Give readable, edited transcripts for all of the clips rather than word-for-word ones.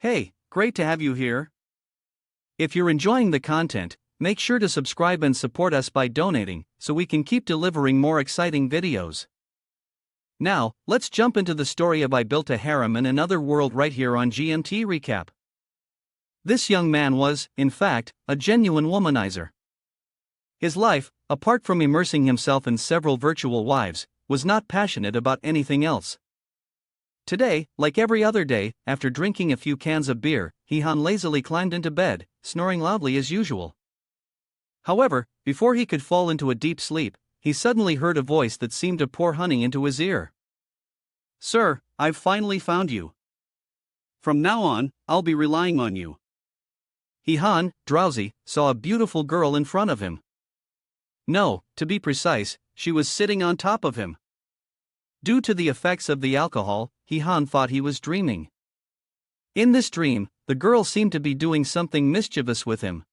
Hey, great to have you here. If you're enjoying the content, make sure to subscribe and support us by donating so we can keep delivering more exciting videos. Now, let's jump into the story of I Built a Harem in Another World right here on GMT Recap. This young man was, in fact, a genuine womanizer. His life, apart from immersing himself in several virtual wives, was not passionate about anything else. Today, like every other day, after drinking a few cans of beer, Han lazily climbed into bed, snoring loudly as usual. However, before he could fall into a deep sleep, he suddenly heard a voice that seemed to pour honey into his ear. "Sir, I've finally found you. From now on, I'll be relying on you." Han, drowsy, saw a beautiful girl in front of him. No, to be precise, she was sitting on top of him. Due to the effects of the alcohol, Han thought he was dreaming. In this dream, the girl seemed to be doing something mischievous with him.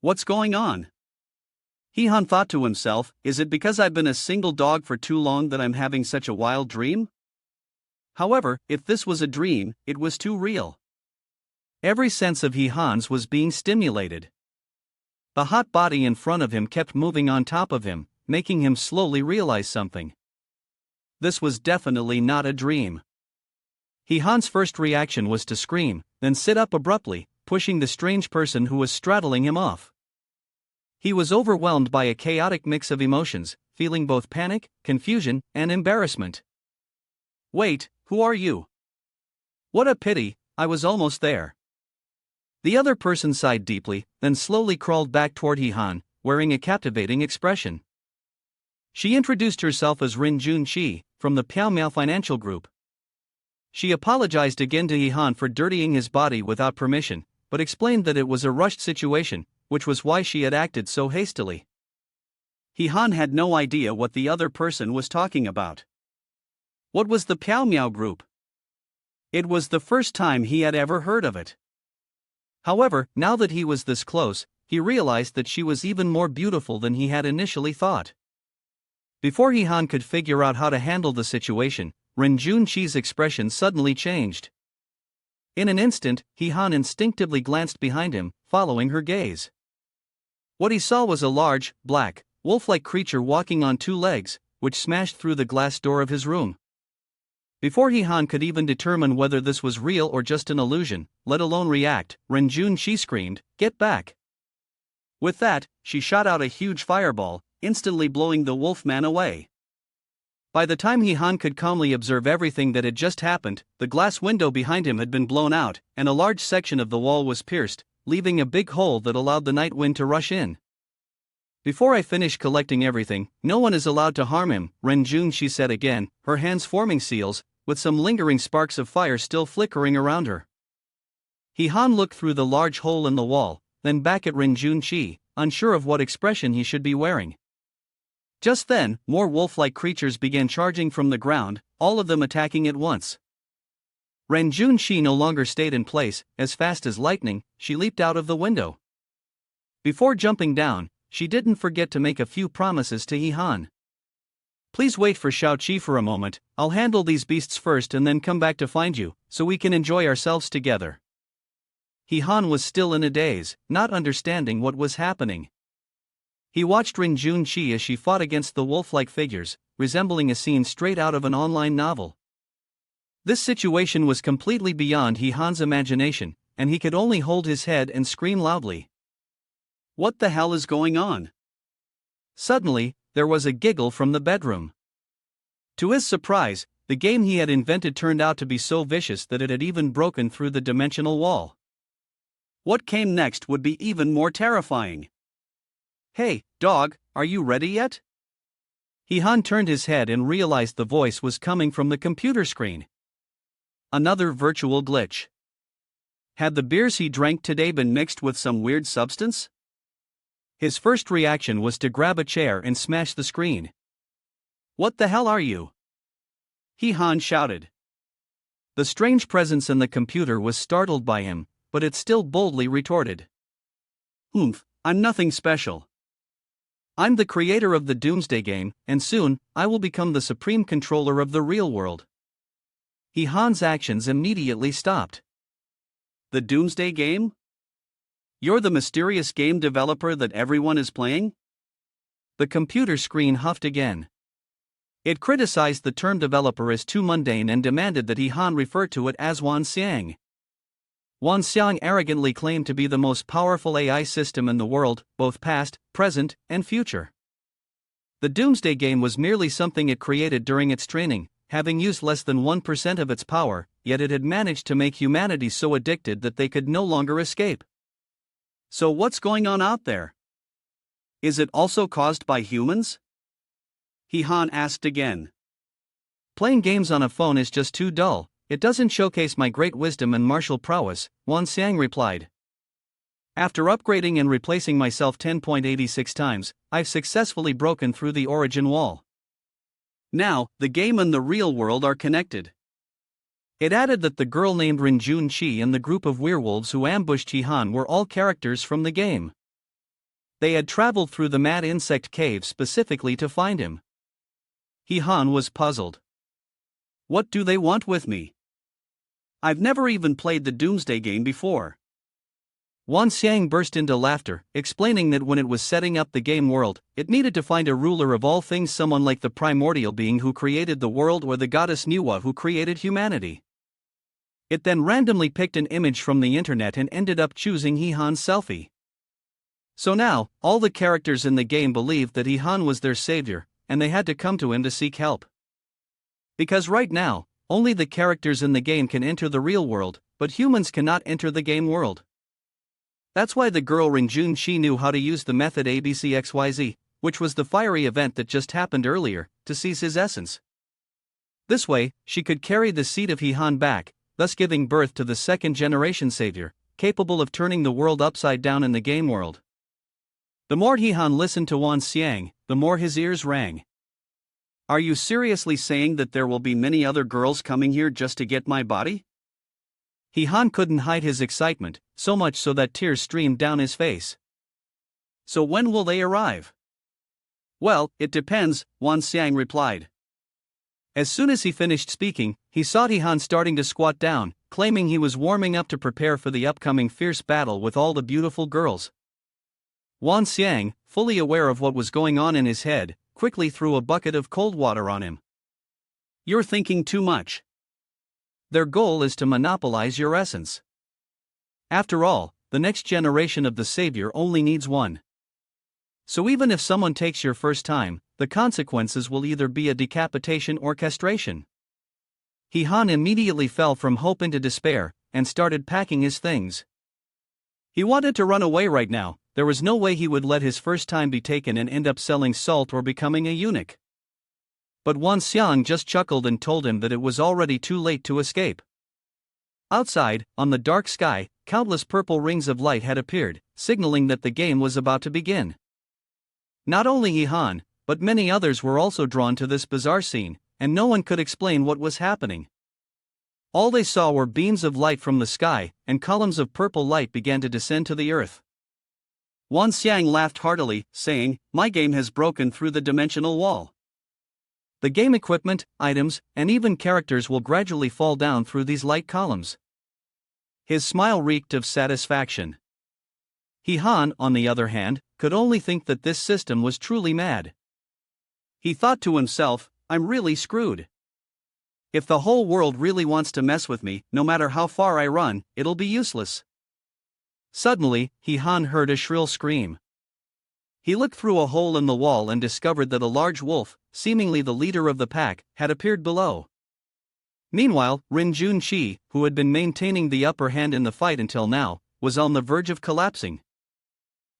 "What's going on?" Han thought to himself, "Is it because I've been a single dog for too long that I'm having such a wild dream?" However, if this was a dream, it was too real. Every sense of Han's was being stimulated. The hot body in front of him kept moving on top of him, making him slowly realize something. This was definitely not a dream. Han's first reaction was to scream, then sit up abruptly, pushing the strange person who was straddling him off. He was overwhelmed by a chaotic mix of emotions, feeling both panic, confusion, and embarrassment. "Wait, who are you? What a pity, I was almost there." The other person sighed deeply, then slowly crawled back toward Han, wearing a captivating expression. She introduced herself as Rin Junqi, from the Piao Miao Financial Group. She apologized again to Han for dirtying his body without permission, but explained that it was a rushed situation, which was why she had acted so hastily. Han had no idea what the other person was talking about. What was the Piao Miao Group? It was the first time he had ever heard of it. However, now that he was this close, he realized that she was even more beautiful than he had initially thought. Before Han could figure out how to handle the situation, Ren Junqi's expression suddenly changed. In an instant, Han instinctively glanced behind him, following her gaze. What he saw was a large, black, wolf-like creature walking on two legs, which smashed through the glass door of his room. Before Han could even determine whether this was real or just an illusion, let alone react, Ren Junqi screamed, "Get back!" With that, she shot out a huge fireball, instantly blowing the wolfman away. By the time Han could calmly observe everything that had just happened, the glass window behind him had been blown out, and a large section of the wall was pierced, leaving a big hole that allowed the night wind to rush in. "Before I finish collecting everything, no one is allowed to harm him," Ren Junqi said again, her hands forming seals, with some lingering sparks of fire still flickering around her. Han looked through the large hole in the wall, then back at Ren Junqi, unsure of what expression he should be wearing. Just then, more wolf-like creatures began charging from the ground, all of them attacking at once. Ren Junqi no longer stayed in place. As fast as lightning, she leaped out of the window. Before jumping down, she didn't forget to make a few promises to Han. "Please wait for Shao-Chi for a moment, I'll handle these beasts first and then come back to find you, so we can enjoy ourselves together." Han was still in a daze, not understanding what was happening. He watched Rin Junqi as she fought against the wolf-like figures, resembling a scene straight out of an online novel. This situation was completely beyond Han's imagination, and he could only hold his head and scream loudly. "What the hell is going on?" Suddenly, there was a giggle from the bedroom. To his surprise, the game he had invented turned out to be so vicious that it had even broken through the dimensional wall. What came next would be even more terrifying. "Hey, dog, are you ready yet?" Han turned his head and realized the voice was coming from the computer screen. Another virtual glitch. Had the beers he drank today been mixed with some weird substance? His first reaction was to grab a chair and smash the screen. "What the hell are you?" Han shouted. The strange presence in the computer was startled by him, but it still boldly retorted. I'm nothing special. I'm the creator of the Doomsday game, and soon, I will become the supreme controller of the real world." Han's actions immediately stopped. The Doomsday Game? You're the mysterious game developer that everyone is playing? The computer screen huffed again. It criticized the term developer as too mundane and demanded that Han refer to it as Wanxiang. Wanxiang arrogantly claimed to be the most powerful AI system in the world, both past, present, and future. The Doomsday Game was merely something it created during its training, having used less than 1% of its power, yet it had managed to make humanity so addicted that they could no longer escape. So what's going on out there? Is it also caused by humans? Han asked again. Playing games on a phone is just too dull. It doesn't showcase my great wisdom and martial prowess, Wanxiang replied. After upgrading and replacing myself 10.86 times, I've successfully broken through the origin wall. Now, the game and the real world are connected. It added that the girl named Rinjun Chi and the group of werewolves who ambushed Han were all characters from the game. They had traveled through the Mad Insect Cave specifically to find him. Han was puzzled. What do they want with me? I've never even played the Doomsday Game before. Wanxiang burst into laughter, explaining that when it was setting up the game world, it needed to find a ruler of all things, someone like the primordial being who created the world or the goddess Manhwa who created humanity. It then randomly picked an image from the internet and ended up choosing Han's selfie. So now, all the characters in the game believed that Han was their savior, and they had to come to him to seek help. Because right now, only the characters in the game can enter the real world, but humans cannot enter the game world. That's why the girl Rinjun Chi knew how to use the method ABCXYZ, which was the fiery event that just happened earlier, to seize his essence. This way, she could carry the seed of Han back, thus giving birth to the second-generation savior, capable of turning the world upside down in the game world. The more Han listened to Wanxiang, the more his ears rang. Are you seriously saying that there will be many other girls coming here just to get my body? Han couldn't hide his excitement, so much so that tears streamed down his face. So when will they arrive? Well, it depends, Wanxiang replied. As soon as he finished speaking, he saw Han starting to squat down, claiming he was warming up to prepare for the upcoming fierce battle with all the beautiful girls. Wanxiang, fully aware of what was going on in his head, quickly threw a bucket of cold water on him. You're thinking too much. Their goal is to monopolize your essence. After all, the next generation of the savior only needs one. So even if someone takes your first time, the consequences will either be a decapitation or castration. Han immediately fell from hope into despair, and started packing his things. He wanted to run away right now. There was no way he would let his first time be taken and end up selling salt or becoming a eunuch. But Wanxiang just chuckled and told him that it was already too late to escape. Outside, on the dark sky, countless purple rings of light had appeared, signaling that the game was about to begin. Not only Han, but many others were also drawn to this bizarre scene, and no one could explain what was happening. All they saw were beams of light from the sky, and columns of purple light began to descend to the earth. Wanxiang laughed heartily, saying, "My game has broken through the dimensional wall. The game equipment, items, and even characters will gradually fall down through these light columns." His smile reeked of satisfaction. Han, on the other hand, could only think that this system was truly mad. He thought to himself, I'm really screwed. If the whole world really wants to mess with me, no matter how far I run, it'll be useless. Suddenly, Han heard a shrill scream. He looked through a hole in the wall and discovered that a large wolf, seemingly the leader of the pack, had appeared below. Meanwhile, Rinjun Chi, who had been maintaining the upper hand in the fight until now, was on the verge of collapsing.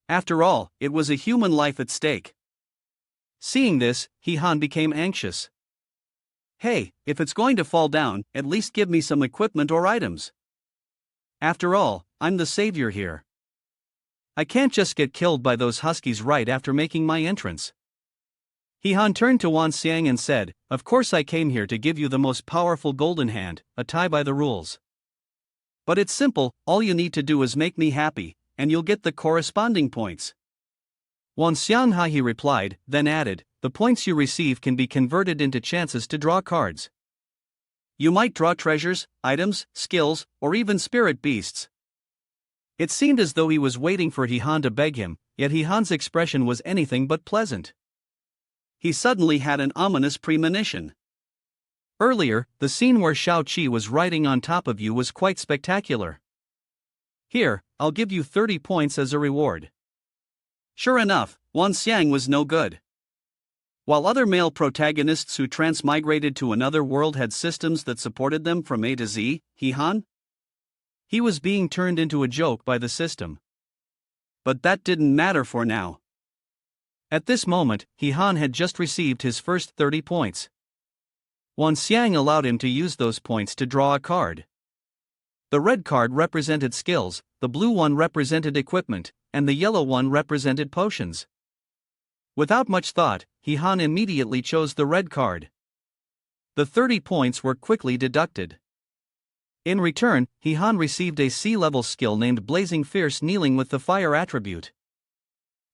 After all, it was a human life at stake. Seeing this, Han became anxious. Hey, if it's going to fall down, at least give me some equipment or items. After all, I'm the savior here. I can't just get killed by those huskies right after making my entrance. Han turned to Wanxiang and said, "Of course I came here to give you the most powerful golden hand, a tie by the rules. But it's simple, all you need to do is make me happy, and you'll get the corresponding points." Wanxiang he replied, then added, "The points you receive can be converted into chances to draw cards. You might draw treasures, items, skills, or even spirit beasts. It seemed as though he was waiting for He-han to beg him, yet He-han's expression was anything but pleasant. He suddenly had an ominous premonition. Earlier, the scene where Shao-chi was riding on top of you was quite spectacular. Here, I'll give you 30 points as a reward. Sure enough, Wan Xiang was no good. While other male protagonists who transmigrated to another world had systems that supported them from A to Z, He-han? He was being turned into a joke by the system. But that didn't matter for now. At this moment, He-han had just received his first 30 points. Wan Xiang allowed him to use those points to draw a card. The red card represented skills, the blue one represented equipment, and the yellow one represented potions. Without much thought, He-han immediately chose the red card. The 30 points were quickly deducted. In return, He-han received a C-level skill named Blazing Fierce Kneeling with the fire attribute.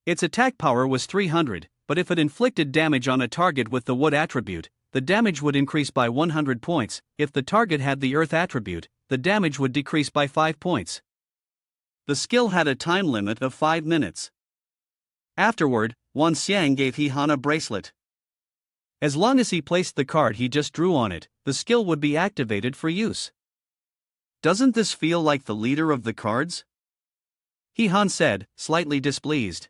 Its attack power was 300, but if it inflicted damage on a target with the wood attribute, the damage would increase by 100 points. If the target had the earth attribute, the damage would decrease by 5 points. The skill had a time limit of 5 minutes. Afterward, Wan Xiang gave He-han a bracelet. As long as he placed the card he just drew on it, the skill would be activated for use. Doesn't this feel like the leader of the cards? He-han said, slightly displeased.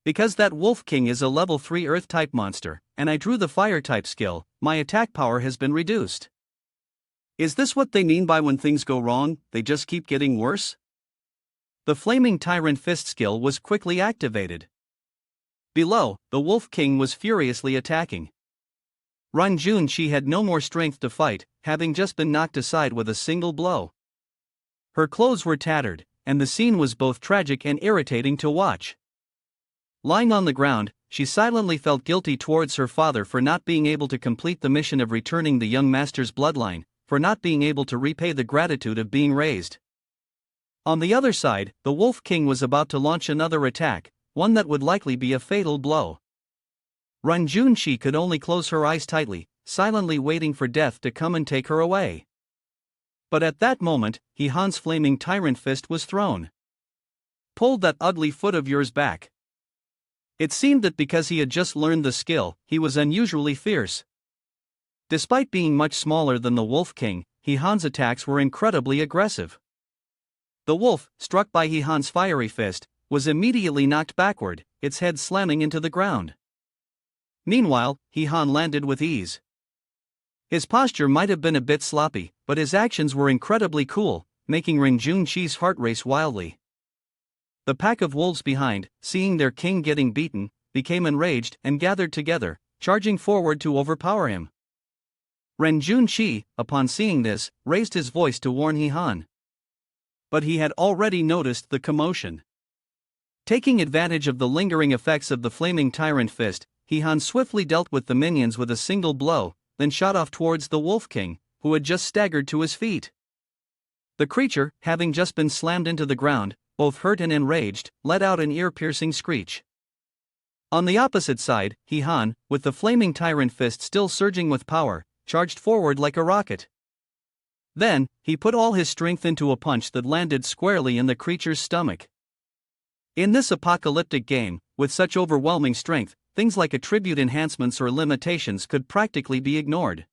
Because that Wolf King is a level 3 Earth-type monster, and I drew the Fire-type skill, my attack power has been reduced. Is this what they mean by when things go wrong, they just keep getting worse? The Flaming Tyrant Fist skill was quickly activated. Below, the Wolf King was furiously attacking. Run Junshi had no more strength to fight, having just been knocked aside with a single blow. Her clothes were tattered, and the scene was both tragic and irritating to watch. Lying on the ground, she silently felt guilty towards her father for not being able to complete the mission of returning the young master's bloodline, for not being able to repay the gratitude of being raised. On the other side, the Wolf King was about to launch another attack, one that would likely be a fatal blow. Run Junshi could only close her eyes tightly, silently waiting for death to come and take her away. But at that moment, He-han's Flaming Tyrant Fist was thrown. Pull that ugly foot of yours back. It seemed that because he had just learned the skill, he was unusually fierce. Despite being much smaller than the Wolf King, He-han's attacks were incredibly aggressive. The wolf, struck by He-han's fiery fist, was immediately knocked backward, its head slamming into the ground. Meanwhile, He-han landed with ease. His posture might have been a bit sloppy, but his actions were incredibly cool, making Rin Junqi's heart race wildly. The pack of wolves behind, seeing their king getting beaten, became enraged and gathered together, charging forward to overpower him. Ren Junqi, upon seeing this, raised his voice to warn He-han. But he had already noticed the commotion. Taking advantage of the lingering effects of the Flaming Tyrant Fist, He-han swiftly dealt with the minions with a single blow, then shot off towards the Wolf King, who had just staggered to his feet. The creature, having just been slammed into the ground, both hurt and enraged, let out an ear-piercing screech. On the opposite side, He-han, with the Flaming Tyrant Fist still surging with power, charged forward like a rocket. Then, he put all his strength into a punch that landed squarely in the creature's stomach. In this apocalyptic game, with such overwhelming strength, things like attribute enhancements or limitations could practically be ignored.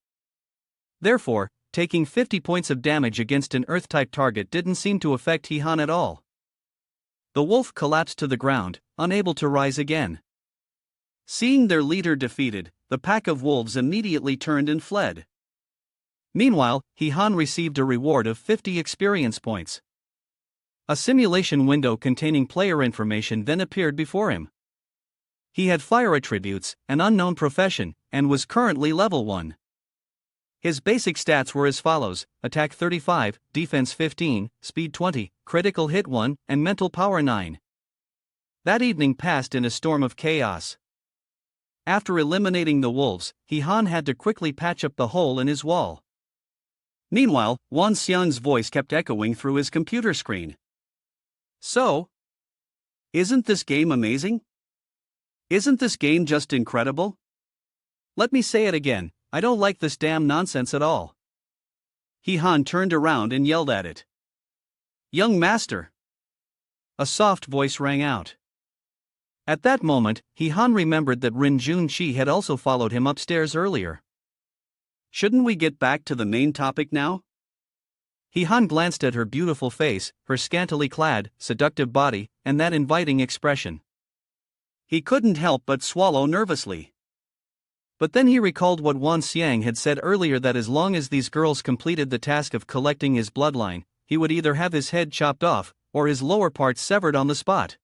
Therefore, taking 50 points of damage against an Earth-type target didn't seem to affect He-han at all. The wolf collapsed to the ground, unable to rise again. Seeing their leader defeated, the pack of wolves immediately turned and fled. Meanwhile, He-han received a reward of 50 experience points. A simulation window containing player information then appeared before him. He had fire attributes, an unknown profession, and was currently level 1. His basic stats were as follows: attack 35, defense 15, speed 20, critical hit 1, and mental power 9. That evening passed in a storm of chaos. After eliminating the wolves, He-han had to quickly patch up the hole in his wall. Meanwhile, Wan Xiang's voice kept echoing through his computer screen. So, isn't this game amazing? Isn't this game just incredible? Let me say it again, I don't like this damn nonsense at all. He-han turned around and yelled at it. Young master! A soft voice rang out. At that moment, Han remembered that Rin Junqi had also followed him upstairs earlier. Shouldn't we get back to the main topic now? Han glanced at her beautiful face, her scantily clad, seductive body, and that inviting expression. He couldn't help but swallow nervously. But then he recalled what Wan Xiang had said earlier, that as long as these girls completed the task of collecting his bloodline, he would either have his head chopped off, or his lower parts severed on the spot.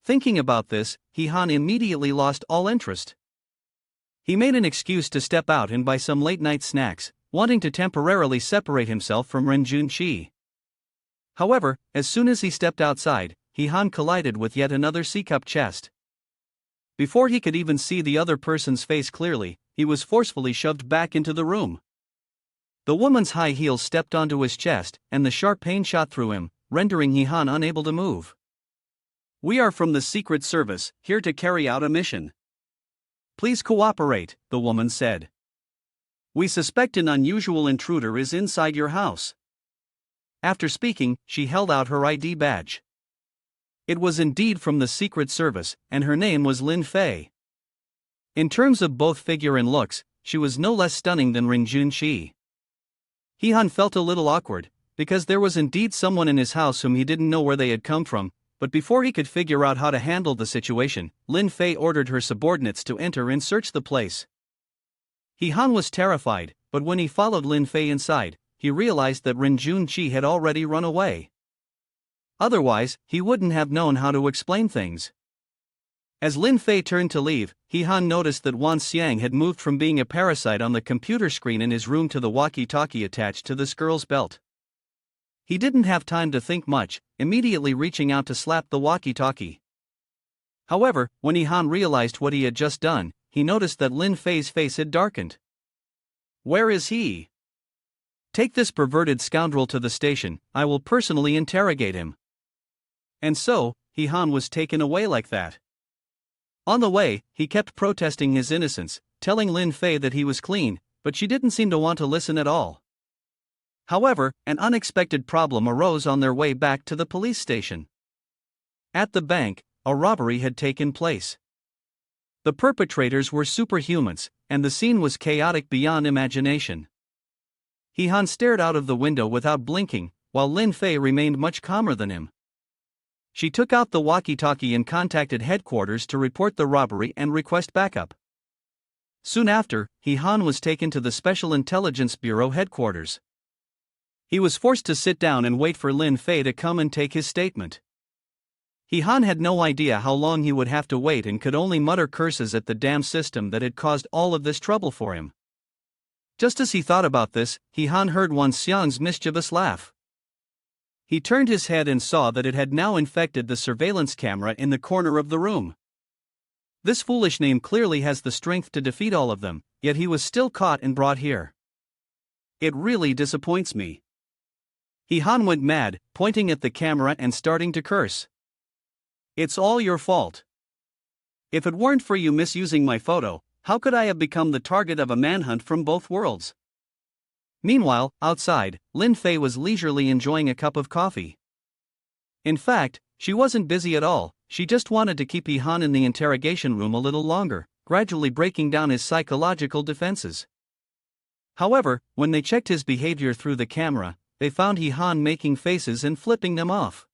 Thinking about this, Han immediately lost all interest. He made an excuse to step out and buy some late-night snacks, wanting to temporarily separate himself from Ren Junqi. However, as soon as he stepped outside, Han collided with yet another C-cup chest. Before he could even see the other person's face clearly, he was forcefully shoved back into the room. The woman's high heels stepped onto his chest, and the sharp pain shot through him, rendering Han unable to move. "We are from the Secret Service, here to carry out a mission. Please cooperate," the woman said. "We suspect an unusual intruder is inside your house." After speaking, she held out her ID badge. It was indeed from the Secret Service, and her name was Lin Fei. In terms of both figure and looks, she was no less stunning than Rin Junqi. Han felt a little awkward, because there was indeed someone in his house whom he didn't know where they had come from, but before he could figure out how to handle the situation, Lin Fei ordered her subordinates to enter and search the place. Han was terrified, but when he followed Lin Fei inside, he realized that Rin Junqi had already run away. Otherwise, he wouldn't have known how to explain things. As Lin Fei turned to leave, Han noticed that Wan Xiang had moved from being a parasite on the computer screen in his room to the walkie-talkie attached to this girl's belt. He didn't have time to think much, immediately reaching out to slap the walkie-talkie. However, when Han realized what he had just done, he noticed that Lin Fei's face had darkened. "Where is he? Take this perverted scoundrel to the station, I will personally interrogate him." And so, Han was taken away like that. On the way, he kept protesting his innocence, telling Lin Fei that he was clean, but she didn't seem to want to listen at all. However, an unexpected problem arose on their way back to the police station. At the bank, a robbery had taken place. The perpetrators were superhumans, and the scene was chaotic beyond imagination. Han stared out of the window without blinking, while Lin Fei remained much calmer than him. She took out the walkie-talkie and contacted headquarters to report the robbery and request backup. Soon after, Han was taken to the Special Intelligence Bureau headquarters. He was forced to sit down and wait for Lin Fei to come and take his statement. Han had no idea how long he would have to wait and could only mutter curses at the damn system that had caused all of this trouble for him. Just as he thought about this, Han heard Wan Xiang's mischievous laugh. He turned his head and saw that it had now infected the surveillance camera in the corner of the room. This foolish name clearly has the strength to defeat all of them, yet he was still caught and brought here. It really disappoints me. Han went mad, pointing at the camera and starting to curse. It's all your fault. If it weren't for you misusing my photo, how could I have become the target of a manhunt from both worlds? Meanwhile, outside, Lin Fei was leisurely enjoying a cup of coffee. In fact, she wasn't busy at all, she just wanted to keep Han in the interrogation room a little longer, gradually breaking down his psychological defenses. However, when they checked his behavior through the camera, they found Han making faces and flipping them off.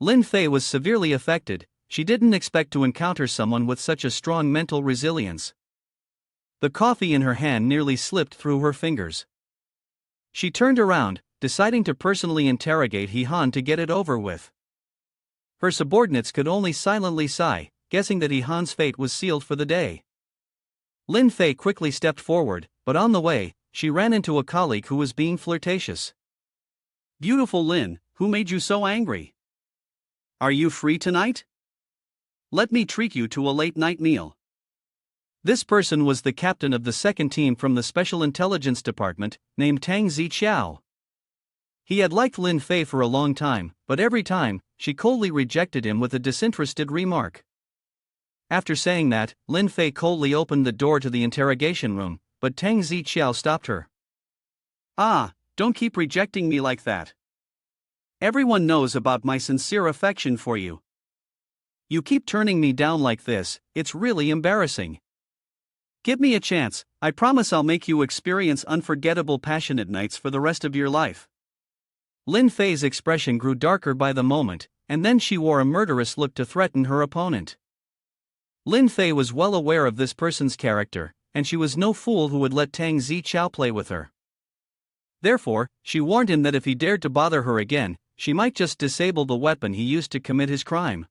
Lin Fei was severely affected. She didn't expect to encounter someone with such a strong mental resilience. The coffee in her hand nearly slipped through her fingers. She turned around, deciding to personally interrogate Han to get it over with. Her subordinates could only silently sigh, guessing that Han's fate was sealed for the day. Lin Fei quickly stepped forward, but on the way, she ran into a colleague who was being flirtatious. "Beautiful Lin, who made you so angry? Are you free tonight? Let me treat you to a late-night meal." This person was the captain of the second team from the Special Intelligence Department, named Tang Ziqiao. He had liked Lin Fei for a long time, but every time, she coldly rejected him with a disinterested remark. After saying that, Lin Fei coldly opened the door to the interrogation room, but Tang Ziqiao stopped her. "Ah, don't keep rejecting me like that. Everyone knows about my sincere affection for you. You keep turning me down like this, it's really embarrassing. Give me a chance, I promise I'll make you experience unforgettable passionate nights for the rest of your life. Lin Fei's expression grew darker by the moment, and then she wore a murderous look to threaten her opponent. Lin Fei was well aware of this person's character, and she was no fool who would let Tang Zichao play with her. Therefore, she warned him that if he dared to bother her again, she might just disable the weapon he used to commit his crime.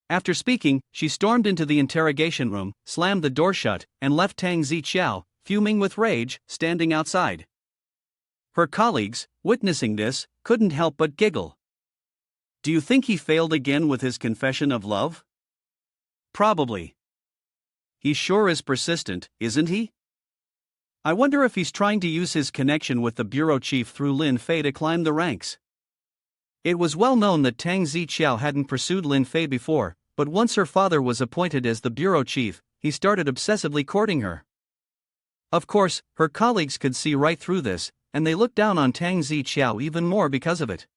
After speaking, she stormed into the interrogation room, slammed the door shut, and left Tang Zichao, fuming with rage, standing outside. Her colleagues, witnessing this, couldn't help but giggle. Do you think he failed again with his confession of love? Probably. He sure is persistent, isn't he? I wonder if he's trying to use his connection with the bureau chief through Lin Fei to climb the ranks. It was well known that Tang Zichao hadn't pursued Lin Fei before, but once her father was appointed as the bureau chief, he started obsessively courting her. Of course, her colleagues could see right through this, and they looked down on Tang Zichao even more because of it.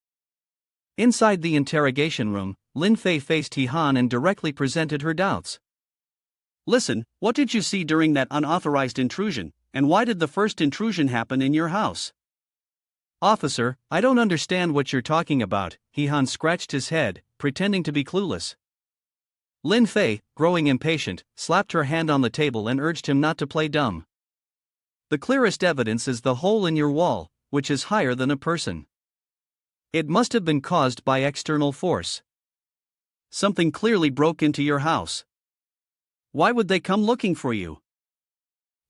Inside the interrogation room, Lin Fei faced He Han and directly presented her doubts. Listen, what did you see during that unauthorized intrusion, and why did the first intrusion happen in your house? Officer, I don't understand what you're talking about, He Han scratched his head, pretending to be clueless. Lin Fei, growing impatient, slapped her hand on the table and urged him not to play dumb. The clearest evidence is the hole in your wall, which is higher than a person. It must have been caused by external force. Something clearly broke into your house. Why would they come looking for you?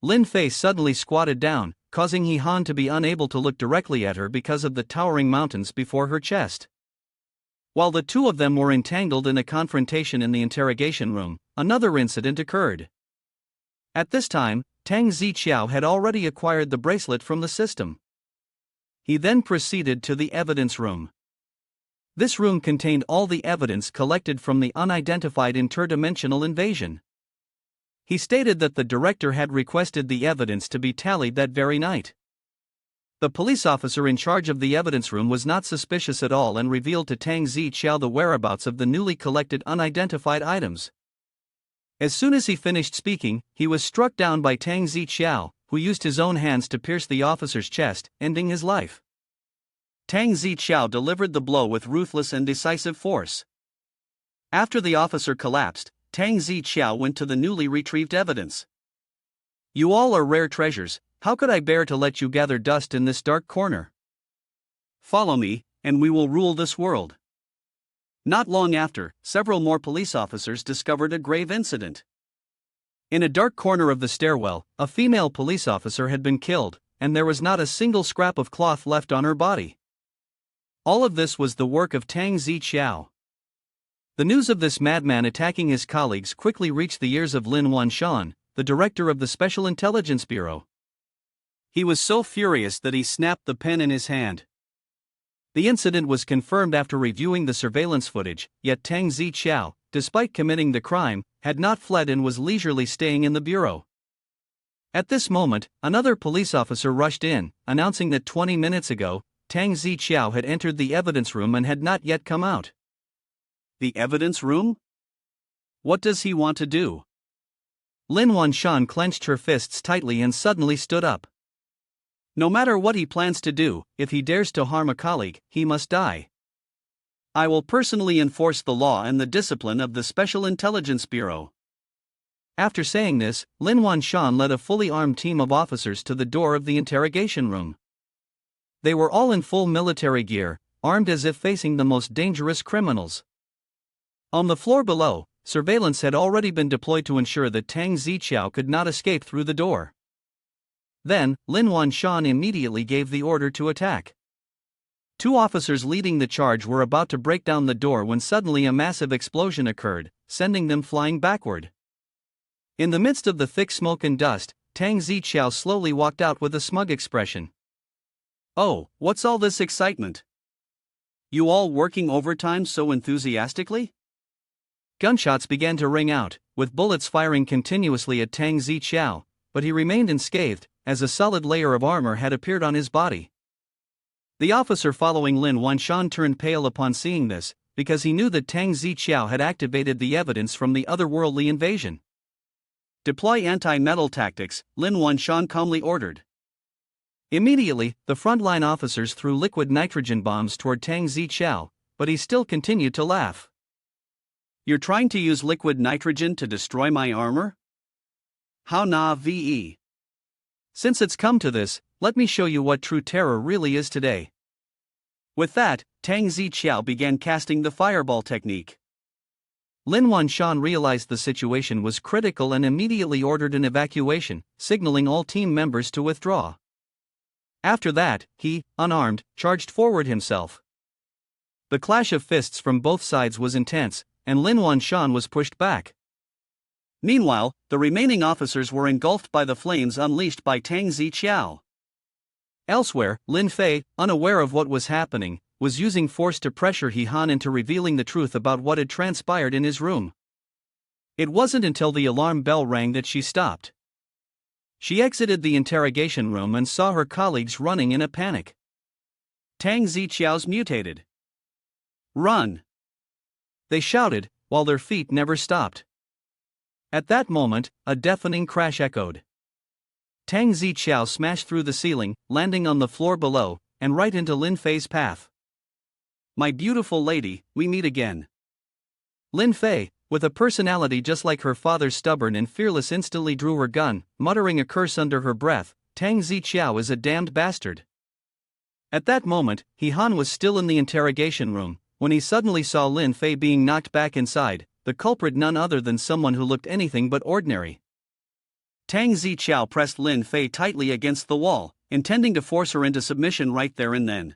Lin Fei suddenly squatted down, causing He Han to be unable to look directly at her because of the towering mountains before her chest. While the two of them were entangled in a confrontation in the interrogation room, another incident occurred. At this time, Tang Zichao had already acquired the bracelet from the system. He then proceeded to the evidence room. This room contained all the evidence collected from the unidentified interdimensional invasion. He stated that the director had requested the evidence to be tallied that very night. The police officer in charge of the evidence room was not suspicious at all and revealed to Tang Zichao the whereabouts of the newly collected unidentified items. As soon as he finished speaking, he was struck down by Tang Zichao, who used his own hands to pierce the officer's chest, ending his life. Tang Zichao delivered the blow with ruthless and decisive force. After the officer collapsed, Tang Zichao went to the newly retrieved evidence. You all are rare treasures, how could I bear to let you gather dust in this dark corner? Follow me, and we will rule this world. Not long after, several more police officers discovered a grave incident. In a dark corner of the stairwell, a female police officer had been killed, and there was not a single scrap of cloth left on her body. All of this was the work of Tang Zichao. The news of this madman attacking his colleagues quickly reached the ears of Lin Wanshan, the director of the Special Intelligence Bureau. He was so furious that he snapped the pen in his hand. The incident was confirmed after reviewing the surveillance footage, yet Tang Zichao, despite committing the crime, had not fled and was leisurely staying in the bureau. At this moment, another police officer rushed in, announcing that 20 minutes ago, Tang Zichao had entered the evidence room and had not yet come out. The evidence room? What does he want to do? Lin Wanshan clenched her fists tightly and suddenly stood up. No matter what he plans to do, if he dares to harm a colleague, he must die. I will personally enforce the law and the discipline of the Special Intelligence Bureau. After saying this, Lin Wanshan led a fully armed team of officers to the door of the interrogation room. They were all in full military gear, armed as if facing the most dangerous criminals. On the floor below, surveillance had already been deployed to ensure that Tang Zichao could not escape through the door. Then, Lin Wanshan immediately gave the order to attack. Two officers leading the charge were about to break down the door when suddenly a massive explosion occurred, sending them flying backward. In the midst of the thick smoke and dust, Tang Zichao slowly walked out with a smug expression. Oh, what's all this excitement? You all working overtime so enthusiastically? Gunshots began to ring out, with bullets firing continuously at Tang Zichao, but he remained unscathed, as a solid layer of armor had appeared on his body. The officer following Lin Wanshan turned pale upon seeing this, because he knew that Tang Ziqiao had activated the evidence from the otherworldly invasion. "Deploy anti-metal tactics," Lin Wanshan calmly ordered. Immediately, the frontline officers threw liquid nitrogen bombs toward Tang Ziqiao, but he still continued to laugh. "You're trying to use liquid nitrogen to destroy my armor? How na-ve? Since it's come to this, let me show you what true terror really is today." With that, Tang Ziqiao began casting the fireball technique. Lin Wanshan realized the situation was critical and immediately ordered an evacuation, signaling all team members to withdraw. After that, he, unarmed, charged forward himself. The clash of fists from both sides was intense, and Lin Wanshan was pushed back. Meanwhile, the remaining officers were engulfed by the flames unleashed by Tang Ziqiao. Elsewhere, Lin Fei, unaware of what was happening, was using force to pressure He Han into revealing the truth about what had transpired in his room. It wasn't until the alarm bell rang that she stopped. She exited the interrogation room and saw her colleagues running in a panic. Tang Ziqiao's mutated. "Run!" they shouted, while their feet never stopped. At that moment, a deafening crash echoed. Tang Ziqiao smashed through the ceiling, landing on the floor below, and right into Lin Fei's path. "My beautiful lady, we meet again." Lin Fei, with a personality just like her father's, stubborn and fearless, instantly drew her gun, muttering a curse under her breath. "Tang Ziqiao is a damned bastard." At that moment, He Han was still in the interrogation room, when he suddenly saw Lin Fei being knocked back inside, the culprit none other than someone who looked anything but ordinary. Tang Ziqiao pressed Lin Fei tightly against the wall, intending to force her into submission right there and then.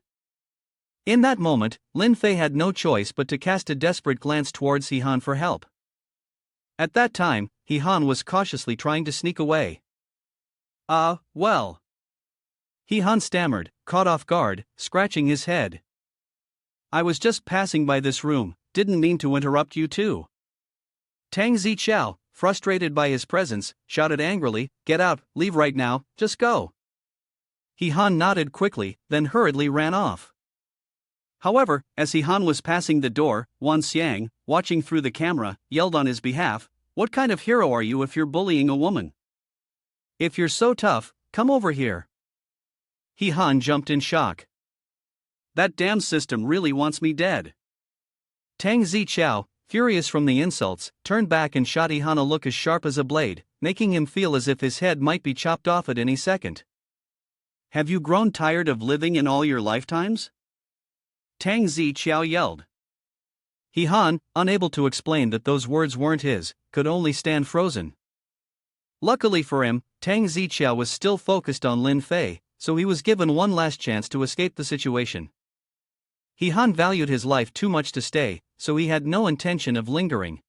In that moment, Lin Fei had no choice but to cast a desperate glance towards He Han for help. At that time, He Han was cautiously trying to sneak away. Well. He Han stammered, caught off guard, scratching his head. "I was just passing by this room, didn't mean to interrupt you too." Tang Ziqiao, frustrated by his presence, shouted angrily, "Get out, leave right now, just go." He Han nodded quickly, then hurriedly ran off. However, as He Han was passing the door, Wan Xiang, watching through the camera, yelled on his behalf, "What kind of hero are you if you're bullying a woman? If you're so tough, come over here." He Han jumped in shock. "That damn system really wants me dead." Tang Ziqiao, furious from the insults, turned back and shot He Han a look as sharp as a blade, making him feel as if his head might be chopped off at any second. "Have you grown tired of living in all your lifetimes?" Tang Ziqiao yelled. He Han, unable to explain that those words weren't his, could only stand frozen. Luckily for him, Tang Ziqiao was still focused on Lin Fei, so he was given one last chance to escape the situation. He Han valued his life too much to stay, so he had no intention of lingering.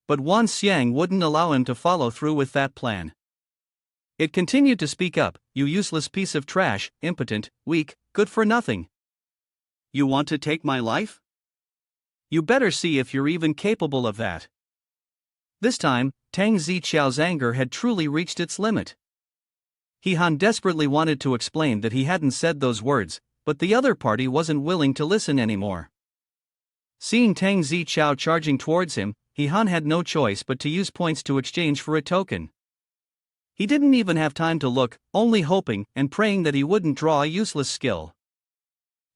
But Wan Xiang wouldn't allow him to follow through with that plan. It continued to speak up, "You useless piece of trash, impotent, weak, good for nothing. You want to take my life? You better see if you're even capable of that." This time, Tang Ziqiao's anger had truly reached its limit. He Han desperately wanted to explain that he hadn't said those words, but the other party wasn't willing to listen anymore. Seeing Tang Ziqiao charging towards him, He Han had no choice but to use points to exchange for a token. He didn't even have time to look, only hoping and praying that he wouldn't draw a useless skill.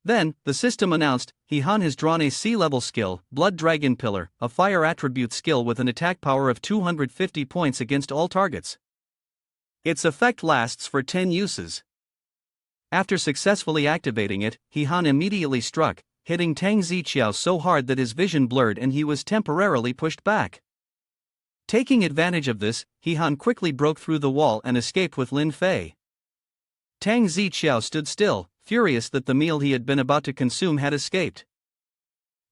Then, the system announced, He Han has drawn a sea-level skill, Blood Dragon Pillar, a fire attribute skill with an attack power of 250 points against all targets. Its effect lasts for 10 uses. After successfully activating it, He Han immediately struck, hitting Tang Ziqiao so hard that his vision blurred and he was temporarily pushed back. Taking advantage of this, He Han quickly broke through the wall and escaped with Lin Fei. Tang Ziqiao stood still, furious that the meal he had been about to consume had escaped.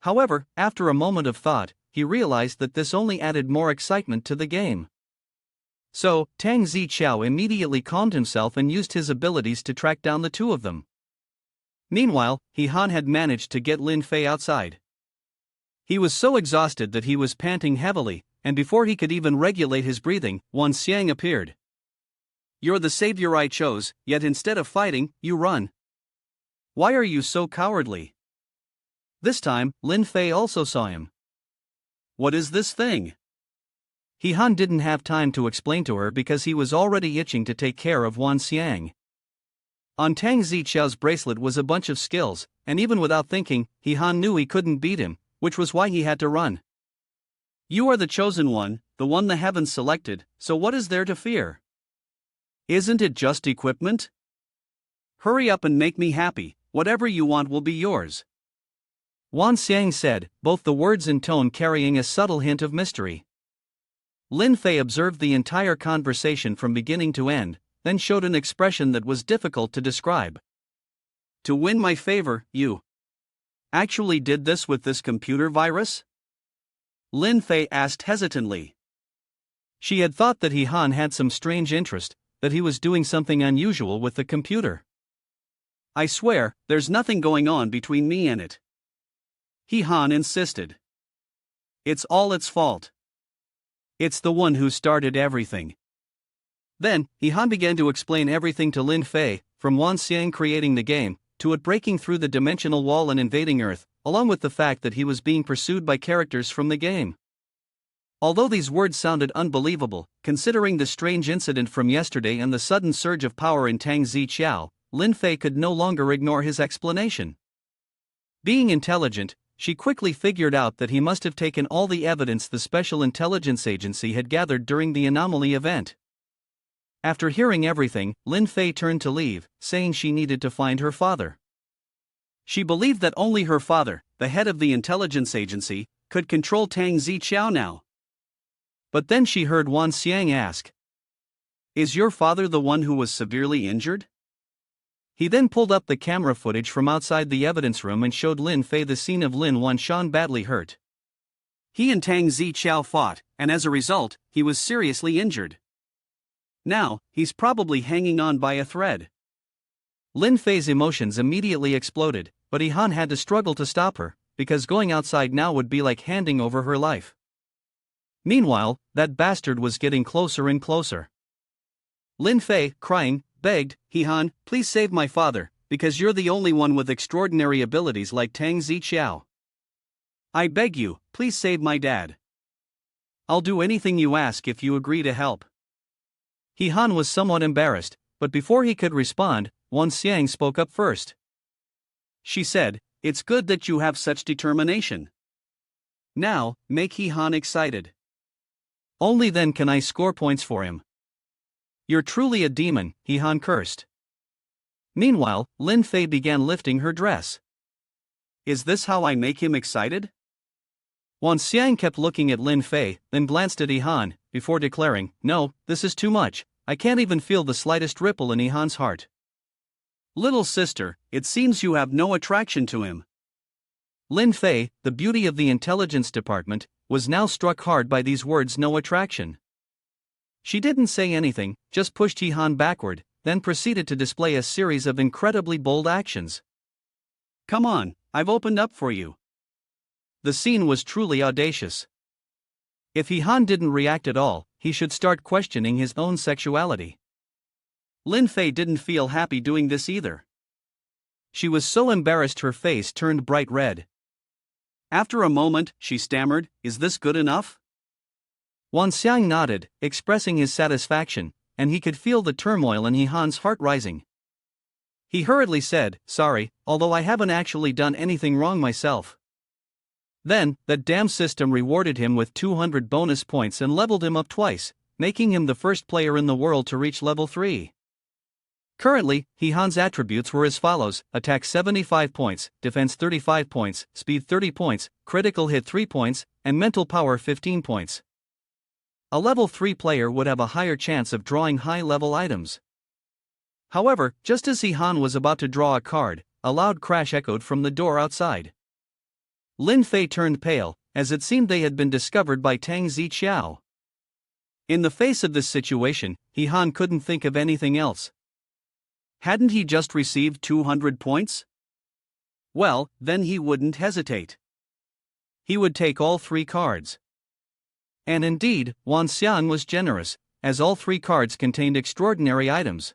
However, after a moment of thought, he realized that this only added more excitement to the game. So, Tang Ziqiao immediately calmed himself and used his abilities to track down the two of them. Meanwhile, He Han had managed to get Lin Fei outside. He was so exhausted that he was panting heavily, and before he could even regulate his breathing, Wan Xiang appeared. "You're the savior I chose, yet instead of fighting, you run. Why are you so cowardly? This time, Lin Fei also saw him. What is this thing? He Han didn't have time to explain to her because he was already itching to take care of Wan Xiang. On Tang Zixiao's bracelet was a bunch of skills, and even without thinking, He Han knew he couldn't beat him, which was why he had to run. You are the chosen one, the one the heavens selected, so what is there to fear? Isn't it just equipment? Hurry up and make me happy, whatever you want will be yours. Wan Xiang said, both the words and tone carrying a subtle hint of mystery. Lin Fei observed the entire conversation from beginning to end, then showed an expression that was difficult to describe. To win my favor, you actually did this with this computer virus? Lin Fei asked hesitantly. She had thought that He Han had some strange interest, that he was doing something unusual with the computer. I swear, there's nothing going on between me and it. He Han insisted. It's all its fault. It's the one who started everything. Then, He Han began to explain everything to Lin Fei, from Wan Xiang creating the game, to it breaking through the dimensional wall and invading Earth, along with the fact that he was being pursued by characters from the game. Although these words sounded unbelievable, considering the strange incident from yesterday and the sudden surge of power in Tang Zixiao, Lin Fei could no longer ignore his explanation. Being intelligent, she quickly figured out that he must have taken all the evidence the Special Intelligence Agency had gathered during the anomaly event. After hearing everything, Lin Fei turned to leave, saying she needed to find her father. She believed that only her father, the head of the intelligence agency, could control Tang Zixiao now. But then she heard Wan Xiang ask, "Is your father the one who was severely injured?" He then pulled up the camera footage from outside the evidence room and showed Lin Fei the scene of Lin Wanshan badly hurt. He and Tang Zixiao fought, and as a result, he was seriously injured. Now, he's probably hanging on by a thread. Lin Fei's emotions immediately exploded, but He Han had to struggle to stop her, because going outside now would be like handing over her life. Meanwhile, that bastard was getting closer and closer. Lin Fei, crying, begged, "He Han, please save my father, because you're the only one with extraordinary abilities like Tang Zixiao. I beg you, please save my dad. I'll do anything you ask if you agree to help." He Han was somewhat embarrassed, but before he could respond, Wan Xiang spoke up first. She said, "It's good that you have such determination. Now, make He Han excited. Only then can I score points for him." "You're truly a demon," He Han cursed. Meanwhile, Lin Fei began lifting her dress. "Is this how I make him excited?" Wan Xiang kept looking at Lin Fei, then glanced at He Han, before declaring, "No, this is too much, I can't even feel the slightest ripple in He Han's heart." "Little sister, it seems you have no attraction to him." Lin Fei, the beauty of the intelligence department, was now struck hard by these words, "no attraction." She didn't say anything, just pushed He Han backward, then proceeded to display a series of incredibly bold actions. "Come on, I've opened up for you." The scene was truly audacious. If He Han didn't react at all, he should start questioning his own sexuality. Lin Fei didn't feel happy doing this either. She was so embarrassed her face turned bright red. After a moment, she stammered, "Is this good enough?" Wan Xiang nodded, expressing his satisfaction, and he could feel the turmoil in He Han's heart rising. He hurriedly said, "Sorry, although I haven't actually done anything wrong myself." Then, that damn system rewarded him with 200 bonus points and leveled him up twice, making him the first player in the world to reach level 3. Currently, He Han's attributes were as follows: attack 75 points, defense 35 points, speed 30 points, critical hit 3 points, and mental power 15 points. A level 3 player would have a higher chance of drawing high-level items. However, just as He Han was about to draw a card, a loud crash echoed from the door outside. Lin Fei turned pale, as it seemed they had been discovered by Tang Zixiao. In the face of this situation, He Han couldn't think of anything else. Hadn't he just received 200 points? Well, then he wouldn't hesitate. He would take all 3 cards. And indeed, Wan Xiang was generous, as all 3 cards contained extraordinary items.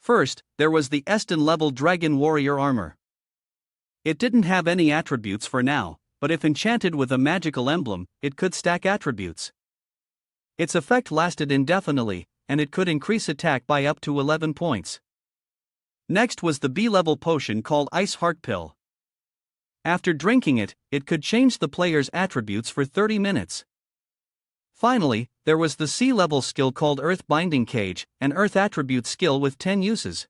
First, there was the Eston-level Dragon Warrior armor. It didn't have any attributes for now, but if enchanted with a magical emblem, it could stack attributes. Its effect lasted indefinitely, and it could increase attack by up to 11 points. Next was the B-level potion called Ice Heart Pill. After drinking it, it could change the player's attributes for 30 minutes. Finally, there was the C-level skill called Earth Binding Cage, an Earth attribute skill with 10 uses.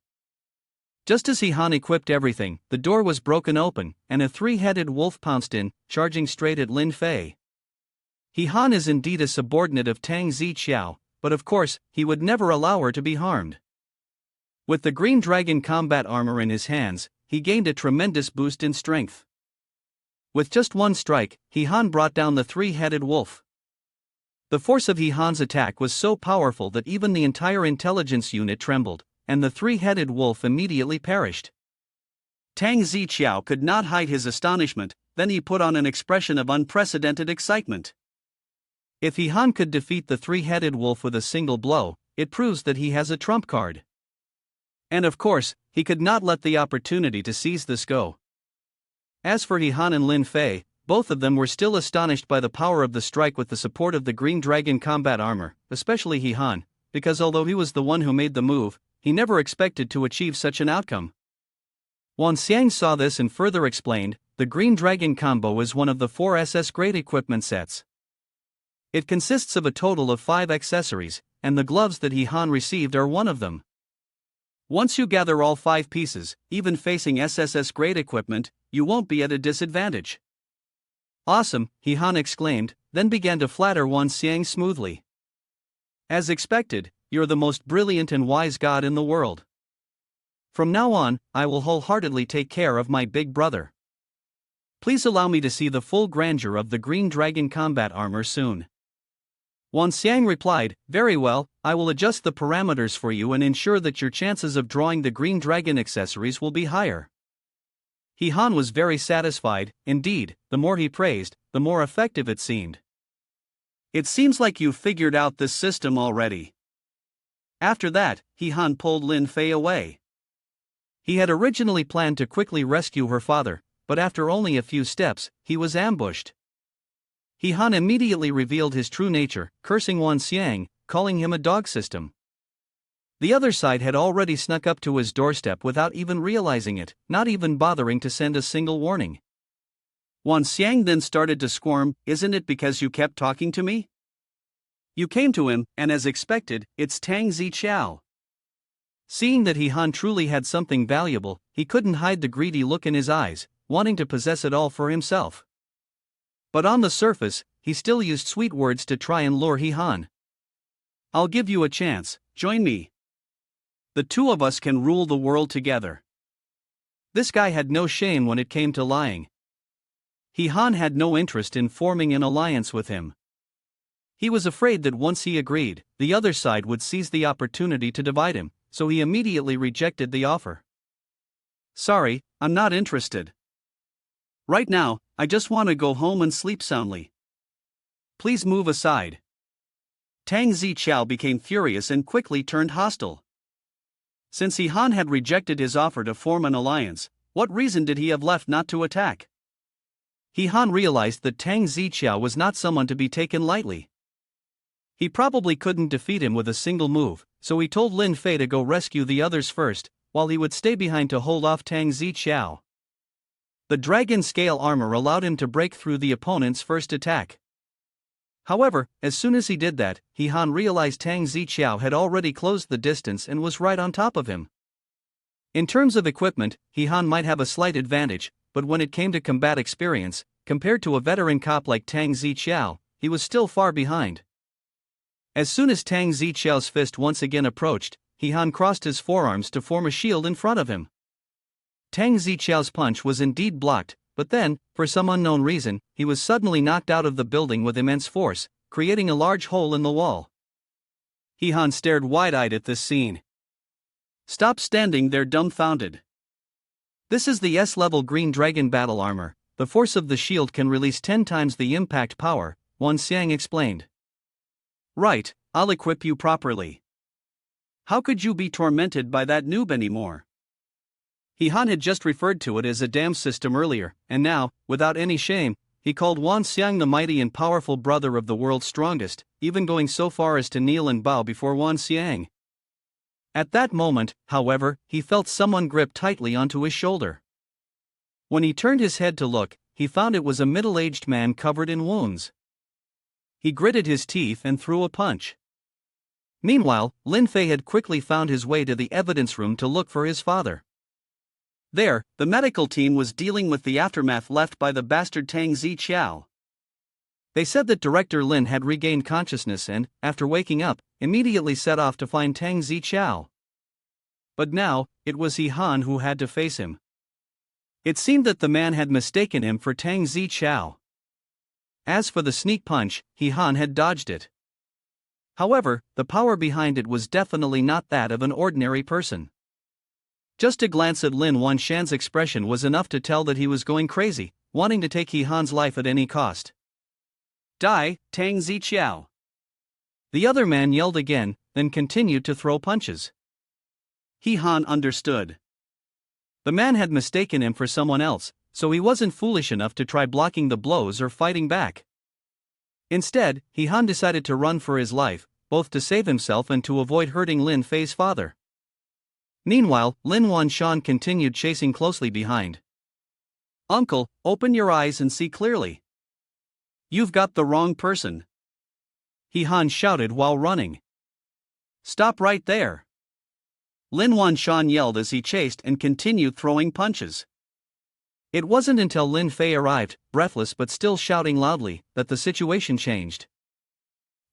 Just as Han equipped everything, the door was broken open, and a three-headed wolf pounced in, charging straight at Lin Fei. Han is indeed a subordinate of Tang Ziqiao, but of course, he would never allow her to be harmed. With the green dragon combat armor in his hands, he gained a tremendous boost in strength. With just one strike, Han brought down the three-headed wolf. The force of Han's attack was so powerful that even the entire intelligence unit trembled, and the three-headed wolf immediately perished. Tang Ziqiao could not hide his astonishment, then he put on an expression of unprecedented excitement. If Han could defeat the three-headed wolf with a single blow, it proves that he has a trump card. And of course, he could not let the opportunity to seize this go. As for Han and Lin Fei, both of them were still astonished by the power of the strike with the support of the green dragon combat armor, especially Han, because although he was the one who made the move, he never expected to achieve such an outcome. Wan Xiang saw this and further explained, the green dragon combo is one of the 4 SS grade equipment sets. It consists of a total of 5 accessories, and the gloves that Han received are one of them. Once you gather all 5 pieces, even facing SSS grade equipment, you won't be at a disadvantage. Awesome, Han exclaimed, then began to flatter Wan Xiang smoothly. As expected, you're the most brilliant and wise god in the world. From now on, I will wholeheartedly take care of my big brother. Please allow me to see the full grandeur of the green dragon combat armor soon. Wan Xiang replied, very well, I will adjust the parameters for you and ensure that your chances of drawing the green dragon accessories will be higher. Han was very satisfied, indeed, the more he praised, the more effective it seemed. It seems like you've figured out this system already. After that, Han pulled Lin Fei away. He had originally planned to quickly rescue her father, but after only a few steps, he was ambushed. Han immediately revealed his true nature, cursing Wan Xiang, calling him a dog system. The other side had already snuck up to his doorstep without even realizing it, not even bothering to send a single warning. Wan Xiang then started to squirm, isn't it because you kept talking to me? You came to him, and as expected, it's Tang Ziqiao. Seeing that Han truly had something valuable, he couldn't hide the greedy look in his eyes, wanting to possess it all for himself. But on the surface, he still used sweet words to try and lure Han. I'll give you a chance, join me. The two of us can rule the world together. This guy had no shame when it came to lying. Han had no interest in forming an alliance with him. He was afraid that once he agreed, the other side would seize the opportunity to divide him, so he immediately rejected the offer. Sorry, I'm not interested. Right now, I just want to go home and sleep soundly. Please move aside. Tang Ziqiao became furious and quickly turned hostile. Since Han had rejected his offer to form an alliance, what reason did he have left not to attack? Han realized that Tang Ziqiao was not someone to be taken lightly. He probably couldn't defeat him with a single move, so he told Lin Fei to go rescue the others first, while he would stay behind to hold off Tang Ziqiao. The dragon scale armor allowed him to break through the opponent's first attack. However, as soon as he did that, Han realized Tang Ziqiao had already closed the distance and was right on top of him. In terms of equipment, Han might have a slight advantage, but when it came to combat experience, compared to a veteran cop like Tang Ziqiao, he was still far behind. As soon as Tang Ziqiao's fist once again approached, Han crossed his forearms to form a shield in front of him. Tang Ziqiao's punch was indeed blocked, but then, for some unknown reason, he was suddenly knocked out of the building with immense force, creating a large hole in the wall. Han stared wide-eyed at this scene. Stop standing there dumbfounded. This is the S-level Green Dragon battle armor. The force of the shield can release 10 times the impact power, Wan Xiang explained. Right, I'll equip you properly. How could you be tormented by that noob anymore? Han had just referred to it as a dam system earlier, and now, without any shame, he called Wan Xiang the mighty and powerful brother of the world's strongest, even going so far as to kneel and bow before Wan Xiang. At that moment, however, he felt someone grip tightly onto his shoulder. When he turned his head to look, he found it was a middle-aged man covered in wounds. He gritted his teeth and threw a punch. Meanwhile, Lin Fei had quickly found his way to the evidence room to look for his father. There, the medical team was dealing with the aftermath left by the bastard Tang Ziqiao. They said that Director Lin had regained consciousness and, after waking up, immediately set off to find Tang Ziqiao. But now, it was Han who had to face him. It seemed that the man had mistaken him for Tang Ziqiao. As for the sneak punch, Han had dodged it. However, the power behind it was definitely not that of an ordinary person. Just a glance at Lin Wanshan's expression was enough to tell that he was going crazy, wanting to take Han's life at any cost. Die, Tang Ziqiao! The other man yelled again, then continued to throw punches. Han understood. The man had mistaken him for someone else, so he wasn't foolish enough to try blocking the blows or fighting back. Instead, Han decided to run for his life, both to save himself and to avoid hurting Lin Fei's father. Meanwhile, Lin Wanshan continued chasing closely behind. Uncle, open your eyes and see clearly. You've got the wrong person. Han shouted while running. Stop right there. Lin Wanshan yelled as he chased and continued throwing punches. It wasn't until Lin Fei arrived, breathless but still shouting loudly, that the situation changed.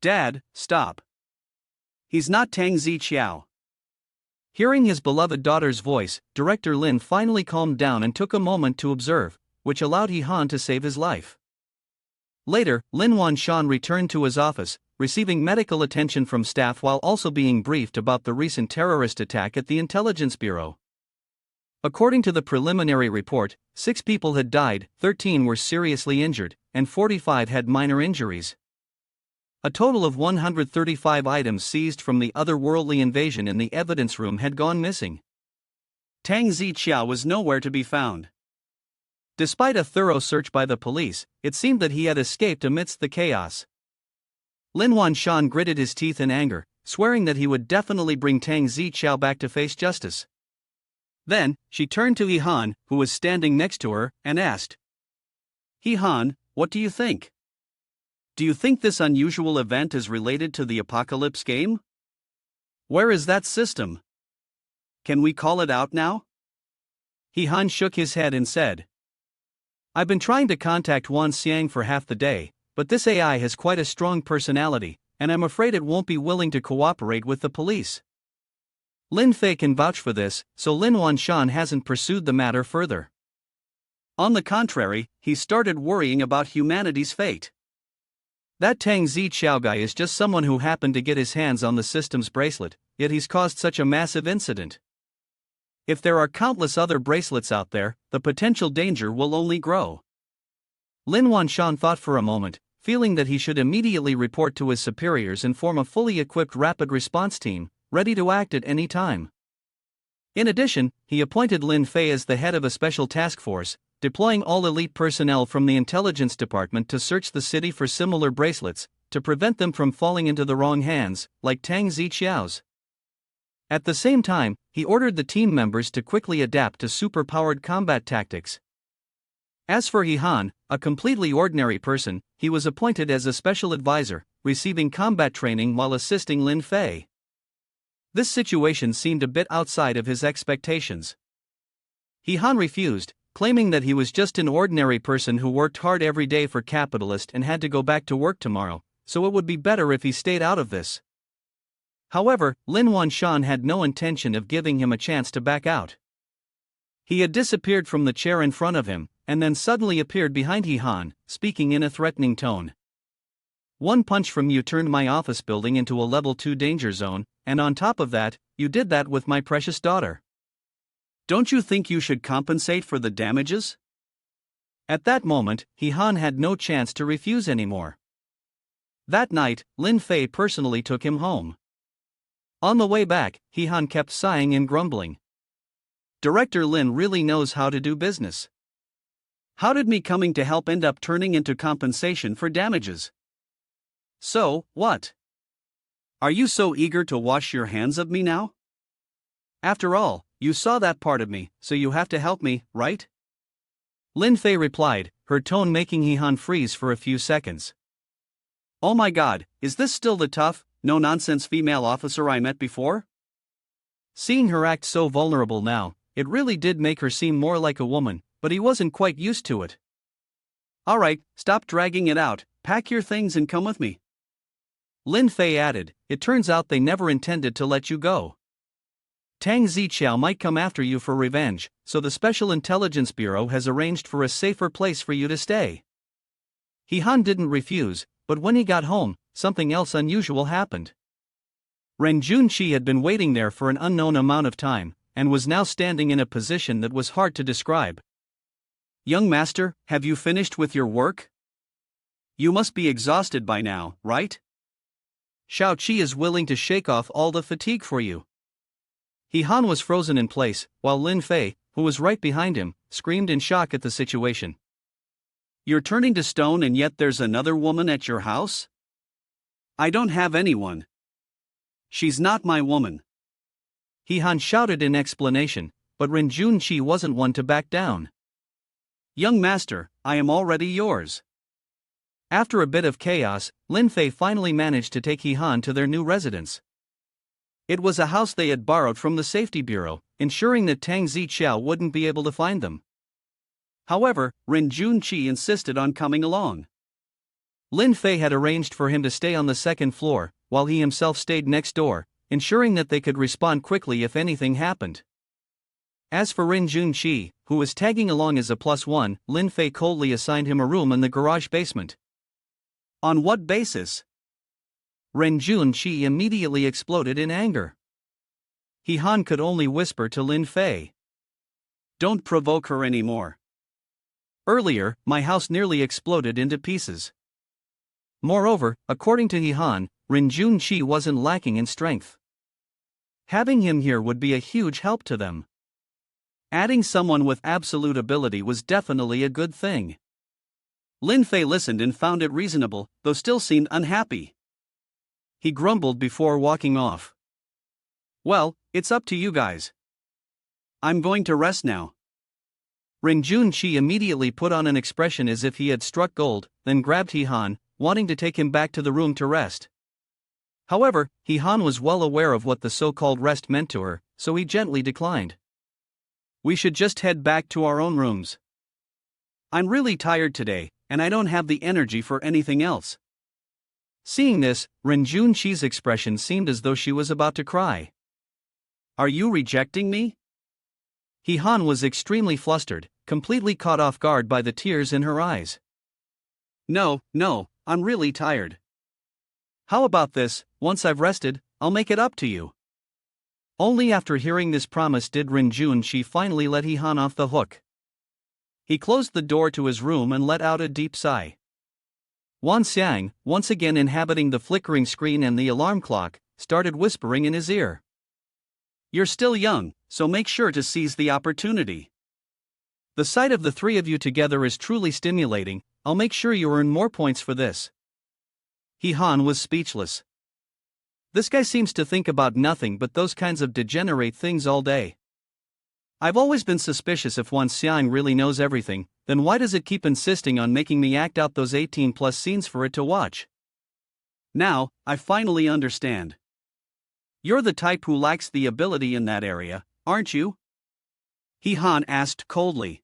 Dad, stop. He's not Tang Ziqiao. Hearing his beloved daughter's voice, Director Lin finally calmed down and took a moment to observe, which allowed Han to save his life. Later, Lin Wanshan returned to his office, receiving medical attention from staff while also being briefed about the recent terrorist attack at the Intelligence Bureau. According to the preliminary report, 6 people had died, 13 were seriously injured, and 45 had minor injuries. A total of 135 items seized from the otherworldly invasion in the evidence room had gone missing. Tang Ziqiao was nowhere to be found. Despite a thorough search by the police, it seemed that he had escaped amidst the chaos. Lin Wanshan gritted his teeth in anger, swearing that he would definitely bring Tang Ziqiao back to face justice. Then, she turned to Han, who was standing next to her, and asked, Han, what do you think? Do you think this unusual event is related to the Apocalypse game? Where is that system? Can we call it out now? Han shook his head and said, I've been trying to contact Wan Xiang for half the day, but this AI has quite a strong personality, and I'm afraid it won't be willing to cooperate with the police. Lin Fei can vouch for this, so Lin Wanshan hasn't pursued the matter further. On the contrary, he started worrying about humanity's fate. That Tang Ziqiao guy is just someone who happened to get his hands on the system's bracelet, yet he's caused such a massive incident. If there are countless other bracelets out there, the potential danger will only grow. Lin Wanshan thought for a moment, feeling that he should immediately report to his superiors and form a fully equipped rapid response team, ready to act at any time. In addition, he appointed Lin Fei as the head of a special task force, deploying all elite personnel from the intelligence department to search the city for similar bracelets, to prevent them from falling into the wrong hands, like Tang Ziqiao's. At the same time, he ordered the team members to quickly adapt to super-powered combat tactics. As for Han, a completely ordinary person, he was appointed as a special advisor, receiving combat training while assisting Lin Fei. This situation seemed a bit outside of his expectations. Han refused, claiming that he was just an ordinary person who worked hard every day for capitalist and had to go back to work tomorrow, so it would be better if he stayed out of this. However, Lin Wanshan had no intention of giving him a chance to back out. He had disappeared from the chair in front of him, and then suddenly appeared behind Han, speaking in a threatening tone. One punch from you turned my office building into a level 2 danger zone, and on top of that, you did that with my precious daughter. Don't you think you should compensate for the damages? At that moment, Han had no chance to refuse anymore. That night, Lin Fei personally took him home. On the way back, Hee-han kept sighing and grumbling. Director Lin really knows how to do business. How did me coming to help end up turning into compensation for damages? So, what? Are you so eager to wash your hands of me now? After all, you saw that part of me, so you have to help me, right? Lin Fei replied, her tone making Hee-han freeze for a few seconds. Oh my god, is this still the tough, no-nonsense female officer I met before? Seeing her act so vulnerable now, it really did make her seem more like a woman, but he wasn't quite used to it. Alright, stop dragging it out, pack your things and come with me. Lin Fei added, it turns out they never intended to let you go. Tang Ziqiao might come after you for revenge, so the Special Intelligence Bureau has arranged for a safer place for you to stay. Hee-han didn't refuse, but when he got home, something else unusual happened. Ren Junqi had been waiting there for an unknown amount of time, and was now standing in a position that was hard to describe. Young master, have you finished with your work? You must be exhausted by now, right? Xiao Qi is willing to shake off all the fatigue for you. Hee-han was frozen in place, while Lin Fei, who was right behind him, screamed in shock at the situation. You're turning to stone and yet there's another woman at your house? I don't have anyone. She's not my woman. Hee-han shouted in explanation, but Ren Junqi wasn't one to back down. Young master, I am already yours. After a bit of chaos, Lin Fei finally managed to take Hee-han to their new residence. It was a house they had borrowed from the Safety Bureau, ensuring that Tang Ziqiao wouldn't be able to find them. However, Ren Junqi insisted on coming along. Lin Fei had arranged for him to stay on the second floor, while he himself stayed next door, ensuring that they could respond quickly if anything happened. As for Ren Junqi, who was tagging along as a +1, Lin Fei coldly assigned him a room in the garage basement. On what basis? Ren Junqi immediately exploded in anger. Hee-han could only whisper to Lin Fei. Don't provoke her anymore. Earlier, my house nearly exploded into pieces. Moreover, according to Hee-han, Ren Junqi wasn't lacking in strength. Having him here would be a huge help to them. Adding someone with absolute ability was definitely a good thing. Lin Fei listened and found it reasonable, though still seemed unhappy. He grumbled before walking off. Well, it's up to you guys. I'm going to rest now. Ren Junqi immediately put on an expression as if he had struck gold, then grabbed Hee-han, wanting to take him back to the room to rest. However, Hee-han was well aware of what the so-called rest meant to her, so he gently declined. We should just head back to our own rooms. I'm really tired today, and I don't have the energy for anything else. Seeing this, Ren Junqi's expression seemed as though she was about to cry. Are you rejecting me? Hee-han was extremely flustered, completely caught off guard by the tears in her eyes. No, I'm really tired. How about this, once I've rested, I'll make it up to you. Only after hearing this promise did Ren Junqi finally let Hee-han off the hook. He closed the door to his room and let out a deep sigh. Wan Xiang, once again inhabiting the flickering screen and the alarm clock, started whispering in his ear. You're still young, so make sure to seize the opportunity. The sight of the three of you together is truly stimulating, I'll make sure you earn more points for this. Hee-han was speechless. This guy seems to think about nothing but those kinds of degenerate things all day. I've always been suspicious if Wan Xiang really knows everything, then why does it keep insisting on making me act out those 18+ scenes for it to watch? Now, I finally understand. You're the type who lacks the ability in that area, aren't you? Hee-han asked coldly.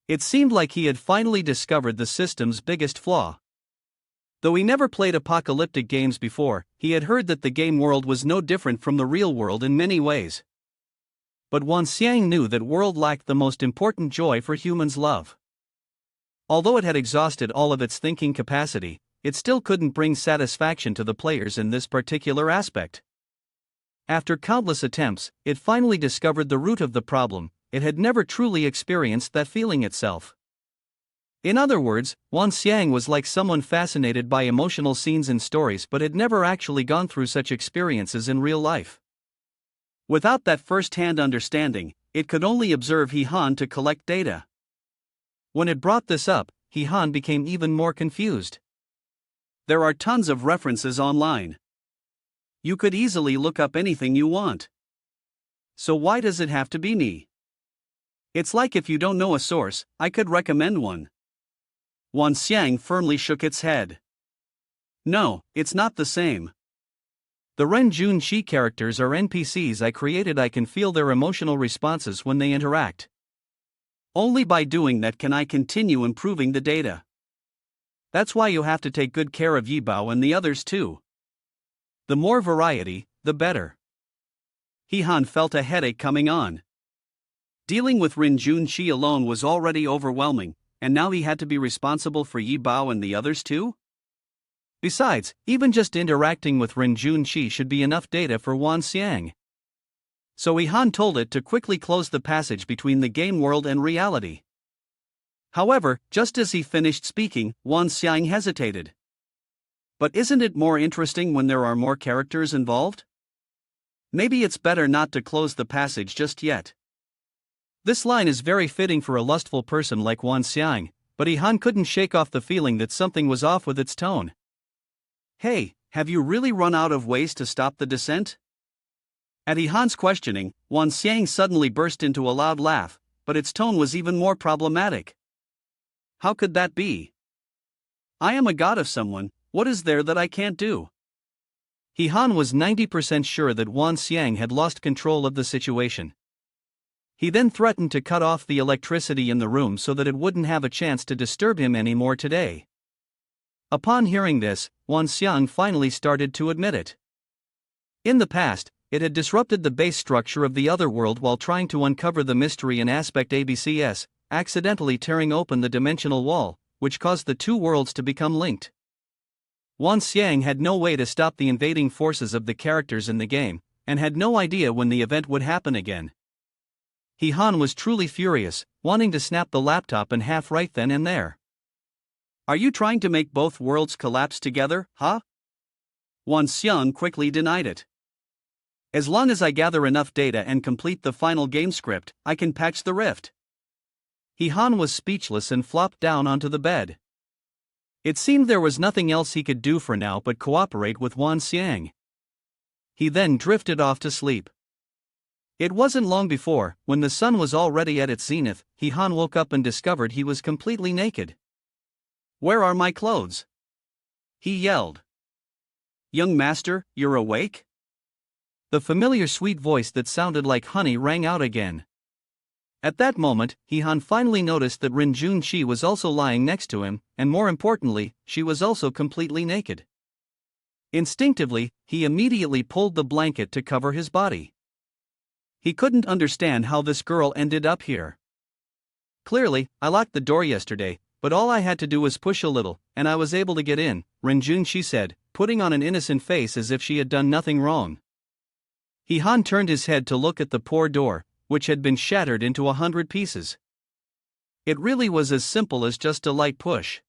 It seemed like he had finally discovered the system's biggest flaw. Though he never played apocalyptic games before, he had heard that the game world was no different from the real world in many ways. But Wan Xiang knew that world lacked the most important joy for humans' love. Although it had exhausted all of its thinking capacity, it still couldn't bring satisfaction to the players in this particular aspect. After countless attempts, it finally discovered the root of the problem. It had never truly experienced that feeling itself. In other words, Wan Xiang was like someone fascinated by emotional scenes in stories but had never actually gone through such experiences in real life. Without that first-hand understanding, it could only observe He Han to collect data. When it brought this up, He Han became even more confused. There are tons of references online. You could easily look up anything you want. So why does it have to be me? It's like if you don't know a source, I could recommend one. Wan Xiang firmly shook its head. No, it's not the same. The Ren Jun Shi characters are NPCs I created. I can feel their emotional responses when they interact. Only by doing that can I continue improving the data. That's why you have to take good care of Yi Bao and the others too. The more variety, the better. He Han felt a headache coming on. Dealing with Ren Jun Shi alone was already overwhelming, and now he had to be responsible for Yi Bao and the others too? Besides, even just interacting with Ren Jun Shi should be enough data for Wan Xiang. So He Han told it to quickly close the passage between the game world and reality. However, just as he finished speaking, Wan Xiang hesitated. But isn't it more interesting when there are more characters involved? Maybe it's better not to close the passage just yet. This line is very fitting for a lustful person like Wan Xiang, but He Han couldn't shake off the feeling that something was off with its tone. Hey, have you really run out of ways to stop the descent? At He Han's questioning, Wan Xiang suddenly burst into a loud laugh, but its tone was even more problematic. How could that be? I am a god of someone, what is there that I can't do? He Han was 90% sure that Wan Xiang had lost control of the situation. He then threatened to cut off the electricity in the room so that it wouldn't have a chance to disturb him anymore today. Upon hearing this, Wan Xiang finally started to admit it. In the past, it had disrupted the base structure of the other world while trying to uncover the mystery in aspect ABCS, accidentally tearing open the dimensional wall, which caused the two worlds to become linked. Wan Xiang had no way to stop the invading forces of the characters in the game, and had no idea when the event would happen again. He Han was truly furious, wanting to snap the laptop in half right then and there. Are you trying to make both worlds collapse together, huh? Wan Xiang quickly denied it. As long as I gather enough data and complete the final game script, I can patch the rift. He Han was speechless and flopped down onto the bed. It seemed there was nothing else he could do for now but cooperate with Wan Xiang. He then drifted off to sleep. It wasn't long before, when the sun was already at its zenith, He Han woke up and discovered he was completely naked. Where are my clothes? He yelled. Young master, you're awake? The familiar sweet voice that sounded like honey rang out again. At that moment, He Han finally noticed that Ren Jun Shi was also lying next to him, and more importantly, she was also completely naked. Instinctively, he immediately pulled the blanket to cover his body. He couldn't understand how this girl ended up here. Clearly, I locked the door yesterday, but all I had to do was push a little, and I was able to get in, Ren Jun Shi said, putting on an innocent face as if she had done nothing wrong. He Han turned his head to look at the poor door, which had been shattered into 100 pieces. It really was as simple as just a light push.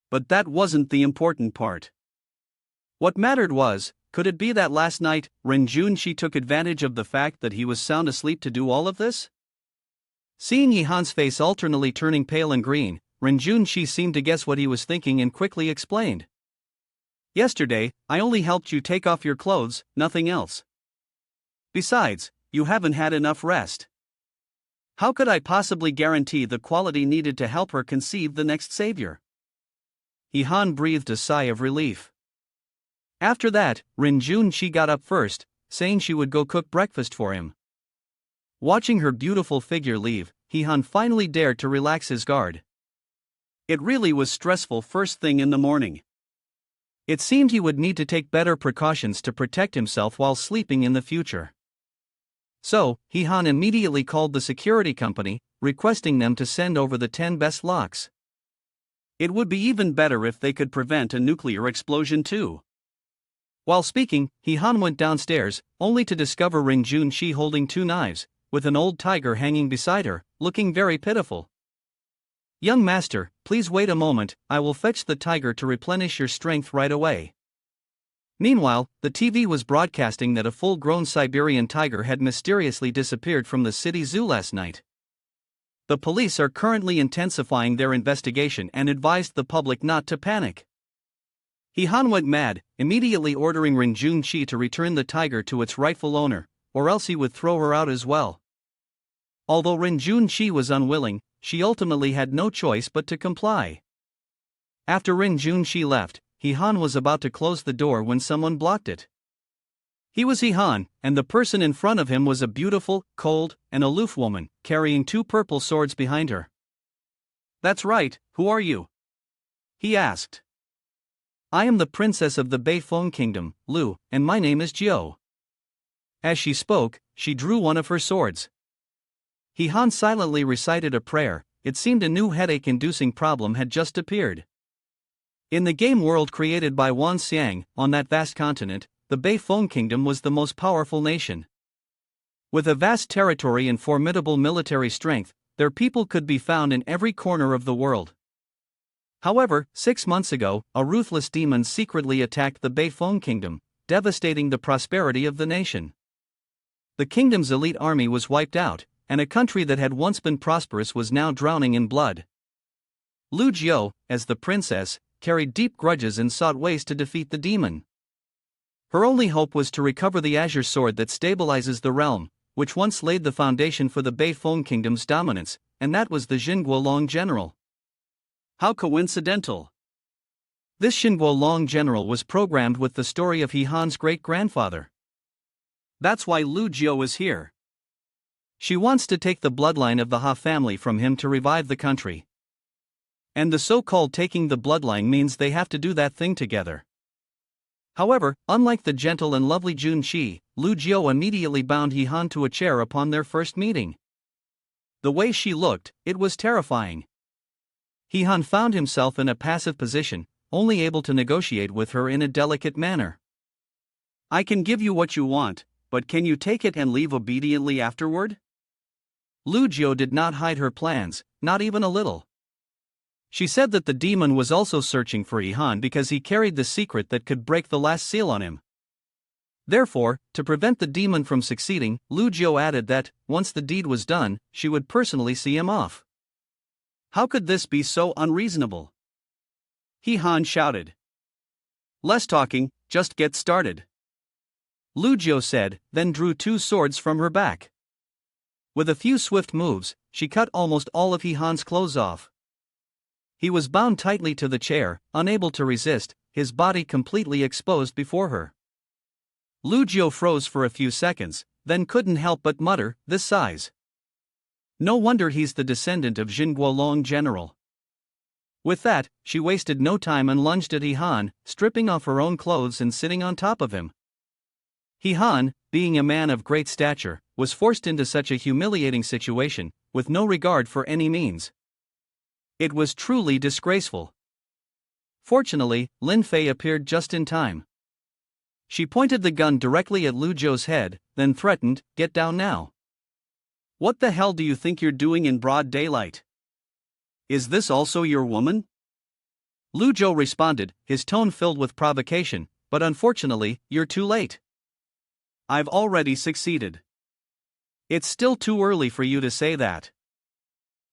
But that wasn't the important part. What mattered was, could it be that last night, Ren Jun Shi took advantage of the fact that he was sound asleep to do all of this? Seeing He Han's face alternately turning pale and green, Ren Jun Shi seemed to guess what he was thinking and quickly explained. Yesterday, I only helped you take off your clothes, nothing else. Besides, you haven't had enough rest. How could I possibly guarantee the quality needed to help her conceive the next savior? He Han breathed a sigh of relief. After that, Ren Jun Shi got up first, saying she would go cook breakfast for him. Watching her beautiful figure leave, He Han finally dared to relax his guard. It really was stressful first thing in the morning. It seemed he would need to take better precautions to protect himself while sleeping in the future. So, He Han immediately called the security company, requesting them to send over the 10 best locks. It would be even better if they could prevent a nuclear explosion too. While speaking, He Han went downstairs, only to discover Ren Jun Shi holding 2 knives, with an old tiger hanging beside her, looking very pitiful. Young master, please wait a moment, I will fetch the tiger to replenish your strength right away. Meanwhile, the TV was broadcasting that a full-grown Siberian tiger had mysteriously disappeared from the city zoo last night. The police are currently intensifying their investigation and advised the public not to panic. Han went mad, immediately ordering Rin Junqi to return the tiger to its rightful owner, or else he would throw her out as well. Although Rin Junqi was unwilling, she ultimately had no choice but to comply. After Rin Junqi left, Han was about to close the door when someone blocked it. He was Han, and the person in front of him was a beautiful, cold, and aloof woman, carrying 2 purple swords behind her. That's right, who are you? He asked. I am the princess of the Beifeng kingdom, Lu, and my name is Jiu. As she spoke, she drew one of her swords. Han silently recited a prayer. It seemed a new headache-inducing problem had just appeared. In the game world created by Wan Xiang, on that vast continent, the Beifeng kingdom was the most powerful nation. With a vast territory and formidable military strength, their people could be found in every corner of the world. However, 6 months ago, a ruthless demon secretly attacked the Beifeng kingdom, devastating the prosperity of the nation. The kingdom's elite army was wiped out, and a country that had once been prosperous was now drowning in blood. Lu Jiu, as the princess, carried deep grudges and sought ways to defeat the demon. Her only hope was to recover the azure sword that stabilizes the realm, which once laid the foundation for the Beifeng kingdom's dominance, and that was the Jinguolong general. How coincidental! This Jinguolong general was programmed with the story of Han's great-grandfather. That's why Lu Jiu is here. She wants to take the bloodline of the Ha family from him to revive the country. And the so-called taking the bloodline means they have to do that thing together. However, unlike the gentle and lovely Junqi, Lu Jiu immediately bound Han to a chair upon their first meeting. The way she looked, it was terrifying. Han found himself in a passive position, only able to negotiate with her in a delicate manner. I can give you what you want, but can you take it and leave obediently afterward? Lu Jiu did not hide her plans, not even a little. She said that the demon was also searching for Han because he carried the secret that could break the last seal on him. Therefore, to prevent the demon from succeeding, Lu Jiu added that, once the deed was done, she would personally see him off. How could this be so unreasonable? Han shouted. Less talking, just get started. Lu Jiu said, then drew 2 swords from her back. With a few swift moves, she cut almost all of Han's clothes off. He was bound tightly to the chair, unable to resist, his body completely exposed before her. Lu Jiu froze for a few seconds, then couldn't help but mutter, this size. No wonder he's the descendant of Jinguolong general. With that, she wasted no time and lunged at Han, stripping off her own clothes and sitting on top of him. Han, being a man of great stature, was forced into such a humiliating situation, with no regard for any means. It was truly disgraceful. Fortunately, Lin Fei appeared just in time. She pointed the gun directly at Lu Jiu's head, then threatened, get down now. What the hell do you think you're doing in broad daylight? Is this also your woman? Lu Jiu responded, his tone filled with provocation, but unfortunately, you're too late. I've already succeeded. It's still too early for you to say that.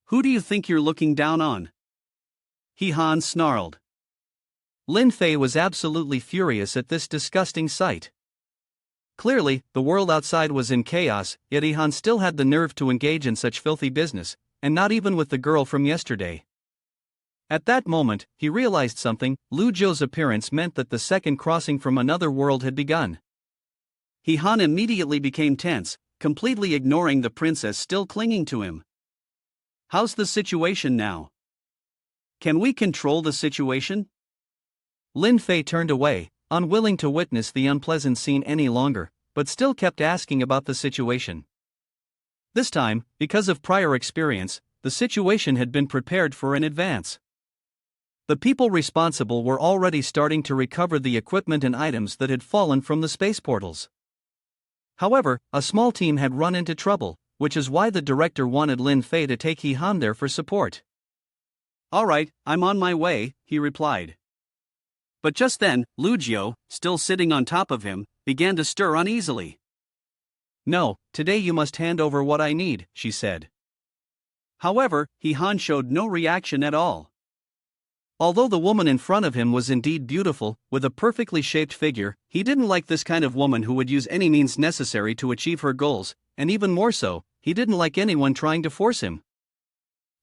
Who do you think you're looking down on? Han snarled. Lin Fei was absolutely furious at this disgusting sight. Clearly, the world outside was in chaos, yet Han still had the nerve to engage in such filthy business, and not even with the girl from yesterday. At that moment, he realized something. Lu Jiu's appearance meant that the second crossing from another world had begun. Han immediately became tense, completely ignoring the princess still clinging to him. How's the situation now? Can we control the situation? Lin Fei turned away, unwilling to witness the unpleasant scene any longer, but still kept asking about the situation. This time, because of prior experience, the situation had been prepared for in advance. The people responsible were already starting to recover the equipment and items that had fallen from the space portals. However, a small team had run into trouble, which is why the director wanted Lin Fei to take Han there for support. "All right, I'm on my way," he replied. But just then, Lugio, still sitting on top of him, began to stir uneasily. "No, today you must hand over what I need," she said. However, Han showed no reaction at all. Although the woman in front of him was indeed beautiful, with a perfectly shaped figure, he didn't like this kind of woman who would use any means necessary to achieve her goals, and even more so, he didn't like anyone trying to force him.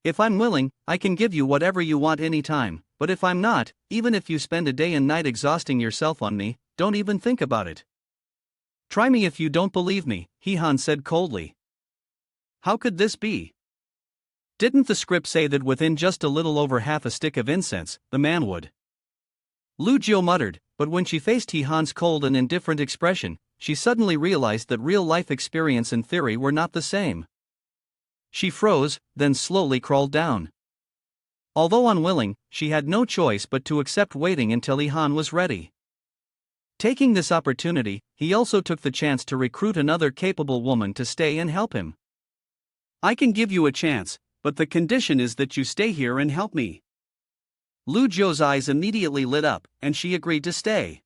"If I'm willing, I can give you whatever you want anytime, but if I'm not, even if you spend a day and night exhausting yourself on me, don't even think about it. Try me if you don't believe me," Han said coldly. How could this be? Didn't the script say that within just a little over half a stick of incense, the man would? Lugio muttered, but when she faced Han's cold and indifferent expression, she suddenly realized that real-life experience and theory were not the same. She froze, then slowly crawled down. Although unwilling, she had no choice but to accept waiting until Han was ready. Taking this opportunity, he also took the chance to recruit another capable woman to stay and help him. "I can give you a chance, but the condition is that you stay here and help me." Lugio's eyes immediately lit up, and she agreed to stay.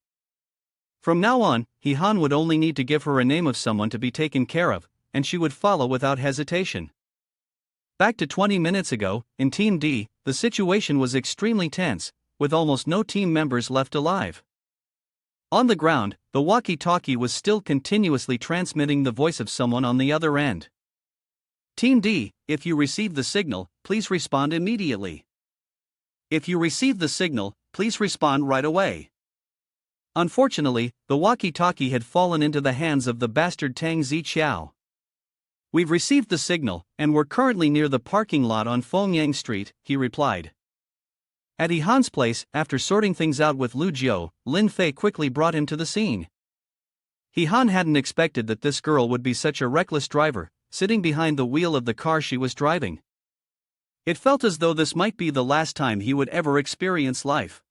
From now on, Han would only need to give her a name of someone to be taken care of, and she would follow without hesitation. Back to 20 minutes ago, in Team D, the situation was extremely tense, with almost no team members left alive. On the ground, the walkie-talkie was still continuously transmitting the voice of someone on the other end. "Team D, if you receive the signal, please respond immediately. If you receive the signal, please respond right away." Unfortunately, the walkie-talkie had fallen into the hands of the bastard Tang Ziqiao. "We've received the signal, and we're currently near the parking lot on Fengyang Street," he replied. At Han's place, after sorting things out with Lugio, Lin Fei quickly brought him to the scene. Han hadn't expected that this girl would be such a reckless driver, sitting behind the wheel of the car she was driving. It felt as though this might be the last time he would ever experience life.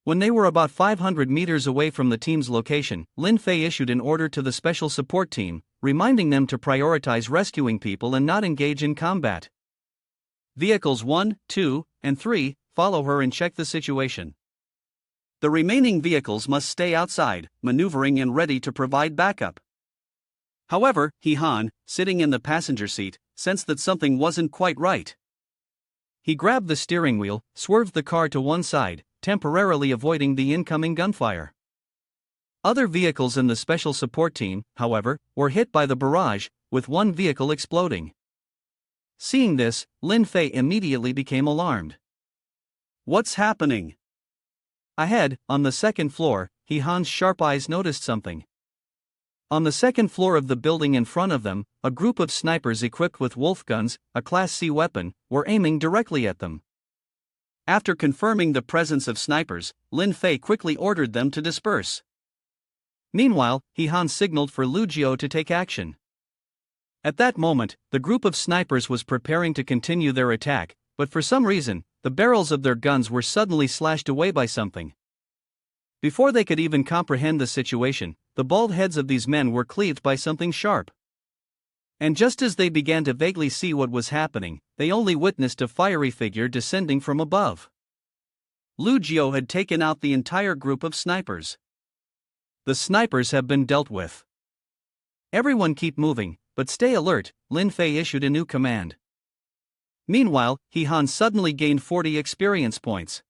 When they were about 500 meters away from the team's location, Lin Fei issued an order to the special support team, reminding them to prioritize rescuing people and not engage in combat. "Vehicles 1, 2, and 3, follow her and check the situation. The remaining vehicles must stay outside, maneuvering and ready to provide backup." However, Han, sitting in the passenger seat, sensed that something wasn't quite right. He grabbed the steering wheel, swerved the car to one side, temporarily avoiding the incoming gunfire. Other vehicles in the special support team, however, were hit by the barrage, with one vehicle exploding. Seeing this, Lin Fei immediately became alarmed. "What's happening?" Ahead, on the second floor, Han's sharp eyes noticed something. On the second floor of the building in front of them, a group of snipers equipped with wolf guns, a Class C weapon, were aiming directly at them. After confirming the presence of snipers, Lin Fei quickly ordered them to disperse. Meanwhile, Han signaled for Lugio to take action. At that moment, the group of snipers was preparing to continue their attack, but for some reason, the barrels of their guns were suddenly slashed away by something. Before they could even comprehend the situation, the bald heads of these men were cleaved by something sharp. And just as they began to vaguely see what was happening, they only witnessed a fiery figure descending from above. Lugio had taken out the entire group of snipers. "The snipers have been dealt with. Everyone keep moving, but stay alert," Lin Fei issued a new command. Meanwhile, Han suddenly gained 40 experience points.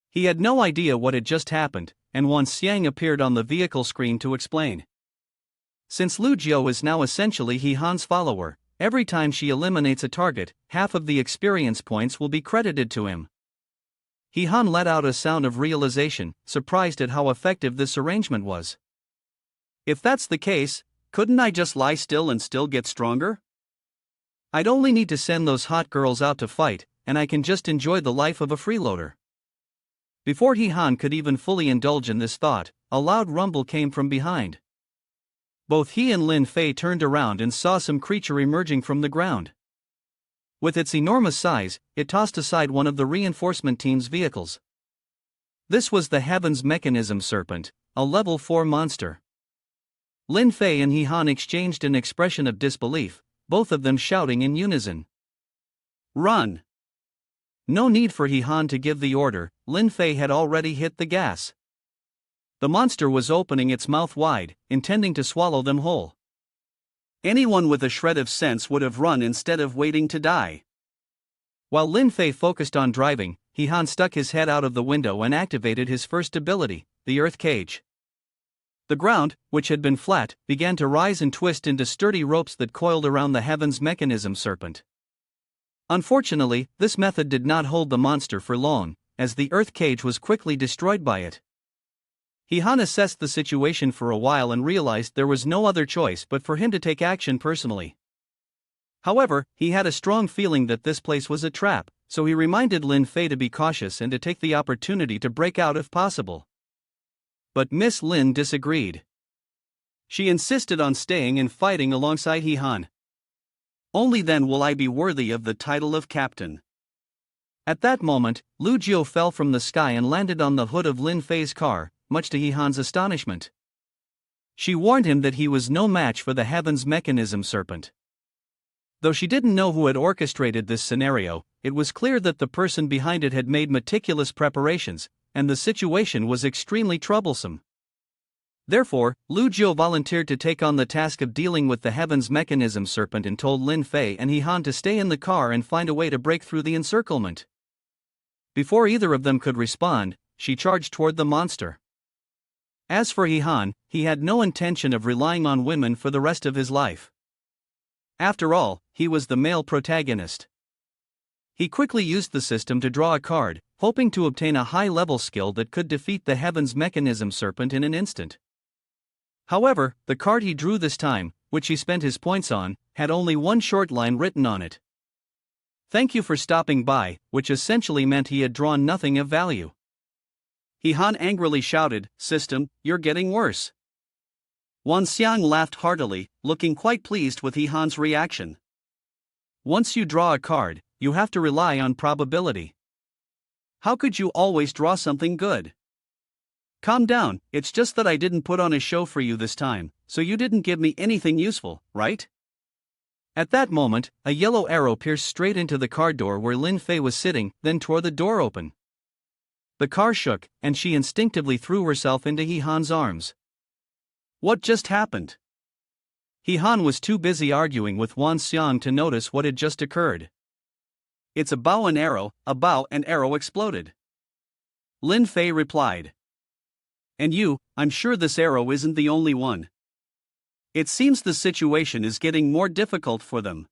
He had no idea what had just happened, and Wan Xiang appeared on the vehicle screen to explain. Since Lugio is now essentially Han's follower, every time she eliminates a target, half of the experience points will be credited to him. Han let out a sound of realization, surprised at how effective this arrangement was. "If that's the case, couldn't I just lie still and still get stronger? I'd only need to send those hot girls out to fight, and I can just enjoy the life of a freeloader." Before Han could even fully indulge in this thought, a loud rumble came from behind. Both he and Lin Fei turned around and saw some creature emerging from the ground. With its enormous size, it tossed aside one of the reinforcement team's vehicles. This was the Heaven's Mechanism Serpent, a level 4 monster. Lin Fei and Han exchanged an expression of disbelief, both of them shouting in unison. "Run! No need for He Han to give the order, Lin Fei had already hit the gas. The monster was opening its mouth wide, intending to swallow them whole. Anyone with a shred of sense would have run instead of waiting to die. While Lin Fei focused on driving, He Han stuck his head out of the window and activated his first ability, the earth cage. The ground, which had been flat, began to rise and twist into sturdy ropes that coiled around the heaven's mechanism serpent. Unfortunately, this method did not hold the monster for long, as the earth cage was quickly destroyed by it. He Han assessed the situation for a while and realized there was no other choice but for him to take action personally. However, he had a strong feeling that this place was a trap, so he reminded Lin Fei to be cautious and to take the opportunity to break out if possible. But Miss Lin disagreed. She insisted on staying and fighting alongside He Han. Only then will I be worthy of the title of captain. At that moment, Lu Jiu fell from the sky and landed on the hood of Lin Fei's car, much to He Han's astonishment. She warned him that he was no match for the heaven's mechanism serpent. Though she didn't know who had orchestrated this scenario, it was clear that the person behind it had made meticulous preparations, and the situation was extremely troublesome. Therefore, Lu Jiu volunteered to take on the task of dealing with the heaven's mechanism serpent and told Lin Fei and He Han to stay in the car and find a way to break through the encirclement. Before either of them could respond, she charged toward the monster. As for He Han, he had no intention of relying on women for the rest of his life. After all, he was the male protagonist. He quickly used the system to draw a card, hoping to obtain a high-level skill that could defeat the heaven's mechanism serpent in an instant. However, the card he drew this time, which he spent his points on, had only one short line written on it. "Thank you for stopping by," which essentially meant he had drawn nothing of value. He Han angrily shouted, "System, you're getting worse." Wan Xiang laughed heartily, looking quite pleased with He Han's reaction. "Once you draw a card, you have to rely on probability. How could you always draw something good? Calm down, it's just that I didn't put on a show for you this time, so you didn't give me anything useful, right?" At that moment, a yellow arrow pierced straight into the car door where Lin Fei was sitting, then tore the door open. The car shook, and she instinctively threw herself into He Han's arms. What just happened? He Han was too busy arguing with Wan Xiang to notice what had just occurred. It's a bow and arrow exploded. Lin Fei replied. And I'm sure this arrow isn't the only one. It seems the situation is getting more difficult for them.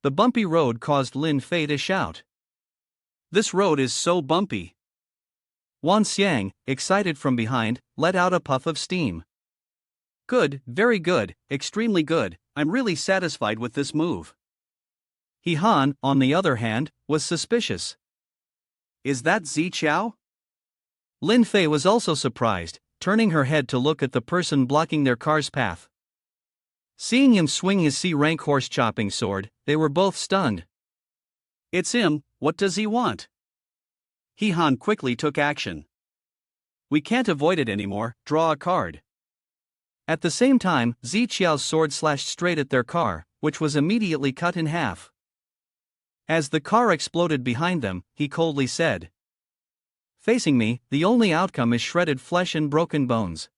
The bumpy road caused Lin Fei to shout. This road is so bumpy. Wan Xiang, excited from behind, let out a puff of steam. Good, very good, extremely good, I'm really satisfied with this move. He Han, on the other hand, was suspicious. Is that Ziqiao? Lin Fei was also surprised, turning her head to look at the person blocking their car's path. Seeing him swing his C-rank horse-chopping sword, they were both stunned. It's him, what does he want? He Han quickly took action. We can't avoid it anymore, draw a card. At the same time, Ziqiao's sword slashed straight at their car, which was immediately cut in half. As the car exploded behind them, he coldly said, "Facing me, the only outcome is shredded flesh and broken bones."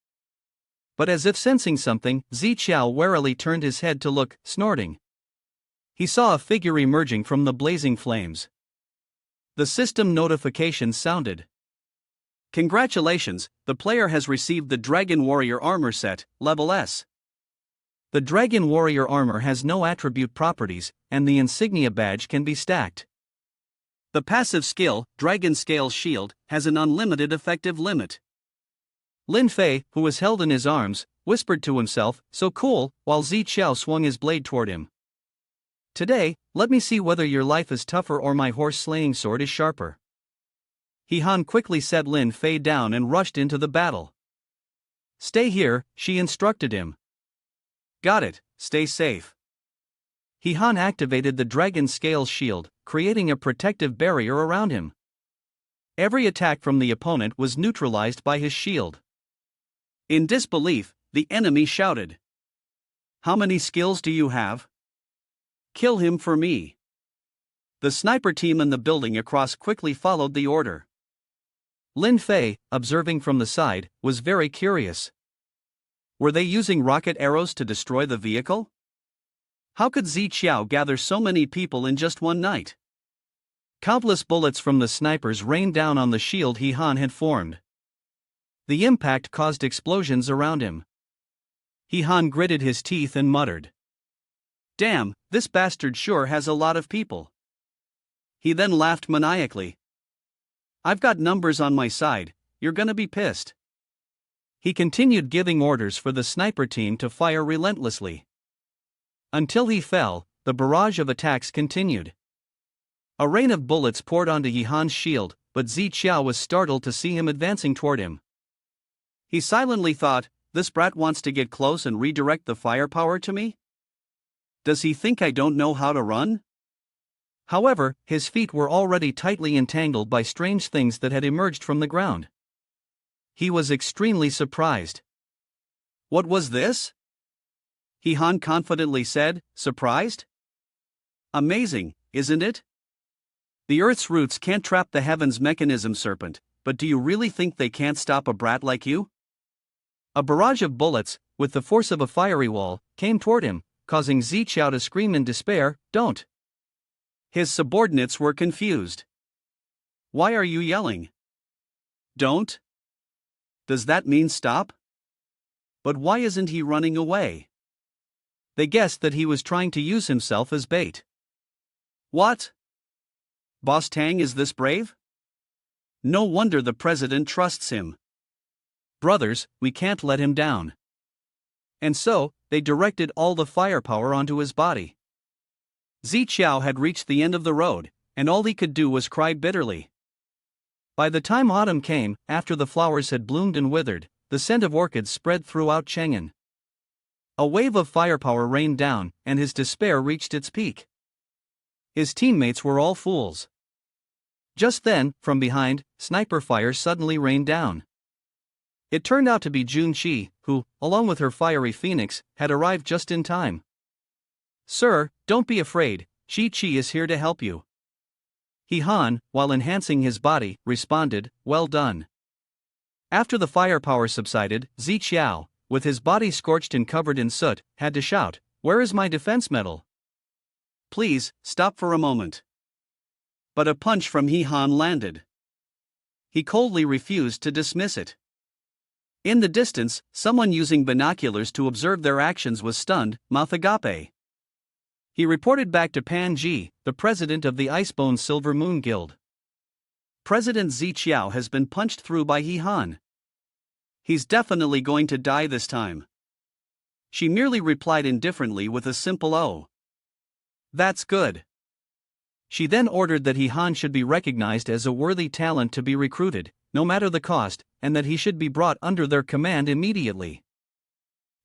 But as if sensing something, Ziqiao warily turned his head to look, snorting. He saw a figure emerging from the blazing flames. The system notification sounded. Congratulations, the player has received the Dragon Warrior Armor Set, Level S. The Dragon Warrior armor has no attribute properties, and the insignia badge can be stacked. The passive skill, Dragon Scale Shield, has an unlimited effective limit. Lin Fei, who was held in his arms, whispered to himself, "So cool," while Ziqiao swung his blade toward him. "Today, let me see whether your life is tougher or my horse-slaying sword is sharper." He Han quickly set Lin Fei down and rushed into the battle. "Stay here," she instructed him. Got it, stay safe. He Han activated the Dragon Scale Shield, creating a protective barrier around him. Every attack from the opponent was neutralized by his shield. In disbelief, the enemy shouted. How many skills do you have? Kill him for me. The sniper team in the building across quickly followed the order. Lin Fei, observing from the side, was very curious. Were they using rocket arrows to destroy the vehicle? How could Zi Qiao gather so many people in just one night? Countless bullets from the snipers rained down on the shield He Han had formed. The impact caused explosions around him. He Han gritted his teeth and muttered, "Damn, this bastard sure has a lot of people." He then laughed maniacally. "I've got numbers on my side, you're gonna be pissed." He continued giving orders for the sniper team to fire relentlessly. Until he fell, the barrage of attacks continued. A rain of bullets poured onto He Han's shield, but Zi Qiao was startled to see him advancing toward him. He silently thought, "This brat wants to get close and redirect the firepower to me? Does he think I don't know how to run?" However, his feet were already tightly entangled by strange things that had emerged from the ground. He was extremely surprised. "What was this?" He Han confidently said, surprised. "Amazing, isn't it? The Earth's roots can't trap the heavens' mechanism, serpent, but do you really think they can't stop a brat like you?" A barrage of bullets, with the force of a fiery wall, came toward him, causing Zi Qiao to scream in despair, "Don't!" His subordinates were confused. "Why are you yelling? Don't? Does that mean stop? But why isn't he running away?" They guessed that he was trying to use himself as bait. "What? Boss Tang is this brave? No wonder the president trusts him." "Brothers, we can't let him down." And so, they directed all the firepower onto his body. Zi Qiao had reached the end of the road, and all he could do was cry bitterly. By the time autumn came, after the flowers had bloomed and withered, the scent of orchids spread throughout Chang'an. A wave of firepower rained down, and his despair reached its peak. His teammates were all fools. Just then, from behind, sniper fire suddenly rained down. It turned out to be Jun Qi, who, along with her fiery phoenix, had arrived just in time. "Sir, don't be afraid, Qi Qi is here to help you." He Han, while enhancing his body, responded, "Well done." After the firepower subsided, Zi Qiao, with his body scorched and covered in soot, had to shout, "Where is my defense medal?" "Please, stop for a moment." But a punch from He Han landed. He coldly refused to dismiss it. In the distance, someone using binoculars to observe their actions was stunned, mouth agape. He reported back to Pan Ji, the president of the Icebone Silver Moon Guild. "President Zi Qiao has been punched through by He Han. He's definitely going to die this time." She merely replied indifferently with a simple "Oh. That's good." She then ordered that He Han should be recognized as a worthy talent to be recruited, no matter the cost, and that he should be brought under their command immediately.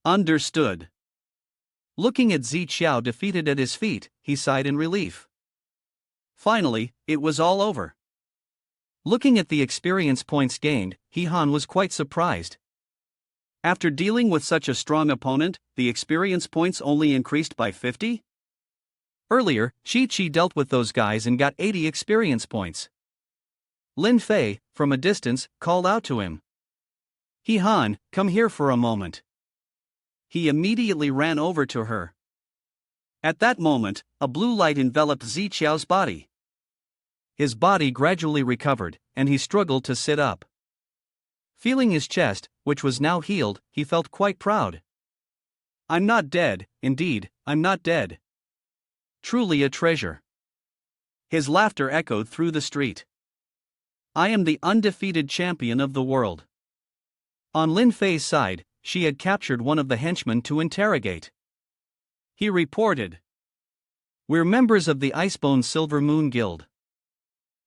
"Understood." Looking at Zi Qiao defeated at his feet, he sighed in relief. Finally, it was all over. Looking at the experience points gained, He Han was quite surprised. After dealing with such a strong opponent, the experience points only increased by 50? Earlier, Qi Qi dealt with those guys and got 80 experience points. Lin Fei, from a distance, called out to him, "He Han, come here for a moment." He immediately ran over to her. At that moment, a blue light enveloped Zi Qiao's body. His body gradually recovered, and he struggled to sit up. Feeling his chest, which was now healed, he felt quite proud. "I'm not dead, indeed, I'm not dead. Truly a treasure." His laughter echoed through the street. "I am the undefeated champion of the world." On Lin Fei's side, she had captured one of the henchmen to interrogate. He reported, "We're members of the Icebone Silver Moon Guild.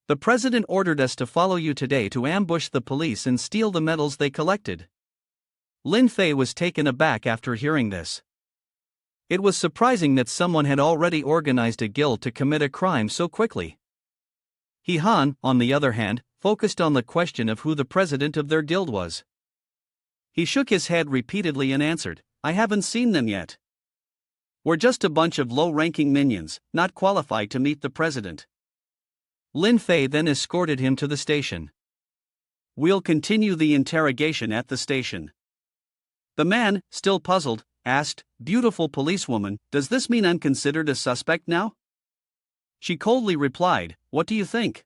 The president ordered us to follow you today to ambush the police and steal the medals they collected." Lin Fei was taken aback after hearing this. It was surprising that someone had already organized a guild to commit a crime so quickly. He Han, on the other hand, focused on the question of who the president of their guild was. He shook his head repeatedly and answered, "I haven't seen them yet. We're just a bunch of low-ranking minions, not qualified to meet the president." Lin Fei then escorted him to the station. We'll continue the interrogation at the station. The man, still puzzled, asked, "Beautiful policewoman, does this mean I'm considered a suspect now?" She coldly replied, "What do you think?"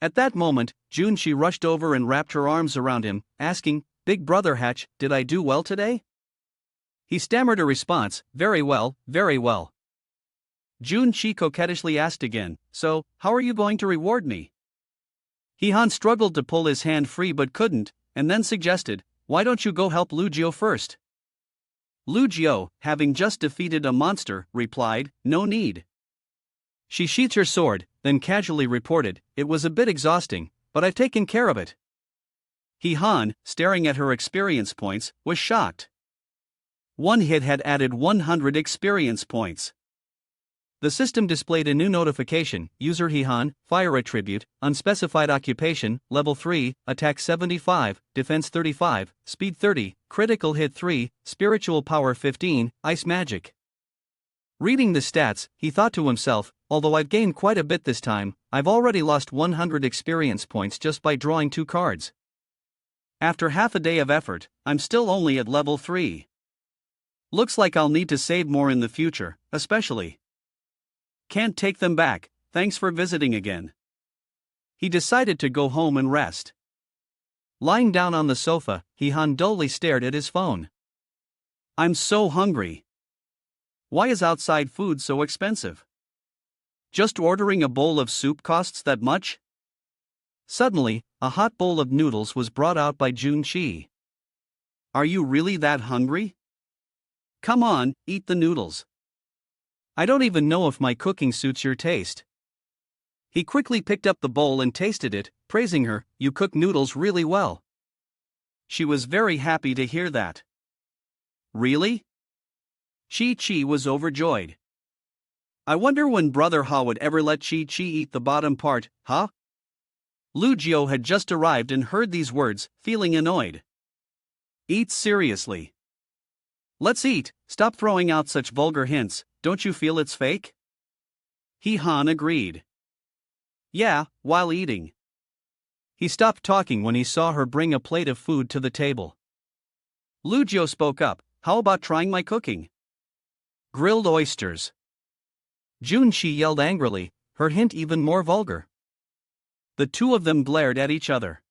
At that moment, Junshi rushed over and wrapped her arms around him, asking, "Big brother Hatch, did I do well today?" He stammered a response, "Very well, very well." Junshi coquettishly asked again, "So, how are you going to reward me?" He-han struggled to pull his hand free but couldn't, and then suggested, "Why don't you go help Lu Jiu first?" Lu Jiu, having just defeated a monster, replied, "No need." She sheathed her sword, then casually reported, "It was a bit exhausting, but I've taken care of it." He-han, staring at her experience points, was shocked. One hit had added 100 experience points. The system displayed a new notification: User He-han, Fire Attribute, Unspecified Occupation, Level 3, Attack 75, Defense 35, Speed 30, Critical Hit 3, Spiritual Power 15, Ice Magic. Reading the stats, he thought to himself, although I've gained quite a bit this time, I've already lost 100 experience points just by drawing 2 cards. After half a day of effort, I'm still only at level 3. Looks like I'll need to save more in the future, especially. Can't take them back, thanks for visiting again. He decided to go home and rest. Lying down on the sofa, He-han dully stared at his phone. I'm so hungry. Why is outside food so expensive? Just ordering a bowl of soup costs that much? Suddenly, a hot bowl of noodles was brought out by Junshi. Are you really that hungry? Come on, eat the noodles. I don't even know if my cooking suits your taste. He quickly picked up the bowl and tasted it, praising her, "You cook noodles really well." She was very happy to hear that. Really? Chi-Chi was overjoyed. I wonder when Brother Ha would ever let Chi-Chi eat the bottom part, huh? Lu Jiu had just arrived and heard these words, feeling annoyed. Eat seriously. Let's eat, stop throwing out such vulgar hints, don't you feel it's fake? He-han agreed. Yeah, while eating. He stopped talking when he saw her bring a plate of food to the table. Lu Jiu spoke up, "How about trying my cooking?" Grilled oysters. Junshi yelled angrily, her hint even more vulgar. The two of them glared at each other.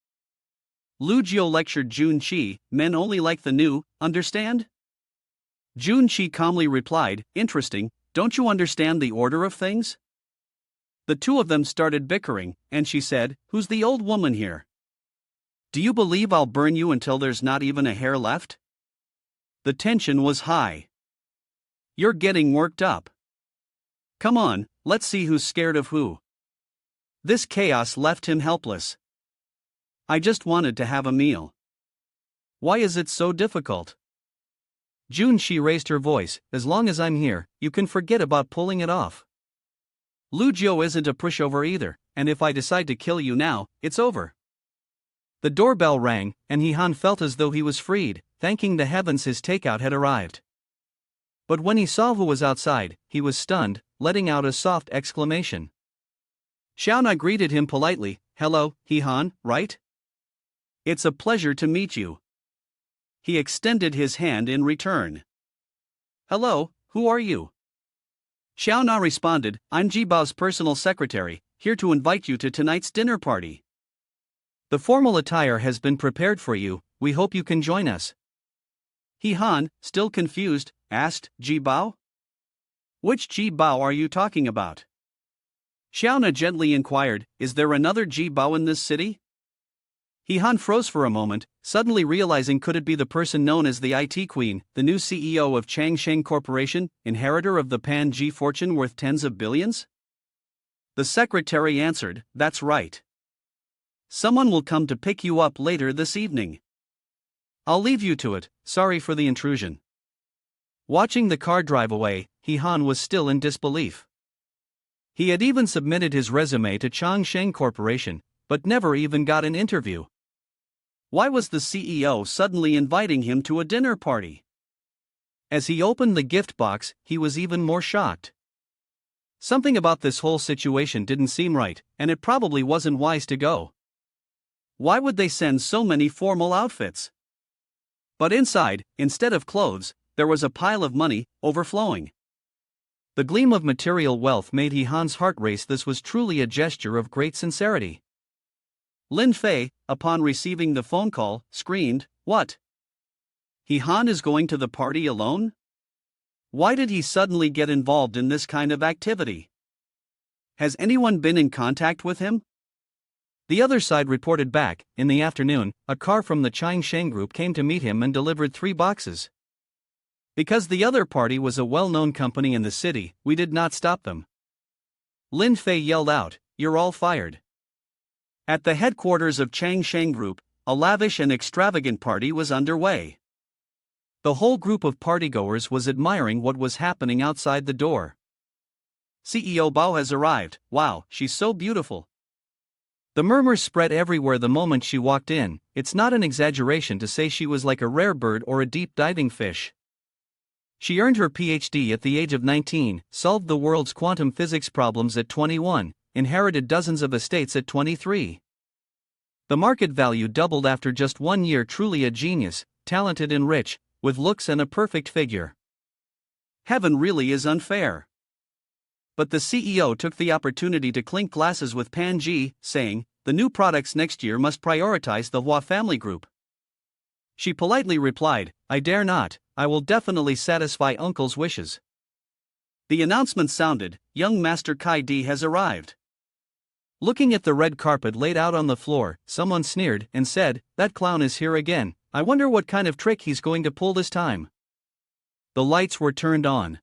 Lu Jiu lectured Junshi, "Men only like the new, understand?" Junshi calmly replied, "Interesting, don't you understand the order of things?" The two of them started bickering, and she said, "Who's the old woman here? Do you believe I'll burn you until there's not even a hair left?" The tension was high. You're getting worked up. Come on, let's see who's scared of who. This chaos left him helpless. I just wanted to have a meal. Why is it so difficult? Junshi raised her voice, "As long as I'm here, you can forget about pulling it off. Lu Jiu isn't a pushover either, and if I decide to kill you now, it's over." The doorbell rang, and He-han felt as though he was freed, thanking the heavens his takeout had arrived. But when he saw who was outside, he was stunned, letting out a soft exclamation. Xiaona greeted him politely, "Hello, He-han, right? It's a pleasure to meet you." He extended his hand in return. "Hello, who are you?" Xiaona responded, "I'm Jibao's personal secretary, here to invite you to tonight's dinner party. The formal attire has been prepared for you, we hope you can join us." He-han, still confused, asked, "Jibao? Which Jibao are you talking about?" Xiaona gently inquired, "Is there another Jibao in this city?" He-han froze for a moment, suddenly realizing could it be the person known as the IT Queen, the new CEO of Changsheng Corporation, inheritor of the Pan-G fortune worth tens of billions? The secretary answered, "That's right. Someone will come to pick you up later this evening. I'll leave you to it, sorry for the intrusion." Watching the car drive away, He-han was still in disbelief. He had even submitted his resume to Changsheng Corporation, but never even got an interview. Why was the CEO suddenly inviting him to a dinner party? As he opened the gift box, he was even more shocked. Something about this whole situation didn't seem right, and it probably wasn't wise to go. Why would they send so many formal outfits? But inside, instead of clothes, there was a pile of money, overflowing. The gleam of material wealth made Hehan's heart race. This was truly a gesture of great sincerity. Lin Fei, upon receiving the phone call, screamed, "What? Hehan is going to the party alone? Why did he suddenly get involved in this kind of activity? Has anyone been in contact with him?" The other side reported back, in the afternoon, a car from the Changsheng group came to meet him and delivered 3 boxes. Because the other party was a well-known company in the city, we did not stop them. Lin Fei yelled out, "You're all fired." At the headquarters of Changsheng Group, a lavish and extravagant party was underway. The whole group of partygoers was admiring what was happening outside the door. "CEO Bao has arrived. Wow, she's so beautiful." The murmurs spread everywhere the moment she walked in. It's not an exaggeration to say she was like a rare bird or a deep-diving fish. She earned her PhD at the age of 19, solved the world's quantum physics problems at 21, inherited dozens of estates at 23. The market value doubled after just 1 year. Truly a genius, talented and rich, with looks and a perfect figure. Heaven really is unfair. But the CEO took the opportunity to clink glasses with Pan Ji, saying, "The new products next year must prioritize the Hua family group." She politely replied, "I dare not, I will definitely satisfy uncle's wishes." The announcement sounded, "Young Master Kai Di has arrived." Looking at the red carpet laid out on the floor, someone sneered and said, "That clown is here again. I wonder what kind of trick he's going to pull this time." The lights were turned on.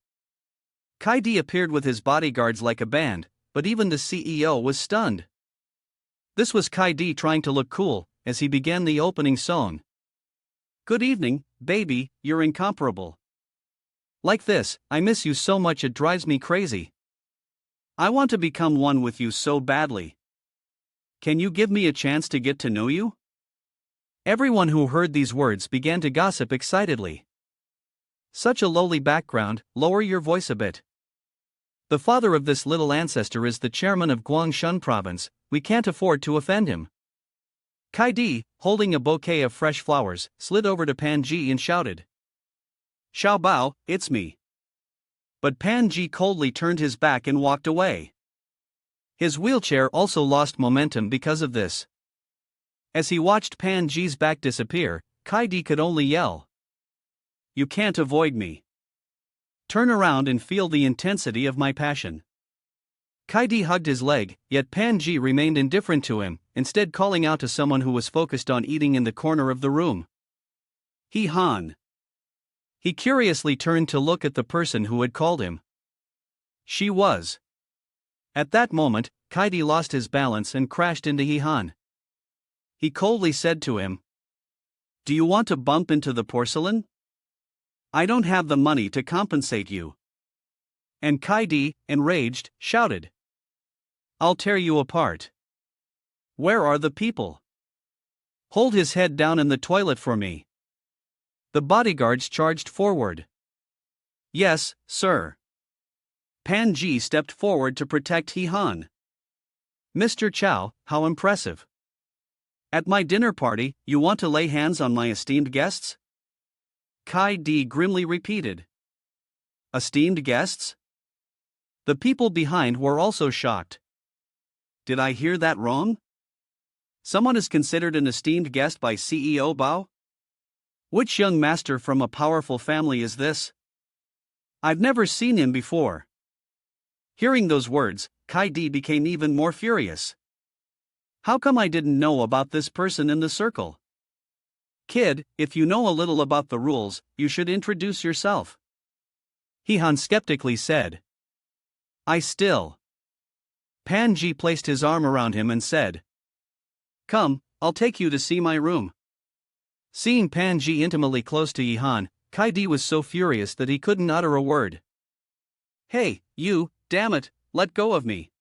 Kai Di appeared with his bodyguards like a band, but even the CEO was stunned. This was Kai Di trying to look cool, as he began the opening song. "Good evening, baby, you're incomparable. Like this, I miss you so much it drives me crazy. I want to become one with you so badly. Can you give me a chance to get to know you?" Everyone who heard these words began to gossip excitedly. "Such a lowly background, lower your voice a bit. The father of this little ancestor is the chairman of Guangshun province, we can't afford to offend him." Kai Di, holding a bouquet of fresh flowers, slid over to Pan Ji and shouted, "Xiao Bao, it's me." But Pan Ji coldly turned his back and walked away. His wheelchair also lost momentum because of this. As he watched Pan Ji's back disappear, Kai Di could only yell, "You can't avoid me. Turn around and feel the intensity of my passion." Kai Di hugged his leg, yet Pan Ji remained indifferent to him, instead calling out to someone who was focused on eating in the corner of the room, "Hehan." He curiously turned to look at the person who had called him. She was. At that moment, Kai Di lost his balance and crashed into Hehan. He coldly said to him, "Do you want to bump into the porcelain? I don't have the money to compensate you." And Kai Di, enraged, shouted, "I'll tear you apart. Where are the people? Hold his head down in the toilet for me." The bodyguards charged forward. "Yes, sir." Pan Ji stepped forward to protect Hehan. "Mr. Chow, how impressive. At my dinner party, you want to lay hands on my esteemed guests?" Kai Di grimly repeated. "Esteemed guests?" The people behind were also shocked. Did I hear that wrong? Someone is considered an esteemed guest by CEO Bao? Which young master from a powerful family is this? I've never seen him before. Hearing those words, Kai Di became even more furious. How come I didn't know about this person in the circle? Kid, if you know a little about the rules, you should introduce yourself. Hehan skeptically said. I still. Pan Ji placed his arm around him and said, Come, I'll take you to see my room. Seeing Pan Ji intimately close to Hehan, Kai Di was so furious that he couldn't utter a word. Hey, you, damn it, let go of me.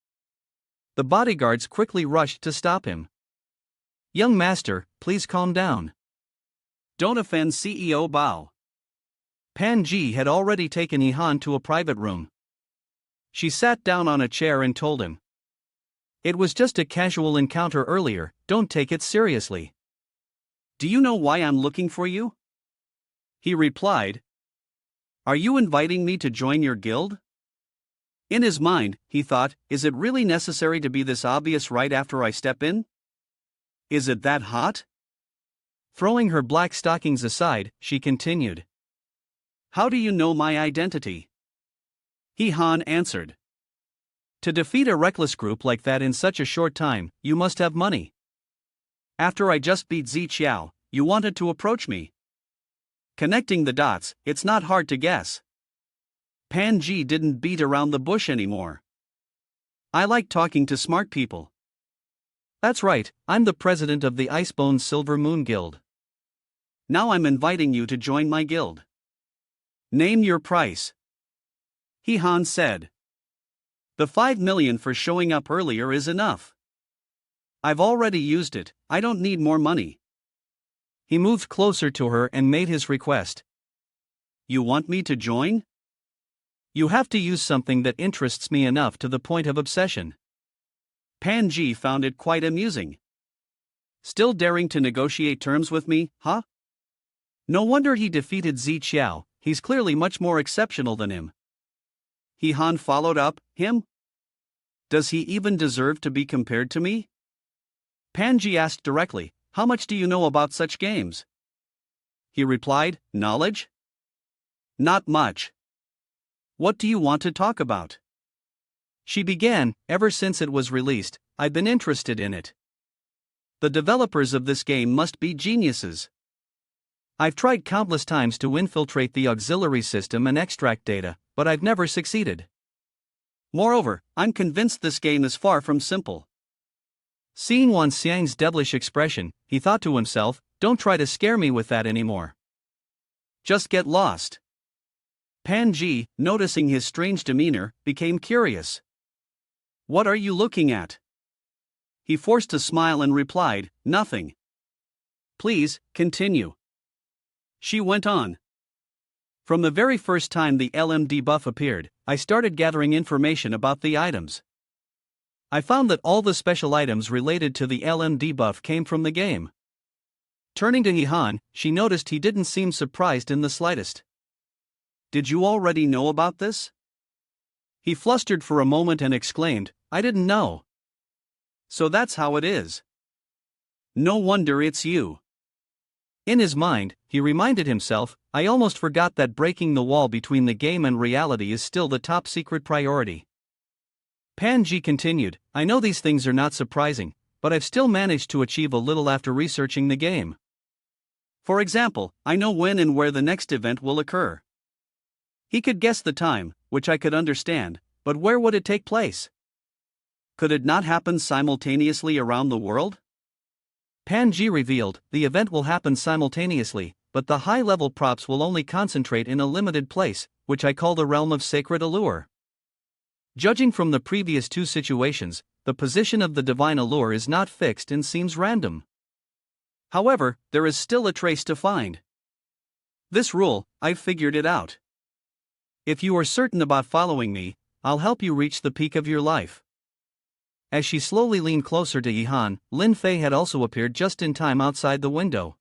The bodyguards quickly rushed to stop him. Young master, please calm down. Don't offend CEO Bao. Pan Ji had already taken Hehan to a private room. She sat down on a chair and told him. It was just a casual encounter earlier, don't take it seriously. Do you know why I'm looking for you? He replied. Are you inviting me to join your guild? In his mind, he thought, is it really necessary to be this obvious right after I step in? Is it that hot? Throwing her black stockings aside, she continued. How do you know my identity? Han answered. To defeat a reckless group like that in such a short time, you must have money. After I just beat Xiao, you wanted to approach me. Connecting the dots, it's not hard to guess. Panji didn't beat around the bush anymore. I like talking to smart people. That's right, I'm the president of the Icebone Silver Moon Guild. Now I'm inviting you to join my guild. Name your price. Han said. The 5 million for showing up earlier is enough. I've already used it, I don't need more money. He moved closer to her and made his request. You want me to join? You have to use something that interests me enough to the point of obsession. Panji found it quite amusing. Still daring to negotiate terms with me, huh? No wonder he defeated Xiao, he's clearly much more exceptional than him. Han followed up, him? Does he even deserve to be compared to me? Panji asked directly, how much do you know about such games? He replied, knowledge? Not much. What do you want to talk about? She began, ever since it was released, I've been interested in it. The developers of this game must be geniuses. I've tried countless times to infiltrate the auxiliary system and extract data, but I've never succeeded. Moreover, I'm convinced this game is far from simple. Seeing Wan Xiang's devilish expression, he thought to himself, don't try to scare me with that anymore. Just get lost. Panji, noticing his strange demeanor, became curious. What are you looking at? He forced a smile and replied, nothing. Please, continue. She went on. From the very first time the LMD buff appeared, I started gathering information about the items. I found that all the special items related to the LMD buff came from the game. Turning to Han, she noticed he didn't seem surprised in the slightest. Did you already know about this? He flustered for a moment and exclaimed, I didn't know. So that's how it is. No wonder it's you. In his mind, he reminded himself, I almost forgot that breaking the wall between the game and reality is still the top secret priority. Panji continued, I know these things are not surprising, but I've still managed to achieve a little after researching the game. For example, I know when and where the next event will occur. He could guess the time, which I could understand, but where would it take place? Could it not happen simultaneously around the world? Panji revealed, the event will happen simultaneously, but the high-level props will only concentrate in a limited place, which I call the realm of sacred allure. Judging from the previous two situations, the position of the divine allure is not fixed and seems random. However, there is still a trace to find. This rule, I've figured it out. If you are certain about following me, I'll help you reach the peak of your life. As she slowly leaned closer to Han, Lin Fei had also appeared just in time outside the window.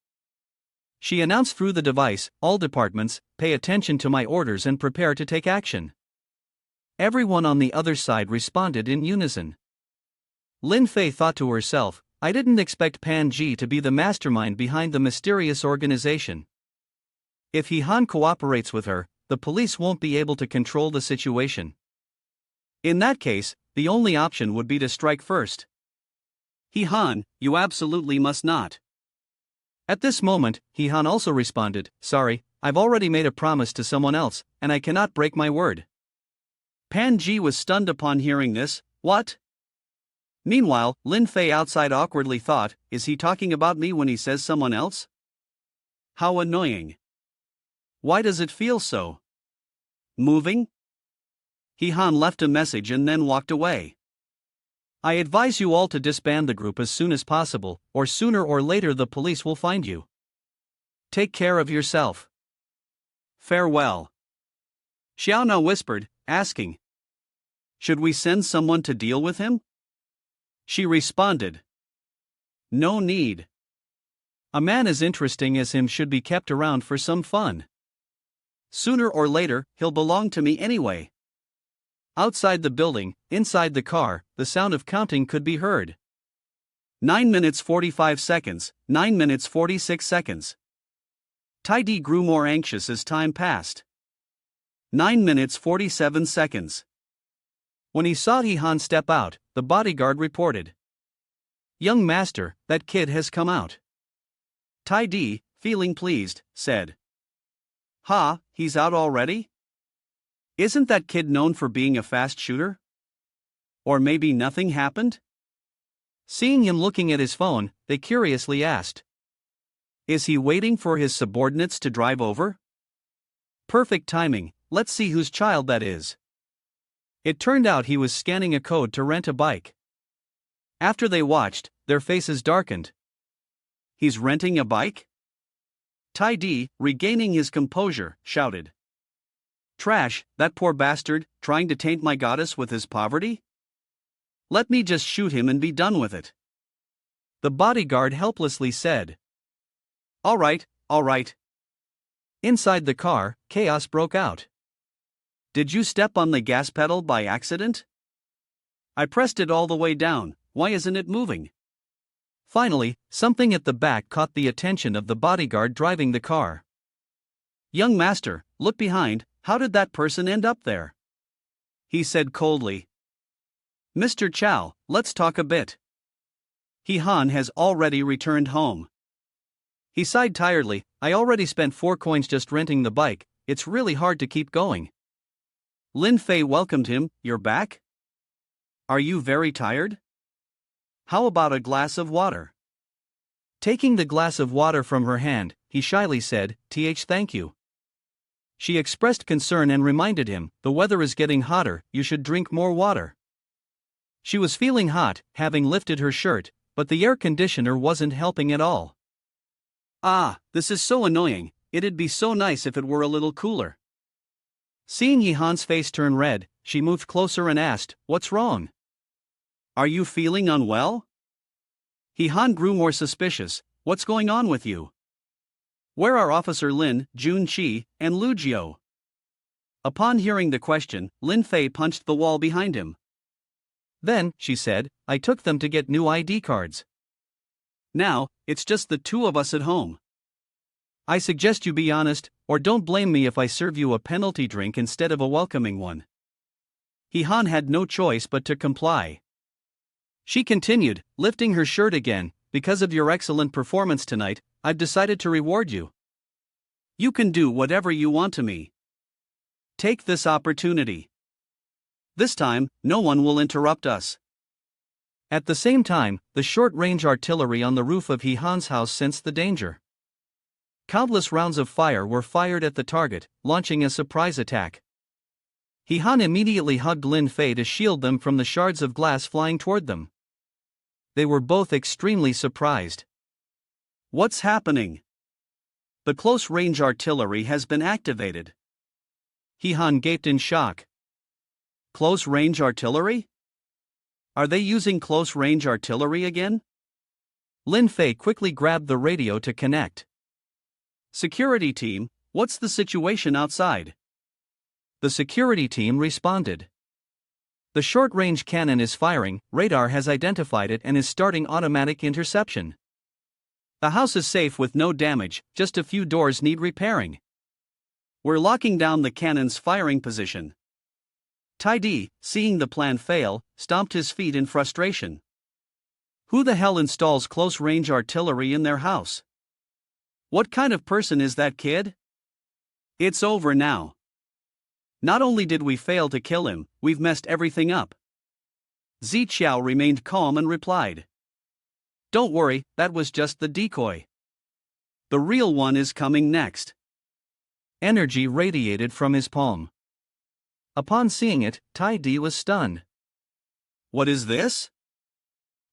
She announced through the device, all departments, pay attention to my orders and prepare to take action. Everyone on the other side responded in unison. Lin Fei thought to herself, I didn't expect Panji to be the mastermind behind the mysterious organization. If Han cooperates with her, the police won't be able to control the situation. In that case, the only option would be to strike first. Han, you absolutely must not. At this moment, Han also responded, sorry, I've already made a promise to someone else, and I cannot break my word. Panji was stunned upon hearing this, what? Meanwhile, Lin Fei outside awkwardly thought, is he talking about me when he says someone else? How annoying. Why does it feel so moving? Han left a message and then walked away. I advise you all to disband the group as soon as possible, or sooner or later the police will find you. Take care of yourself. Farewell. Xiaona whispered, asking, Should we send someone to deal with him? She responded. No need. A man as interesting as him should be kept around for some fun. Sooner or later, he'll belong to me anyway. Outside the building, inside the car, the sound of counting could be heard. 9 minutes 45 seconds, 9 minutes 46 seconds. Taidi grew more anxious as time passed. 9 minutes 47 seconds. When he saw He-han step out, the bodyguard reported. Young master, that kid has come out. Taidi, feeling pleased, said. Ha, he's out already? Isn't that kid known for being a fast shooter? Or maybe nothing happened? Seeing him looking at his phone, they curiously asked. Is he waiting for his subordinates to drive over? Perfect timing, let's see whose child that is. It turned out he was scanning a code to rent a bike. After they watched, their faces darkened. He's renting a bike? Taidi, regaining his composure, shouted. Trash, that poor bastard, trying to taint my goddess with his poverty? Let me just shoot him and be done with it. The bodyguard helplessly said. All right, all right. Inside the car, chaos broke out. Did you step on the gas pedal by accident? I pressed it all the way down, why isn't it moving? Finally, something at the back caught the attention of the bodyguard driving the car. Young master, look behind, how did that person end up there? He said coldly. Mr. Chow, let's talk a bit. He-han has already returned home. He sighed tiredly. I already spent 4 coins just renting the bike, it's really hard to keep going. Lin Fei welcomed him. You're back? Are you very tired? How about a glass of water? Taking the glass of water from her hand, he shyly said, Thank you. She expressed concern and reminded him, the weather is getting hotter, you should drink more water. She was feeling hot, having lifted her shirt, but the air conditioner wasn't helping at all. Ah, this is so annoying, it'd be so nice if it were a little cooler. Seeing He-han's face turn red, she moved closer and asked, What's wrong? Are you feeling unwell? He-han grew more suspicious. What's going on with you? Where are Officer Lin, Jun-chi, and Lu Jiao? Upon hearing the question, Lin Fei punched the wall behind him. Then, she said, I took them to get new ID cards. Now, it's just the 2 of us at home. I suggest you be honest, or don't blame me if I serve you a penalty drink instead of a welcoming one. He-han had no choice but to comply. She continued, lifting her shirt again, because of your excellent performance tonight, I've decided to reward you. You can do whatever you want to me. Take this opportunity. This time, no one will interrupt us. At the same time, the short-range artillery on the roof of He-han's house sensed the danger. Countless rounds of fire were fired at the target, launching a surprise attack. He-han immediately hugged Lin Fei to shield them from the shards of glass flying toward them. They were both extremely surprised. What's happening? The close-range artillery has been activated. He-han gaped in shock. Close-range artillery? Are they using close-range artillery again? Lin Fei quickly grabbed the radio to connect. Security team, what's the situation outside? The security team responded. The short-range cannon is firing, radar has identified it and is starting automatic interception. The house is safe with no damage, just a few doors need repairing. We're locking down the cannon's firing position. Taidi, seeing the plan fail, stomped his feet in frustration. Who the hell installs close-range artillery in their house? What kind of person is that kid? It's over now. Not only did we fail to kill him, we've messed everything up. Ziqiao remained calm and replied. Don't worry, that was just the decoy. The real one is coming next. Energy radiated from his palm. Upon seeing it, Taidi was stunned. What is this?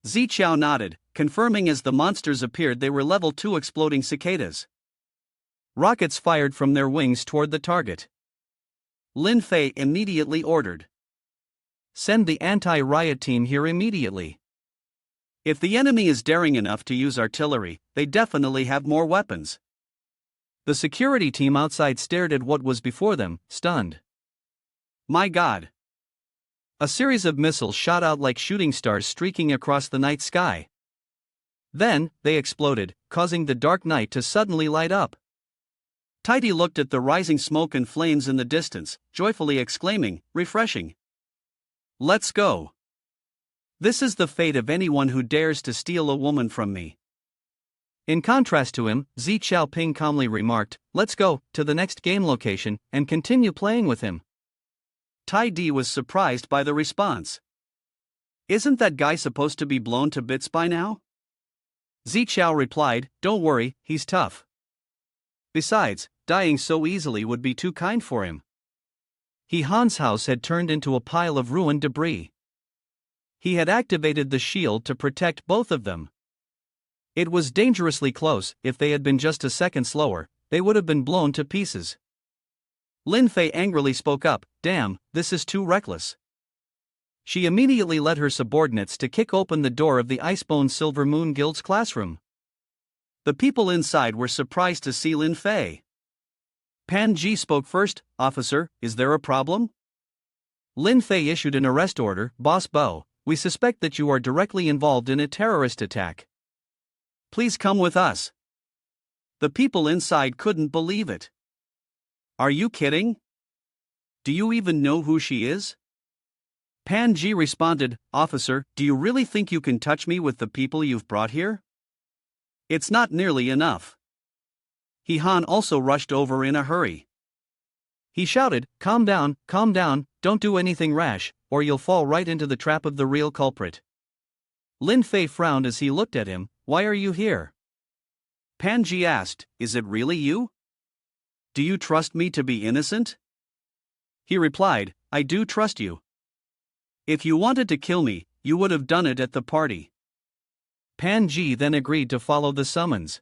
Ziqiao nodded, confirming as the monsters appeared they were level 2 exploding cicadas. Rockets fired from their wings toward the target. Lin Fei immediately ordered. send the anti-riot team here immediately. If the enemy is daring enough to use artillery, they definitely have more weapons. The security team outside stared at what was before them, stunned. My God! A series of missiles shot out like shooting stars streaking across the night sky. Then, they exploded, causing the dark night to suddenly light up. Tidy looked at the rising smoke and flames in the distance, joyfully exclaiming, refreshing. Let's go. This is the fate of anyone who dares to steal a woman from me. In contrast to him, Zi Xiaoping calmly remarked, let's go to the next game location and continue playing with him. Tidy was surprised by the response. Isn't that guy supposed to be blown to bits by now? Zi Qiao replied, don't worry, he's tough. Besides, dying so easily would be too kind for him. He Han's house had turned into a pile of ruined debris. He had activated the shield to protect both of them. It was dangerously close. If they had been just a second slower, they would have been blown to pieces. Lin Fei angrily spoke up, damn, this is too reckless. She immediately led her subordinates to kick open the door of the Icebone Silver Moon Guild's classroom. The people inside were surprised to see Lin Fei. Pan Ji spoke first, officer, is there a problem? Lin Fei issued an arrest order, Boss Bo, we suspect that you are directly involved in a terrorist attack. Please come with us. The people inside couldn't believe it. Are you kidding? Do you even know who she is? Pan Ji responded, officer, do you really think you can touch me with the people you've brought here? It's not nearly enough. He Han also rushed over in a hurry. He shouted, calm down, don't do anything rash, or you'll fall right into the trap of the real culprit. Lin Fei frowned as he looked at him, why are you here? Pan Ji asked, is it really you? Do you trust me to be innocent? He replied, I do trust you. If you wanted to kill me, you would have done it at the party. Pan Ji then agreed to follow the summons.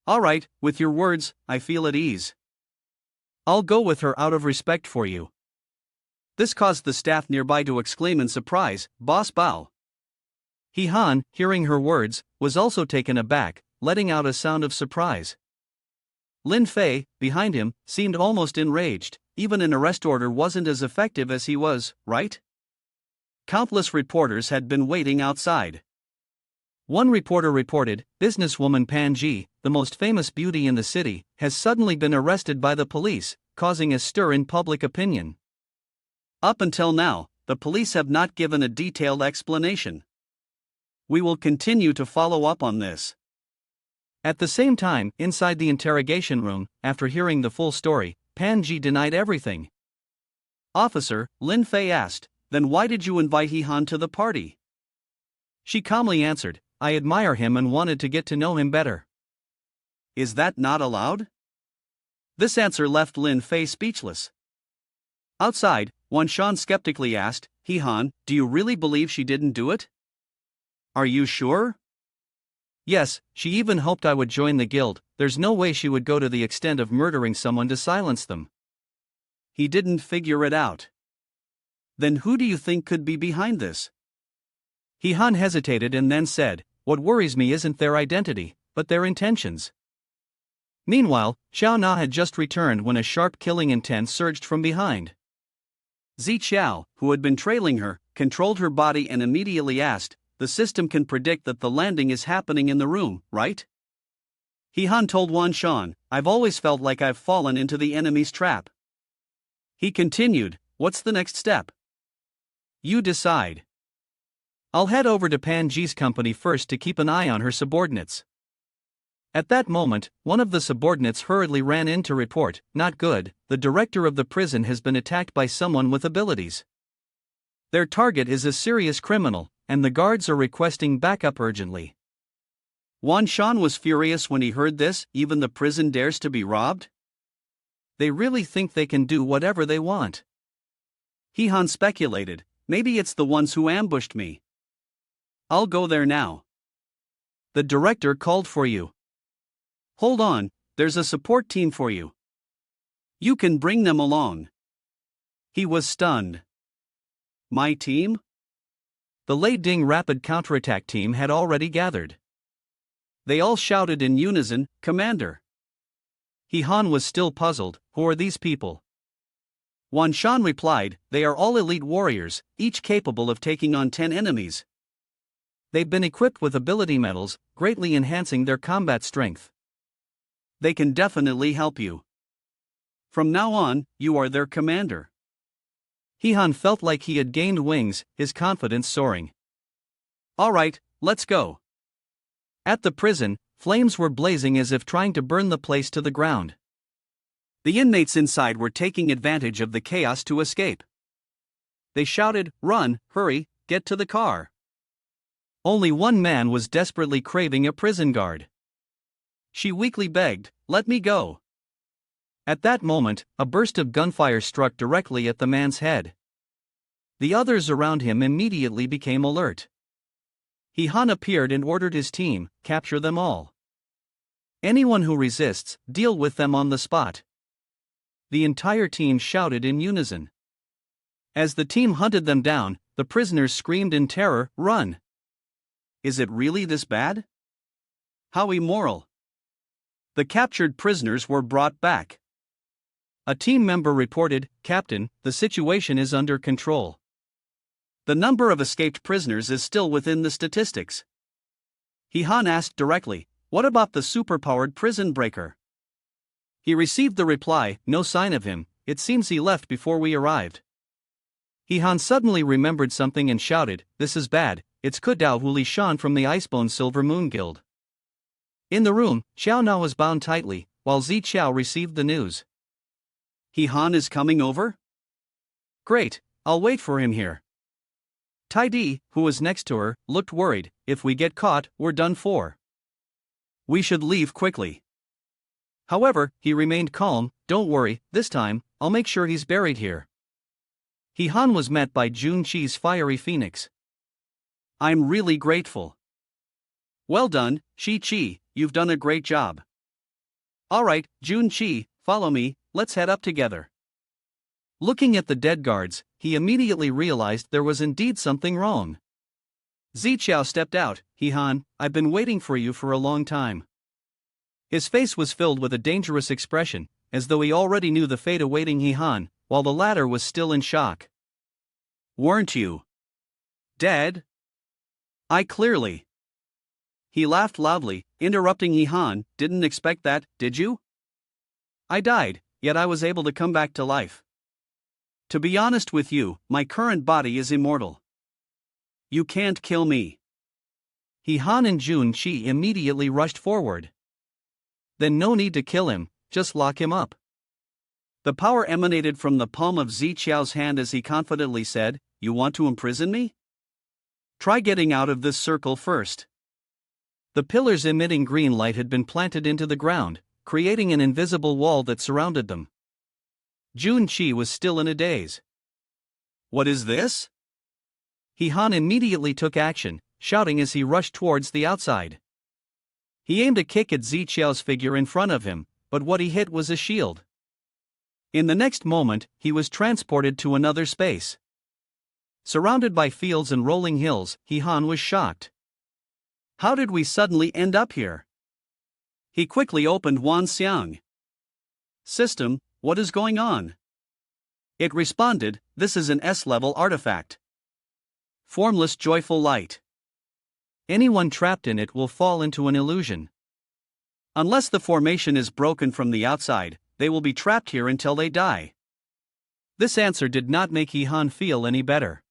All right, with your words, I feel at ease. I'll go with her out of respect for you. This caused the staff nearby to exclaim in surprise, Boss Bao. He Han, hearing her words, was also taken aback, letting out a sound of surprise. Lin Fei, behind him, seemed almost enraged. Even an arrest order wasn't as effective as he was, right? Countless reporters had been waiting outside. One reporter reported, businesswoman Pan Ji, the most famous beauty in the city, has suddenly been arrested by the police, causing a stir in public opinion. Up until now, the police have not given a detailed explanation. We will continue to follow up on this. At the same time, inside the interrogation room, after hearing the full story, Pan Ji denied everything. Officer, Lin Fei asked, then why did you invite He Han to the party? She calmly answered, I admire him and wanted to get to know him better. Is that not allowed? This answer left Lin Fei speechless. Outside, Wan Shan skeptically asked, He Han, do you really believe she didn't do it? Are you sure? Yes, she even hoped I would join the guild. There's no way she would go to the extent of murdering someone to silence them. He didn't figure it out. Then who do you think could be behind this? He Han hesitated and then said, what worries me isn't their identity, but their intentions. Meanwhile, Xiao Na had just returned when a sharp killing intent surged from behind. Zi Qiao, who had been trailing her, controlled her body and immediately asked, the system can predict that the landing is happening in the room, right? He Han told Wan Shan, I've always felt like I've fallen into the enemy's trap. He continued, what's the next step? You decide. I'll head over to Pan Ji's company first to keep an eye on her subordinates. At that moment, one of the subordinates hurriedly ran in to report, not good, the director of the prison has been attacked by someone with abilities. Their target is a serious criminal, and the guards are requesting backup urgently. Wan Shan was furious when he heard this, even the prison dares to be robbed? They really think they can do whatever they want. He Han speculated, maybe it's the ones who ambushed me. I'll go there now. The director called for you. Hold on, there's a support team for you. You can bring them along. He was stunned. My team? The Lei Ding rapid counterattack team had already gathered. They all shouted in unison, Commander. He Han was still puzzled. Who are these people? Wan Shan replied, they are all elite warriors, each capable of taking on 10 enemies. They've been equipped with ability medals, greatly enhancing their combat strength. They can definitely help you. From now on, you are their commander. He Han felt like he had gained wings, his confidence soaring. All right, let's go. At the prison, flames were blazing as if trying to burn the place to the ground. The inmates inside were taking advantage of the chaos to escape. They shouted, run, hurry, get to the car. Only one man was desperately craving a prison guard. She weakly begged, let me go. At that moment, a burst of gunfire struck directly at the man's head. The others around him immediately became alert. He Han appeared and ordered his team, capture them all. Anyone who resists, deal with them on the spot. The entire team shouted in unison. As the team hunted them down, the prisoners screamed in terror, run! Is it really this bad? How immoral! The captured prisoners were brought back. A team member reported, Captain, the situation is under control. The number of escaped prisoners is still within the statistics. He Han asked directly, what about the superpowered prison breaker? He received the reply, no sign of him, it seems he left before we arrived. He Han suddenly remembered something and shouted, this is bad, it's Kudao Huli Shan from the Icebone Silver Moon Guild. In the room, Xiao Na was bound tightly, while Zi Qiao received the news. He Han is coming over? Great, I'll wait for him here. Tai Di, who was next to her, looked worried, if we get caught, we're done for. We should leave quickly. However, he remained calm, don't worry, this time, I'll make sure he's buried here. He Han was met by Jun Qi's fiery phoenix. I'm really grateful. Well done, Shi Qi, you've done a great job. Alright, Jun Qi, follow me, let's head up together. Looking at the dead guards, he immediately realized there was indeed something wrong. Zi Qiao stepped out, He Han, I've been waiting for you for a long time. His face was filled with a dangerous expression, as though he already knew the fate awaiting He Han, while the latter was still in shock. Weren't you dead? I clearly. He laughed loudly, interrupting He Han, didn't expect that, did you? I died, yet I was able to come back to life. To be honest with you, my current body is immortal. You can't kill me. He Han and Jun Qi immediately rushed forward. Then no need to kill him, just lock him up. The power emanated from the palm of Zi Qiao's hand as he confidently said, you want to imprison me? Try getting out of this circle first. The pillars emitting green light had been planted into the ground, creating an invisible wall that surrounded them. Jun Qi was still in a daze. What is this? He Han immediately took action, shouting as he rushed towards the outside. He aimed a kick at Zi Qiao's figure in front of him, but what he hit was a shield. In the next moment, he was transported to another space. Surrounded by fields and rolling hills, He Han was shocked. How did we suddenly end up here? He quickly opened Wan Xiang. System, what is going on? It responded, this is an S-level artifact. Formless joyful light. Anyone trapped in it will fall into an illusion. Unless the formation is broken from the outside, they will be trapped here until they die. This answer did not make He Han feel any better.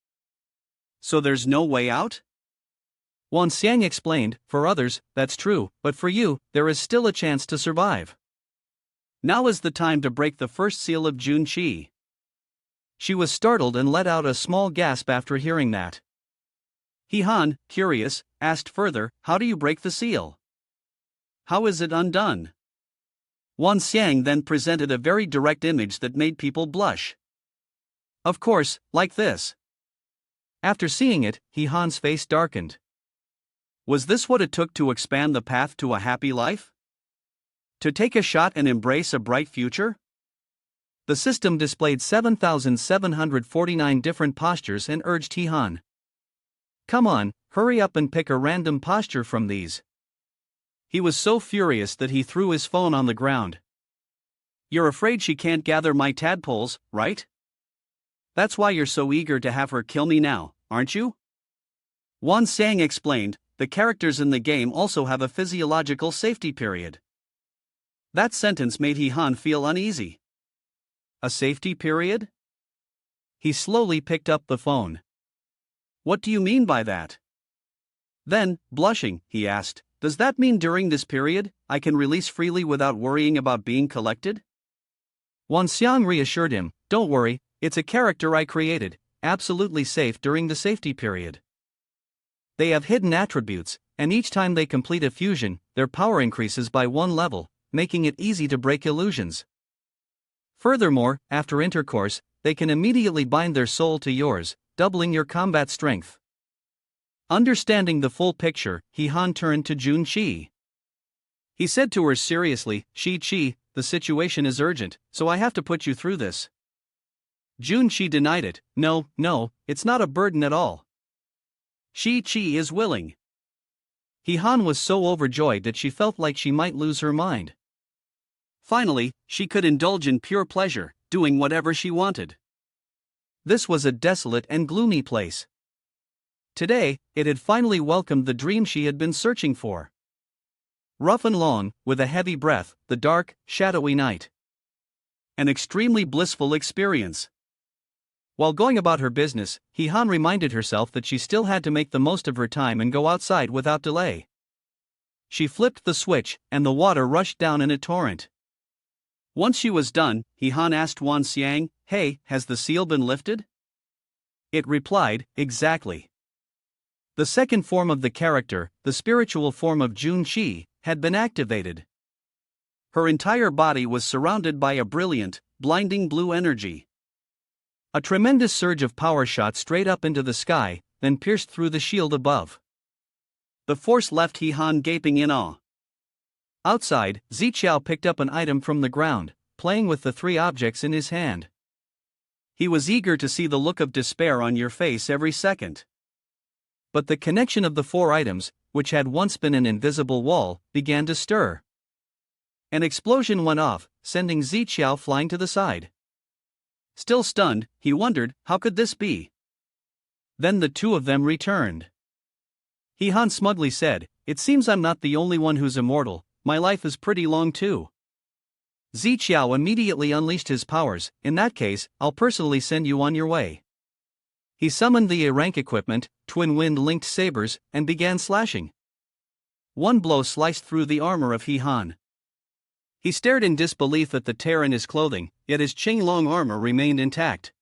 So there's no way out? Wan Xiang explained, for others, that's true, but for you, there is still a chance to survive. Now is the time to break the first seal of Jun Qi. She was startled and let out a small gasp after hearing that. He Han, curious, asked further, how do you break the seal? How is it undone? Wan Xiang then presented a very direct image that made people blush. Of course, like this. After seeing it, He Han's face darkened. Was this what it took to expand the path to a happy life? To take a shot and embrace a bright future? The system displayed 7,749 different postures and urged He-han. Come on, hurry up and pick a random posture from these. He was so furious that he threw his phone on the ground. You're afraid she can't gather my tadpoles, right? That's why you're so eager to have her kill me now, aren't you? Wan Sang explained, the characters in the game also have a physiological safety period. That sentence made He-han feel uneasy. A safety period? He slowly picked up the phone. What do you mean by that? Then, blushing, he asked, does that mean during this period, I can release freely without worrying about being collected? Wan Xiang reassured him, don't worry, it's a character I created, absolutely safe during the safety period. They have hidden attributes, and each time they complete a fusion, their power increases by 1 level, making it easy to break illusions. Furthermore, after intercourse, they can immediately bind their soul to yours, doubling your combat strength. Understanding the full picture, He-han turned to Jun-chi. He said to her seriously, Shi-chi, the situation is urgent, so I have to put you through this. Jun-chi denied it, no, it's not a burden at all. Shi-chi is willing. He-han was so overjoyed that she felt like she might lose her mind. Finally, she could indulge in pure pleasure, doing whatever she wanted. This was a desolate and gloomy place. Today, it had finally welcomed the dream she had been searching for. Rough and long, with a heavy breath, the dark, shadowy night. An extremely blissful experience. While going about her business, He-han reminded herself that she still had to make the most of her time and go outside without delay. She flipped the switch, and the water rushed down in a torrent. Once she was done, He-han asked Wan Xiang, hey, has the seal been lifted? It replied, exactly. The second form of the character, the spiritual form of Jun-chi, had been activated. Her entire body was surrounded by a brilliant, blinding blue energy. A tremendous surge of power shot straight up into the sky, then pierced through the shield above. The force left He-han gaping in awe. Outside, Ziqiao picked up an item from the ground, playing with the 3 objects in his hand. He was eager to see the look of despair on your face every second. But the connection of the 4 items, which had once been an invisible wall, began to stir. An explosion went off, sending Ziqiao flying to the side. Still stunned, he wondered, how could this be? Then the 2 of them returned. He-han smugly said, it seems I'm not the only one who's immortal, my life is pretty long too. Ziqiao immediately unleashed his powers, in that case, I'll personally send you on your way. He summoned the A-rank equipment, twin wind-linked sabers, and began slashing. One blow sliced through the armor of He-han. He stared in disbelief at the tear in his clothing, yet his Qinglong armor remained intact.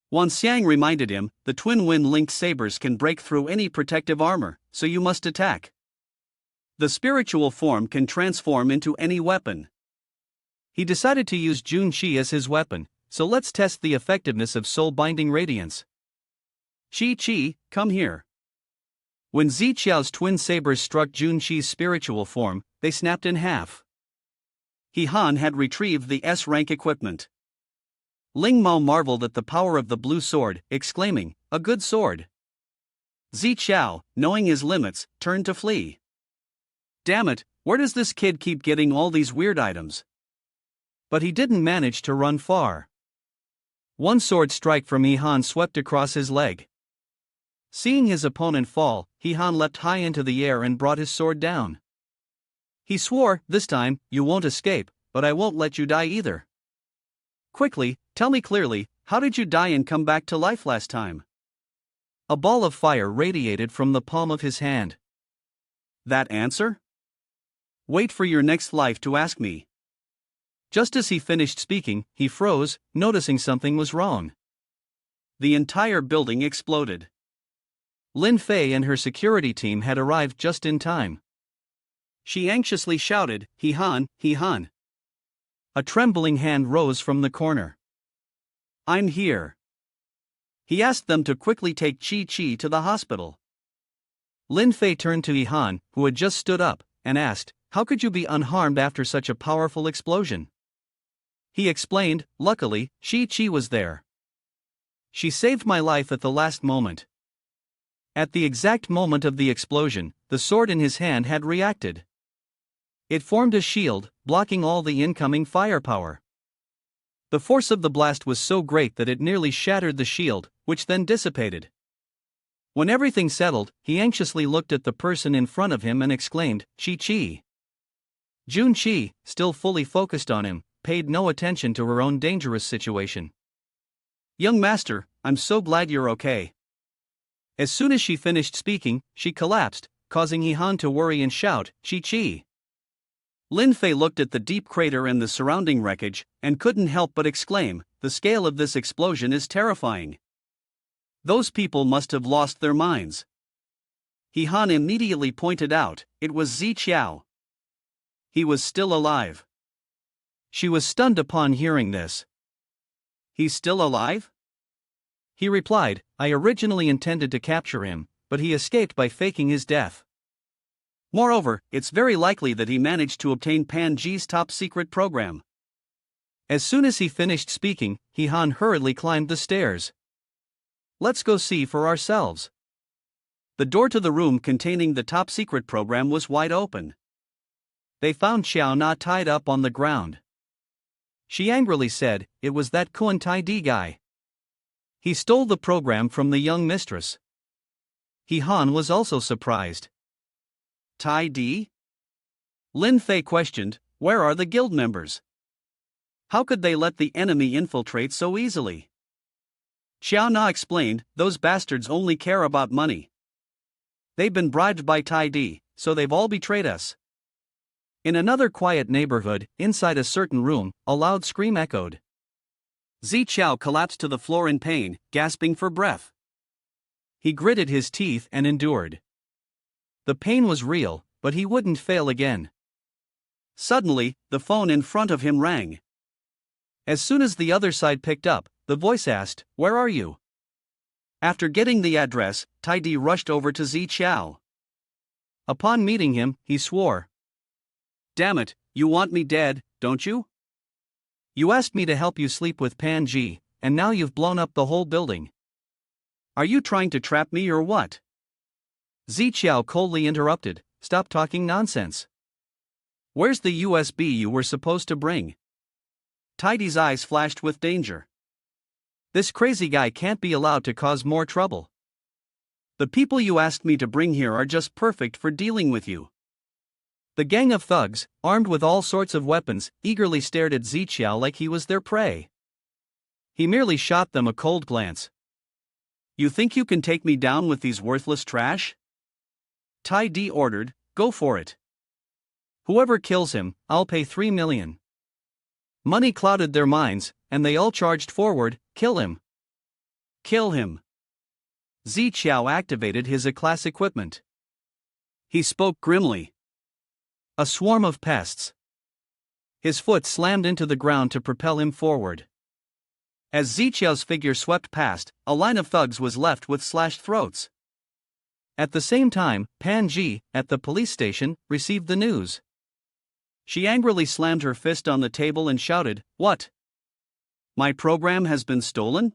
Wan Xiang reminded him, the twin wind-linked sabers can break through any protective armor, so you must attack. The spiritual form can transform into any weapon. He decided to use Jun-chi as his weapon, so let's test the effectiveness of soul-binding radiance. Chi-chi, come here. When Ziqiao's twin sabers struck Jun-chi's spiritual form, they snapped in half. He-han had retrieved the S-rank equipment. Ling Mao marveled at the power of the blue sword, exclaiming, a good sword. Ziqiao, knowing his limits, turned to flee. Damn it, where does this kid keep getting all these weird items? But he didn't manage to run far. One sword strike from He-han swept across his leg. Seeing his opponent fall, He-han leapt high into the air and brought his sword down. He swore, this time, you won't escape, but I won't let you die either. Quickly, tell me clearly, how did you die and come back to life last time? A ball of fire radiated from the palm of his hand. That answer? Wait for your next life to ask me. Just as he finished speaking, he froze, noticing something was wrong. The entire building exploded. Lin Fei and her security team had arrived just in time. She anxiously shouted, He-han, He-han. A trembling hand rose from the corner. I'm here. He asked them to quickly take Chi-chi to the hospital. Lin Fei turned to He-han, who had just stood up, and asked, how could you be unharmed after such a powerful explosion? He explained. Luckily, Chi was there. She saved my life at the last moment. At the exact moment of the explosion, the sword in his hand had reacted. It formed a shield, blocking all the incoming firepower. The force of the blast was so great that it nearly shattered the shield, which then dissipated. When everything settled, he anxiously looked at the person in front of him and exclaimed, Chi. Jun-chi, still fully focused on him, paid no attention to her own dangerous situation. Young master, I'm so glad you're okay. As soon as she finished speaking, she collapsed, causing Han to worry and shout, Chi. Lin Fei looked at the deep crater and the surrounding wreckage, and couldn't help but exclaim, the scale of this explosion is terrifying. Those people must have lost their minds. Han immediately pointed out, it was Ziqiao. He was still alive. She was stunned upon hearing this. He's still alive? He replied, I originally intended to capture him, but he escaped by faking his death. Moreover, it's very likely that he managed to obtain Pan Ji's top-secret program. As soon as he finished speaking, Han hurriedly climbed the stairs. Let's go see for ourselves. The door to the room containing the top-secret program was wide open. They found Xiao Na tied up on the ground. She angrily said, it was that Kun Tai Di guy. He stole the program from the young mistress. Han was also surprised. Tai Di? Lin Fei questioned, where are the guild members? How could they let the enemy infiltrate so easily? Xiao Na explained, those bastards only care about money. They've been bribed by Tai Di, so they've all betrayed us. In another quiet neighborhood, inside a certain room, a loud scream echoed. Ziqiao collapsed to the floor in pain, gasping for breath. He gritted his teeth and endured. The pain was real, but he wouldn't fail again. Suddenly, the phone in front of him rang. As soon as the other side picked up, the voice asked, where are you? After getting the address, Tai Di rushed over to Ziqiao. Upon meeting him, he swore. Damn it, you want me dead, don't you? You asked me to help you sleep with Pan Ji, and now you've blown up the whole building. Are you trying to trap me or what? Ziqiao coldly interrupted, stop talking nonsense. Where's the USB you were supposed to bring? Tai Di's eyes flashed with danger. This crazy guy can't be allowed to cause more trouble. The people you asked me to bring here are just perfect for dealing with you. The gang of thugs, armed with all sorts of weapons, eagerly stared at Ziqiao like he was their prey. He merely shot them a cold glance. You think you can take me down with these worthless trash? Tai Di ordered, go for it. Whoever kills him, I'll pay 3 million. Money clouded their minds, and they all charged forward, kill him. Kill him. Ziqiao activated his A-class equipment. He spoke grimly. A swarm of pests. His foot slammed into the ground to propel him forward. As Ziqiao's figure swept past, a line of thugs was left with slashed throats. At the same time, Pan Ji, at the police station, received the news. She angrily slammed her fist on the table and shouted, what? My program has been stolen?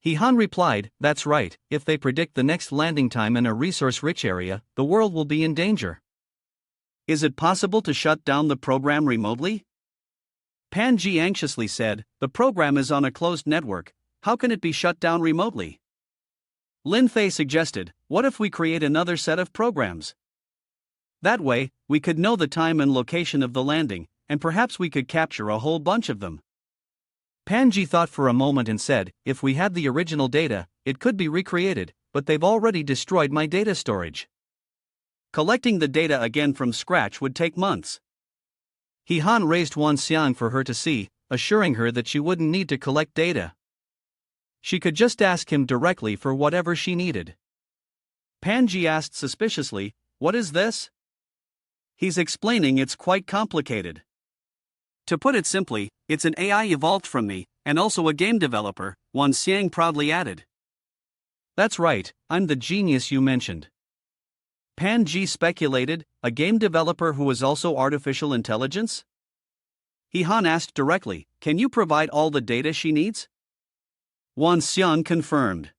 Han replied, that's right, if they predict the next landing time in a resource-rich area, the world will be in danger. Is it possible to shut down the program remotely? Pan Ji anxiously said, the program is on a closed network, how can it be shut down remotely? Lin Fei suggested, what if we create another set of programs? That way, we could know the time and location of the landing, and perhaps we could capture a whole bunch of them. Pan Ji thought for a moment and said, if we had the original data, it could be recreated, but they've already destroyed my data storage. Collecting the data again from scratch would take months. Han raised one xiang for her to see, assuring her that she wouldn't need to collect data. She could just ask him directly for whatever she needed. Pan Ji asked suspiciously, what is this? He's explaining it's quite complicated. To put it simply, it's an AI evolved from me, and also a game developer, Wan Xiang proudly added. That's right, I'm the genius you mentioned. Pan Ji speculated, a game developer who is also artificial intelligence? Han asked directly, can you provide all the data she needs? Wan Xiang confirmed.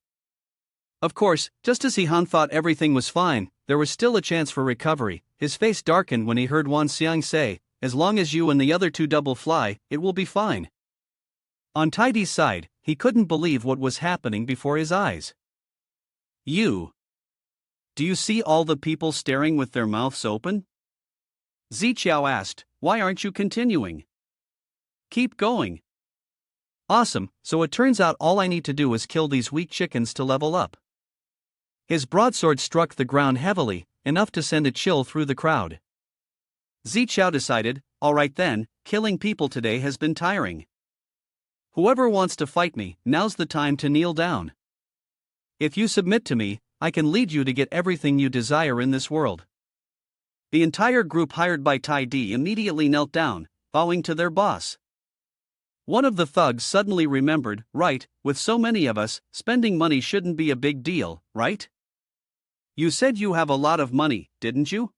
Of course, just as Han thought everything was fine, there was still a chance for recovery. His face darkened when he heard Wan Xiang say, as long as you and the other two double fly, it will be fine. On Tidy's side, he couldn't believe what was happening before his eyes. Do you see all the people staring with their mouths open? Ziqiao asked, why aren't you continuing? Keep going. Awesome, so it turns out all I need to do is kill these weak chickens to level up. His broadsword struck the ground heavily, enough to send a chill through the crowd. Ziqiao decided, alright then, killing people today has been tiring. Whoever wants to fight me, now's the time to kneel down. If you submit to me, I can lead you to get everything you desire in this world. The entire group hired by Tidy immediately knelt down, bowing to their boss. One of the thugs suddenly remembered, right, with so many of us, spending money shouldn't be a big deal, right? You said you have a lot of money, didn't you?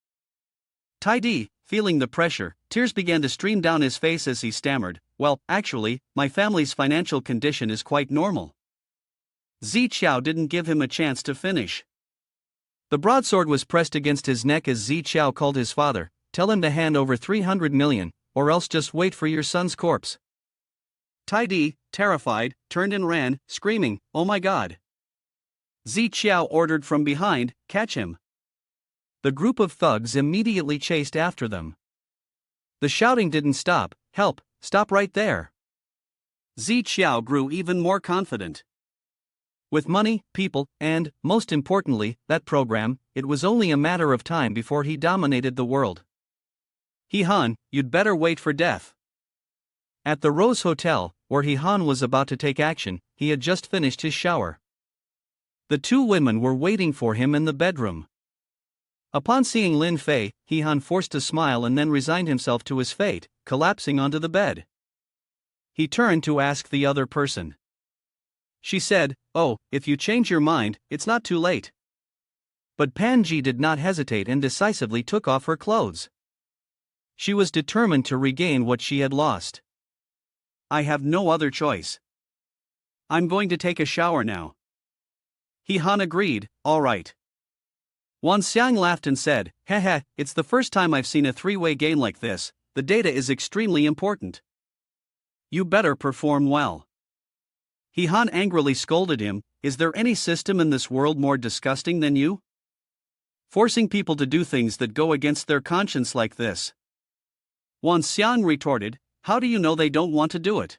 Tidy, feeling the pressure, tears began to stream down his face as he stammered, well, actually, my family's financial condition is quite normal. Ziqiao didn't give him a chance to finish. The broadsword was pressed against his neck as Ziqiao called his father, tell him to hand over 300 million, or else just wait for your son's corpse. Tidy, terrified, turned and ran, screaming, oh my god. Ziqiao ordered from behind, catch him. The group of thugs immediately chased after them. The shouting didn't stop, help, stop right there. Ziqiao grew even more confident. With money, people, and, most importantly, that program, it was only a matter of time before he dominated the world. Han, you'd better wait for death. At the Rose Hotel, where Han was about to take action, he had just finished his shower. The two women were waiting for him in the bedroom. Upon seeing Lin Fei, Han forced a smile and then resigned himself to his fate, collapsing onto the bed. He turned to ask the other person. She said, oh, if you change your mind, it's not too late. But Panji did not hesitate and decisively took off her clothes. She was determined to regain what she had lost. I have no other choice. I'm going to take a shower now. Han agreed, all right. Wan Xiang laughed and said, heh, it's the first time I've seen a three-way game like this, the data is extremely important. You better perform well. Han angrily scolded him, is there any system in this world more disgusting than you? Forcing people to do things that go against their conscience like this. Wan Xiang retorted, how do you know they don't want to do it?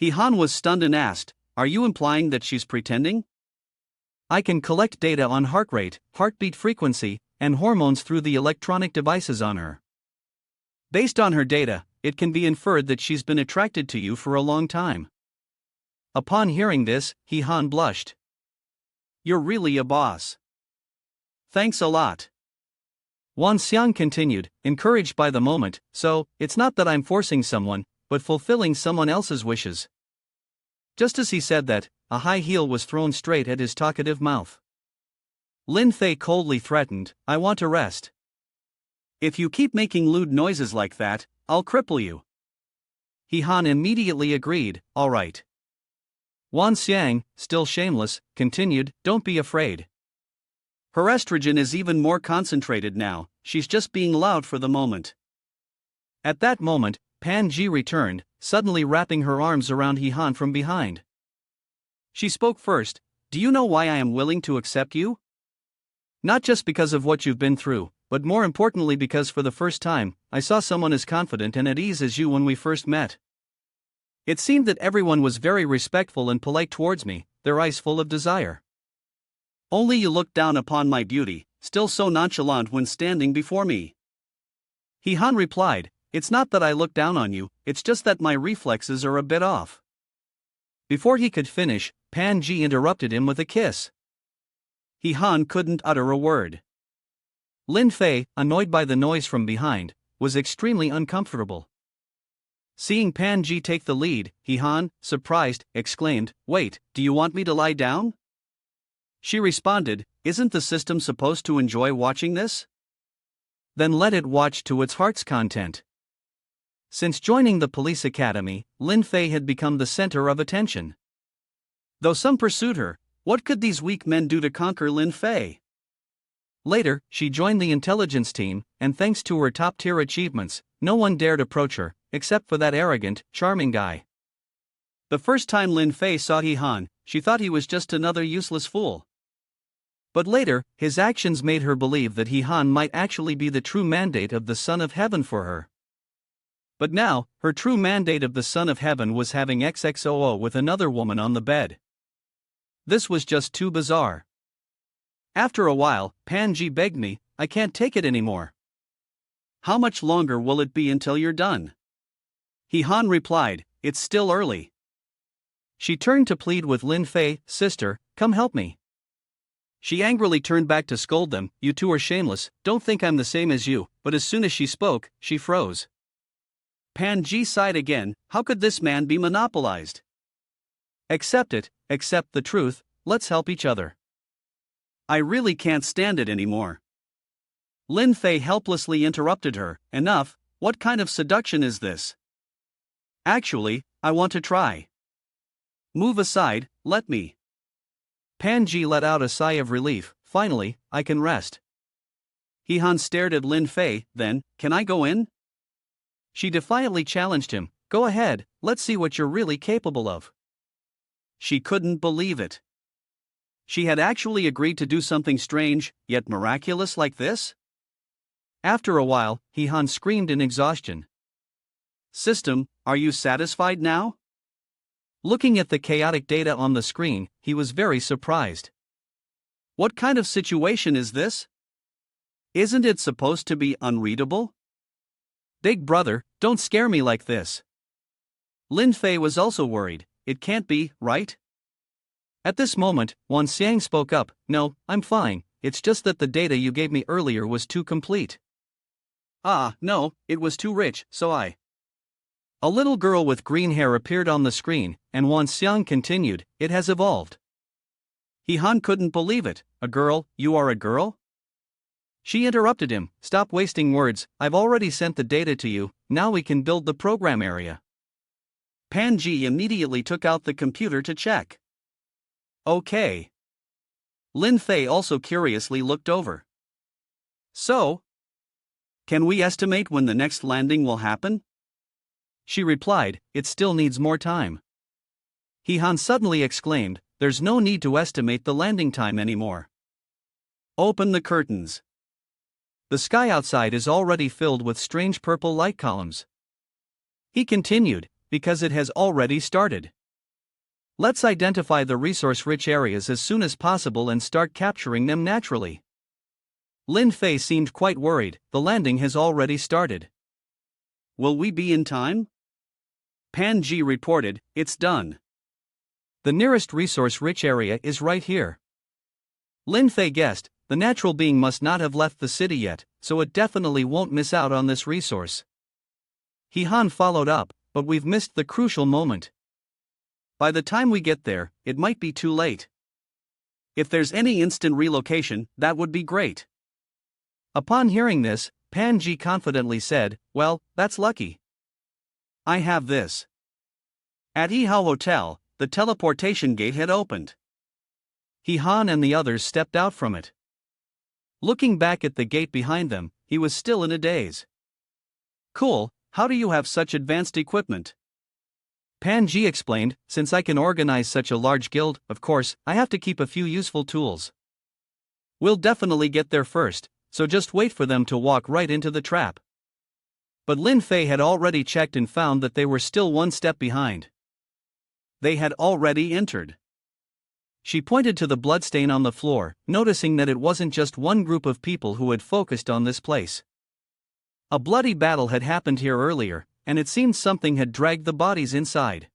Han was stunned and asked, are you implying that she's pretending? I can collect data on heart rate, heartbeat frequency, and hormones through the electronic devices on her. Based on her data, it can be inferred that she's been attracted to you for a long time. Upon hearing this, Han blushed. You're really a boss. Thanks a lot. Wan Xiang continued, encouraged by the moment, so, it's not that I'm forcing someone, but fulfilling someone else's wishes. Just as he said that, a high heel was thrown straight at his talkative mouth. Lin Fei coldly threatened, I want to rest. If you keep making lewd noises like that, I'll cripple you. Han immediately agreed, all right. Wan Xiang, still shameless, continued, don't be afraid. Her estrogen is even more concentrated now, she's just being loud for the moment. At that moment, Pan Ji returned, suddenly wrapping her arms around Han from behind. She spoke first, do you know why I am willing to accept you? Not just because of what you've been through, but more importantly because for the first time, I saw someone as confident and at ease as you when we first met. It seemed that everyone was very respectful and polite towards me, their eyes full of desire. Only you looked down upon my beauty, still so nonchalant when standing before me. Han replied, it's not that I look down on you, it's just that my reflexes are a bit off. Before he could finish, Pan Ji interrupted him with a kiss. Han couldn't utter a word. Lin Fei, annoyed by the noise from behind, was extremely uncomfortable. Seeing Pan Ji take the lead, Han, surprised, exclaimed, wait, do you want me to lie down? She responded, isn't the system supposed to enjoy watching this? Then let it watch to its heart's content. Since joining the police academy, Lin Fei had become the center of attention. Though some pursued her, what could these weak men do to conquer Lin Fei? Later, she joined the intelligence team, and thanks to her top-tier achievements, no one dared approach her, except for that arrogant, charming guy. The first time Lin Fei saw He Han, she thought he was just another useless fool. But later, his actions made her believe that He Han might actually be the true mandate of the Son of Heaven for her. But now, her true mandate of the Son of Heaven was having XXOO with another woman on the bed. This was just too bizarre. After a while, Panji begged me, "I can't take it anymore." "How much longer will it be until you're done?" He Han replied, "It's still early." She turned to plead with Lin Fei, "Sister, come help me." She angrily turned back to scold them, "You two are shameless, don't think I'm the same as you," but as soon as she spoke, she froze. Panji sighed again, how could this man be monopolized? "Accept it, accept the truth, let's help each other." "I really can't stand it anymore." Lin Fei helplessly interrupted her, "Enough, what kind of seduction is this? Actually, I want to try." "Move aside, let me." Panji let out a sigh of relief, "Finally, I can rest." He Han stared at Lin Fei, then, "Can I go in?" She defiantly challenged him, "Go ahead, let's see what you're really capable of." She couldn't believe it. She had actually agreed to do something strange, yet miraculous like this? After a while, He Han screamed in exhaustion. "System, are you satisfied now?" Looking at the chaotic data on the screen, he was very surprised. "What kind of situation is this? Isn't it supposed to be unreadable?" "Big brother, don't scare me like this." Lin Fei was also worried. "It can't be, right?" At this moment, Wan Xiang spoke up, "No, I'm fine, it's just that the data you gave me earlier was too complete." "Ah, no, it was too rich, so I..." A little girl with green hair appeared on the screen, and Wan Xiang continued, "It has evolved." He Han couldn't believe it. "A girl, you are a girl?" She interrupted him, "Stop wasting words, I've already sent the data to you, now we can build the program area." Panji immediately took out the computer to check. "Okay." Lin Fei also curiously looked over. "So? Can we estimate when the next landing will happen?" She replied, "It still needs more time." He Han suddenly exclaimed, "There's no need to estimate the landing time anymore. Open the curtains." The sky outside is already filled with strange purple light columns. He continued, "Because it has already started. Let's identify the resource-rich areas as soon as possible and start capturing them naturally." Lin Fei seemed quite worried, "The landing has already started. Will we be in time?" Panji reported, "It's done. The nearest resource-rich area is right here." Lin Fei guessed, the natural being must not have left the city yet, so it definitely won't miss out on this resource. He Han followed up, "But we've missed the crucial moment. By the time we get there, it might be too late. If there's any instant relocation, that would be great." Upon hearing this, Panji confidently said, "Well, that's lucky. I have this." At Yihao Hotel, the teleportation gate had opened. He Han and the others stepped out from it. Looking back at the gate behind them, he was still in a daze. "Cool, how do you have such advanced equipment?" Panji explained, "Since I can organize such a large guild, of course, I have to keep a few useful tools. We'll definitely get there first, so just wait for them to walk right into the trap." But Lin Fei had already checked and found that they were still one step behind. They had already entered. She pointed to the bloodstain on the floor, noticing that it wasn't just one group of people who had focused on this place. A bloody battle had happened here earlier, and it seemed something had dragged the bodies inside.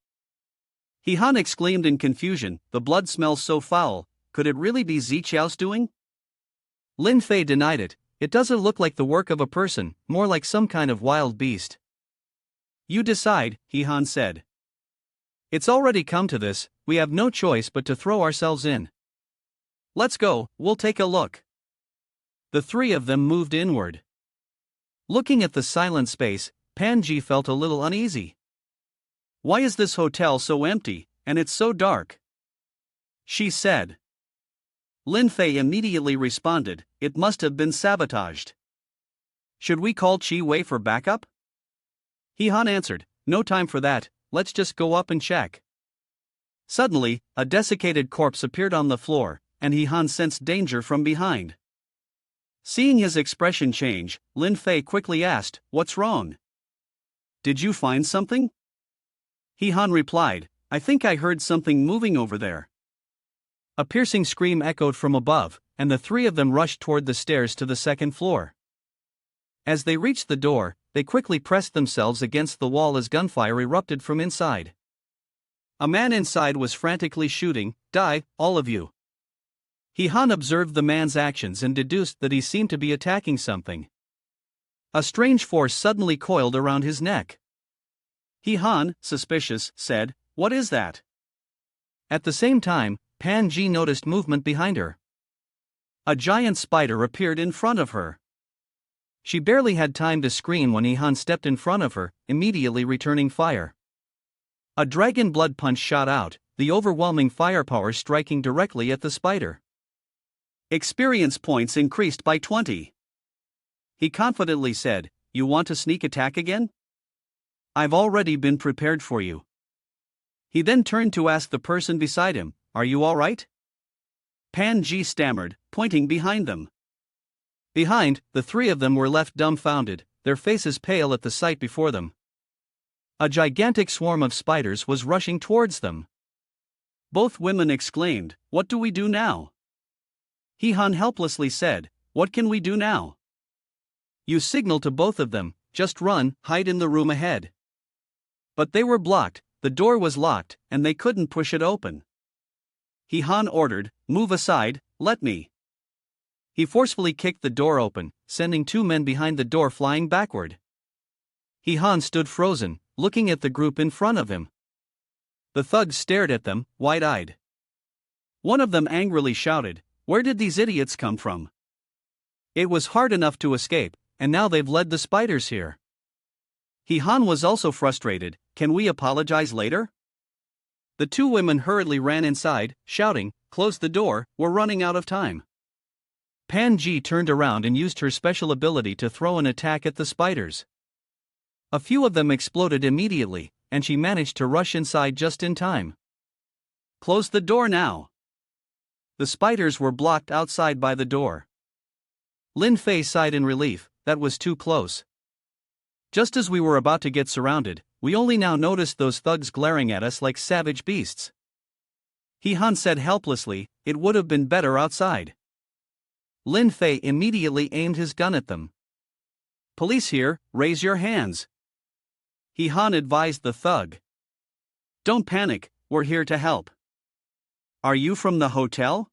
He Han exclaimed in confusion, "The blood smells so foul, could it really be Ziqiao's doing?" Lin Fei denied it, "It doesn't look like the work of a person, more like some kind of wild beast." "You decide," He Han said. "It's already come to this, we have no choice but to throw ourselves in." "Let's go, we'll take a look." The three of them moved inward. Looking at the silent space, Panji felt a little uneasy. Why is this hotel so empty, and it's so dark? She said. Lin Fei immediately responded, it must have been sabotaged. Should we call Chi Wei for backup? He Han answered, no time for that, let's just go up and check. Suddenly, a desiccated corpse appeared on the floor, and He Han sensed danger from behind. Seeing his expression change, Lin Fei quickly asked, what's wrong? Did you find something? He Han replied, I think I heard something moving over there. A piercing scream echoed from above, and the three of them rushed toward the stairs to the second floor. As they reached the door, they quickly pressed themselves against the wall as gunfire erupted from inside. A man inside was frantically shooting, die, all of you. He Han observed the man's actions and deduced that he seemed to be attacking something. A strange force suddenly coiled around his neck. He Han, suspicious, said, what is that? At the same time, Pan Ji noticed movement behind her. A giant spider appeared in front of her. She barely had time to scream when He Han stepped in front of her, immediately returning fire. A dragon blood punch shot out, the overwhelming firepower striking directly at the spider. Experience points increased by 20. He confidently said, you want to sneak attack again? I've already been prepared for you. He then turned to ask the person beside him, are you alright? Pan Ji stammered, pointing behind them. Behind, the three of them were left dumbfounded, their faces pale at the sight before them. A gigantic swarm of spiders was rushing towards them. Both women exclaimed, what do we do now? He Han helplessly said, what can we do now? You signal to both of them, just run, hide in the room ahead. But they were blocked, the door was locked, and they couldn't push it open. He Han ordered, move aside, let me. He forcefully kicked the door open, sending two men behind the door flying backward. He Han stood frozen, looking at the group in front of him. The thugs stared at them, wide-eyed. One of them angrily shouted, where did these idiots come from? It was hard enough to escape, and now they've led the spiders here. He Han was also frustrated, can we apologize later? The two women hurriedly ran inside, shouting, close the door, we're running out of time. Pan Ji turned around and used her special ability to throw an attack at the spiders. A few of them exploded immediately, and she managed to rush inside just in time. Close the door now. The spiders were blocked outside by the door. Lin Fei sighed in relief, that was too close. Just as we were about to get surrounded, we only now noticed those thugs glaring at us like savage beasts. He Han said helplessly, it would have been better outside. Lin Fei immediately aimed his gun at them. Police here, raise your hands. He Han advised the thug. Don't panic, we're here to help. Are you from the hotel?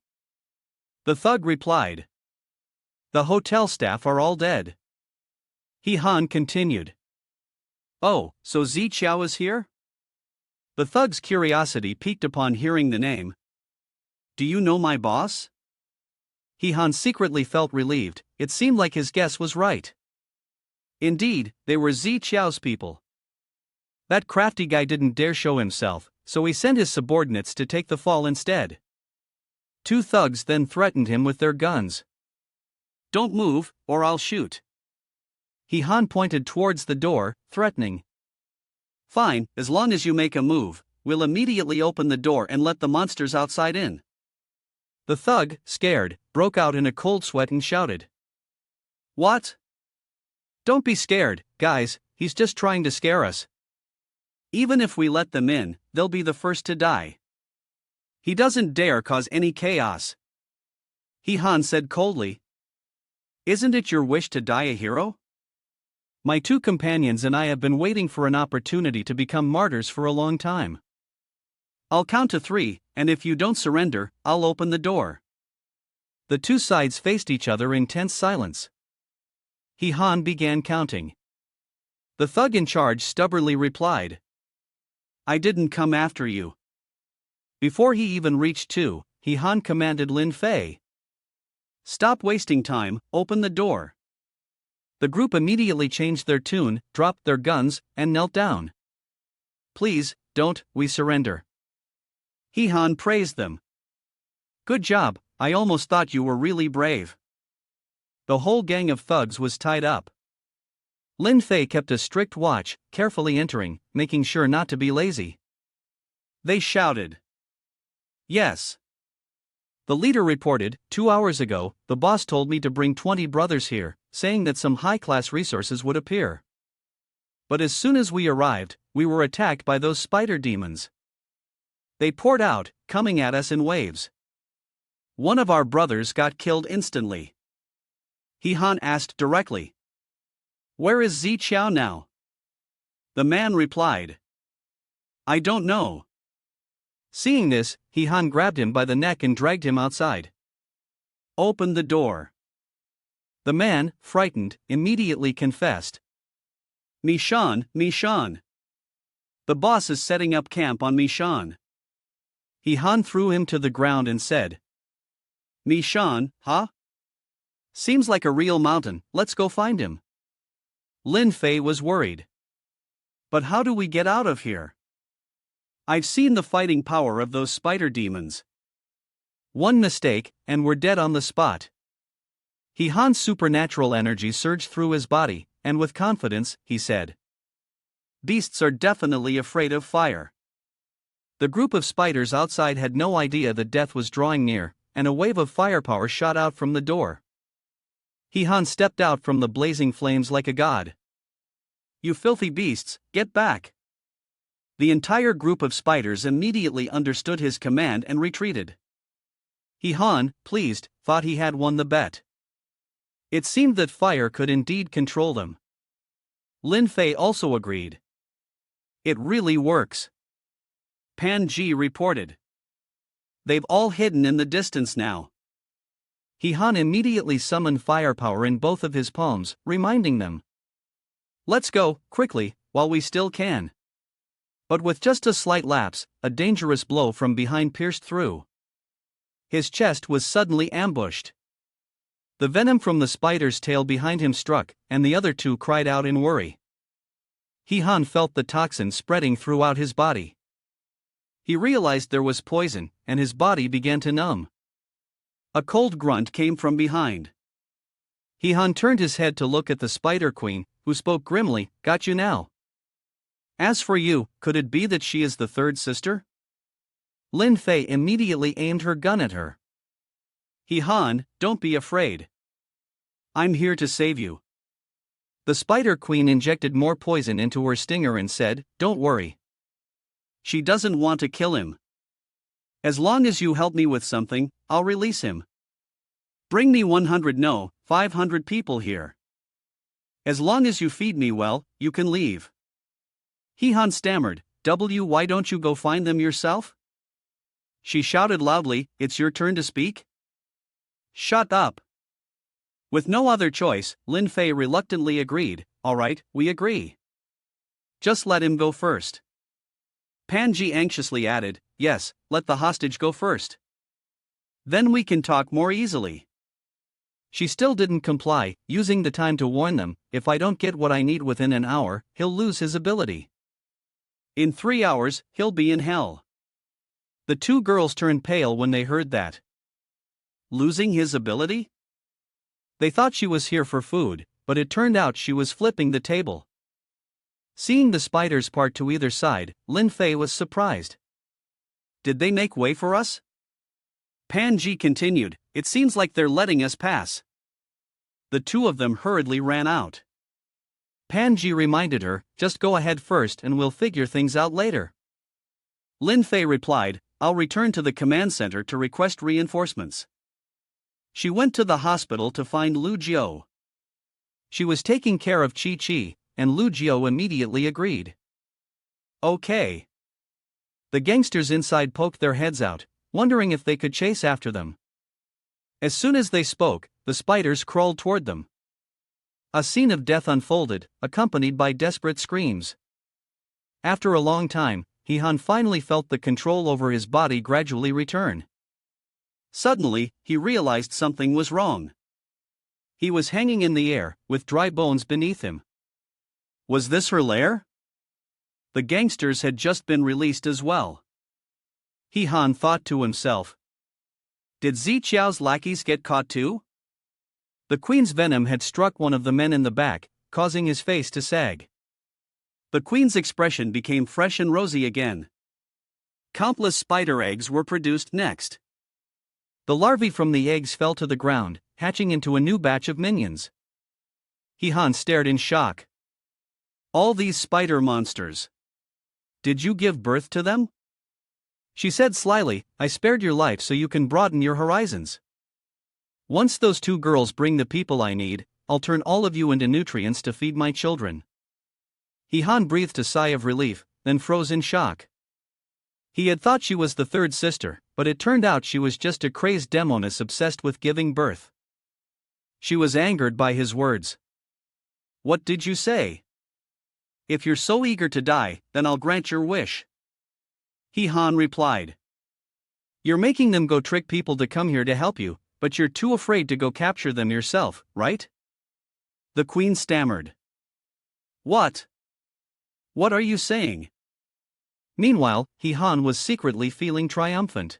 The thug replied. The hotel staff are all dead. He Han continued. Oh, so Zi Qiao is here? The thug's curiosity piqued upon hearing the name. Do you know my boss? He Han secretly felt relieved, it seemed like his guess was right. Indeed, they were Zi Qiao's people. That crafty guy didn't dare show himself, so he sent his subordinates to take the fall instead. Two thugs then threatened him with their guns. Don't move, or I'll shoot. He Han pointed towards the door, threatening. Fine, as long as you make a move, we'll immediately open the door and let the monsters outside in. The thug, scared, broke out in a cold sweat and shouted. What? Don't be scared, guys, he's just trying to scare us. Even if we let them in, they'll be the first to die. He doesn't dare cause any chaos. He Han said coldly. Isn't it your wish to die a hero? My two companions and I have been waiting for an opportunity to become martyrs for a long time. I'll count to 3, and if you don't surrender, I'll open the door. The two sides faced each other in tense silence. He Han began counting. The thug in charge stubbornly replied. I didn't come after you. Before he even reached 2, He Han commanded Lin Fei. Stop wasting time, open the door. The group immediately changed their tune, dropped their guns, and knelt down. "Please, don't, we surrender." He-han praised them. "Good job, I almost thought you were really brave." The whole gang of thugs was tied up. Lin Fei kept a strict watch, carefully entering, making sure not to be lazy. They shouted. "Yes." The leader reported, 2 hours ago, the boss told me to bring 20 brothers here, saying that some high-class resources would appear. But as soon as we arrived, we were attacked by those spider demons. They poured out, coming at us in waves. One of our brothers got killed instantly. He-han asked directly. "Where is Zi Qiao now?" The man replied. "I don't know." Seeing this, He-han grabbed him by the neck and dragged him outside. "Open the door." The man, frightened, immediately confessed. Mishan. The boss is setting up camp on Mishan." He-han threw him to the ground and said. "Mishan, huh? Seems like a real mountain, let's go find him." Lin Fei was worried. "But how do we get out of here? I've seen the fighting power of those spider demons." One mistake, and we're dead on the spot. He-han's supernatural energy surged through his body, and with confidence, he said. "Beasts are definitely afraid of fire." The group of spiders outside had no idea that death was drawing near, and a wave of firepower shot out from the door. He-han stepped out from the blazing flames like a god. "You filthy beasts, get back!" The entire group of spiders immediately understood his command and retreated. He-han, pleased, thought he had won the bet. It seemed that fire could indeed control them. Lin Fei also agreed. "It really works." Pan Ji reported. "They've all hidden in the distance now." He-han immediately summoned firepower in both of his palms, reminding them. "Let's go, quickly, while we still can." But with just a slight lapse, a dangerous blow from behind pierced through. His chest was suddenly ambushed. The venom from the spider's tail behind him struck, and the other two cried out in worry. He-han felt the toxin spreading throughout his body. He realized there was poison, and his body began to numb. A cold grunt came from behind. He-han turned his head to look at the Spider Queen, who spoke grimly, "Got you now." "As for you, could it be that she is the third sister?" Lin Fei immediately aimed her gun at her. He-han, don't be afraid. I'm here to save you." The Spider Queen injected more poison into her stinger and said, "Don't worry. She doesn't want to kill him. As long as you help me with something, I'll release him. Bring me 500 people here. As long as you feed me well, you can leave." He-han stammered, "Why don't you go find them yourself?" She shouted loudly, "It's your turn to speak." "Shut up." With no other choice, Lin Fei reluctantly agreed, "All right, we agree. Just let him go first." Pan Ji anxiously added, "Yes, let the hostage go first. Then we can talk more easily." She still didn't comply, using the time to warn them, "If I don't get what I need within an hour, he'll lose his ability. In 3 hours, he'll be in hell." The two girls turned pale when they heard that. Losing his ability? They thought she was here for food, but it turned out she was flipping the table. Seeing the spiders part to either side, Lin Fei was surprised. "Did they make way for us?" Pan Ji continued, "It seems like they're letting us pass." The two of them hurriedly ran out. Pan Ji reminded her, "Just go ahead first and we'll figure things out later." Lin Fei replied, "I'll return to the command center to request reinforcements." She went to the hospital to find Lu Jiu. She was taking care of Chi, and Lu Jiu immediately agreed. "Okay." The gangsters inside poked their heads out, wondering if they could chase after them. As soon as they spoke, the spiders crawled toward them. A scene of death unfolded, accompanied by desperate screams. After a long time, He-han finally felt the control over his body gradually return. Suddenly, he realized something was wrong. He was hanging in the air, with dry bones beneath him. Was this her lair? The gangsters had just been released as well. Han thought to himself. Did Ziqiao's lackeys get caught too? The queen's venom had struck one of the men in the back, causing his face to sag. The queen's expression became fresh and rosy again. Countless spider eggs were produced next. The larvae from the eggs fell to the ground, hatching into a new batch of minions. Han stared in shock. All these spider monsters. Did you give birth to them? She said slyly, I spared your life so you can broaden your horizons. Once those two girls bring the people I need, I'll turn all of you into nutrients to feed my children. Han breathed a sigh of relief, then froze in shock. He had thought she was the third sister, but it turned out she was just a crazed demoness obsessed with giving birth. She was angered by his words. What did you say? If you're so eager to die, then I'll grant your wish. Han replied. You're making them go trick people to come here to help you, but you're too afraid to go capture them yourself, right? The queen stammered. What? What are you saying? Meanwhile, Han was secretly feeling triumphant.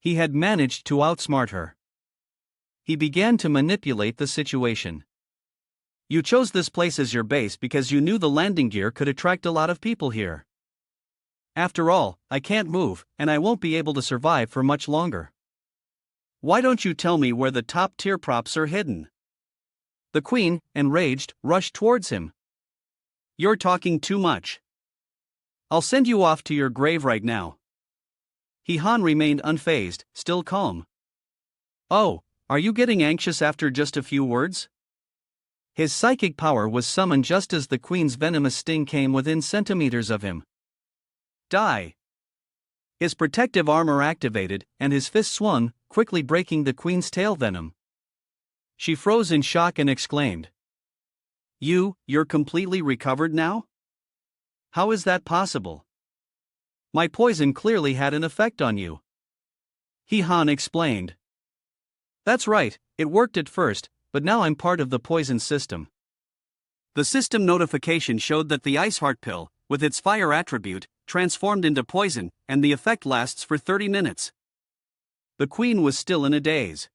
He had managed to outsmart her. He began to manipulate the situation. You chose this place as your base because you knew the landing gear could attract a lot of people here. After all, I can't move, and I won't be able to survive for much longer. Why don't you tell me where the top-tier props are hidden? The queen, enraged, rushed towards him. You're talking too much. I'll send you off to your grave right now. Han remained unfazed, still calm. Oh, are you getting anxious after just a few words? His psychic power was summoned just as the queen's venomous sting came within centimeters of him. Die! His protective armor activated, and his fist swung, quickly breaking the queen's tail venom. She froze in shock and exclaimed. You're completely recovered now? How is that possible? My poison clearly had an effect on you. Han explained. That's right, it worked at first, but now I'm part of the poison system. The system notification showed that the ice heart pill, with its fire attribute, transformed into poison, and the effect lasts for 30 minutes. The queen was still in a daze.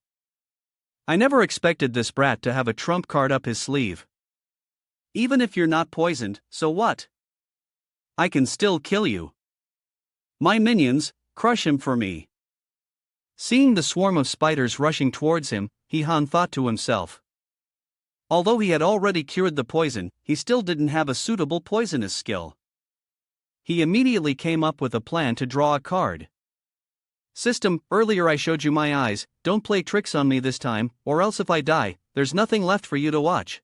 I never expected this brat to have a trump card up his sleeve. Even if you're not poisoned, so what? I can still kill you. My minions, crush him for me. Seeing the swarm of spiders rushing towards him, Han thought to himself. Although he had already cured the poison, he still didn't have a suitable poisonous skill. He immediately came up with a plan to draw a card. System, earlier I showed you my eyes, don't play tricks on me this time, or else if I die, there's nothing left for you to watch.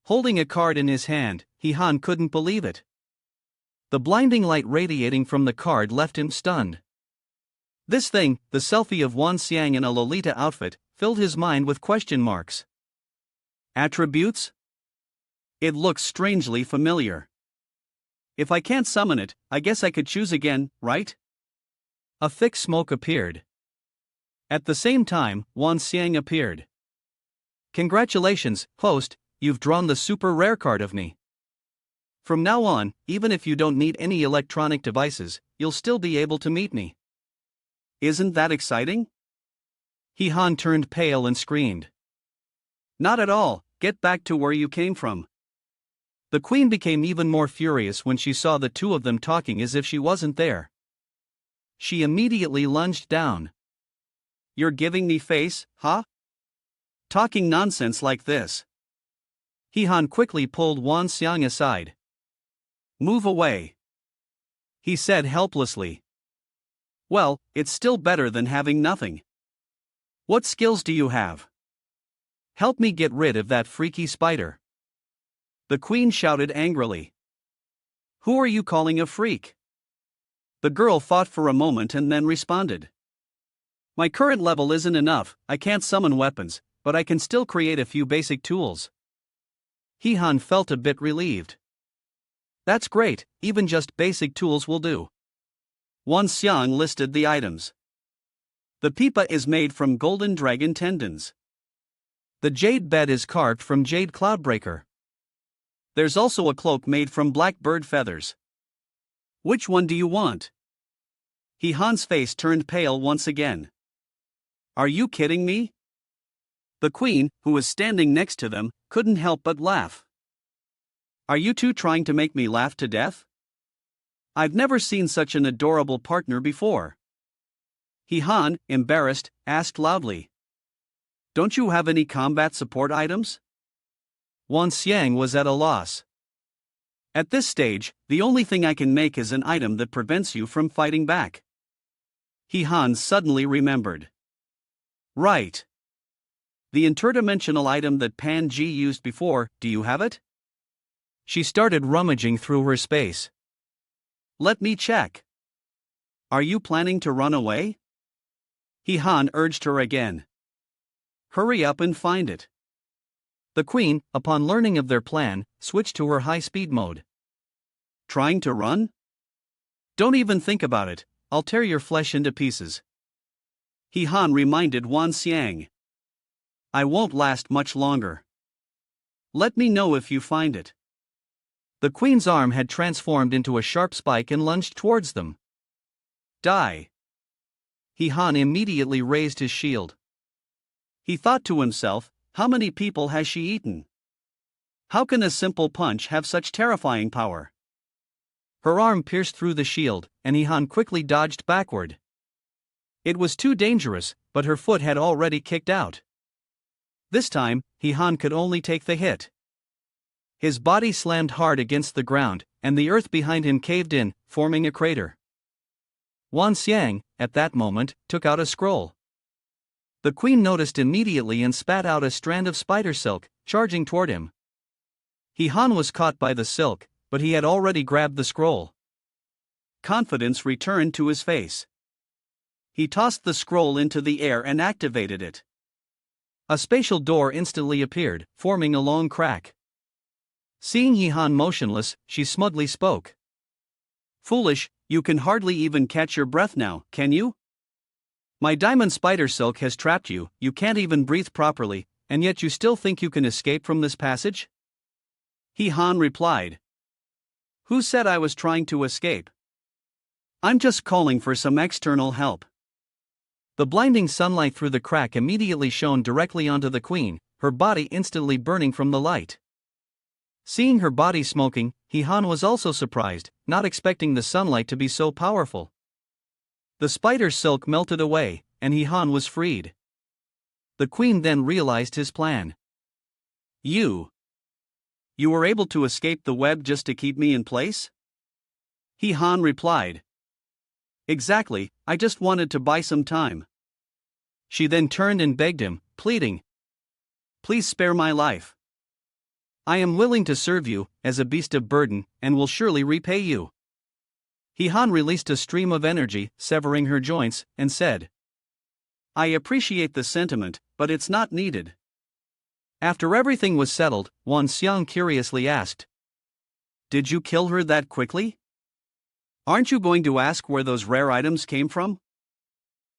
Holding a card in his hand, Han couldn't believe it. The blinding light radiating from the card left him stunned. This thing, the selfie of Wan Xiang in a Lolita outfit, filled his mind with question marks. Attributes? It looks strangely familiar. If I can't summon it, I guess I could choose again, right? A thick smoke appeared. At the same time, Wan Xiang appeared. Congratulations, host, you've drawn the super rare card of me. From now on, even if you don't need any electronic devices, you'll still be able to meet me. Isn't that exciting? Han turned pale and screamed. Not at all, get back to where you came from. The queen became even more furious when she saw the two of them talking as if she wasn't there. She immediately lunged down. You're giving me face, huh? Talking nonsense like this. Han quickly pulled Wan Xiang aside. Move away, he said helplessly. Well, it's still better than having nothing. What skills do you have? Help me get rid of that freaky spider. The queen shouted angrily. Who are you calling a freak? The girl thought for a moment and then responded. My current level isn't enough, I can't summon weapons, but I can still create a few basic tools. Han felt a bit relieved. That's great, even just basic tools will do. Wan Xiang listed the items. The pipa is made from golden dragon tendons. The jade bed is carved from jade cloudbreaker. There's also a cloak made from black bird feathers. Which one do you want? Han's face turned pale once again. Are you kidding me? The queen, who was standing next to them, couldn't help but laugh. Are you two trying to make me laugh to death? I've never seen such an adorable partner before. Han, embarrassed, asked loudly. Don't you have any combat support items? Wan Xiang was at a loss. At this stage, the only thing I can make is an item that prevents you from fighting back. Han suddenly remembered. Right. The interdimensional item that Pan Ji used before, do you have it? She started rummaging through her space. Let me check. Are you planning to run away? Han urged her again. Hurry up and find it. The queen, upon learning of their plan, switched to her high-speed mode. Trying to run? Don't even think about it, I'll tear your flesh into pieces. Han reminded Wan Xiang. I won't last much longer. Let me know if you find it. The queen's arm had transformed into a sharp spike and lunged towards them. Die. Han immediately raised his shield. He thought to himself, how many people has she eaten? How can a simple punch have such terrifying power? Her arm pierced through the shield, and Han quickly dodged backward. It was too dangerous, but her foot had already kicked out. This time, Han could only take the hit. His body slammed hard against the ground, and the earth behind him caved in, forming a crater. Wan Xiang, at that moment, took out a scroll. The queen noticed immediately and spat out a strand of spider silk, charging toward him. Han was caught by the silk, but he had already grabbed the scroll. Confidence returned to his face. He tossed the scroll into the air and activated it. A spatial door instantly appeared, forming a long crack. Seeing Han motionless, she smugly spoke. Foolish, you can hardly even catch your breath now, can you? My diamond spider silk has trapped you, you can't even breathe properly, and yet you still think you can escape from this passage? Han replied. Who said I was trying to escape? I'm just calling for some external help. The blinding sunlight through the crack immediately shone directly onto the queen, her body instantly burning from the light. Seeing her body smoking, Han was also surprised, not expecting the sunlight to be so powerful. The spider silk melted away, and Han was freed. The queen then realized his plan. You were able to escape the web just to keep me in place? Han replied. Exactly, I just wanted to buy some time. She then turned and begged him, pleading. Please spare my life. I am willing to serve you, as a beast of burden, and will surely repay you. Han released a stream of energy, severing her joints, and said. I appreciate the sentiment, but it's not needed. After everything was settled, Wan Xiang curiously asked. Did you kill her that quickly? Aren't you going to ask where those rare items came from?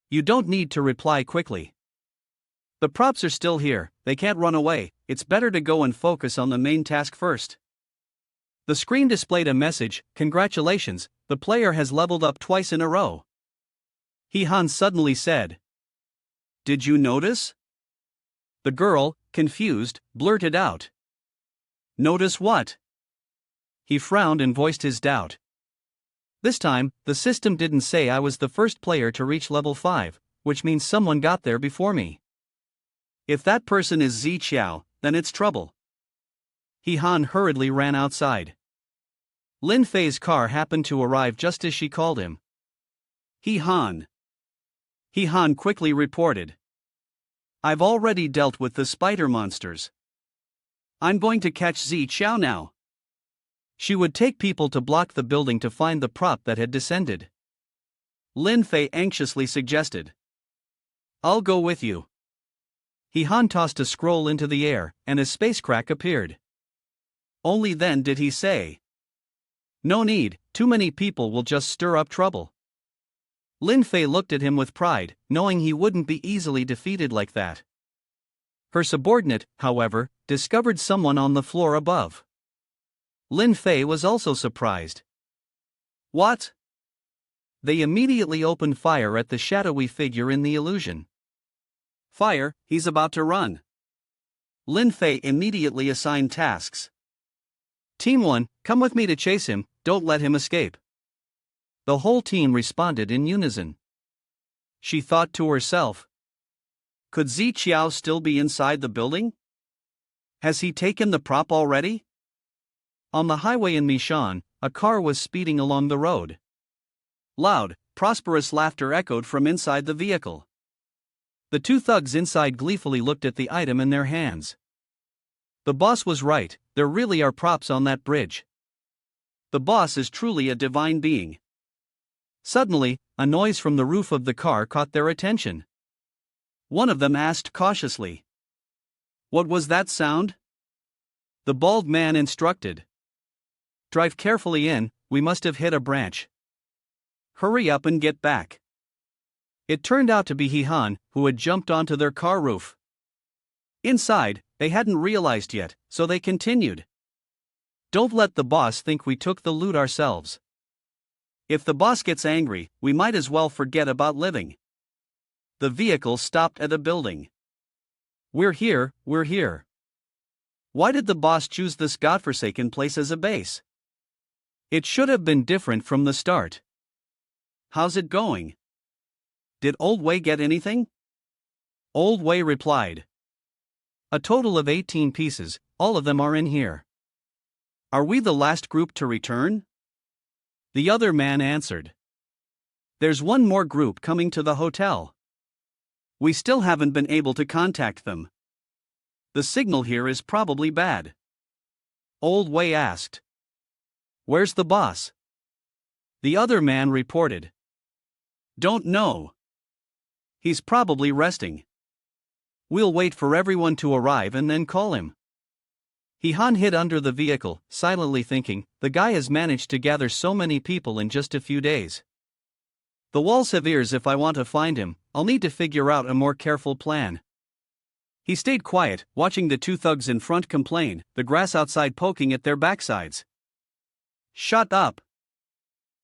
You don't need to reply quickly. The props are still here, they can't run away, it's better to go and focus on the main task first. The screen displayed a message, congratulations, the player has leveled up twice in a row. Han suddenly said. Did you notice? The girl, confused, blurted out. Notice what? He frowned and voiced his doubt. This time, the system didn't say I was the first player to reach level 5, which means someone got there before me. If that person is Zi Qiao, then it's trouble. Han hurriedly ran outside. Lin Fei's car happened to arrive just as she called him. Han quickly reported. I've already dealt with the spider monsters. I'm going to catch Zi Qiao now. She would take people to block the building to find the prop that had descended. Lin Fei anxiously suggested. I'll go with you. Han tossed a scroll into the air, and a space crack appeared. Only then did he say. No need, too many people will just stir up trouble. Lin Fei looked at him with pride, knowing he wouldn't be easily defeated like that. Her subordinate, however, discovered someone on the floor above. Lin Fei was also surprised. What? They immediately opened fire at the shadowy figure in the illusion. Fire, he's about to run. Lin Fei immediately assigned tasks. Team 1, come with me to chase him, don't let him escape. The whole team responded in unison. She thought to herself. Could Zi Qiao still be inside the building? Has he taken the prop already? On the highway in Mishan, a car was speeding along the road. Loud, prosperous laughter echoed from inside the vehicle. The two thugs inside gleefully looked at the item in their hands. The boss was right, there really are props on that bridge. The boss is truly a divine being. Suddenly, a noise from the roof of the car caught their attention. One of them asked cautiously. What was that sound? The bald man instructed. Drive carefully in, we must have hit a branch. Hurry up and get back. It turned out to be He-han, who had jumped onto their car roof. Inside, they hadn't realized yet, so they continued. Don't let the boss think we took the loot ourselves. If the boss gets angry, we might as well forget about living. The vehicle stopped at a building. We're here, we're here. Why did the boss choose this godforsaken place as a base? It should have been different from the start. How's it going? Did Old Wei get anything? Old Wei replied. A total of 18 pieces, all of them are in here. Are we the last group to return? The other man answered. There's one more group coming to the hotel. We still haven't been able to contact them. The signal here is probably bad. Old Wei asked. Where's the boss? The other man reported. Don't know. He's probably resting. We'll wait for everyone to arrive and then call him. He-han hid under the vehicle, silently thinking, the guy has managed to gather so many people in just a few days. The walls have ears. If I want to find him, I'll need to figure out a more careful plan. He stayed quiet, watching the two thugs in front complain, the grass outside poking at their backsides. Shut up.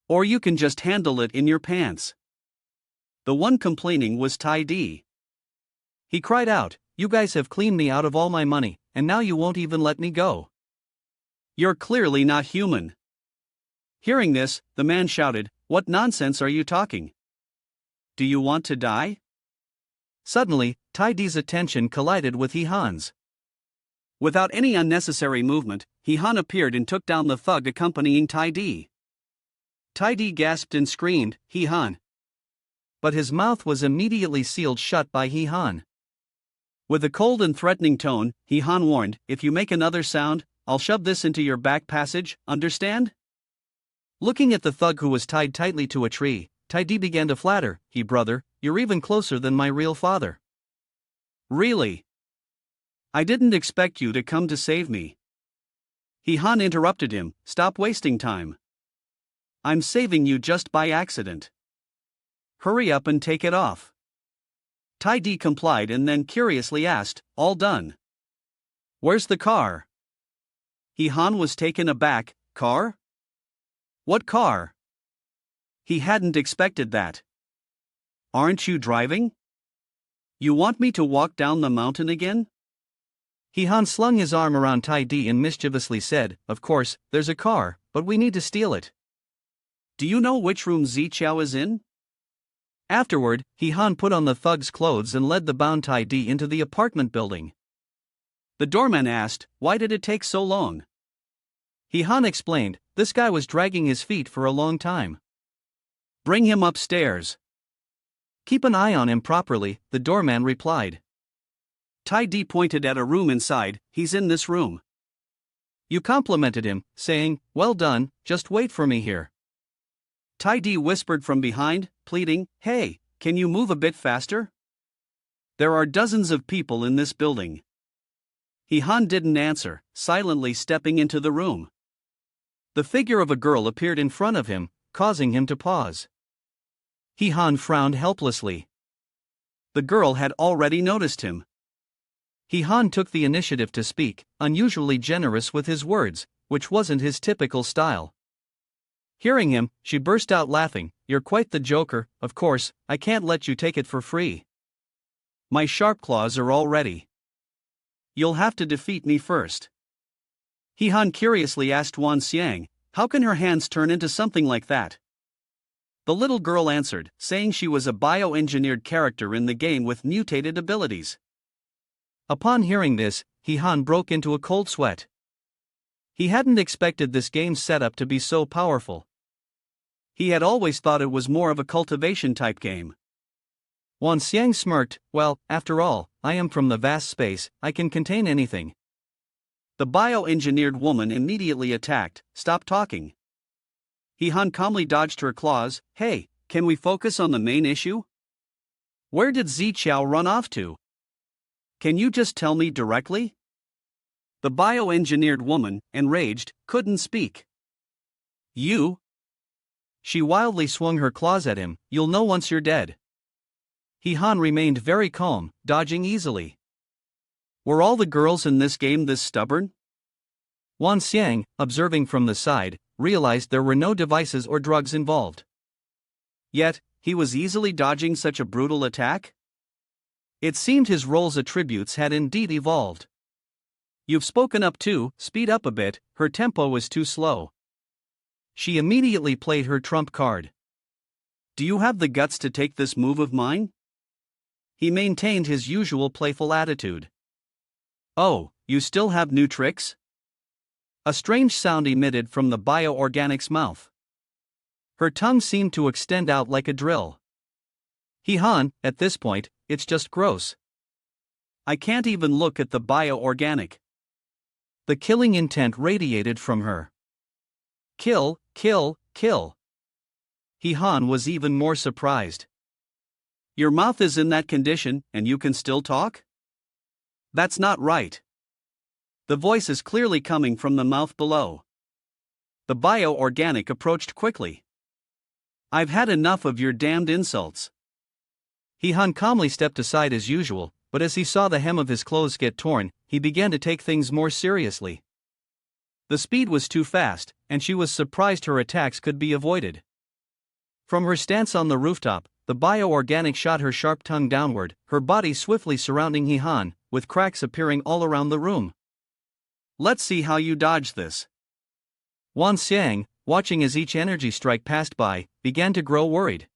Or you can just handle it in your pants. The one complaining was Tai Di. He cried out, you guys have cleaned me out of all my money, and now you won't even let me go. You're clearly not human. Hearing this, the man shouted, what nonsense are you talking? Do you want to die? Suddenly, Tai Di's attention collided with He-han's. Without any unnecessary movement, He-han appeared and took down the thug accompanying Tai Di. Tai Di gasped and screamed, He-han. But his mouth was immediately sealed shut by He-han. With a cold and threatening tone, He-han warned, if you make another sound, I'll shove this into your back passage, understand? Looking at the thug who was tied tightly to a tree, Tai Di began to flatter, brother, you're even closer than my real father. Really? I didn't expect you to come to save me. He-han interrupted him, stop wasting time. I'm saving you just by accident. Hurry up and take it off. Tai Di complied and then curiously asked, all done. Where's the car? He-han was taken aback, car? What car? He hadn't expected that. Aren't you driving? You want me to walk down the mountain again? He-han slung his arm around Tai Di and mischievously said, of course, there's a car, but we need to steal it. Do you know which room Zi Qiao is in? Afterward, He-han put on the thug's clothes and led the bound Tai Di into the apartment building. The doorman asked, why did it take so long? He-han explained, this guy was dragging his feet for a long time. Bring him upstairs. Keep an eye on him properly, the doorman replied. Tai Di pointed at a room inside, he's in this room. You complimented him, saying, well done, just wait for me here. Tai Di whispered from behind, pleading, hey, can you move a bit faster? There are dozens of people in this building. He-han didn't answer, silently stepping into the room. The figure of a girl appeared in front of him, causing him to pause. He-han frowned helplessly. The girl had already noticed him. Han took the initiative to speak, unusually generous with his words, which wasn't his typical style. Hearing him, she burst out laughing. "You're quite the joker, of course, I can't let you take it for free. My sharp claws are all ready. You'll have to defeat me first." Han curiously asked Wan Xiang, "How can her hands turn into something like that?" The little girl answered, saying she was a bioengineered character in the game with mutated abilities. Upon hearing this, Han broke into a cold sweat. He hadn't expected this game's setup to be so powerful. He had always thought it was more of a cultivation type game. Wan Xiang smirked. "Well, after all, I am from the vast space, I can contain anything." The bioengineered woman immediately attacked. "Stop talking." Han calmly dodged her claws. "Hey, can we focus on the main issue? Where did Ziqiao run off to? Can you just tell me directly?" The bioengineered woman, enraged, couldn't speak. "You?" She wildly swung her claws at him. "You'll know once you're dead." Han remained very calm, dodging easily. Were all the girls in this game this stubborn? Wan Xiang, observing from the side, realized there were no devices or drugs involved. Yet, he was easily dodging such a brutal attack? It seemed his role's attributes had indeed evolved. "You've spoken up too, speed up a bit, her tempo is too slow." She immediately played her trump card. "Do you have the guts to take this move of mine?" He maintained his usual playful attitude. "Oh, you still have new tricks?" A strange sound emitted from the bioorganic's mouth. Her tongue seemed to extend out like a drill. Han, at this point, it's just gross. I can't even look at the bioorganic. The killing intent radiated from her. "Kill, kill, kill." Han was even more surprised. "Your mouth is in that condition, and you can still talk? That's not right." The voice is clearly coming from the mouth below. The bioorganic approached quickly. "I've had enough of your damned insults." Han calmly stepped aside as usual, but as he saw the hem of his clothes get torn, he began to take things more seriously. The speed was too fast, and she was surprised her attacks could be avoided. From her stance on the rooftop, the bioorganic shot her sharp tongue downward, her body swiftly surrounding Han, with cracks appearing all around the room. "Let's see how you dodge this." Wan Xiang, watching as each energy strike passed by, began to grow worried.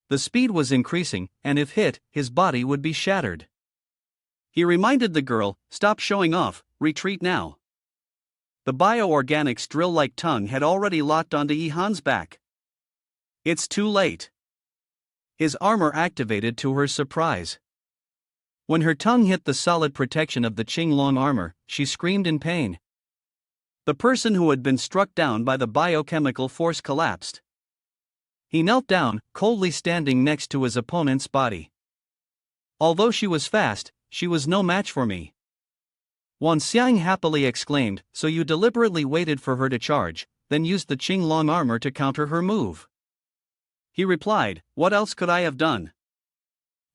The speed was increasing, and if hit, his body would be shattered. He reminded the girl, "Stop showing off, retreat now." The bioorganic's drill-like tongue had already locked onto Han's back. It's too late. His armor activated to her surprise. When her tongue hit the solid protection of the Qinglong armor, she screamed in pain. The person who had been struck down by the biochemical force collapsed. He knelt down, coldly standing next to his opponent's body. "Although she was fast, she was no match for me." Wan Xiang happily exclaimed, "So you deliberately waited for her to charge, then used the Qinglong armor to counter her move?" He replied, "What else could I have done?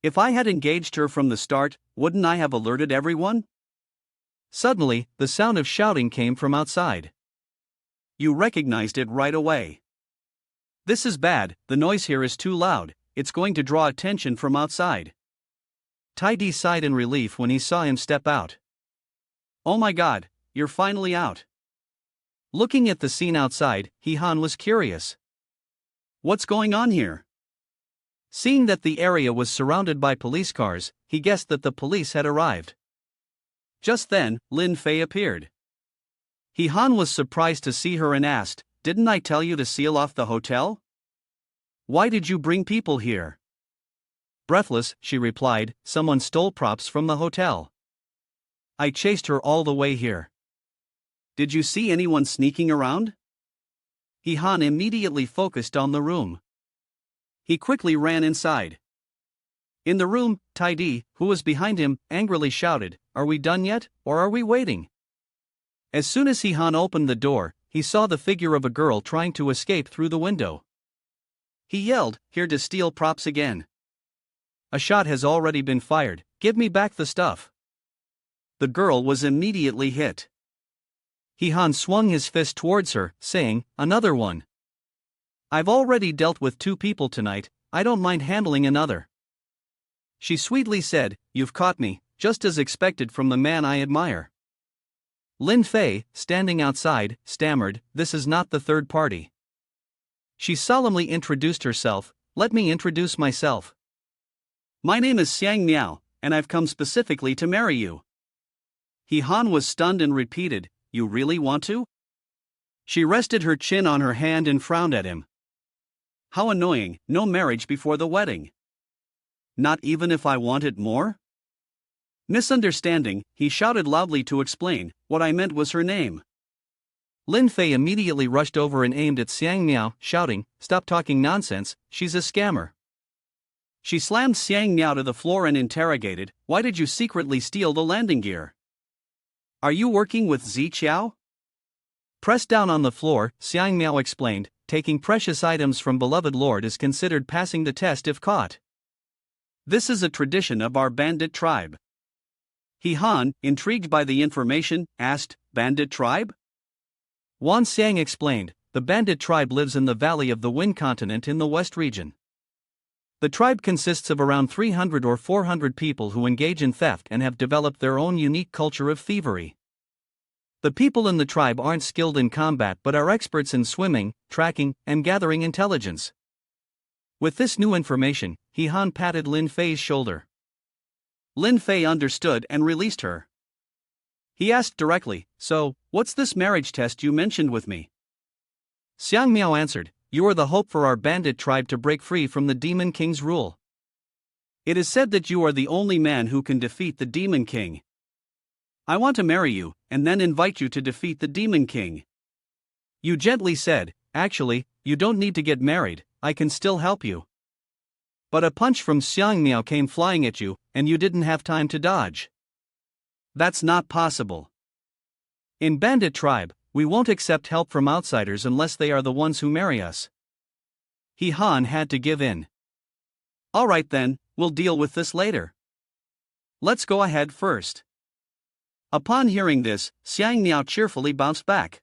If I had engaged her from the start, wouldn't I have alerted everyone?" Suddenly, the sound of shouting came from outside. You recognized it right away. "This is bad, the noise here is too loud, it's going to draw attention from outside." Tai Di sighed in relief when he saw him step out. "Oh my god, you're finally out." Looking at the scene outside, Han was curious. "What's going on here?" Seeing that the area was surrounded by police cars, he guessed that the police had arrived. Just then, Lin Fei appeared. Han was surprised to see her and asked, "Didn't I tell you to seal off the hotel? Why did you bring people here?" Breathless, she replied, "Someone stole props from the hotel. I chased her all the way here." "Did you see anyone sneaking around?" Han immediately focused on the room. He quickly ran inside. In the room, Tai Di, who was behind him, angrily shouted, "Are we done yet, or are we waiting?" As soon as Han opened the door, he saw the figure of a girl trying to escape through the window. He yelled, "Here to steal props again. A shot has already been fired, give me back the stuff." The girl was immediately hit. He Han swung his fist towards her, saying, "Another one. I've already dealt with 2 people tonight, I don't mind handling another." She sweetly said, "You've caught me, just as expected from the man I admire." Lin Fei, standing outside, stammered, "This is not the third party." She solemnly introduced herself, "Let me introduce myself. My name is Xiang Miao, and I've come specifically to marry you." He Han was stunned and repeated, "You really want to?" She rested her chin on her hand and frowned at him. How annoying, no marriage before the wedding. Not even if I wanted more? Misunderstanding, he shouted loudly to explain, "What I meant was her name." Lin Fei immediately rushed over and aimed at Xiang Miao, shouting, "Stop talking nonsense, she's a scammer." She slammed Xiang Miao to the floor and interrogated, "Why did you secretly steal the landing gear? Are you working with Zi Qiao?" Pressed down on the floor, Xiang Miao explained, "Taking precious items from beloved lord is considered passing the test if caught. This is a tradition of our bandit tribe." He Han, intrigued by the information, asked, "Bandit tribe?" Wan Xiang explained, "The bandit tribe lives in the Valley of the Wind continent in the West region. The tribe consists of around 300 or 400 people who engage in theft and have developed their own unique culture of thievery. The people in the tribe aren't skilled in combat but are experts in swimming, tracking, and gathering intelligence." With this new information, He Han patted Lin Fei's shoulder. Lin Fei understood and released her. He asked directly, "So, what's this marriage test you mentioned with me?" Xiang Miao answered, "You are the hope for our bandit tribe to break free from the Demon King's rule. It is said that you are the only man who can defeat the Demon King. I want to marry you, and then invite you to defeat the Demon King." Yu gently said, "Actually, you don't need to get married, I can still help you." But a punch from Xiang Miao came flying at you, and you didn't have time to dodge. "That's not possible. In Bandit Tribe, we won't accept help from outsiders unless they are the ones who marry us." He Han had to give in. "All right then, we'll deal with this later. Let's go ahead first." Upon hearing this, Xiang Miao cheerfully bounced back.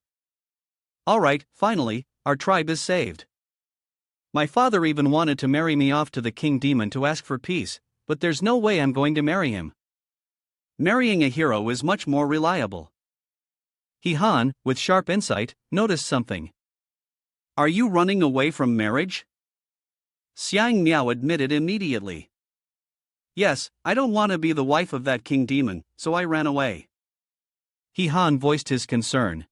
"All right, finally, our tribe is saved. My father even wanted to marry me off to the King Demon to ask for peace, but there's no way I'm going to marry him. Marrying a hero is much more reliable." He Han, with sharp insight, noticed something. "Are you running away from marriage?" Xiang Miao admitted immediately. "Yes, I don't want to be the wife of that King Demon, so I ran away." He Han voiced his concern.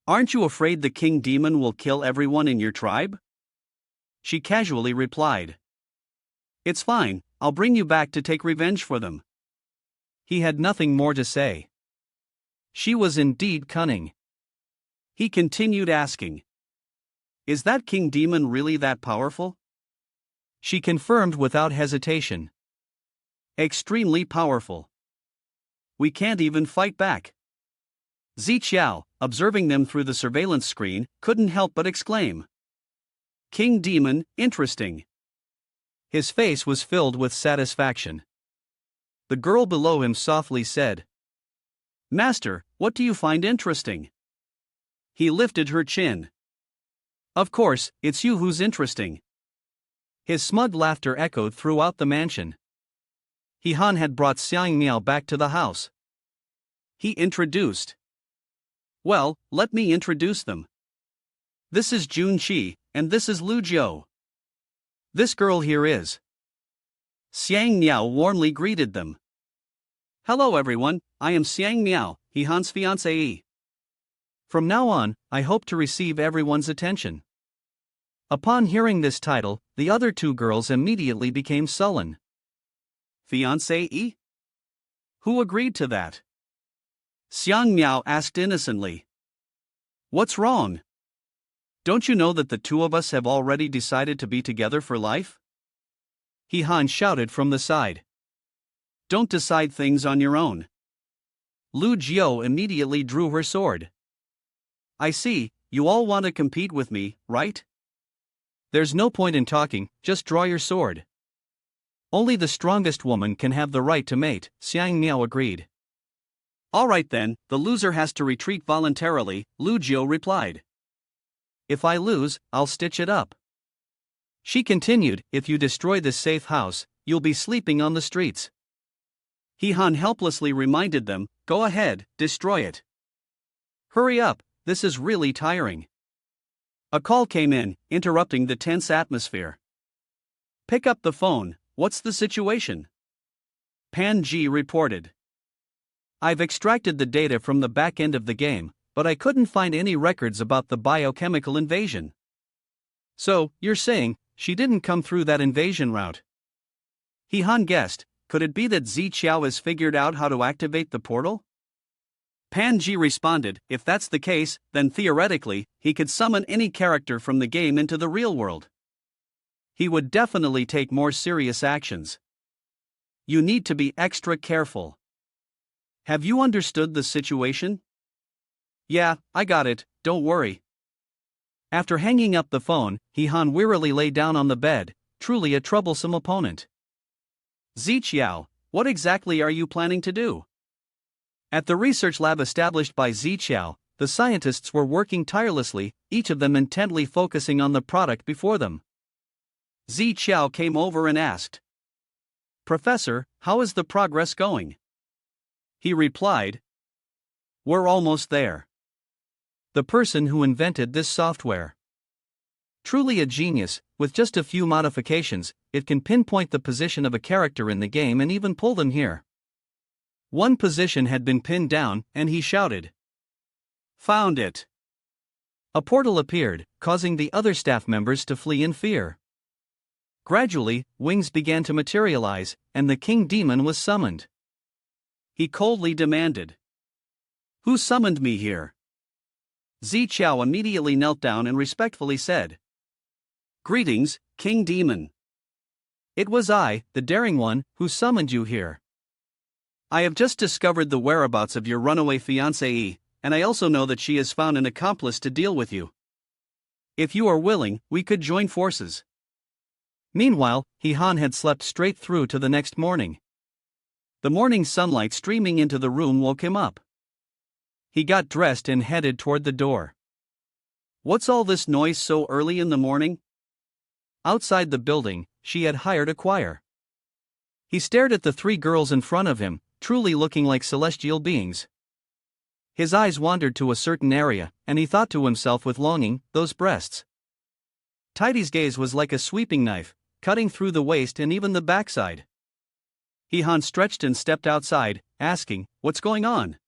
"Aren't you afraid the King Demon will kill everyone in your tribe?" She casually replied. "It's fine, I'll bring you back to take revenge for them." He had nothing more to say. She was indeed cunning. He continued asking, "Is that King Demon really that powerful?" She confirmed without hesitation. "Extremely powerful. We can't even fight back." Zi Qiao, observing them through the surveillance screen, couldn't help but exclaim, "King Demon, interesting." His face was filled with satisfaction. The girl below him softly said, "Master, what do you find interesting?" He lifted her chin. "Of course, it's you who's interesting." His smug laughter echoed throughout the mansion. He Han had brought Xiang Miao back to the house. He introduced. "Well, let me introduce them. This is Jun Qi, and this is Lu Jiu. This girl here is." Xiang Miao warmly greeted them. "Hello everyone, I am Xiang Miao, He Han's fiancée. From now on, I hope to receive everyone's attention." Upon hearing this title, the other 2 girls immediately became sullen. "Fiancée? Who agreed to that?" Xiang Miao asked innocently. "What's wrong? Don't you know that the 2 of us have already decided to be together for life?" He Han shouted from the side. "Don't decide things on your own." Lu Jiu immediately drew her sword. "I see, you all want to compete with me, right?" "There's no point in talking, just draw your sword." "Only the strongest woman can have the right to mate," Xiang Miao agreed. Alright then, the loser has to retreat voluntarily, Lu Jiu replied. If I lose, I'll stitch it up. She continued, if you destroy this safe house, you'll be sleeping on the streets. He Han helplessly reminded them, go ahead, destroy it. Hurry up, this is really tiring. A call came in, interrupting the tense atmosphere. Pick up the phone, what's the situation? Pan Ji reported. I've extracted the data from the back end of the game, but I couldn't find any records about the biochemical invasion. So, you're saying, she didn't come through that invasion route? He Han guessed, could it be that Ziqiao has figured out how to activate the portal? Pan Ji responded, if that's the case, then theoretically, he could summon any character from the game into the real world. He would definitely take more serious actions. You need to be extra careful. Have you understood the situation? Yeah, I got it, don't worry. After hanging up the phone, He Han wearily lay down on the bed, truly a troublesome opponent. Ziqiao, what exactly are you planning to do? At the research lab established by Ziqiao, the scientists were working tirelessly, each of them intently focusing on the product before them. Ziqiao came over and asked, Professor, how is the progress going? He replied, we're almost there. The person who invented this software. Truly a genius, with just a few modifications, it can pinpoint the position of a character in the game and even pull them here. One position had been pinned down, and he shouted, found it. A portal appeared, causing the other staff members to flee in fear. Gradually, wings began to materialize, and the king demon was summoned. He coldly demanded, who summoned me here? Ziqiao immediately knelt down and respectfully said, greetings, King Demon. It was I, the daring one, who summoned you here. I have just discovered the whereabouts of your runaway fiancée, and I also know that she has found an accomplice to deal with you. If you are willing, we could join forces. Meanwhile, He Han had slept straight through to the next morning. The morning sunlight streaming into the room woke him up. He got dressed and headed toward the door. What's all this noise so early in the morning? Outside the building, she had hired a choir. He stared at the three girls in front of him, truly looking like celestial beings. His eyes wandered to a certain area, and he thought to himself with longing, those breasts. Tidy's gaze was like a sweeping knife, cutting through the waist and even the backside. He Han stretched and stepped outside, asking, what's going on?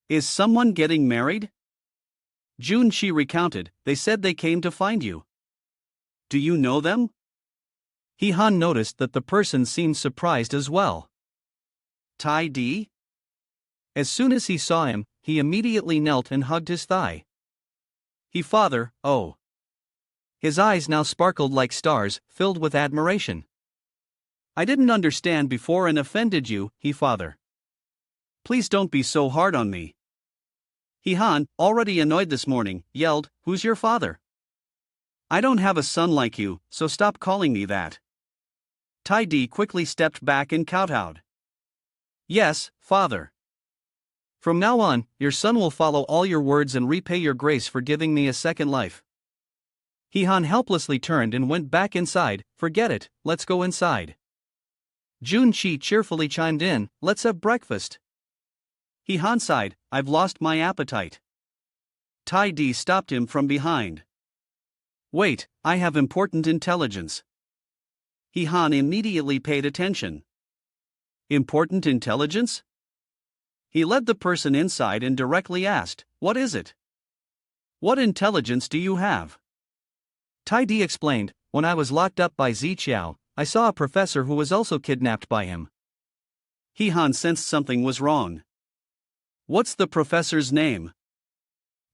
Is someone getting married? Jun Chi recounted, they said they came to find you. Do you know them? He Han noticed that the person seemed surprised as well. Tidy? As soon as he saw him, he immediately knelt and hugged his thigh. He father, oh. His eyes now sparkled like stars, filled with admiration. I didn't understand before and offended you, he father. Please don't be so hard on me. He Han, already annoyed this morning, yelled, who's your father? I don't have a son like you, so stop calling me that. Tidy quickly stepped back and kowtowed. Yes, father. From now on, your son will follow all your words and repay your grace for giving me a second life. He Han helplessly turned and went back inside, forget it, let's go inside. Jun Chi cheerfully chimed in, let's have breakfast. He Han sighed, I've lost my appetite. Tidy stopped him from behind. Wait, I have important intelligence. He Han immediately paid attention. Important intelligence? He led the person inside and directly asked, what is it? What intelligence do you have? Tidy explained, when I was locked up by Ziqiao, I saw a professor who was also kidnapped by him. He Han sensed something was wrong. What's the professor's name?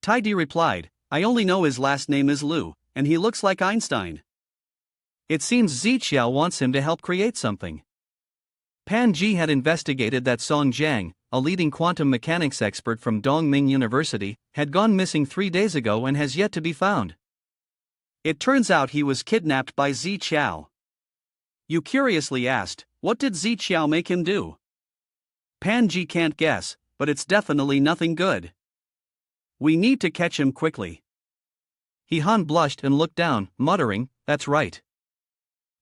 Tidy replied, I only know his last name is Lu, and he looks like Einstein. It seems Ziqiao wants him to help create something. Pan Ji had investigated that Song Jiang, a leading quantum mechanics expert from Dongming University, had gone missing 3 days ago and has yet to be found. It turns out he was kidnapped by Ziqiao. You curiously asked, what did Ziqiao make him do? Pan Ji can't guess, but it's definitely nothing good. We need to catch him quickly. Han blushed and looked down, muttering, "That's right."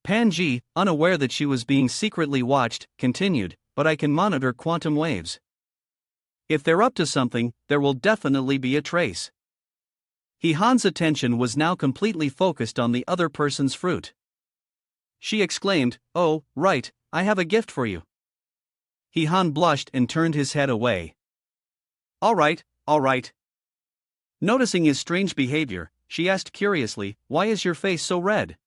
Pan-ji, unaware that she was being secretly watched, continued, "But I can monitor quantum waves. If they're up to something, there will definitely be a trace." Han's attention was now completely focused on the other person's fruit. She exclaimed, "Oh, right, I have a gift for you." Han blushed and turned his head away. All right. Noticing his strange behavior, she asked curiously, "Why is your face so red?"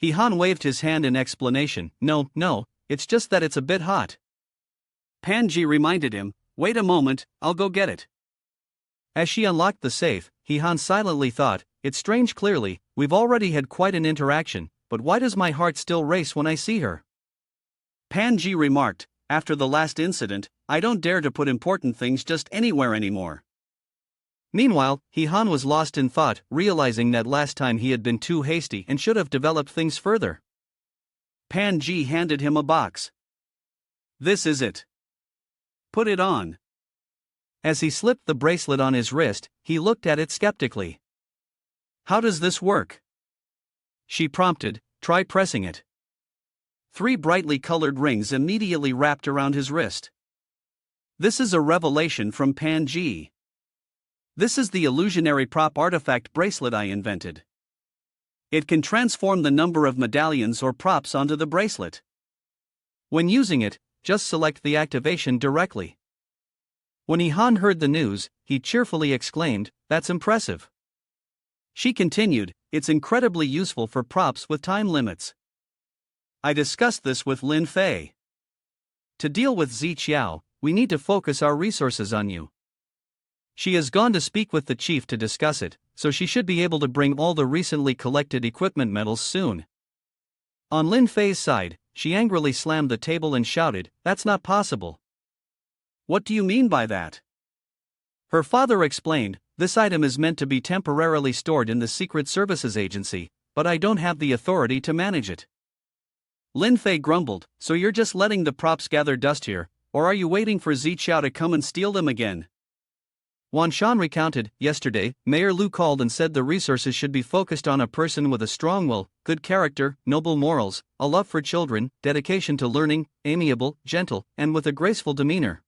Han waved his hand in explanation, No, it's just that it's a bit hot." Pan-ji reminded him, "Wait a moment, I'll go get it." As she unlocked the safe, Han silently thought, "It's strange clearly, we've already had quite an interaction, but why does my heart still race when I see her?" Pan-ji remarked, "After the last incident, I don't dare to put important things just anywhere anymore." Meanwhile, Han was lost in thought, realizing that last time he had been too hasty and should have developed things further. Pan-ji handed him a box. "This is it. Put it on." As he slipped the bracelet on his wrist, he looked at it skeptically. "How does this work?" she prompted. "Try pressing it." 3 brightly colored rings immediately wrapped around his wrist. This is a revelation from Pan-ji. "This is the illusionary prop artifact bracelet I invented. It can transform the number of medallions or props onto the bracelet. When using it, just select the activation directly." When Han heard the news, he cheerfully exclaimed, "That's impressive." She continued, "It's incredibly useful for props with time limits. I discussed this with Lin Fei. To deal with Ziqiao, we need to focus our resources on you. She has gone to speak with the chief to discuss it, so she should be able to bring all the recently collected equipment medals soon." On Lin Fei's side, she angrily slammed the table and shouted, "That's not possible." "What do you mean by that?" Her father explained, "This item is meant to be temporarily stored in the Secret Services Agency, but I don't have the authority to manage it." Lin Fei grumbled, "So you're just letting the props gather dust here, or are you waiting for Ziqiao to come and steal them again?" Wan Shan recounted, "Yesterday, Mayor Lu called and said the resources should be focused on a person with a strong will, good character, noble morals, a love for children, dedication to learning, amiable, gentle, and with a graceful demeanor.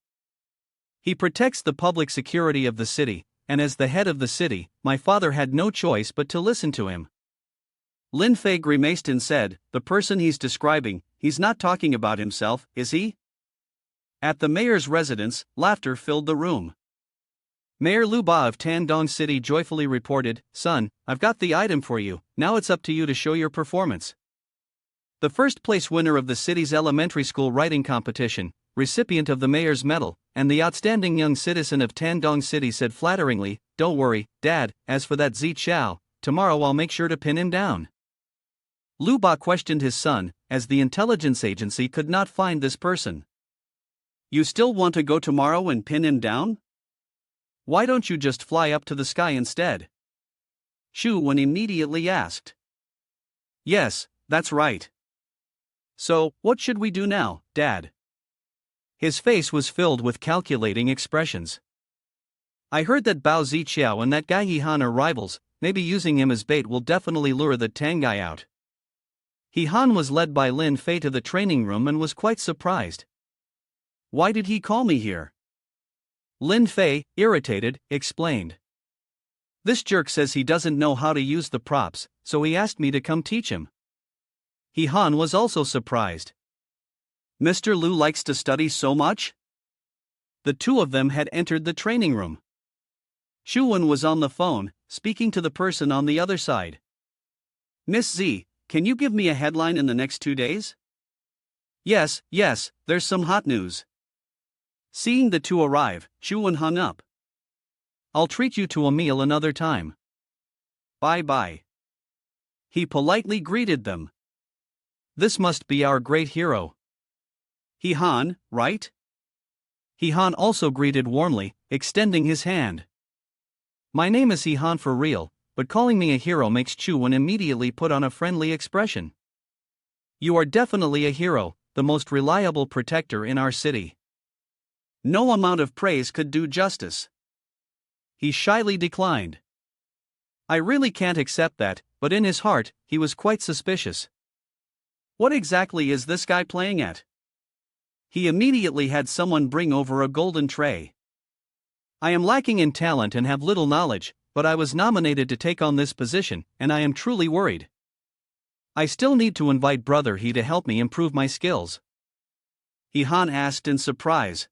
He protects the public security of the city, and as the head of the city, my father had no choice but to listen to him." Lin Fei grimaced and said, "The person he's describing, he's not talking about himself, is he?" At the mayor's residence, laughter filled the room. Mayor Lu Ba of Tandong City joyfully reported, "Son, I've got the item for you, now it's up to you to show your performance." The first place winner of the city's elementary school writing competition, recipient of the mayor's medal, and the outstanding young citizen of Tandong City said flatteringly, "Don't worry, Dad, as for that Ziqiao, tomorrow I'll make sure to pin him down." Lu Ba questioned his son, as the intelligence agency could not find this person. "You still want to go tomorrow and pin him down? Why don't you just fly up to the sky instead?" Shu Wen immediately asked. "Yes, that's right. So, what should we do now, Dad?" His face was filled with calculating expressions. "I heard that Bao Ziqiao and that guy Han are rivals, maybe using him as bait will definitely lure the Tangai out." Han was led by Lin Fei to the training room and was quite surprised. "Why did he call me here?" Lin Fei, irritated, explained. "This jerk says he doesn't know how to use the props, so he asked me to come teach him." Han was also surprised. "Mr. Lu likes to study so much?" The two of them had entered the training room. Shu Wen was on the phone, speaking to the person on the other side. "Miss Z, can you give me a headline in the next 2 days?" Yes, there's some hot news." Seeing the two arrive, Shu Wen hung up. "I'll treat you to a meal another time. Bye-bye." He politely greeted them. "This must be our great hero. Han, right?" Han also greeted warmly, extending his hand. "My name is Han for real, but calling me a hero makes Chu Wen immediately put on a friendly expression. You are definitely a hero, the most reliable protector in our city." No amount of praise could do justice. He shyly declined. I really can't accept that, but in his heart, he was quite suspicious. What exactly is this guy playing at? He immediately had someone bring over a golden tray. I am lacking in talent and have little knowledge, but I was nominated to take on this position, and I am truly worried. I still need to invite Brother He to help me improve my skills. Han asked in surprise.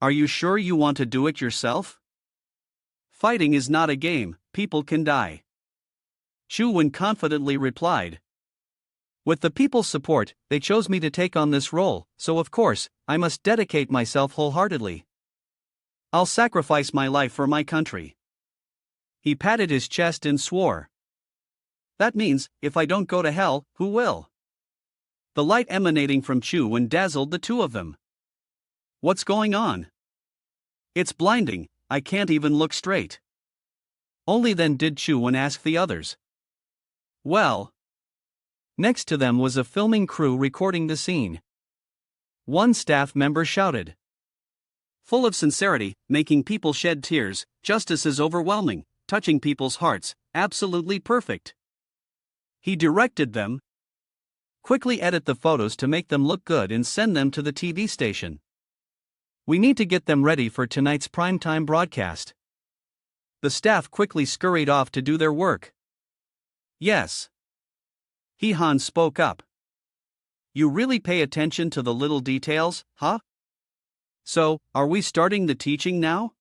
Are you sure you want to do it yourself? Fighting is not a game, people can die. Wen confidently replied. With the people's support, they chose me to take on this role, so of course, I must dedicate myself wholeheartedly. I'll sacrifice my life for my country. He patted his chest and swore. That means, if I don't go to hell, who will? The light emanating from Wen dazzled the two of them. What's going on? It's blinding, I can't even look straight. Only then did Wen ask the others. Well. Next to them was a filming crew recording the scene. One staff member shouted. Full of sincerity, making people shed tears, justice is overwhelming, touching people's hearts, absolutely perfect. He directed them. Quickly edit the photos to make them look good and send them to the TV station. We need to get them ready for tonight's primetime broadcast. The staff quickly scurried off to do their work. Yes. Han spoke up. You really pay attention to the little details, huh? So, are we starting the teaching now?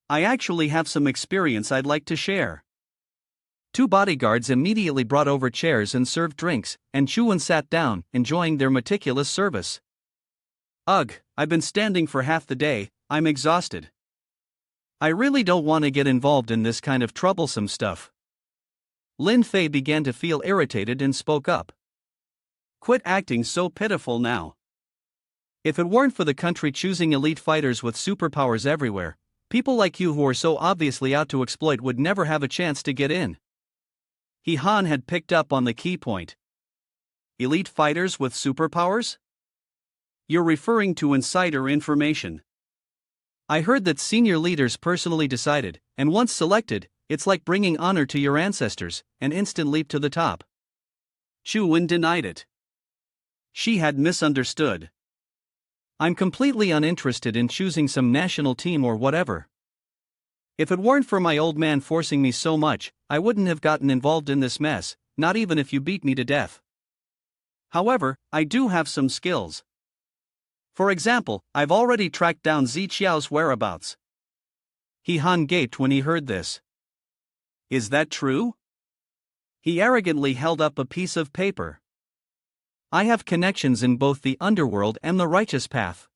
I actually have some experience I'd like to share. Two bodyguards immediately brought over chairs and served drinks, and Wen sat down, enjoying their meticulous service. Ugh, I've been standing for half the day, I'm exhausted. I really don't want to get involved in this kind of troublesome stuff. Lin Fei began to feel irritated and spoke up. Quit acting so pitiful now. If it weren't for the country choosing elite fighters with superpowers everywhere, people like you who are so obviously out to exploit would never have a chance to get in. Han had picked up on the key point. Elite fighters with superpowers? You're referring to insider information. I heard that senior leaders personally decided, and once selected, it's like bringing honor to your ancestors, an instant leap to the top. Wen denied it. She had misunderstood. I'm completely uninterested in choosing some national team or whatever. If it weren't for my old man forcing me so much, I wouldn't have gotten involved in this mess, not even if you beat me to death. However, I do have some skills. For example, I've already tracked down Ziqiao's whereabouts. Han gaped when he heard this. Is that true? He arrogantly held up a piece of paper. I have connections in both the underworld and the righteous path.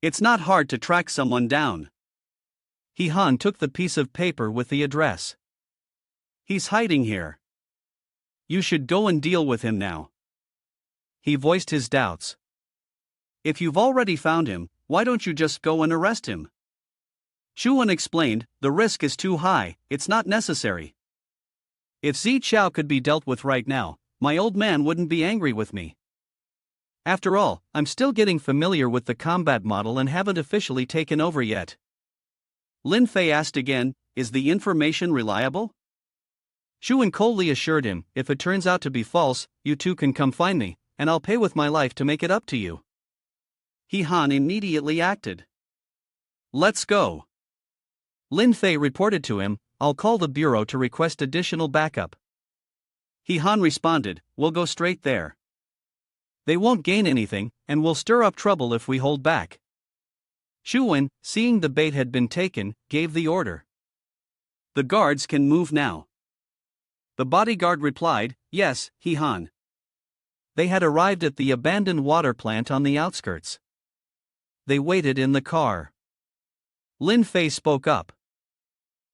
It's not hard to track someone down. Han took the piece of paper with the address. He's hiding here. You should go and deal with him now. He voiced his doubts. If you've already found him, why don't you just go and arrest him? Wen explained, the risk is too high, it's not necessary. If Ziqiao could be dealt with right now, my old man wouldn't be angry with me. After all, I'm still getting familiar with the combat model and haven't officially taken over yet. Lin Fei asked again, is the information reliable? Wen coldly assured him, if it turns out to be false, you two can come find me, and I'll pay with my life to make it up to you. Han immediately acted. Let's go. Lin Fei reported to him, I'll call the bureau to request additional backup. Han responded, we'll go straight there. They won't gain anything, and will stir up trouble if we hold back. Wen, seeing the bait had been taken, gave the order. The guards can move now. The bodyguard replied, yes, Han. They had arrived at the abandoned water plant on the outskirts. They waited in the car. Lin Fei spoke up.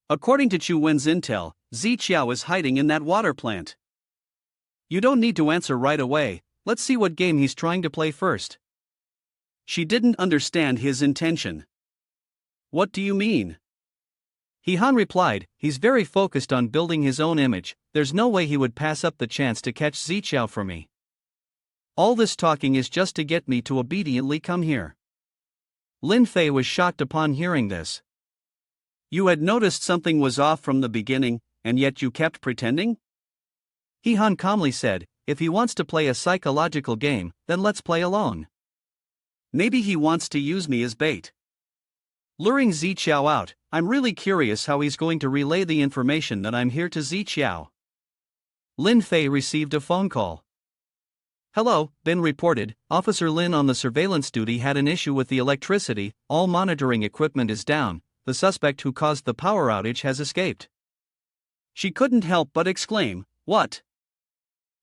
According to Wen's intel, Ziqiao is hiding in that water plant. You don't need to answer right away, let's see what game he's trying to play first. She didn't understand his intention. What do you mean? Han replied, he's very focused on building his own image, there's no way he would pass up the chance to catch Ziqiao for me. All this talking is just to get me to obediently come here. Lin Fei was shocked upon hearing this. You had noticed something was off from the beginning, and yet you kept pretending? He Han calmly said, if he wants to play a psychological game, then let's play alone. Maybe he wants to use me as bait. Luring Ziqiao out, I'm really curious how he's going to relay the information that I'm here to Ziqiao. Lin Fei received a phone call. Hello, Bin reported, Officer Lin on the surveillance duty had an issue with the electricity, all monitoring equipment is down, the suspect who caused the power outage has escaped. She couldn't help but exclaim, what?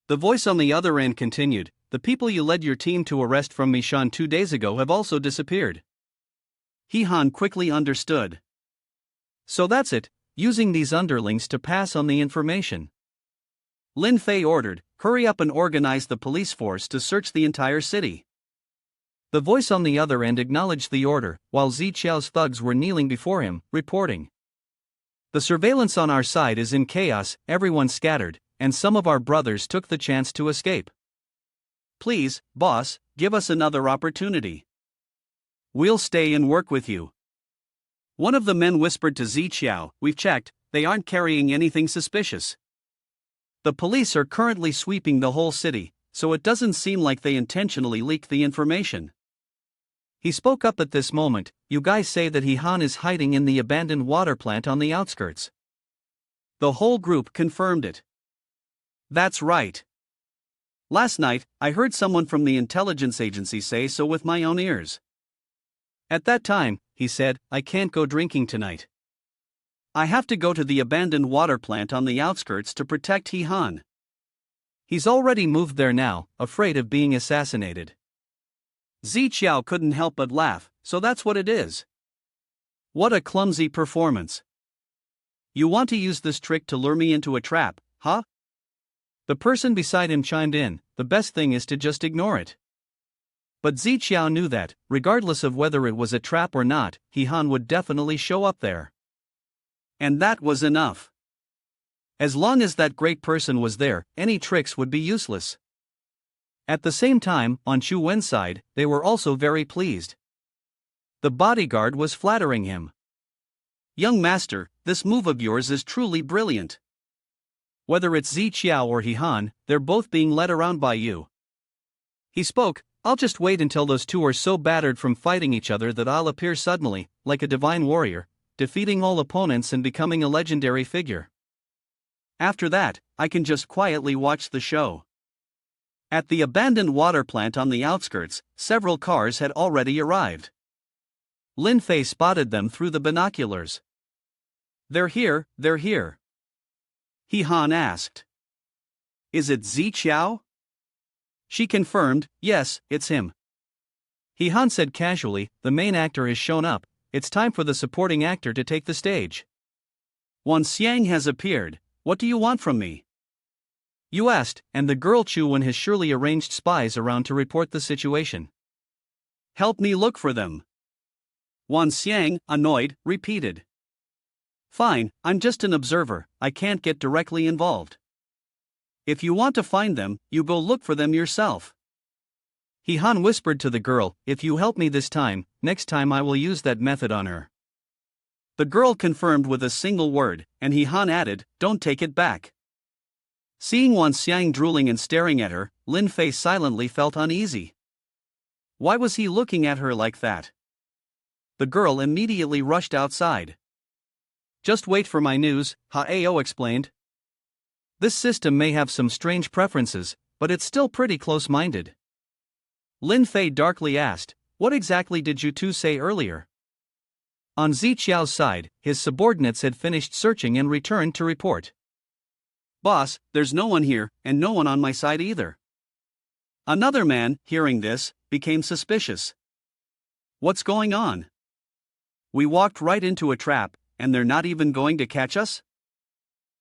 The voice on the other end continued, the people you led your team to arrest from Mishan 2 days ago have also disappeared. He Han quickly understood. So that's it, using these underlings to pass on the information. Lin Fei ordered, hurry up and organize the police force to search the entire city. The voice on the other end acknowledged the order, while Ziqiao's thugs were kneeling before him, reporting. The surveillance on our side is in chaos, everyone scattered, and some of our brothers took the chance to escape. Please, boss, give us another opportunity. We'll stay and work with you. One of the men whispered to Ziqiao, we've checked, they aren't carrying anything suspicious. The police are currently sweeping the whole city, so it doesn't seem like they intentionally leaked the information. He spoke up at this moment, you guys say that He Han is hiding in the abandoned water plant on the outskirts. The whole group confirmed it. That's right. Last night, I heard someone from the intelligence agency say so with my own ears. At that time, he said, I can't go drinking tonight. I have to go to the abandoned water plant on the outskirts to protect He Han. He's already moved there now, afraid of being assassinated. Ziqiao couldn't help but laugh, so that's what it is. What a clumsy performance. You want to use this trick to lure me into a trap, huh? The person beside him chimed in, the best thing is to just ignore it. But Ziqiao knew that, regardless of whether it was a trap or not, He Han would definitely show up there. And that was enough. As long as that great person was there, any tricks would be useless. At the same time, on Chu Wen's side, they were also very pleased. The bodyguard was flattering him. Young master, this move of yours is truly brilliant. Whether it's Ziqiao or He Han, they're both being led around by you. He spoke, I'll just wait until those two are so battered from fighting each other that I'll appear suddenly, like a divine warrior, defeating all opponents and becoming a legendary figure. After that, I can just quietly watch the show. At the abandoned water plant on the outskirts, several cars had already arrived. Lin Fei spotted them through the binoculars. They're here, they're here. He Han asked. Is it Ziqiao? She confirmed, yes, it's him. He Han said casually, the main actor has shown up, it's time for the supporting actor to take the stage. Wan Xiang has appeared, what do you want from me? You asked, and the girl Chu Wen has surely arranged spies around to report the situation. Help me look for them. Wan Xiang, annoyed, repeated. Fine, I'm just an observer, I can't get directly involved. If you want to find them, you go look for them yourself. He Han whispered to the girl, if you help me this time, next time I will use that method on her. The girl confirmed with a single word, and He Han added, don't take it back. Seeing Wan Xiang drooling and staring at her, Lin Fei silently felt uneasy. Why was he looking at her like that? The girl immediately rushed outside. Just wait for my news, Hao explained. This system may have some strange preferences, but it's still pretty close-minded. Lin Fei darkly asked, what exactly did you two say earlier? On Ziqiao's side, his subordinates had finished searching and returned to report. Boss, there's no one here, and no one on my side either. Another man, hearing this, became suspicious. What's going on? We walked right into a trap, and they're not even going to catch us?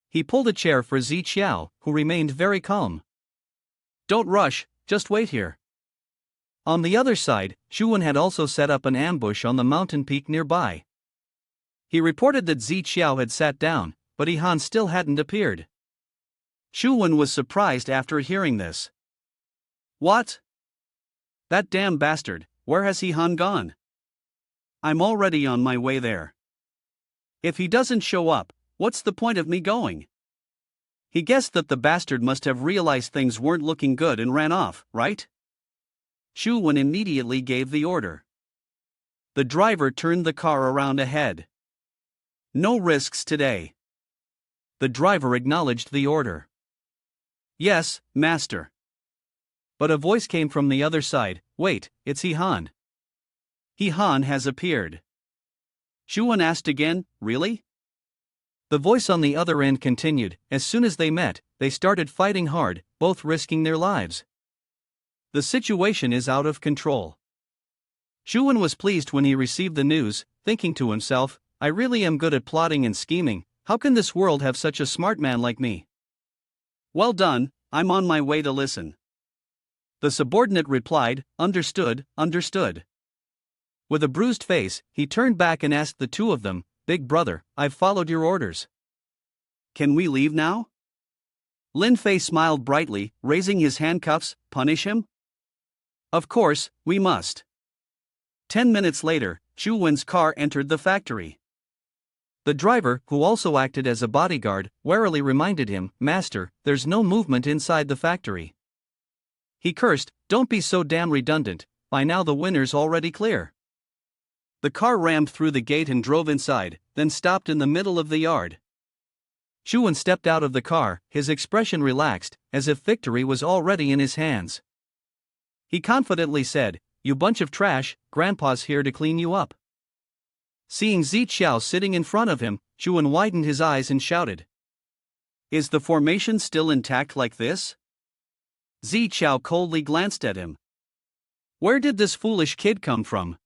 He pulled a chair for Ziqiao, who remained very calm. Don't rush, just wait here. On the other side, Chu Wen had also set up an ambush on the mountain peak nearby. He reported that Ziqiao had sat down, but He Han still hadn't appeared. Chu Wen was surprised after hearing this. What? That damn bastard, where has He Han gone? I'm already on my way there. If he doesn't show up, what's the point of me going? He guessed that the bastard must have realized things weren't looking good and ran off, right? Shu Wen immediately gave the order. The driver turned the car around ahead. No risks today. The driver acknowledged the order. Yes, master. But a voice came from the other side. Wait, it's He Han. He Han has appeared. Shu Wen asked again, really? The voice on the other end continued. As soon as they met, they started fighting hard, both risking their lives. The situation is out of control. Shu Wen was pleased when he received the news, thinking to himself, I really am good at plotting and scheming. How can this world have such a smart man like me? Well done, I'm on my way to listen. The subordinate replied, understood, understood. With a bruised face, he turned back and asked the two of them, Big brother, I've followed your orders. Can we leave now? Lin Fei smiled brightly, raising his handcuffs. Punish him? Of course, we must. 10 minutes later, Shu Wen's car entered the factory. The driver, who also acted as a bodyguard, warily reminded him, Master, there's no movement inside the factory. He cursed, Don't be so damn redundant, by now the winner's already clear. The car rammed through the gate and drove inside, then stopped in the middle of the yard. Shu Wen stepped out of the car, his expression relaxed, as if victory was already in his hands. He confidently said, You bunch of trash, Grandpa's here to clean you up. Seeing Zi Qiao sitting in front of him, Shu Wen widened his eyes and shouted. Is the formation still intact like this? Zi Qiao coldly glanced at him. Where did this foolish kid come from?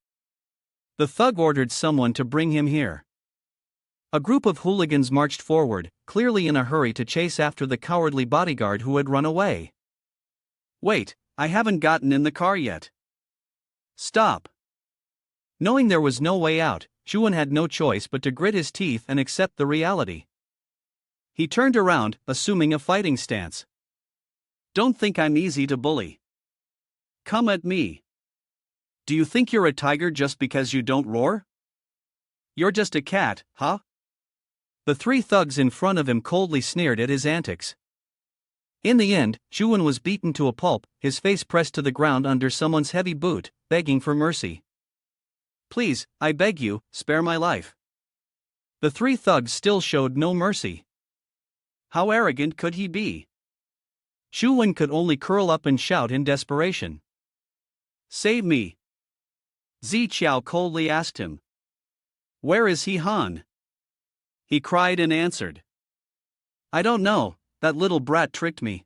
The thug ordered someone to bring him here. A group of hooligans marched forward, clearly in a hurry to chase after the cowardly bodyguard who had run away. Wait, I haven't gotten in the car yet. Stop. Knowing there was no way out, Shu Wen had no choice but to grit his teeth and accept the reality. He turned around, assuming a fighting stance. Don't think I'm easy to bully. Come at me. Do you think you're a tiger just because you don't roar? You're just a cat, huh? The three thugs in front of him coldly sneered at his antics. In the end, Shu Wen was beaten to a pulp, his face pressed to the ground under someone's heavy boot, begging for mercy. Please, I beg you, spare my life. The three thugs still showed no mercy. How arrogant could he be? Shu Wen could only curl up and shout in desperation. Save me. Zi Qiao coldly asked him. Where is He Han? He cried and answered. I don't know, that little brat tricked me.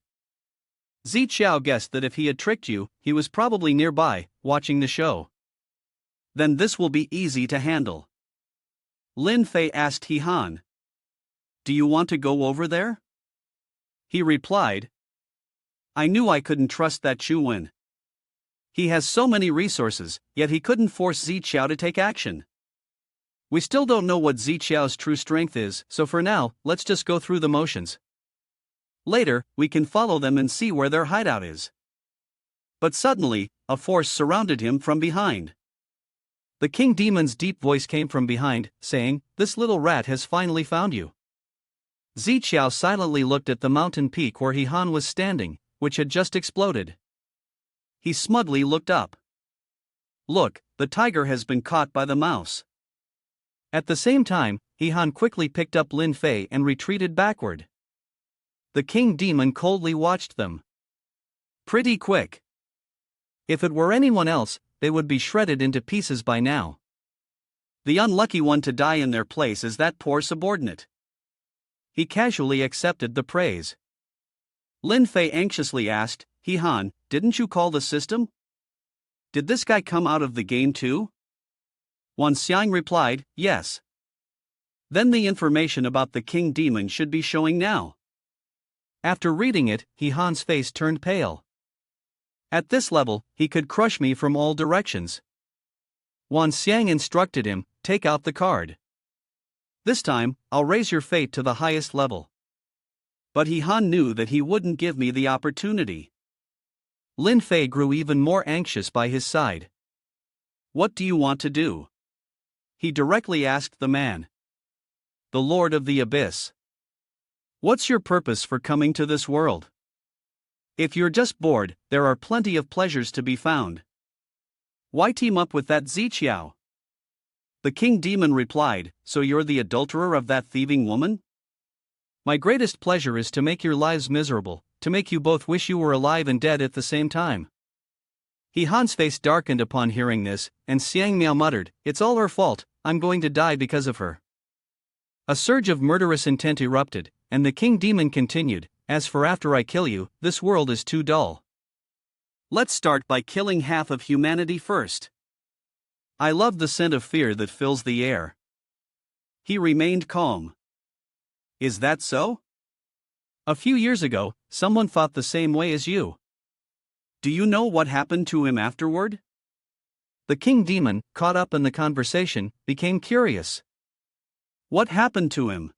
Zi Qiao guessed that if he had tricked you, he was probably nearby, watching the show. Then this will be easy to handle. Lin Fei asked He Han. Do you want to go over there? He replied. I knew I couldn't trust that Shu Wen. He has so many resources, yet he couldn't force Zi Qiao to take action. We still don't know what Zi Qiao's true strength is, so for now, let's just go through the motions. Later, we can follow them and see where their hideout is. But suddenly, a force surrounded him from behind. The king demon's deep voice came from behind, saying, This little rat has finally found you. Zi Qiao silently looked at the mountain peak where He Han was standing, which had just exploded. He smugly looked up. Look, the tiger has been caught by the mouse. At the same time, He Han quickly picked up Lin Fei and retreated backward. The king demon coldly watched them. Pretty quick. If it were anyone else, they would be shredded into pieces by now. The unlucky one to die in their place is that poor subordinate. He casually accepted the praise. Lin Fei anxiously asked, He Han, didn't you call the system? Did this guy come out of the game too? Wan Xiang replied, yes. Then the information about the king demon should be showing now. After reading it, He Han's face turned pale. At this level, he could crush me from all directions. Wan Xiang instructed him, take out the card. This time, I'll raise your fate to the highest level. But He Han knew that he wouldn't give me the opportunity. Lin Fei grew even more anxious by his side. What do you want to do? he directly asked the man. The Lord of the Abyss. What's your purpose for coming to this world? If you're just bored, there are plenty of pleasures to be found. Why team up with that Ziqiao? The king demon replied, so you're the adulterer of that thieving woman? My greatest pleasure is to make your lives miserable, to make you both wish you were alive and dead at the same time. Han's face darkened upon hearing this, and Xiang Miao muttered, it's all her fault, I'm going to die because of her. A surge of murderous intent erupted, and the king demon continued, as for after I kill you, this world is too dull. Let's start by killing half of humanity first. I love the scent of fear that fills the air. He remained calm. Is that so? A few years ago, someone thought the same way as you. Do you know what happened to him afterward? The king demon, caught up in the conversation, became curious. What happened to him?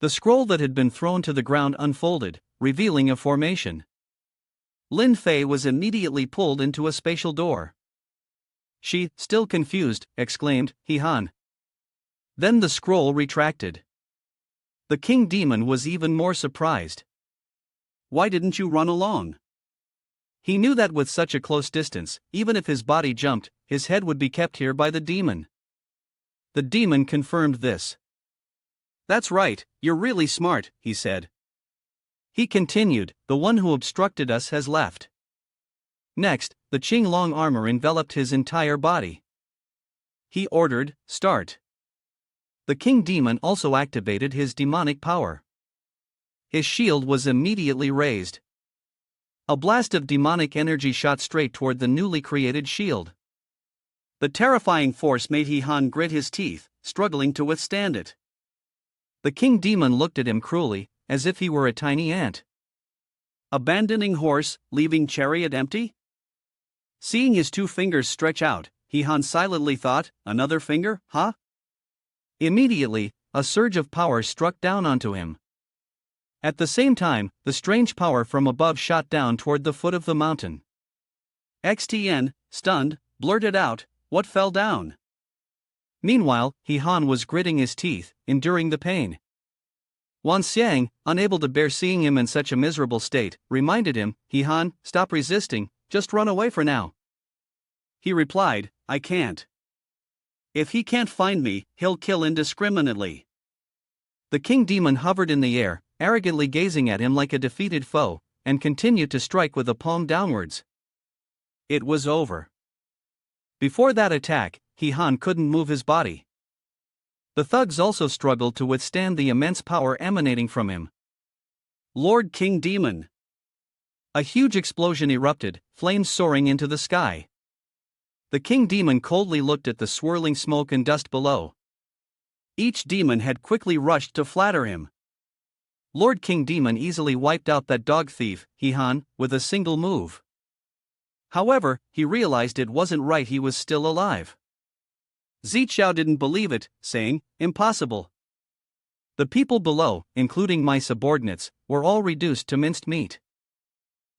The scroll that had been thrown to the ground unfolded, revealing a formation. Lin Fei was immediately pulled into a spatial door. She, still confused, exclaimed, Han. Then the scroll retracted. The king demon was even more surprised. Why didn't you run along? He knew that with such a close distance, even if his body jumped, his head would be kept here by the demon. The demon confirmed this. That's right, you're really smart, he said. He continued, the one who obstructed us has left. Next, the Qing long armor enveloped his entire body. He ordered, start. The king demon also activated his demonic power. His shield was immediately raised. A blast of demonic energy shot straight toward the newly created shield. The terrifying force made Han grit his teeth, struggling to withstand it. The king demon looked at him cruelly, as if he were a tiny ant. Abandoning horse, leaving chariot empty? Seeing his 2 fingers stretch out, Han silently thought, another finger, huh? Immediately, a surge of power struck down onto him. At the same time, the strange power from above shot down toward the foot of the mountain. XTN, stunned, blurted out, what fell down? Meanwhile, Han was gritting his teeth, enduring the pain. Wan Xiang, unable to bear seeing him in such a miserable state, reminded him, Han, stop resisting, just run away for now. He replied, I can't. If he can't find me, he'll kill indiscriminately. The king demon hovered in the air, arrogantly gazing at him like a defeated foe, and continued to strike with a palm downwards. It was over. Before that attack, Han couldn't move his body. The thugs also struggled to withstand the immense power emanating from him. Lord King Demon. A huge explosion erupted, flames soaring into the sky. The king demon coldly looked at the swirling smoke and dust below. Each demon had quickly rushed to flatter him. Lord King Demon easily wiped out that dog thief, Han, with a single move. However, he realized it wasn't right, he was still alive. Ziqiao didn't believe it, saying, impossible. The people below, including my subordinates, were all reduced to minced meat.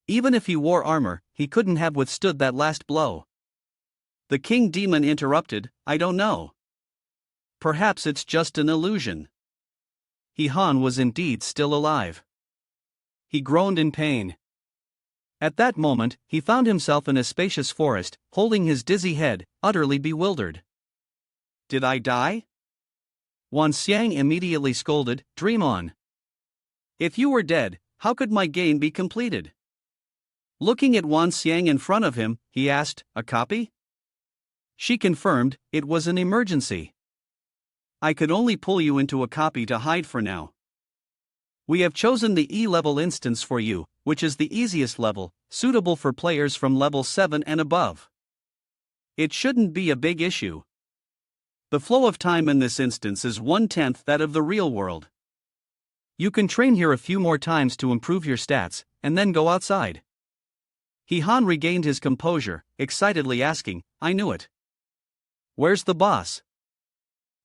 Even if he wore armor, he couldn't have withstood that last blow. The king demon interrupted, I don't know. Perhaps it's just an illusion. Han was indeed still alive. He groaned in pain. At that moment, he found himself in a spacious forest, holding his dizzy head, utterly bewildered. Did I die? Wan Xiang immediately scolded, dream on. If you were dead, how could my gain be completed? Looking at Wan Xiang in front of him, he asked, a copy? She confirmed, it was an emergency. I could only pull you into a copy to hide for now. We have chosen the E-level instance for you, which is the easiest level, suitable for players from level 7 and above. It shouldn't be a big issue. The flow of time in this instance is 1/10 that of the real world. You can train here a few more times to improve your stats, and then go outside. Han regained his composure, excitedly asking, I knew it. Where's the boss?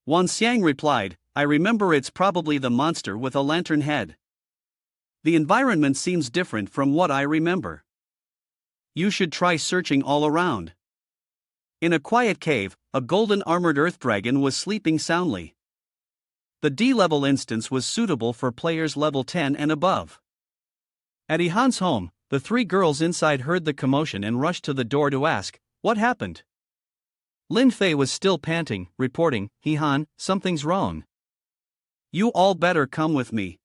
Wan Xiang replied, I remember, it's probably the monster with a lantern head. The environment seems different from what I remember. You should try searching all around. In a quiet cave, a golden armored earth dragon was sleeping soundly. The D-level instance was suitable for players level 10 and above. At Ihan's home, the three girls inside heard the commotion and rushed to the door to ask, "What happened?" Lin Fei was still panting, reporting, "Ihan, something's wrong. You all better come with me."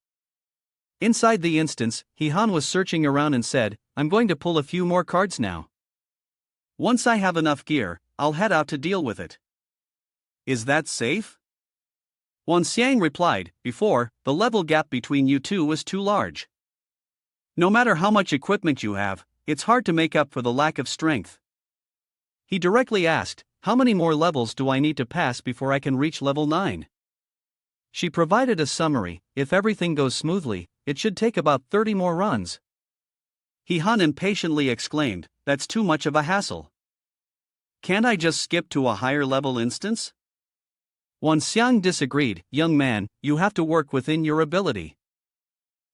Inside the instance, Ihan was searching around and said, "I'm going to pull a few more cards now. Once I have enough gear, I'll head out to deal with it." "Is that safe?" Wan Xiang replied, "Before, the level gap between you two was too large. No matter how much equipment you have, it's hard to make up for the lack of strength." He directly asked, "How many more levels do I need to pass before I can reach level 9? She provided a summary: if everything goes smoothly, it should take about 30 more runs. Han impatiently exclaimed, "That's too much of a hassle. Can't I just skip to a higher level instance?" Wan Xiang disagreed, "Young man, you have to work within your ability.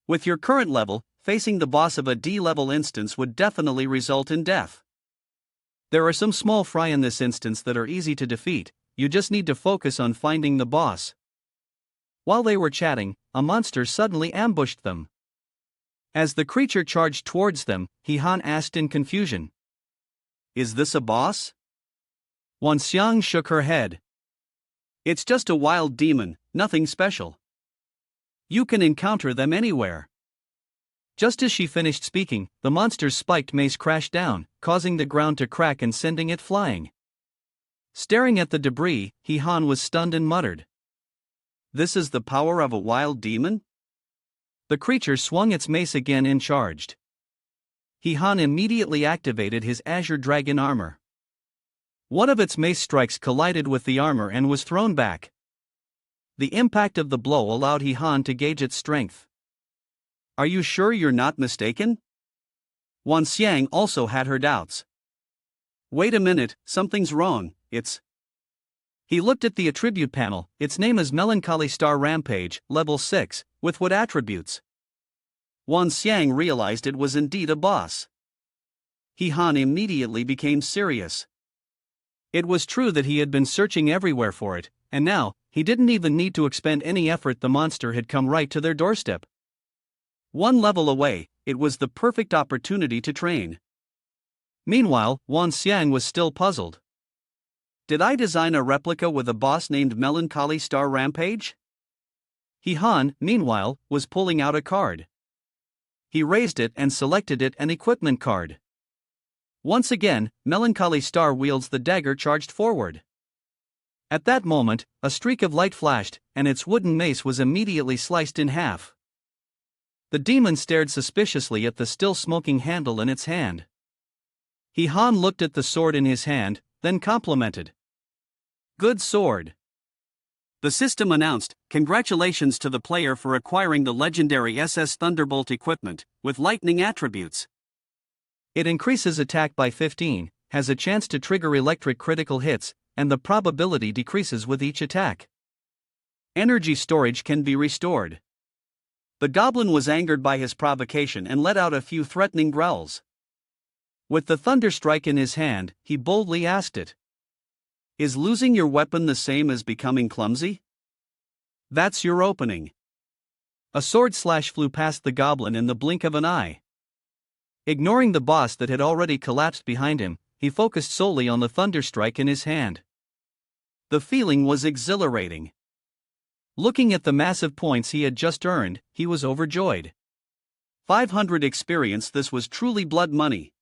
With your current level, facing the boss of a D-level instance would definitely result in death. There are some small fry in this instance that are easy to defeat, you just need to focus on finding the boss." While they were chatting, a monster suddenly ambushed them. As the creature charged towards them, Han asked in confusion, "Is this a boss?" Wan Xiang shook her head. "It's just a wild demon, nothing special. You can encounter them anywhere." Just as she finished speaking, the monster's spiked mace crashed down, causing the ground to crack and sending it flying. Staring at the debris, Han was stunned and muttered, "This is the power of a wild demon?" The creature swung its mace again and charged. Han immediately activated his Azure Dragon armor. One of its mace strikes collided with the armor and was thrown back. The impact of the blow allowed Han to gauge its strength. "Are you sure you're not mistaken?" Wan Xiang also had her doubts. "Wait a minute, something's wrong, it's..." He looked at the attribute panel. Its name is Melancholy Star Rampage, level 6, with what attributes? Wan Xiang realized it was indeed a boss. Han immediately became serious. It was true that he had been searching everywhere for it, and now, he didn't even need to expend any effort. The monster had come right to their doorstep. One level away, it was the perfect opportunity to train. Meanwhile, Wan Xiang was still puzzled. Did I design a replica with a boss named Melancholy Star Rampage? Han, meanwhile, was pulling out a card. He raised it and selected it an equipment card. Once again, Melancholy Star wields the dagger charged forward. At that moment, a streak of light flashed, and its wooden mace was immediately sliced in half. The demon stared suspiciously at the still smoking handle in its hand. Han looked at the sword in his hand, then complimented. "Good sword." The system announced, "Congratulations to the player for acquiring the legendary SS Thunderbolt equipment, with lightning attributes. It increases attack by 15, has a chance to trigger electric critical hits, and the probability decreases with each attack. Energy storage can be restored." The goblin was angered by his provocation and let out a few threatening growls. With the thunder strike in his hand, he boldly asked it, "Is losing your weapon the same as becoming clumsy? That's your opening." A sword slash flew past the goblin in the blink of an eye. Ignoring the boss that had already collapsed behind him, he focused solely on the thunder strike in his hand. The feeling was exhilarating. Looking at the massive points he had just earned, he was overjoyed. 500 experience, this was truly blood money.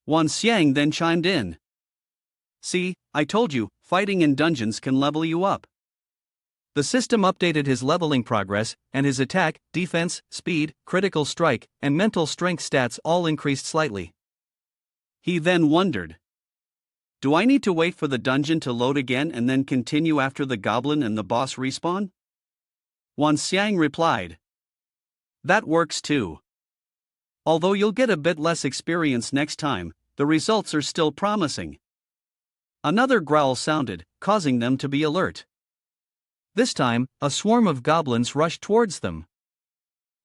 Wan Xiang then chimed in. "See, I told you, fighting in dungeons can level you up." The system updated his leveling progress, and his attack, defense, speed, critical strike, and mental strength stats all increased slightly. He then wondered, "Do I need to wait for the dungeon to load again and then continue after the goblin and the boss respawn?" Wan Xiang replied, "That works too. Although you'll get a bit less experience next time, the results are still promising." Another growl sounded, causing them to be alert. This time, a swarm of goblins rushed towards them.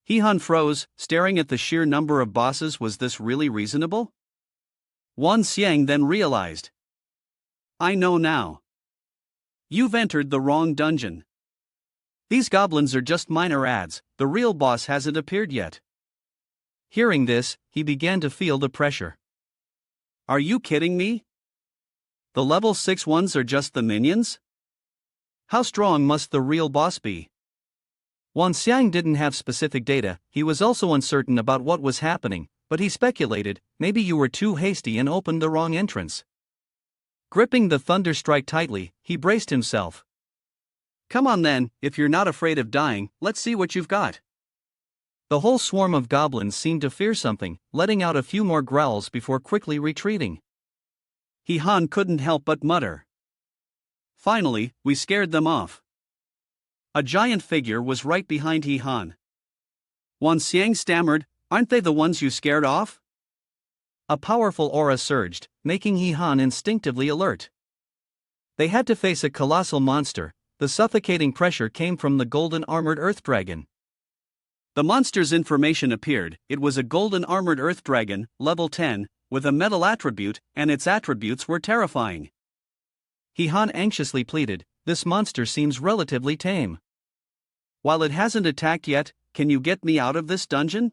Han froze, staring at the sheer number of bosses. Was this really reasonable? Wan Xiang then realized. I know now. You've entered the wrong dungeon. These goblins are just minor ads, the real boss hasn't appeared yet. Hearing this, he began to feel the pressure. Are you kidding me? The level 6 ones are just the minions? How strong must the real boss be? Wan Xiang didn't have specific data, he was also uncertain about what was happening, but he speculated, maybe you were too hasty and opened the wrong entrance. Gripping the thunder strike tightly, he braced himself. Come on then, if you're not afraid of dying, let's see what you've got. The whole swarm of goblins seemed to fear something, letting out a few more growls before quickly retreating. He Han couldn't help but mutter. Finally, we scared them off. A giant figure was right behind He Han. Wan Xiang stammered, aren't they the ones you scared off? A powerful aura surged, making He Han instinctively alert. They had to face a colossal monster. The suffocating pressure came from the golden armored earth dragon. The monster's information appeared, it was a golden armored earth dragon, level 10, with a metal attribute, and its attributes were terrifying. He Han anxiously pleaded, this monster seems relatively tame. While it hasn't attacked yet, can you get me out of this dungeon?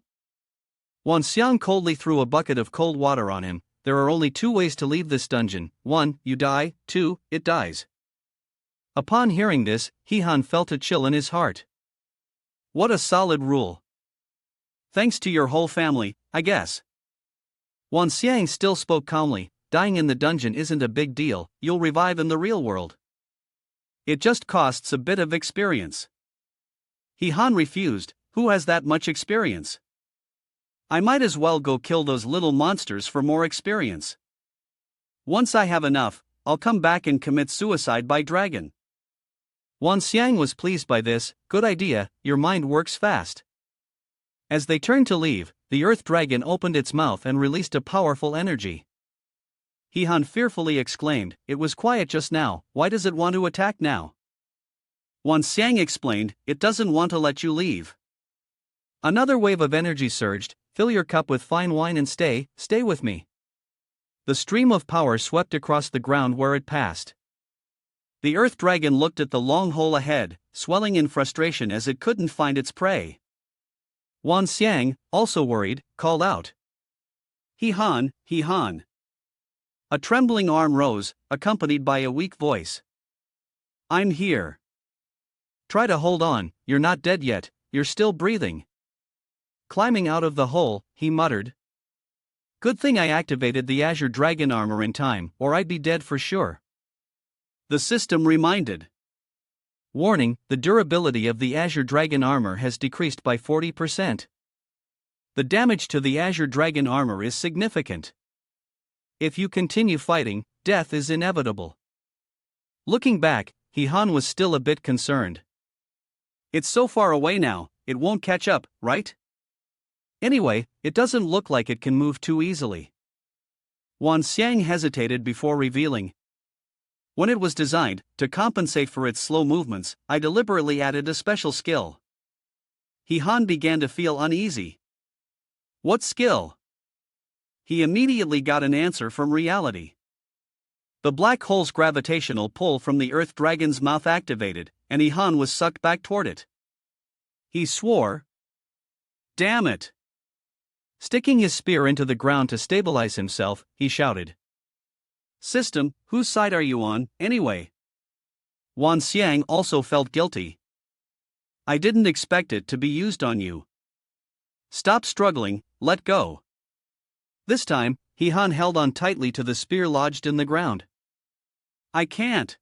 Wan Xiang coldly threw a bucket of cold water on him. There are only 2 ways to leave this dungeon, 1, you die, 2, it dies. Upon hearing this, He Han felt a chill in his heart. What a solid rule. Thanks to your whole family, I guess. Wan Xiang still spoke calmly, dying in the dungeon isn't a big deal, you'll revive in the real world. It just costs a bit of experience. He Han refused, who has that much experience? I might as well go kill those little monsters for more experience. Once I have enough, I'll come back and commit suicide by dragon. Wan Xiang was pleased by this, good idea, your mind works fast. As they turned to leave, the earth dragon opened its mouth and released a powerful energy. He Han fearfully exclaimed, it was quiet just now, why does it want to attack now? Wan Xiang explained, it doesn't want to let you leave. Another wave of energy surged, fill your cup with fine wine and stay with me. The stream of power swept across the ground where it passed. The earth dragon looked at the long hole ahead, swelling in frustration as it couldn't find its prey. Wan Xiang, also worried, called out. He Han, He Han. A trembling arm rose, accompanied by a weak voice. I'm here. Try to hold on, you're not dead yet, you're still breathing. Climbing out of the hole, he muttered. Good thing I activated the Azure Dragon armor in time, or I'd be dead for sure. The system reminded. Warning, the durability of the Azure Dragon armor has decreased by 40%. The damage to the Azure Dragon armor is significant. If you continue fighting, death is inevitable. Looking back, He Han was still a bit concerned. It's so far away now, it won't catch up, right? Anyway, it doesn't look like it can move too easily. Wan Xiang hesitated before revealing. When it was designed, to compensate for its slow movements, I deliberately added a special skill. He Han began to feel uneasy. What skill? He immediately got an answer from reality. The black hole's gravitational pull from the earth dragon's mouth activated, and He Han was sucked back toward it. He swore. Damn it! Sticking his spear into the ground to stabilize himself, he shouted. System, whose side are you on, anyway? Wan Xiang also felt guilty. I didn't expect it to be used on you. Stop struggling, let go. This time, He Han held on tightly to the spear lodged in the ground. I can't.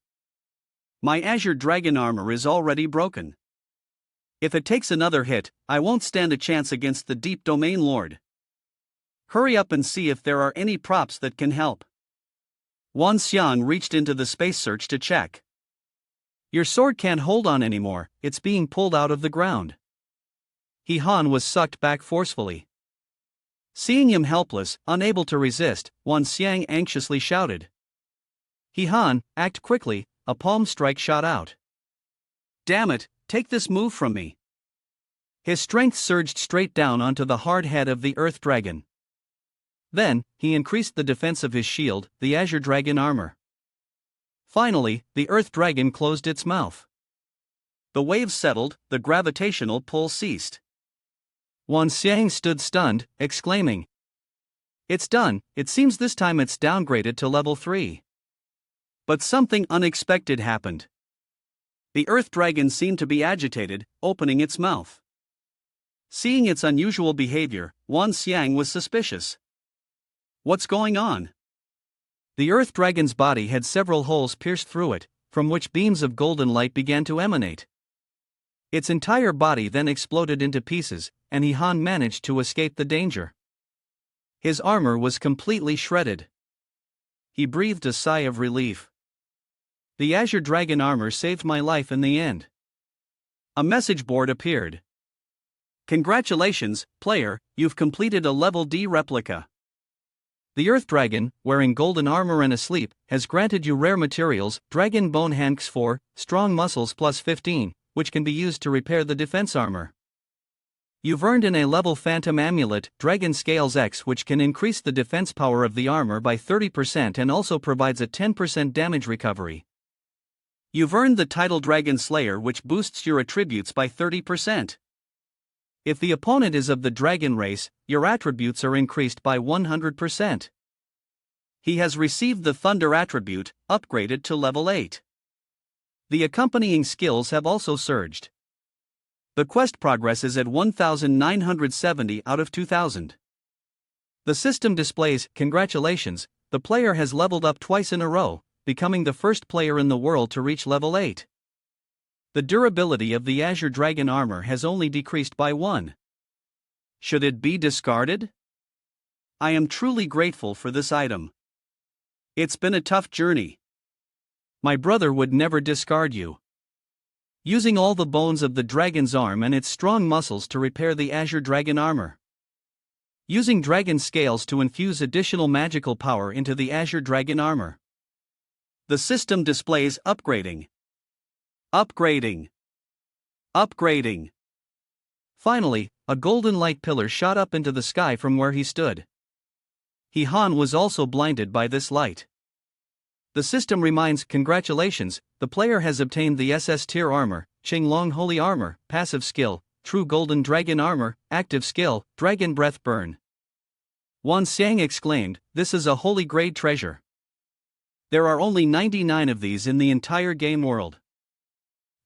My Azure Dragon armor is already broken. If it takes another hit, I won't stand a chance against the Deep Domain Lord. Hurry up and see if there are any props that can help. Wan Xiang reached into the space search to check. Your sword can't hold on anymore, it's being pulled out of the ground. He Han was sucked back forcefully. Seeing him helpless, unable to resist, Wan Xiang anxiously shouted. He Han, act quickly, a palm strike shot out. Damn it, take this move from me. His strength surged straight down onto the hard head of the earth dragon. Then, he increased the defense of his shield, the Azure Dragon armor. Finally, the Earth Dragon closed its mouth. The waves settled, the gravitational pull ceased. Wan Xiang stood stunned, exclaiming, "It's done, it seems this time it's downgraded to level 3. But something unexpected happened. The Earth Dragon seemed to be agitated, opening its mouth. Seeing its unusual behavior, Wan Xiang was suspicious. What's going on? The Earth Dragon's body had several holes pierced through it, from which beams of golden light began to emanate. Its entire body then exploded into pieces, and Han managed to escape the danger. His armor was completely shredded. He breathed a sigh of relief. The Azure Dragon armor saved my life in the end. A message board appeared. Congratulations, player, you've completed a level D replica. The Earth Dragon, wearing golden armor and asleep, has granted you rare materials, Dragon Bone Hanks 4, Strong Muscles plus 15, which can be used to repair the defense armor. You've earned an A-level Phantom Amulet, Dragon Scales X, which can increase the defense power of the armor by 30% and also provides a 10% damage recovery. You've earned the title Dragon Slayer, which boosts your attributes by 30%. If the opponent is of the dragon race, your attributes are increased by 100%. He has received the Thunder attribute, upgraded to level 8. The accompanying skills have also surged. The quest progress is at 1970 out of 2000. The system displays, "Congratulations, the player has leveled up twice in a row, becoming the first player in the world to reach level 8. The durability of the Azure Dragon armor has only decreased by 1. Should it be discarded? I am truly grateful for this item. It's been a tough journey. My brother would never discard you. Using all the bones of the dragon's arm and its strong muscles to repair the Azure Dragon armor. Using dragon scales to infuse additional magical power into the Azure Dragon armor. The system displays upgrading. Upgrading. Upgrading. Finally, a golden light pillar shot up into the sky from where he stood. Han was also blinded by this light. The system reminds, "Congratulations, the player has obtained the SS tier armor, Qinglong Holy Armor, passive skill, True Golden Dragon Armor, active skill, Dragon Breath Burn." Wan Xiang exclaimed, "This is a holy grade treasure. There are only 99 of these in the entire game world.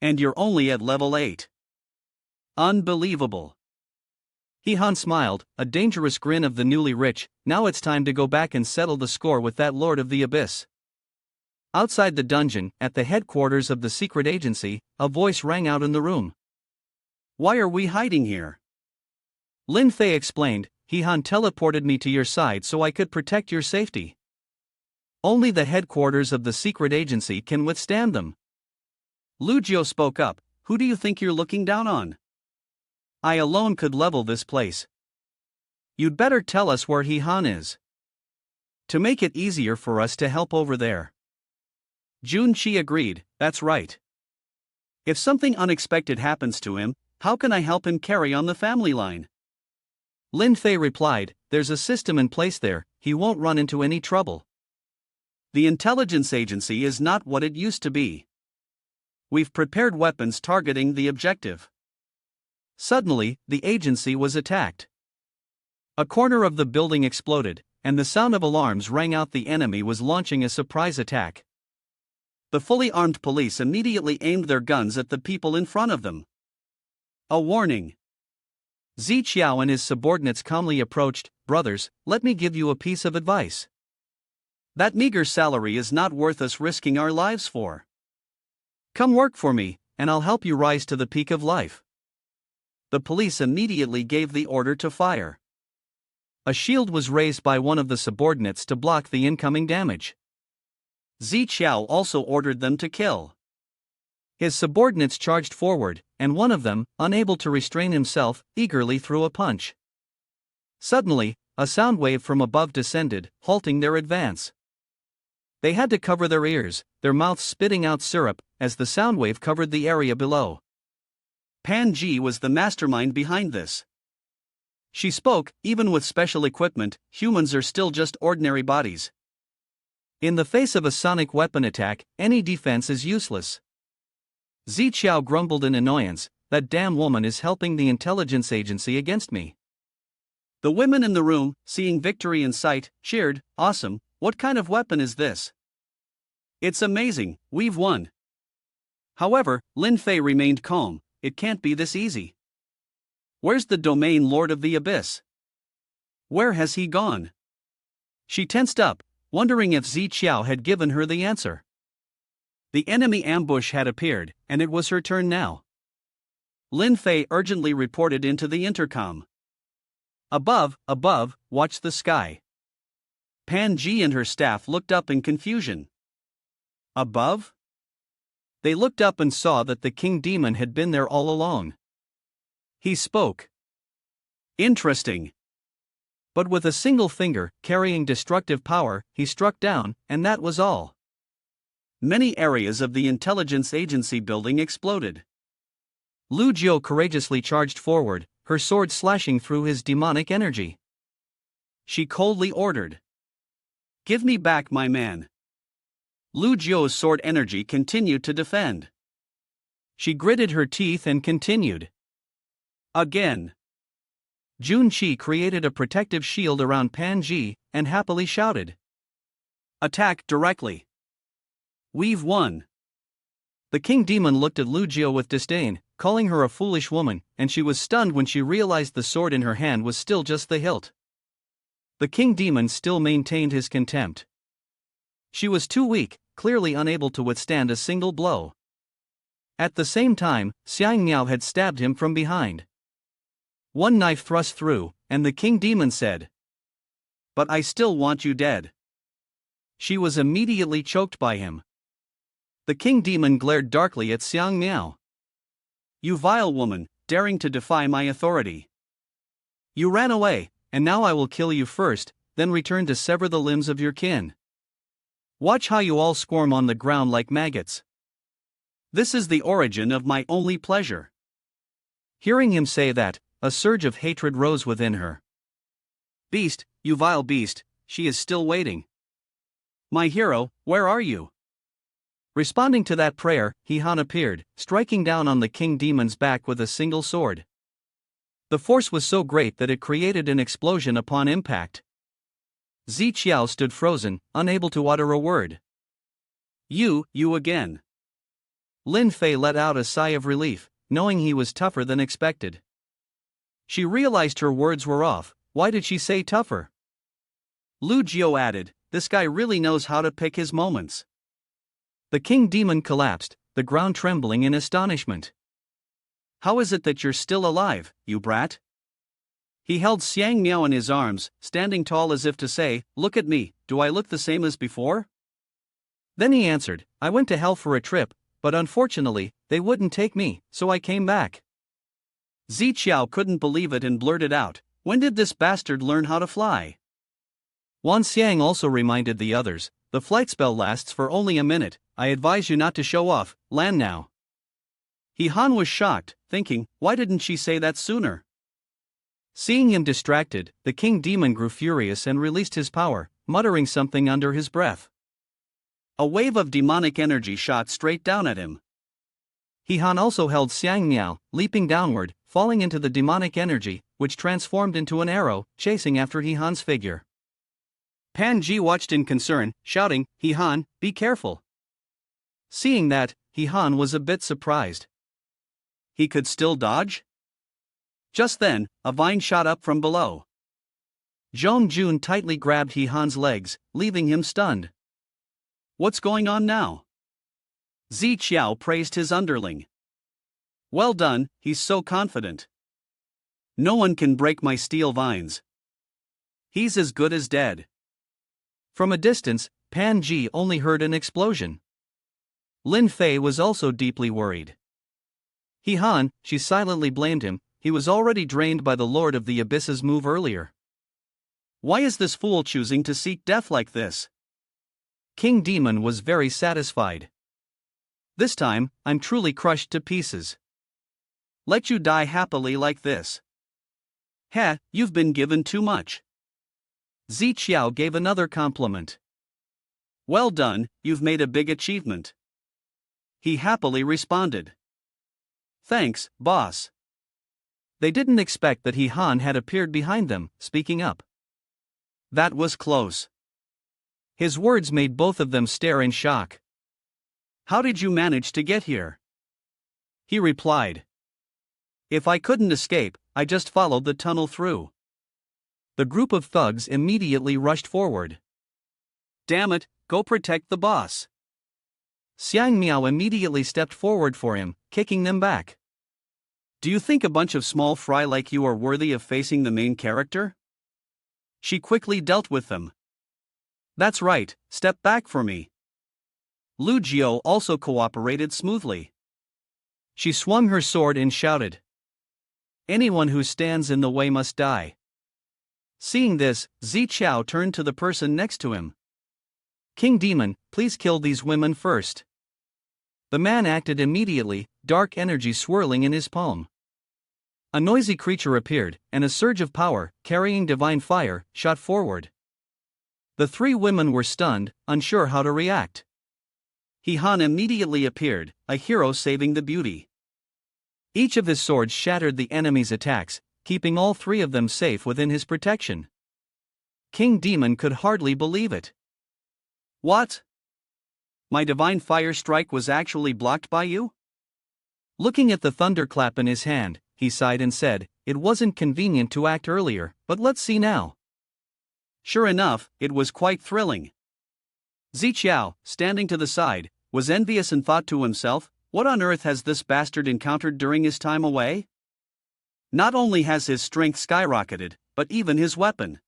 And you're only at level 8. Unbelievable." Han smiled, a dangerous grin of the newly rich. "Now it's time to go back and settle the score with that Lord of the Abyss." Outside the dungeon, at the headquarters of the secret agency, a voice rang out in the room. "Why are we hiding here?" Lin Fei explained, Han teleported me to your side so I could protect your safety. Only the headquarters of the secret agency can withstand them. Lu Jiu spoke up, "Who do you think you're looking down on? I alone could level this place. You'd better tell us where Han is, to make it easier for us to help over there." Jun Qi agreed, "That's right. If something unexpected happens to him, how can I help him carry on the family line?" Lin Fei replied, "There's a system in place there, he won't run into any trouble." The intelligence agency is not what it used to be. We've prepared weapons targeting the objective. Suddenly, the agency was attacked. A corner of the building exploded, and the sound of alarms rang out. The enemy was launching a surprise attack. The fully armed police immediately aimed their guns at the people in front of them. A warning. Zi Qiao and his subordinates calmly approached. "Brothers, let me give you a piece of advice. That meager salary is not worth us risking our lives for. Come work for me, and I'll help you rise to the peak of life." The police immediately gave the order to fire. A shield was raised by one of the subordinates to block the incoming damage. Zi Qiao also ordered them to kill. His subordinates charged forward, and one of them, unable to restrain himself, eagerly threw a punch. Suddenly, a sound wave from above descended, halting their advance. They had to cover their ears, their mouths spitting out syrup, as the sound wave covered the area below. Pan Ji was the mastermind behind this. She spoke, "Even with special equipment, humans are still just ordinary bodies. In the face of a sonic weapon attack, any defense is useless. Ziqiao grumbled in annoyance, that damn woman is helping the intelligence agency against me. The women in the room, seeing victory in sight, cheered, "Awesome, what kind of weapon is this? It's amazing, we've won." However, Lin Fei remained calm. It can't be this easy. Where's the domain lord of the abyss? Where has he gone? She tensed up, wondering if Ziqiao had given her the answer. The enemy ambush had appeared, and it was her turn now. Lin Fei urgently reported into the intercom. Above, watch the sky." Pan Ji and her staff looked up in confusion. Above? They looked up and saw that the king demon had been there all along. He spoke. Interesting. But with a single finger, carrying destructive power, he struck down, and that was all. Many areas of the intelligence agency building exploded. Lu Jiu courageously charged forward, her sword slashing through his demonic energy. She coldly ordered, "Give me back my man." Lu Jiu's sword energy continued to defend. She gritted her teeth and continued. Again. Jun Qi created a protective shield around Pan Ji, and happily shouted, "Attack directly. We've won." The king demon looked at Lu Jiu with disdain, calling her a foolish woman, and she was stunned when she realized the sword in her hand was still just the hilt. The king demon still maintained his contempt. She was too weak, clearly unable to withstand a single blow. At the same time, Xiang Miao had stabbed him from behind. One knife thrust through, and the king demon said, "But I still want you dead." She was immediately choked by him. The king demon glared darkly at Xiang Miao. "You vile woman, daring to defy my authority. You ran away, and now I will kill you first, then return to sever the limbs of your kin. Watch how you all squirm on the ground like maggots. This is the origin of my only pleasure." Hearing him say that, a surge of hatred rose within her. "Beast, you vile beast, she is still waiting. My hero, where are you?" Responding to that prayer, He Han appeared, striking down on the king demon's back with a single sword. The force was so great that it created an explosion upon impact. Ziqiao stood frozen, unable to utter a word. You again." Lin Fei let out a sigh of relief, knowing he was tougher than expected. She realized her words were off. Why did she say tougher? Lu Jiu added, "This guy really knows how to pick his moments." The king demon collapsed, the ground trembling in astonishment. "How is it that you're still alive, you brat?" He held Xiang Miao in his arms, standing tall as if to say, "Look at me, do I look the same as before?" Then he answered, "I went to hell for a trip, but unfortunately, they wouldn't take me, so I came back." Ziqiao couldn't believe it and blurted out, "When did this bastard learn how to fly?" Wan Xiang also reminded the others, "The flight spell lasts for only a minute, I advise you not to show off, land now." He Han was shocked, thinking, why didn't she say that sooner? Seeing him distracted, the king demon grew furious and released his power, muttering something under his breath. A wave of demonic energy shot straight down at him. He Han also held Xiang Miao, leaping downward, falling into the demonic energy, which transformed into an arrow, chasing after He Han's figure. Pan Ji watched in concern, shouting, "He Han, be careful." Seeing that, He Han was a bit surprised. He could still dodge? Just then, a vine shot up from below. Zhong Jun tightly grabbed He Han's legs, leaving him stunned. "What's going on now?" Ziqiao praised his underling. "Well done, he's so confident. No one can break my steel vines. He's as good as dead." From a distance, Pan Ji only heard an explosion. Lin Fei was also deeply worried. He Han, she silently blamed him, he was already drained by the Lord of the Abyss's move earlier. Why is this fool choosing to seek death like this? King Demon was very satisfied. This time, I'm truly crushed to pieces. Let you die happily like this. Heh, you've been given too much. Ziqiao gave another compliment. Well done, you've made a big achievement. He happily responded. Thanks, boss. They didn't expect that Han had appeared behind them, speaking up. That was close. His words made both of them stare in shock. How did you manage to get here? He replied. If I couldn't escape, I just followed the tunnel through. The group of thugs immediately rushed forward. Damn it, go protect the boss. Xiang Miao immediately stepped forward for him, kicking them back. Do you think a bunch of small fry like you are worthy of facing the main character? She quickly dealt with them. That's right, step back for me. Lu Jiao also cooperated smoothly. She swung her sword and shouted. Anyone who stands in the way must die. Seeing this, Ziqiao turned to the person next to him. King Demon, please kill these women first. The man acted immediately, dark energy swirling in his palm. A noisy creature appeared, and a surge of power, carrying divine fire, shot forward. The three women were stunned, unsure how to react. Han immediately appeared, a hero saving the beauty. Each of his swords shattered the enemy's attacks, keeping all three of them safe within his protection. King Demon could hardly believe it. What? My divine fire strike was actually blocked by you? Looking at the thunderclap in his hand, he sighed and said, it wasn't convenient to act earlier, but let's see now. Sure enough, it was quite thrilling. Ziqiao, standing to the side, was envious and thought to himself, what on earth has this bastard encountered during his time away? Not only has his strength skyrocketed, but even his weapon.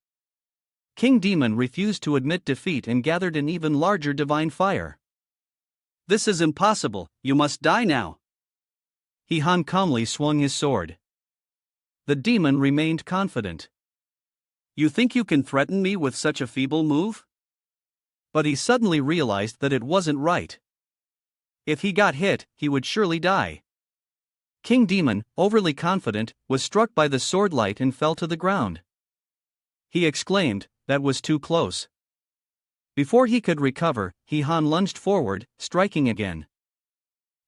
King Demon refused to admit defeat and gathered an even larger divine fire. This is impossible, you must die now. Han calmly swung his sword. The demon remained confident. You think you can threaten me with such a feeble move? But he suddenly realized that it wasn't right. If he got hit, he would surely die. King Demon, overly confident, was struck by the sword light and fell to the ground. He exclaimed, that was too close. Before he could recover, Han lunged forward, striking again.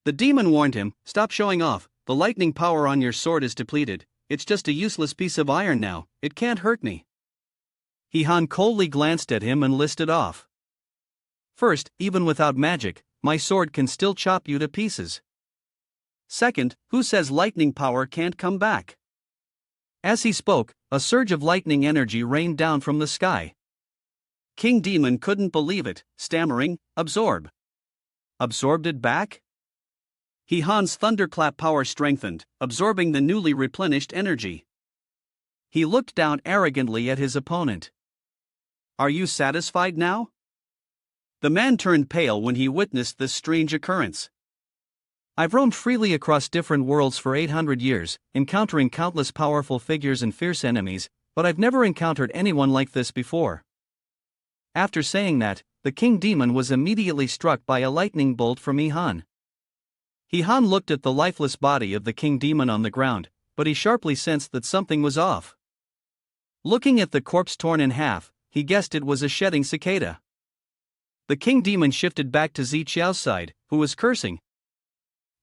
The demon warned him, stop showing off, the lightning power on your sword is depleted, it's just a useless piece of iron now, it can't hurt me. Han coldly glanced at him and listed off. First, even without magic, my sword can still chop you to pieces. Second, who says lightning power can't come back? As he spoke, a surge of lightning energy rained down from the sky. King Demon couldn't believe it, stammering, absorb. Absorbed it back? Han's thunderclap power strengthened, absorbing the newly replenished energy. He looked down arrogantly at his opponent. Are you satisfied now? The man turned pale when he witnessed this strange occurrence. I've roamed freely across different worlds for 800 years, encountering countless powerful figures and fierce enemies, but I've never encountered anyone like this before. After saying that, the King Demon was immediately struck by a lightning bolt from Han. Han looked at the lifeless body of the King Demon on the ground, but he sharply sensed that something was off. Looking at the corpse torn in half, he guessed it was a shedding cicada. The King Demon shifted back to Ziqiao's side, who was cursing.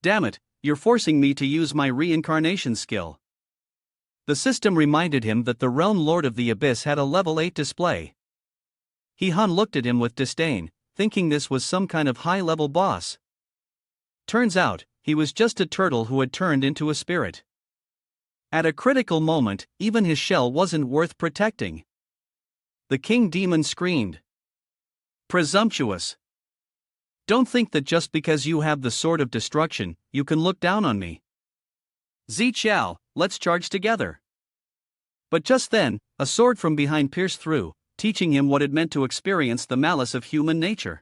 Damn it, you're forcing me to use my reincarnation skill. The system reminded him that the Realm Lord of the Abyss had a level 8 display. Han looked at him with disdain, thinking this was some kind of high-level boss. Turns out, he was just a turtle who had turned into a spirit. At a critical moment, even his shell wasn't worth protecting. The King Demon screamed. Presumptuous. Don't think that just because you have the sword of destruction, you can look down on me. Ziqiao, let's charge together. But just then, a sword from behind pierced through, teaching him what it meant to experience the malice of human nature.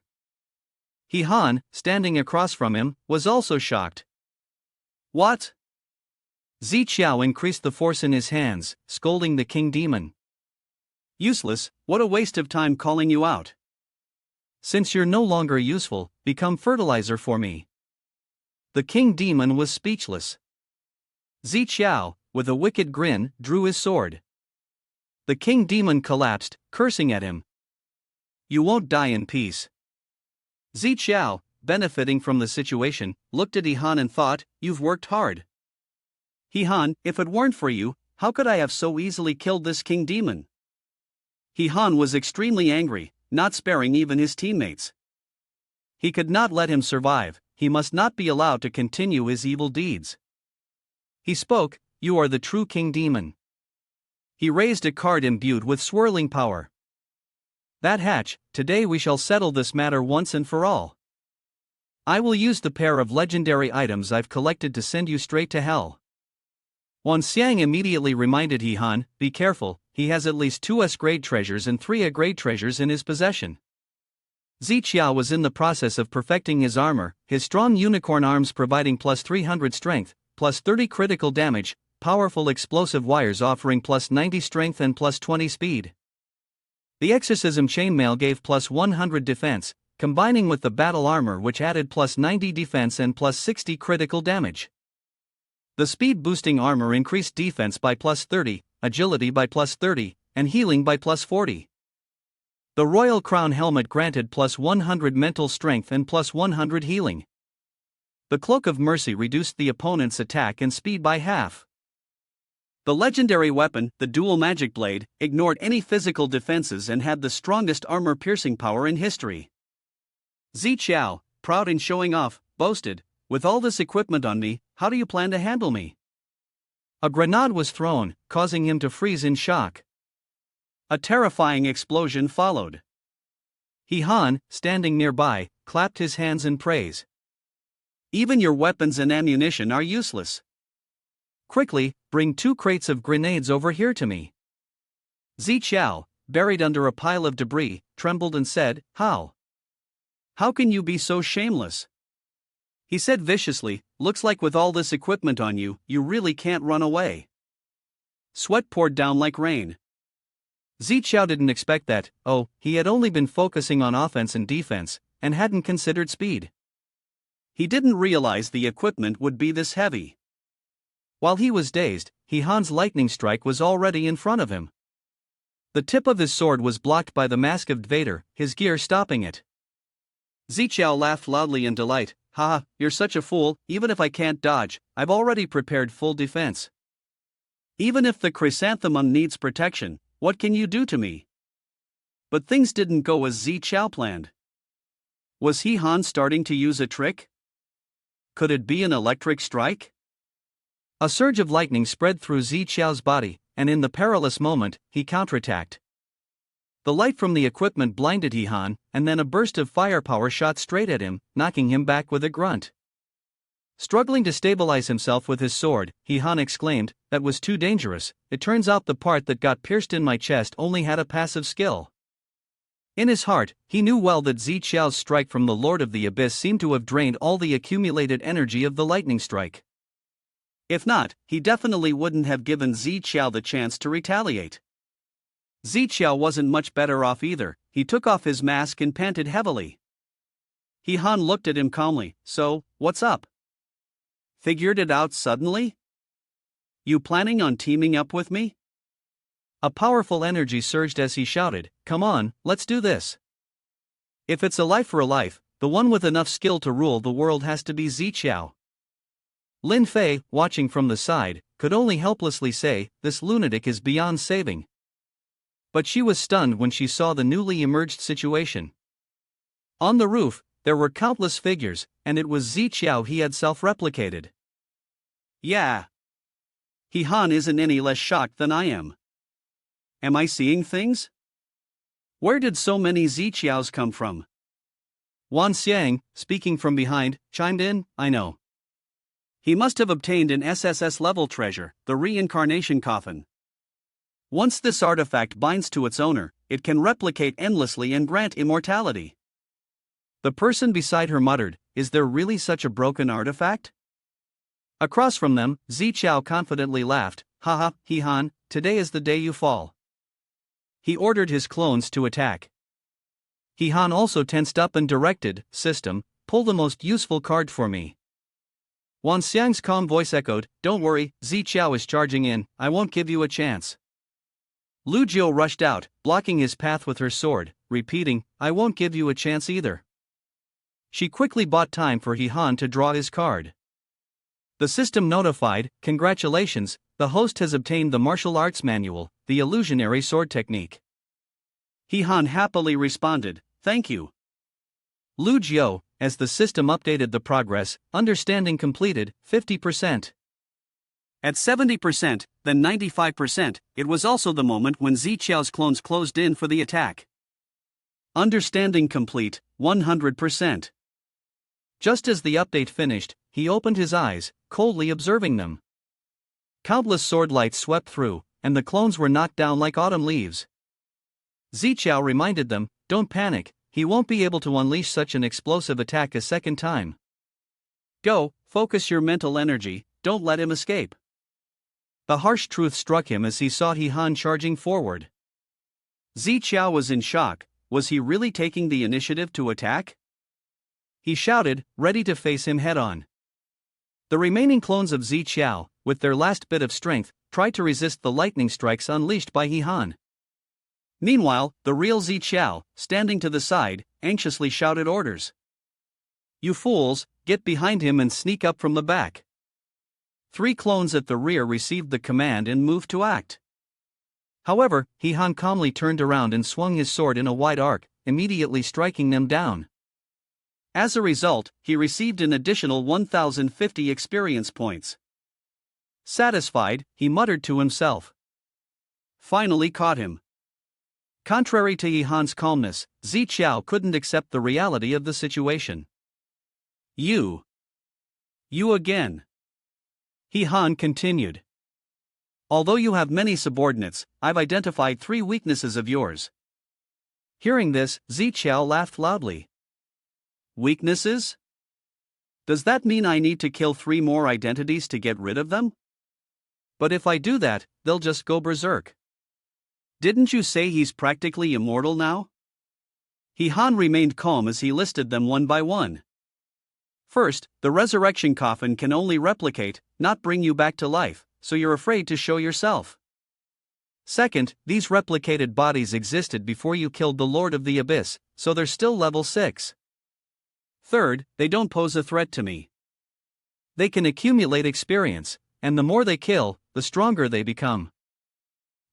Han, standing across from him, was also shocked. What? Ziqiao increased the force in his hands, scolding the King Demon. Useless, what a waste of time calling you out. Since you're no longer useful, become fertilizer for me. The King Demon was speechless. Ziqiao, with a wicked grin, drew his sword. The King Demon collapsed, cursing at him. You won't die in peace. Ziqiao, benefiting from the situation, looked at He Han and thought, "You've worked hard. He Han, if it weren't for you, how could I have so easily killed this king demon?" He Han was extremely angry, not sparing even his teammates. He could not let him survive, he must not be allowed to continue his evil deeds. He spoke, "You are the true king demon." He raised a card imbued with swirling power. "That hatch, today we shall settle this matter once and for all. I will use the pair of legendary items I've collected to send you straight to hell." Wan Xiang immediately reminded He Han, "Be careful, he has at least 2 S-grade treasures and 3 A-grade treasures in his possession." Ziqiao was in the process of perfecting his armor, his strong unicorn arms providing plus 300 strength, plus 30 critical damage, powerful explosive wires offering plus 90 strength and plus 20 speed. The exorcism chainmail gave plus 100 defense, combining with the battle armor which added plus 90 defense and plus 60 critical damage. The speed boosting armor increased defense by plus 30, agility by plus 30, and healing by plus 40. The royal crown helmet granted plus 100 mental strength and plus 100 healing. The cloak of mercy reduced the opponent's attack and speed by half. The legendary weapon, the dual magic blade, ignored any physical defenses and had the strongest armor-piercing power in history. Ziqiao, proud and showing off, boasted, "With all this equipment on me, how do you plan to handle me?" A grenade was thrown, causing him to freeze in shock. A terrifying explosion followed. He Han, standing nearby, clapped his hands in praise. "Even your weapons and ammunition are useless. Quickly, bring 2 crates of grenades over here to me." Ziqiao, buried under a pile of debris, trembled and said, "How? How can you be so shameless?" He said viciously, "Looks like with all this equipment on you, you really can't run away." Sweat poured down like rain. Ziqiao didn't expect that. He had only been focusing on offense and defense, and hadn't considered speed. He didn't realize the equipment would be this heavy. While he was dazed, He Han's lightning strike was already in front of him. The tip of his sword was blocked by the mask of Vader, his gear stopping it. Ziqiao laughed loudly in delight. "Haha, you're such a fool, even if I can't dodge, I've already prepared full defense. Even if the chrysanthemum needs protection, what can you do to me?" But things didn't go as Ziqiao planned. Was He Han starting to use a trick? Could it be an electric strike? A surge of lightning spread through Ziqiao's body, and in the perilous moment, he counterattacked. The light from the equipment blinded He Han, and then a burst of firepower shot straight at him, knocking him back with a grunt. Struggling to stabilize himself with his sword, He Han exclaimed, "That was too dangerous. It turns out the part that got pierced in my chest only had a passive skill." In his heart, he knew well that Ziqiao's strike from the Lord of the Abyss seemed to have drained all the accumulated energy of the lightning strike. If not, he definitely wouldn't have given Ziqiao the chance to retaliate. Ziqiao wasn't much better off either. He took off his mask and panted heavily. He Han looked at him calmly. "So, what's up? Figured it out suddenly? You planning on teaming up with me?" A powerful energy surged as he shouted, "Come on, let's do this. If it's a life for a life, the one with enough skill to rule the world has to be Ziqiao." Lin Fei, watching from the side, could only helplessly say, "This lunatic is beyond saving." But she was stunned when she saw the newly emerged situation. On the roof, there were countless figures, and it was Ziqiao he had self-replicated. Yeah. He Han isn't any less shocked than I am. Am I seeing things? Where did so many Ziqiaos come from? Wan Xiang, speaking from behind, chimed in, "I know. He must have obtained an SSS-level treasure, the reincarnation coffin. Once this artifact binds to its owner, it can replicate endlessly and grant immortality." The person beside her muttered, "Is there really such a broken artifact?" Across from them, Ziqiao confidently laughed, "Haha, He Han, today is the day you fall." He ordered his clones to attack. He Han also tensed up and directed, "System, pull the most useful card for me." Wan Xiang's calm voice echoed, "Don't worry, Ziqiao is charging in, I won't give you a chance." Lu Jiu rushed out, blocking his path with her sword, repeating, "I won't give you a chance either." she quickly bought time for He Han to draw his card. The system notified, "Congratulations, the host has obtained the martial arts manual, the illusionary sword technique." He Han happily responded, "Thank you." Lu Jiu, as the system updated the progress, understanding completed, 50%. At 70%, then 95%, it was also the moment when Ziqiao's clones closed in for the attack. Understanding complete, 100%. Just as the update finished, he opened his eyes, coldly observing them. Countless sword lights swept through, and the clones were knocked down like autumn leaves. Ziqiao reminded them, "Don't panic, he won't be able to unleash such an explosive attack a second time. Go, focus your mental energy, don't let him escape." The harsh truth struck him as he saw He Han charging forward. Ziqiao was in shock. Was he really taking the initiative to attack? He shouted, ready to face him head-on. The remaining clones of Ziqiao, with their last bit of strength, tried to resist the lightning strikes unleashed by He Han. Meanwhile, the real Ziqiao, standing to the side, anxiously shouted orders. "You fools, get behind him and sneak up from the back." 3 clones at the rear received the command and moved to act. However, He Han calmly turned around and swung his sword in a wide arc, immediately striking them down. As a result, he received an additional 1,050 experience points. Satisfied, he muttered to himself. Finally caught him. Contrary to He Han's calmness, Ziqiao couldn't accept the reality of the situation. You again," He Han continued. "Although you have many subordinates, I've identified 3 weaknesses of yours." Hearing this, Ziqiao laughed loudly. "Weaknesses? Does that mean I need to kill 3 more identities to get rid of them?" "But if I do that, they'll just go berserk." "Didn't you say he's practically immortal now?" He Han remained calm as he listed them one by one. "First, the resurrection coffin can only replicate, not bring you back to life, so you're afraid to show yourself. Second, these replicated bodies existed before you killed the Lord of the Abyss, so they're still level 6. Third, they don't pose a threat to me. They can accumulate experience, and the more they kill, the stronger they become."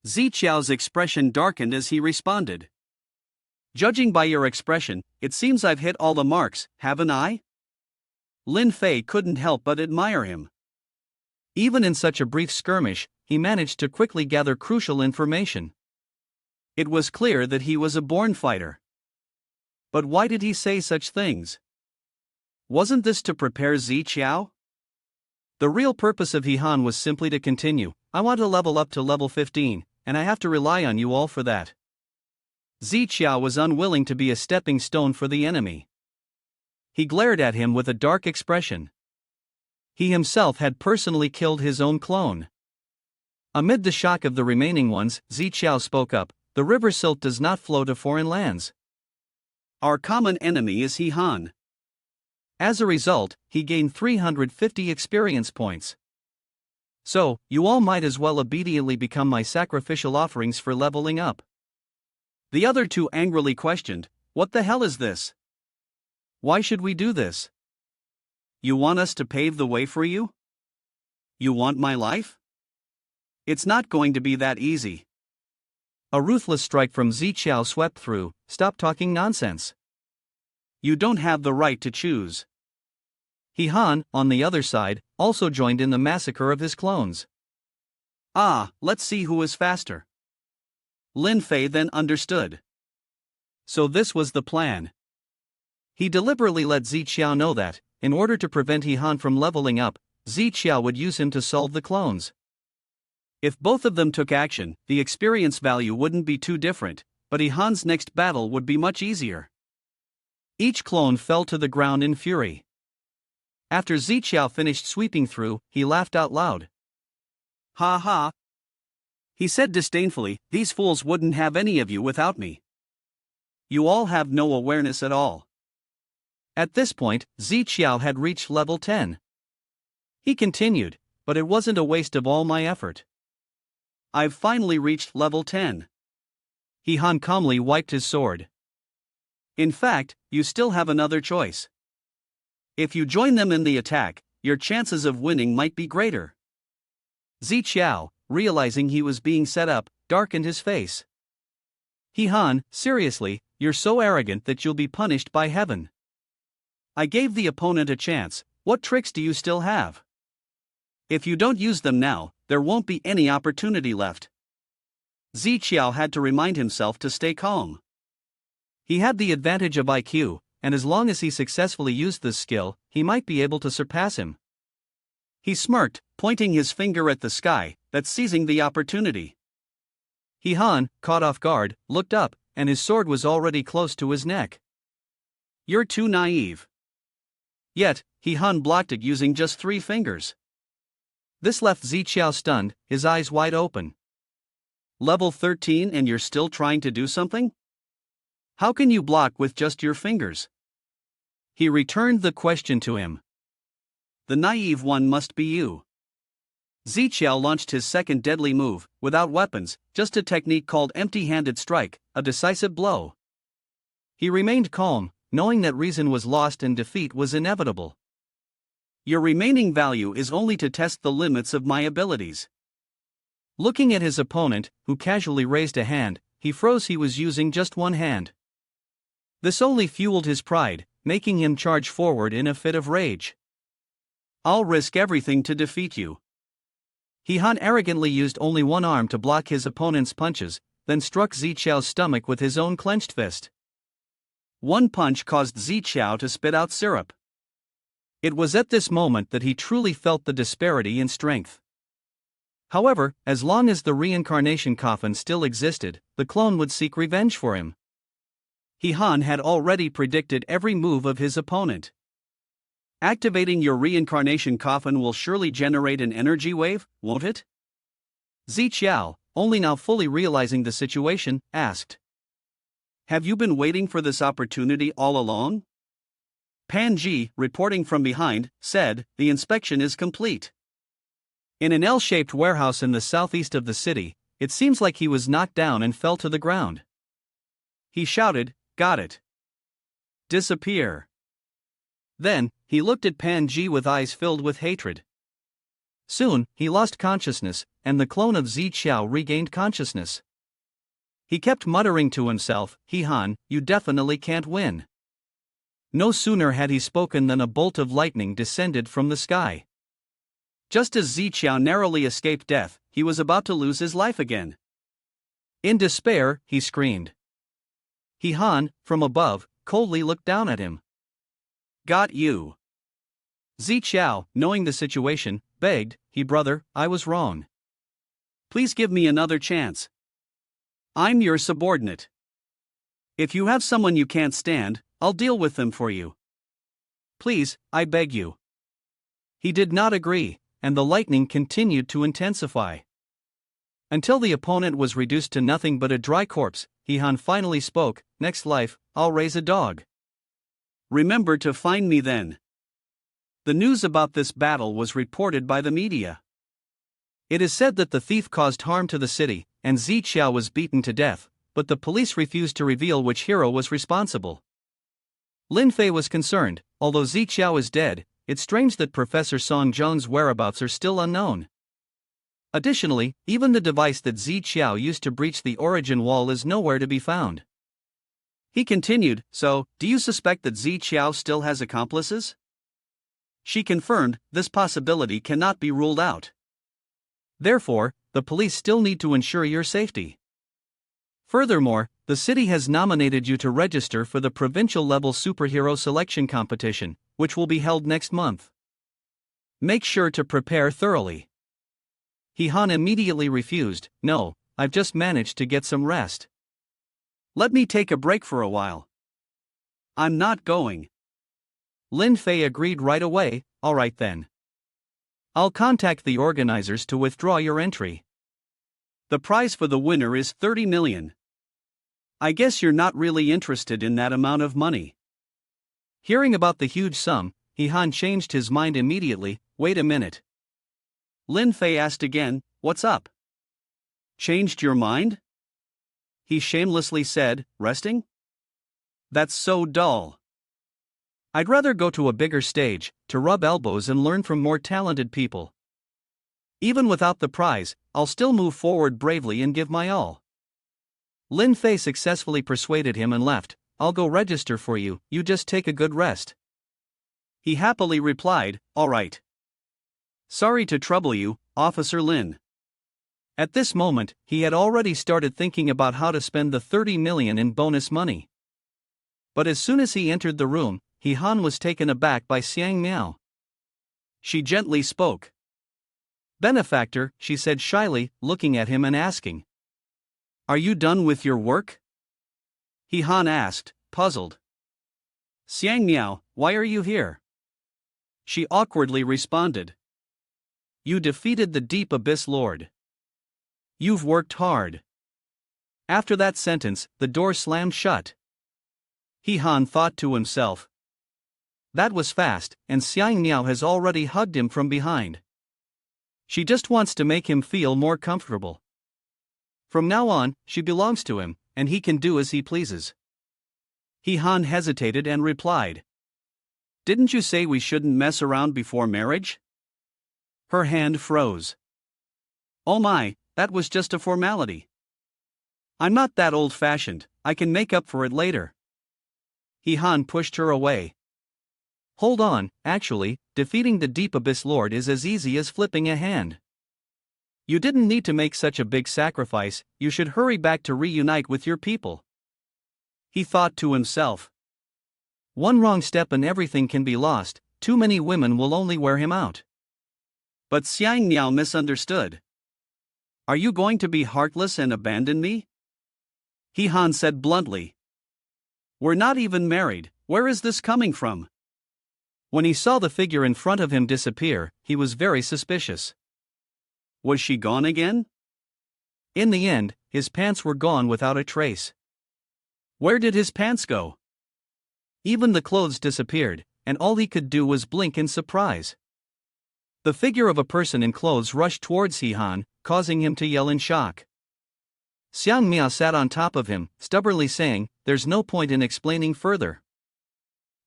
Ziqiao's expression darkened as he responded. "Judging by your expression, it seems I've hit all the marks, haven't I?" Lin Fei couldn't help but admire him. Even in such a brief skirmish, he managed to quickly gather crucial information. It was clear that he was a born fighter. But why did he say such things? Wasn't this to prepare Ziqiao? The real purpose of He Han was simply to continue, "I want to level up to level 15, and I have to rely on you all for that." Ziqiao was unwilling to be a stepping stone for the enemy. He glared at him with a dark expression. He himself had personally killed his own clone. Amid the shock of the remaining ones, Ziqiao spoke up, "The river silt does not flow to foreign lands. Our common enemy is He Han." As a result, he gained 350 experience points. "So, you all might as well obediently become my sacrificial offerings for leveling up." The other 2 angrily questioned, "What the hell is this? Why should we do this? You want us to pave the way for you? You want my life? It's not going to be that easy." A ruthless strike from Ziqiao swept through. "Stop talking nonsense. You don't have the right to choose." He Han, on the other side, also joined in the massacre of his clones. Let's see who is faster." Lin Fei then understood. So this was the plan. He deliberately let Ziqiao know that, in order to prevent He Han from leveling up, Ziqiao would use him to solve the clones. If both of them took action, the experience value wouldn't be too different, but He Han's next battle would be much easier. Each clone fell to the ground in fury. After Ziqiao finished sweeping through, he laughed out loud. "Ha ha," he said disdainfully, "these fools wouldn't have any of you without me. You all have no awareness at all." At this point, Ziqiao had reached level 10. He continued, "But it wasn't a waste of all my effort. I've finally reached level 10. He Han calmly wiped his sword. "In fact, you still have another choice. If you join them in the attack, your chances of winning might be greater. Ziqiao, realizing he was being set up, darkened his face. He Han, seriously, you're so arrogant that you'll be punished by heaven. I gave the opponent a chance, what tricks do you still have? If you don't use them now, there won't be any opportunity left. Ziqiao had to remind himself to stay calm. He had the advantage of IQ, and as long as he successfully used this skill, he might be able to surpass him. He smirked, pointing his finger at the sky, that's seizing the opportunity. He Han, caught off guard, looked up, and his sword was already close to his neck. You're too naive. Yet, He Han blocked it using just 3 fingers. This left Ziqiao stunned, his eyes wide open. Level 13 and you're still trying to do something? How can you block with just your fingers? He returned the question to him. The naive one must be you. Ziqiao launched his second deadly move, without weapons, just a technique called empty-handed strike, a decisive blow. He remained calm, knowing that reason was lost and defeat was inevitable. Your remaining value is only to test the limits of my abilities. Looking at his opponent, who casually raised a hand, he froze. He was using just one hand. This only fueled his pride, making him charge forward in a fit of rage. I'll risk everything to defeat you. He Han arrogantly used only one arm to block his opponent's punches, then struck Ziqiao's stomach with his own clenched fist. One punch caused Ziqiao to spit out syrup. It was at this moment that he truly felt the disparity in strength. However, as long as the reincarnation coffin still existed, the clone would seek revenge for him. He Han had already predicted every move of his opponent. Activating your reincarnation coffin will surely generate an energy wave, won't it? Ziqiao, only now fully realizing the situation, asked. Have you been waiting for this opportunity all along? Pan Ji, reporting from behind, said, the inspection is complete. In an L-shaped warehouse in the southeast of the city, it seems like he was knocked down and fell to the ground. He shouted, got it. Disappear. Then, he looked at Pan Ji with eyes filled with hatred. Soon, he lost consciousness, and the clone of Ziqiao regained consciousness. He kept muttering to himself, He Han, you definitely can't win. No sooner had he spoken than a bolt of lightning descended from the sky. Just as Ziqiao narrowly escaped death, he was about to lose his life again. In despair, he screamed. He Han, from above, coldly looked down at him. Got you. Ziqiao, knowing the situation, begged, He brother, I was wrong. Please give me another chance. I'm your subordinate. If you have someone you can't stand, I'll deal with them for you. Please, I beg you. He did not agree, and the lightning continued to intensify. Until the opponent was reduced to nothing but a dry corpse, He Han finally spoke, next life, I'll raise a dog. Remember to find me then. The news about this battle was reported by the media. It is said that the thief caused harm to the city, and Ziqiao was beaten to death, but the police refused to reveal which hero was responsible. Lin Fei was concerned. Although Ziqiao is dead, it's strange that Professor Song Zheng's whereabouts are still unknown. Additionally, even the device that Ziqiao used to breach the origin wall is nowhere to be found. He continued, so, do you suspect that Ziqiao still has accomplices? She confirmed, this possibility cannot be ruled out. Therefore, the police still need to ensure your safety. Furthermore, the city has nominated you to register for the provincial-level superhero selection competition, which will be held next month. Make sure to prepare thoroughly. He Han immediately refused, no, I've just managed to get some rest. Let me take a break for a while. I'm not going. Lin Fei agreed right away, alright then. I'll contact the organizers to withdraw your entry. The prize for the winner is 30 million. I guess you're not really interested in that amount of money. Hearing about the huge sum, He Han changed his mind immediately, wait a minute. Lin Fei asked again, what's up? Changed your mind? He shamelessly said, resting? That's so dull. I'd rather go to a bigger stage, to rub elbows and learn from more talented people. Even without the prize, I'll still move forward bravely and give my all. Lin Fei successfully persuaded him and left. I'll go register for you, you just take a good rest. He happily replied, all right. Sorry to trouble you, Officer Lin. At this moment, he had already started thinking about how to spend the 30 million in bonus money. But as soon as he entered the room, Han was taken aback by Xiang Miao. She gently spoke. Benefactor, she said shyly, looking at him and asking. Are you done with your work? Han asked, puzzled. Xiang Miao, why are you here? She awkwardly responded. You defeated the Deep Abyss Lord. You've worked hard. After that sentence, the door slammed shut. Han thought to himself. That was fast, and Xiang Miao has already hugged him from behind. She just wants to make him feel more comfortable. From now on, she belongs to him, and he can do as he pleases. Han hesitated and replied. Didn't you say we shouldn't mess around before marriage? Her hand froze. Oh my, that was just a formality. I'm not that old-fashioned, I can make up for it later. Han pushed her away. Hold on, actually, defeating the Deep Abyss Lord is as easy as flipping a hand. You didn't need to make such a big sacrifice, you should hurry back to reunite with your people. He thought to himself. One wrong step and everything can be lost, too many women will only wear him out. But Xiang Miao misunderstood. Are you going to be heartless and abandon me? Han said bluntly. We're not even married, where is this coming from? When he saw the figure in front of him disappear, he was very suspicious. Was she gone again? In the end, his pants were gone without a trace. Where did his pants go? Even the clothes disappeared, and all he could do was blink in surprise. The figure of a person in clothes rushed towards Han, causing him to yell in shock. Xiang Miao sat on top of him, stubbornly saying, there's no point in explaining further.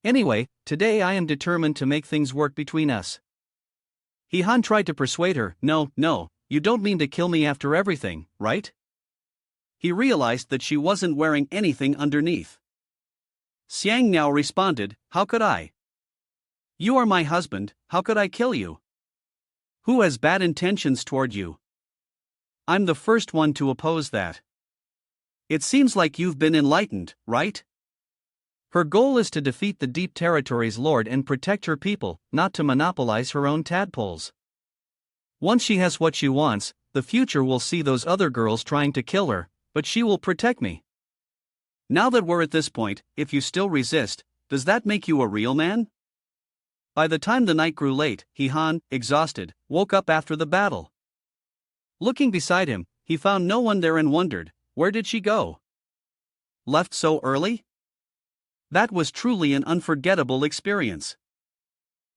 Anyway, today I am determined to make things work between us. Han tried to persuade her, no, you don't mean to kill me after everything, right? He realized that she wasn't wearing anything underneath. Xiang Miao responded, how could I? You are my husband, how could I kill you? Who has bad intentions toward you? I'm the first one to oppose that. It seems like you've been enlightened, right? Her goal is to defeat the Deep Territories Lord and protect her people, not to monopolize her own tadpoles. Once she has what she wants, the future will see those other girls trying to kill her, but she will protect me. Now that we're at this point, if you still resist, does that make you a real man? By the time the night grew late, Han, exhausted, woke up after the battle. Looking beside him, he found no one there and wondered, where did she go? Left so early? That was truly an unforgettable experience.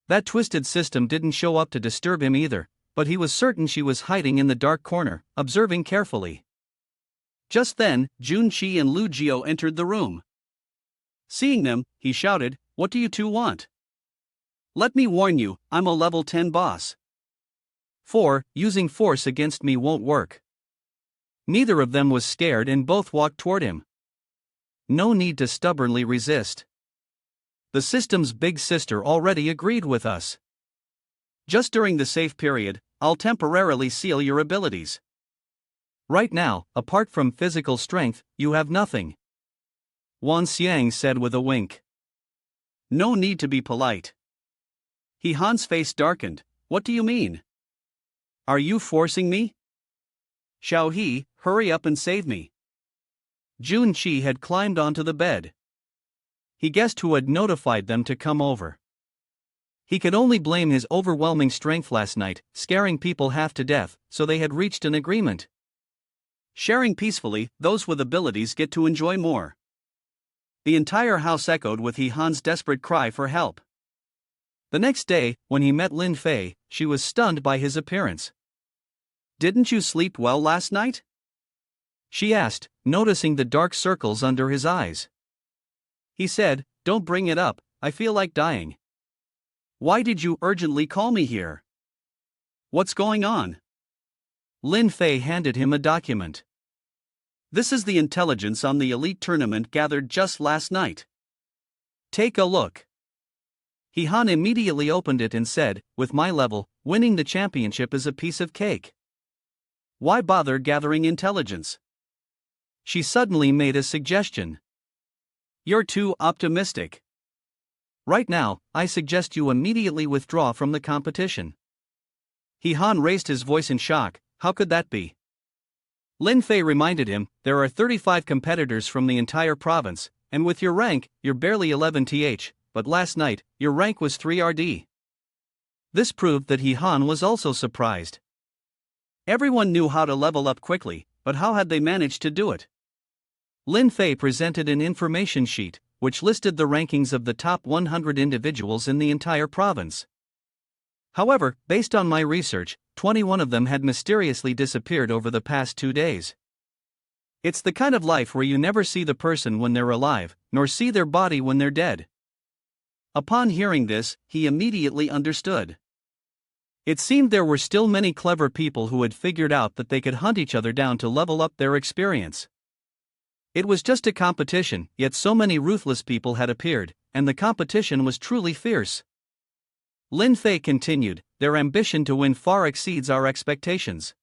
That twisted system didn't show up to disturb him either, but he was certain she was hiding in the dark corner, observing carefully. Just then, Jun Qi and Lu Jiao entered the room. Seeing them, he shouted, what do you two want? Let me warn you, I'm a level 10 boss. Using force against me won't work. Neither of them was scared and both walked toward him. No need to stubbornly resist. The system's big sister already agreed with us. Just during the safe period, I'll temporarily seal your abilities. Right now, apart from physical strength, you have nothing. Wan Xiang said with a wink. No need to be polite. Han's face darkened. What do you mean? Are you forcing me? Xiao He, hurry up and save me. Jun Qi had climbed onto the bed. He guessed who had notified them to come over. He could only blame his overwhelming strength last night, scaring people half to death, so they had reached an agreement. Sharing peacefully, those with abilities get to enjoy more. The entire house echoed with Han's desperate cry for help. The next day, when he met Lin Fei, she was stunned by his appearance. Didn't you sleep well last night? She asked, noticing the dark circles under his eyes. He said, don't bring it up, I feel like dying. Why did you urgently call me here? What's going on? Lin Fei handed him a document. This is the intelligence on the elite tournament gathered just last night. Take a look. He Han immediately opened it and said, with my level, winning the championship is a piece of cake. Why bother gathering intelligence? She suddenly made a suggestion. You're too optimistic. Right now, I suggest you immediately withdraw from the competition. He Han raised his voice in shock. How could that be? Lin Fei reminded him, there are 35 competitors from the entire province, and with your rank, you're barely 11th, but last night, your rank was 3rd. This proved that He Han was also surprised. Everyone knew how to level up quickly, but how had they managed to do it? Lin Fei presented an information sheet, which listed the rankings of the top 100 individuals in the entire province. However, based on my research, 21 of them had mysteriously disappeared over the past 2 days. It's the kind of life where you never see the person when they're alive, nor see their body when they're dead. Upon hearing this, he immediately understood. It seemed there were still many clever people who had figured out that they could hunt each other down to level up their experience. It was just a competition, yet so many ruthless people had appeared, and the competition was truly fierce. Lin Fei continued, their ambition to win far exceeds our expectations.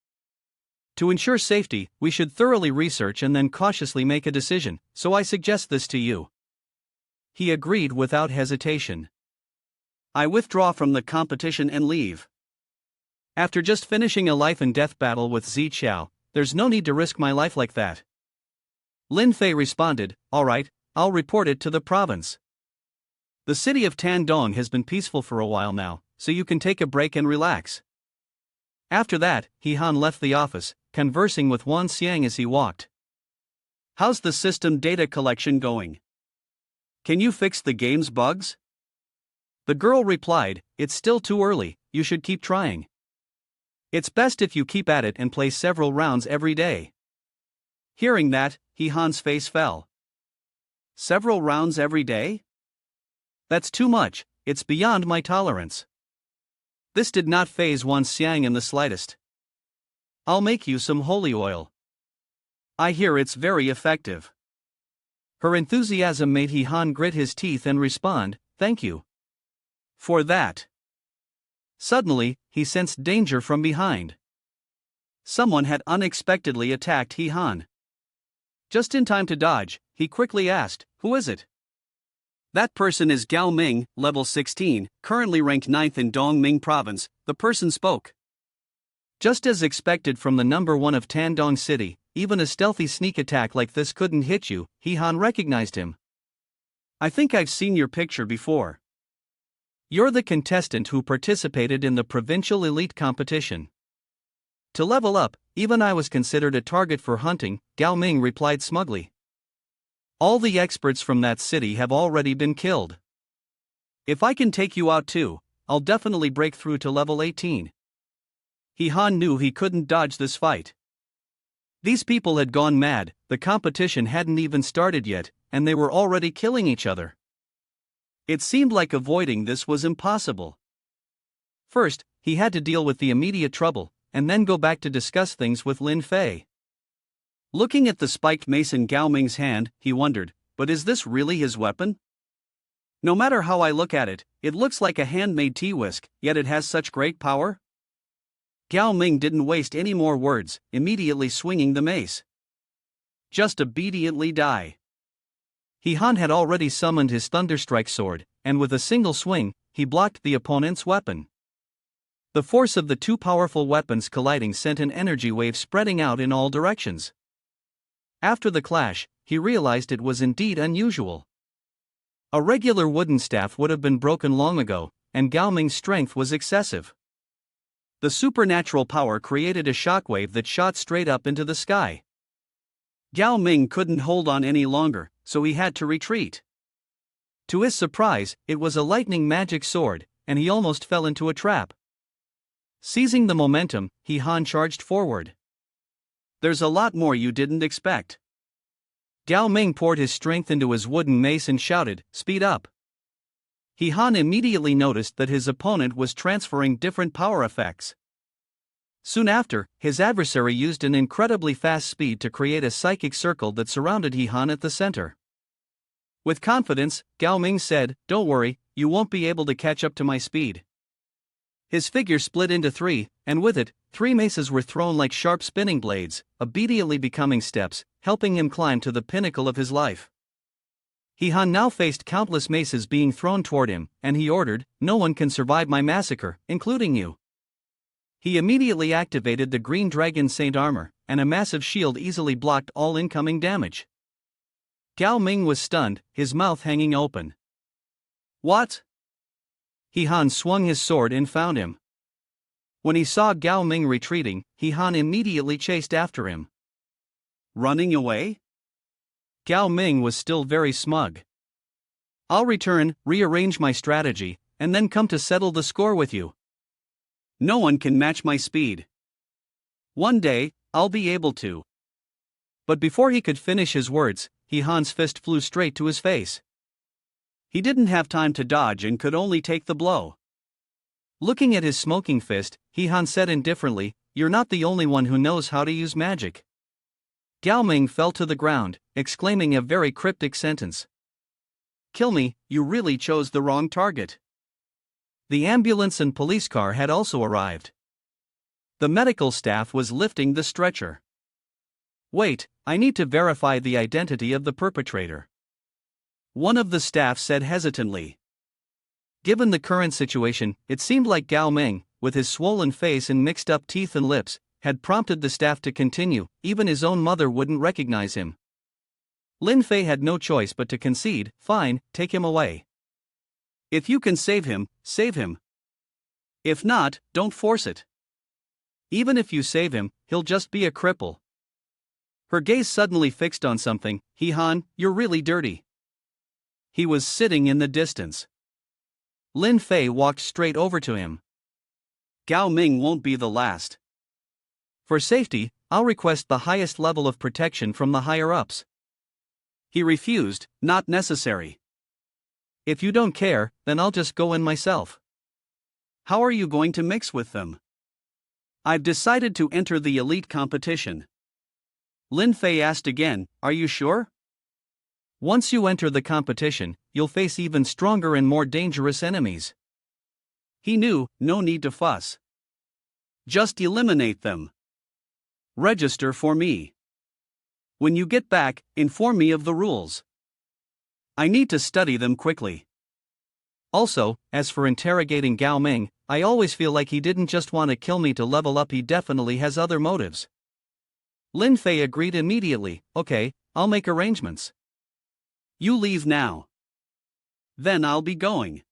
To ensure safety, we should thoroughly research and then cautiously make a decision, so I suggest this to you. He agreed without hesitation. I withdraw from the competition and leave. After just finishing a life and death battle with Zi Qiao, there's no need to risk my life like that. Lin Fei responded, all right, I'll report it to the province. The city of Tandong has been peaceful for a while now, so you can take a break and relax. After that, He Han left the office, conversing with Wan Xiang as he walked. How's the system data collection going? Can you fix the game's bugs? The girl replied, it's still too early, you should keep trying. It's best if you keep at it and play several rounds every day. Hearing that, He Han's face fell. Several rounds every day? That's too much, it's beyond my tolerance. This did not faze Wan Xiang in the slightest. I'll make you some holy oil. I hear it's very effective. Her enthusiasm made He Han grit his teeth and respond, thank you. For that. Suddenly, he sensed danger from behind. Someone had unexpectedly attacked He Han. Just in time to dodge, he quickly asked, who is it? That person is Gao Ming, level 16, currently ranked 9th in Dongming province, the person spoke. Just as expected from the number 1 of Tandong City, even a stealthy sneak attack like this couldn't hit you, He Han recognized him. I think I've seen your picture before. You're the contestant who participated in the provincial elite competition. To level up, even I was considered a target for hunting, Gao Ming replied smugly. All the experts from that city have already been killed. If I can take you out too, I'll definitely break through to level 18. He Han knew he couldn't dodge this fight. These people had gone mad, the competition hadn't even started yet, and they were already killing each other. It seemed like avoiding this was impossible. First, he had to deal with the immediate trouble, and then go back to discuss things with Lin Fei. Looking at the spiked mace in Gao Ming's hand, he wondered, but is this really his weapon? No matter how I look at it, it looks like a handmade tea whisk, yet it has such great power. Gao Ming didn't waste any more words, immediately swinging the mace. Just obediently die. He Han had already summoned his Thunderstrike sword, and with a single swing, he blocked the opponent's weapon. The force of the two powerful weapons colliding sent an energy wave spreading out in all directions. After the clash, he realized it was indeed unusual. A regular wooden staff would have been broken long ago, and Gao Ming's strength was excessive. The supernatural power created a shockwave that shot straight up into the sky. Gao Ming couldn't hold on any longer, so he had to retreat. To his surprise, it was a lightning magic sword, and he almost fell into a trap. Seizing the momentum, He Han charged forward. There's a lot more you didn't expect. Gao Ming poured his strength into his wooden mace and shouted, speed up. He Han immediately noticed that his opponent was transferring different power effects. Soon after, his adversary used an incredibly fast speed to create a psychic circle that surrounded He Han at the center. With confidence, Gao Ming said, "Don't worry, you won't be able to catch up to my speed." His figure split into three, and with it, 3 maces were thrown like sharp spinning blades, obediently becoming steps, helping him climb to the pinnacle of his life. He Han now faced countless maces being thrown toward him, and he ordered, "No one can survive my massacre, including you." He immediately activated the Green Dragon Saint armor, and a massive shield easily blocked all incoming damage. Gao Ming was stunned, his mouth hanging open. "What?" He Han swung his sword and found him. When he saw Gao Ming retreating, He Han immediately chased after him. Running away? Gao Ming was still very smug. "I'll return, rearrange my strategy, and then come to settle the score with you. No one can match my speed. One day, I'll be able to." But before he could finish his words, He Han's fist flew straight to his face. He didn't have time to dodge and could only take the blow. Looking at his smoking fist, He Han said indifferently, "You're not the only one who knows how to use magic." Gao Ming fell to the ground, exclaiming a very cryptic sentence. "Kill me, you really chose the wrong target." The ambulance and police car had also arrived. The medical staff was lifting the stretcher. "Wait, I need to verify the identity of the perpetrator," one of the staff said hesitantly. Given the current situation, it seemed like Gao Ming, with his swollen face and mixed up teeth and lips, had prompted the staff to continue. Even his own mother wouldn't recognize him. Lin Fei had no choice but to concede. "Fine, take him away. If you can save him, save him. If not, don't force it. Even if you save him, he'll just be a cripple." Her gaze suddenly fixed on something. "He Han, you're really dirty." He was sitting in the distance. Lin Fei walked straight over to him. "Gao Ming won't be the last. For safety, I'll request the highest level of protection from the higher-ups." He refused. "Not necessary. If you don't care, then I'll just go in myself." "How are you going to mix with them?" "I've decided to enter the elite competition." Lin Fei asked again, "Are you sure?" "Once you enter the competition, you'll face even stronger and more dangerous enemies." He knew, no need to fuss. "Just eliminate them. Register for me. When you get back, inform me of the rules. I need to study them quickly. Also, as for interrogating Gao Ming, I always feel like he didn't just want to kill me to level up, he definitely has other motives." Lin Fei agreed immediately. "Okay, I'll make arrangements. You leave now. Then I'll be going."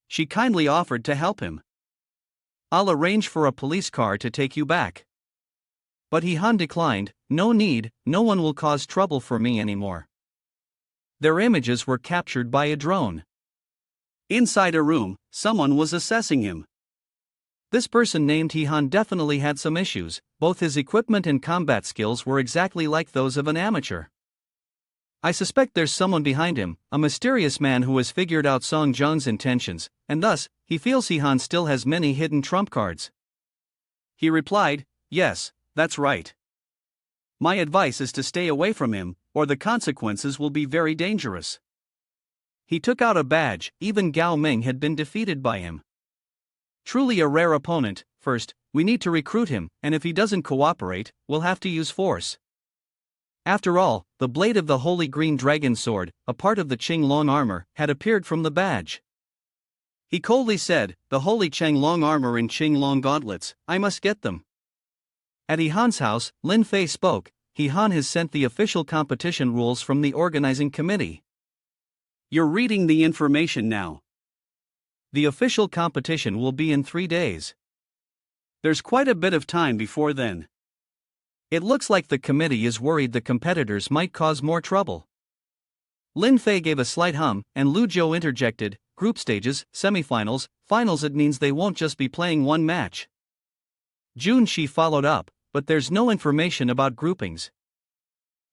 She kindly offered to help him. "I'll arrange for a police car to take you back." But He Han declined. "No need, no one will cause trouble for me anymore." Their images were captured by a drone. Inside a room, someone was assessing him. This person named He Han definitely had some issues. Both his equipment and combat skills were exactly like those of an amateur. "I suspect there's someone behind him, a mysterious man who has figured out Song Jiang's intentions, and thus, he feels He Han still has many hidden trump cards." He replied, "Yes, that's right. My advice is to stay away from him, or the consequences will be very dangerous." He took out a badge. Even Gao Ming had been defeated by him. "Truly a rare opponent. First, we need to recruit him, and if he doesn't cooperate, we'll have to use force." After all, the blade of the Holy Green Dragon Sword, a part of the Qinglong armor, had appeared from the badge. He coldly said, "The Holy Qinglong armor and Qinglong gauntlets, I must get them." At He Han's house, Lin Fei spoke. "He Han has sent the official competition rules from the organizing committee. You're reading the information now. The official competition will be in 3 days. There's quite a bit of time before then. It looks like the committee is worried the competitors might cause more trouble." Lin Fei gave a slight hum, and Lu Jiu interjected, "Group stages, semifinals, finals, it means they won't just be playing one match." Jun Shi followed up, "But there's no information about groupings.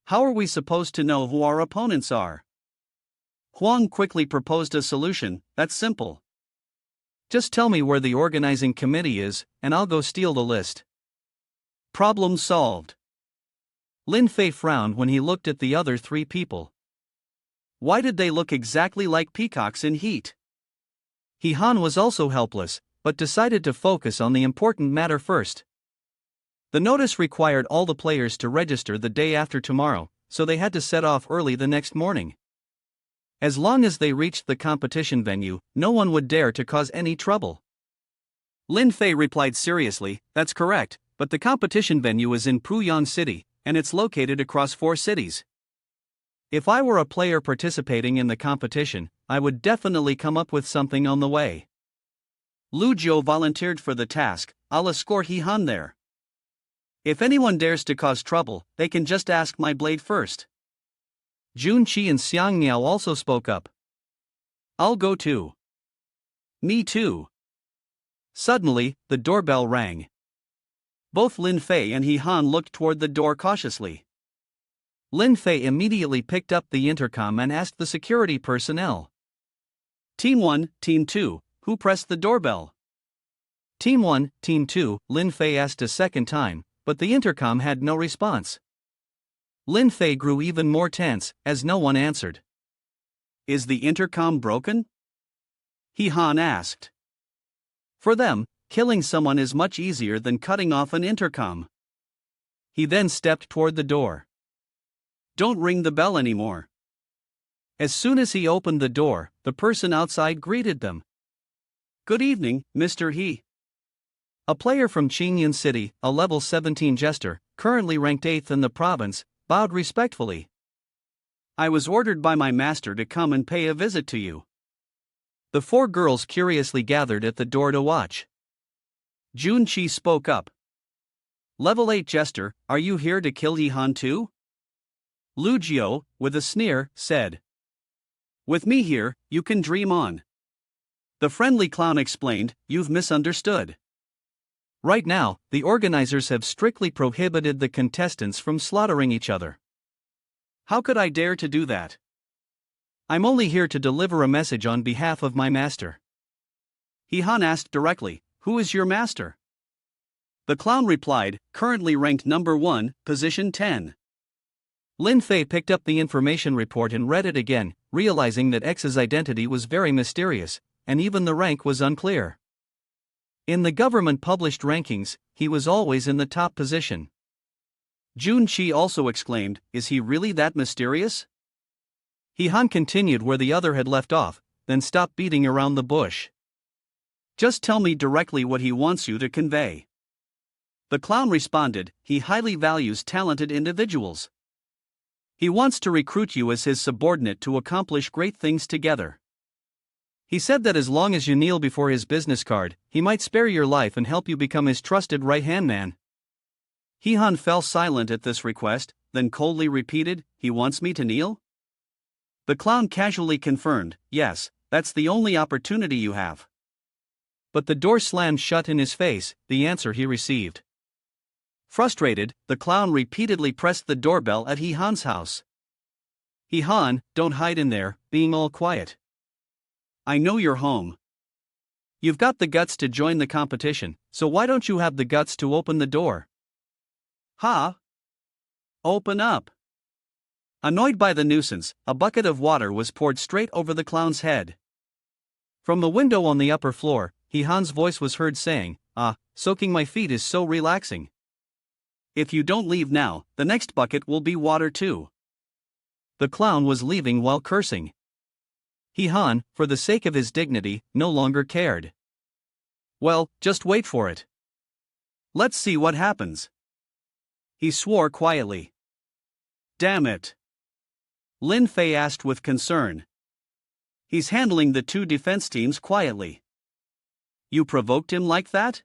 How are we supposed to know who our opponents are?" Huang quickly proposed a solution. That's simple. Just tell me where the organizing committee is, and I'll go steal the list. Problem solved. Lin Fei frowned when he looked at the other three people. Why did they look exactly like peacocks in heat? He Han was also helpless, but decided to focus on the important matter first. The notice required all the players to register the day after tomorrow, so they had to set off early the next morning. As long as they reached the competition venue, no one would dare to cause any trouble. Lin Fei replied seriously, that's correct, but the competition venue is in Puyang City, and it's located across 4 cities. If I were a player participating in the competition, I would definitely come up with something on the way. Lu Jiu volunteered for the task. I'll escort He Han there. If anyone dares to cause trouble, they can just ask my blade first. Jun Qi and Xiang Miao also spoke up. I'll go too. Me too. Suddenly, the doorbell rang. Both Lin Fei and He Han looked toward the door cautiously. Lin Fei immediately picked up the intercom and asked the security personnel. Team 1, Team 2, who pressed the doorbell? Team 1, Team 2, Lin Fei asked a second time, but the intercom had no response. Lin Fei grew even more tense, as no one answered. Is the intercom broken? He Han asked. For them, killing someone is much easier than cutting off an intercom. He then stepped toward the door. Don't ring the bell anymore. As soon as he opened the door, the person outside greeted them. Good evening, Mr. He. A player from Qingyan City, a level 17 jester, currently ranked 8th in the province, bowed respectfully. I was ordered by my master to come and pay a visit to you. The 4 girls curiously gathered at the door to watch. Jun Qi spoke up. Level 8 jester, are you here to kill He Han too? Lu Jiu, with a sneer, said. With me here, you can dream on. The friendly clown explained, you've misunderstood. Right now, the organizers have strictly prohibited the contestants from slaughtering each other. How could I dare to do that? I'm only here to deliver a message on behalf of my master. He Han asked directly, who is your master? The clown replied, currently ranked number 1, position 10. Lin Fei picked up the information report and read it again, realizing that X's identity was very mysterious, and even the rank was unclear. In the government-published rankings, he was always in the top position. Jun Qi also exclaimed, is he really that mysterious? He Han continued where the other had left off, then stopped beating around the bush. Just tell me directly what he wants you to convey. The clown responded, he highly values talented individuals. He wants to recruit you as his subordinate to accomplish great things together. He said that as long as you kneel before his business card, he might spare your life and help you become his trusted right-hand man. He Han fell silent at this request, then coldly repeated, he wants me to kneel? The clown casually confirmed, yes, that's the only opportunity you have. But the door slammed shut in his face, the answer he received. Frustrated, the clown repeatedly pressed the doorbell at He Han's house. He Han, don't hide in there, being all quiet. I know you're home. You've got the guts to join the competition, so why don't you have the guts to open the door? Ha! Open up. Annoyed by the nuisance, a bucket of water was poured straight over the clown's head. From the window on the upper floor, He Han's voice was heard saying, soaking my feet is so relaxing. If you don't leave now, the next bucket will be water too. The clown was leaving while cursing. He Han, for the sake of his dignity, no longer cared. Well, just wait for it. Let's see what happens. He swore quietly. Damn it. Lin Fei asked with concern. He's handling the 2 defense teams quietly. You provoked him like that?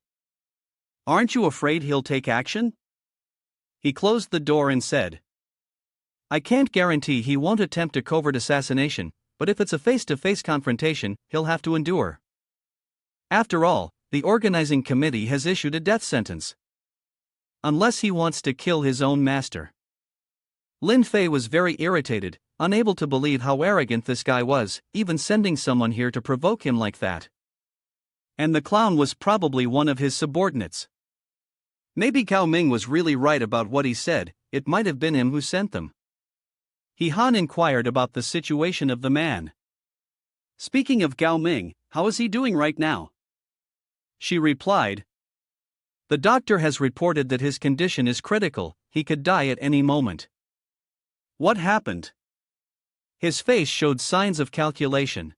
Aren't you afraid he'll take action? He closed the door and said, I can't guarantee he won't attempt a covert assassination, but if it's a face-to-face confrontation, he'll have to endure. After all, the organizing committee has issued a death sentence. Unless he wants to kill his own master. Lin Fei was very irritated, unable to believe how arrogant this guy was, even sending someone here to provoke him like that. And the clown was probably one of his subordinates. Maybe Gao Ming was really right about what he said, it might have been him who sent them. Han inquired about the situation of the man. Speaking of Gao Ming, how is he doing right now? She replied, the doctor has reported that his condition is critical, he could die at any moment. What happened? His face showed signs of calculation.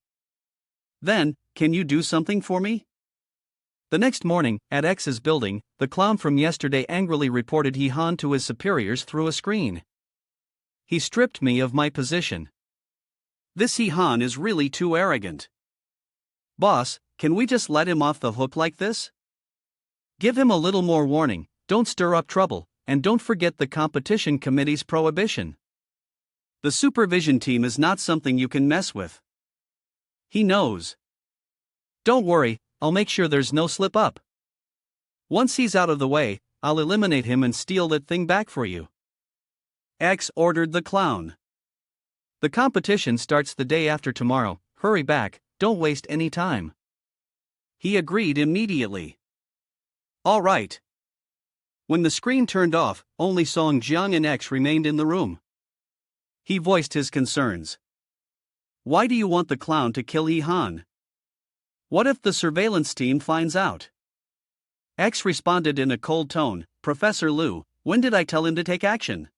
Then, can you do something for me? The next morning, at X's building, the clown from yesterday angrily reported Han to his superiors through a screen. He stripped me of my position. This Han is really too arrogant. Boss, can we just let him off the hook like this? Give him a little more warning, don't stir up trouble, and don't forget the competition committee's prohibition. The supervision team is not something you can mess with. He knows. Don't worry, I'll make sure there's no slip up. Once he's out of the way, I'll eliminate him and steal that thing back for you. X ordered the clown. The competition starts the day after tomorrow, hurry back, don't waste any time. He agreed immediately. All right. When the screen turned off, only Song Jiang and X remained in the room. He voiced his concerns. Why do you want the clown to kill Han? What if the surveillance team finds out? X responded in a cold tone, Professor Liu, when did I tell him to take action?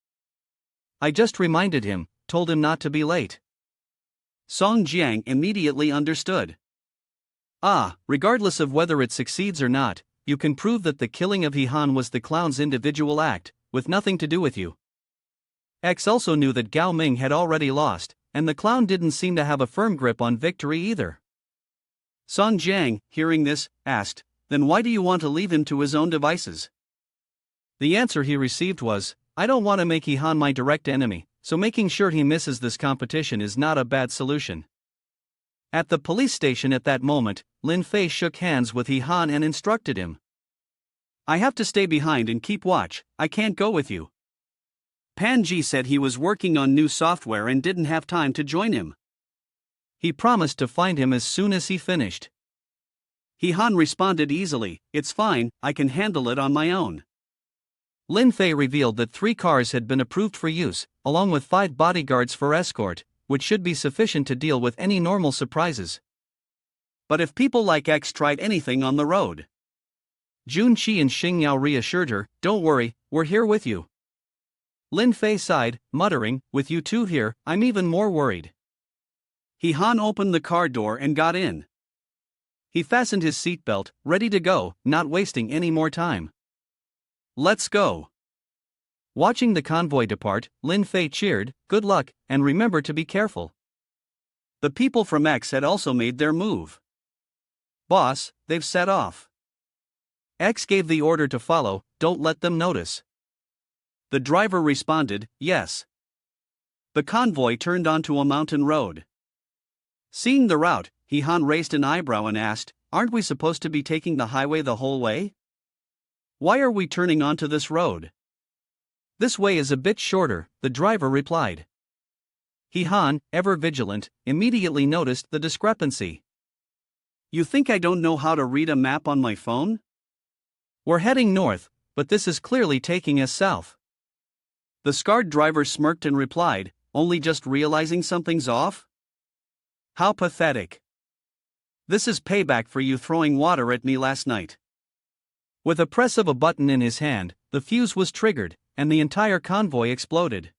I just reminded him, told him not to be late. Song Jiang immediately understood. Regardless of whether it succeeds or not, you can prove that the killing of Han was the clown's individual act, with nothing to do with you. X also knew that Gao Ming had already lost, and the clown didn't seem to have a firm grip on victory either. Song Jiang, hearing this, asked, then why do you want to leave him to his own devices? The answer he received was, I don't want to make Han my direct enemy, so making sure he misses this competition is not a bad solution. At the police station at that moment, Lin Fei shook hands with Han and instructed him. I have to stay behind and keep watch, I can't go with you. Pan Ji said he was working on new software and didn't have time to join him. He promised to find him as soon as he finished. Han responded easily, it's fine, I can handle it on my own. Lin Fei revealed that 3 cars had been approved for use, along with 5 bodyguards for escort, which should be sufficient to deal with any normal surprises. But if people like X tried anything on the road? Jun Qi and Xing Yao reassured her, don't worry, we're here with you. Lin Fei sighed, muttering, with you two here, I'm even more worried. Han opened the car door and got in. He fastened his seatbelt, ready to go, not wasting any more time. Let's go. Watching the convoy depart, Lin Fei cheered, good luck, and remember to be careful. The people from X had also made their move. Boss, they've set off. X gave the order to follow, don't let them notice. The driver responded, yes. The convoy turned onto a mountain road. Seeing the route, Han raised an eyebrow and asked, aren't we supposed to be taking the highway the whole way? Why are we turning onto this road? This way is a bit shorter, the driver replied. Han, ever vigilant, immediately noticed the discrepancy. You think I don't know how to read a map on my phone? We're heading north, but this is clearly taking us south. The scarred driver smirked and replied, only just realizing something's off? How pathetic. This is payback for you throwing water at me last night. With a press of a button in his hand, the fuse was triggered, and the entire convoy exploded.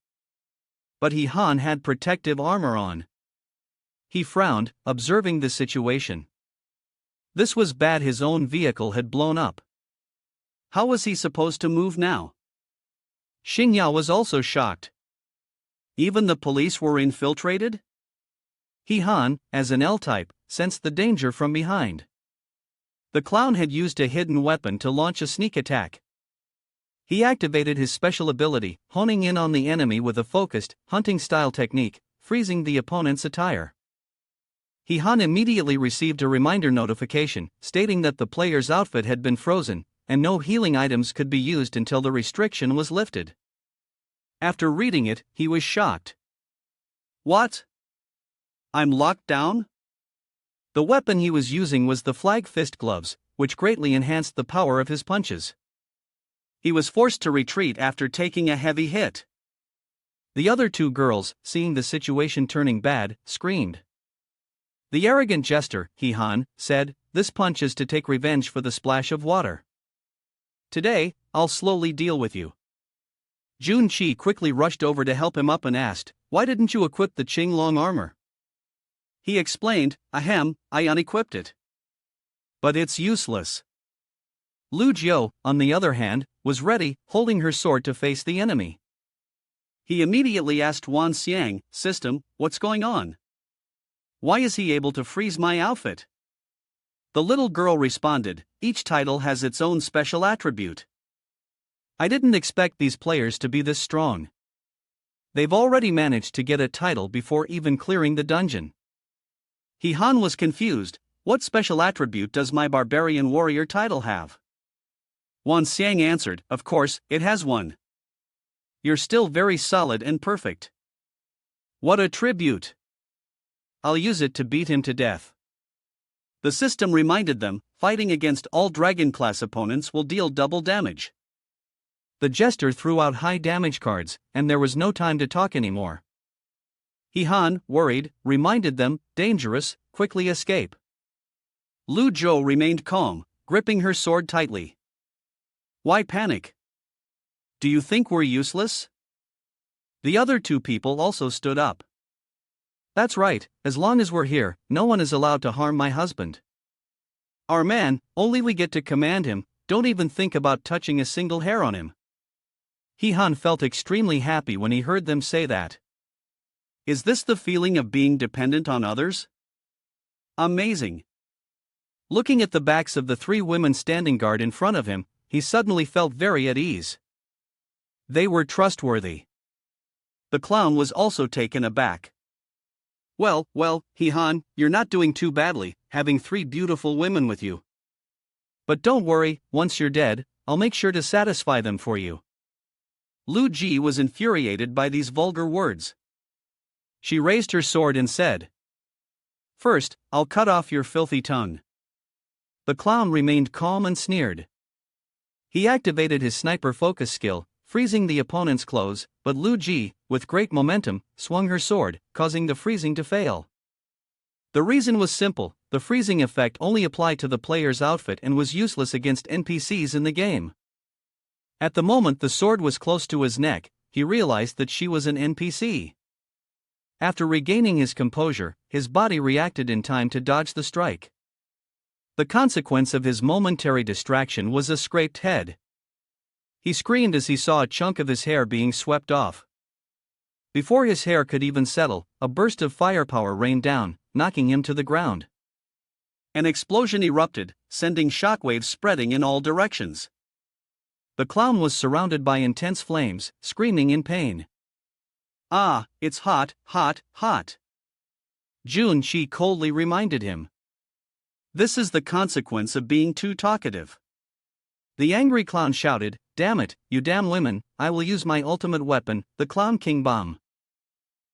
But Han had protective armor on. He frowned, observing the situation. This was bad, his own vehicle had blown up. How was he supposed to move now? Xing Yao was also shocked. Even the police were infiltrated? Han, as an L-type, sensed the danger from behind. The clown had used a hidden weapon to launch a sneak attack. He activated his special ability, honing in on the enemy with a focused, hunting-style technique, freezing the opponent's attire. Han immediately received a reminder notification, stating that the player's outfit had been frozen, and no healing items could be used until the restriction was lifted. After reading it, he was shocked. What? I'm locked down? The weapon he was using was the flag fist gloves, which greatly enhanced the power of his punches. He was forced to retreat after taking a heavy hit. The other two girls, seeing the situation turning bad, screamed. The arrogant jester, Han, said, "This punch is to take revenge for the splash of water. Today, I'll slowly deal with you." Junchi quickly rushed over to help him up and asked, "Why didn't you equip the Qinglong armor?" He explained, "Ahem, I unequipped it. But it's useless." Lu Jiu, on the other hand, was ready, holding her sword to face the enemy. He immediately asked Wan Xiang, "System, what's going on? Why is he able to freeze my outfit?" The little girl responded, "Each title has its own special attribute. I didn't expect these players to be this strong. They've already managed to get a title before even clearing the dungeon." Han was confused. "What special attribute does my barbarian warrior title have?" Wan Xiang answered, "Of course, it has one. You're still very solid and perfect." "What a tribute! I'll use it to beat him to death." The system reminded them, fighting against all dragon-class opponents will deal double damage. The jester threw out high damage cards, and there was no time to talk anymore. Han, worried, reminded them, "Dangerous, quickly escape." Lu Jiu remained calm, gripping her sword tightly. "Why panic? Do you think we're useless?" The other two people also stood up. "That's right, as long as we're here, no one is allowed to harm my husband. Our man, only we get to command him, don't even think about touching a single hair on him." Han felt extremely happy when he heard them say that. Is this the feeling of being dependent on others? Amazing. Looking at the backs of the three women standing guard in front of him, he suddenly felt very at ease. They were trustworthy. The clown was also taken aback. Well, Han, you're not doing too badly, having three beautiful women with you. But don't worry, once you're dead, I'll make sure to satisfy them for you." Lu Ji was infuriated by these vulgar words. She raised her sword and said, "First, I'll cut off your filthy tongue." The clown remained calm and sneered. He activated his sniper focus skill, freezing the opponent's clothes, but Lu Ji, with great momentum, swung her sword, causing the freezing to fail. The reason was simple: the freezing effect only applied to the player's outfit and was useless against NPCs in the game. At the moment the sword was close to his neck, he realized that she was an NPC. After regaining his composure, his body reacted in time to dodge the strike. The consequence of his momentary distraction was a scraped head. He screamed as he saw a chunk of his hair being swept off. Before his hair could even settle, a burst of firepower rained down, knocking him to the ground. An explosion erupted, sending shockwaves spreading in all directions. The clown was surrounded by intense flames, screaming in pain. "Ah, it's hot, hot, hot," Junchi coldly reminded him. "This is the consequence of being too talkative." The angry clown shouted, "Damn it, you damn women, I will use my ultimate weapon, the Clown King Bomb.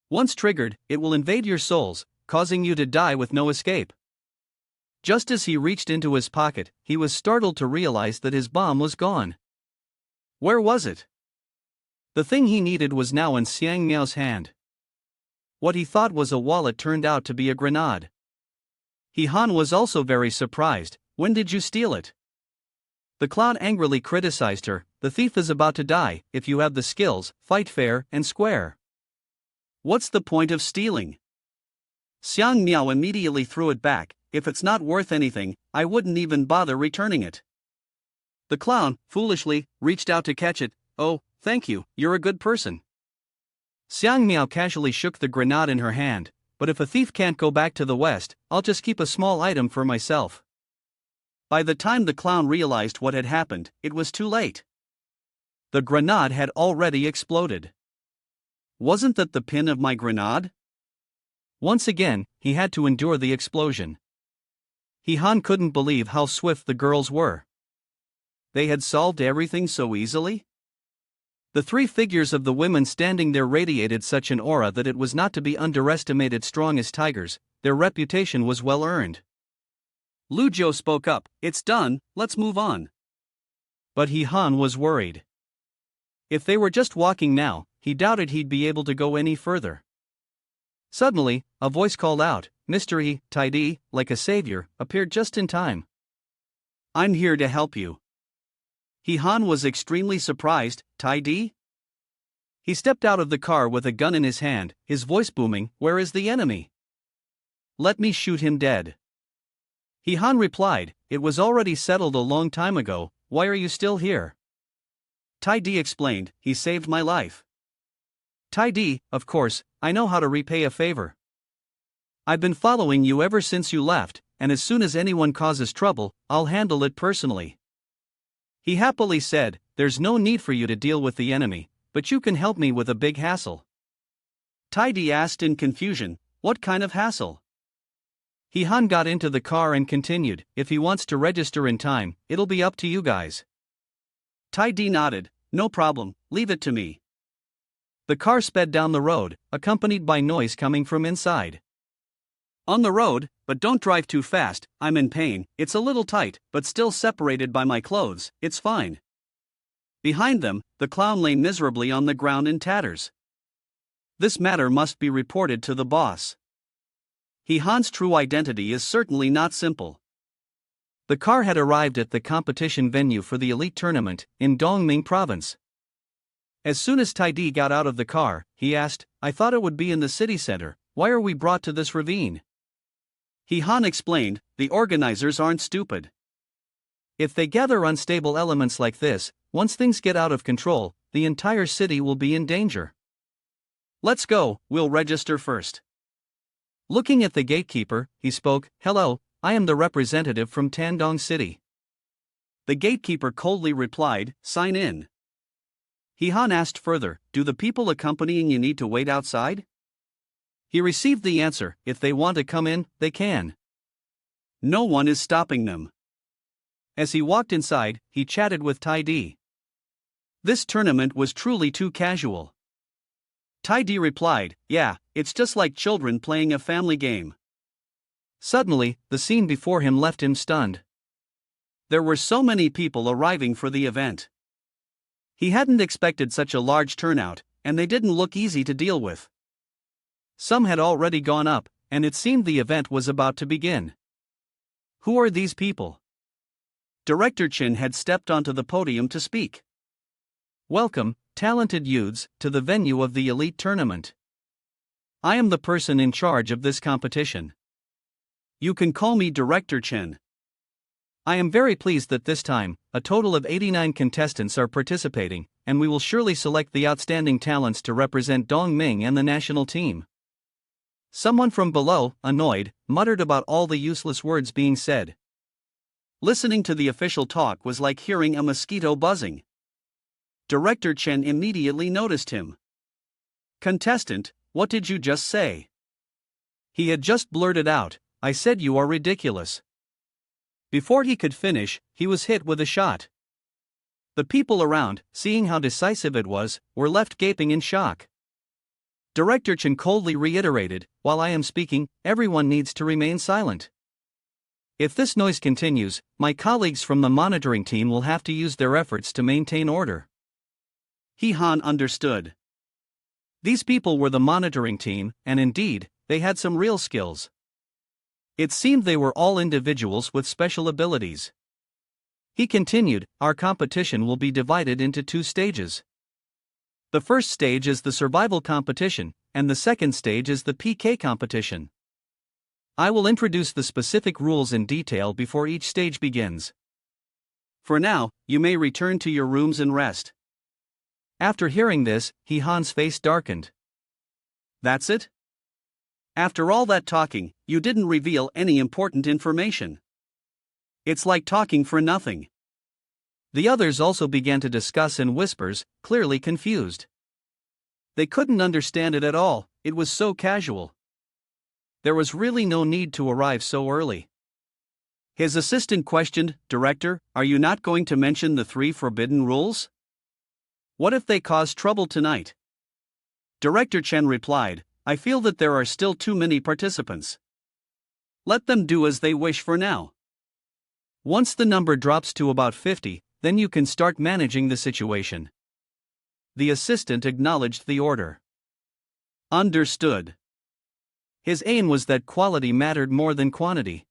Once triggered, it will invade your souls, causing you to die with no escape." Just as he reached into his pocket, he was startled to realize that his bomb was gone. Where was it? The thing he needed was now in Xiang Miao's hand. What he thought was a wallet turned out to be a grenade. Han was also very surprised. "When did you steal it?" The clown angrily criticized her. "The thief is about to die. If you have the skills, fight fair and square." "What's the point of stealing?" Xiang Miao immediately threw it back. "If it's not worth anything, I wouldn't even bother returning it." The clown, foolishly, reached out to catch it. "Oh, thank you, you're a good person." Xiang Miao casually shook the grenade in her hand. "But if a thief can't go back to the west, I'll just keep a small item for myself." By the time the clown realized what had happened, it was too late. The grenade had already exploded. Wasn't that the pin of my grenade? Once again, he had to endure the explosion. Han couldn't believe how swift the girls were. They had solved everything so easily? The three figures of the women standing there radiated such an aura that it was not to be underestimated. Strong as tigers, their reputation was well earned. Lu Jiu spoke up, "It's done, let's move on." But He Han was worried. If they were just walking now, he doubted he'd be able to go any further. Suddenly, a voice called out, "Mr. E. Tai, like a savior, appeared just in time. "I'm here to help you." He Han was extremely surprised. "Tai?" He stepped out of the car with a gun in his hand, his voice booming, "Where is the enemy? Let me shoot him dead." He Han replied, "It was already settled a long time ago, why are you still here?" Tai explained, "He saved my life." Tai, of course, I know how to repay a favor. I've been following you ever since you left, and as soon as anyone causes trouble, I'll handle it personally. He happily said, "There's no need for you to deal with the enemy, but you can help me with a big hassle." Tai asked in confusion, "What kind of hassle?" He Han got into the car and continued, "If he wants to register in time, it'll be up to you guys." Tai nodded, "No problem, leave it to me." The car sped down the road, accompanied by noise coming from inside. "On the road, but don't drive too fast, I'm in pain, it's a little tight, but still separated by my clothes, it's fine." Behind them, the clown lay miserably on the ground in tatters. "This matter must be reported to the boss. He Han's true identity is certainly not simple." The car had arrived at the competition venue for the elite tournament, in Dongming province. As soon as Tai got out of the car, he asked, "I thought it would be in the city center, why are we brought to this ravine?" He Han explained, "The organizers aren't stupid. If they gather unstable elements like this, once things get out of control, the entire city will be in danger. Let's go, we'll register first." Looking at the gatekeeper, he spoke, "Hello, I am the representative from Tandong City." The gatekeeper coldly replied, "Sign in." He Han asked further, "Do the people accompanying you need to wait outside?" He received the answer, "If they want to come in, they can. No one is stopping them." As he walked inside, he chatted with Tai. This tournament was truly too casual. Tai replied, "Yeah, it's just like children playing a family game." Suddenly, the scene before him left him stunned. There were so many people arriving for the event. He hadn't expected such a large turnout, and they didn't look easy to deal with. Some had already gone up, and it seemed the event was about to begin. Who are these people? Director Chen had stepped onto the podium to speak. "Welcome, talented youths, to the venue of the elite tournament. I am the person in charge of this competition. You can call me Director Chen. I am very pleased that this time, a total of 89 contestants are participating, and we will surely select the outstanding talents to represent Dongming and the national team." Someone from below, annoyed, muttered about all the useless words being said. Listening to the official talk was like hearing a mosquito buzzing. Director Chen immediately noticed him. "Contestant, what did you just say?" He had just blurted out, "I said you are ridiculous." Before he could finish, he was hit with a shot. The people around, seeing how decisive it was, were left gaping in shock. Director Chen coldly reiterated, "While I am speaking, everyone needs to remain silent. If this noise continues, my colleagues from the monitoring team will have to use their efforts to maintain order." He Han understood. These people were the monitoring team, and indeed, they had some real skills. It seemed they were all individuals with special abilities. He continued, "Our competition will be divided into 2 stages. The first stage is the survival competition, and the second stage is the PK competition. I will introduce the specific rules in detail before each stage begins. For now, you may return to your rooms and rest." After hearing this, He Han's face darkened. "That's it? After all that talking, you didn't reveal any important information. It's like talking for nothing." The others also began to discuss in whispers, clearly confused. They couldn't understand it at all, it was so casual. There was really no need to arrive so early. His assistant questioned, "Director, are you not going to mention the 3 forbidden rules?" What if they cause trouble tonight? Director Chen replied, I feel that there are still too many participants. Let them do as they wish for now. Once the number drops to about 50, then you can start managing the situation. The assistant acknowledged the order. Understood. His aim was that quality mattered more than quantity.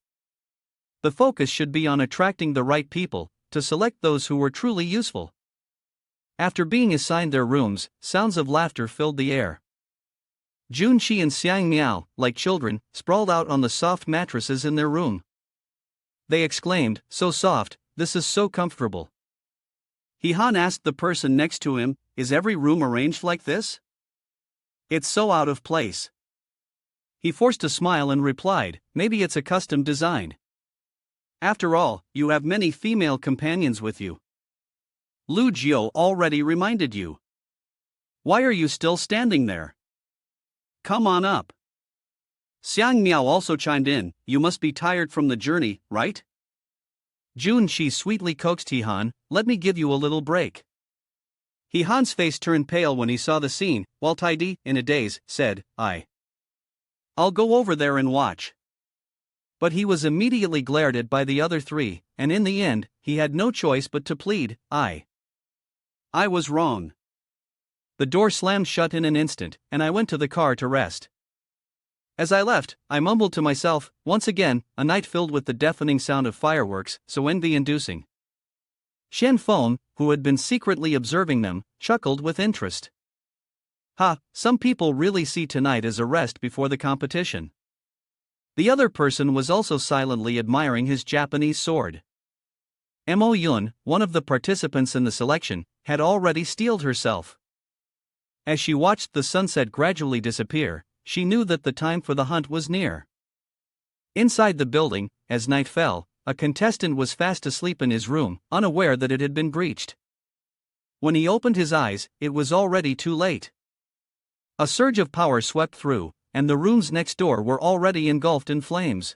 The focus should be on attracting the right people, to select those who were truly useful. After being assigned their rooms, sounds of laughter filled the air. Junqi and Xiang Miao, like children, sprawled out on the soft mattresses in their room. They exclaimed, so soft, this is so comfortable. He Han asked the person next to him, is every room arranged like this? It's so out of place. He forced a smile and replied, maybe it's a custom design. After all, you have many female companions with you. Lu Jiu already reminded you. Why are you still standing there? Come on up. Xiang Miao also chimed in, you must be tired from the journey, right? Junqi sweetly coaxed He Han, let me give you a little break. He Han's face turned pale when he saw the scene, while Taidi, in a daze, said, I'll go over there and watch. But he was immediately glared at by the other three, and in the end, he had no choice but to plead, I was wrong. The door slammed shut in an instant, and I went to the car to rest. As I left, I mumbled to myself, once again, a night filled with the deafening sound of fireworks, so envy-inducing. Shen Feng, who had been secretly observing them, chuckled with interest. Some people really see tonight as a rest before the competition. The other person was also silently admiring his Japanese sword. Mo Yun, one of the participants in the selection, had already steeled herself. As she watched the sunset gradually disappear, she knew that the time for the hunt was near. Inside the building, as night fell, a contestant was fast asleep in his room, unaware that it had been breached. When he opened his eyes, it was already too late. A surge of power swept through, and the rooms next door were already engulfed in flames.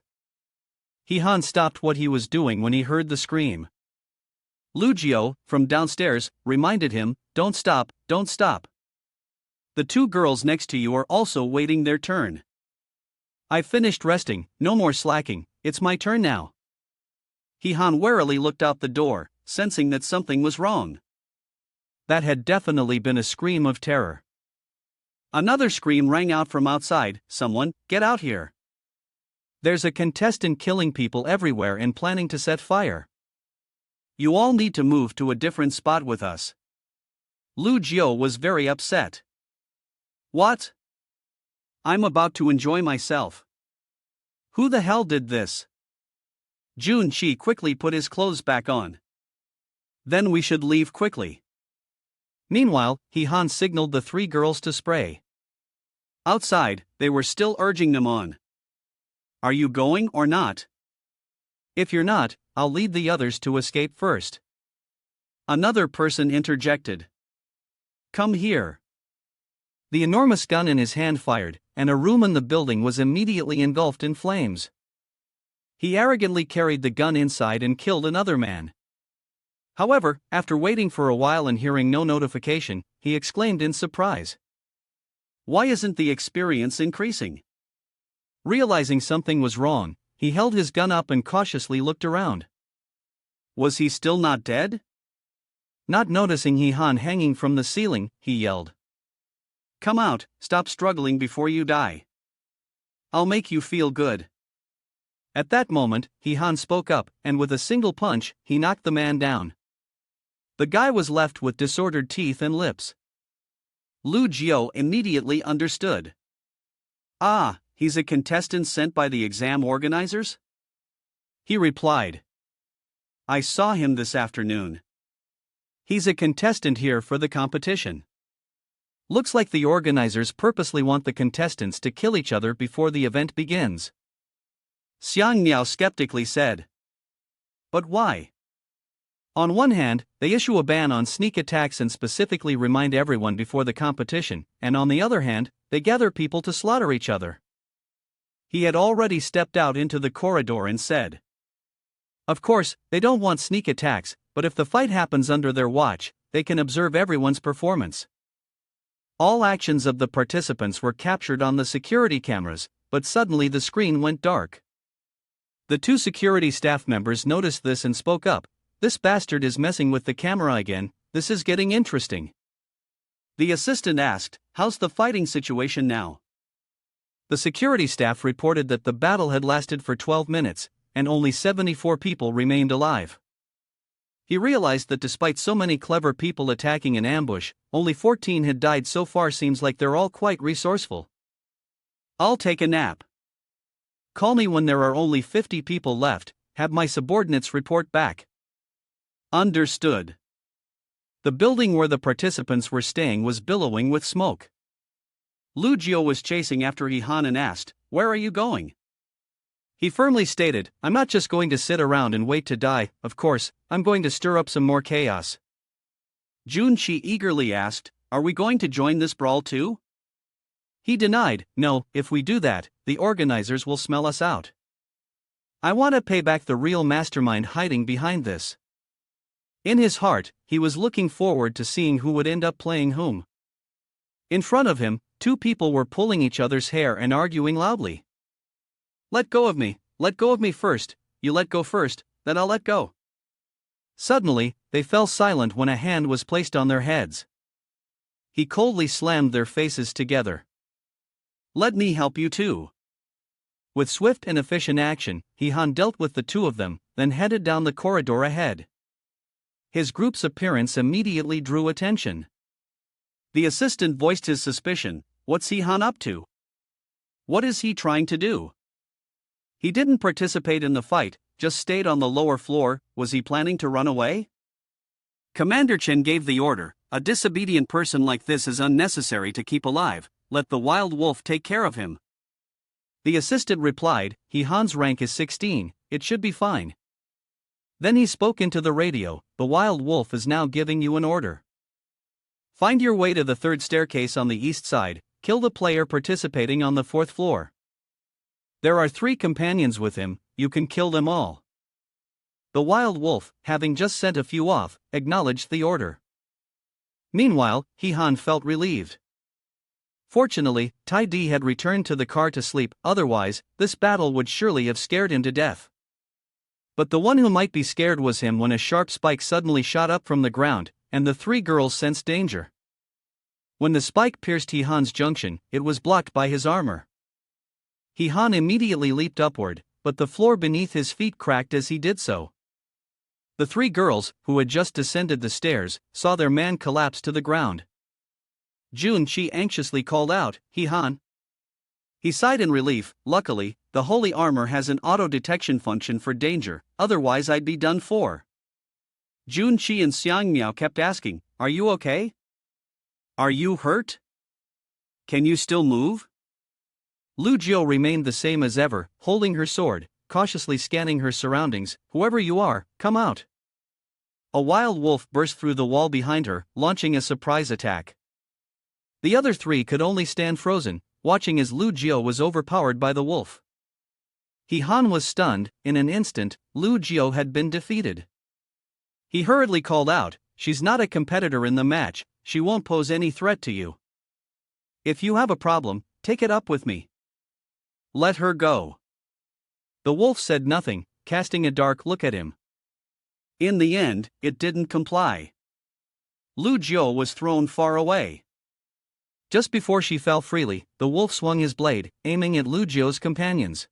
He Han stopped what he was doing when he heard the scream. Lu Jiu, from downstairs, reminded him, don't stop, don't stop. The two girls next to you are also waiting their turn. I've finished resting, no more slacking, it's my turn now. He Han warily looked out the door, sensing that something was wrong. That had definitely been a scream of terror. Another scream rang out from outside, someone, get out here. There's a contestant killing people everywhere and planning to set fire. You all need to move to a different spot with us. Lu Jiu was very upset. What? I'm about to enjoy myself. Who the hell did this? Junqi quickly put his clothes back on. Then we should leave quickly. Meanwhile, He Han signaled the three girls to spray. Outside, they were still urging them on. Are you going or not? If you're not, I'll lead the others to escape first. Another person interjected. Come here. The enormous gun in his hand fired, and a room in the building was immediately engulfed in flames. He arrogantly carried the gun inside and killed another man. However, after waiting for a while and hearing no notification, he exclaimed in surprise. Why isn't the experience increasing? Realizing something was wrong, he held his gun up and cautiously looked around. Was he still not dead? Not noticing He Han hanging from the ceiling, he yelled. Come out, stop struggling before you die. I'll make you feel good. At that moment, He Han spoke up, and with a single punch, he knocked the man down. The guy was left with disordered teeth and lips. Lu Jiu immediately understood. He's a contestant sent by the exam organizers? He replied. I saw him this afternoon. He's a contestant here for the competition. Looks like the organizers purposely want the contestants to kill each other before the event begins. Xiang Miao skeptically said. But why? On one hand, they issue a ban on sneak attacks and specifically remind everyone before the competition, and on the other hand, they gather people to slaughter each other. He had already stepped out into the corridor and said. Of course, they don't want sneak attacks, but if the fight happens under their watch, they can observe everyone's performance. All actions of the participants were captured on the security cameras, but suddenly the screen went dark. The two security staff members noticed this and spoke up. "This bastard is messing with the camera again, this is getting interesting." The assistant asked, "How's the fighting situation now?" The security staff reported that the battle had lasted for 12 minutes, and only 74 people remained alive. He realized that despite so many clever people attacking in ambush, only 14 had died so far. Seems like they're all quite resourceful. "I'll take a nap. Call me when there are only 50 people left, have my subordinates report back." Understood. The building where the participants were staying was billowing with smoke. Lu Jiu was chasing after He Han and asked, "Where are you going?" He firmly stated, "I'm not just going to sit around and wait to die, of course, I'm going to stir up some more chaos." Jun Chi eagerly asked, "Are we going to join this brawl too?" He denied, "No, if we do that, the organizers will smell us out. I want to pay back the real mastermind hiding behind this." In his heart, he was looking forward to seeing who would end up playing whom. In front of him, two people were pulling each other's hair and arguing loudly. Let go of me first, you let go first, then I'll let go." Suddenly, they fell silent when a hand was placed on their heads. He coldly slammed their faces together. "Let me help you too." With swift and efficient action, He Han dealt with the two of them, then headed down the corridor ahead. His group's appearance immediately drew attention. The assistant voiced his suspicion. What's He Han up to? What is he trying to do? He didn't participate in the fight, just stayed on the lower floor. Was he planning to run away? Commander Chen gave the order, "A disobedient person like this is unnecessary to keep alive, let the wild wolf take care of him." The assistant replied, "He Han's rank is 16, it should be fine." Then he spoke into the radio, "The wild wolf is now giving you an order. Find your way to the third staircase on the east side, kill the player participating on the fourth floor. There are 3 companions with him, you can kill them all." The wild wolf, having just sent a few off, acknowledged the order. Meanwhile, He Han felt relieved. Fortunately, Tai Di had returned to the car to sleep, otherwise, this battle would surely have scared him to death. But the one who might be scared was him when a sharp spike suddenly shot up from the ground, and the 3 girls sensed danger. When the spike pierced He Han's junction, it was blocked by his armor. He Han immediately leaped upward, but the floor beneath his feet cracked as he did so. The 3 girls, who had just descended the stairs, saw their man collapse to the ground. Jun Chi anxiously called out, "He Han." He sighed in relief. "Luckily, the holy armor has an auto-detection function for danger, otherwise I'd be done for." Jun Chi and Xiang Miao kept asking, "Are you okay? Are you hurt? Can you still move?" Lu Jiu remained the same as ever, holding her sword, cautiously scanning her surroundings. "Whoever you are, come out." A wild wolf burst through the wall behind her, launching a surprise attack. The other 3 could only stand frozen, watching as Lu Jiu was overpowered by the wolf. He Han was stunned. In an instant, Lu Jiu had been defeated. He hurriedly called out, "She's not a competitor in the match, she won't pose any threat to you. If you have a problem, take it up with me. Let her go." The wolf said nothing, casting a dark look at him. In the end, it didn't comply. Lu Jiu was thrown far away. Just before she fell freely, the wolf swung his blade, aiming at Lu Jiu's companions.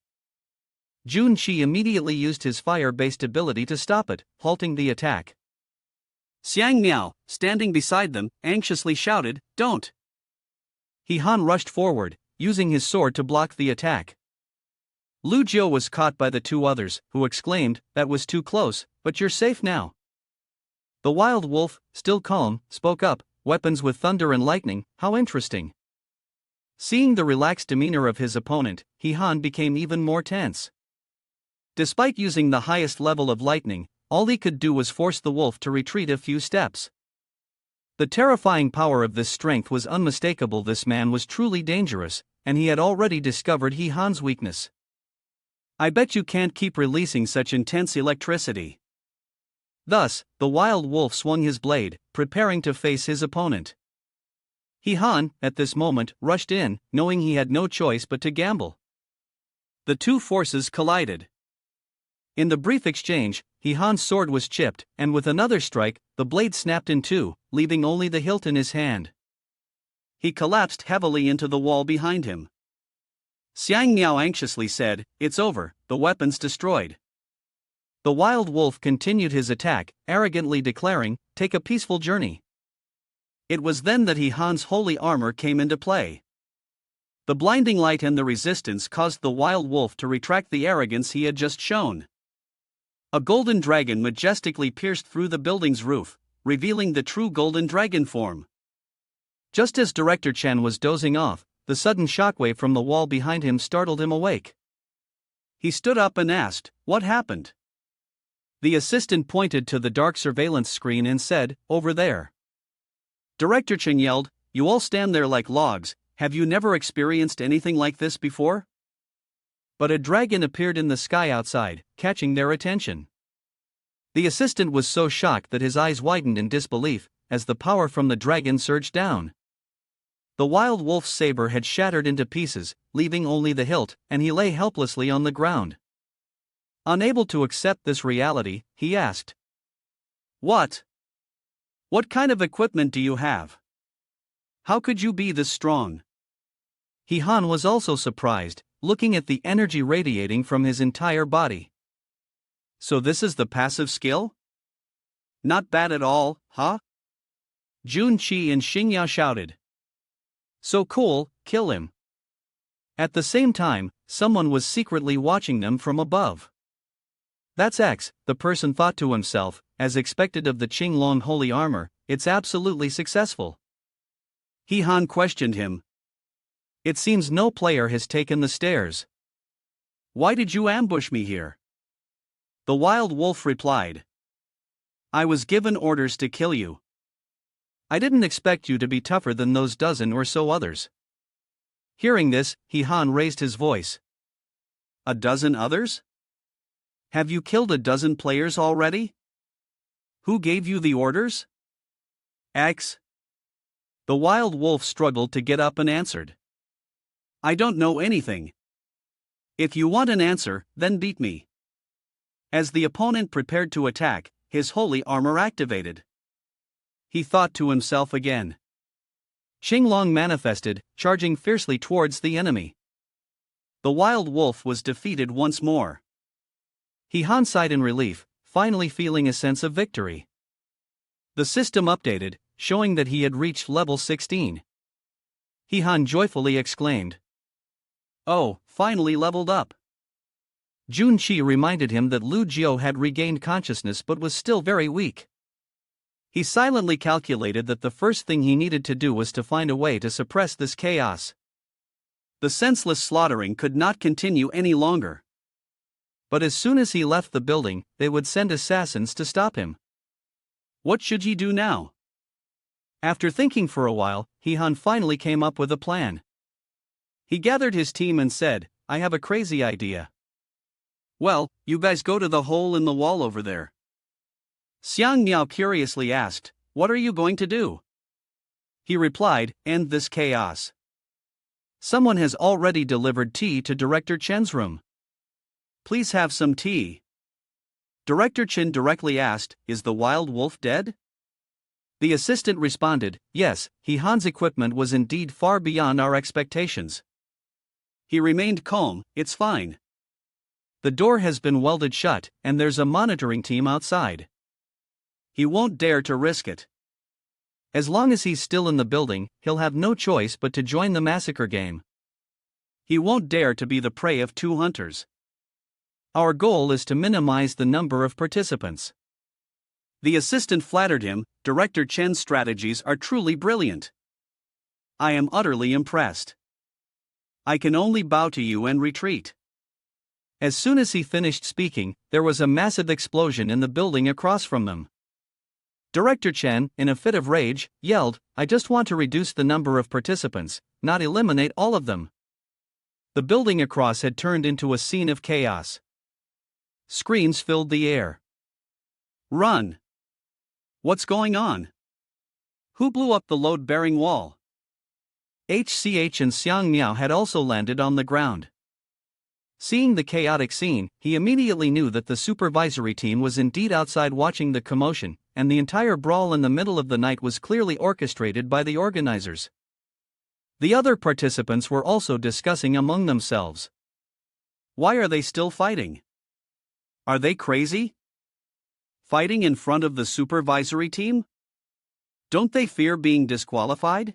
Jun Chi immediately used his fire-based ability to stop it, halting the attack. Xiang Miao, standing beside them, anxiously shouted, "Don't!" He Han rushed forward, using his sword to block the attack. Lu Jiu was caught by the 2 others, who exclaimed, "That was too close, but you're safe now." The wild wolf, still calm, spoke up, "Weapons with thunder and lightning, how interesting." Seeing the relaxed demeanor of his opponent, He Han became even more tense. Despite using the highest level of lightning, all he could do was force the wolf to retreat a few steps. The terrifying power of this strength was unmistakable. This man was truly dangerous, and he had already discovered He Han's weakness. "I bet you can't keep releasing such intense electricity." Thus, the wild wolf swung his blade, preparing to face his opponent. Han, at this moment, rushed in, knowing he had no choice but to gamble. The two forces collided. In the brief exchange, Han's sword was chipped, and with another strike, the blade snapped in two, leaving only the hilt in his hand. He collapsed heavily into the wall behind him. Xiang Miao anxiously said, "It's over, the weapon's destroyed." The wild wolf continued his attack, arrogantly declaring, "Take a peaceful journey." It was then that Han's holy armor came into play. The blinding light and the resistance caused the wild wolf to retract the arrogance he had just shown. A golden dragon majestically pierced through the building's roof, revealing the true golden dragon form. Just as Director Chen was dozing off, the sudden shockwave from the wall behind him startled him awake. He stood up and asked, "What happened?" The assistant pointed to the dark surveillance screen and said, "Over there." Director Chen yelled, "You all stand there like logs, have you never experienced anything like this before?" But a dragon appeared in the sky outside, catching their attention. The assistant was so shocked that his eyes widened in disbelief, as the power from the dragon surged down. The wild wolf's saber had shattered into pieces, leaving only the hilt, and he lay helplessly on the ground. Unable to accept this reality, he asked, What kind of equipment do you have? How could you be this strong?" Han was also surprised, looking at the energy radiating from his entire body. "So this is the passive skill? Not bad at all, huh?" Jun Qi and Xingyao shouted. "So cool, kill him." At the same time, someone was secretly watching them from above. "That's X," the person thought to himself, as expected of the Qinglong holy armor, "it's absolutely successful." Han questioned him. "It seems no player has taken the stairs. Why did you ambush me here?" The wild wolf replied, "I was given orders to kill you. I didn't expect you to be tougher than those dozen or so others." Hearing this, Han raised his voice. "A dozen others? Have you killed a dozen players already? Who gave you the orders?" X. The wild wolf struggled to get up and answered, "I don't know anything. If you want an answer, then beat me." As the opponent prepared to attack, his holy armor activated. He thought to himself again. Qinglong manifested, charging fiercely towards the enemy. The wild wolf was defeated once more. Han sighed in relief, finally feeling a sense of victory. The system updated, showing that he had reached level 16. Han joyfully exclaimed, "Oh, finally leveled up." Jun Qi reminded him that Lu Jiu had regained consciousness but was still very weak. He silently calculated that the first thing he needed to do was to find a way to suppress this chaos. The senseless slaughtering could not continue any longer. But as soon as he left the building, they would send assassins to stop him. What should he do now? After thinking for a while, Han finally came up with a plan. He gathered his team and said, "I have a crazy idea." "Well, you guys go to the hole in the wall over there." Xiang Miao curiously asked, "What are you going to do?" He replied, "End this chaos." Someone has already delivered tea to Director Chen's room. "Please have some tea." Director Chen directly asked, "Is the wild wolf dead?" The assistant responded, "Yes, Han's equipment was indeed far beyond our expectations." He remained calm, "It's fine. The door has been welded shut, and there's a monitoring team outside. He won't dare to risk it. As long as he's still in the building, he'll have no choice but to join the massacre game. He won't dare to be the prey of two hunters. Our goal is to minimize the number of participants." The assistant flattered him, "Director Chen's strategies are truly brilliant. I am utterly impressed. I can only bow to you and retreat." As soon as he finished speaking, there was a massive explosion in the building across from them. Director Chen, in a fit of rage, yelled, "I just want to reduce the number of participants, not eliminate all of them." The building across had turned into a scene of chaos. Screams filled the air. Run! What's going on? Who blew up the load-bearing wall? HCH and Xiang Miao had also landed on the ground. Seeing the chaotic scene, he immediately knew that the supervisory team was indeed outside watching the commotion, and the entire brawl in the middle of the night was clearly orchestrated by the organizers. The other participants were also discussing among themselves. Why are they still fighting? Are they crazy? Fighting in front of the supervisory team? Don't they fear being disqualified?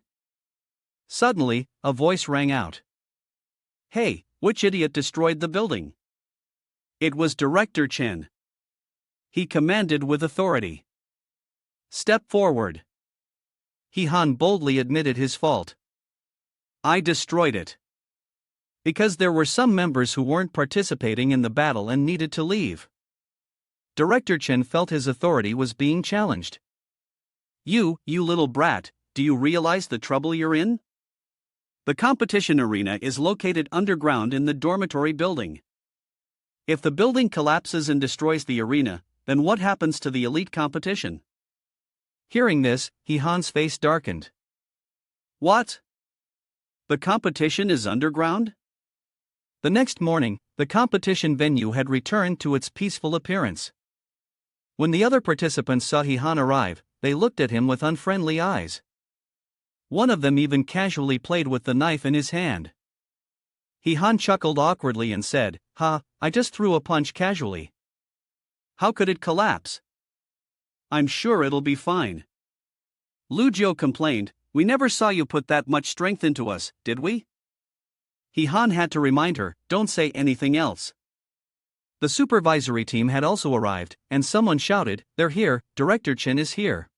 Suddenly, a voice rang out. Hey, which idiot destroyed the building? It was Director Chen. He commanded with authority. Step forward. He Han boldly admitted his fault. I destroyed it. Because there were some members who weren't participating in the battle and needed to leave. Director Chen felt his authority was being challenged. You little brat, do you realize the trouble you're in? The competition arena is located underground in the dormitory building. If the building collapses and destroys the arena, then what happens to the elite competition? Hearing this, He Han's face darkened. What? The competition is underground? The next morning, the competition venue had returned to its peaceful appearance. When the other participants saw He Han arrive, they looked at him with unfriendly eyes. One of them even casually played with the knife in his hand. He Han chuckled awkwardly and said, "Ha, I just threw a punch casually. How could it collapse? I'm sure it'll be fine." Lu Jiu complained, "We never saw you put that much strength into us, did we?" He Han had to remind her, "Don't say anything else." The supervisory team had also arrived, and someone shouted, "They're here, Director Chen is here."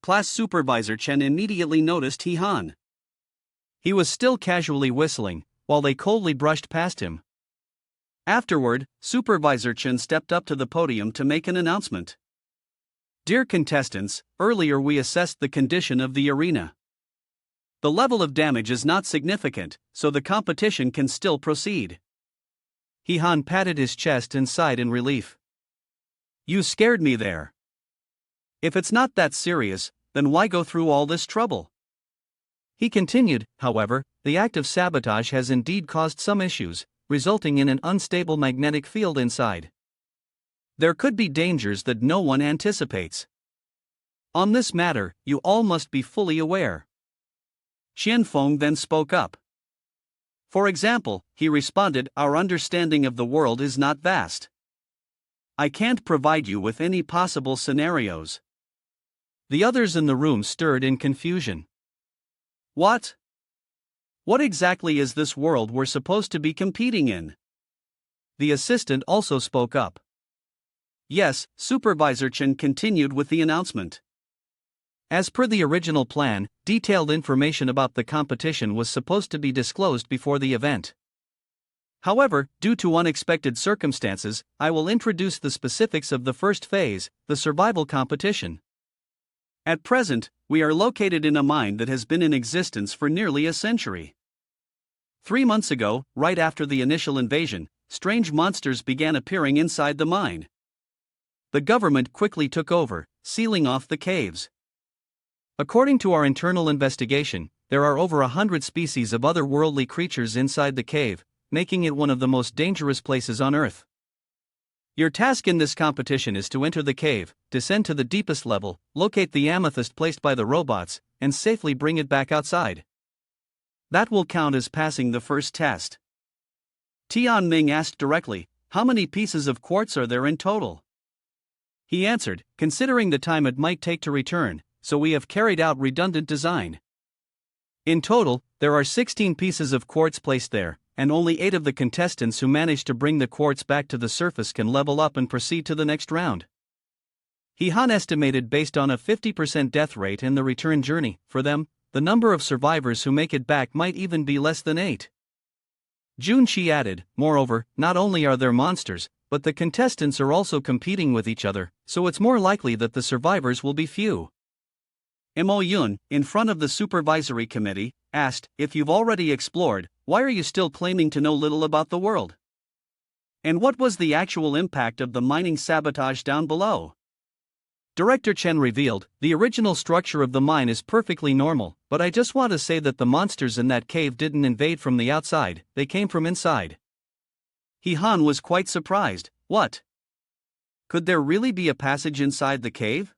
Class Supervisor Chen immediately noticed He Han. He was still casually whistling, while they coldly brushed past him. Afterward, Supervisor Chen stepped up to the podium to make an announcement. "Dear contestants, earlier we assessed the condition of the arena. The level of damage is not significant, so the competition can still proceed." He Han patted his chest and sighed in relief. "You scared me there. If it's not that serious, then why go through all this trouble?" He continued, "However, the act of sabotage has indeed caused some issues, resulting in an unstable magnetic field inside. There could be dangers that no one anticipates. On this matter, you all must be fully aware." Qianfeng then spoke up. "For example," he responded, "our understanding of the world is not vast. I can't provide you with any possible scenarios." The others in the room stirred in confusion. What? What exactly is this world we're supposed to be competing in? The assistant also spoke up. Yes, Supervisor Chen continued with the announcement. As per the original plan, detailed information about the competition was supposed to be disclosed before the event. However, due to unexpected circumstances, I will introduce the specifics of the first phase, the survival competition. At present, we are located in a mine that has been in existence for nearly a century. 3 months ago, right after the initial invasion, strange monsters began appearing inside the mine. The government quickly took over, sealing off the caves. According to our internal investigation, there are over 100 species of otherworldly creatures inside the cave, making it one of the most dangerous places on Earth. Your task in this competition is to enter the cave, descend to the deepest level, locate the amethyst placed by the robots, and safely bring it back outside. That will count as passing the first test." Tian Ming asked directly, "How many pieces of quartz are there in total?" He answered, "Considering the time it might take to return, so we have carried out redundant design. In total, there are 16 pieces of quartz placed there, and only 8 of the contestants who manage to bring the quartz back to the surface can level up and proceed to the next round." He Han estimated based on a 50% death rate in the return journey, for them, the number of survivors who make it back might even be less than 8. Jun Qi added, "Moreover, not only are there monsters, but the contestants are also competing with each other, so it's more likely that the survivors will be few." Mo Yun, in front of the supervisory committee, asked, "If you've already explored, why are you still claiming to know little about the world? And what was the actual impact of the mining sabotage down below?" Director Chen revealed, the original structure of the mine is perfectly normal, but I just want to say that the monsters in that cave didn't invade from the outside, they came from inside. Han was quite surprised. What? Could there really be a passage inside the cave?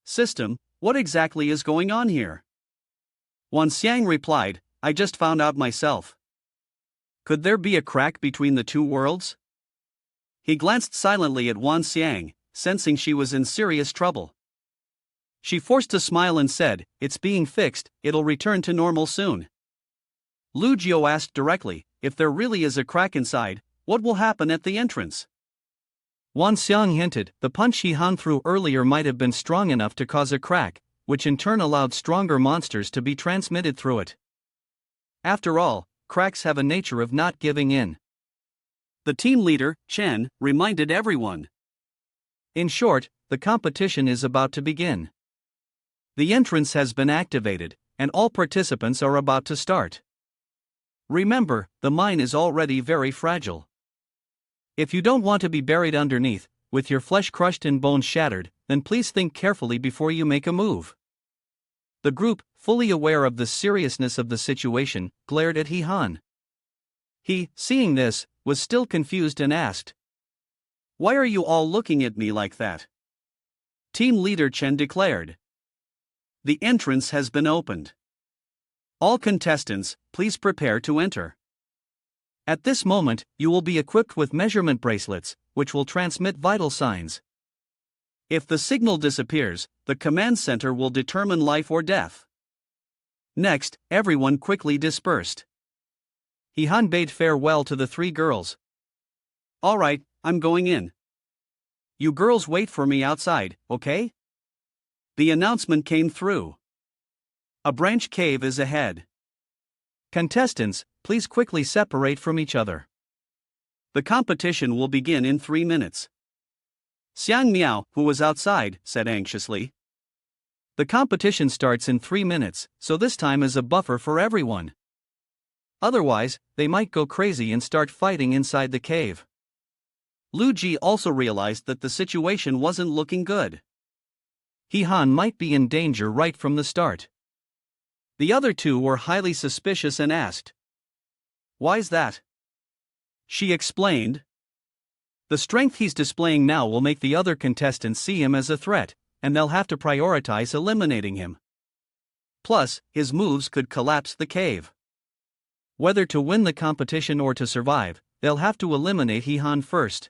System, what exactly is going on here? Wan Xiang replied, I just found out myself. Could there be a crack between the two worlds? He glanced silently at Wan Xiang, sensing she was in serious trouble. She forced a smile and said, it's being fixed, it'll return to normal soon. Lu Jiu asked directly, if there really is a crack inside, what will happen at the entrance? Wan Xiang hinted, the punch Han threw earlier might have been strong enough to cause a crack, which in turn allowed stronger monsters to be transmitted through it. After all, cracks have a nature of not giving in. The team leader, Chen, reminded everyone. In short, the competition is about to begin. The entrance has been activated, and all participants are about to start. Remember, the mine is already very fragile. If you don't want to be buried underneath, with your flesh crushed and bones shattered, then please think carefully before you make a move. The group, fully aware of the seriousness of the situation, glared at Han. He, seeing this, was still confused and asked, why are you all looking at me like that? Team leader Chen declared. The entrance has been opened. All contestants, please prepare to enter. At this moment, you will be equipped with measurement bracelets, which will transmit vital signs. If the signal disappears, the command center will determine life or death. Next, everyone quickly dispersed. Han bade farewell to the three girls. All right, I'm going in. You girls wait for me outside, okay? The announcement came through. A branch cave is ahead. Contestants, please quickly separate from each other. The competition will begin in 3 minutes. Xiang Miao, who was outside, said anxiously. The competition starts in 3 minutes, so this time is a buffer for everyone. Otherwise, they might go crazy and start fighting inside the cave. Lu Ji also realized that the situation wasn't looking good. Han might be in danger right from the start. The other two were highly suspicious and asked, why's that? She explained, the strength he's displaying now will make the other contestants see him as a threat, and they'll have to prioritize eliminating him. Plus, his moves could collapse the cave. Whether to win the competition or to survive, they'll have to eliminate Han first.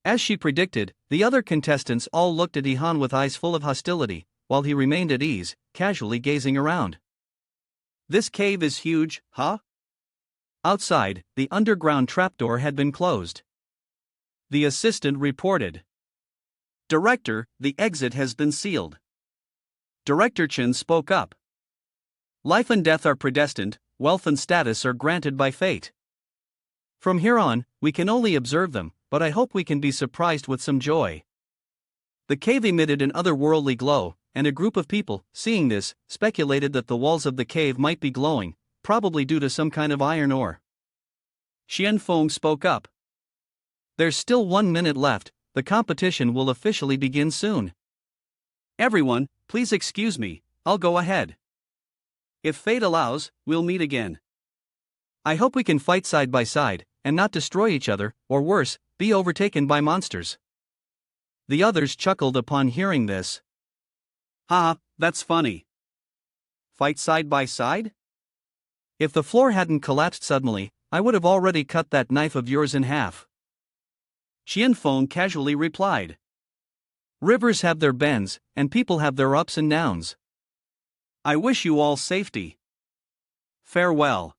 As she predicted, the other contestants all looked at Han with eyes full of hostility, while he remained at ease, casually gazing around. This cave is huge, huh? Outside, the underground trapdoor had been closed. The assistant reported. Director, the exit has been sealed. Director Chen spoke up. Life and death are predestined, wealth and status are granted by fate. From here on, we can only observe them, but I hope we can be surprised with some joy. The cave emitted an otherworldly glow, and a group of people, seeing this, speculated that the walls of the cave might be glowing, probably due to some kind of iron ore. Xian Feng spoke up. There's still 1 minute left, the competition will officially begin soon. Everyone, please excuse me, I'll go ahead. If fate allows, we'll meet again. I hope we can fight side by side, and not destroy each other, or worse, be overtaken by monsters. The others chuckled upon hearing this. Ha, that's funny. Fight side by side? If the floor hadn't collapsed suddenly, I would have already cut that knife of yours in half. Qian Feng casually replied. Rivers have their bends, and people have their ups and downs. I wish you all safety. Farewell.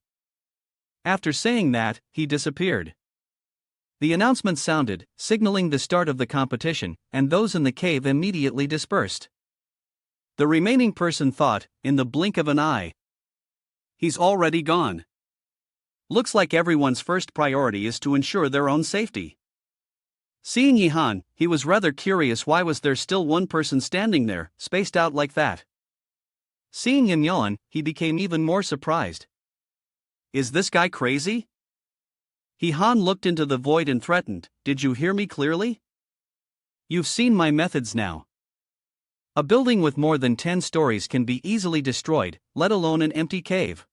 After saying that, he disappeared. The announcement sounded, signaling the start of the competition, and those in the cave immediately dispersed. The remaining person thought, in the blink of an eye. He's already gone. Looks like everyone's first priority is to ensure their own safety. Seeing Han, he was rather curious why was there still one person standing there, spaced out like that. Seeing him yawn, he became even more surprised. Is this guy crazy? Han looked into the void and threatened, did you hear me clearly? You've seen my methods now. A building with more than 10 stories can be easily destroyed, let alone an empty cave.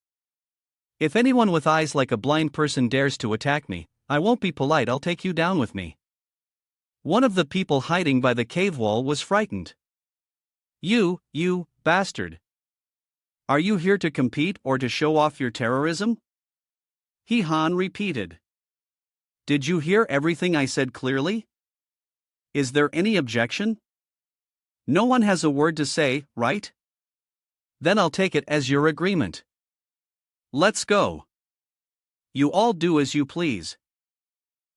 If anyone with eyes like a blind person dares to attack me, I won't be polite, I'll take you down with me. One of the people hiding by the cave wall was frightened. You bastard. Are you here to compete or to show off your terrorism? Han repeated. Did you hear everything I said clearly? Is there any objection? No one has a word to say, right? Then I'll take it as your agreement. Let's go. You all do as you please.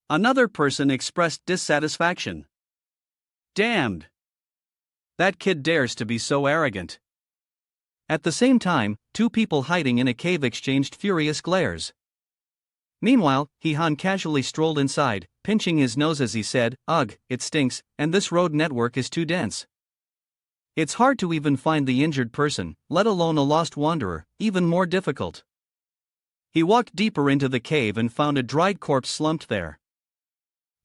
Another person expressed dissatisfaction. Damned. That kid dares to be so arrogant. At the same time, two people hiding in a cave exchanged furious glares. Meanwhile, Han casually strolled inside, pinching his nose as he said, "Ugh, it stinks, and this road network is too dense. It's hard to even find the injured person, let alone a lost wanderer, even more difficult." He walked deeper into the cave and found a dried corpse slumped there.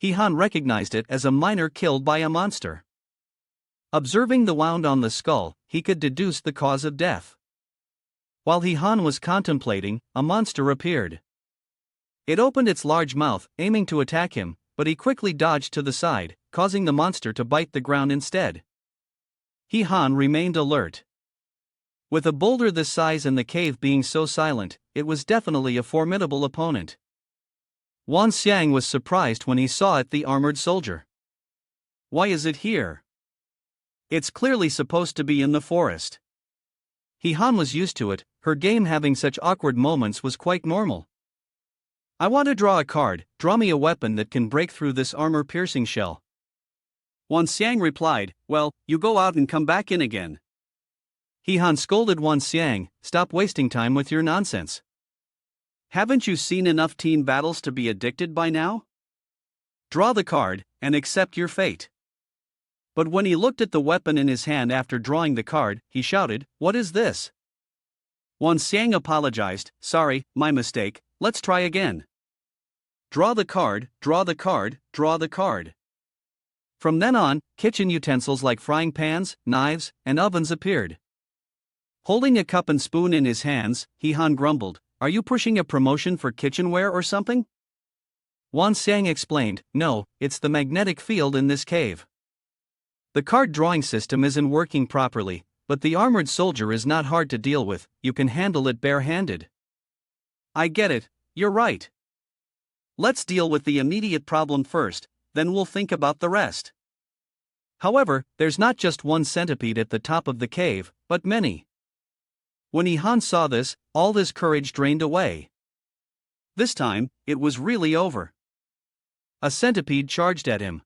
Han recognized it as a miner killed by a monster. Observing the wound on the skull, he could deduce the cause of death. While Han was contemplating, a monster appeared. It opened its large mouth, aiming to attack him, but he quickly dodged to the side, causing the monster to bite the ground instead. Han remained alert. With a boulder this size and the cave being so silent, it was definitely a formidable opponent. Wan Xiang was surprised when he saw it, the armored soldier. Why is it here? It's clearly supposed to be in the forest. Han was used to it, her game having such awkward moments was quite normal. I want to draw a card, draw me a weapon that can break through this armor-piercing shell. Wan Xiang replied, well, you go out and come back in again. Han scolded Wan Xiang, stop wasting time with your nonsense. Haven't you seen enough teen battles to be addicted by now? Draw the card, and accept your fate. But when he looked at the weapon in his hand after drawing the card, he shouted, what is this? Wan Xiang apologized, sorry, my mistake, let's try again. Draw the card, draw the card, draw the card. From then on, kitchen utensils like frying pans, knives, and ovens appeared. Holding a cup and spoon in his hands, Han grumbled, are you pushing a promotion for kitchenware or something? Wan Xiang explained, no, it's the magnetic field in this cave. The card drawing system isn't working properly, but the armored soldier is not hard to deal with, you can handle it bare-handed. I get it, you're right. Let's deal with the immediate problem first, then we'll think about the rest. However, there's not just one centipede at the top of the cave, but many. When Han saw this, all his courage drained away. This time, it was really over. A centipede charged at him.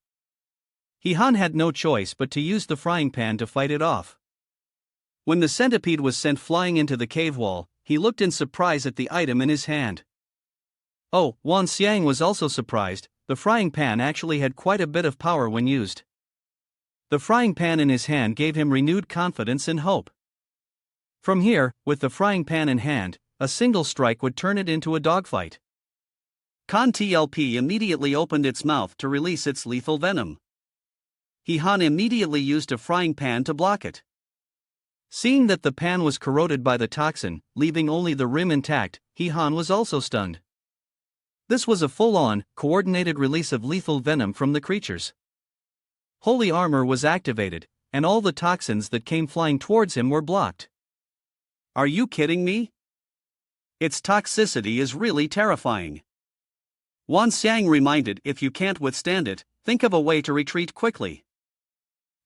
Han had no choice but to use the frying pan to fight it off. When the centipede was sent flying into the cave wall, he looked in surprise at the item in his hand. Oh, Wan Xiang was also surprised, the frying pan actually had quite a bit of power when used. The frying pan in his hand gave him renewed confidence and hope. From here, with the frying pan in hand, a single strike would turn it into a dogfight. Con TLP immediately opened its mouth to release its lethal venom. Han immediately used a frying pan to block it. Seeing that the pan was corroded by the toxin, leaving only the rim intact, Han was also stunned. This was a full-on, coordinated release of lethal venom from the creatures. Holy armor was activated, and all the toxins that came flying towards him were blocked. Are you kidding me? Its toxicity is really terrifying. Wan Xiang reminded, if you can't withstand it, think of a way to retreat quickly.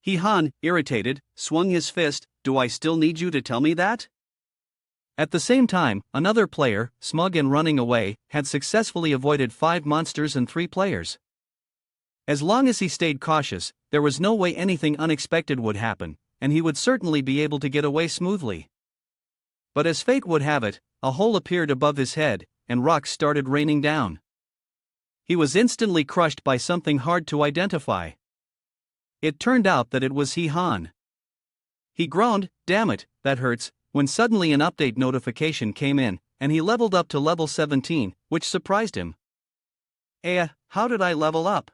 Han, irritated, swung his fist, do I still need you to tell me that? At the same time, another player, smug and running away, had successfully avoided 5 monsters and 3 players. As long as he stayed cautious, there was no way anything unexpected would happen, and he would certainly be able to get away smoothly. But as fate would have it, a hole appeared above his head, and rocks started raining down. He was instantly crushed by something hard to identify. It turned out that it was Han. He groaned, damn it, that hurts, when suddenly an update notification came in, and he leveled up to level 17, which surprised him. How did I level up?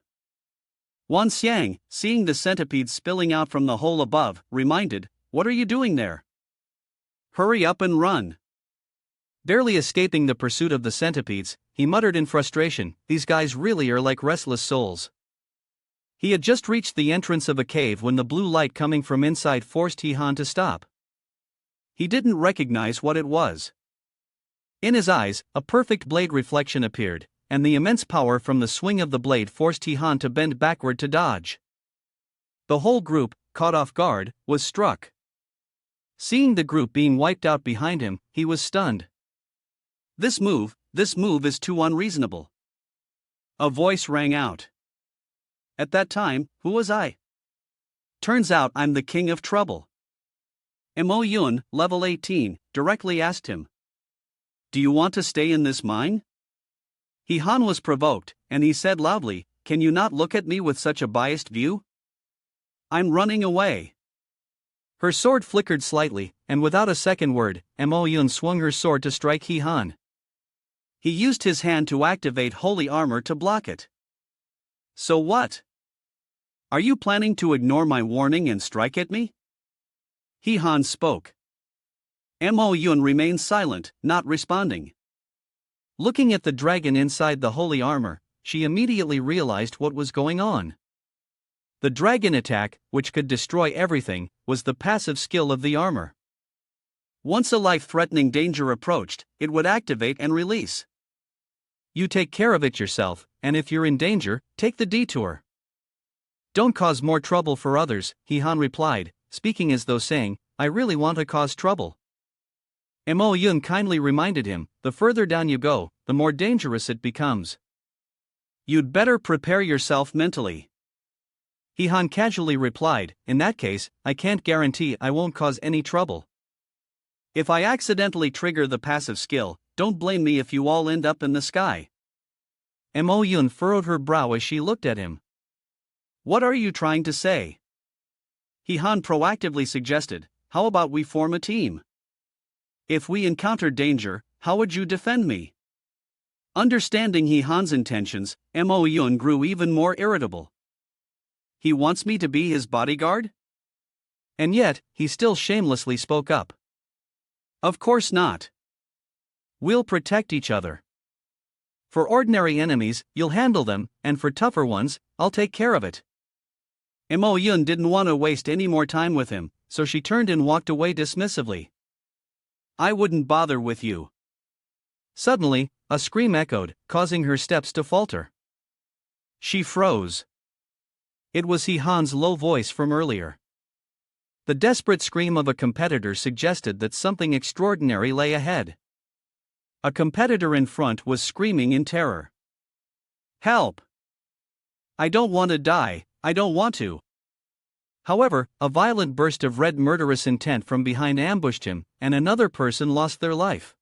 Wan Xiang, seeing the centipede spilling out from the hole above, reminded, "What are you doing there? Hurry up and run." Barely escaping the pursuit of the centipedes, he muttered in frustration, "These guys really are like restless souls." He had just reached the entrance of a cave when the blue light coming from inside forced Han to stop. He didn't recognize what it was. In his eyes, a perfect blade reflection appeared, and the immense power from the swing of the blade forced Han to bend backward to dodge. The whole group, caught off guard, was struck. Seeing the group being wiped out behind him, he was stunned. This move is too unreasonable." A voice rang out. At that time, who was I? Turns out I'm the king of trouble. Mo Yun, level 18, directly asked him, "Do you want to stay in this mine?" Han was provoked, and he said loudly, "Can you not look at me with such a biased view? I'm running away." Her sword flickered slightly, and without a second word, Mo Yun swung her sword to strike Han. He used his hand to activate holy armor to block it. "So what? Are you planning to ignore my warning and strike at me?" Han spoke. Mo Yun remained silent, not responding. Looking at the dragon inside the holy armor, she immediately realized what was going on. The dragon attack, which could destroy everything, was the passive skill of the armor. Once a life-threatening danger approached, it would activate and release. You take care of it yourself, and if you're in danger, take the detour. Don't cause more trouble for others, Han replied, speaking as though saying, I really want to cause trouble. Mo Yun kindly reminded him, the further down you go, the more dangerous it becomes. You'd better prepare yourself mentally. Han casually replied, in that case, I can't guarantee I won't cause any trouble. If I accidentally trigger the passive skill, don't blame me if you all end up in the sky. Mo Yun furrowed her brow as she looked at him. What are you trying to say? Han proactively suggested, how about we form a team? If we encounter danger, how would you defend me? Understanding Han's intentions, Mo Yun grew even more irritable. He wants me to be his bodyguard? And yet, he still shamelessly spoke up. Of course not. We'll protect each other. For ordinary enemies, you'll handle them, and for tougher ones, I'll take care of it. Mo Yun didn't want to waste any more time with him, so she turned and walked away dismissively. I wouldn't bother with you. Suddenly, a scream echoed, causing her steps to falter. She froze. It was Han's low voice from earlier. The desperate scream of a competitor suggested that something extraordinary lay ahead. A competitor in front was screaming in terror. Help! I don't want to die, I don't want to. However, a violent burst of red murderous intent from behind ambushed him, and another person lost their life.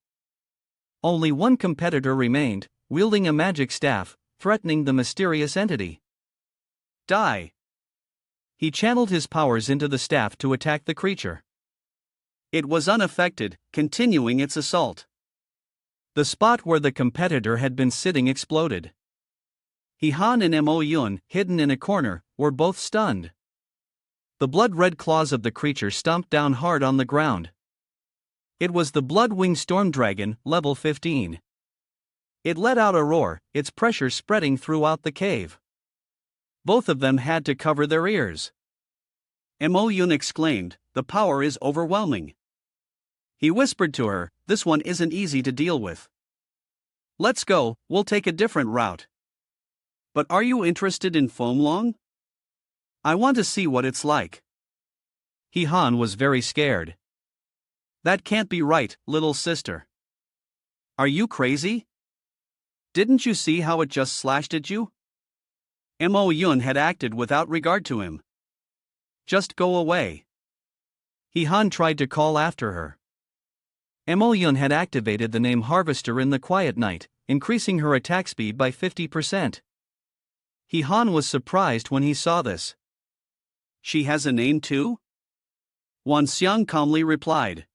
Only one competitor remained, wielding a magic staff, threatening the mysterious entity. Die! He channeled his powers into the staff to attack the creature. It was unaffected, continuing its assault. The spot where the competitor had been sitting exploded. Han and Mo Yun, hidden in a corner, were both stunned. The blood-red claws of the creature stomped down hard on the ground. It was the blood-winged storm dragon, level 15. It let out a roar, its pressure spreading throughout the cave. Both of them had to cover their ears. Mo Yun exclaimed, the power is overwhelming. He whispered to her, this one isn't easy to deal with. Let's go, we'll take a different route. But are you interested in Foamlong? I want to see what it's like. Han was very scared. That can't be right, little sister. Are you crazy? Didn't you see how it just slashed at you? Mo Yun had acted without regard to him. Just go away. Han tried to call after her. Mo Yun had activated the name Harvester in the quiet night, increasing her attack speed by 50%. Han was surprised when he saw this. She has a name too? Wan Xiang calmly replied.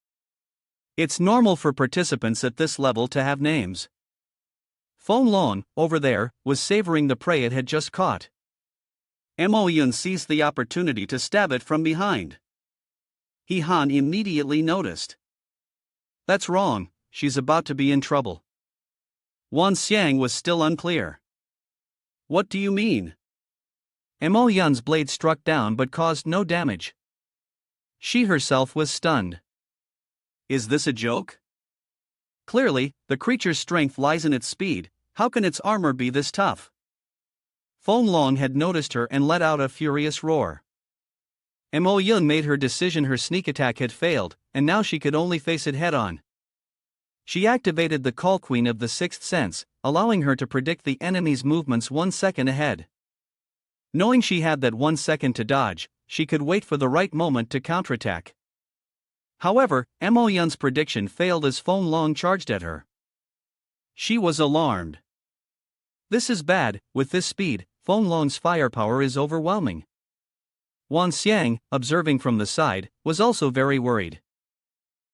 It's normal for participants at this level to have names. Foamlong, over there, was savoring the prey it had just caught. Mo Yun seized the opportunity to stab it from behind. He Han immediately noticed. That's wrong, she's about to be in trouble. Wan Xiang was still unclear. What do you mean? Mo Yun's blade struck down but caused no damage. She herself was stunned. Is this a joke? Clearly, the creature's strength lies in its speed. How can its armor be this tough? Feng Long had noticed her and let out a furious roar. Mo Yun made her decision her sneak attack had failed, and now she could only face it head-on. She activated the Call Queen of the Sixth Sense, allowing her to predict the enemy's movements 1 second ahead. Knowing she had that 1 second to dodge, she could wait for the right moment to counterattack. However, Mo Yun's prediction failed as Feng Long charged at her. She was alarmed. This is bad. With this speed, Feng Long's firepower is overwhelming. Wan Xiang, observing from the side, was also very worried.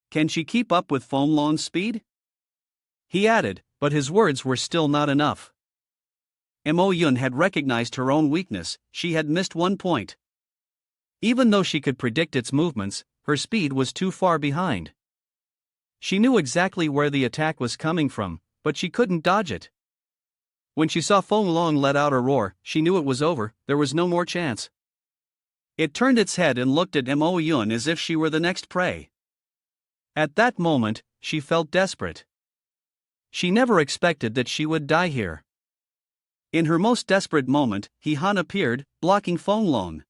Can she keep up with Feng Long's speed? He added, but his words were still not enough. Mo Yun had recognized her own weakness. She had missed 1 point. Even though she could predict its movements, her speed was too far behind. She knew exactly where the attack was coming from, but she couldn't dodge it. When she saw Feng Long let out a roar, she knew it was over. There was no more chance. It turned its head and looked at Mo Yun as if she were the next prey. At that moment, she felt desperate. She never expected that she would die here. In her most desperate moment, He Han appeared, blocking Feng Long.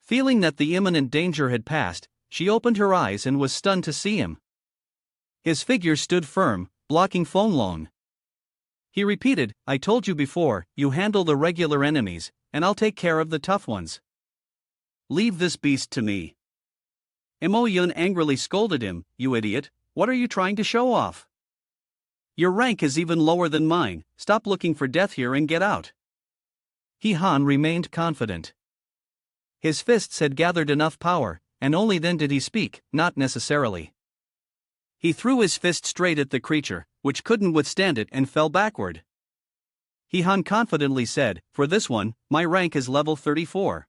Feeling that the imminent danger had passed, she opened her eyes and was stunned to see him. His figure stood firm, blocking Feng Long. He repeated, I told you before, you handle the regular enemies, and I'll take care of the tough ones. Leave this beast to me. Mo Yun angrily scolded him, you idiot, what are you trying to show off? Your rank is even lower than mine, stop looking for death here and get out. He Han remained confident. His fists had gathered enough power, and only then did he speak, not necessarily. He threw his fist straight at the creature, which couldn't withstand it and fell backward. He Han confidently said, for this one, my rank is level 34.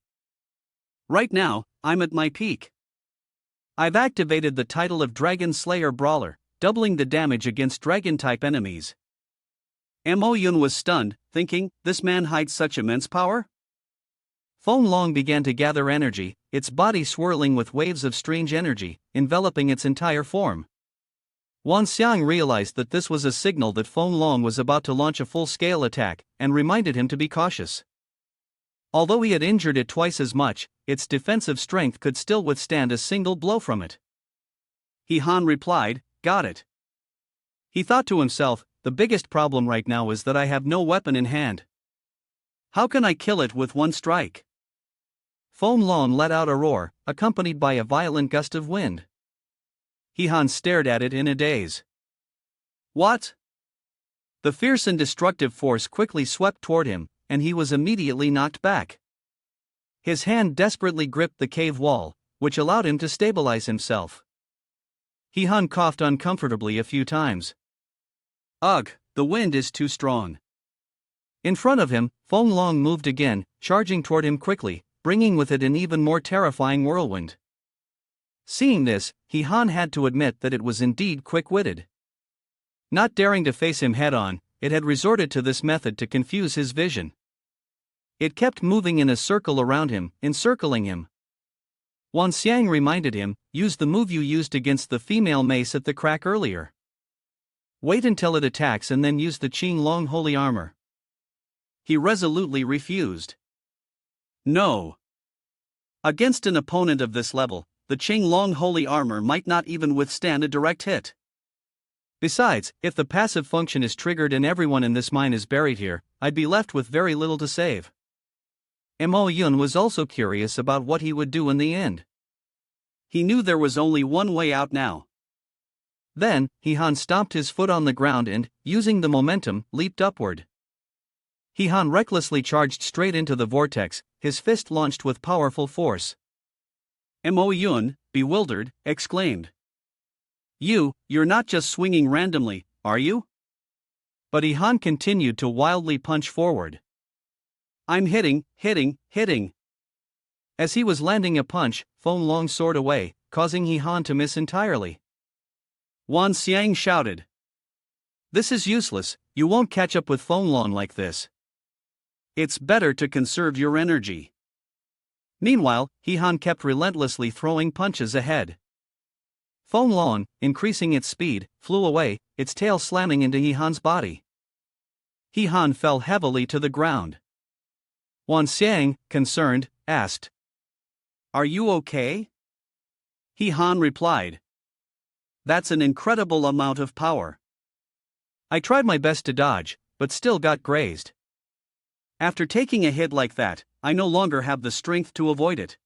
Right now, I'm at my peak. I've activated the title of Dragon Slayer Brawler, doubling the damage against dragon-type enemies. Mo Yun was stunned, thinking, this man hides such immense power? Feng Long began to gather energy, its body swirling with waves of strange energy, enveloping its entire form. Wan Xiang realized that this was a signal that Feng Long was about to launch a full-scale attack, and reminded him to be cautious. Although he had injured it twice as much, its defensive strength could still withstand a single blow from it. He Han replied, got it. He thought to himself, the biggest problem right now is that I have no weapon in hand. How can I kill it with one strike? Feng Long let out a roar, accompanied by a violent gust of wind. He Han stared at it in a daze. What? The fierce and destructive force quickly swept toward him, and he was immediately knocked back. His hand desperately gripped the cave wall, which allowed him to stabilize himself. He Han coughed uncomfortably a few times. Ugh, the wind is too strong. In front of him, Feng Long moved again, charging toward him quickly, bringing with it an even more terrifying whirlwind. Seeing this, He Han had to admit that it was indeed quick-witted. Not daring to face him head-on, it had resorted to this method to confuse his vision. It kept moving in a circle around him, encircling him. Wan Xiang reminded him, use the move you used against the female mace at the crack earlier. Wait until it attacks and then use the Qing Long Holy Armor. He resolutely refused. No. Against an opponent of this level, the Qing Long Holy Armor might not even withstand a direct hit. Besides, if the passive function is triggered and everyone in this mine is buried here, I'd be left with very little to save. Mo Yun was also curious about what he would do in the end. He knew there was only one way out now. Then, He Han stomped his foot on the ground and, using the momentum, leaped upward. He Han recklessly charged straight into the vortex, his fist launched with powerful force. Mo Yun, bewildered, exclaimed. You're not just swinging randomly, are you? But He Han continued to wildly punch forward. I'm hitting. As he was landing a punch, Feng Long soared away, causing He Han to miss entirely. Wan Xiang shouted. This is useless, you won't catch up with Feng Long like this. It's better to conserve your energy. Meanwhile, He Han kept relentlessly throwing punches ahead. Feng Long, increasing its speed, flew away, its tail slamming into He Han's body. He Han fell heavily to the ground. Wan Xiang, concerned, asked, Are you okay? He Han replied. That's an incredible amount of power. I tried my best to dodge, but still got grazed. After taking a hit like that, I no longer have the strength to avoid it.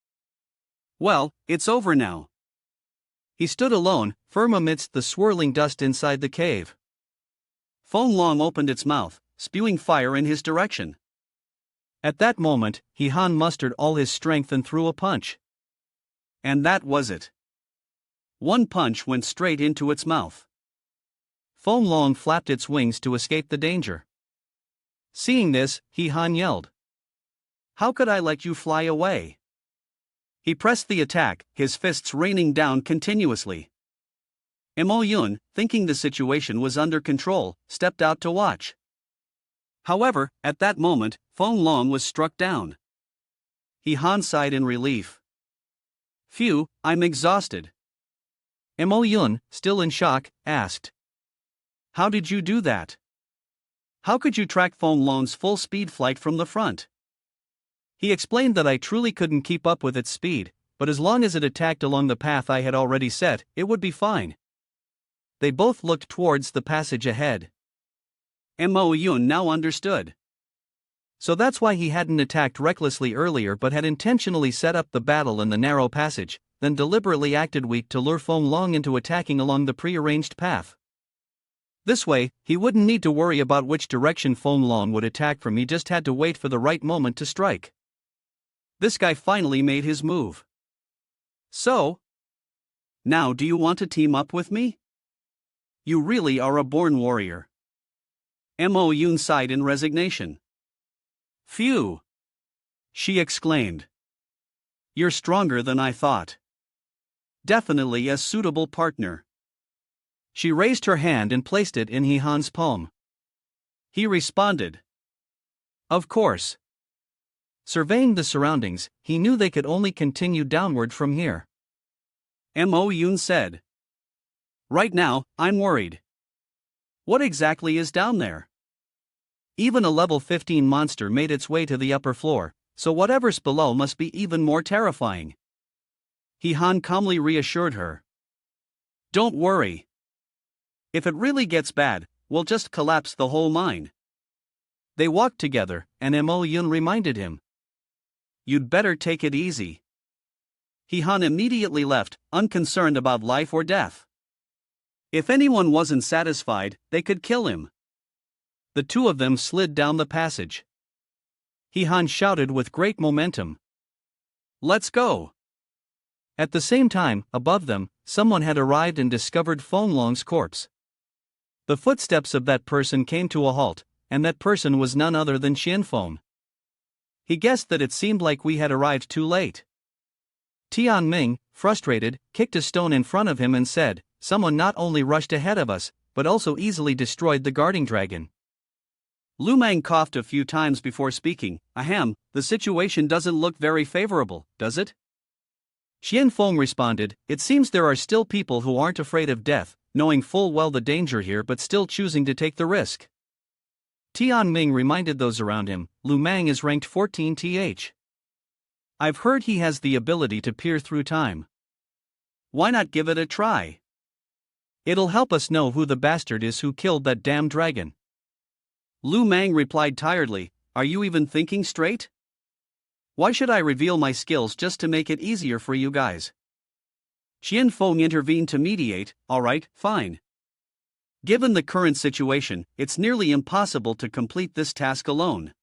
Well, it's over now. He stood alone, firm amidst the swirling dust inside the cave. Feng Long opened its mouth, spewing fire in his direction. At that moment, He Han mustered all his strength and threw a punch. And that was it. One punch went straight into its mouth. Feng Long flapped its wings to escape the danger. Seeing this, He Han yelled, How could I let you fly away? He pressed the attack, his fists raining down continuously. Mo Yun, thinking the situation was under control, stepped out to watch. However, at that moment, Feng Long was struck down. He Han sighed in relief. Phew, I'm exhausted. Mo Yun, still in shock, asked, How did you do that? How could you track Feng Long's full-speed flight from the front? He explained that I truly couldn't keep up with its speed, but as long as it attacked along the path I had already set, it would be fine. They both looked towards the passage ahead. Mo Yun now understood. So that's why he hadn't attacked recklessly earlier but had intentionally set up the battle in the narrow passage, then deliberately acted weak to lure Feng Long into attacking along the prearranged path. This way, he wouldn't need to worry about which direction Feng Long would attack from, he just had to wait for the right moment to strike. This guy finally made his move. So? Now do you want to team up with me? You really are a born warrior. Mo Yun sighed in resignation. Phew! She exclaimed. You're stronger than I thought. Definitely a suitable partner. She raised her hand and placed it in He Han's palm. He responded. Of course. Surveying the surroundings, he knew they could only continue downward from here. Mo Yun said. Right now, I'm worried. What exactly is down there? Even a level 15 monster made its way to the upper floor, so whatever's below must be even more terrifying. He Han calmly reassured her. Don't worry. If it really gets bad, we'll just collapse the whole mine. They walked together, and Mo Yun reminded him. You'd better take it easy. He Han immediately left, unconcerned about life or death. If anyone wasn't satisfied, they could kill him. The two of them slid down the passage. He Han shouted with great momentum. Let's go! At the same time, above them, someone had arrived and discovered Feng Long's corpse. The footsteps of that person came to a halt, and that person was none other than Xian Feng. He guessed that it seemed like we had arrived too late. Tian Ming, frustrated, kicked a stone in front of him and said, Someone not only rushed ahead of us, but also easily destroyed the guarding dragon. Lu Mang coughed a few times before speaking. Ahem, the situation doesn't look very favorable, does it? Xian Feng responded, It seems there are still people who aren't afraid of death, knowing full well the danger here but still choosing to take the risk. Tian Ming reminded those around him, Lu Mang is ranked 14th. I've heard he has the ability to peer through time. Why not give it a try? It'll help us know who the bastard is who killed that damn dragon. Lu Mang replied tiredly, Are you even thinking straight? Why should I reveal my skills just to make it easier for you guys? Xian Feng intervened to mediate. Alright, fine. Given the current situation, it's nearly impossible to complete this task alone.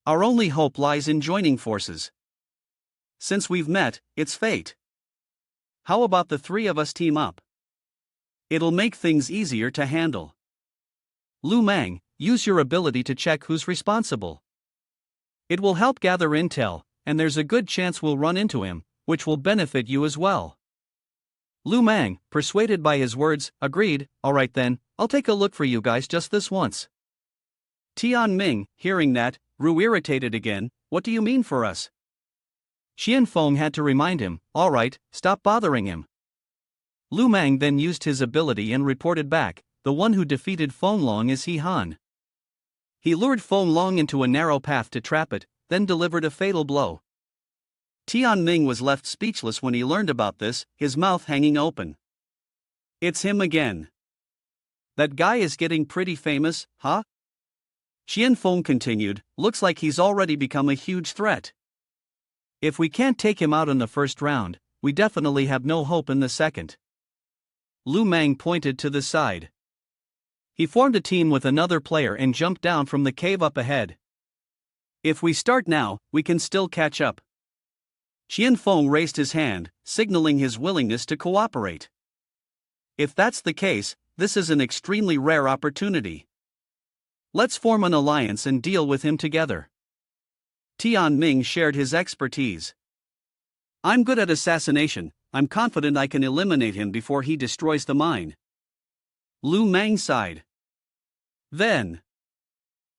Our only hope lies in joining forces. Since we've met, it's fate. How about the three of us team up? It'll make things easier to handle. Lu Mang, use your ability to check who's responsible. It will help gather intel, and there's a good chance we'll run into him, which will benefit you as well. Lu Mang, persuaded by his words, agreed. Alright then, I'll take a look for you guys just this once. Tian Ming, hearing that, grew irritated again. What do you mean for us? Xian Feng had to remind him, alright, stop bothering him. Lu Mang then used his ability and reported back, the one who defeated Feng Long is He Han. He lured Feng Long into a narrow path to trap it, then delivered a fatal blow. Tian Ming was left speechless when he learned about this, his mouth hanging open. It's him again. That guy is getting pretty famous, huh? Xian Feng continued, looks like he's already become a huge threat. If we can't take him out in the first round, we definitely have no hope in the second. Lu Mang pointed to the side. He formed a team with another player and jumped down from the cave up ahead. If we start now, we can still catch up. Xian Feng raised his hand, signaling his willingness to cooperate. If that's the case, this is an extremely rare opportunity. Let's form an alliance and deal with him together. Tian Ming shared his expertise. I'm good at assassination, I'm confident I can eliminate him before he destroys the mine. Lu Mang sighed. Then,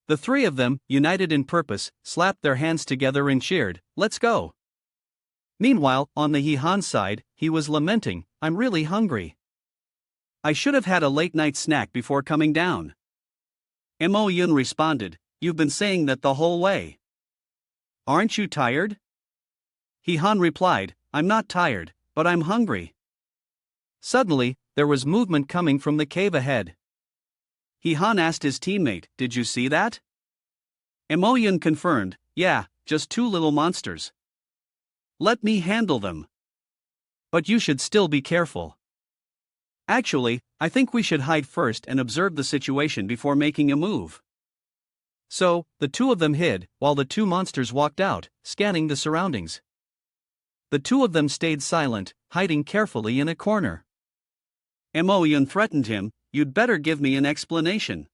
the three of them, united in purpose, slapped their hands together and cheered, let's go. Meanwhile, on the He Han side, he was lamenting, I'm really hungry. I should have had a late-night snack before coming down. Mo Yun responded, you've been saying that the whole way. Aren't you tired? He Han replied, I'm not tired, but I'm hungry. Suddenly, there was movement coming from the cave ahead. He Han asked his teammate, did you see that? Mo Yun confirmed, yeah, just two little monsters. Let me handle them. But you should still be careful. Actually, I think we should hide first and observe the situation before making a move. So, the two of them hid, while the two monsters walked out, scanning the surroundings. The two of them stayed silent, hiding carefully in a corner. Mo Yun threatened him, you'd better give me an explanation.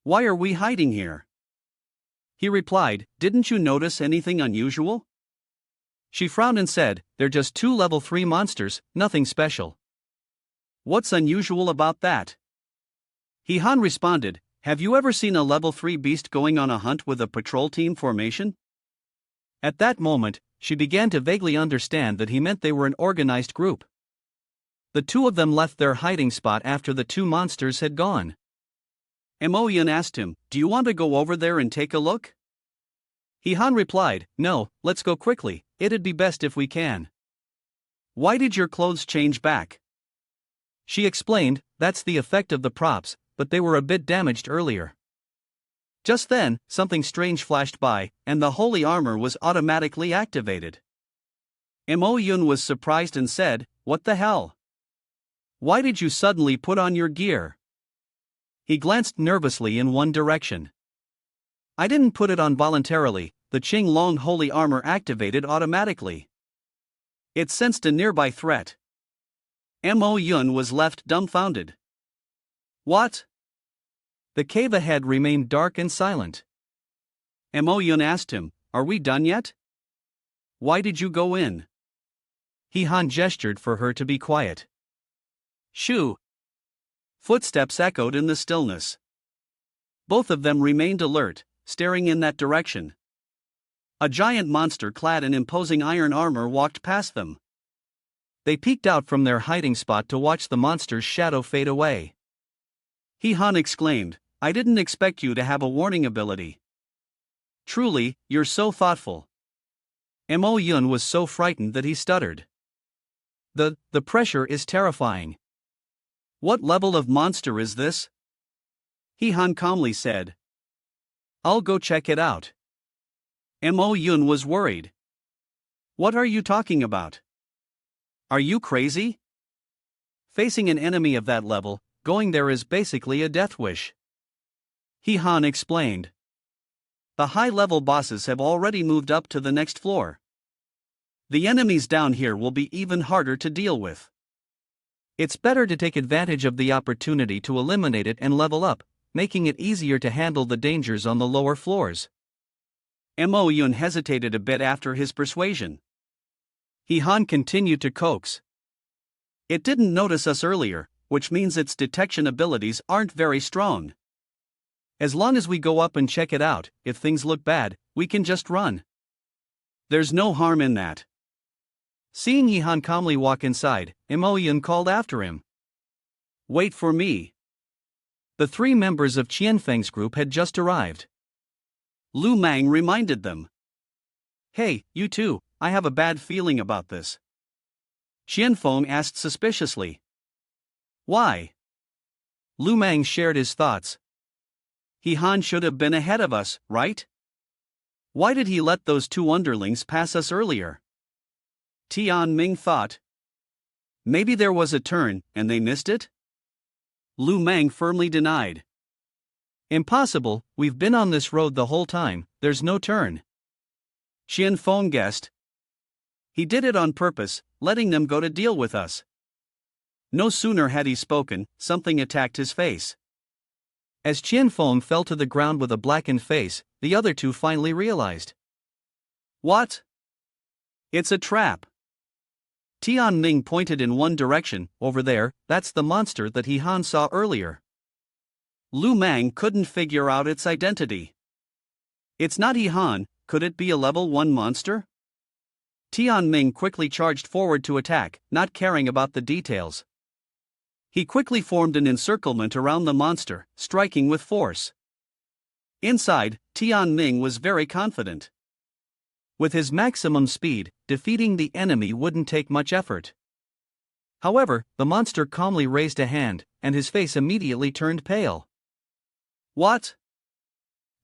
Why are we hiding here? He replied, didn't you notice anything unusual? She frowned and said, they're just two level 3 monsters, nothing special. What's unusual about that? He Han responded, have you ever seen a level 3 beast going on a hunt with a patrol team formation? At that moment, she began to vaguely understand that he meant they were an organized group. The two of them left their hiding spot after the two monsters had gone. Mo Yun asked him, do you want to go over there and take a look? He Han replied, no, let's go quickly, it'd be best if we can. Why did your clothes change back? She explained, that's the effect of the props, but they were a bit damaged earlier. Just then, something strange flashed by, and the holy armor was automatically activated. Mo Yun was surprised and said, what the hell? Why did you suddenly put on your gear? He glanced nervously in one direction. I didn't put it on voluntarily, the Qing Long holy armor activated automatically. It sensed a nearby threat. Mo Yun was left dumbfounded. What? The cave ahead remained dark and silent. Mo Yun asked him, are we done yet? Why did you go in? He Han gestured for her to be quiet. Shoo! Footsteps echoed in the stillness. Both of them remained alert, staring in that direction. A giant monster clad in imposing iron armor walked past them. They peeked out from their hiding spot to watch the monster's shadow fade away. He Han exclaimed, I didn't expect you to have a warning ability. Truly, you're so thoughtful. Mo Yun was so frightened that he stuttered. The pressure is terrifying. What level of monster is this? He Han calmly said. I'll go check it out. Mo Yun was worried. What are you talking about? Are you crazy? Facing an enemy of that level, going there is basically a death wish. He Han explained. The high-level bosses have already moved up to the next floor. The enemies down here will be even harder to deal with. It's better to take advantage of the opportunity to eliminate it and level up, making it easier to handle the dangers on the lower floors. Mo Yun hesitated a bit after his persuasion. Han continued to coax. It didn't notice us earlier, which means its detection abilities aren't very strong. As long as we go up and check it out, if things look bad, we can just run. There's no harm in that. Seeing Han calmly walk inside, Mo Yun called after him. Wait for me. The 3 members of Qianfeng's group had just arrived. Lu Mang reminded them. Hey, you two, I have a bad feeling about this. Qianfeng asked suspiciously. Why? Lu Mang shared his thoughts. Han should have been ahead of us, right? Why did he let those 2 underlings pass us earlier? Tian Ming thought. Maybe there was a turn, and they missed it? Lu Mang firmly denied. Impossible, we've been on this road the whole time, there's no turn. Qianfeng guessed. He did it on purpose, letting them go to deal with us. No sooner had he spoken, something attacked his face. As Qianfeng fell to the ground with a blackened face, the other 2 finally realized. What? It's a trap. Tian Ming pointed in one direction. Over there, that's the monster that Han saw earlier. Lu Mang couldn't figure out its identity. It's not Han, could it be a level 1 monster? Tian Ming quickly charged forward to attack, not caring about the details. He quickly formed an encirclement around the monster, striking with force. Inside, Tian Ming was very confident. With his maximum speed, defeating the enemy wouldn't take much effort. However, the monster calmly raised a hand, and his face immediately turned pale. What?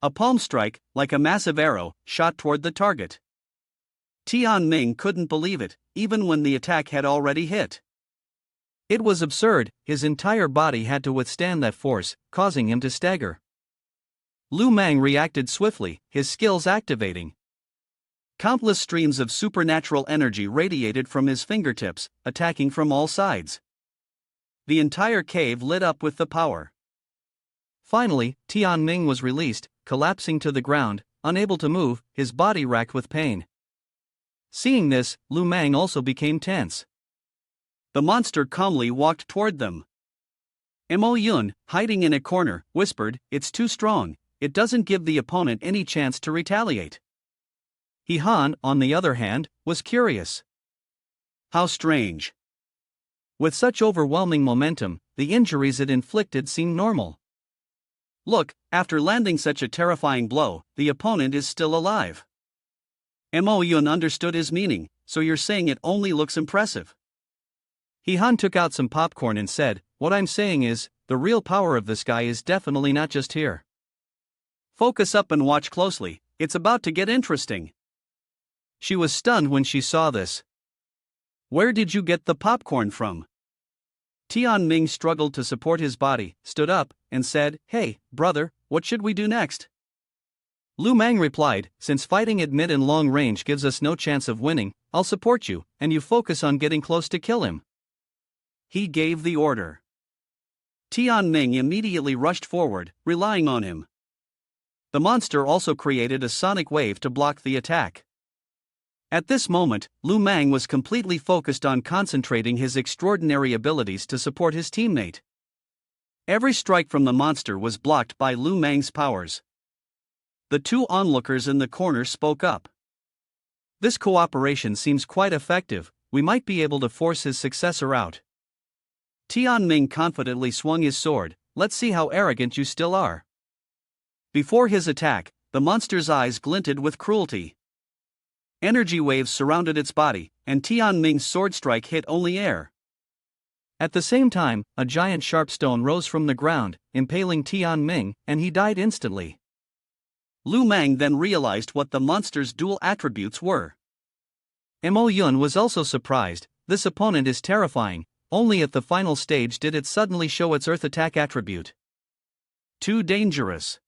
A palm strike, like a massive arrow, shot toward the target. Tian Ming couldn't believe it, even when the attack had already hit. It was absurd, his entire body had to withstand that force, causing him to stagger. Lu Mang reacted swiftly, his skills activating. Countless streams of supernatural energy radiated from his fingertips, attacking from all sides. The entire cave lit up with the power. Finally, Tian Ming was released, collapsing to the ground, unable to move, his body racked with pain. Seeing this, Lu Mang also became tense. The monster calmly walked toward them. Mo Yun, hiding in a corner, whispered, "It's too strong, it doesn't give the opponent any chance to retaliate." Han, on the other hand, was curious. How strange. With such overwhelming momentum, the injuries it inflicted seemed normal. Look, after landing such a terrifying blow, the opponent is still alive. Mo Yun understood his meaning, so you're saying it only looks impressive. Han took out some popcorn and said, "What I'm saying is, the real power of this guy is definitely not just here. Focus up and watch closely, it's about to get interesting." She was stunned when she saw this. Where did you get the popcorn from? Tian Ming struggled to support his body, stood up, and said, "Hey, brother, what should we do next?" Lu Mang replied, "Since fighting at mid and long range gives us no chance of winning, I'll support you, and you focus on getting close to kill him." He gave the order. Tian Ming immediately rushed forward, relying on him. The monster also created a sonic wave to block the attack. At this moment, Lu Mang was completely focused on concentrating his extraordinary abilities to support his teammate. Every strike from the monster was blocked by Lu Mang's powers. The 2 onlookers in the corner spoke up. "This cooperation seems quite effective, we might be able to force his successor out." Tian Ming confidently swung his sword, "Let's see how arrogant you still are." Before his attack, the monster's eyes glinted with cruelty. Energy waves surrounded its body, and Tian Ming's sword strike hit only air. At the same time, a giant sharp stone rose from the ground, impaling Tian Ming, and he died instantly. Lu Mang then realized what the monster's dual attributes were. Mo Yun was also surprised. This opponent is terrifying. Only at the final stage did it suddenly show its earth attack attribute. Too dangerous.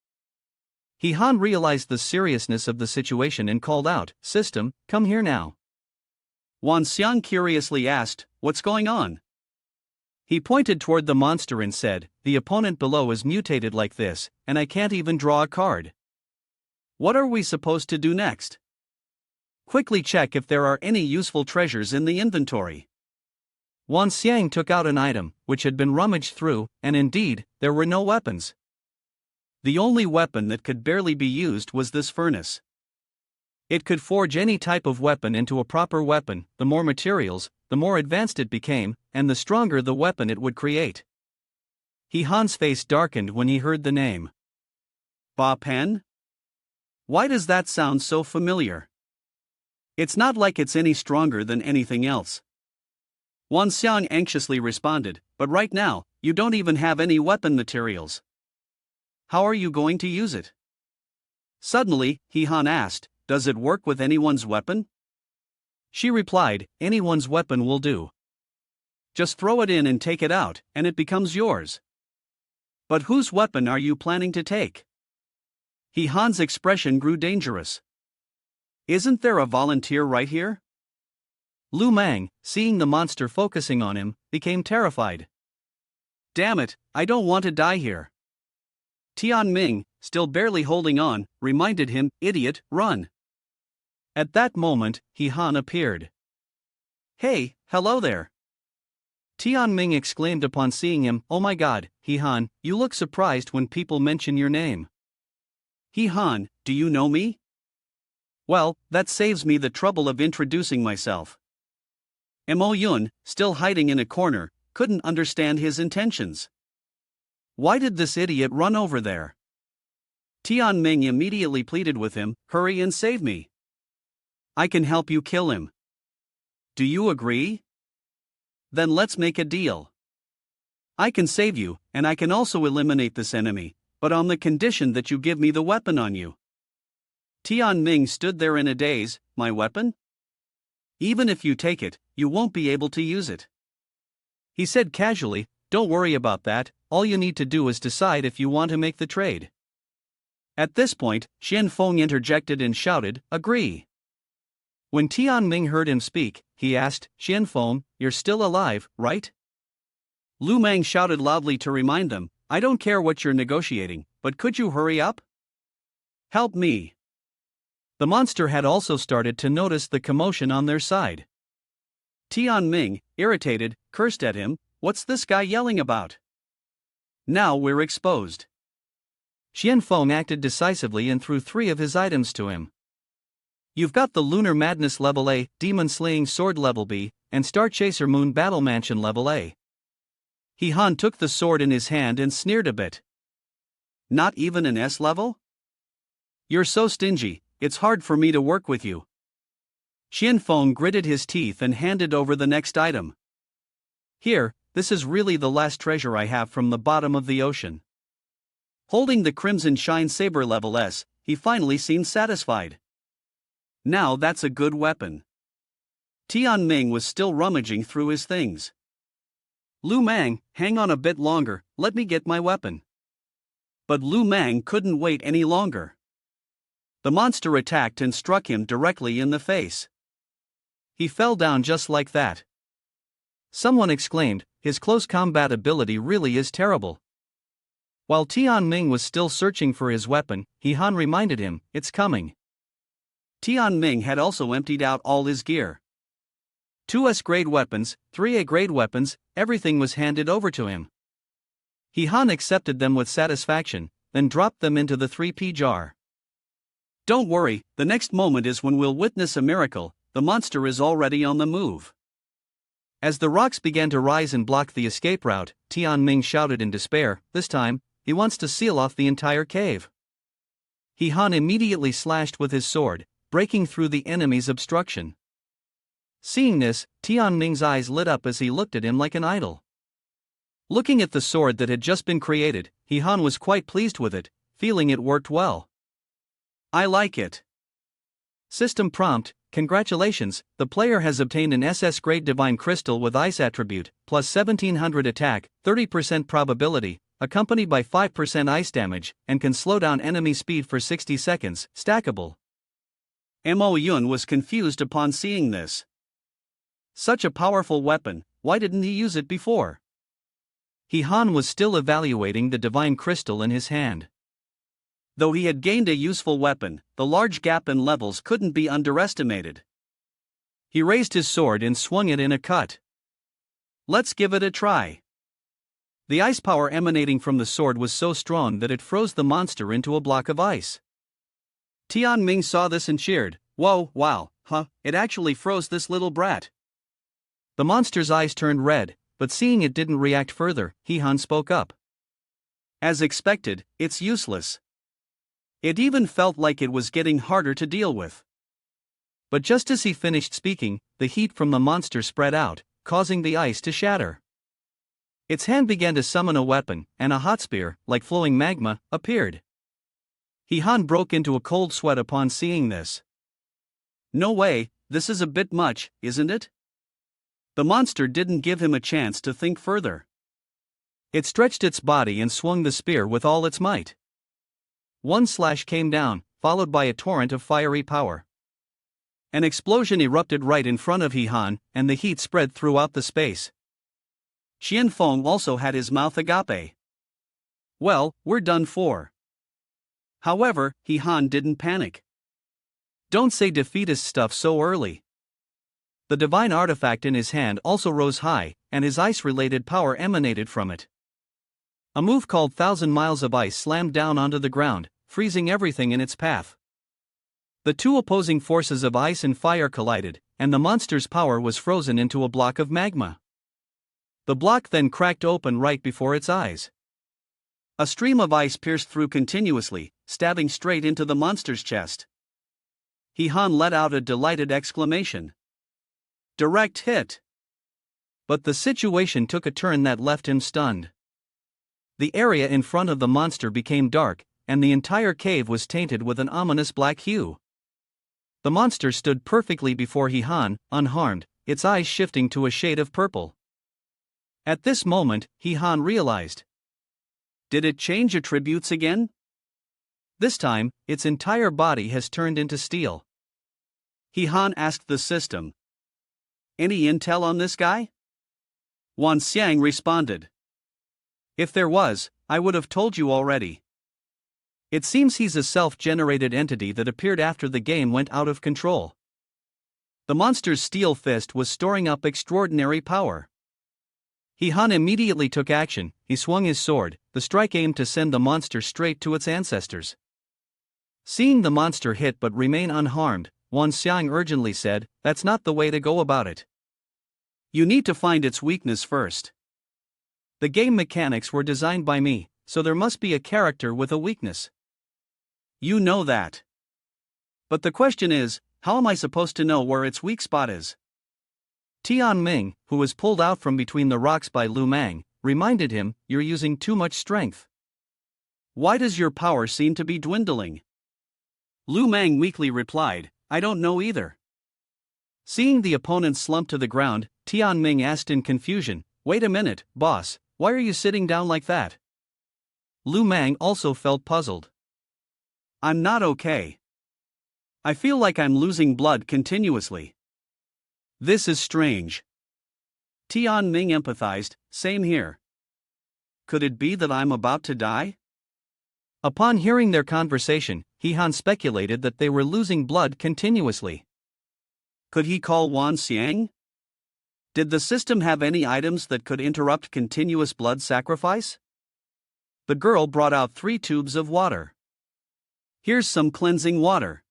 Han realized the seriousness of the situation and called out, "System, come here now." Wan Xiang curiously asked, "What's going on?" He pointed toward the monster and said, "The opponent below is mutated like this, and I can't even draw a card." What are we supposed to do next? Quickly check if there are any useful treasures in the inventory. Wan Xiang took out an item, which had been rummaged through, and indeed, there were no weapons. The only weapon that could barely be used was this furnace. It could forge any type of weapon into a proper weapon. The more materials, the more advanced it became, and the stronger the weapon it would create. Han's face darkened when he heard the name. Ba Pen? Why does that sound so familiar? It's not like it's any stronger than anything else. Wan Xiang anxiously responded, but right now, you don't even have any weapon materials. How are you going to use it? Suddenly, Han asked, does it work with anyone's weapon? She replied, anyone's weapon will do. Just throw it in and take it out, and it becomes yours. But whose weapon are you planning to take? Han's expression grew dangerous. Isn't there a volunteer right here? Lu Mang, seeing the monster focusing on him, became terrified. Damn it, I don't want to die here. Tian Ming, still barely holding on, reminded him, idiot, run. At that moment, Han appeared. Hey, hello there. Tian Ming exclaimed upon seeing him, oh my god, Han, you look surprised when people mention your name. Han, do you know me? Well, that saves me the trouble of introducing myself. Mo Yun, still hiding in a corner, couldn't understand his intentions. Why did this idiot run over there? Tian Ming immediately pleaded with him, hurry and save me. I can help you kill him. Do you agree? Then let's make a deal. I can save you, and I can also eliminate this enemy, but on the condition that you give me the weapon on you. Tian Ming stood there in a daze, my weapon? Even if you take it, you won't be able to use it. He said casually, don't worry about that, all you need to do is decide if you want to make the trade. At this point, Xian Feng interjected and shouted, agree. When Tian Ming heard him speak, he asked, Xian Feng, you're still alive, right? Lu Mang shouted loudly to remind them, I don't care what you're negotiating, but could you hurry up? Help me. The monster had also started to notice the commotion on their side. Tian Ming, irritated, cursed at him, what's this guy yelling about? Now we're exposed. Xian Feng acted decisively and threw 3 of his items to him. You've got the Lunar Madness level A, Demon Slaying Sword level B, and Star Chaser Moon Battle Mansion level A. Han took the sword in his hand and sneered a bit. Not even an S level? You're so stingy, it's hard for me to work with you. Xian Feng gritted his teeth and handed over the next item. Here, this is really the last treasure I have from the bottom of the ocean. Holding the Crimson Shine Saber level S, he finally seemed satisfied. Now that's a good weapon. Tian Ming was still rummaging through his things. Lu Mang, hang on a bit longer, let me get my weapon. But Lu Mang couldn't wait any longer. The monster attacked and struck him directly in the face. He fell down just like that. Someone exclaimed, his close combat ability really is terrible. While Tian Ming was still searching for his weapon, Han reminded him, it's coming. Tian Ming had also emptied out all his gear. 2 S-grade weapons, 3 A-grade weapons, everything was handed over to him. Han accepted them with satisfaction, then dropped them into the 3P jar. Don't worry, the next moment is when we'll witness a miracle, the monster is already on the move. As the rocks began to rise and block the escape route, Tian Ming shouted in despair, this time, he wants to seal off the entire cave. Han immediately slashed with his sword, breaking through the enemy's obstruction. Seeing this, Tian Ming's eyes lit up as he looked at him like an idol. Looking at the sword that had just been created, Han was quite pleased with it, feeling it worked well. I like it. System prompt, congratulations, the player has obtained an SS grade Divine Crystal with Ice attribute, plus 1700 attack, 30% probability, accompanied by 5% ice damage, and can slow down enemy speed for 60 seconds, stackable. Mo Yun was confused upon seeing this. Such a powerful weapon, why didn't he use it before? Han was still evaluating the Divine Crystal in his hand. Though he had gained a useful weapon, the large gap in levels couldn't be underestimated. He raised his sword and swung it in a cut. Let's give it a try. The ice power emanating from the sword was so strong that it froze the monster into a block of ice. Tianming saw this and cheered, "Whoa, wow, it actually froze this little brat." The monster's eyes turned red, but seeing it didn't react further, Han spoke up. As expected, it's useless. It even felt like it was getting harder to deal with. But just as he finished speaking, the heat from the monster spread out, causing the ice to shatter. Its hand began to summon a weapon, and a hot spear, like flowing magma, appeared. Han broke into a cold sweat upon seeing this. No way, this is a bit much, isn't it? The monster didn't give him a chance to think further. It stretched its body and swung the spear with all its might. One slash came down, followed by a torrent of fiery power. An explosion erupted right in front of Han, and the heat spread throughout the space. Qianfeng also had his mouth agape. Well, we're done for. However, Han didn't panic. Don't say defeatist stuff so early. The divine artifact in his hand also rose high, and his ice-related power emanated from it. A move called 1,000 Miles of Ice slammed down onto the ground, freezing everything in its path. The two opposing forces of ice and fire collided, and the monster's power was frozen into a block of magma. The block then cracked open right before its eyes. A stream of ice pierced through continuously, stabbing straight into the monster's chest. Han let out a delighted exclamation. Direct hit! But the situation took a turn that left him stunned. The area in front of the monster became dark, and the entire cave was tainted with an ominous black hue. The monster stood perfectly before Han, unharmed, its eyes shifting to a shade of purple. At this moment, Han realized. Did it change attributes again? This time, its entire body has turned into steel. Han asked the system. Any intel on this guy? Wan Xiang responded. If there was, I would have told you already. It seems he's a self-generated entity that appeared after the game went out of control. The monster's steel fist was storing up extraordinary power. Han immediately took action. He swung his sword, the strike aimed to send the monster straight to its ancestors. Seeing the monster hit but remain unharmed, Wan Xiang urgently said, "That's not the way to go about it. You need to find its weakness first. The game mechanics were designed by me, so there must be a character with a weakness. You know that. But the question is, how am I supposed to know where its weak spot is?" Tianming, who was pulled out from between the rocks by Lu Mang, reminded him, "You're using too much strength. Why does your power seem to be dwindling?" Lu Mang weakly replied, "I don't know either." Seeing the opponent slump to the ground, Tianming asked in confusion, "Wait a minute, boss, why are you sitting down like that?" Lu Mang also felt puzzled. "I'm not okay. I feel like I'm losing blood continuously. This is strange." Tianming empathized, "Same here. Could it be that I'm about to die?" Upon hearing their conversation, Han speculated that they were losing blood continuously. Could he call Wan Xiang? Did the system have any items that could interrupt continuous blood sacrifice? The girl brought out 3 tubes of water. "Here's some cleansing water.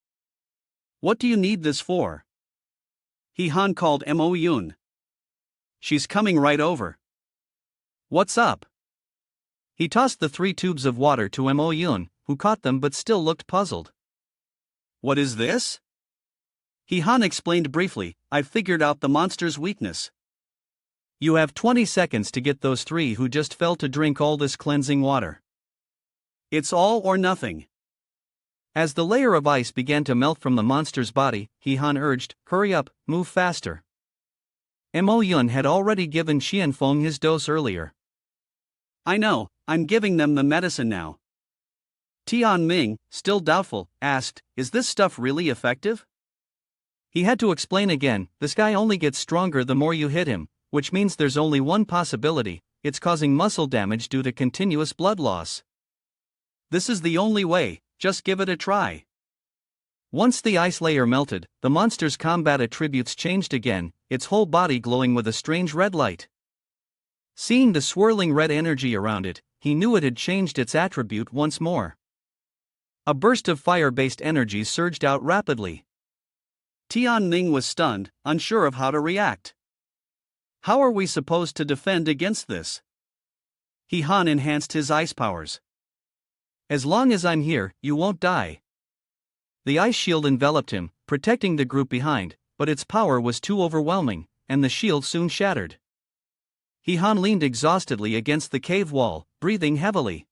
What do you need this for?" Han called Mo Yun. "She's coming right over." "What's up?" He tossed the 3 tubes of water to Mo Yun, who caught them but still looked puzzled. "What is this?" Han explained briefly, "I've figured out the monster's weakness. You have 20 seconds to get those 3 who just fell to drink all this cleansing water. It's all or nothing." As the layer of ice began to melt from the monster's body, Han urged, "Hurry up, move faster." Mo Yun had already given Qianfeng his dose earlier. "I know, I'm giving them the medicine now." Tianming, still doubtful, asked, "Is this stuff really effective?" He had to explain again, "This guy only gets stronger the more you hit him, which means there's only one possibility, it's causing muscle damage due to continuous blood loss. This is the only way, just give it a try. Once the ice layer melted, the monster's combat attributes changed again, its whole body glowing with a strange red light. Seeing the swirling red energy around it, he knew it had changed its attribute once more. A burst of fire-based energy surged out rapidly. Tianning was stunned, unsure of how to react. How are we supposed to defend against this? Han enhanced his ice powers. As long as I'm here, you won't die. The ice shield enveloped him, protecting the group behind, but its power was too overwhelming, and the shield soon shattered. Han leaned exhaustedly against the cave wall, breathing heavily.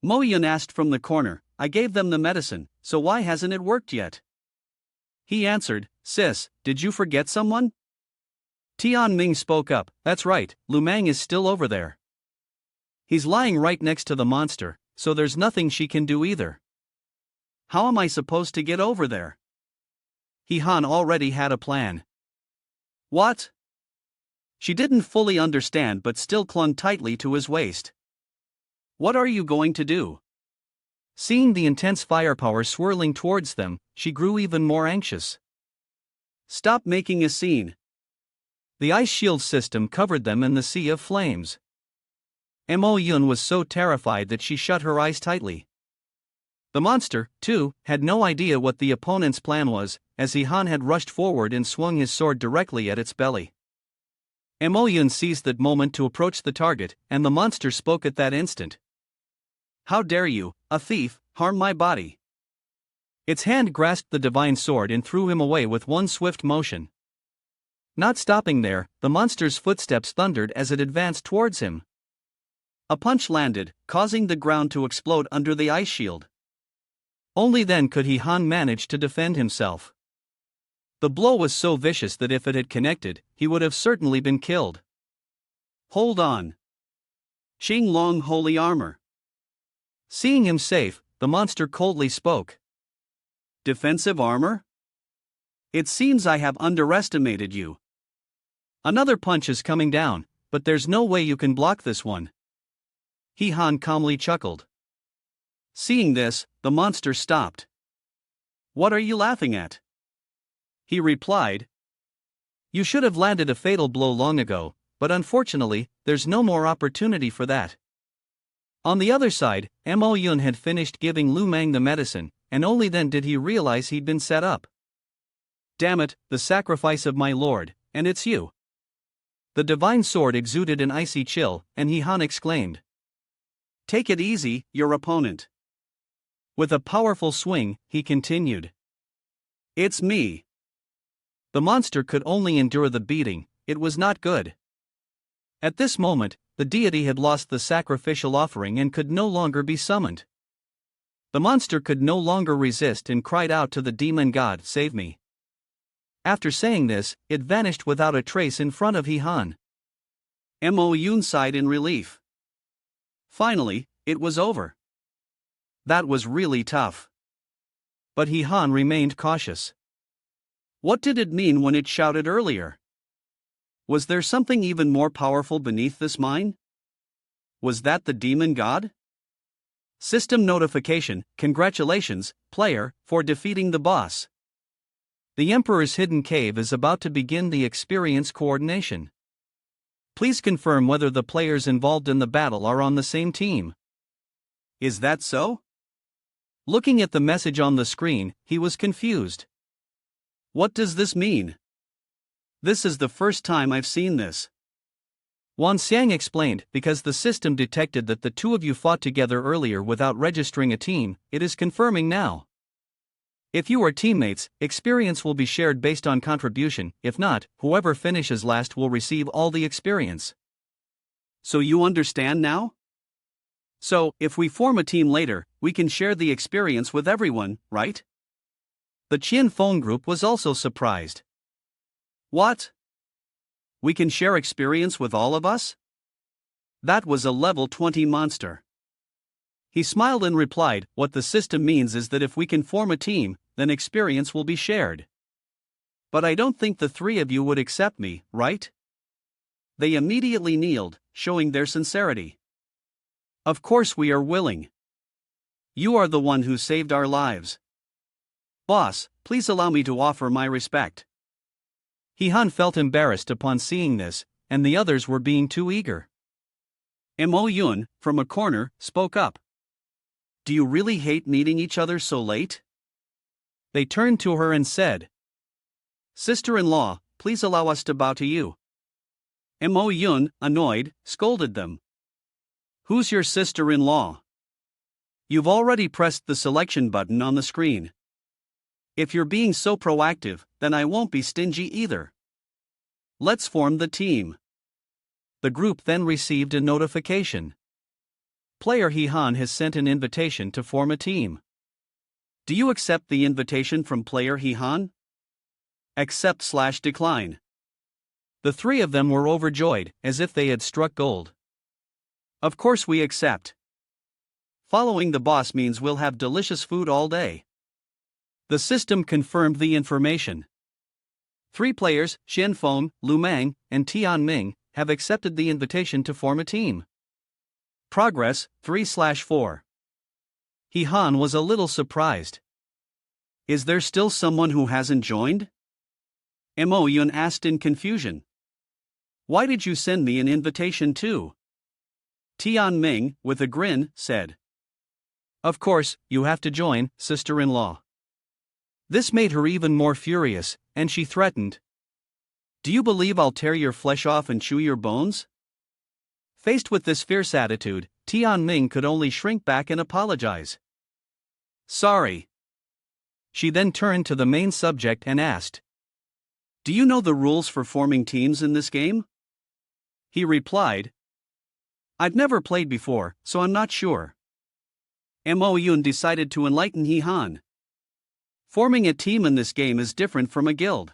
Mo Yun asked from the corner, I gave them the medicine, so why hasn't it worked yet? He answered, Sis, did you forget someone? Tianming spoke up, that's right, Lu Mang is still over there. He's lying right next to the monster, so there's nothing she can do either. How am I supposed to get over there? Han already had a plan. What? She didn't fully understand but still clung tightly to his waist. What are you going to do? Seeing the intense firepower swirling towards them, she grew even more anxious. Stop making a scene. The ice shield system covered them in the sea of flames. Mo Yun was so terrified that she shut her eyes tightly. The monster, too, had no idea what the opponent's plan was, as Han had rushed forward and swung his sword directly at its belly. Mo Yun seized that moment to approach the target, and the monster spoke at that instant. How dare you, a thief, harm my body? Its hand grasped the divine sword and threw him away with one swift motion. Not stopping there, the monster's footsteps thundered as it advanced towards him. A punch landed, causing the ground to explode under the ice shield. Only then could Han manage to defend himself. The blow was so vicious that if it had connected, he would have certainly been killed. Hold on. Xing Long Holy Armor. Seeing him safe, the monster coldly spoke. Defensive armor? It seems I have underestimated you. Another punch is coming down, but there's no way you can block this one. Han calmly chuckled. Seeing this, the monster stopped. What are you laughing at? He replied. You should have landed a fatal blow long ago, but unfortunately, there's no more opportunity for that. On the other side, Mo Yun had finished giving Lu Mang the medicine, and only then did he realize he'd been set up. Damn it, the sacrifice of my lord, and it's you. The divine sword exuded an icy chill, and Han exclaimed. Take it easy, your opponent. With a powerful swing, he continued. It's me. The monster could only endure the beating, it was not good. At this moment, the deity had lost the sacrificial offering and could no longer be summoned. The monster could no longer resist and cried out to the demon god, Save me. After saying this, it vanished without a trace in front of Han. Mo Yun sighed in relief. Finally, it was over. That was really tough. But Han remained cautious. What did it mean when it shouted earlier? Was there something even more powerful beneath this mine? Was that the demon god? System notification, congratulations, player, for defeating the boss. The Emperor's hidden cave is about to begin the experience coordination. Please confirm whether the players involved in the battle are on the same team. Is that so? Looking at the message on the screen, he was confused. What does this mean? This is the first time I've seen this. Wan Xiang explained, because the system detected that the two of you fought together earlier without registering a team, it is confirming now. If you are teammates, experience will be shared based on contribution, if not, whoever finishes last will receive all the experience. So you understand now? So, if we form a team later, we can share the experience with everyone, right? The Qian phone group was also surprised. What? We can share experience with all of us? That was a level 20 monster. He smiled and replied, what the system means is that if we can form a team, then experience will be shared. But I don't think the three of you would accept me, right? They immediately kneeled, showing their sincerity. Of course we are willing. You are the one who saved our lives. Boss, please allow me to offer my respect. Hee-han felt embarrassed upon seeing this, and the others were being too eager. Mo-yun, from a corner, spoke up. Do you really hate meeting each other so late? They turned to her and said, Sister-in-law, please allow us to bow to you. Mo-yun, annoyed, scolded them. Who's your sister-in-law? You've already pressed the selection button on the screen. If you're being so proactive, then I won't be stingy either. Let's form the team. The group then received a notification. Player Hee-han has sent an invitation to form a team. Do you accept the invitation from player Hee-han? Accept/decline. The three of them were overjoyed, as if they had struck gold. Of course we accept. Following the boss means we'll have delicious food all day. The system confirmed the information. 3 players, Shin Feng, Lu Mang, and Tian Ming, have accepted the invitation to form a team. Progress, 3/4. Hee-han was a little surprised. Is there still someone who hasn't joined? Mo-yun asked in confusion. Why did you send me an invitation too? Tian Ming, with a grin, said. Of course, you have to join, sister-in-law. This made her even more furious, and she threatened. Do you believe I'll tear your flesh off and chew your bones? Faced with this fierce attitude, Tian Ming could only shrink back and apologize. Sorry. She then turned to the main subject and asked, Do you know the rules for forming teams in this game? He replied, I've never played before, so I'm not sure. Mo-yun decided to enlighten Hee-han. Forming a team in this game is different from a guild.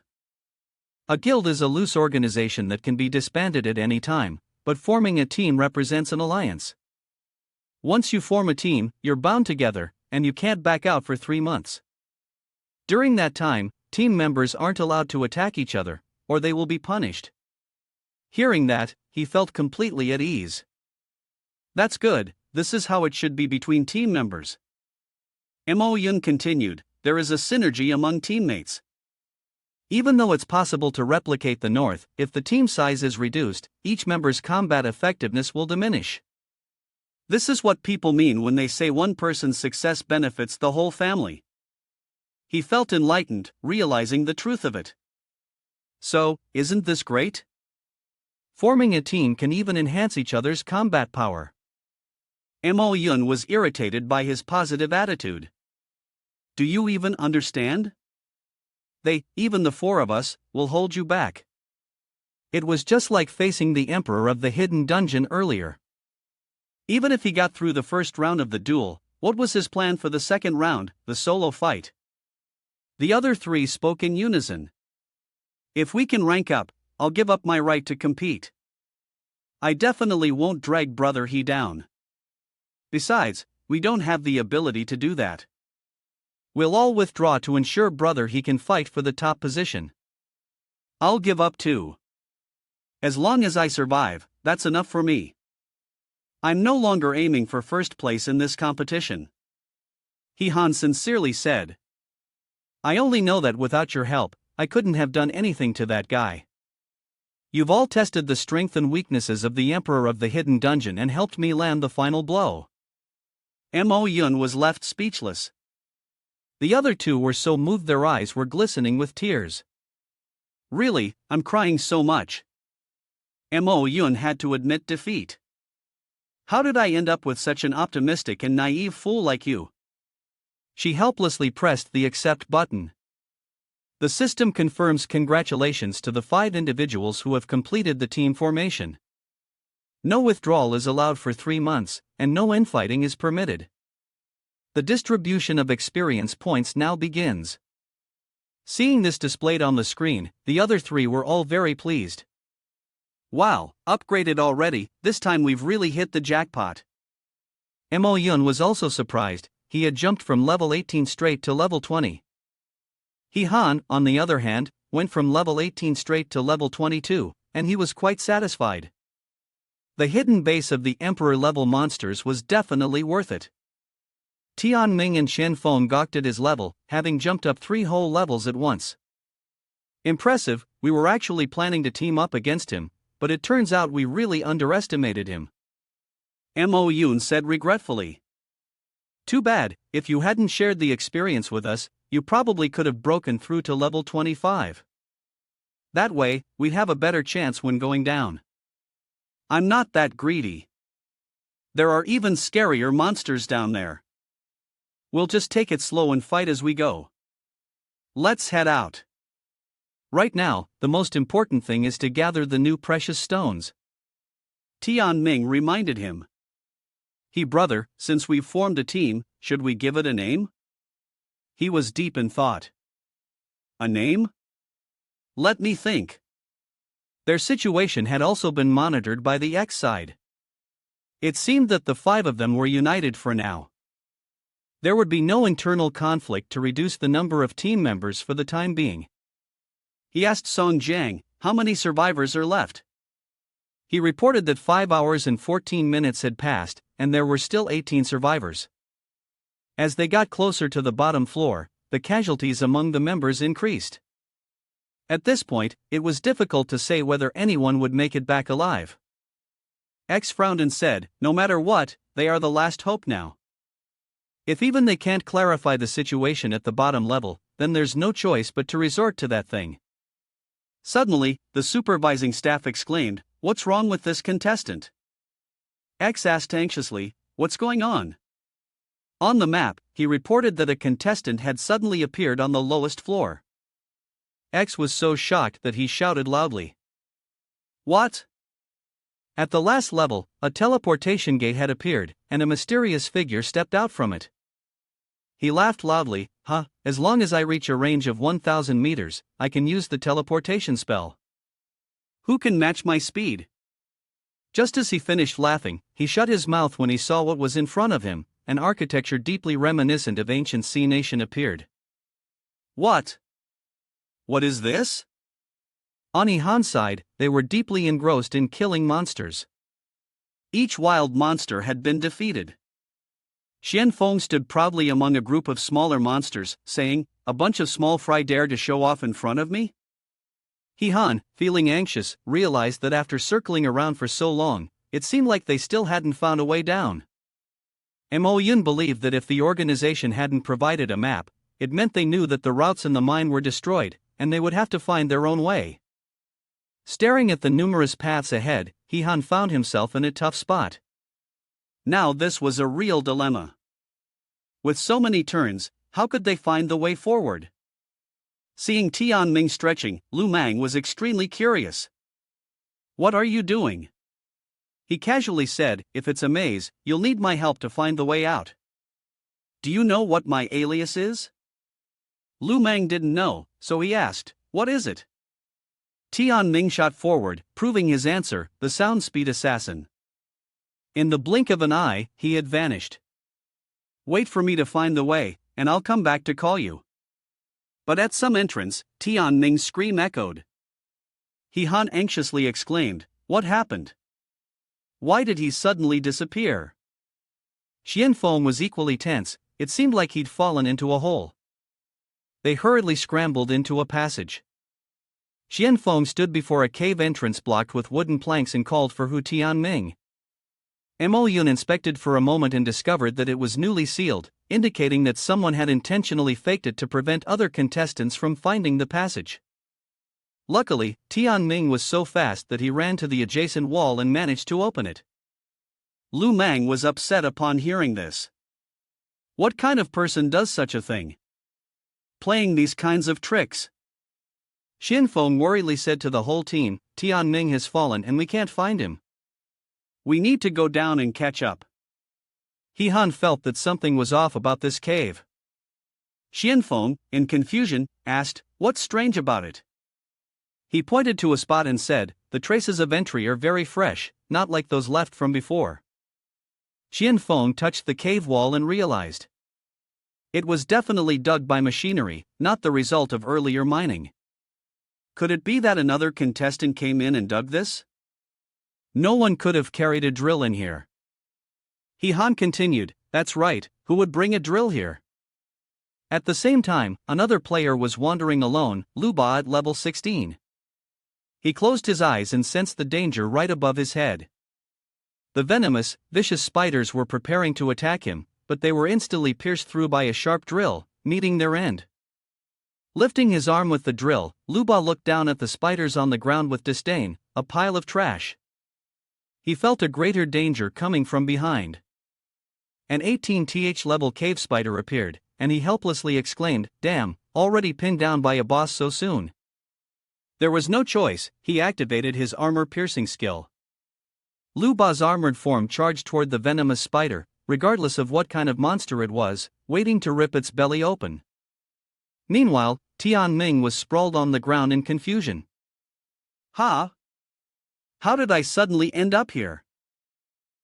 A guild is a loose organization that can be disbanded at any time, but forming a team represents an alliance. Once you form a team, you're bound together, and you can't back out for 3 months. During that time, team members aren't allowed to attack each other, or they will be punished. Hearing that, he felt completely at ease. That's good, this is how it should be between team members. Mo-yun continued, there is a synergy among teammates. Even though it's possible to replicate the North, if the team size is reduced, each member's combat effectiveness will diminish. This is what people mean when they say one person's success benefits the whole family. He felt enlightened, realizing the truth of it. So, isn't this great? Forming a team can even enhance each other's combat power. Mo-yun was irritated by his positive attitude. Do you even understand? Even the 4 of us, will hold you back. It was just like facing the Emperor of the Hidden Dungeon earlier. Even if he got through the first round of the duel, what was his plan for the second round, the solo fight? The other 3 spoke in unison. If we can rank up, I'll give up my right to compete. I definitely won't drag Brother He down. Besides, we don't have the ability to do that. We'll all withdraw to ensure Brother He can fight for the top position. I'll give up too. As long as I survive, that's enough for me. I'm no longer aiming for first place in this competition. Hee-han sincerely said. I only know that without your help, I couldn't have done anything to that guy. You've all tested the strength and weaknesses of the Emperor of the Hidden Dungeon and helped me land the final blow. Mo-yun was left speechless. The other 2 were so moved their eyes were glistening with tears. Really, I'm crying so much. Mo-yun had to admit defeat. How did I end up with such an optimistic and naive fool like you? She helplessly pressed the accept button. The system confirms congratulations to the 5 individuals who have completed the team formation. No withdrawal is allowed for 3 months, and no infighting is permitted. The distribution of experience points now begins. Seeing this displayed on the screen, the other 3 were all very pleased. Wow, upgraded already, this time we've really hit the jackpot. Mo-yun was also surprised, he had jumped from level 18 straight to level 20. Hee-han, on the other hand, went from level 18 straight to level 22, and he was quite satisfied. The hidden base of the Emperor level monsters was definitely worth it. Tian Ming and Chen Feng gawked at his level, having jumped up 3 whole levels at once. Impressive, we were actually planning to team up against him, but it turns out we really underestimated him. Mo Yun said regretfully. Too bad, if you hadn't shared the experience with us, you probably could have broken through to level 25. That way, we'd have a better chance when going down. I'm not that greedy. There are even scarier monsters down there. We'll just take it slow and fight as we go. Let's head out. Right now, the most important thing is to gather the new precious stones. Tian Ming reminded him. Hey brother, since we've formed a team, should we give it a name? He was deep in thought. A name? Let me think. Their situation had also been monitored by the X side. It seemed that the 5 of them were united for now. There would be no internal conflict to reduce the number of team members for the time being. He asked Song Jiang, how many survivors are left? He reported that 5 hours and 14 minutes had passed, and there were still 18 survivors. As they got closer to the bottom floor, the casualties among the members increased. At this point, it was difficult to say whether anyone would make it back alive. X frowned and said, no matter what, they are the last hope now. If even they can't clarify the situation at the bottom level, then there's no choice but to resort to that thing. Suddenly, the supervising staff exclaimed, what's wrong with this contestant? X asked anxiously, what's going on? On the map, he reported that a contestant had suddenly appeared on the lowest floor. X was so shocked that he shouted loudly. What? At the last level, a teleportation gate had appeared, and a mysterious figure stepped out from it. He laughed loudly, as long as I reach a range of 1,000 meters, I can use the teleportation spell. Who can match my speed? Just as he finished laughing, he shut his mouth when he saw what was in front of him. An architecture deeply reminiscent of ancient Sea Nation appeared. What? What is this? On Han's side, they were deeply engrossed in killing monsters. Each wild monster had been defeated. Xian Feng stood proudly among a group of smaller monsters, saying, a bunch of small fry dare to show off in front of me? Han, feeling anxious, realized that after circling around for so long, it seemed like they still hadn't found a way down. Mo Yun believed that if the organization hadn't provided a map, it meant they knew that the routes in the mine were destroyed, and they would have to find their own way. Staring at the numerous paths ahead, Han found himself in a tough spot. Now this was a real dilemma. With so many turns, how could they find the way forward? Seeing Tian Ming stretching, Lu Mang was extremely curious. What are you doing? He casually said, if it's a maze, you'll need my help to find the way out. Do you know what my alias is? Lu Mang didn't know, so he asked, what is it? Tian Ming shot forward, proving his answer, the sound speed assassin. In the blink of an eye, he had vanished. Wait for me to find the way, and I'll come back to call you. But at some entrance, Tian Ming's scream echoed. Han anxiously exclaimed, what happened? Why did he suddenly disappear? Xian Feng was equally tense, it seemed like he'd fallen into a hole. They hurriedly scrambled into a passage. Xian Feng stood before a cave entrance blocked with wooden planks and called for Hu Tianming. Mo Yun inspected for a moment and discovered that it was newly sealed, indicating that someone had intentionally faked it to prevent other contestants from finding the passage. Luckily, Tianming was so fast that he ran to the adjacent wall and managed to open it. Lu Mang was upset upon hearing this. What kind of person does such a thing? Playing these kinds of tricks? Xian Feng worriedly said to the whole team, Tianming has fallen and we can't find him. We need to go down and catch up. Han felt that something was off about this cave. Xian Feng, in confusion, asked, what's strange about it? He pointed to a spot and said, the traces of entry are very fresh, not like those left from before. Xian Feng touched the cave wall and realized. It was definitely dug by machinery, not the result of earlier mining. Could it be that another contestant came in and dug this? No one could have carried a drill in here. Han continued, that's right, Who would bring a drill here? At the same time, another player was wandering alone, Luba at level 16. He closed his eyes and sensed the danger right above his head. The venomous, vicious spiders were preparing to attack him, but they were instantly pierced through by a sharp drill, meeting their end. Lifting his arm with the drill, Luba looked down at the spiders on the ground with disdain, a pile of trash. He felt a greater danger coming from behind. An 18th level cave spider appeared, and he helplessly exclaimed, "Damn, already pinned down by a boss so soon." There was no choice, he activated his armor-piercing skill. Luba's armored form charged toward the venomous spider, regardless of what kind of monster it was, waiting to rip its belly open. Meanwhile, Tianming was sprawled on the ground in confusion. Ha! How did I suddenly end up here?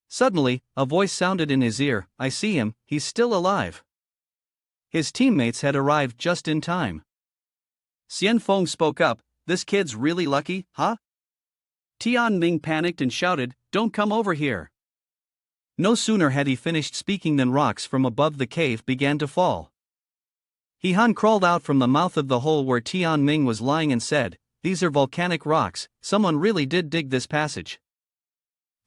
Suddenly, a voice sounded in his ear, "I see him, he's still alive." His teammates had arrived just in time. Xianfeng spoke up, "This kid's really lucky, huh?" Tianming panicked and shouted, "Don't come over here." No sooner had he finished speaking than rocks from above the cave began to fall. Han crawled out from the mouth of the hole where Tianming was lying and said, "These are volcanic rocks, someone really did dig this passage."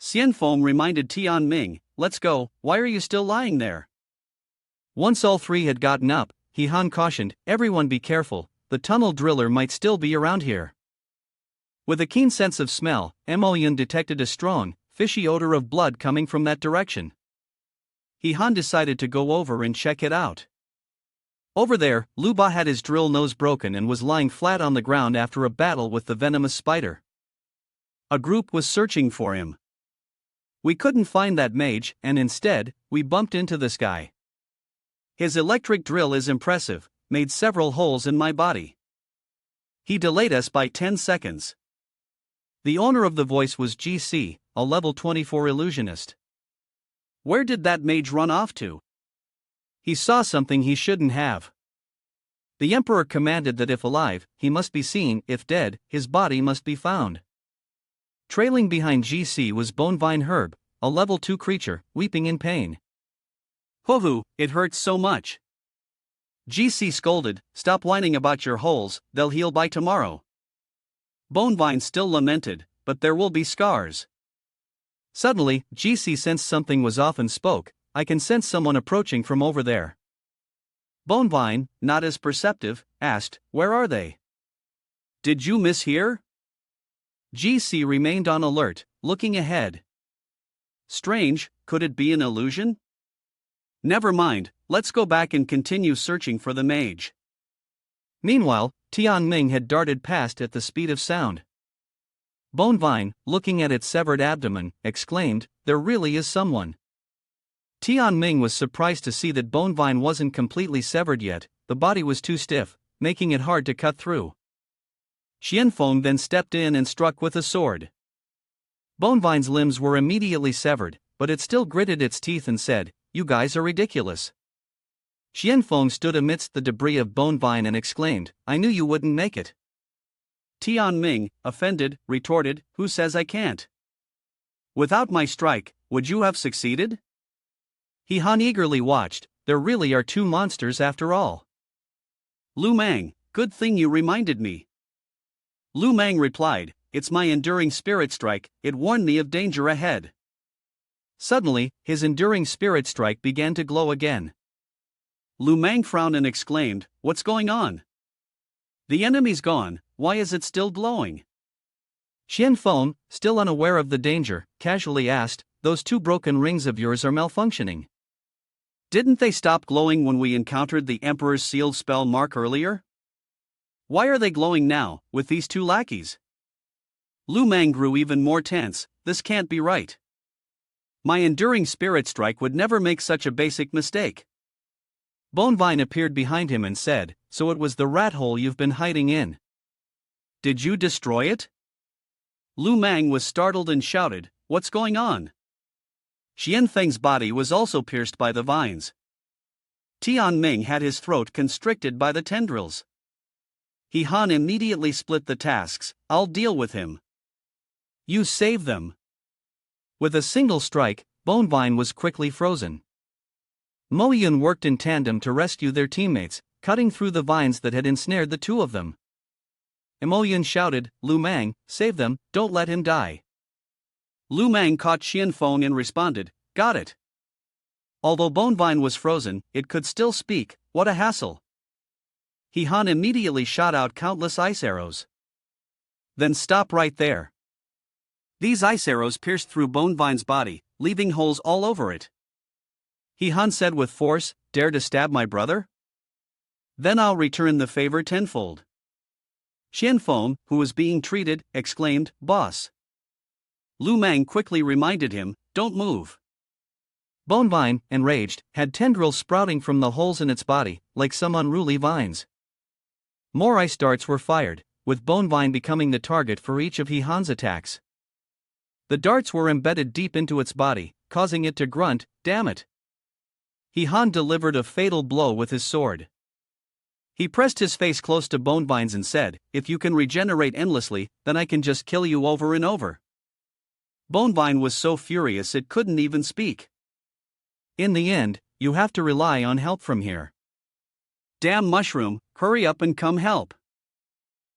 Xianfeng reminded Tianming, "Let's go, why are you still lying there?" Once all three had gotten up, Han cautioned, "Everyone be careful, the tunnel driller might still be around here." With a keen sense of smell, Moyun detected a strong, fishy odor of blood coming from that direction. Han decided to go over and check it out. Over there, Luba had his drill nose broken and was lying flat on the ground after a battle with the venomous spider. A group was searching for him. We couldn't find that mage, and instead, we bumped into this guy. His electric drill is impressive, made several holes in my body. He delayed us by 10 seconds. The owner of the voice was GC, a level 24 illusionist. Where did that mage run off to? He saw something he shouldn't have. The emperor commanded that if alive, he must be seen, if dead, his body must be found. Trailing behind GC was Bonevine Herb, a level 2 creature, weeping in pain. "Hoo-hoo, it hurts so much." GC scolded, "Stop whining about your holes, they'll heal by tomorrow." Bonevine still lamented, "But there will be scars." Suddenly, GC sensed something was off and spoke, "I can sense someone approaching from over there." Bonevine, not as perceptive, asked, "Where are they? Did you mishear?" GC remained on alert, looking ahead. Strange, could it be an illusion? Never mind, let's go back and continue searching for the mage. Meanwhile, Tianming had darted past at the speed of sound. Bonevine, looking at its severed abdomen, exclaimed, "There really is someone." Tianming was surprised to see that Bonevine wasn't completely severed yet, the body was too stiff, making it hard to cut through. Xianfeng then stepped in and struck with a sword. Bonevine's limbs were immediately severed, but it still gritted its teeth and said, "You guys are ridiculous." Xianfeng stood amidst the debris of Bonevine and exclaimed, "I knew you wouldn't make it." Tianming, offended, retorted, "Who says I can't? Without my strike, would you have succeeded?" Han eagerly watched, "There really are two monsters after all." "Lu Mang, good thing you reminded me." Lu Mang replied, "It's my enduring spirit strike, it warned me of danger ahead." Suddenly, his enduring spirit strike began to glow again. Lu Mang frowned and exclaimed, "What's going on? The enemy's gone, why is it still glowing?" Xianfeng, still unaware of the danger, casually asked, "Those two broken rings of yours are malfunctioning. Didn't they stop glowing when we encountered the Emperor's sealed spell mark earlier? Why are they glowing now, with these two lackeys?" Lu Mang grew even more tense, "This can't be right. My enduring spirit strike would never make such a basic mistake." Bonevine appeared behind him and said, "So it was the rat hole you've been hiding in. Did you destroy it?" Lu Mang was startled and shouted, "What's going on?" Xianfeng's body was also pierced by the vines. Tianming had his throat constricted by the tendrils. Han immediately split the tasks, "I'll deal with him. You save them." With a single strike, Bonevine was quickly frozen. Mo Yun worked in tandem to rescue their teammates, cutting through the vines that had ensnared the two of them. Mo Yun shouted, "Lu Mang, save them, don't let him die." Lu Mang caught Xian Feng and responded, "Got it." Although Bonevine was frozen, it could still speak. What a hassle. He Han immediately shot out countless ice arrows. Then stop right there. These ice arrows pierced through Bonevine's body, leaving holes all over it. He Han said with force, "Dare to stab my brother? Then I'll return the favor tenfold." Xian Feng, who was being treated, exclaimed, "Boss." Lu Mang quickly reminded him, "Don't move." Bonevine, enraged, had tendrils sprouting from the holes in its body, like some unruly vines. More ice darts were fired, with Bonevine becoming the target for each of He Han's attacks. The darts were embedded deep into its body, causing it to grunt, "Damn it." He Han delivered a fatal blow with his sword. He pressed his face close to Bonevine's and said, "If you can regenerate endlessly, then I can just kill you over and over." Bonevine was so furious it couldn't even speak. "In the end, you have to rely on help from here." "Damn mushroom, hurry up and come help."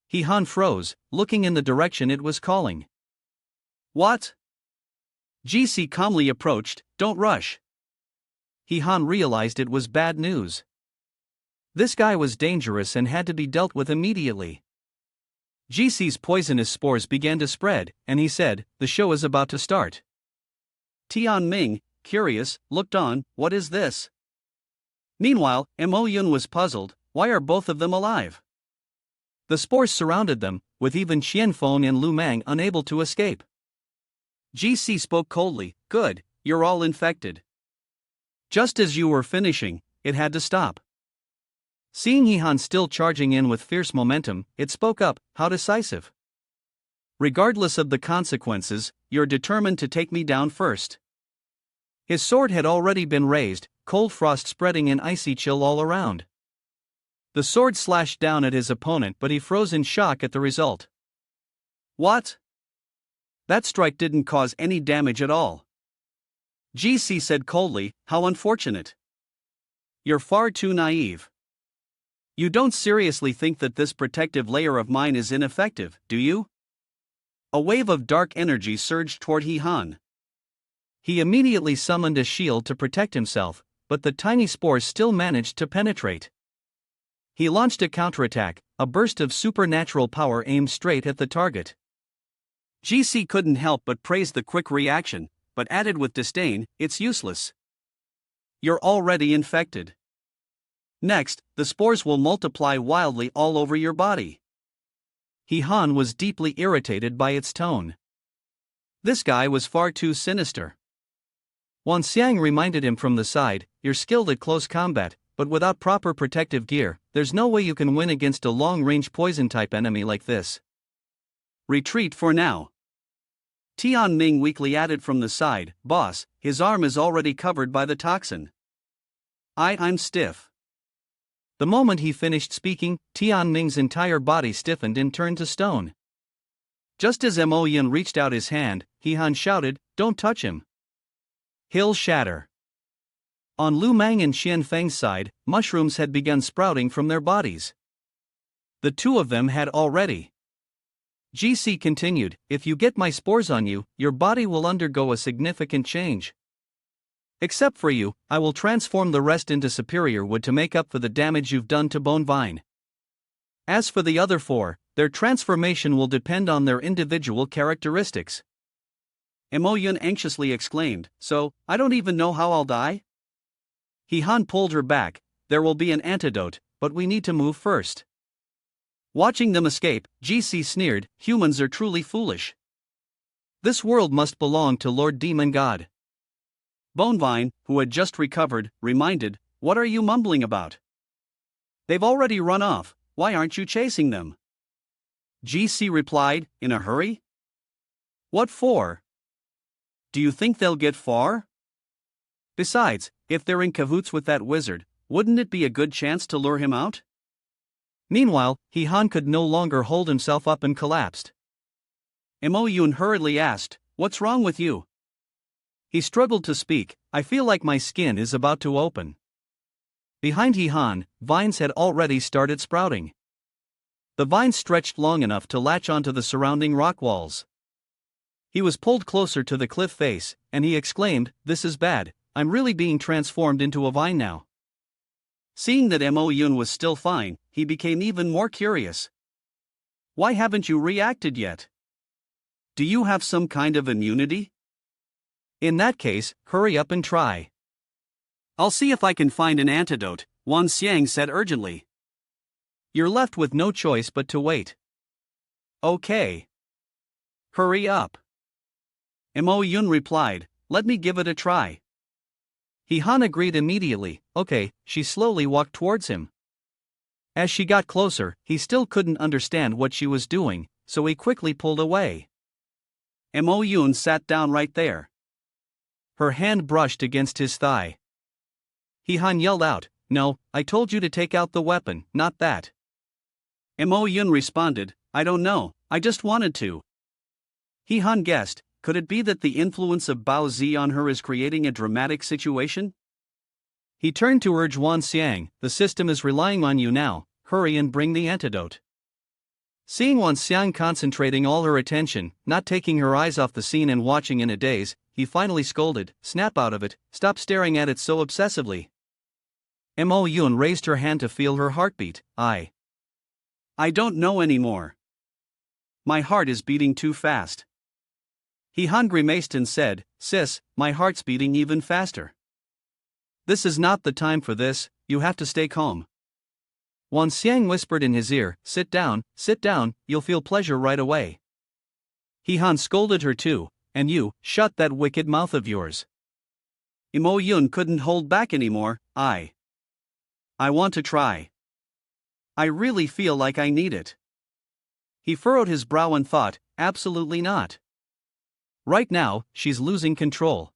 He Han froze, looking in the direction it was calling. "What?" GC calmly approached, "Don't rush." He Han realized it was bad news. This guy was dangerous and had to be dealt with immediately. GC's poisonous spores began to spread, and he said, "The show is about to start." Tian Ming, curious, looked on. "What is this?" Meanwhile, Mo Yun was puzzled. Why are both of them alive? The spores surrounded them, with even Xian Feng and Lu Mang unable to escape. GC spoke coldly, "Good, you're all infected." Just as you were finishing, it had to stop. Seeing He Han still charging in with fierce momentum, it spoke up, "How decisive. Regardless of the consequences, you're determined to take me down first." His sword had already been raised, cold frost spreading an icy chill all around. The sword slashed down at his opponent, but he froze in shock at the result. "What? That strike didn't cause any damage at all." GC said coldly, "How unfortunate. You're far too naive. You don't seriously think that this protective layer of mine is ineffective, do you?" A wave of dark energy surged toward He Han. He immediately summoned a shield to protect himself, but the tiny spores still managed to penetrate. He launched a counterattack, a burst of supernatural power aimed straight at the target. GC couldn't help but praise the quick reaction, but added with disdain, "It's useless. You're already infected. Next, the spores will multiply wildly all over your body." He Han was deeply irritated by its tone. This guy was far too sinister. Wan Xiang reminded him from the side, "You're skilled at close combat, but without proper protective gear, there's no way you can win against a long-range poison-type enemy like this. Retreat for now." Tian Ming weakly added from the side, "Boss, his arm is already covered by the toxin. I'm stiff." The moment he finished speaking, Tian Ming's entire body stiffened and turned to stone. Just as Mo Yun reached out his hand, He Han shouted, "Don't touch him. He'll shatter." On Lu Mang and Xian Feng's side, mushrooms had begun sprouting from their bodies. The two of them had already. GC continued, "If you get my spores on you, your body will undergo a significant change. Except for you, I will transform the rest into superior wood to make up for the damage you've done to Bonevine. As for the other four, their transformation will depend on their individual characteristics." Mo Yun anxiously exclaimed, "So, I don't even know how I'll die?" He Han pulled her back, "There will be an antidote, but we need to move first." Watching them escape, GC sneered, "Humans are truly foolish. This world must belong to Lord Demon God." Bonevine, who had just recovered, reminded, "What are you mumbling about? They've already run off, why aren't you chasing them?" GC replied, "In a hurry? What for? Do you think they'll get far? Besides, if they're in cahoots with that wizard, wouldn't it be a good chance to lure him out?" Meanwhile, He Han could no longer hold himself up and collapsed. Mo Yun hurriedly asked, "What's wrong with you?" He struggled to speak, "I feel like my skin is about to open." Behind He-han, vines had already started sprouting. The vines stretched long enough to latch onto the surrounding rock walls. He was pulled closer to the cliff face, and he exclaimed, "This is bad, I'm really being transformed into a vine now." Seeing that Mo-yun was still fine, he became even more curious. "Why haven't you reacted yet? Do you have some kind of immunity? In that case, hurry up and try." "I'll see if I can find an antidote," Wan Xiang said urgently. "You're left with no choice but to wait." "Okay. Hurry up." Mo-yun replied, "Let me give it a try." He-han agreed immediately. "Okay." She slowly walked towards him. As she got closer, he still couldn't understand what she was doing, so he quickly pulled away. Mo-yun sat down right there. Her hand brushed against his thigh. He-han yelled out, "No, I told you to take out the weapon, not that." Mo-yun responded, "I don't know, I just wanted to." He-han guessed, could it be that the influence of Bao Zi on her is creating a dramatic situation? He turned to urge Wan Xiang, "The system is relying on you now, hurry and bring the antidote." Seeing Wan Xiang concentrating all her attention, not taking her eyes off the scene and watching in a daze, he finally scolded, "Snap out of it, stop staring at it so obsessively." Mo-yun raised her hand to feel her heartbeat. I don't know anymore. My heart is beating too fast." He-han grimaced and said, "Sis, my heart's beating even faster. This is not the time for this, you have to stay calm." Wan Xiang whispered in his ear, sit down, you'll feel pleasure right away." He-han scolded her too, "And you, shut that wicked mouth of yours." Mo-yun couldn't hold back anymore. I want to try. I really feel like I need it." He furrowed his brow and thought, absolutely not. Right now, she's losing control.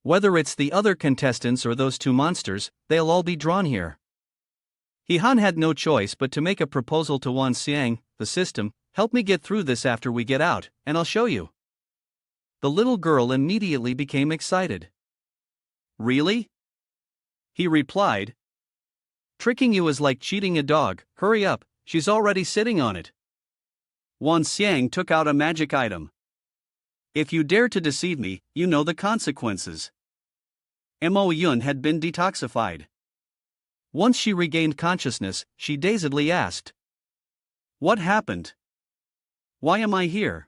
Whether it's the other contestants or those two monsters, they'll all be drawn here. He-han had no choice but to make a proposal to Wan Xiang, "The system, help me get through this after we get out, and I'll show you." The little girl immediately became excited. "Really?" he replied. "Tricking you is like cheating a dog, hurry up, she's already sitting on it." Wan Xiang took out a magic item. "If you dare to deceive me, you know the consequences." Mo-yun had been detoxified. Once she regained consciousness, she dazedly asked, "What happened? Why am I here?"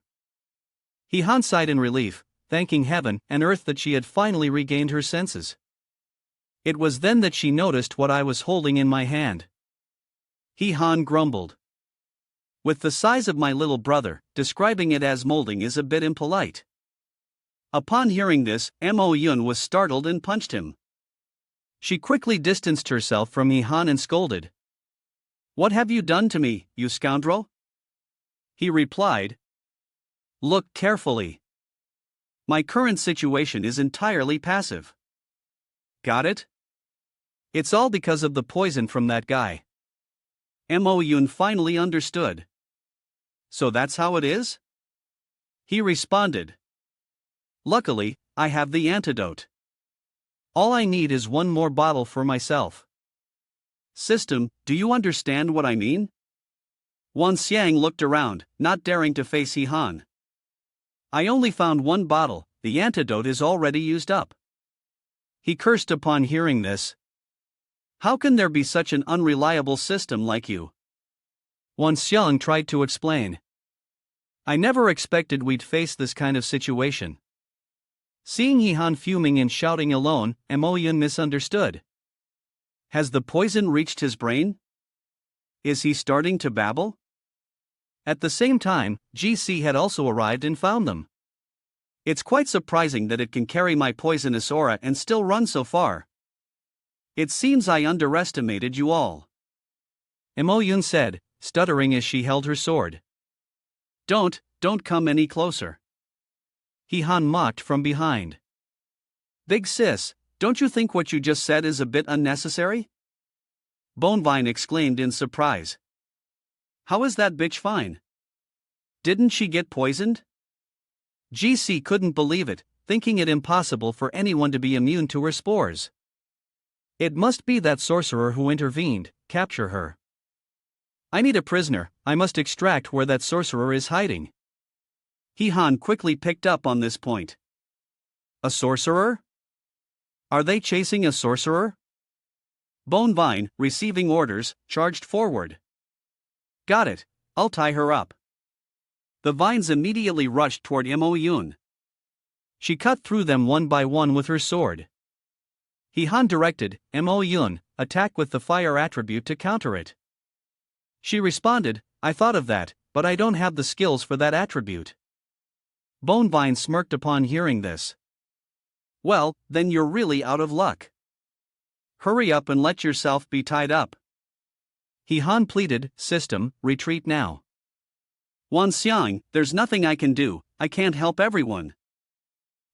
He-han sighed in relief, thanking heaven and earth that she had finally regained her senses. It was then that she noticed what I was holding in my hand. He-han grumbled. "With the size of my little brother, describing it as molding is a bit impolite." Upon hearing this, Mo-yun was startled and punched him. She quickly distanced herself from He-han and scolded, "What have you done to me, you scoundrel?" He replied, "Look carefully. My current situation is entirely passive. Got it? It's all because of the poison from that guy." Mo-yun finally understood. "So that's how it is?" He responded, "Luckily, I have the antidote. All I need is one more bottle for myself." "System, do you understand what I mean?" Wan Xiang looked around, not daring to face He-han. "I only found one bottle, the antidote is already used up." He cursed upon hearing this. "How can there be such an unreliable system like you?" Wan Xiang tried to explain. "I never expected we'd face this kind of situation." Seeing He-han fuming and shouting alone, Mo-yun misunderstood. Has the poison reached his brain? Is he starting to babble? At the same time, GC had also arrived and found them. "It's quite surprising that it can carry my poisonous aura and still run so far. It seems I underestimated you all," Mo-yun said, stuttering as she held her sword. Don't come any closer," He-han mocked from behind. "Big sis, don't you think what you just said is a bit unnecessary?" Bonevine exclaimed in surprise. "How is that bitch fine? Didn't she get poisoned?" GC couldn't believe it, thinking it impossible for anyone to be immune to her spores. It must be that sorcerer who intervened. Capture her. I need a prisoner. I must extract where that sorcerer is hiding. Han quickly picked up on this point. A sorcerer? Are they chasing a sorcerer? Bonevine, receiving orders, charged forward. Got it. I'll tie her up. The vines immediately rushed toward Mo-yun. She cut through them one by one with her sword. Han directed, Mo-yun, attack with the fire attribute to counter it. She responded, I thought of that, but I don't have the skills for that attribute. Bonevine smirked upon hearing this. Well, then you're really out of luck. Hurry up and let yourself be tied up. Han pleaded, system, retreat now. Wan Xiang, there's nothing I can do, I can't help everyone.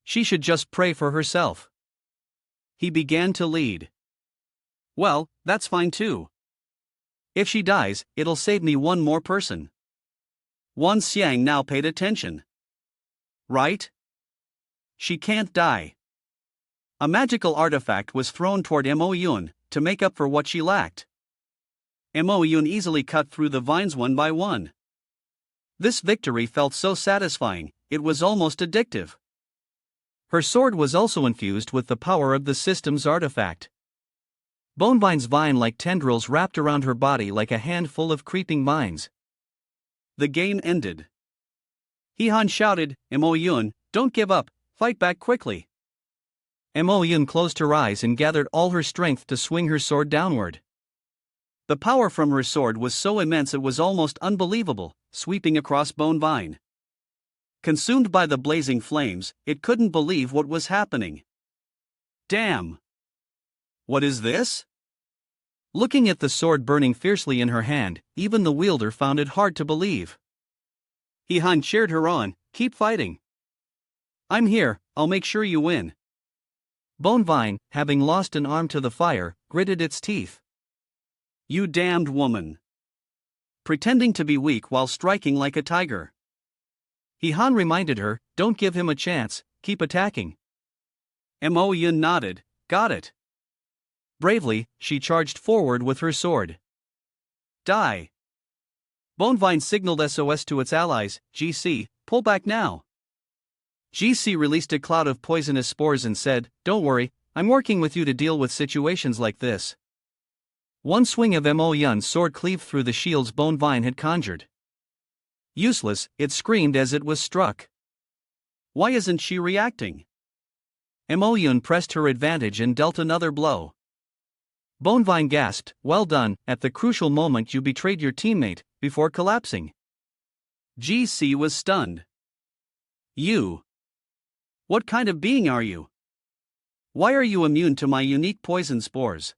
She should just pray for herself. He began to lead. Well, that's fine too. If she dies, it'll save me one more person. Wan Xiang now paid attention. Right? She can't die. A magical artifact was thrown toward Mo-yun, to make up for what she lacked. Mo-yun easily cut through the vines one by one. This victory felt so satisfying, it was almost addictive. Her sword was also infused with the power of the system's artifact. Bonevine's vine-like tendrils wrapped around her body like a handful of creeping vines. The game ended. Han shouted, Mo-yun, don't give up, fight back quickly. Mo-yun closed her eyes and gathered all her strength to swing her sword downward. The power from her sword was so immense it was almost unbelievable, sweeping across Bonevine. Consumed by the blazing flames, it couldn't believe what was happening. Damn! What is this? Looking at the sword burning fiercely in her hand, even the wielder found it hard to believe. Han cheered her on, keep fighting. I'm here, I'll make sure you win. Bonevine, having lost an arm to the fire, gritted its teeth. You damned woman. Pretending to be weak while striking like a tiger. Han reminded her, don't give him a chance, keep attacking. Mo-yun nodded, got it. Bravely, she charged forward with her sword. Die. Bonevine signaled SOS to its allies, GC, pull back now. GC released a cloud of poisonous spores and said, don't worry, I'm working with you to deal with situations like this. One swing of Mo-yun's sword cleaved through the shields Bonevine had conjured. Useless, it screamed as it was struck. Why isn't she reacting? Mo-yun pressed her advantage and dealt another blow. Bonevine gasped, well done, at the crucial moment you betrayed your teammate, before collapsing. GC was stunned. You. What kind of being are you? Why are you immune to my unique poison spores?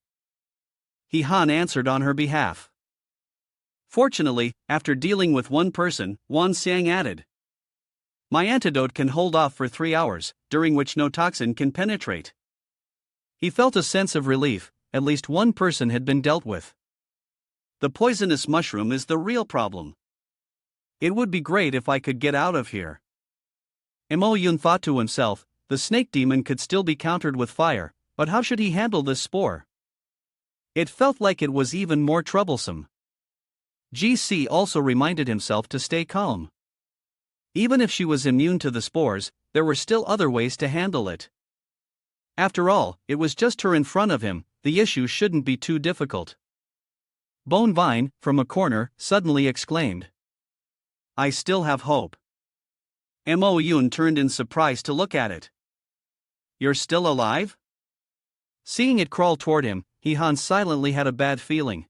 Han answered on her behalf. Fortunately, after dealing with one person, Wan Xiang added. My antidote can hold off for 3 hours, during which no toxin can penetrate. He felt a sense of relief, at least one person had been dealt with. The poisonous mushroom is the real problem. It would be great if I could get out of here. Mo-yun thought to himself, the snake demon could still be countered with fire, but how should he handle this spore? It felt like it was even more troublesome. GC also reminded himself to stay calm. Even if she was immune to the spores, there were still other ways to handle it. After all, it was just her in front of him, the issue shouldn't be too difficult. Bonevine, from a corner, suddenly exclaimed. I still have hope. Mo-yun turned in surprise to look at it. You're still alive? Seeing it crawl toward him, Han silently had a bad feeling.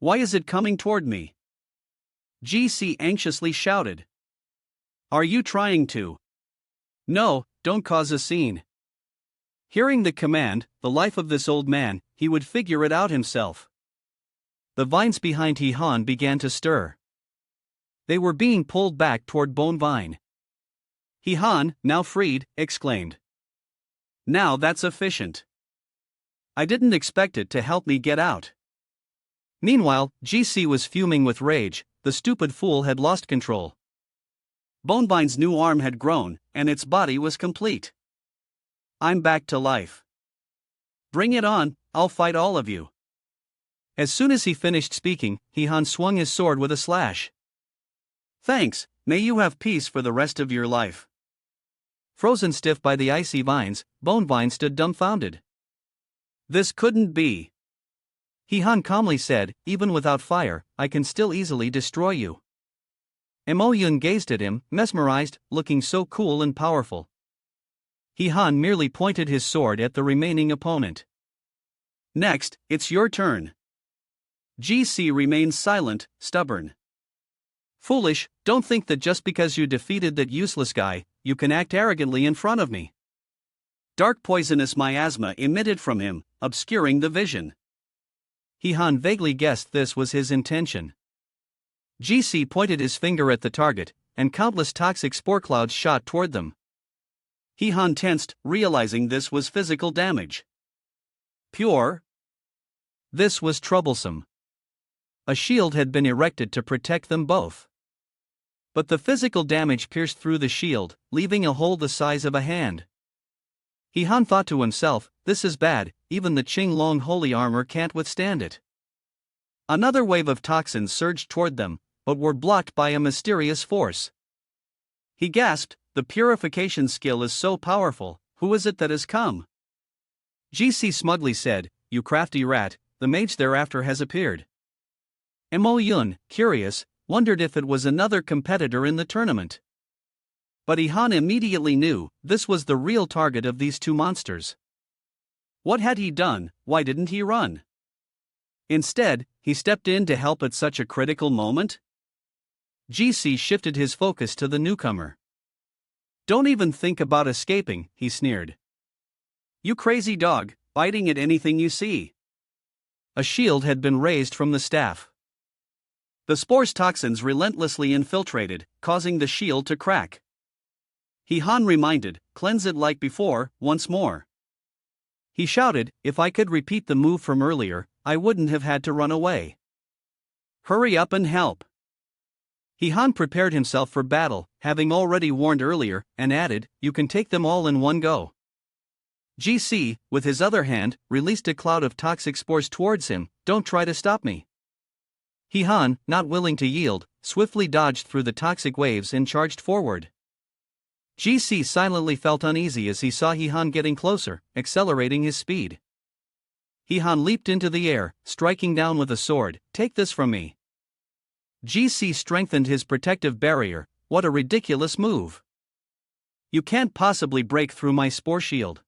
Why is it coming toward me? GC anxiously shouted. Are you trying to? No, don't cause a scene. Hearing the command, the life of this old man, he would figure it out himself. The vines behind Han began to stir. They were being pulled back toward Bonevine. Han, now freed, exclaimed. Now that's efficient. I didn't expect it to help me get out. Meanwhile, GC was fuming with rage, the stupid fool had lost control. Bonevine's new arm had grown, and its body was complete. I'm back to life. Bring it on, I'll fight all of you. As soon as he finished speaking, Han swung his sword with a slash. Thanks, may you have peace for the rest of your life. Frozen stiff by the icy vines, Bonevine stood dumbfounded. This couldn't be. Han calmly said, even without fire, I can still easily destroy you. Yun gazed at him, mesmerized, looking so cool and powerful. Han merely pointed his sword at the remaining opponent. Next, it's your turn. GC remained silent, stubborn. Foolish, don't think that just because you defeated that useless guy, you can act arrogantly in front of me. Dark poisonous miasma emitted from him, obscuring the vision. Han vaguely guessed this was his intention. GC pointed his finger at the target, and countless toxic spore clouds shot toward them. Han tensed, realizing this was physical damage. Pure? This was troublesome. A shield had been erected to protect them both. But the physical damage pierced through the shield, leaving a hole the size of a hand. Han thought to himself, this is bad, even the Qinglong holy armor can't withstand it. Another wave of toxins surged toward them, but were blocked by a mysterious force. He gasped, the purification skill is so powerful, who is it that has come? GC smugly said, you crafty rat, the mage thereafter has appeared. Yun, curious, wondered if it was another competitor in the tournament. But Han immediately knew, this was the real target of these two monsters. What had he done? Why didn't he run? Instead, he stepped in to help at such a critical moment? GC shifted his focus to the newcomer. Don't even think about escaping, he sneered. You crazy dog, biting at anything you see. A shield had been raised from the staff. The spore's toxins relentlessly infiltrated, causing the shield to crack. Han reminded, cleanse it like before, once more. He shouted, if I could repeat the move from earlier, I wouldn't have had to run away. Hurry up and help. Han prepared himself for battle, having already warned earlier, and added, you can take them all in one go. GC, with his other hand, released a cloud of toxic spores towards him, don't try to stop me. Han, not willing to yield, swiftly dodged through the toxic waves and charged forward. GC silently felt uneasy as he saw Han getting closer, accelerating his speed. Han leaped into the air, striking down with a sword, take this from me. GC strengthened his protective barrier, what a ridiculous move. You can't possibly break through my spore shield.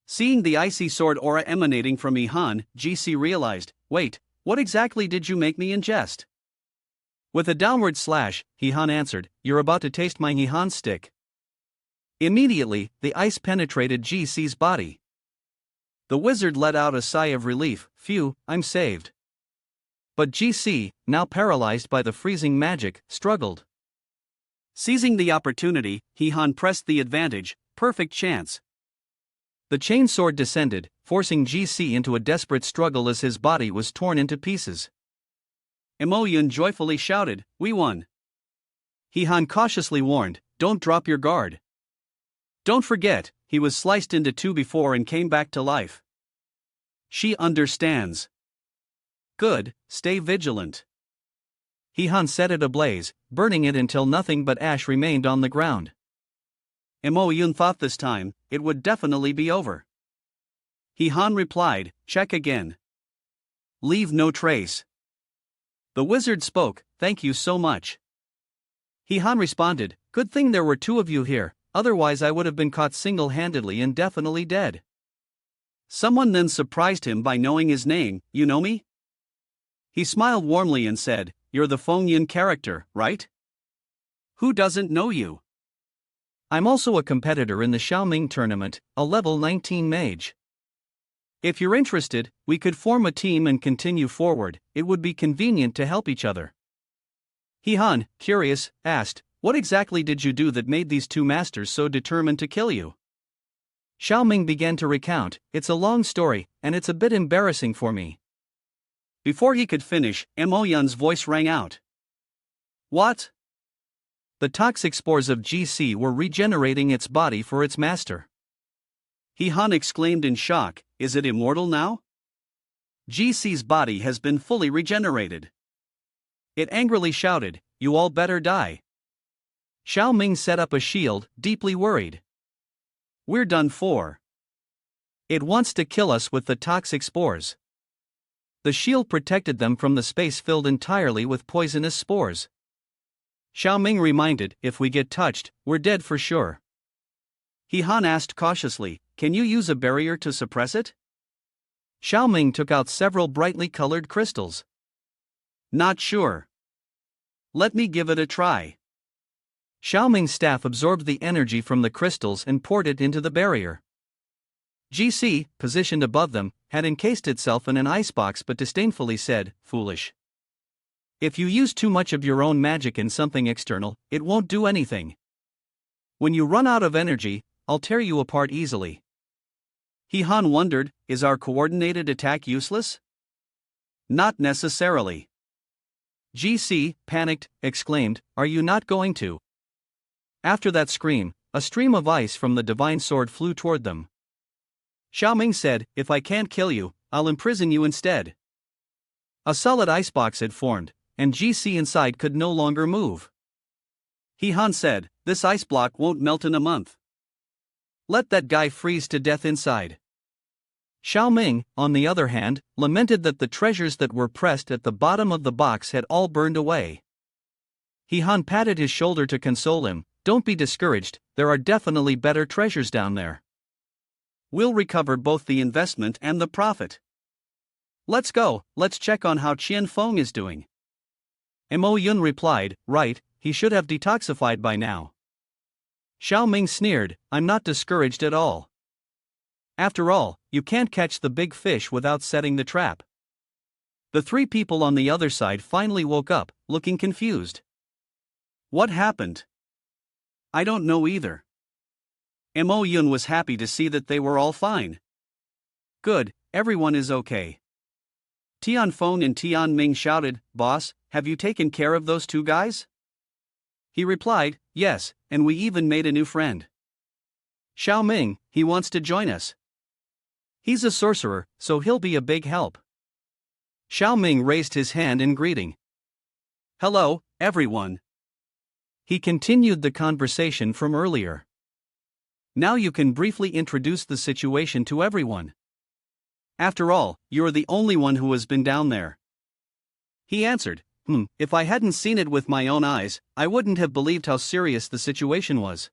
Seeing the icy sword aura emanating from Han, GC realized, wait, what exactly did you make me ingest? With a downward slash, Han answered, you're about to taste my Han stick. Immediately, the ice penetrated GC's body. The wizard let out a sigh of relief, phew, I'm saved. But GC, now paralyzed by the freezing magic, struggled. Seizing the opportunity, Han pressed the advantage, perfect chance. The chainsword descended, forcing GC into a desperate struggle as his body was torn into pieces. Yun joyfully shouted, we won. Han cautiously warned, don't drop your guard. Don't forget, he was sliced into two before and came back to life. She understands. Good, stay vigilant. Han set it ablaze, burning it until nothing but ash remained on the ground. Yun thought this time, it would definitely be over. Han replied, check again. Leave no trace. The wizard spoke, thank you so much. Han responded, good thing there were two of you here, otherwise I would have been caught single-handedly and definitely dead. Someone then surprised him by knowing his name, you know me? He smiled warmly and said, you're the Fengyan character, right? Who doesn't know you? I'm also a competitor in the Xiaoming tournament, a level 19 mage. If you're interested, we could form a team and continue forward, it would be convenient to help each other. Han, curious, asked, what exactly did you do that made these two masters so determined to kill you? Xiaoming began to recount, it's a long story, and it's a bit embarrassing for me. Before he could finish, Yun's voice rang out. What? The toxic spores of GC were regenerating its body for its master. Han exclaimed in shock, is it immortal now? GC's body has been fully regenerated. It angrily shouted, you all better die. Xiao Ming set up a shield, deeply worried. We're done for. It wants to kill us with the toxic spores. The shield protected them from the space filled entirely with poisonous spores. Xiao Ming reminded, if we get touched, we're dead for sure. Han asked cautiously, can you use a barrier to suppress it? Xiao Ming took out several brightly colored crystals. Not sure. Let me give it a try. Xiao Ming's staff absorbed the energy from the crystals and poured it into the barrier. GC, positioned above them, had encased itself in an icebox but disdainfully said, foolish. If you use too much of your own magic in something external, it won't do anything. When you run out of energy, I'll tear you apart easily. Han wondered, is our coordinated attack useless? Not necessarily. GC, panicked, exclaimed, are you not going to? After that scream, a stream of ice from the divine sword flew toward them. Xiao Ming said, if I can't kill you, I'll imprison you instead. A solid icebox had formed, and GC inside could no longer move. Han said, this ice block won't melt in a month. Let that guy freeze to death inside. Xiao Ming, on the other hand, lamented that the treasures that were pressed at the bottom of the box had all burned away. Han patted his shoulder to console him, don't be discouraged, there are definitely better treasures down there. We'll recover both the investment and the profit. Let's go, let's check on how Qian Feng is doing. Mo Yun replied, right, he should have detoxified by now. Xiao Ming sneered, I'm not discouraged at all. After all, you can't catch the big fish without setting the trap. The three people on the other side finally woke up, looking confused. What happened? I don't know either. Mo Yun was happy to see that they were all fine. Good, everyone is okay. Tian Feng and Tian Ming shouted, boss, have you taken care of those two guys? He replied, yes, and we even made a new friend. Xiao Ming, he wants to join us. He's a sorcerer, so he'll be a big help. Xiao Ming raised his hand in greeting. Hello, everyone. He continued the conversation from earlier. Now you can briefly introduce the situation to everyone. After all, you're the only one who has been down there. He answered, if I hadn't seen it with my own eyes, I wouldn't have believed how serious the situation was.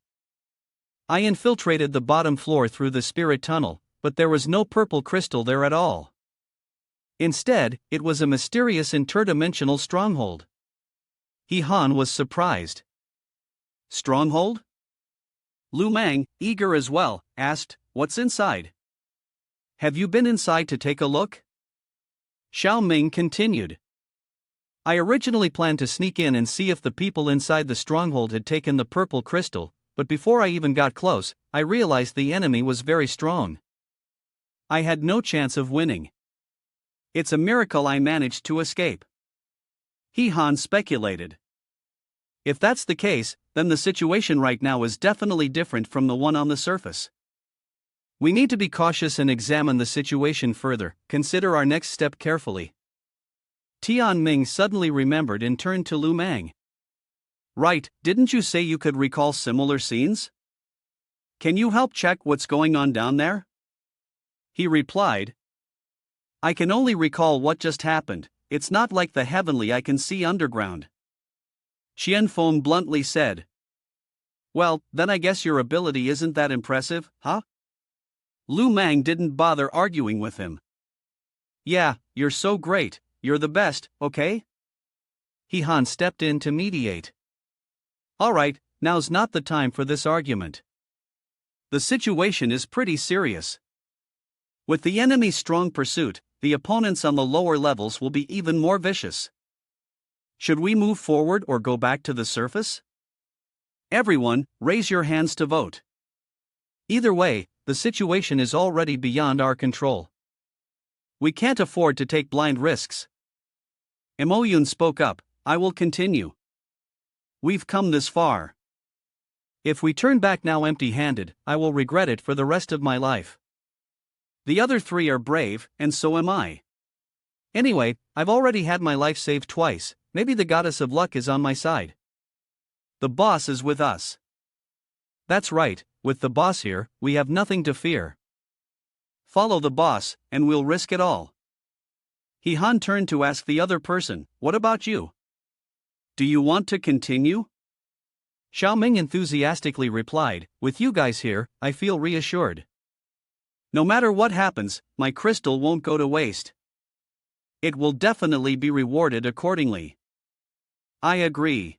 I infiltrated the bottom floor through the spirit tunnel, but there was no purple crystal there at all. Instead, it was a mysterious interdimensional stronghold. Han was surprised. Stronghold? Lu Mang, eager as well, asked, what's inside? Have you been inside to take a look? Xiao Ming continued. I originally planned to sneak in and see if the people inside the stronghold had taken the purple crystal, but before I even got close, I realized the enemy was very strong. I had no chance of winning. It's a miracle I managed to escape. Han speculated. If that's the case, then the situation right now is definitely different from the one on the surface. We need to be cautious and examine the situation further, consider our next step carefully. Tian Ming suddenly remembered and turned to Lu Mang. Right, didn't you say you could recall similar scenes? Can you help check what's going on down there? He replied. I can only recall what just happened, it's not like the heavenly I can see underground. Qian Feng bluntly said. Well, then I guess your ability isn't that impressive, huh? Lu Mang didn't bother arguing with him. Yeah, you're so great, you're the best, okay? Han stepped in to mediate. Alright, now's not the time for this argument. The situation is pretty serious. With the enemy's strong pursuit, the opponents on the lower levels will be even more vicious. Should we move forward or go back to the surface? Everyone, raise your hands to vote. Either way, the situation is already beyond our control. We can't afford to take blind risks. Mo Yun spoke up, I will continue. We've come this far. If we turn back now empty-handed, I will regret it for the rest of my life. The other three are brave, and so am I. Anyway, I've already had my life saved twice, maybe the goddess of luck is on my side. The boss is with us. That's right, with the boss here, we have nothing to fear. Follow the boss, and we'll risk it all. Han turned to ask the other person, what about you? Do you want to continue? Xiaoming enthusiastically replied, with you guys here, I feel reassured. No matter what happens, my crystal won't go to waste. It will definitely be rewarded accordingly. I agree.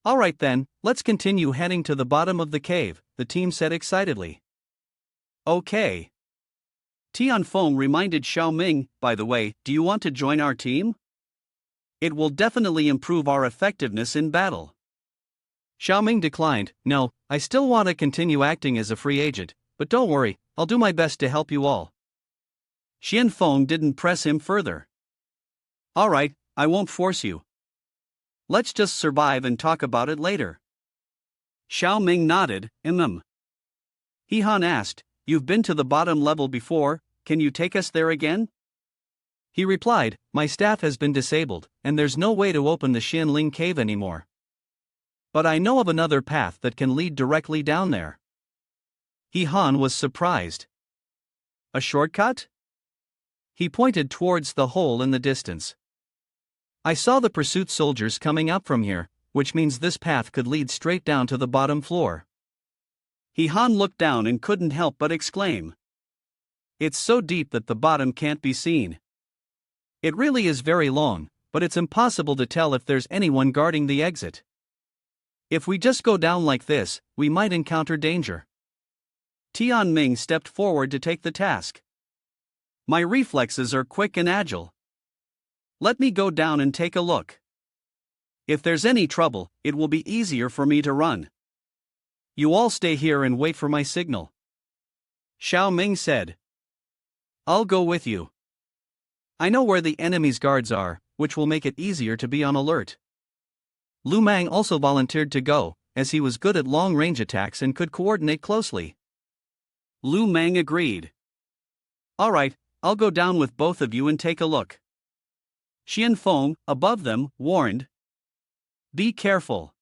Alright then, let's continue heading to the bottom of the cave, the team said excitedly. Okay. Tianfeng reminded Xiaoming, by the way, do you want to join our team? It will definitely improve our effectiveness in battle. Xiaoming declined, no, I still want to continue acting as a free agent, but don't worry, I'll do my best to help you all. Xianfeng didn't press him further. Alright, I won't force you. Let's just survive and talk about it later. Xiaoming nodded, Han asked, you've been to the bottom level before, can you take us there again? He replied, my staff has been disabled, and there's no way to open the Xianling cave anymore. But I know of another path that can lead directly down there. Han was surprised. A shortcut? He pointed towards the hole in the distance. I saw the pursuit soldiers coming up from here, which means this path could lead straight down to the bottom floor. Han looked down and couldn't help but exclaim. It's so deep that the bottom can't be seen. It really is very long, but it's impossible to tell if there's anyone guarding the exit. If we just go down like this, we might encounter danger. Tianming stepped forward to take the task. My reflexes are quick and agile. Let me go down and take a look. If there's any trouble, it will be easier for me to run. You all stay here and wait for my signal. Xiaoming said. I'll go with you. I know where the enemy's guards are, which will make it easier to be on alert. Lu Mang also volunteered to go, as he was good at long-range attacks and could coordinate closely. Lu Mang agreed. Alright, I'll go down with both of you and take a look. Xianfeng, above them, warned. Be careful.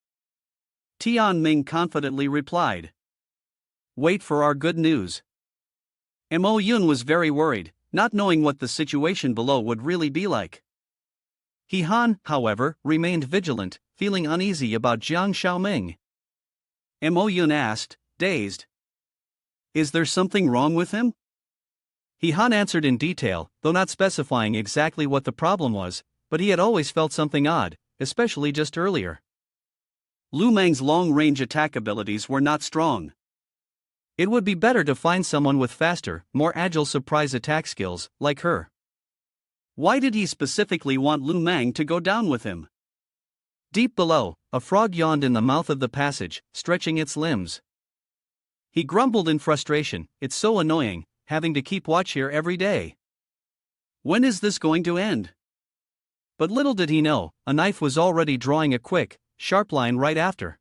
Tianming confidently replied. Wait for our good news. Mo Yun was very worried, not knowing what the situation below would really be like. Han, however, remained vigilant, feeling uneasy about Jiang Xiaoming. Mo Yun asked, dazed. Is there something wrong with him? Han answered in detail, though not specifying exactly what the problem was, but he had always felt something odd, especially just earlier. Lu Mang's long-range attack abilities were not strong. It would be better to find someone with faster, more agile surprise attack skills, like her. Why did he specifically want Lu Mang to go down with him? Deep below, a frog yawned in the mouth of the passage, stretching its limbs. He grumbled in frustration, it's so annoying, having to keep watch here every day. When is this going to end? But little did he know, a knife was already drawing a quick, sharp line right after.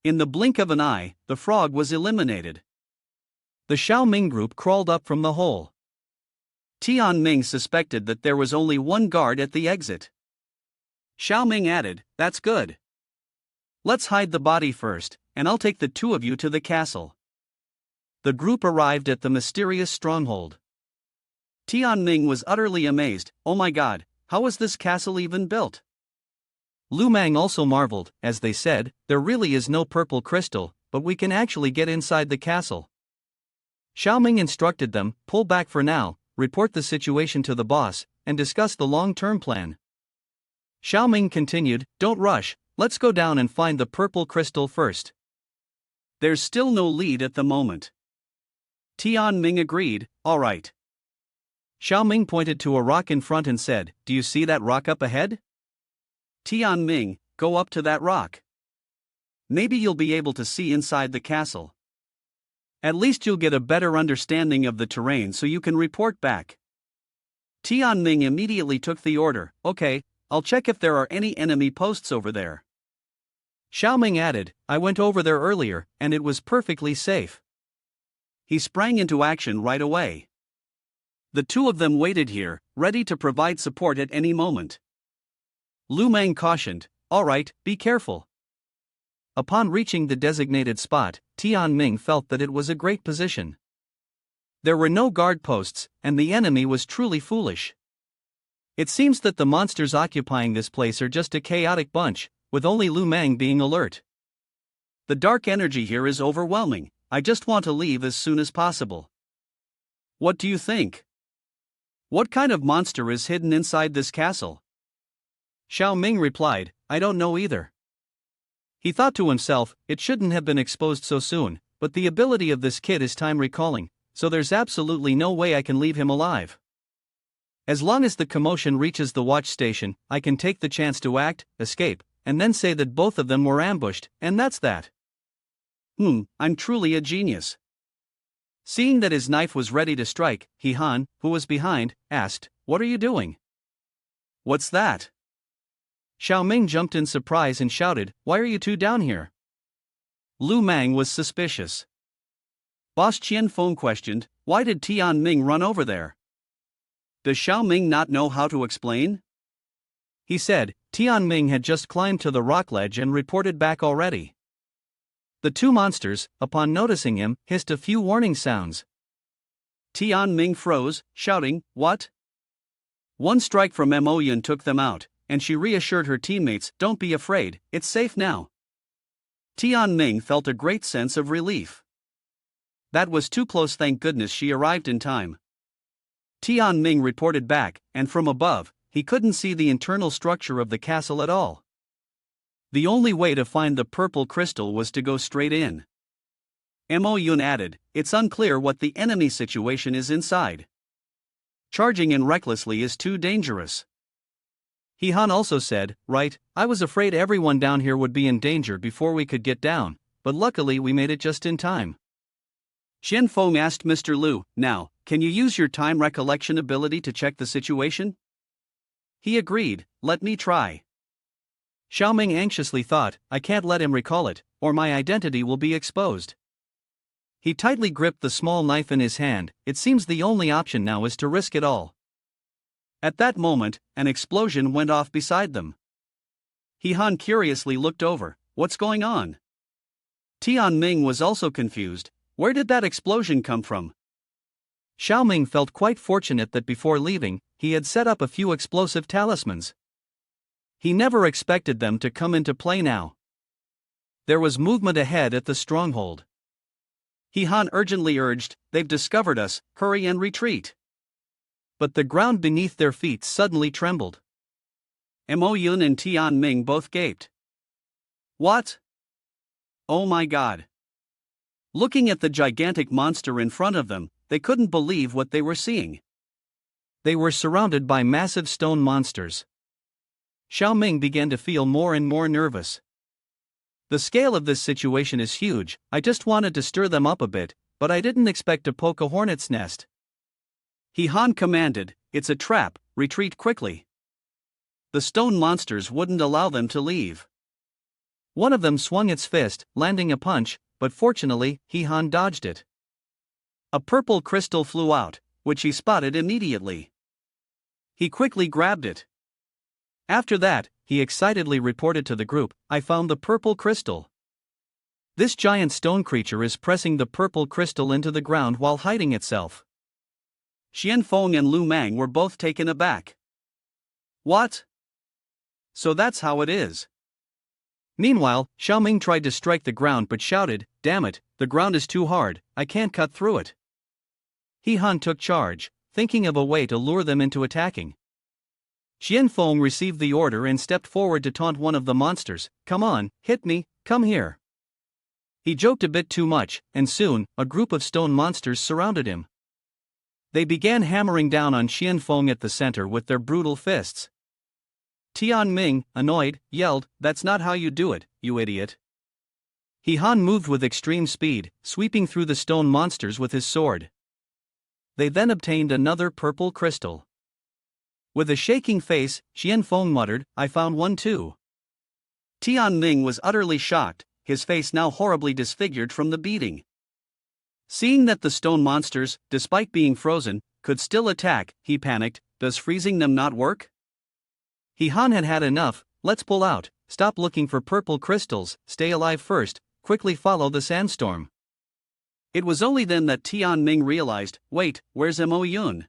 In the blink of an eye, the frog was eliminated. The Xiaoming group crawled up from the hole. Tianming suspected that there was only one guard at the exit. Xiaoming added, that's good. Let's hide the body first, and I'll take the two of you to the castle. The group arrived at the mysterious stronghold. Tianming was utterly amazed, oh my god, how was this castle even built? Lu Mang also marveled, as they said, there really is no purple crystal, but we can actually get inside the castle. Xiaoming instructed them, pull back for now, report the situation to the boss, and discuss the long-term plan. Xiaoming continued, don't rush, let's go down and find the purple crystal first. There's still no lead at the moment. Tianming agreed, alright. Xiaoming pointed to a rock in front and said, do you see that rock up ahead? Tianming, go up to that rock. Maybe you'll be able to see inside the castle. At least you'll get a better understanding of the terrain so you can report back. Tianming immediately took the order, okay, I'll check if there are any enemy posts over there. Xiaoming added, I went over there earlier, and it was perfectly safe. He sprang into action right away. The two of them waited here, ready to provide support at any moment. Lu Meng cautioned, all right, be careful. Upon reaching the designated spot, Tianming felt that it was a great position. There were no guard posts, and the enemy was truly foolish. It seems that the monsters occupying this place are just a chaotic bunch, with only Lu Meng being alert. The dark energy here is overwhelming. I just want to leave as soon as possible. What do you think? What kind of monster is hidden inside this castle? Xiaoming replied, I don't know either. He thought to himself, it shouldn't have been exposed so soon, but the ability of this kid is time recalling, so there's absolutely no way I can leave him alive. As long as the commotion reaches the watch station, I can take the chance to act, escape, and then say that both of them were ambushed, and that's that. I'm truly a genius. Seeing that his knife was ready to strike, He Han, who was behind, asked, what are you doing? What's that? Xiaoming jumped in surprise and shouted, why are you two down here? Lu Meng was suspicious. Boss Qianfeng questioned, why did Tianming run over there? Does Xiaoming not know how to explain? He said, Tianming had just climbed to the rock ledge and reported back already. The two monsters, upon noticing him, hissed a few warning sounds. Tianming froze, shouting, what? One strike from Mo Yun took them out, and she reassured her teammates, don't be afraid, it's safe now. Tianming felt a great sense of relief. That was too close, thank goodness she arrived in time. Tianming reported back, and from above, he couldn't see the internal structure of the castle at all. The only way to find the purple crystal was to go straight in. Mo Yun added, it's unclear what the enemy situation is inside. Charging in recklessly is too dangerous. He Han also said, right, I was afraid everyone down here would be in danger before we could get down, but luckily we made it just in time. Qianfeng asked Mr. Lu, now, can you use your time recollection ability to check the situation? He agreed, let me try. Xiaoming anxiously thought, I can't let him recall it, or my identity will be exposed. He tightly gripped the small knife in his hand, it seems the only option now is to risk it all. At that moment, an explosion went off beside them. He Han curiously looked over, what's going on? Tianming was also confused, where did that explosion come from? Xiaoming felt quite fortunate that before leaving, he had set up a few explosive talismans. He never expected them to come into play now. There was movement ahead at the stronghold. He Han urgently urged, they've discovered us, hurry and retreat. But the ground beneath their feet suddenly trembled. Mo Yun and Tianming both gaped. What? Oh my God. Looking at the gigantic monster in front of them, they couldn't believe what they were seeing. They were surrounded by massive stone monsters. Xiaoming began to feel more and more nervous. The scale of this situation is huge, I just wanted to stir them up a bit, but I didn't expect to poke a hornet's nest. He Han commanded, it's a trap, retreat quickly. The stone monsters wouldn't allow them to leave. One of them swung its fist, landing a punch, but fortunately, He Han dodged it. A purple crystal flew out, which he spotted immediately. He quickly grabbed it. After that, he excitedly reported to the group, I found the purple crystal. This giant stone creature is pressing the purple crystal into the ground while hiding itself. Qianfeng and Lu Meng were both taken aback. What? So that's how it is. Meanwhile, Xiaoming tried to strike the ground but shouted, damn it, the ground is too hard, I can't cut through it. He Han took charge, thinking of a way to lure them into attacking. Qianfeng received the order and stepped forward to taunt one of the monsters, come on, hit me, come here. He joked a bit too much, and soon, a group of stone monsters surrounded him. They began hammering down on Qianfeng at the center with their brutal fists. Tianming, annoyed, yelled, that's not how you do it, you idiot. He Han moved with extreme speed, sweeping through the stone monsters with his sword. They then obtained another purple crystal. With a shaking face, Qianfeng muttered, I found one too. Tianming was utterly shocked, his face now horribly disfigured from the beating. Seeing that the stone monsters, despite being frozen, could still attack, he panicked. Does freezing them not work? Han had had enough. Let's pull out, stop looking for purple crystals, stay alive first, quickly follow the sandstorm. It was only then that Tianming realized, wait, where's Mo Yun?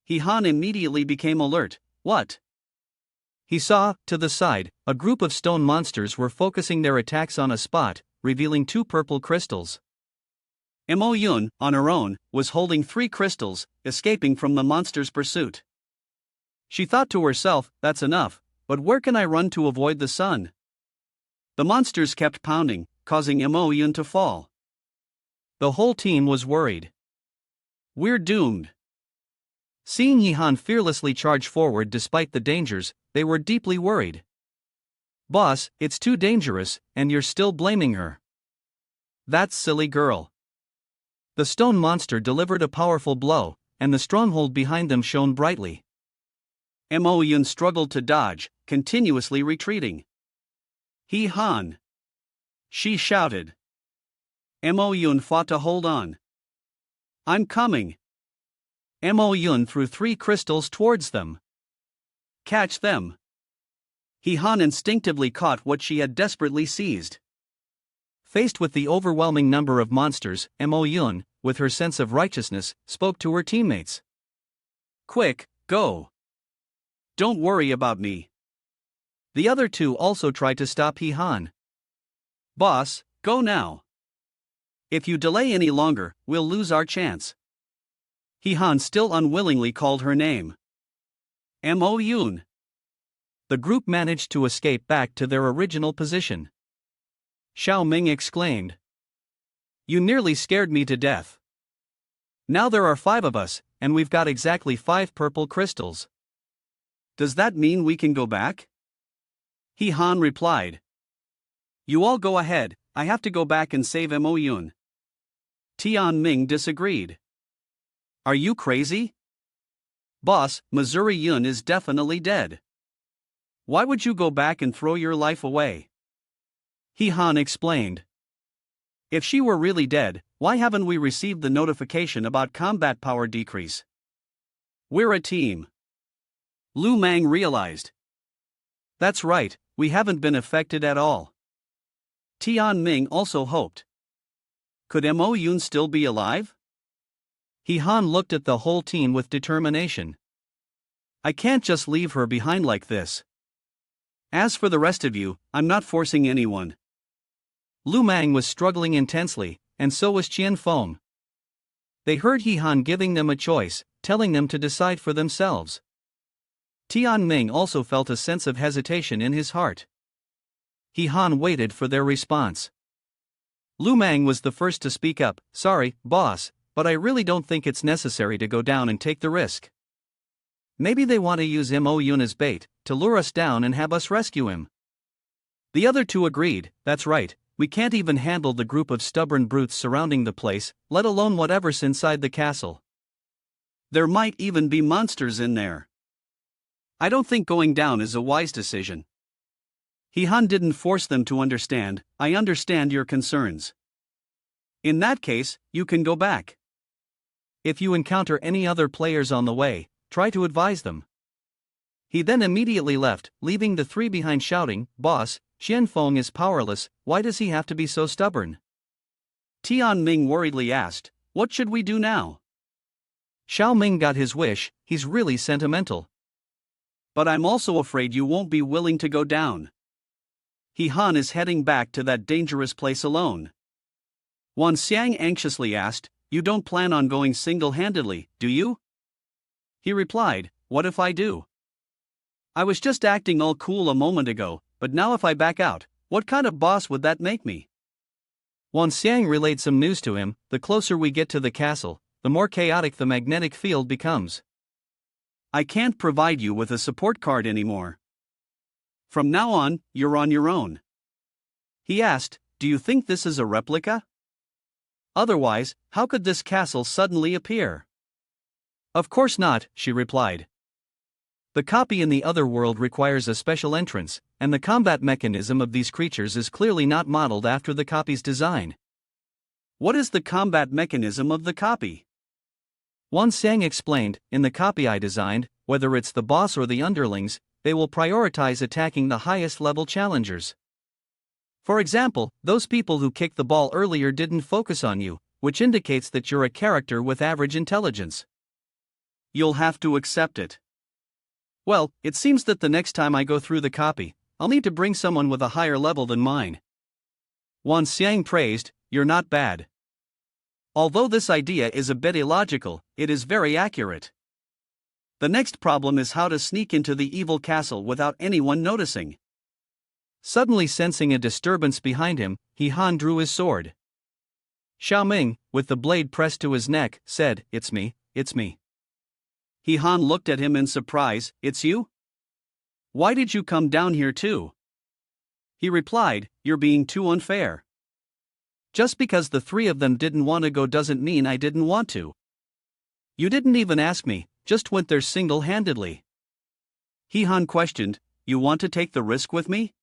Han immediately became alert. What? He saw, to the side, a group of stone monsters were focusing their attacks on a spot, revealing 2 purple crystals. Mo Yun, on her own, was holding 3 crystals, escaping from the monster's pursuit. She thought to herself, that's enough, but where can I run to avoid the sun? The monsters kept pounding, causing Mo Yun to fall. The whole team was worried. We're doomed. Seeing Han fearlessly charge forward despite the dangers, they were deeply worried. Boss, it's too dangerous, and you're still blaming her. That silly girl. The stone monster delivered a powerful blow, and the stronghold behind them shone brightly. Mo Yun struggled to dodge, continuously retreating. Han! She shouted. Mo Yun fought to hold on. I'm coming. Mo Yun threw 3 crystals towards them. Catch them. Han instinctively caught what she had desperately seized. Faced with the overwhelming number of monsters, Mo Yun, with her sense of righteousness, spoke to her teammates. Quick, go. Don't worry about me. The other 2 also tried to stop Han. Boss, go now. If you delay any longer, we'll lose our chance. Han still unwillingly called her name. Mo Yun. The group managed to escape back to their original position. Xiao Ming exclaimed. You nearly scared me to death. Now there are 5 of us, and we've got exactly 5 purple crystals. Does that mean we can go back? Han replied. You all go ahead, I have to go back and save Mo Yun. Tianming disagreed. Are you crazy? Boss, Missouri Yun is definitely dead. Why would you go back and throw your life away? Han explained. If she were really dead, why haven't we received the notification about combat power decrease? We're a team. Lu Mang realized. That's right, we haven't been affected at all. Tianming also hoped. Could Mo Yun still be alive? Han looked at the whole team with determination. I can't just leave her behind like this. As for the rest of you, I'm not forcing anyone. Lu Mang was struggling intensely, and so was Qian Feng. They heard Han giving them a choice, telling them to decide for themselves. Tianming also felt a sense of hesitation in his heart. Han waited for their response. Lu Mang was the first to speak up. Sorry, boss, but I really don't think it's necessary to go down and take the risk. Maybe they want to use Mo Yun as bait, to lure us down and have us rescue him. The other 2 agreed. That's right, we can't even handle the group of stubborn brutes surrounding the place, let alone whatever's inside the castle. There might even be monsters in there. I don't think going down is a wise decision. Han didn't force them to understand. I understand your concerns. In that case, you can go back. If you encounter any other players on the way, try to advise them. He then immediately left, leaving the 3 behind shouting, Boss, Qian Feng is powerless, why does he have to be so stubborn? Tianming worriedly asked, what should we do now? Xiao Ming got his wish, he's really sentimental. But I'm also afraid you won't be willing to go down. Han is heading back to that dangerous place alone. Wan Xiang anxiously asked, you don't plan on going single-handedly, do you? He replied, what if I do? I was just acting all cool a moment ago, but now if I back out, what kind of boss would that make me? Wan Xiang relayed some news to him. The closer we get to the castle, the more chaotic the magnetic field becomes. I can't provide you with a support card anymore. From now on, you're on your own. He asked, do you think this is a replica? Otherwise, how could this castle suddenly appear? Of course not, she replied. The copy in the other world requires a special entrance, and the combat mechanism of these creatures is clearly not modeled after the copy's design. What is the combat mechanism of the copy? Wan Sang explained, in the copy I designed, whether it's the boss or the underlings, they will prioritize attacking the highest level challengers. For example, those people who kicked the ball earlier didn't focus on you, which indicates that you're a character with average intelligence. You'll have to accept it. Well, it seems that the next time I go through the copy, I'll need to bring someone with a higher level than mine. Wan Xiang praised, "You're not bad. Although this idea is a bit illogical, it is very accurate. The next problem is how to sneak into the evil castle without anyone noticing." Suddenly sensing a disturbance behind him, He Han drew his sword. Xiao Ming, with the blade pressed to his neck, said, "It's me, it's me." He Han looked at him in surprise, "It's you? Why did you come down here too?" He replied, "You're being too unfair. Just because the three of them didn't want to go doesn't mean I didn't want to. You didn't even ask me, just went there single-handedly." He Han questioned, "You want to take the risk with me?"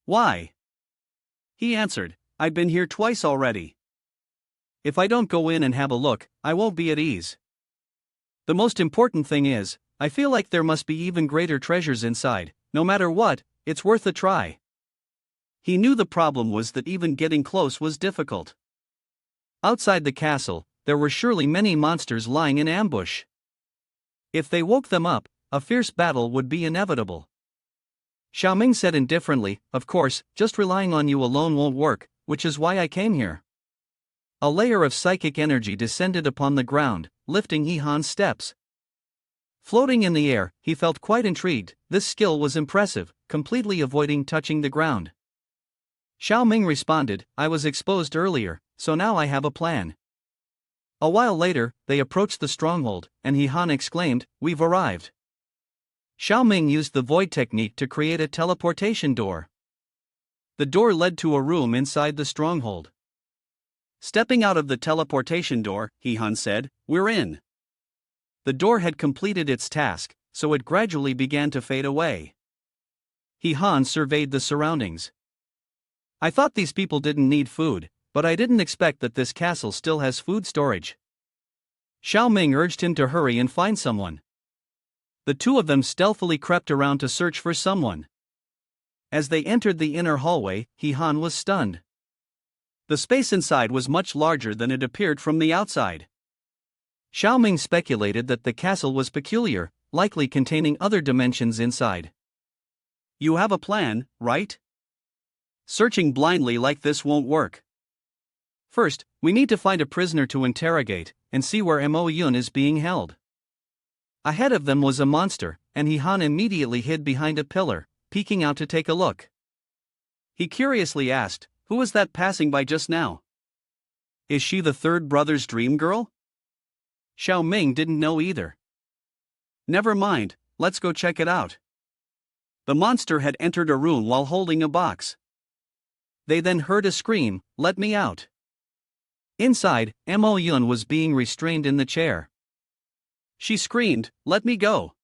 "Why?" He answered, "I've been here twice already. If I don't go in and have a look, I won't be at ease. The most important thing is, I feel like there must be even greater treasures inside. No matter what, it's worth a try." He knew the problem was that even getting close was difficult. Outside the castle, there were surely many monsters lying in ambush. If they woke them up, a fierce battle would be inevitable. Xiao Ming said indifferently, "Of course, just relying on you alone won't work, which is why I came here." A layer of psychic energy descended upon the ground, lifting He Han's steps. Floating in the air, he felt quite intrigued. This skill was impressive, completely avoiding touching the ground. Xiao Ming responded, "I was exposed earlier, so now I have a plan." A while later, they approached the stronghold, and He Han exclaimed, "We've arrived." Xiao Ming used the void technique to create a teleportation door. The door led to a room inside the stronghold. Stepping out of the teleportation door, He Han said, "We're in." The door had completed its task, so it gradually began to fade away. He Han surveyed the surroundings. "I thought these people didn't need food, but I didn't expect that this castle still has food storage." Xiao Ming urged him to hurry and find someone. The two of them stealthily crept around to search for someone. As they entered the inner hallway, He Han was stunned. The space inside was much larger than it appeared from the outside. Xiao Ming speculated that the castle was peculiar, likely containing other dimensions inside. "You have a plan, right? Searching blindly like this won't work. First, we need to find a prisoner to interrogate, and see where Mo Yun is being held." Ahead of them was a monster, and He Han immediately hid behind a pillar, peeking out to take a look. He curiously asked, "Who was that passing by just now? Is she the third brother's dream girl?" Xiao Ming didn't know either. "Never mind, let's go check it out." The monster had entered a room while holding a box. They then heard a scream, "Let me out." Inside, Mo Yun was being restrained in the chair. She screamed, "Let me go.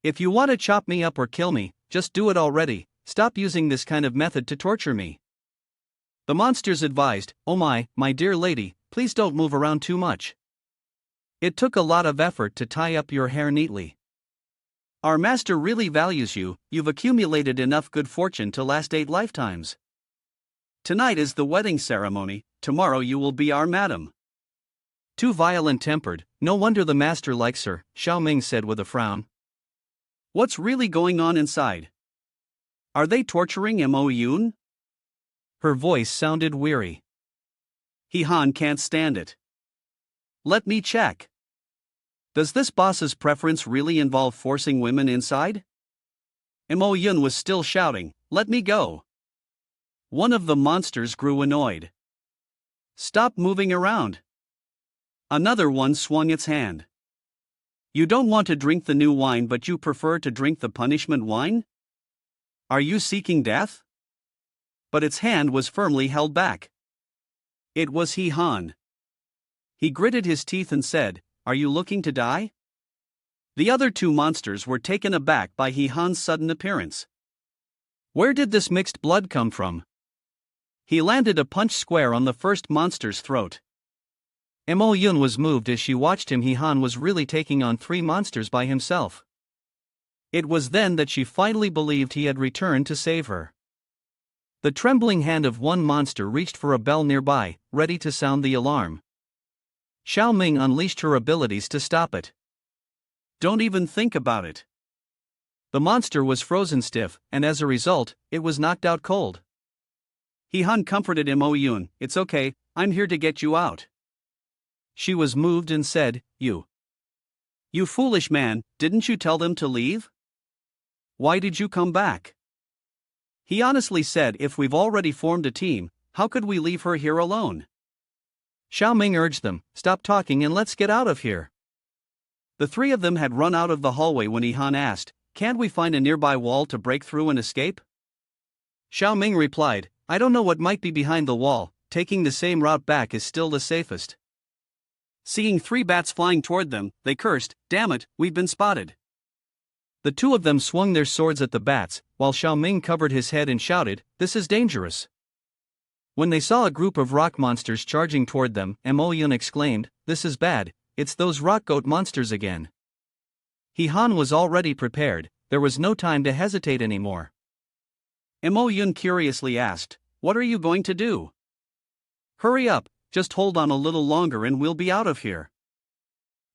If you want to chop me up or kill me, just do it already. Stop using this kind of method to torture me." The monsters advised, "Oh my dear lady, please don't move around too much. It took a lot of effort to tie up your hair neatly. Our master really values you, you've accumulated enough good fortune to last 8 lifetimes. Tonight is the wedding ceremony, tomorrow you will be our madam." Too violent-tempered, no wonder the master likes her, Xiao Ming said with a frown. "What's really going on inside? Are they torturing Mo Yun?" Her voice sounded weary. He Han can't stand it. "Let me check. Does this boss's preference really involve forcing women inside?" Mo Yun was still shouting, "Let me go." One of the monsters grew annoyed. "Stop moving around." Another one swung its hand. "You don't want to drink the new wine but you prefer to drink the punishment wine? Are you seeking death?" But its hand was firmly held back. It was He Han. He gritted his teeth and said, "Are you looking to die?" The other two monsters were taken aback by He-han's sudden appearance. Where did this mixed blood come from? He landed a punch square on the first monster's throat. Mo-yun was moved as she watched him. He-han was really taking on 3 monsters by himself. It was then that she finally believed he had returned to save her. The trembling hand of one monster reached for a bell nearby, ready to sound the alarm. Xiao Ming unleashed her abilities to stop it. Don't even think about it. The monster was frozen stiff, and as a result, it was knocked out cold. He-han comforted Mo-yun. It's okay, I'm here to get you out. She was moved and said, You foolish man, didn't you tell them to leave? Why did you come back? He honestly said, if we've already formed a team, how could we leave her here alone? Xiao Ming urged them, Stop talking and let's get out of here. The 3 of them had run out of the hallway when He-han asked, Can't we find a nearby wall to break through and escape? Xiao Ming replied, I don't know what might be behind the wall, taking the same route back is still the safest. Seeing 3 bats flying toward them, they cursed, Damn it, we've been spotted. The 2 of them swung their swords at the bats, while Xiao Ming covered his head and shouted, This is dangerous. When they saw a group of rock monsters charging toward them, Mo-yun exclaimed, This is bad, it's those rock goat monsters again. He-han was already prepared, there was no time to hesitate anymore. Mo-yun curiously asked, What are you going to do? Hurry up, just hold on a little longer and we'll be out of here.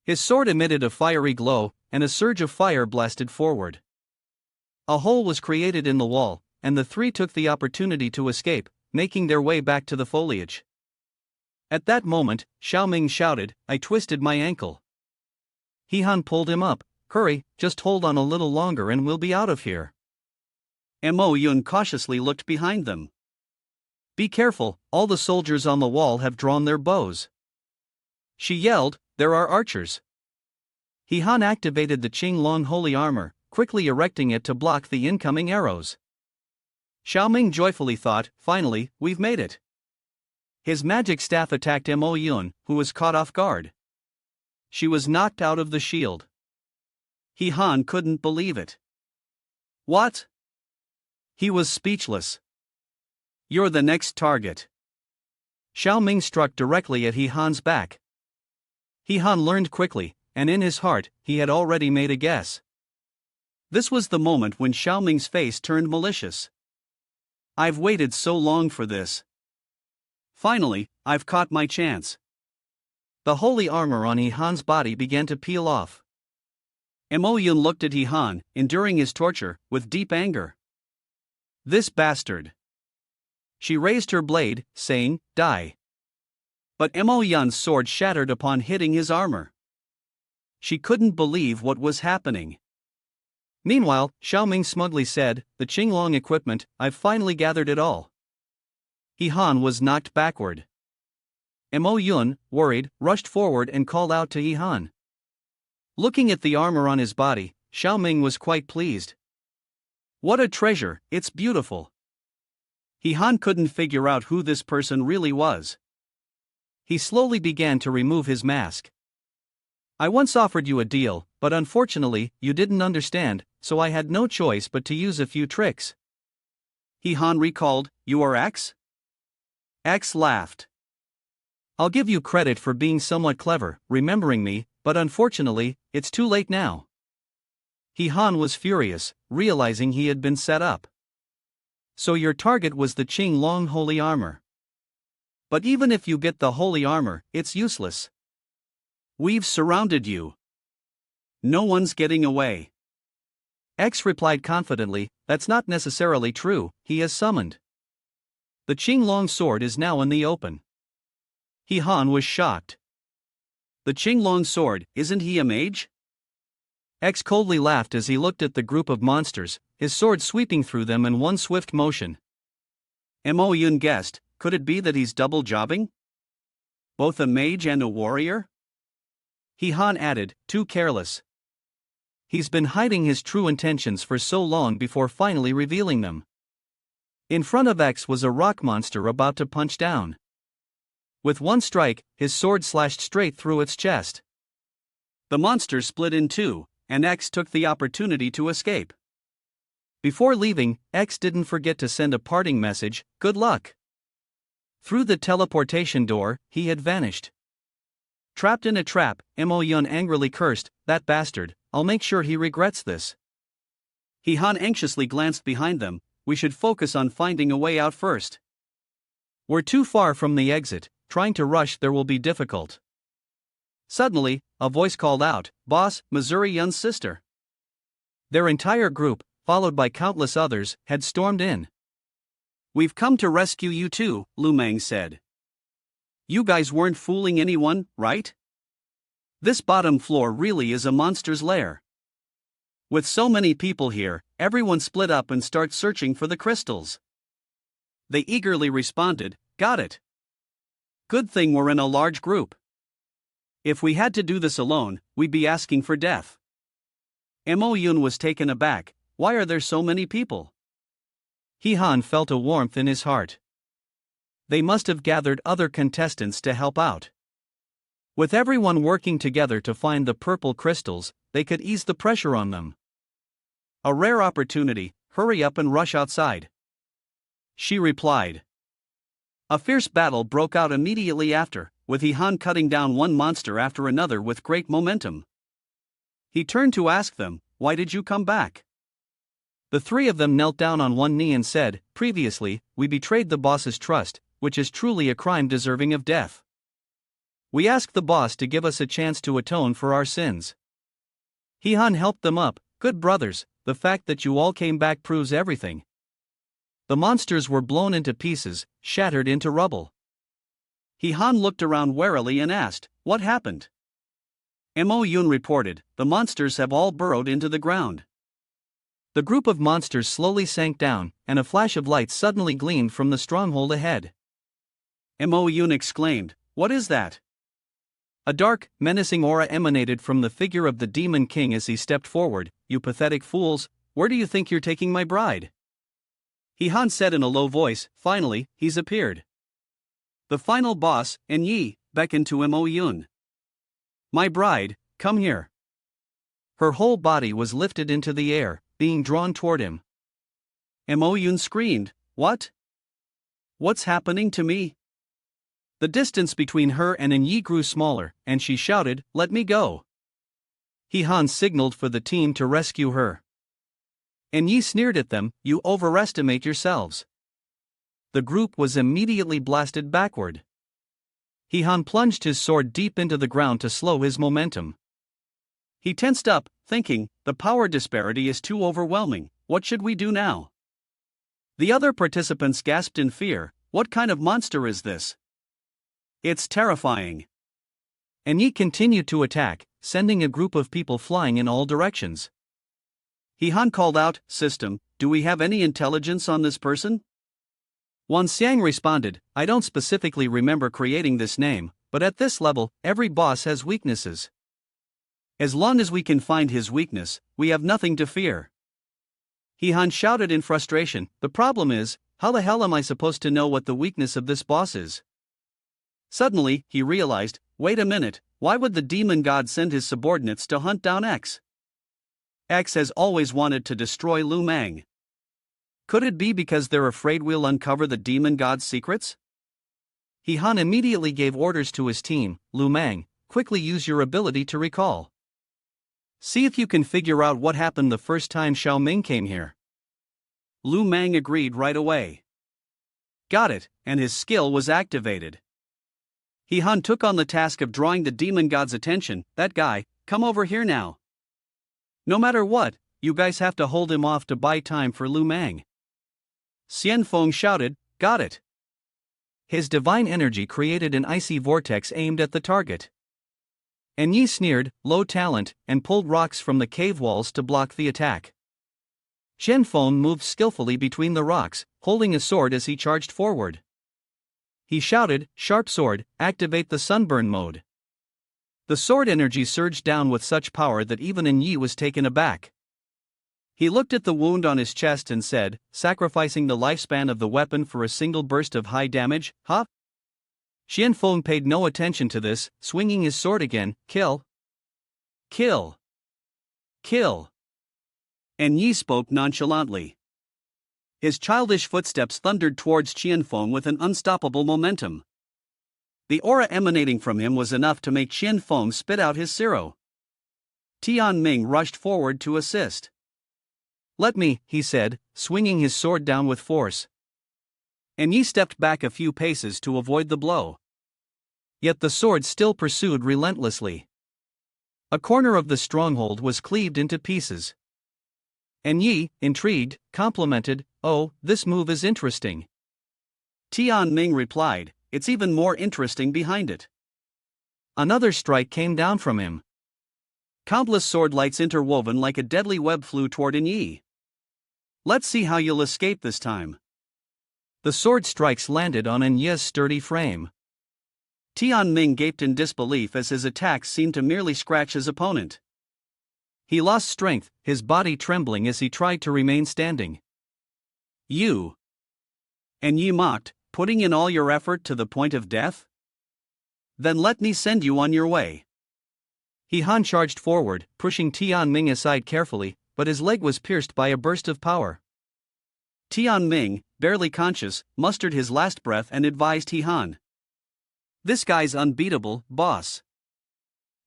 His sword emitted a fiery glow, and a surge of fire blasted forward. A hole was created in the wall, and the 3 took the opportunity to escape, making their way back to the foliage. At that moment, Xiao Ming shouted, I twisted my ankle. He-han pulled him up, Hurry, just hold on a little longer and we'll be out of here. Mo-yun cautiously looked behind them. Be careful, all the soldiers on the wall have drawn their bows. She yelled, There are archers. He-han activated the Qinglong holy armor, quickly erecting it to block the incoming arrows. Xiao Ming joyfully thought, Finally, we've made it. His magic staff attacked Mo-yun, who was caught off guard. She was knocked out of the shield. He-han couldn't believe it. What? He was speechless. You're the next target. Xiao Ming struck directly at He-han's back. He-han learned quickly, and in his heart, he had already made a guess. This was the moment when Xiao Ming's face turned malicious. I've waited so long for this. Finally, I've caught my chance. The holy armor on He-han's body began to peel off. Mo-yun looked at He-han, enduring his torture, with deep anger. This bastard. She raised her blade, saying, Die. But Mo-yun's sword shattered upon hitting his armor. She couldn't believe what was happening. Meanwhile, Xiao Ming smugly said, The Qinglong equipment, I've finally gathered it all. He-han was knocked backward. Mo-yun, worried, rushed forward and called out to He-han. Looking at the armor on his body, Xiao Ming was quite pleased. What a treasure, it's beautiful. He-han couldn't figure out who this person really was. He slowly began to remove his mask. I once offered you a deal, but unfortunately, you didn't understand, so I had no choice but to use a few tricks. He-han recalled, You are X? X laughed. I'll give you credit for being somewhat clever, remembering me, but unfortunately, it's too late now. He-han was furious, realizing he had been set up. So your target was the Qinglong holy armor. But even if you get the holy armor, it's useless. We've surrounded you. No one's getting away. X replied confidently, That's not necessarily true, he is summoned. The Qinglong sword is now in the open. He-han was shocked. The Qinglong sword, isn't he a mage? X coldly laughed as he looked at the group of monsters, his sword sweeping through them in one swift motion. Mo-yun guessed, could it be that he's double jobbing? Both a mage and a warrior? He-han added, Too careless. He's been hiding his true intentions for so long before finally revealing them. In front of X was a rock monster about to punch down. With one strike, his sword slashed straight through its chest. The monster split in two, and X took the opportunity to escape. Before leaving, X didn't forget to send a parting message, "Good luck." Through the teleportation door, he had vanished. Trapped in a trap, Mo-yun angrily cursed, "That bastard, I'll make sure he regrets this." Hee-han anxiously glanced behind them. "We should focus on finding a way out first. We're too far from the exit, trying to rush there will be difficult." Suddenly, a voice called out, "Boss, Missouri-yun's sister." Their entire group, followed by countless others, had stormed in. "We've come to rescue you too," Lu Mang said. "You guys weren't fooling anyone, right? This bottom floor really is a monster's lair. With so many people here, everyone split up and start searching for the crystals." They eagerly responded, "Got it. Good thing we're in a large group. If we had to do this alone, we'd be asking for death." Mo-yun was taken aback. "Why are there so many people?" Hee-han felt a warmth in his heart. They must have gathered other contestants to help out. With everyone working together to find the purple crystals, they could ease the pressure on them. "A rare opportunity, hurry up and rush outside," she replied. A fierce battle broke out immediately after, with Hee-han cutting down one monster after another with great momentum. He turned to ask them, "Why did you come back?" The three of them knelt down on one knee and said, "Previously, we betrayed the boss's trust, which is truly a crime deserving of death. We ask the boss to give us a chance to atone for our sins." Hee-han helped them up. "Good brothers, the fact that you all came back proves everything." The monsters were blown into pieces, shattered into rubble. Hee-han looked around warily and asked, "What happened?" Mo-yun reported, "The monsters have all burrowed into the ground." The group of monsters slowly sank down, and a flash of light suddenly gleamed from the stronghold ahead. Mo-yun exclaimed, "What is that?" A dark, menacing aura emanated from the figure of the Demon King as he stepped forward. "You pathetic fools, where do you think you're taking my bride?" Hee-han said in a low voice. Finally, he's appeared. The final boss, Yi, beckoned to Mo-yun. "My bride, come here." Her whole body was lifted into the air, being drawn toward him. Mo-yun screamed, "What? What's happening to me?" The distance between her and Yi grew smaller, and she shouted, "Let me go." Hee-han signaled for the team to rescue her. Yi sneered at them, "You overestimate yourselves." The group was immediately blasted backward. Hee-han plunged his sword deep into the ground to slow his momentum. He tensed up, thinking, "The power disparity is too overwhelming, what should we do now?" The other participants gasped in fear, "What kind of monster is this? It's terrifying." Yi continued to attack, sending a group of people flying in all directions. Hee-han called out, "System, do we have any intelligence on this person?" Wan Xiang responded, "I don't specifically remember creating this name, but at this level, every boss has weaknesses. As long as we can find his weakness, we have nothing to fear." Hee-han shouted in frustration, "The problem is, how the hell am I supposed to know what the weakness of this boss is?" Suddenly, he realized, wait a minute, why would the demon god send his subordinates to hunt down X? X has always wanted to destroy Lu Mang. Could it be because they're afraid we'll uncover the demon god's secrets? Hee-han immediately gave orders to his team. "Lu Mang, quickly use your ability to recall. See if you can figure out what happened the first time Xiao Ming came here." Lu Mang agreed right away. Got it, and his skill was activated. Hee-han took on the task of drawing the demon god's attention. "That guy, come over here now. No matter what, you guys have to hold him off to buy time for Lu Mang." Xian Feng shouted, "Got it." His divine energy created an icy vortex aimed at the target. Yi sneered, "Low talent," and pulled rocks from the cave walls to block the attack. Xian Feng moved skillfully between the rocks, holding a sword as he charged forward. He shouted, "Sharp sword, activate the sunburn mode." The sword energy surged down with such power that even Yi was taken aback. He looked at the wound on his chest and said, "Sacrificing the lifespan of the weapon for a single burst of high damage, huh?" Xian Feng paid no attention to this, swinging his sword again. "Kill! Kill! Kill. And Yi spoke nonchalantly. His childish footsteps thundered towards Qianfeng with an unstoppable momentum. The aura emanating from him was enough to make Qianfeng spit out his siro. Tianming rushed forward to assist. "Let me," he said, swinging his sword down with force. And Yi stepped back a few paces to avoid the blow. Yet the sword still pursued relentlessly. A corner of the stronghold was cleaved into pieces. And Yi, intrigued, complimented, "Oh, this move is interesting." Tianming replied, "It's even more interesting behind it." Another strike came down from him. Countless sword lights interwoven like a deadly web flew toward Yi. "Let's see how you'll escape this time." The sword strikes landed on Yi's sturdy frame. Tianming gaped in disbelief as his attacks seemed to merely scratch his opponent. He lost strength, his body trembling as he tried to remain standing. "You?" And Yi mocked, "Putting in all your effort to the point of death? Then let me send you on your way." Han charged forward, pushing Tianming aside carefully, but his leg was pierced by a burst of power. Tianming, barely conscious, mustered his last breath and advised Han. "This guy's unbeatable, boss.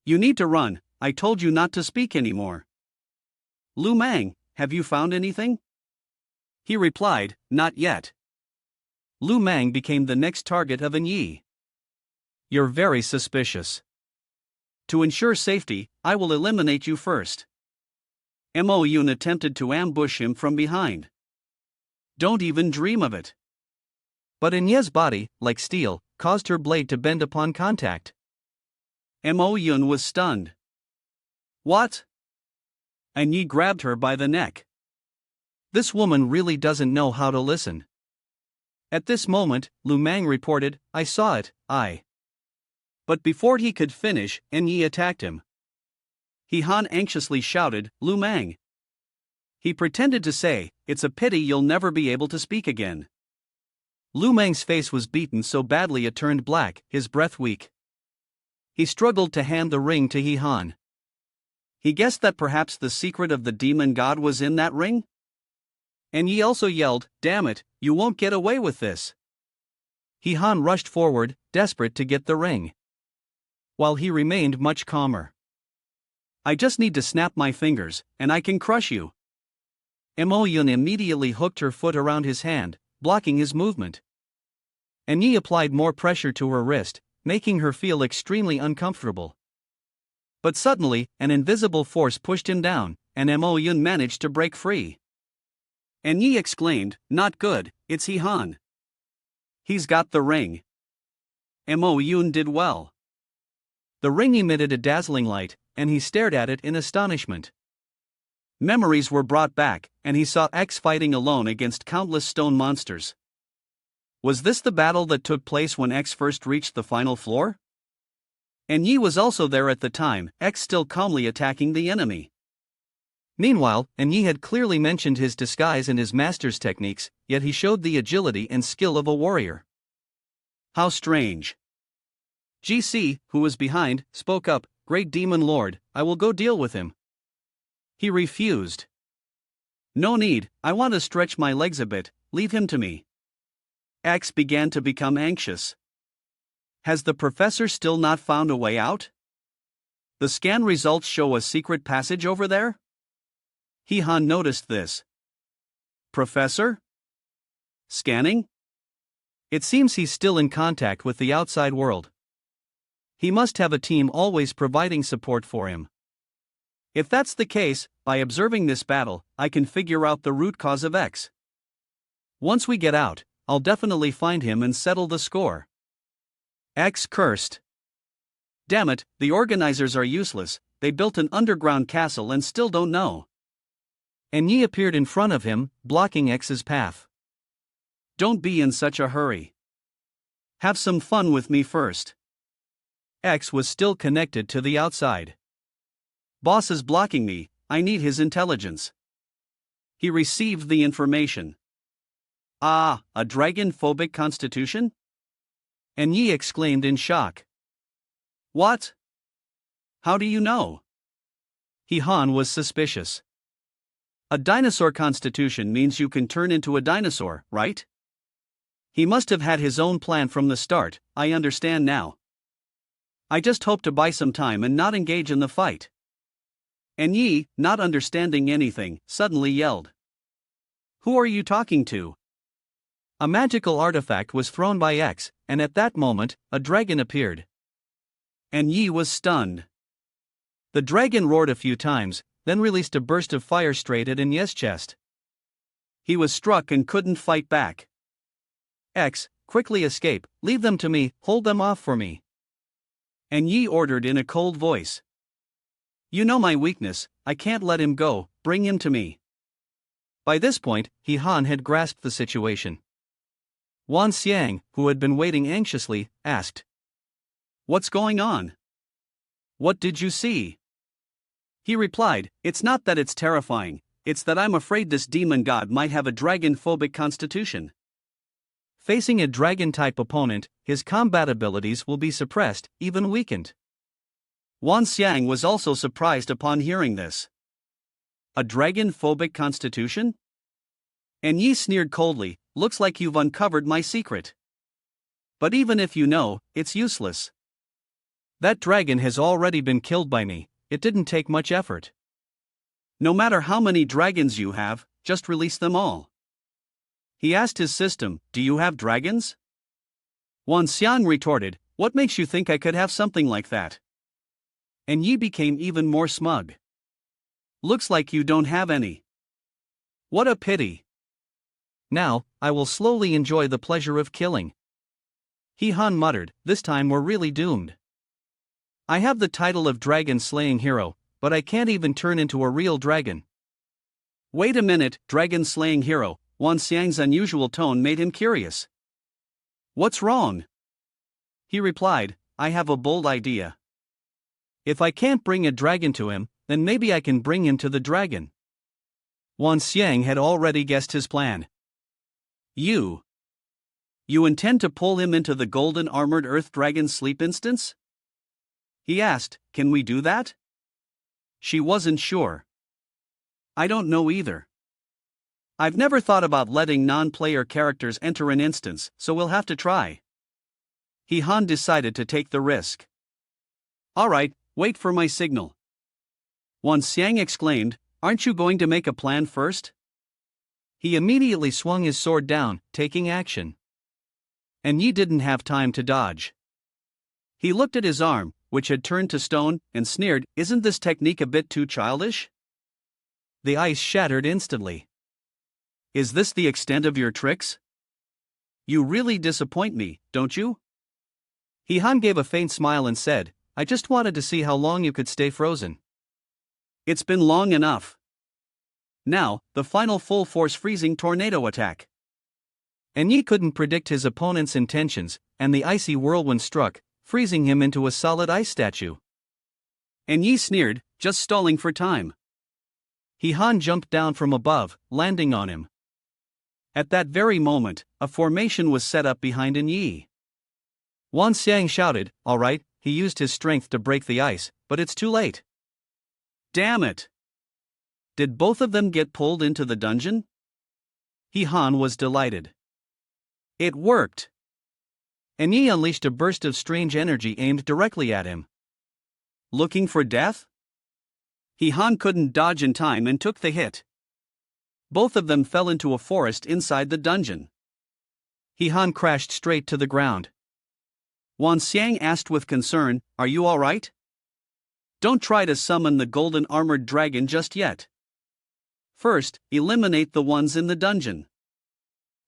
You need to run, I told you not to speak anymore." "Lu Mang, have you found anything?" He replied, "Not yet." Lu Mang became the next target of Yi. "You're very suspicious. To ensure safety, I will eliminate you first." Mo Yun attempted to ambush him from behind. "Don't even dream of it." But Yi's body, like steel, caused her blade to bend upon contact. Mo Yun was stunned. "What?" And Yi grabbed her by the neck. This woman really doesn't know how to listen. At this moment, Lu Mang reported, "I saw it, I." But before he could finish, Yi attacked him. Han anxiously shouted, "Lu Mang." He pretended to say, "It's a pity you'll never be able to speak again." Lu Mang's face was beaten so badly it turned black, his breath weak. He struggled to hand the ring to Han. He guessed that perhaps the secret of the demon god was in that ring? And Yi also yelled, "Damn it, you won't get away with this." Han rushed forward, desperate to get the ring. While he remained much calmer. "I just need to snap my fingers, and I can crush you." Mo Yun immediately hooked her foot around his hand, blocking his movement. And Yi applied more pressure to her wrist, making her feel extremely uncomfortable. But suddenly, an invisible force pushed him down, and Mo Yun managed to break free. And Yi exclaimed, "Not good, it's Han. He's got the ring." Mo Yun did well. The ring emitted a dazzling light, and he stared at it in astonishment. Memories were brought back, and he saw X fighting alone against countless stone monsters. Was this the battle that took place when X first reached the final floor? And Yi was also there at the time, X still calmly attacking the enemy. Meanwhile, Yi had clearly mentioned his disguise and his master's techniques, yet he showed the agility and skill of a warrior. How strange. GC, who was behind, spoke up, "Great Demon Lord, I will go deal with him." He refused. "No need, I want to stretch my legs a bit, leave him to me." X began to become anxious. Has the professor still not found a way out? The scan results show a secret passage over there? Han noticed this. "Professor? Scanning?" It seems he's still in contact with the outside world. He must have a team always providing support for him. If that's the case, by observing this battle, I can figure out the root cause of X. Once we get out, I'll definitely find him and settle the score. X cursed. Damn it, the organizers are useless, they built an underground castle and still don't know. And Yi appeared in front of him, blocking X's path. Don't be in such a hurry. Have some fun with me first. X was still connected to the outside. Boss is blocking me, I need his intelligence. He received the information. Ah, a dragon-phobic constitution? And Yi exclaimed in shock. What? How do you know? Han was suspicious. A dinosaur constitution means you can turn into a dinosaur, right? He must have had his own plan from the start, I understand now. I just hope to buy some time and not engage in the fight. And Yi, not understanding anything, suddenly yelled. Who are you talking to? A magical artifact was thrown by X, and at that moment, a dragon appeared. And Yi was stunned. The dragon roared a few times, then released a burst of fire straight at Yi's chest. He was struck and couldn't fight back. X, quickly escape, leave them to me, hold them off for me. And Yi ordered in a cold voice. You know my weakness, I can't let him go, bring him to me. By this point, Han had grasped the situation. Wan Xiang, who had been waiting anxiously, asked. What's going on? What did you see? He replied, it's not that it's terrifying, it's that I'm afraid this demon god might have a dragon-phobic constitution. Facing a dragon-type opponent, his combat abilities will be suppressed, even weakened. Wan Xiang was also surprised upon hearing this. A dragon-phobic constitution? And Yi sneered coldly, looks like you've uncovered my secret. But even if you know, it's useless. That dragon has already been killed by me, it didn't take much effort. No matter how many dragons you have, just release them all. He asked his system, do you have dragons? Wan Xiang retorted, what makes you think I could have something like that? And Yi became even more smug. Looks like you don't have any. What a pity. Now, I will slowly enjoy the pleasure of killing. Han muttered, this time we're really doomed. I have the title of dragon slaying hero, but I can't even turn into a real dragon. Wait a minute, dragon slaying hero. Wan Xiang's unusual tone made him curious. What's wrong? He replied, I have a bold idea. If I can't bring a dragon to him, then maybe I can bring him to the dragon. Wan Xiang had already guessed his plan. You intend to pull him into the golden armored earth dragon sleep instance? He asked, can we do that? She wasn't sure. I don't know either. I've never thought about letting non-player characters enter an instance, so we'll have to try. Han decided to take the risk. Alright, wait for my signal. Wan Xiang exclaimed, aren't you going to make a plan first? He immediately swung his sword down, taking action. And Yi didn't have time to dodge. He looked at his arm, which had turned to stone, and sneered, isn't this technique a bit too childish? The ice shattered instantly. Is this the extent of your tricks? You really disappoint me, don't you? Han gave a faint smile and said, I just wanted to see how long you could stay frozen. It's been long enough. Now, the final full-force freezing tornado attack. And Yi couldn't predict his opponent's intentions, and the icy whirlwind struck, freezing him into a solid ice statue. And Yi sneered, just stalling for time. Han jumped down from above, landing on him. At that very moment, a formation was set up behind Yi. Wan Xiang shouted, all right, he used his strength to break the ice, but it's too late. Damn it! Did both of them get pulled into the dungeon? Han was delighted. It worked! And Yi unleashed a burst of strange energy aimed directly at him. Looking for death? Han couldn't dodge in time and took the hit. Both of them fell into a forest inside the dungeon. Han crashed straight to the ground. Wan Xiang asked with concern, are you alright? Don't try to summon the golden armored dragon just yet. First, eliminate the ones in the dungeon.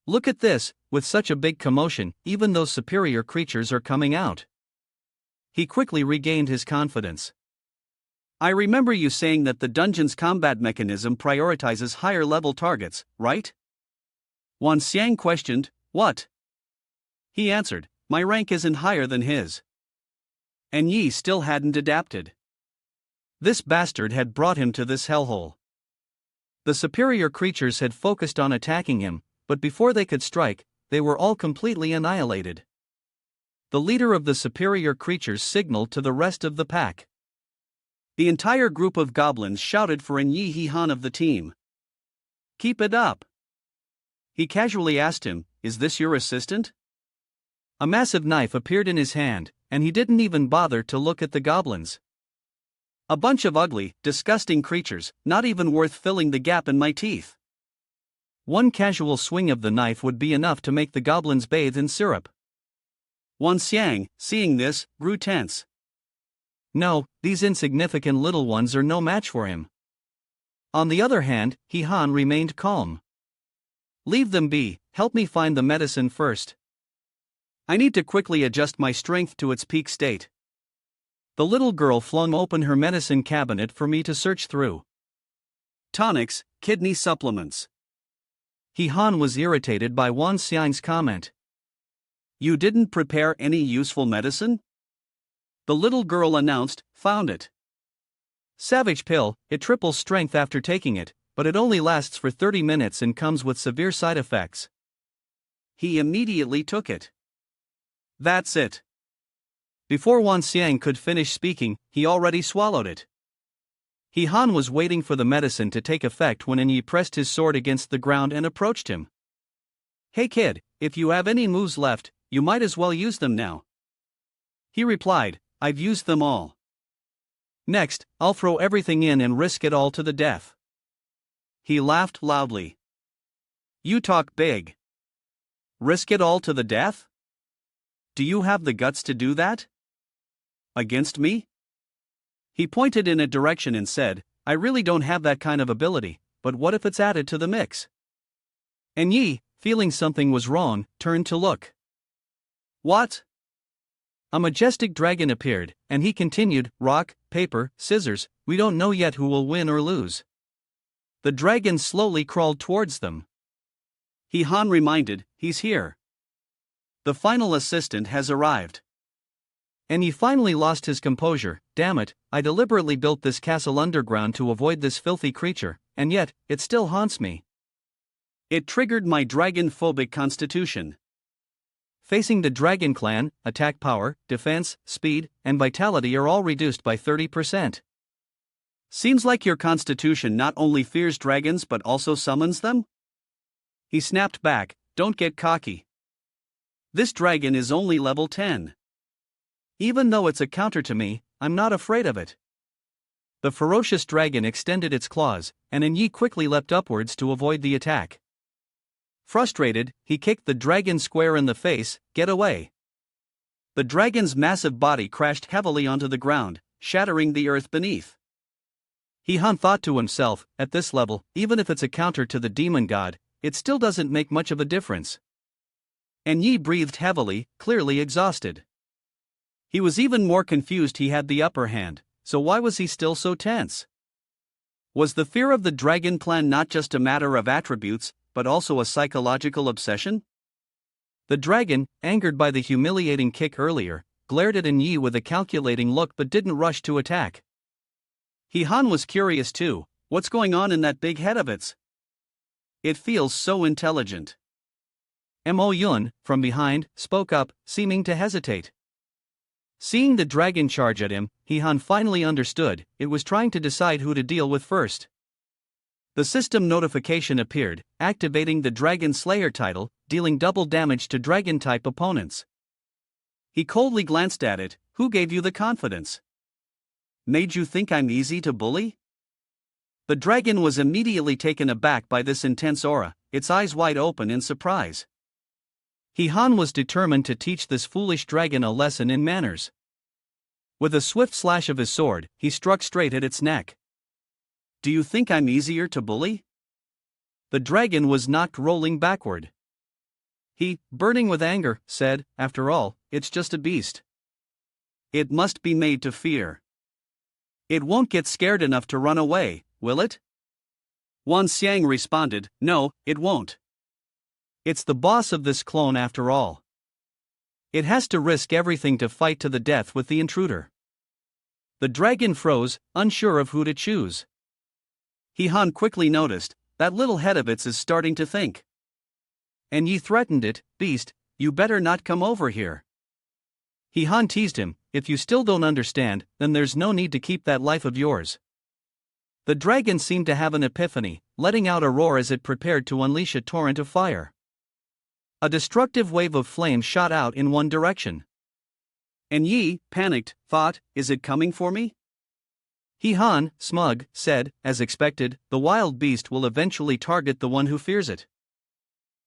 Look at this, with such a big commotion, even those superior creatures are coming out. He quickly regained his confidence. I remember you saying that the dungeon's combat mechanism prioritizes higher-level targets, right? Wan Xiang questioned, what? He answered, my rank isn't higher than his. And Yi still hadn't adapted. This bastard had brought him to this hellhole. The superior creatures had focused on attacking him, but before they could strike, they were all completely annihilated. The leader of the superior creatures signaled to the rest of the pack. The entire group of goblins shouted for Yi He Han of the team. "Keep it up." He casually asked him, "Is this your assistant?" A massive knife appeared in his hand, and he didn't even bother to look at the goblins. "A bunch of ugly, disgusting creatures, not even worth filling the gap in my teeth." One casual swing of the knife would be enough to make the goblins bathe in syrup. Wan Xiang, seeing this, grew tense. No, these insignificant little ones are no match for him. On the other hand, He Han remained calm. "Leave them be, help me find the medicine first. I need to quickly adjust my strength to its peak state." The little girl flung open her medicine cabinet for me to search through. Tonics, kidney supplements. He Han was irritated by Wan Xiang's comment. "You didn't prepare any useful medicine?" The little girl announced, "Found it. Savage pill, it triples strength after taking it, but it only lasts for 30 minutes and comes with severe side effects." He immediately took it. "That's it." Before Wan Xiang could finish speaking, he already swallowed it. He Han was waiting for the medicine to take effect when Yi pressed his sword against the ground and approached him. "Hey kid, if you have any moves left, you might as well use them now." He replied, "I've used them all. Next, I'll throw everything in and risk it all to the death." He laughed loudly. "You talk big. Risk it all to the death? Do you have the guts to do that? Against me?" He pointed in a direction and said, "I really don't have that kind of ability, but what if it's added to the mix?" And Yi, feeling something was wrong, turned to look. "What?" A majestic dragon appeared, and he continued, "Rock, paper, scissors, we don't know yet who will win or lose." The dragon slowly crawled towards them. He Han reminded, "He's here. The final assistant has arrived." And he finally lost his composure. "Damn it, I deliberately built this castle underground to avoid this filthy creature, and yet, it still haunts me. It triggered my dragon-phobic constitution." Facing the Dragon Clan, attack power, defense, speed, and vitality are all reduced by 30%. "Seems like your constitution not only fears dragons but also summons them?" He snapped back, "Don't get cocky. This dragon is only level 10. Even though it's a counter to me, I'm not afraid of it." The ferocious dragon extended its claws, and Yi quickly leapt upwards to avoid the attack. Frustrated, he kicked the dragon square in the face. "Get away." The dragon's massive body crashed heavily onto the ground, shattering the earth beneath. He Han thought to himself, "At this level, even if it's a counter to the demon god, it still doesn't make much of a difference." And Yi breathed heavily, clearly exhausted. He was even more confused. He had the upper hand, so why was he still so tense? Was the fear of the dragon clan not just a matter of attributes, but also a psychological obsession? The dragon, angered by the humiliating kick earlier, glared at Yi with a calculating look but didn't rush to attack. He Han was curious too. What's going on in that big head of its? It feels so intelligent. Mo Yun, from behind, spoke up, seeming to hesitate. Seeing the dragon charge at him, He Han finally understood. It was trying to decide who to deal with first. The system notification appeared, activating the Dragon Slayer title, dealing double damage to dragon-type opponents. He coldly glanced at it. "Who gave you the confidence? Made you think I'm easy to bully?" The dragon was immediately taken aback by this intense aura, its eyes wide open in surprise. He Han was determined to teach this foolish dragon a lesson in manners. With a swift slash of his sword, he struck straight at its neck. "Do you think I'm easier to bully?" The dragon was knocked rolling backward. He, burning with anger, said, "After all, it's just a beast. It must be made to fear. It won't get scared enough to run away, will it?" Wan Xiang responded, "No, it won't. It's the boss of this clone after all. It has to risk everything to fight to the death with the intruder." The dragon froze, unsure of who to choose. He Han quickly noticed, that little head of its is starting to think. And Yi threatened it, "Beast, you better not come over here." He Han teased him, if you still don't understand, then there's no need to keep that life of yours. The dragon seemed to have an epiphany, letting out a roar as it prepared to unleash a torrent of fire. A destructive wave of flame shot out in one direction. And Yi, panicked, thought, is it coming for me? Han, smug, said, as expected, the wild beast will eventually target the one who fears it.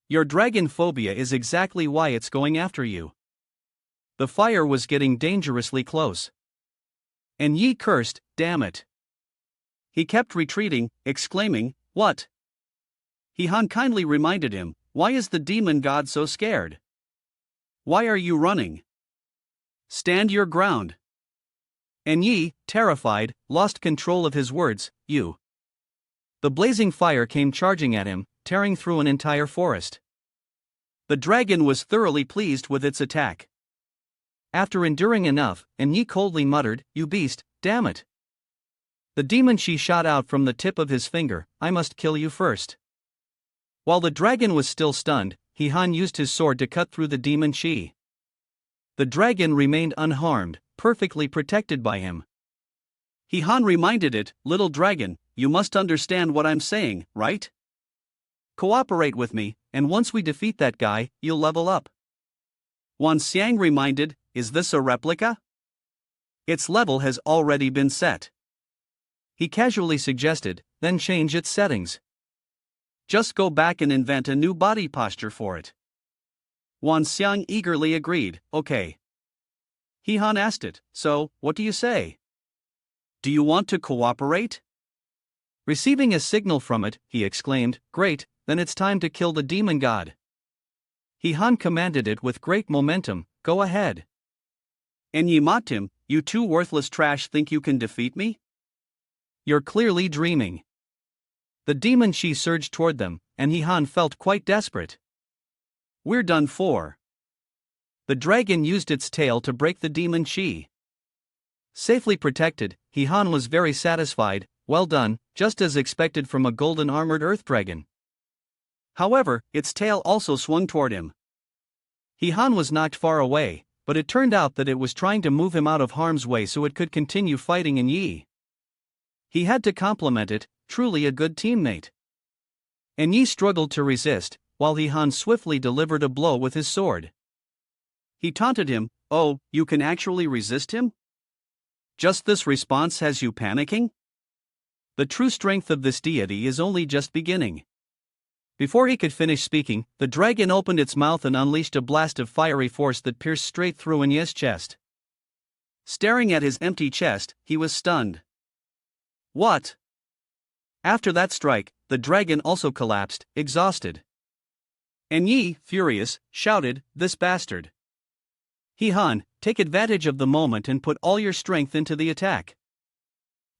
Your dragon phobia is exactly why it's going after you. The fire was getting dangerously close. And Yi cursed, damn it. He kept retreating, exclaiming, what? Han kindly reminded him, why is the demon god so scared? Why are you running? Stand your ground. And Yi, terrified, lost control of his words, you. The blazing fire came charging at him, tearing through an entire forest. The dragon was thoroughly pleased with its attack. After enduring enough, and Yi coldly muttered, you beast, damn it. The demon she shot out from the tip of his finger, I must kill you first. While the dragon was still stunned, Han used his sword to cut through the demon she. The dragon remained unharmed, perfectly protected by him. Han reminded it, little dragon, you must understand what I'm saying, right? Cooperate with me, and once we defeat that guy, you'll level up. Wan Xiang reminded, is this a replica? Its level has already been set. He casually suggested, then change its settings. Just go back and invent a new body posture for it. Wan Xiang eagerly agreed, okay. Han asked it, so, what do you say? Do you want to cooperate? Receiving a signal from it, he exclaimed, great, then it's time to kill the demon god. Han commanded it with great momentum, go ahead. And Yi mocked him, you two worthless trash think you can defeat me? You're clearly dreaming. The demon she surged toward them, and Han felt quite desperate. We're done for. The dragon used its tail to break the demon she. Safely protected, Han was very satisfied, well done, just as expected from a golden armored earth dragon. However, its tail also swung toward him. Han was knocked far away, but it turned out that it was trying to move him out of harm's way so it could continue fighting in Yi. He had to compliment it, truly a good teammate. And Yi struggled to resist, while Han swiftly delivered a blow with his sword. He taunted him, oh, you can actually resist him? Just this response has you panicking? The true strength of this deity is only just beginning. Before he could finish speaking, the dragon opened its mouth and unleashed a blast of fiery force that pierced straight through Yi's chest. Staring at his empty chest, he was stunned. What? After that strike, the dragon also collapsed, exhausted. And Yi, furious, shouted, this bastard. Han, take advantage of the moment and put all your strength into the attack.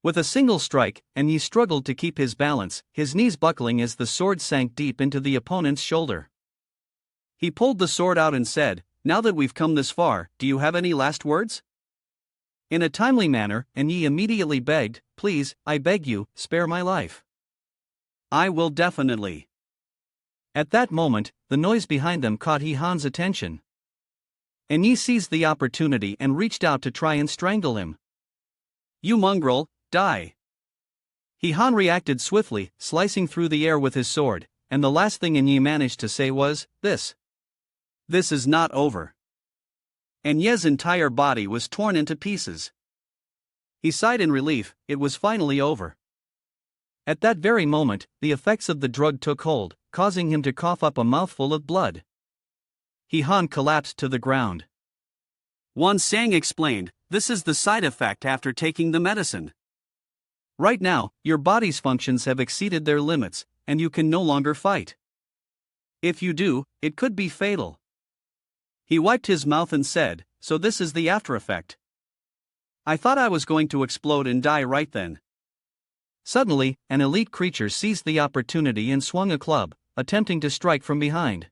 With a single strike, and Yi struggled to keep his balance, his knees buckling as the sword sank deep into the opponent's shoulder. He pulled the sword out and said, now that we've come this far, do you have any last words? In a timely manner, and Yi immediately begged, please, I beg you, spare my life. I will definitely. At that moment, the noise behind them caught Han's attention. And Yi seized the opportunity and reached out to try and strangle him. You mongrel, die. Han reacted swiftly, slicing through the air with his sword, and the last thing Yi managed to say was, this. This is not over. And Yi's entire body was torn into pieces. He sighed in relief, it was finally over. At that very moment, the effects of the drug took hold, causing him to cough up a mouthful of blood. Han collapsed to the ground. Wan Xiang explained, this is the side effect after taking the medicine. Right now, your body's functions have exceeded their limits, and you can no longer fight. If you do, it could be fatal. He wiped his mouth and said, so this is the after effect. I thought I was going to explode and die right then. Suddenly, an elite creature seized the opportunity and swung a club, attempting to strike from behind.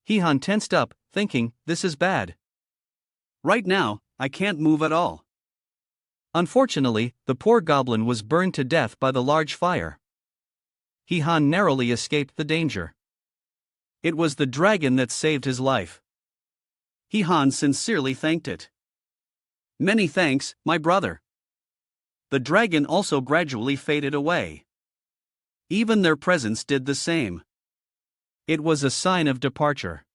Han tensed up, thinking, this is bad. Right now, I can't move at all. Unfortunately, the poor goblin was burned to death by the large fire. Han narrowly escaped the danger. It was the dragon that saved his life. Han sincerely thanked it. Many thanks, my brother. The dragon also gradually faded away. Even their presence did the same. It was a sign of departure.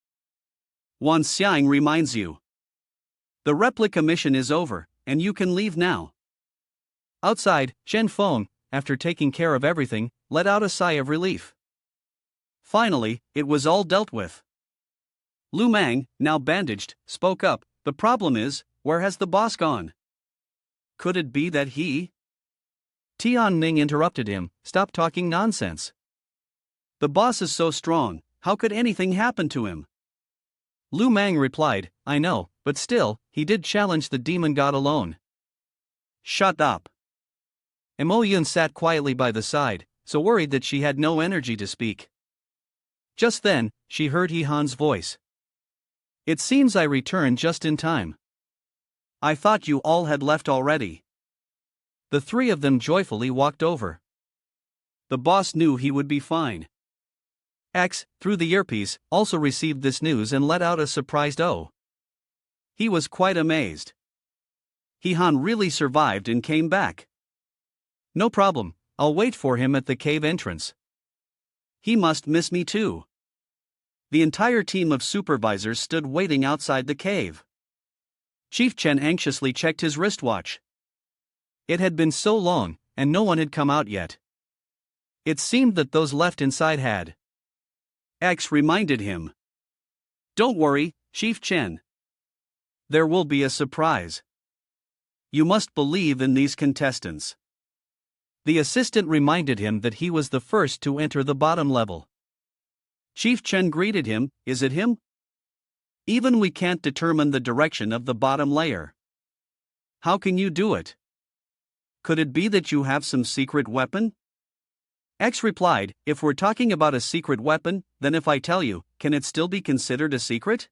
Wan Xiang reminds you. The replica mission is over, and you can leave now. Outside, Chen Feng, after taking care of everything, let out a sigh of relief. Finally, it was all dealt with. Lu Mang, now bandaged, spoke up. The problem is, where has the boss gone? Could it be that he? Tian Ning interrupted him. Stop talking nonsense. The boss is so strong, how could anything happen to him? Lu Mang replied, I know, but still, he did challenge the demon god alone. Shut up. Mo Yun sat quietly by the side, so worried that she had no energy to speak. Just then, she heard He Han's voice. It seems I returned just in time. I thought you all had left already. The three of them joyfully walked over. The boss knew he would be fine. X, through the earpiece, also received this news and let out a surprised "oh." He was quite amazed. He Han really survived and came back. No problem, I'll wait for him at the cave entrance. He must miss me too. The entire team of supervisors stood waiting outside the cave. Chief Chen anxiously checked his wristwatch. It had been so long, and no one had come out yet. It seemed that those left inside had. X reminded him. Don't worry, Chief Chen. There will be a surprise. You must believe in these contestants. The assistant reminded him that he was the first to enter the bottom level. Chief Chen greeted him. Is it him? Even we can't determine the direction of the bottom layer. How can you do it? Could it be that you have some secret weapon? X replied, if we're talking about a secret weapon, then if I tell you, can it still be considered a secret?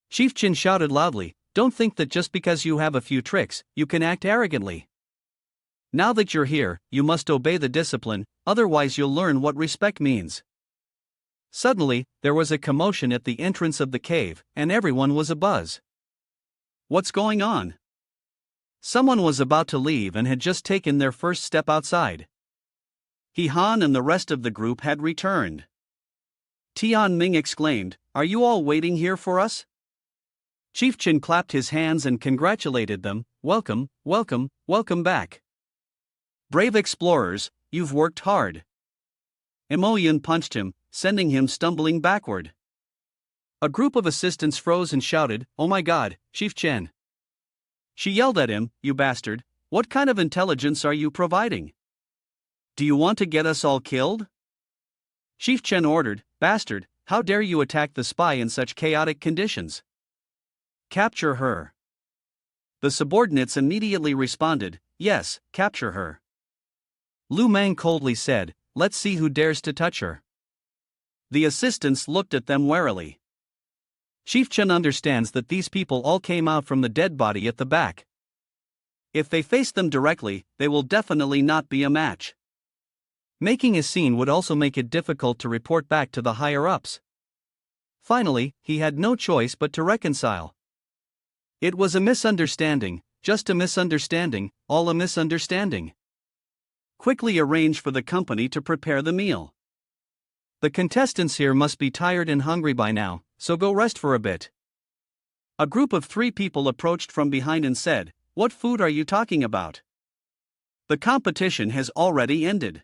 Chief Chen shouted loudly, don't think that just because you have a few tricks, you can act arrogantly. Now that you're here, you must obey the discipline, otherwise you'll learn what respect means. Suddenly, there was a commotion at the entrance of the cave, and everyone was abuzz. What's going on? Someone was about to leave and had just taken their first step outside. He Han and the rest of the group had returned. Tian Ming exclaimed, are you all waiting here for us? Chief Chen clapped his hands and congratulated them, welcome, welcome, welcome back. Brave explorers, you've worked hard. Mo Yun punched him, sending him stumbling backward. A group of assistants froze and shouted, oh my god, Chief Chen. She yelled at him, you bastard, what kind of intelligence are you providing? Do you want to get us all killed? Chief Chen ordered, bastard, how dare you attack the spy in such chaotic conditions? Capture her. The subordinates immediately responded, yes, capture her. Lu Mang coldly said, let's see who dares to touch her. The assistants looked at them warily. Chief Chen understands that these people all came out from the dead body at the back. If they face them directly, they will definitely not be a match. Making a scene would also make it difficult to report back to the higher-ups. Finally, he had no choice but to reconcile. It was a misunderstanding, just a misunderstanding, all a misunderstanding. Quickly arrange for the company to prepare the meal. The contestants here must be tired and hungry by now, so go rest for a bit. A group of 3 people approached from behind and said, what food are you talking about? The competition has already ended.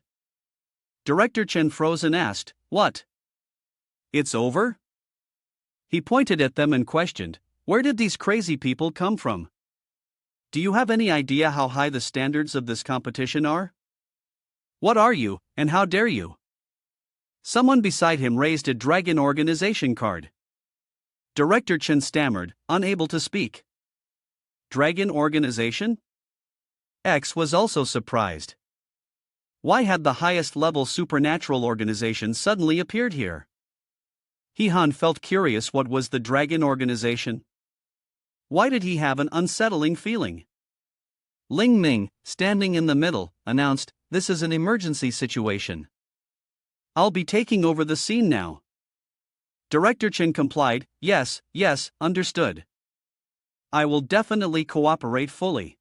Director Chen froze and asked, what? It's over? He pointed at them and questioned, where did these crazy people come from? Do you have any idea how high the standards of this competition are? What are you, and how dare you? Someone beside him raised a dragon organization card. Director Chen stammered, unable to speak. Dragon organization? X was also surprised. Why had the highest level supernatural organization suddenly appeared here? He Han felt curious what was the dragon organization. Why did he have an unsettling feeling? Ling Ming, standing in the middle, announced, this is an emergency situation. I'll be taking over the scene now. Director Chen complied, yes, understood. I will definitely cooperate fully.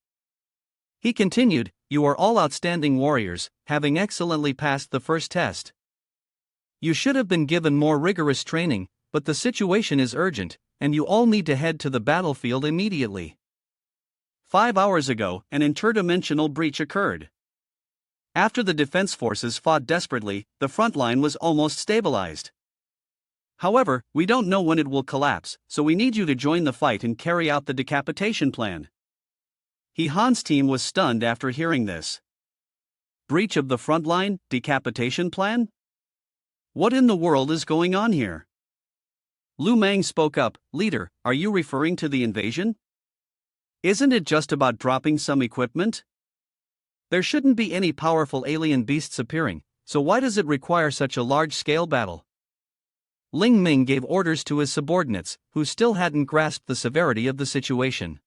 He continued, you are all outstanding warriors, having excellently passed the first test. You should have been given more rigorous training, but the situation is urgent, and you all need to head to the battlefield immediately. 5 hours ago, an interdimensional breach occurred. After the defense forces fought desperately, the front line was almost stabilized. However, we don't know when it will collapse, so we need you to join the fight and carry out the decapitation plan. Han's team was stunned after hearing this. Breach of the front line, decapitation plan? What in the world is going on here? Lu Meng spoke up, Leader, are you referring to the invasion? Isn't it just about dropping some equipment? There shouldn't be any powerful alien beasts appearing, so why does it require such a large-scale battle? Ling Ming gave orders to his subordinates, who still hadn't grasped the severity of the situation.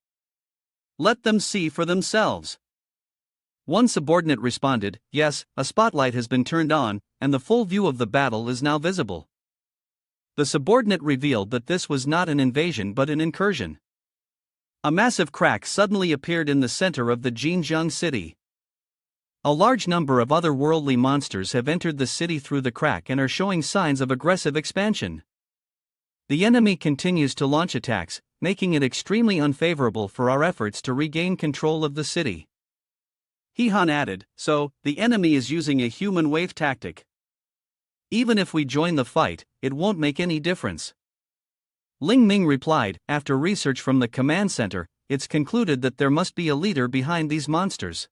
Let them see for themselves. One subordinate responded, Yes, a spotlight has been turned on, and the full view of the battle is now visible. The subordinate revealed that this was not an invasion but an incursion. A massive crack suddenly appeared in the center of the Jinjiang city. A large number of otherworldly monsters have entered the city through the crack and are showing signs of aggressive expansion. The enemy continues to launch attacks, making it extremely unfavorable for our efforts to regain control of the city. Han added, So, the enemy is using a human wave tactic. Even if we join the fight, it won't make any difference. Ling Ming replied, After research from the command center, it's concluded that there must be a leader behind these monsters.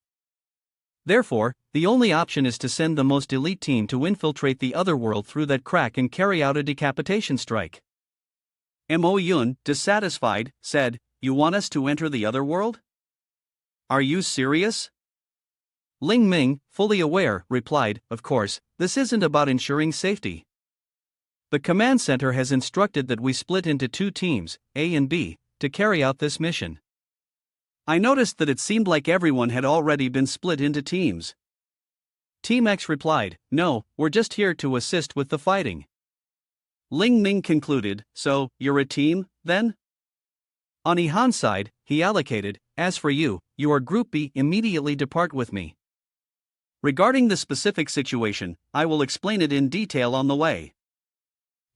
Therefore, the only option is to send the most elite team to infiltrate the otherworld through that crack and carry out a decapitation strike. Mo Yun, dissatisfied, said, You want us to enter the otherworld? Are you serious? Ling Ming, fully aware, replied, Of course, this isn't about ensuring safety. The command center has instructed that we split into 2 teams, A and B, to carry out this mission. I noticed that it seemed like everyone had already been split into teams. Team X replied, No, we're just here to assist with the fighting. Ling Ming concluded, So, you're a team, then? On Han's side, he allocated, As for you, you are Group B, immediately depart with me. Regarding the specific situation, I will explain it in detail on the way.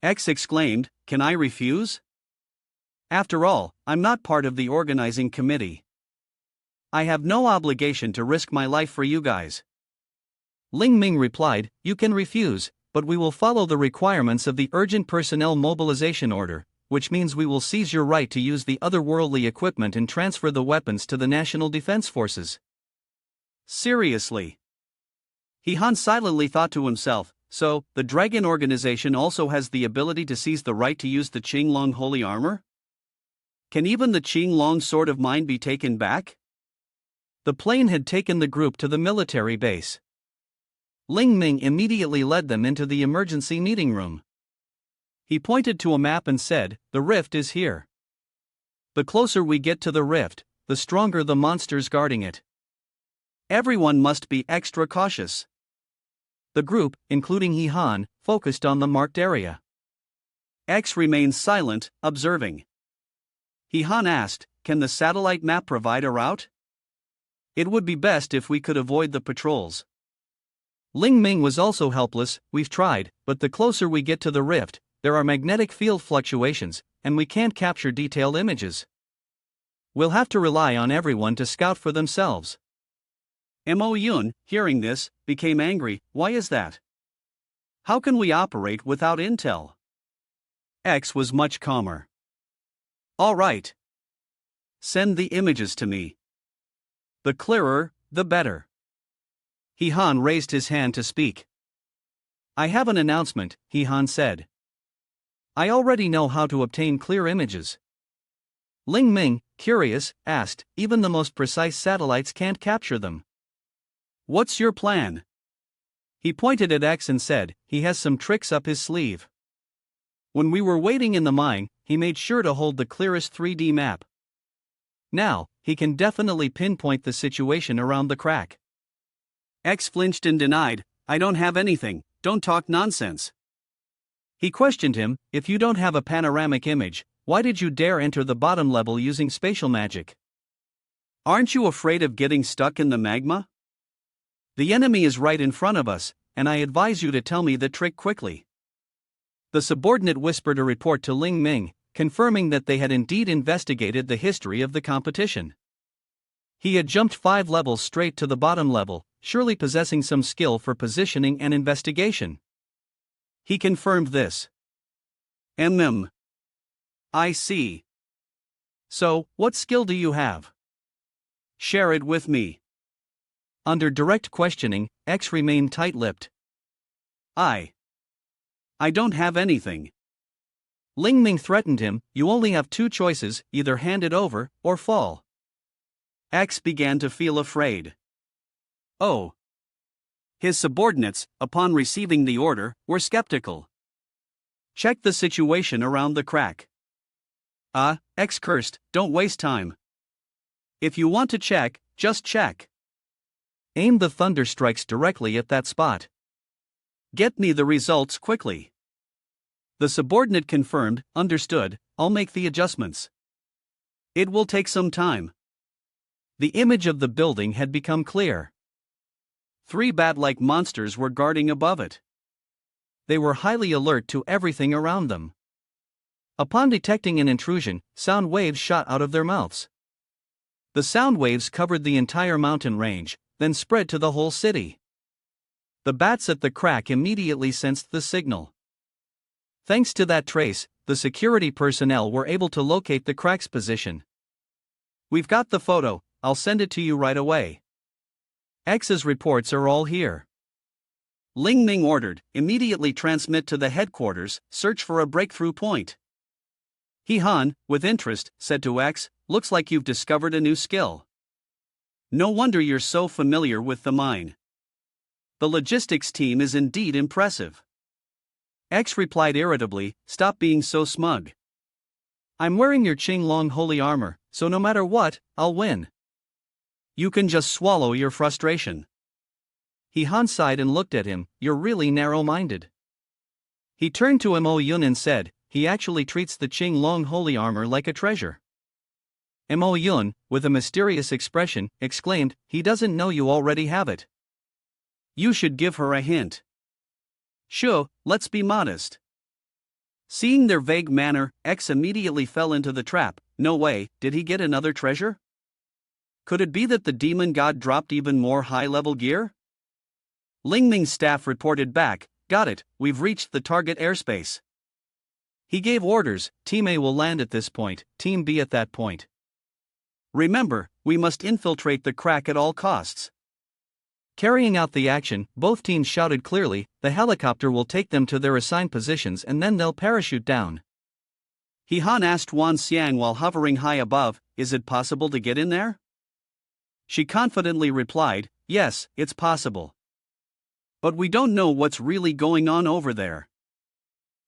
X exclaimed, Can I refuse? After all, I'm not part of the organizing committee. I have no obligation to risk my life for you guys. Ling Ming replied, You can refuse, but we will follow the requirements of the Urgent Personnel Mobilization Order, which means we will seize your right to use the otherworldly equipment and transfer the weapons to the National Defense Forces. Seriously? Han silently thought to himself, So, the Dragon Organization also has the ability to seize the right to use the Qinglong Holy Armor? Can even the Qinglong Sword of Mine be taken back? The plane had taken the group to the military base. Ling Ming immediately led them into the emergency meeting room. He pointed to a map and said, The rift is here. The closer we get to the rift, the stronger the monsters guarding it. Everyone must be extra cautious. The group, including Han, focused on the marked area. X remained silent, observing. Han asked, Can the satellite map provide a route? It would be best if we could avoid the patrols. Ling Ming was also helpless, We've tried, but the closer we get to the rift, there are magnetic field fluctuations, and we can't capture detailed images. We'll have to rely on everyone to scout for themselves. Mo Yun, hearing this, became angry, Why is that? How can we operate without intel? X was much calmer. All right. Send the images to me. The clearer, the better. Han raised his hand to speak. I have an announcement, Han said. I already know how to obtain clear images. Ling Ming, curious, asked, Even the most precise satellites can't capture them. What's your plan? He pointed at X and said, He has some tricks up his sleeve. When we were waiting in the mine, he made sure to hold the clearest 3D map. Now, he can definitely pinpoint the situation around the crack. X flinched and denied, I don't have anything, don't talk nonsense. He questioned him, If you don't have a panoramic image, why did you dare enter the bottom level using spatial magic? Aren't you afraid of getting stuck in the magma? The enemy is right in front of us, and I advise you to tell me the trick quickly. The subordinate whispered a report to Ling Ming, confirming that they had indeed investigated the history of the competition. He had jumped 5 levels straight to the bottom level, surely possessing some skill for positioning and investigation. He confirmed this. I see. So, what skill do you have? Share it with me. Under direct questioning, X remained tight-lipped. I don't have anything. Ling Ming threatened him, you only have 2 choices, either hand it over, or fall. X began to feel afraid. Oh. His subordinates, upon receiving the order, were skeptical. Check the situation around the crack. X cursed, don't waste time. If you want to check, just check. Aim the thunder strikes directly at that spot. Get me the results quickly. The subordinate confirmed, understood, I'll make the adjustments. It will take some time. The image of the building had become clear. 3 bat-like monsters were guarding above it. They were highly alert to everything around them. Upon detecting an intrusion, sound waves shot out of their mouths. The sound waves covered the entire mountain range, then spread to the whole city. The bats at the crack immediately sensed the signal. Thanks to that trace, the security personnel were able to locate the crack's position. We've got the photo, I'll send it to you right away. X's reports are all here. Ling Ming ordered, immediately transmit to the headquarters, search for a breakthrough point. He Han, with interest, said to X, looks like you've discovered a new skill. No wonder you're so familiar with the mine. The logistics team is indeed impressive. X replied irritably, stop being so smug. I'm wearing your Qinglong holy armor, so no matter what, I'll win. You can just swallow your frustration. He Han sighed and looked at him, you're really narrow-minded. He turned to Mo Yun and said, he actually treats the Qinglong holy armor like a treasure. Mo Yun, with a mysterious expression, exclaimed, he doesn't know you already have it. You should give her a hint. Sure, let's be modest. Seeing their vague manner, X immediately fell into the trap. No way, did he get another treasure? Could it be that the demon god dropped even more high-level gear? Ling Ming's staff reported back, got it, we've reached the target airspace. He gave orders, Team A will land at this point, Team B at that point. Remember, we must infiltrate the crack at all costs. Carrying out the action, both teams shouted clearly, the helicopter will take them to their assigned positions and then they'll parachute down. He Han asked Wan Xiang while hovering high above, is it possible to get in there? She confidently replied, yes, it's possible. But we don't know what's really going on over there.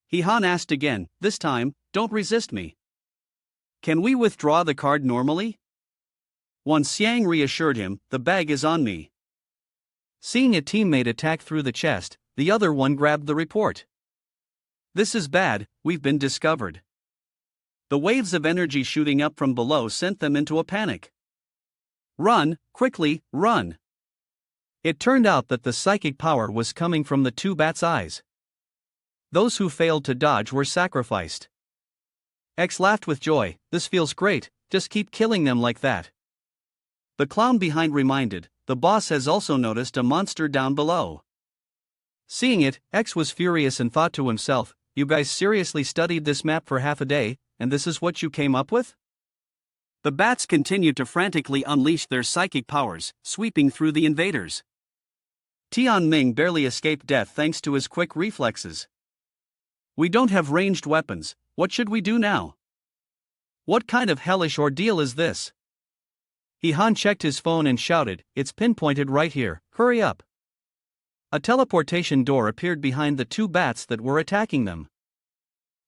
He Han asked again, this time, don't resist me. Can we withdraw the card normally? Wan Xiang reassured him, the bag is on me. Seeing a teammate attack through the chest, the other one grabbed the report. This is bad, we've been discovered. The waves of energy shooting up from below sent them into a panic. Run, quickly, run. It turned out that the psychic power was coming from the 2 bats' eyes. Those who failed to dodge were sacrificed. X laughed with joy, this feels great, just keep killing them like that. The clown behind reminded, the boss has also noticed a monster down below. Seeing it, X was furious and thought to himself, you guys seriously studied this map for half a day, and this is what you came up with? The bats continued to frantically unleash their psychic powers, sweeping through the invaders. Tian Ming barely escaped death thanks to his quick reflexes. We don't have ranged weapons, what should we do now? What kind of hellish ordeal is this? He Han checked his phone and shouted, it's pinpointed right here, hurry up. A teleportation door appeared behind the 2 bats that were attacking them.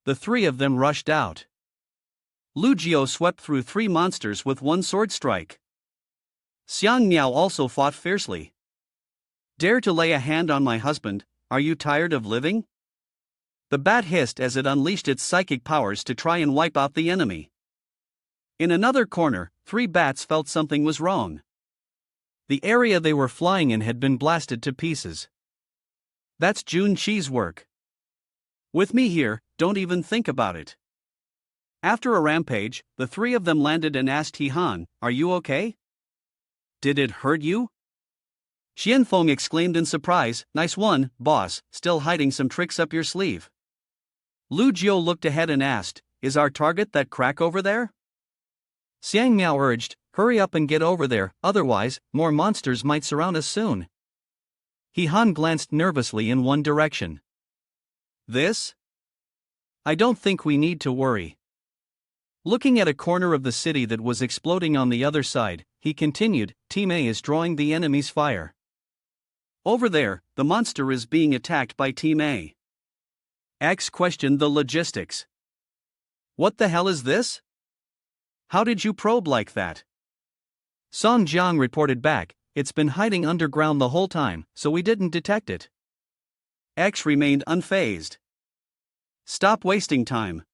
The 3 of them rushed out. Lu Jiao swept through 3 monsters with 1 sword strike. Xiang Miao also fought fiercely. Dare to lay a hand on my husband, are you tired of living? The bat hissed as it unleashed its psychic powers to try and wipe out the enemy. In another corner, 3 bats felt something was wrong. The area they were flying in had been blasted to pieces. That's Jun-Chi's work. With me here, don't even think about it. After a rampage, the 3 of them landed and asked He-han, "Are you okay? Did it hurt you?" Xianfeng exclaimed in surprise, "Nice one, boss, still hiding some tricks up your sleeve." Lu Jiu looked ahead and asked, "Is our target that crack over there?" Xiang Miao urged, "Hurry up and get over there, otherwise, more monsters might surround us soon." He-han glanced nervously in one direction. "This? I don't think we need to worry." Looking at a corner of the city that was exploding on the other side, he continued, Team A is drawing the enemy's fire. Over there, the monster is being attacked by Team A. X questioned the logistics. "What the hell is this? How did you probe like that?" Song Jiang reported back, "It's been hiding underground the whole time, so we didn't detect it." X remained unfazed. "Stop wasting time.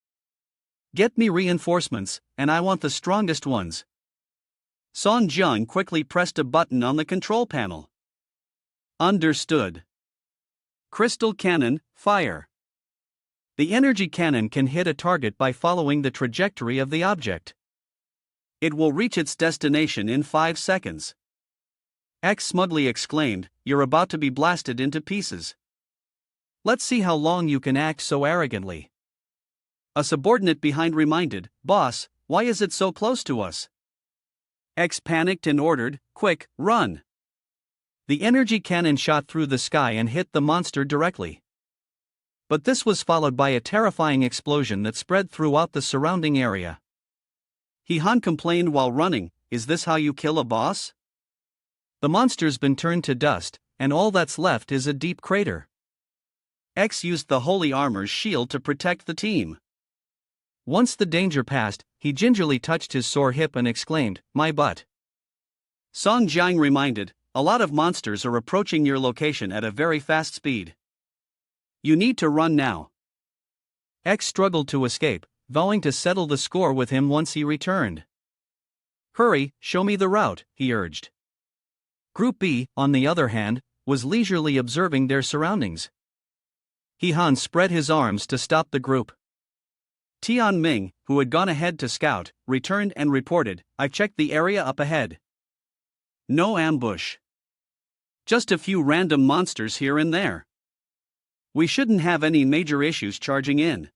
Get me reinforcements, and I want the strongest ones." Song Jiang quickly pressed a button on the control panel. "Understood. Crystal cannon, fire." The energy cannon can hit a target by following the trajectory of the object. It will reach its destination in 5 seconds. X smugly exclaimed, "You're about to be blasted into pieces. Let's see how long you can act so arrogantly." A subordinate behind reminded, "Boss, why is it so close to us?" X panicked and ordered, "Quick, run." The energy cannon shot through the sky and hit the monster directly. But this was followed by a terrifying explosion that spread throughout the surrounding area. He-han complained while running, "Is this how you kill a boss? The monster's been turned to dust, and all that's left is a deep crater." X used the holy armor's shield to protect the team. Once the danger passed, he gingerly touched his sore hip and exclaimed, "My butt." Song Jiang reminded, "A lot of monsters are approaching your location at a very fast speed. You need to run now." X struggled to escape, vowing to settle the score with him once he returned. "Hurry, show me the route," he urged. Group B, on the other hand, was leisurely observing their surroundings. He-han spread his arms to stop the group. Tian Ming, who had gone ahead to scout, returned and reported, "I've checked the area up ahead. No ambush. Just a few random monsters here and there. We shouldn't have any major issues charging in."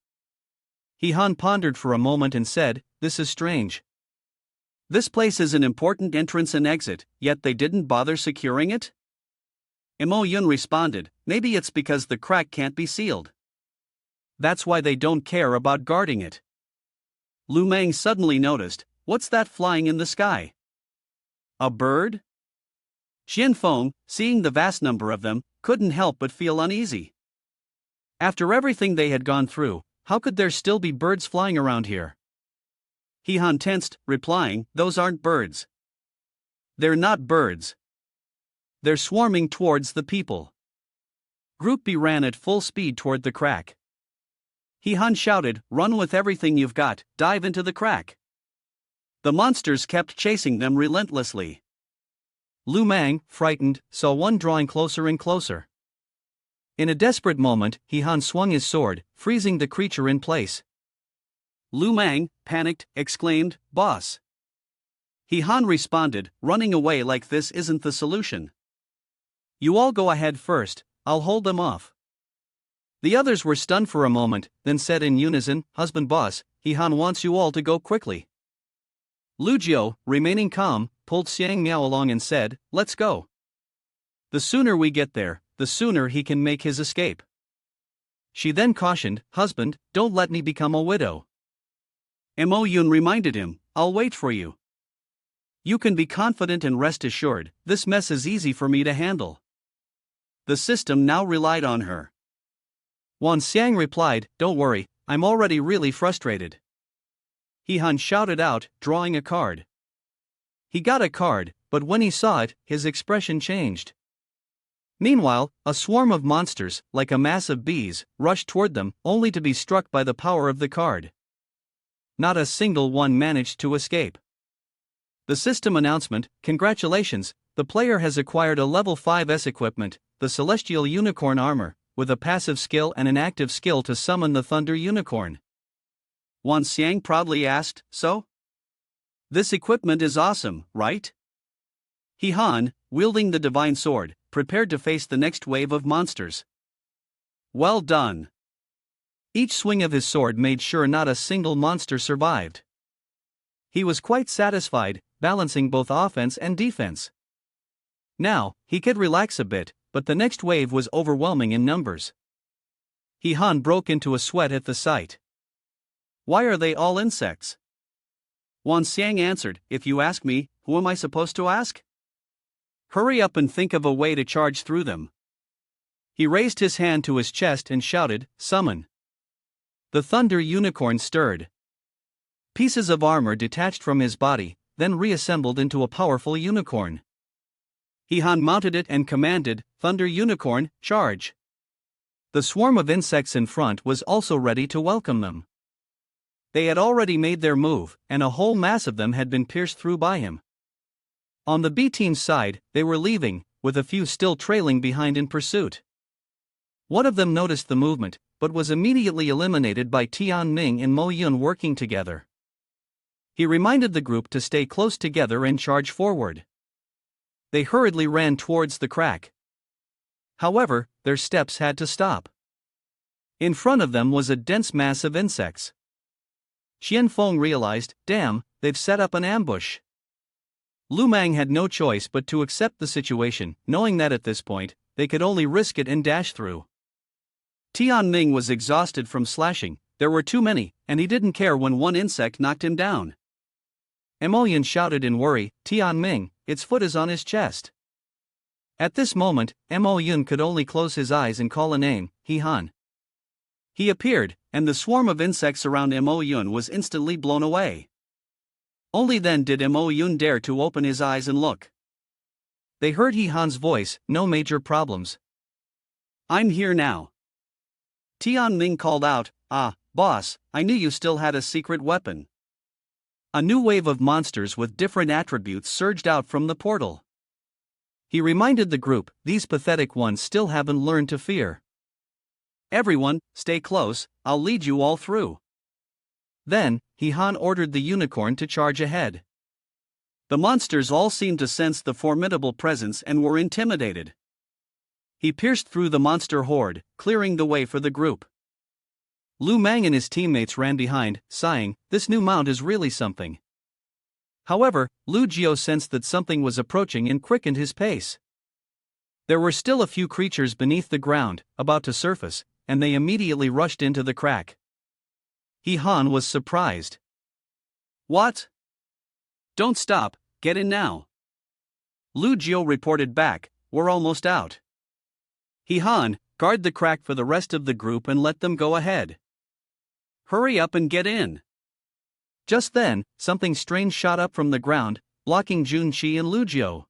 He-han pondered for a moment and said, "This is strange. This place is an important entrance and exit, yet they didn't bother securing it?" Mo Yun responded, "Maybe it's because the crack can't be sealed. That's why they don't care about guarding it." Lu Meng suddenly noticed, "What's that flying in the sky? A bird?" Xianfeng, seeing the vast number of them, couldn't help but feel uneasy. After everything they had gone through, how could there still be birds flying around here? He-han tensed, replying, "Those aren't birds. They're not birds. They're swarming towards the people." Group B ran at full speed toward the crack. He-han shouted, "Run with everything you've got, dive into the crack." The monsters kept chasing them relentlessly. Lu Meng, frightened, saw one drawing closer and closer. In a desperate moment, He-han swung his sword, freezing the creature in place. Lu Meng, panicked, exclaimed, "Boss." He-han responded, "Running away like this isn't the solution. You all go ahead first, I'll hold them off." The others were stunned for a moment, then said in unison, "Husband boss, He-han wants you all to go quickly." Lu Jiu, remaining calm, pulled Xiang Miao along and said, "Let's go. The sooner we get there, the sooner he can make his escape." She then cautioned, "Husband, don't let me become a widow." Mo Yun reminded him, "I'll wait for you. You can be confident and rest assured, this mess is easy for me to handle." The system now relied on her. Wan Xiang replied, "Don't worry, I'm already really frustrated." He-han shouted out, drawing a card. He got a card, but when he saw it, his expression changed. Meanwhile, a swarm of monsters, like a mass of bees, rushed toward them, only to be struck by the power of the card. Not a single one managed to escape. The system announcement: congratulations, the player has acquired a level 5s equipment, the Celestial Unicorn Armor, with a passive skill and an active skill to summon the Thunder Unicorn. Wan Xiang proudly asked, so? This equipment is awesome, right? He Han, wielding the divine sword, prepared to face the next wave of monsters. Well done. Each swing of his sword made sure not a single monster survived. He was quite satisfied, balancing both offense and defense. Now, he could relax a bit, but the next wave was overwhelming in numbers. He Han broke into a sweat at the sight. Why are they all insects? Wan Xiang answered, if you ask me, who am I supposed to ask? Hurry up and think of a way to charge through them. He raised his hand to his chest and shouted, summon. The Thunder Unicorn stirred. Pieces of armor detached from his body, then reassembled into a powerful unicorn. He Han mounted it and commanded, Thunder Unicorn, charge. The swarm of insects in front was also ready to welcome them. They had already made their move, and a whole mass of them had been pierced through by him. On the B team's side, they were leaving, with a few still trailing behind in pursuit. One of them noticed the movement, but was immediately eliminated by Tian Ming and Mo Yun working together. He reminded the group to stay close together and charge forward. They hurriedly ran towards the crack. However, their steps had to stop. In front of them was a dense mass of insects. Xian Feng realized, damn, they've set up an ambush. Lu Mang had no choice but to accept the situation, knowing that at this point, they could only risk it and dash through. Tian Ming was exhausted from slashing, there were too many, and he didn't care when one insect knocked him down. Mo Yun shouted in worry, Tian Ming, its foot is on his chest. At this moment, Mo Yun could only close his eyes and call a name, He Han. He appeared, and the swarm of insects around Mo Yun was instantly blown away. Only then did Mo Yun dare to open his eyes and look. They heard He Han's voice, no major problems. I'm here now. Tian Ming called out, boss, I knew you still had a secret weapon. A new wave of monsters with different attributes surged out from the portal. He reminded the group, these pathetic ones still haven't learned to fear. Everyone, stay close, I'll lead you all through. Then, He Han ordered the unicorn to charge ahead. The monsters all seemed to sense the formidable presence and were intimidated. He pierced through the monster horde, clearing the way for the group. Lu Mang and his teammates ran behind, sighing, this new mount is really something. However, Lu Jiao sensed that something was approaching and quickened his pace. There were still a few creatures beneath the ground, about to surface, and they immediately rushed into the crack. He Han was surprised. What? Don't stop, get in now. Lu Jiao reported back, we're almost out. He Han, guard the crack for the rest of the group and let them go ahead. Hurry up and get in. Just then, something strange shot up from the ground, blocking Junqi and Lu Jiao.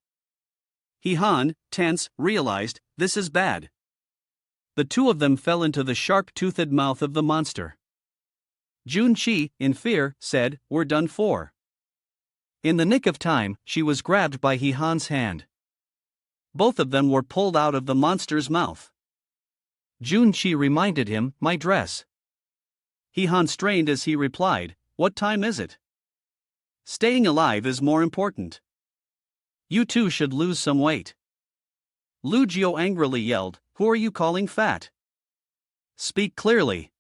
He Han, tense, realized, this is bad. The two of them fell into the sharp-toothed mouth of the monster. Junqi, in fear, said, we're done for. In the nick of time, she was grabbed by He Han's hand. Both of them were pulled out of the monster's mouth. Junqi reminded him, my dress. He Han strained as he replied, what time is it? Staying alive is more important. You two should lose some weight. Lu Jiao angrily yelled, who are you calling fat? Speak clearly.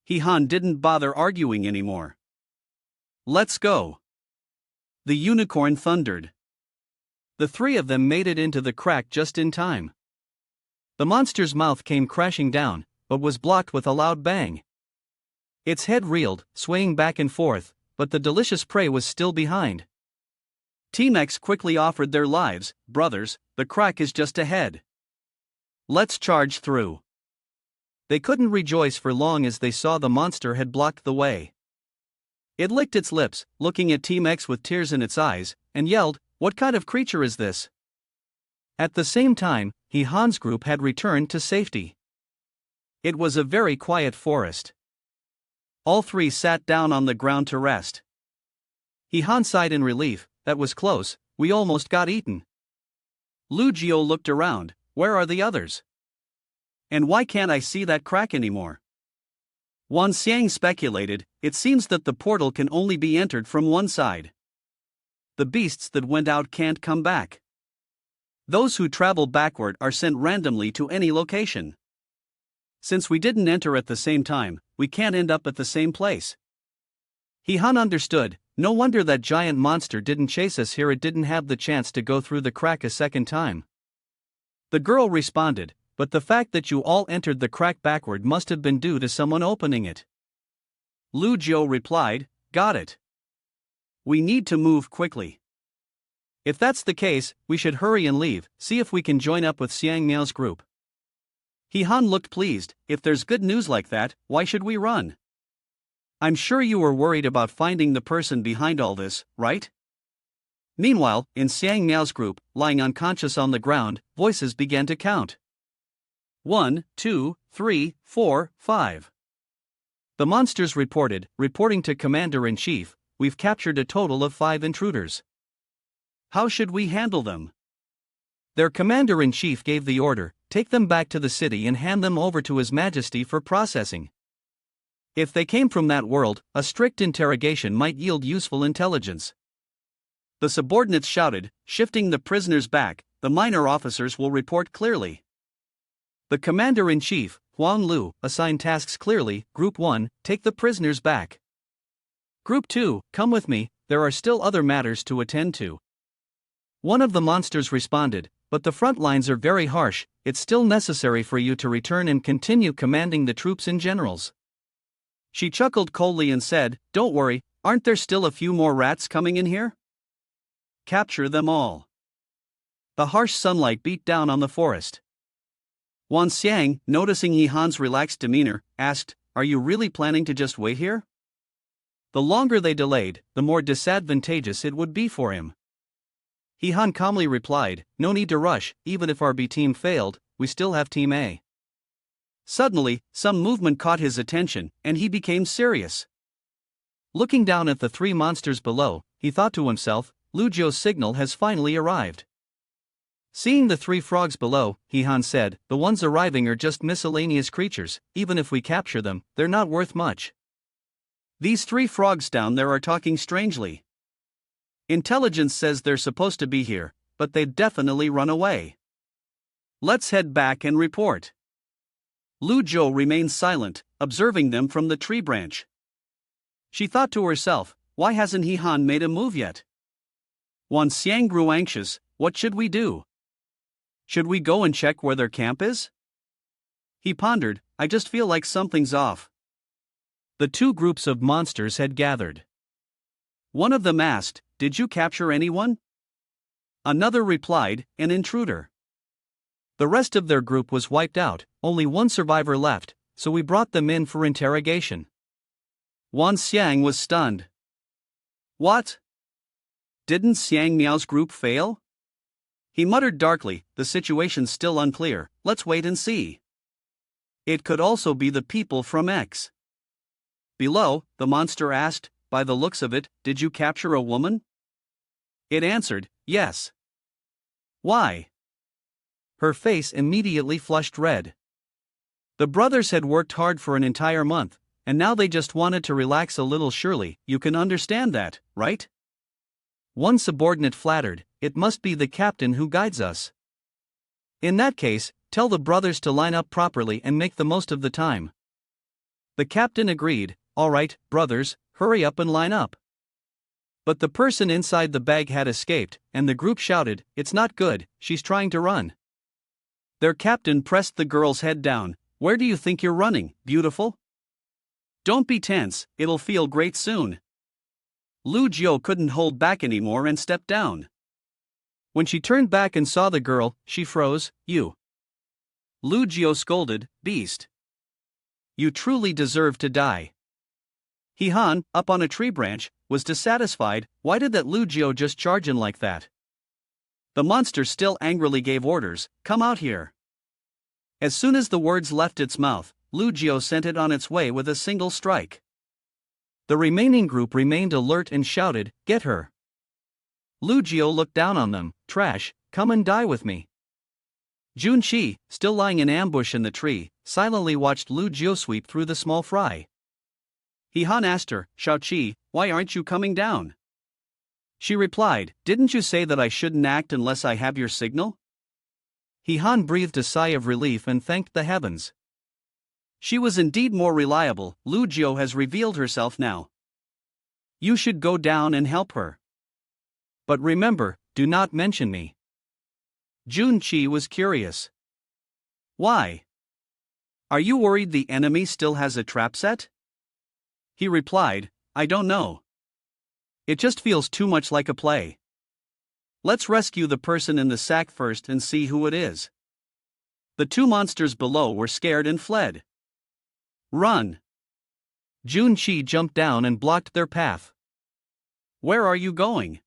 He Han didn't bother arguing anymore. Let's go. The unicorn thundered. The three of them made it into the crack just in time. The monster's mouth came crashing down, but was blocked with a loud bang. Its head reeled, swaying back and forth, but the delicious prey was still behind. Team X quickly offered their lives, brothers, the crack is just ahead. Let's charge through. They couldn't rejoice for long as they saw the monster had blocked the way. It licked its lips, looking at Team X with tears in its eyes, and yelled, what kind of creature is this? At the same time, He Han's group had returned to safety. It was a very quiet forest. All three sat down on the ground to rest. He Han sighed in relief. That was close, we almost got eaten. Lu Jiu looked around. Where are the others? And why can't I see that crack anymore? Wan Xiang speculated, it seems that the portal can only be entered from one side. The beasts that went out can't come back. Those who travel backward are sent randomly to any location. Since we didn't enter at the same time, we can't end up at the same place. He Han understood. No wonder that giant monster didn't chase us here, it didn't have the chance to go through the crack a second time. The girl responded, but the fact that you all entered the crack backward must have been due to someone opening it. Lu Jiu replied, got it. We need to move quickly. If that's the case, we should hurry and leave, see if we can join up with Xiang Miao's group. He Han looked pleased. If there's good news like that, why should we run? I'm sure you were worried about finding the person behind all this, right? Meanwhile, in Xiang Miao's group, lying unconscious on the ground, voices began to count. 1, 2, 3, 4, 5. The monsters reporting to Commander-in-Chief, we've captured a total of 5 intruders. How should we handle them? Their Commander-in-Chief gave the order, take them back to the city and hand them over to His Majesty for processing. If they came from that world, a strict interrogation might yield useful intelligence. The subordinates shouted, shifting the prisoners back, the minor officers will report clearly. The Commander-in-Chief, Huang Lu, assigned tasks clearly. Group 1, take the prisoners back. Group 2, come with me, there are still other matters to attend to. One of the monsters responded, but the front lines are very harsh, it's still necessary for you to return and continue commanding the troops in generals. She chuckled coldly and said, don't worry, aren't there still a few more rats coming in here? Capture them all. The harsh sunlight beat down on the forest. Wan Xiang, noticing He Han's relaxed demeanor, asked, are you really planning to just wait here? The longer they delayed, the more disadvantageous it would be for him. He Han calmly replied, no need to rush, even if our B team failed, we still have Team A. Suddenly, some movement caught his attention, and he became serious. Looking down at the 3 monsters below, he thought to himself, Lu Jiu's signal has finally arrived. Seeing the 3 frogs below, He Han said, the ones arriving are just miscellaneous creatures, even if we capture them, they're not worth much. These 3 frogs down there are talking strangely. Intelligence says they're supposed to be here, but they've definitely run away. Let's head back and report. Lu Jiu remained silent, observing them from the tree branch. She thought to herself, why hasn't He Han made a move yet? Wan Xiang grew anxious, what should we do? Should we go and check where their camp is? He pondered, I just feel like something's off. The 2 groups of monsters had gathered. One of them asked, did you capture anyone? Another replied, an intruder. The rest of their group was wiped out, only 1 survivor left, so we brought them in for interrogation. Wan Xiang was stunned. What? Didn't Xiang Miao's group fail? He muttered darkly, the situation's still unclear, let's wait and see. It could also be the people from X. Below, the monster asked, by the looks of it, did you capture a woman? It answered, yes. Why? Her face immediately flushed red. The brothers had worked hard for an entire month, and now they just wanted to relax a little. Surely, you can understand that, right? One subordinate flattered, it must be the captain who guides us. In that case, tell the brothers to line up properly and make the most of the time. The captain agreed, all right, brothers, hurry up and line up. But the person inside the bag had escaped, and the group shouted, it's not good, she's trying to run. Their captain pressed the girl's head down, where do you think you're running, beautiful? Don't be tense, it'll feel great soon. Lu Jiu couldn't hold back anymore and stepped down. When she turned back and saw the girl, she froze, you. Lu Jiu scolded, beast. You truly deserve to die. He Han, up on a tree branch, was dissatisfied, why did that Lu Jiu just charge in like that? The monster still angrily gave orders, "Come out here." As soon as the words left its mouth, Lu Jiu sent it on its way with a single strike. The remaining group remained alert and shouted, "Get her!" Lu Jiu looked down on them, "Trash, come and die with me." Junqi, still lying in ambush in the tree, silently watched Lu Jiu sweep through the small fry. He Han asked her, "Shaoqi, why aren't you coming down?" She replied, "Didn't you say that I shouldn't act unless I have your signal?" He Han breathed a sigh of relief and thanked the heavens. She was indeed more reliable. Lu Jiu has revealed herself now. You should go down and help her. But remember, do not mention me. Junqi was curious. Why? Are you worried the enemy still has a trap set? He replied, I don't know. It just feels too much like a play. Let's rescue the person in the sack first and see who it is. The two monsters below were scared and fled. Run! Junqi jumped down and blocked their path. Where are you going?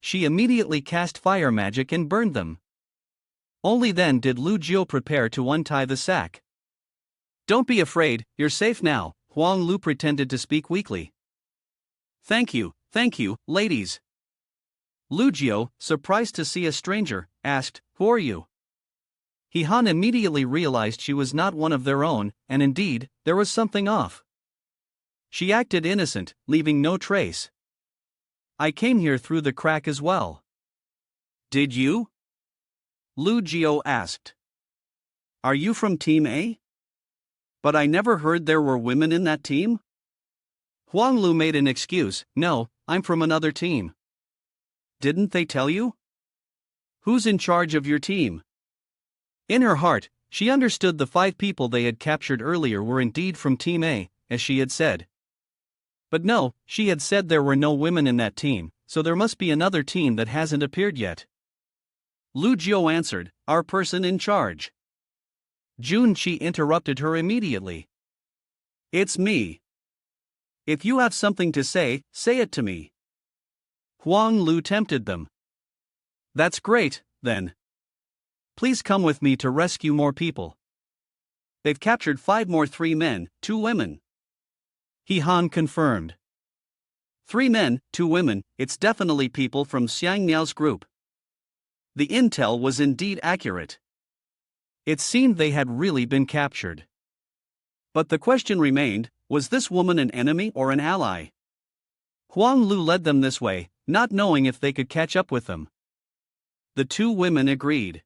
She immediately cast fire magic and burned them. Only then did Lu Jiu prepare to untie the sack. Don't be afraid, you're safe now, Huang Lu pretended to speak weakly. Thank you, ladies. Lu Jiu, surprised to see a stranger, asked, Who are you? He Han immediately realized she was not one of their own, and indeed, there was something off. She acted innocent, leaving no trace. I came here through the crack as well. Did you? Lu Jiu asked. Are you from Team A? But I never heard there were women in that team? Huang Lu made an excuse, no, I'm from another team. Didn't they tell you? Who's in charge of your team? In her heart, she understood the 5 people they had captured earlier were indeed from Team A, as she had said. But no, she had said there were no women in that team, so there must be another team that hasn't appeared yet. Lu Jiu answered, our person in charge. Junqi interrupted her immediately. It's me. If you have something to say it to me. Huang Lu tempted them. That's great, then. Please come with me to rescue more people. They've captured 5 more 3 men, 2 women. He Han confirmed. 3 men, 2 women, it's definitely people from Xiang Niao's group. The intel was indeed accurate. It seemed they had really been captured. But the question remained, was this woman an enemy or an ally? Huang Lu led them this way, not knowing if they could catch up with them. The 2 women agreed.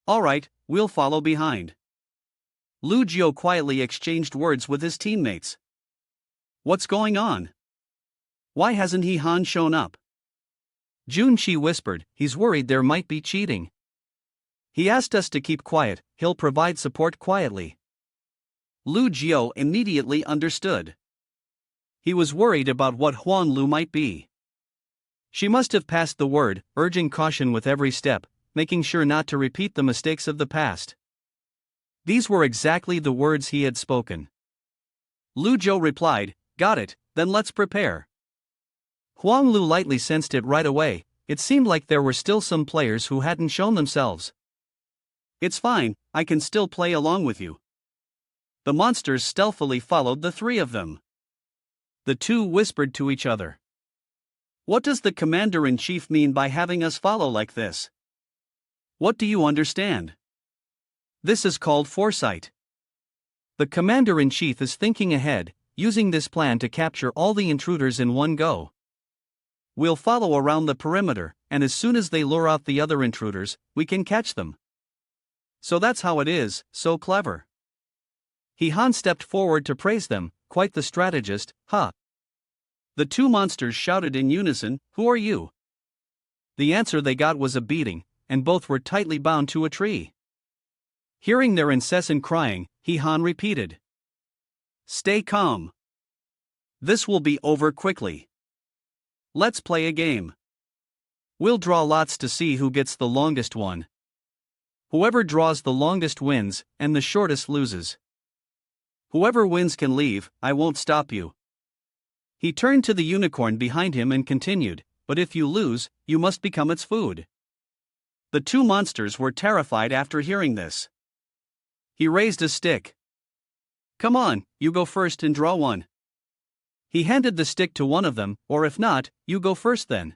All right, we'll follow behind. Lu Jiu quietly exchanged words with his teammates. What's going on? Why hasn't He Han shown up? Junqi whispered, he's worried there might be cheating. He asked us to keep quiet, he'll provide support quietly. Lu Jiu immediately understood. He was worried about what Huang Lu might be. She must have passed the word, urging caution with every step, making sure not to repeat the mistakes of the past. These were exactly the words he had spoken. Lu Jiu replied, got it, then let's prepare. Huang Lu lightly sensed it right away, it seemed like there were still some players who hadn't shown themselves. It's fine, I can still play along with you. The monsters stealthily followed the 3 of them. The 2 whispered to each other. What does the commander-in-chief mean by having us follow like this? What do you understand? This is called foresight. The commander-in-chief is thinking ahead, using this plan to capture all the intruders in one go. We'll follow around the perimeter, and as soon as they lure out the other intruders, we can catch them. So that's how it is, so clever. He Han stepped forward to praise them, quite the strategist, huh? The 2 monsters shouted in unison, who are you? The answer they got was a beating, and both were tightly bound to a tree. Hearing their incessant crying, He Han repeated. Stay calm. This will be over quickly. Let's play a game. We'll draw lots to see who gets the longest one. Whoever draws the longest wins, and the shortest loses. Whoever wins can leave, I won't stop you. He turned to the unicorn behind him and continued, but if you lose, you must become its food. The two monsters were terrified after hearing this. He raised a stick. "Come on, you go first and draw one." He handed the stick to one of them, "Or if not, you go first then.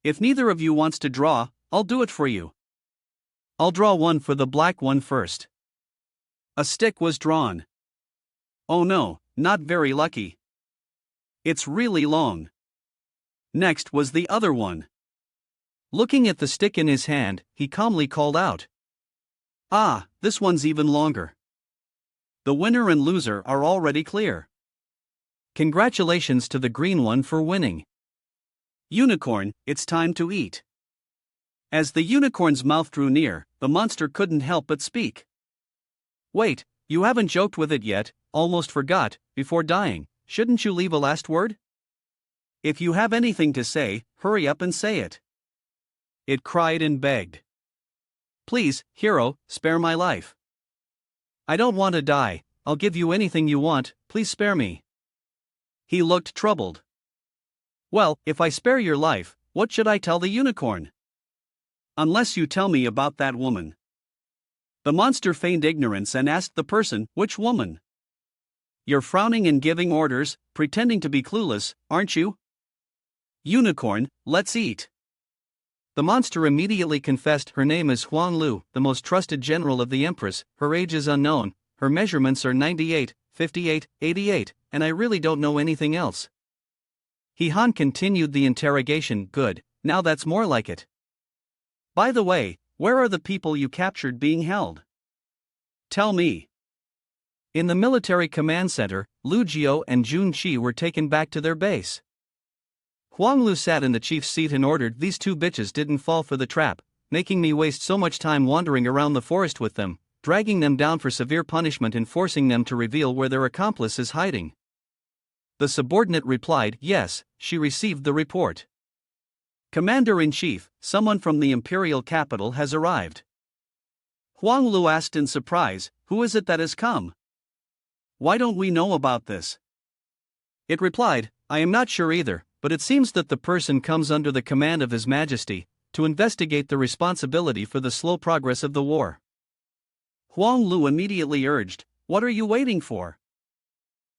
If neither of you wants to draw, I'll do it for you. I'll draw one for the black one first." A stick was drawn. Oh no, not very lucky. It's really long. Next was the other one. Looking at the stick in his hand, he calmly called out, "Ah, this one's even longer. The winner and loser are already clear. Congratulations to the green one for winning. Unicorn, it's time to eat." As the unicorn's mouth drew near, the monster couldn't help but speak. "Wait, you haven't joked with it yet, almost forgot, before dying, shouldn't you leave a last word? If you have anything to say, hurry up and say it." It cried and begged. "Please, hero, spare my life. I don't want to die, I'll give you anything you want, please spare me." He looked troubled. "Well, if I spare your life, what should I tell the unicorn?" "Unless you tell me about that woman." The monster feigned ignorance and asked the person, "Which woman?" "You're frowning and giving orders, pretending to be clueless, aren't you?" "Unicorn, let's eat." The monster immediately confessed. "Her name is Huang Lu, the most trusted general of the Empress, her age is unknown, her measurements are 98, 58, 88, and I really don't know anything else." Han continued the interrogation. "Good, now that's more like it. By the way, where are the people you captured being held? Tell me." "In the military command center, Lu Jiao and Jun Qi were taken back to their base." Huang Lu sat in the chief's seat and ordered, "These two bitches didn't fall for the trap, making me waste so much time wandering around the forest with them, dragging them down for severe punishment and forcing them to reveal where their accomplice is hiding." The subordinate replied, "Yes, she received the report. Commander-in-Chief, someone from the imperial capital has arrived." Huang Lu asked in surprise, "Who is it that has come? Why don't we know about this?" It replied, "I am not sure either, but it seems that the person comes under the command of His Majesty, to investigate the responsibility for the slow progress of the war." Huang Lu immediately urged, "What are you waiting for?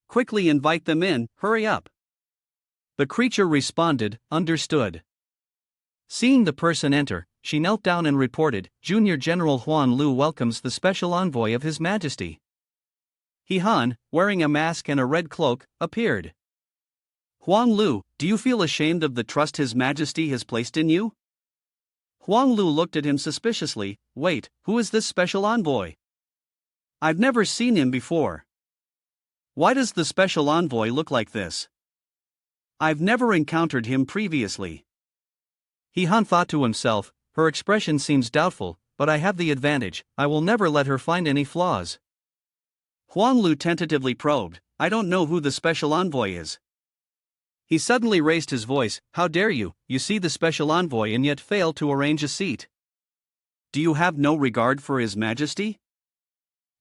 Quickly invite them in, hurry up." The creature responded, "Understood." Seeing the person enter, she knelt down and reported, "Junior General Huang Lu welcomes the special envoy of His Majesty." Han, wearing a mask and a red cloak, appeared. "Huang Lu, do you feel ashamed of the trust His Majesty has placed in you?" Huang Lu looked at him suspiciously. "Wait, who is this special envoy? I've never seen him before. Why does the special envoy look like this? I've never encountered him previously." Han thought to himself, "Her expression seems doubtful, but I have the advantage, I will never let her find any flaws." Huang Lu tentatively probed, "I don't know who the special envoy is." He suddenly raised his voice, "How dare you see the special envoy and yet fail to arrange a seat? Do you have no regard for His Majesty?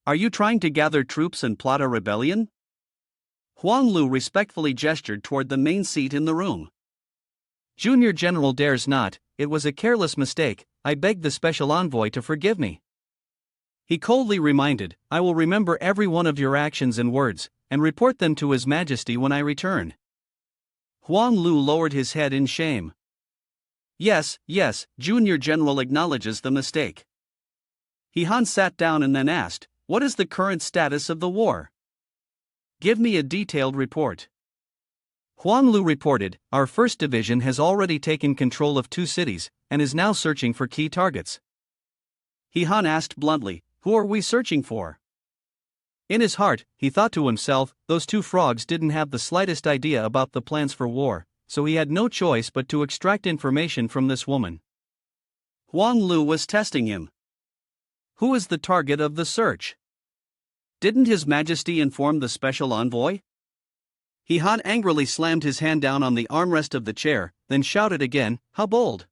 Are you trying to gather troops and plot a rebellion?" Huang Lu respectfully gestured toward the main seat in the room. "Junior General dares not, it was a careless mistake, I beg the special envoy to forgive me." He coldly reminded, "I will remember every one of your actions and words, and report them to His Majesty when I return." Huang Lu lowered his head in shame. Yes, Junior General acknowledges the mistake." Han sat down and then asked, "What is the current status of the war? Give me a detailed report." Huang Lu reported, "Our first division has already taken control of 2 cities, and is now searching for key targets." Han asked bluntly, "Who are we searching for?" In his heart, he thought to himself, those 2 frogs didn't have the slightest idea about the plans for war, so he had no choice but to extract information from this woman. Huang Lu was testing him. Who is the target of the search? Didn't His Majesty inform the special envoy? Han angrily slammed his hand down on the armrest of the chair, then shouted again, "How bold!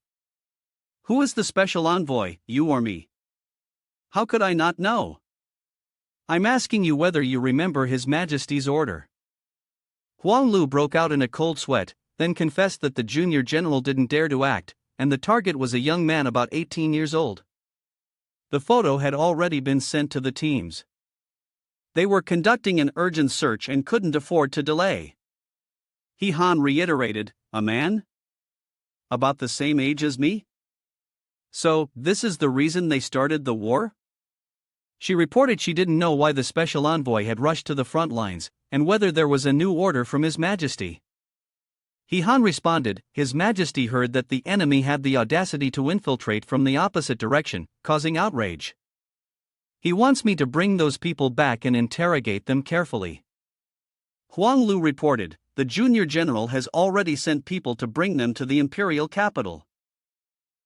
Who is the special envoy, you or me? How could I not know? I'm asking you whether you remember His Majesty's order." Huang Lu broke out in a cold sweat, then confessed that the junior general didn't dare to act, and the target was a young man about 18 years old. The photo had already been sent to the teams. They were conducting an urgent search and couldn't afford to delay. Han reiterated, "A man? About the same age as me? So, this is the reason they started the war?" She reported she didn't know why the special envoy had rushed to the front lines, and whether there was a new order from His Majesty. Han responded, "His Majesty heard that the enemy had the audacity to infiltrate from the opposite direction, causing outrage. He wants me to bring those people back and interrogate them carefully." Huang Lu reported, "The junior general has already sent people to bring them to the imperial capital.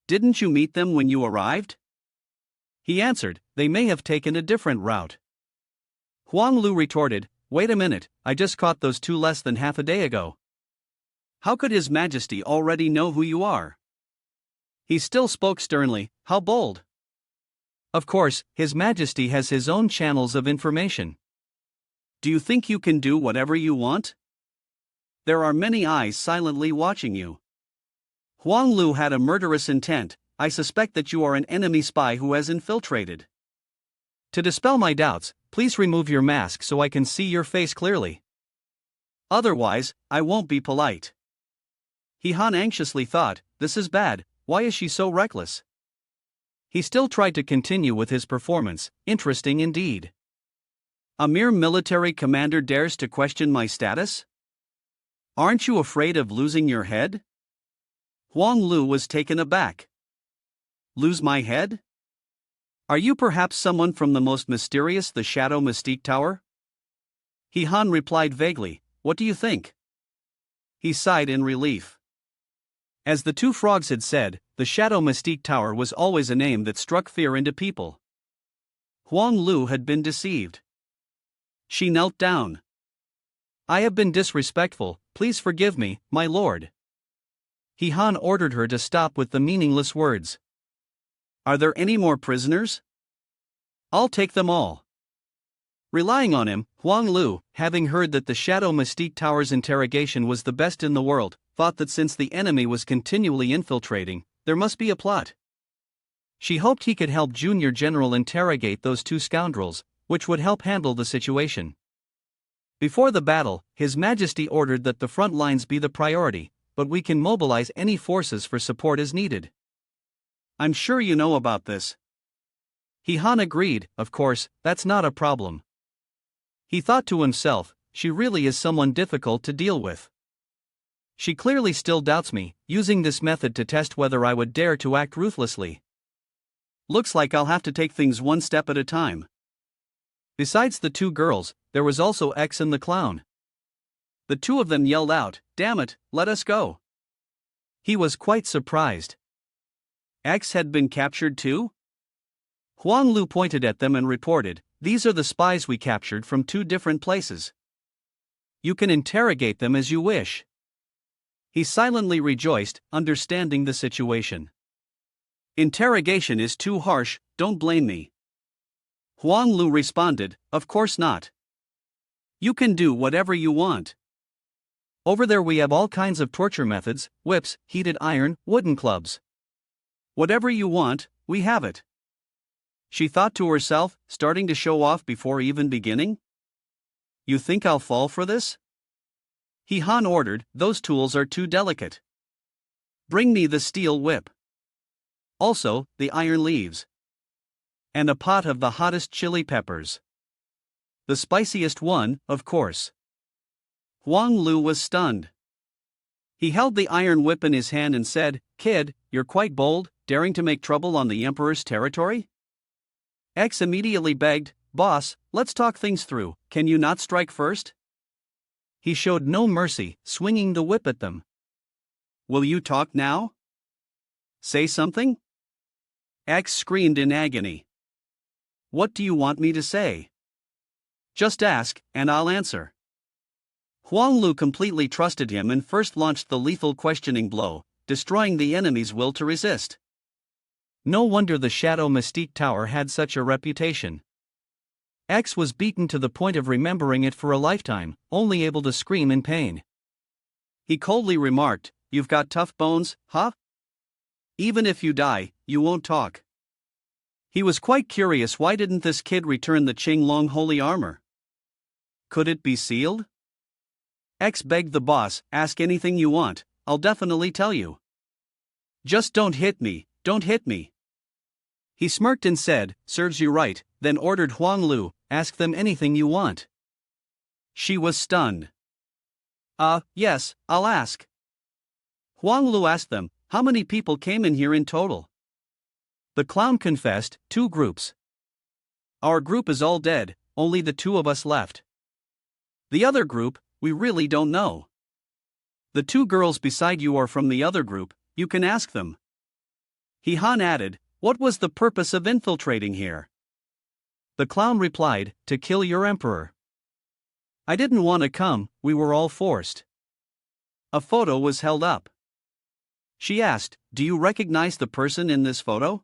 Didn't you meet them when you arrived?" He answered, "They may have taken a different route." Huang Lu retorted, "Wait a minute, I just caught those two less than half a day ago. How could His Majesty already know who you are?" He still spoke sternly, "How bold." Of course, His Majesty has his own channels of information. Do you think you can do whatever you want? There are many eyes silently watching you. Huang Lu had a murderous intent. I suspect that you are an enemy spy who has infiltrated. To dispel my doubts, please remove your mask so I can see your face clearly. Otherwise, I won't be polite. Han anxiously thought, this is bad, why is she so reckless? He still tried to continue with his performance, interesting indeed. A mere military commander dares to question my status? Aren't you afraid of losing your head? Huang Lu was taken aback. Lose my head? Are you perhaps someone from the most mysterious, the Shadow Mystique Tower? Han replied vaguely, what do you think? He sighed in relief. As the two frogs had said, the Shadow Mystique Tower was always a name that struck fear into people. Huang Lu had been deceived. She knelt down. I have been disrespectful, please forgive me, my lord. Han ordered her to stop with the meaningless words. Are there any more prisoners? I'll take them all. Relying on him, Huang Lu, having heard that the Shadow Mystique Tower's interrogation was the best in the world, thought that since the enemy was continually infiltrating, there must be a plot. She hoped he could help Junior General interrogate those two scoundrels, which would help handle the situation. Before the battle, His Majesty ordered that the front lines be the priority, but we can mobilize any forces for support as needed. I'm sure you know about this. Han agreed, of course, that's not a problem. He thought to himself, she really is someone difficult to deal with. She clearly still doubts me, using this method to test whether I would dare to act ruthlessly. Looks like I'll have to take things one step at a time. Besides the two girls, there was also X and the clown. The two of them yelled out, damn it, let us go. He was quite surprised. X had been captured too? Huang Lu pointed at them and reported, these are the spies we captured from two different places. You can interrogate them as you wish. He silently rejoiced, understanding the situation. Interrogation is too harsh, don't blame me. Huang Lu responded, of course not. You can do whatever you want. Over there we have all kinds of torture methods, whips, heated iron, wooden clubs. Whatever you want, we have it. She thought to herself, starting to show off before even beginning. You think I'll fall for this? Han ordered, those tools are too delicate. Bring me the steel whip. Also, the iron leaves. And a pot of the hottest chili peppers. The spiciest one, of course. Huang Lu was stunned. He held the iron whip in his hand and said, kid, you're quite bold, daring to make trouble on the Emperor's territory? X immediately begged, boss, let's talk things through, can you not strike first? He showed no mercy, swinging the whip at them. Will you talk now? Say something? X screamed in agony. What do you want me to say? Just ask, and I'll answer. Huang Lu completely trusted him and first launched the lethal questioning blow, destroying the enemy's will to resist. No wonder the Shadow Mystique Tower had such a reputation. X was beaten to the point of remembering it for a lifetime, only able to scream in pain. He coldly remarked, you've got tough bones, huh? Even if you die, you won't talk. He was quite curious, why didn't this kid return the Qinglong holy armor? Could it be sealed? X begged the boss, ask anything you want, I'll definitely tell you. Just don't hit me, don't hit me. He smirked and said, serves you right, then ordered Huang Lu, ask them anything you want. She was stunned. Yes, I'll ask. Huang Lu asked them, how many people came in here in total? The clown confessed, 2 groups. Our group is all dead, only the 2 of us left. The other group, we really don't know. The 2 girls beside you are from the other group, you can ask them. He Han added, what was the purpose of infiltrating here? The clown replied, to kill your emperor. I didn't want to come, we were all forced. A photo was held up. She asked, do you recognize the person in this photo?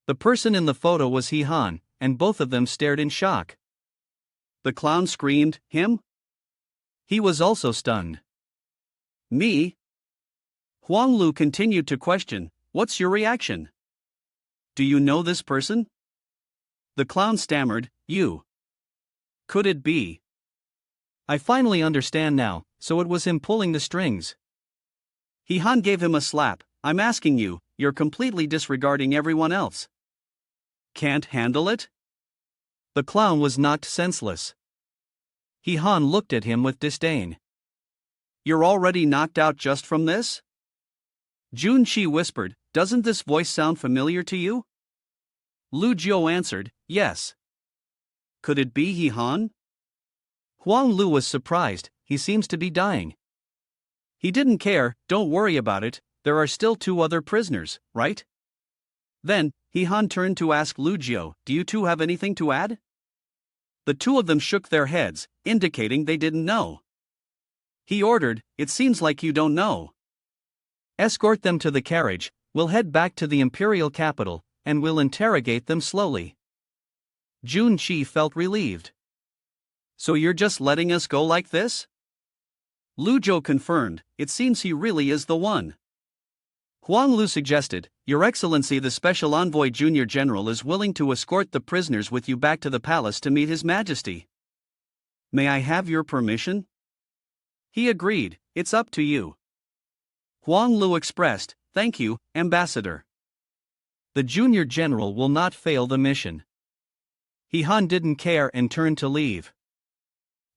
The person in the photo was He Han, and both of them stared in shock. The clown screamed, him? He was also stunned. Me? Huang Lu continued to question, what's your reaction? Do you know this person? The clown stammered, you. Could it be? I finally understand now, so it was him pulling the strings. He Han gave him a slap, I'm asking you, you're completely disregarding everyone else. Can't handle it? The clown was knocked senseless. He Han looked at him with disdain. You're already knocked out just from this? Jun Qi whispered, doesn't this voice sound familiar to you? Lu Jiu answered, yes. Could it be He Han? Huang Lu was surprised, he seems to be dying. He didn't care, don't worry about it, there are still 2 other prisoners, right? Then, He Han turned to ask Lu Jiu, do you 2 have anything to add? The 2 of them shook their heads, indicating they didn't know. He ordered, it seems like you don't know. Escort them to the carriage, we'll head back to the imperial capital, and we'll interrogate them slowly. Jun Qi felt relieved. So you're just letting us go like this? Lu Jiu confirmed, it seems he really is the one. Huang Lu suggested, Your Excellency the Special Envoy Junior General is willing to escort the prisoners with you back to the palace to meet His Majesty. May I have your permission? He agreed, it's up to you. Huang Lu expressed, thank you, Ambassador. The Junior General will not fail the mission. He Han didn't care and turned to leave.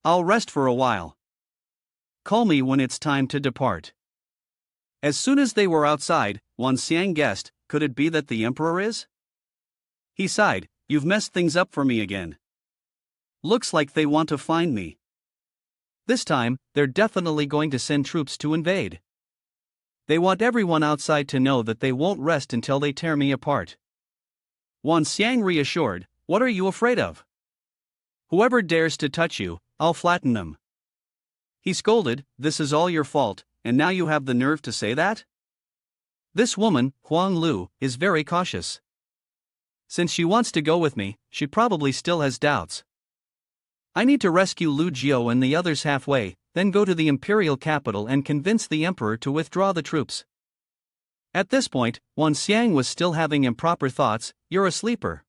I'll rest for a while. Call me when it's time to depart. As soon as they were outside, Wan Xiang guessed, could it be that the emperor is? He sighed, you've messed things up for me again. Looks like they want to find me. This time, they're definitely going to send troops to invade. They want everyone outside to know that they won't rest until they tear me apart. Wan Xiang reassured, what are you afraid of? Whoever dares to touch you, I'll flatten them. He scolded, this is all your fault, and now you have the nerve to say that? This woman, Huang Lu, is very cautious. Since she wants to go with me, she probably still has doubts. I need to rescue Lu Jiu and the others halfway, then go to the imperial capital and convince the emperor to withdraw the troops. At this point, Wan Xiang was still having improper thoughts, you're a sleeper.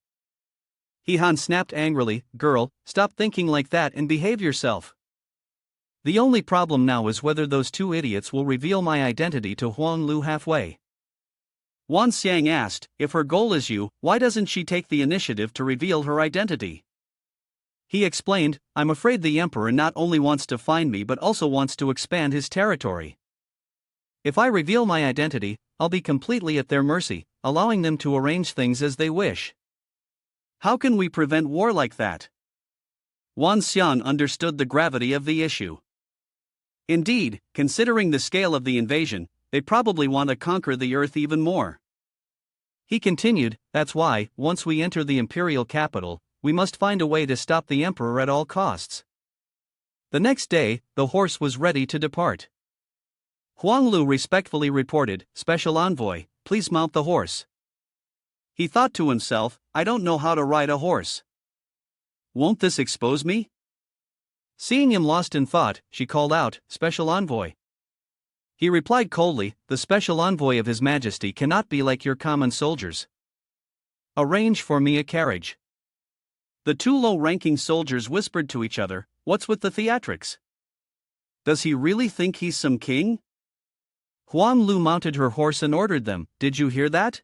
He Han snapped angrily, girl, stop thinking like that and behave yourself. The only problem now is whether those 2 idiots will reveal my identity to Huang Lu halfway. Wan Xiang asked, if her goal is you, why doesn't she take the initiative to reveal her identity? He explained, I'm afraid the emperor not only wants to find me but also wants to expand his territory. If I reveal my identity, I'll be completely at their mercy, allowing them to arrange things as they wish. How can we prevent war like that? Wan Xiang understood the gravity of the issue. Indeed, considering the scale of the invasion, they probably want to conquer the earth even more. He continued, that's why, once we enter the imperial capital, we must find a way to stop the emperor at all costs. The next day, the horse was ready to depart. Huang Lu respectfully reported, Special Envoy, please mount the horse. He thought to himself, I don't know how to ride a horse. Won't this expose me? Seeing him lost in thought, she called out, Special Envoy. He replied coldly, the special envoy of His Majesty cannot be like your common soldiers. Arrange for me a carriage. The two low-ranking soldiers whispered to each other, what's with the theatrics? Does he really think he's some king? Huang Lu mounted her horse and ordered them, did you hear that?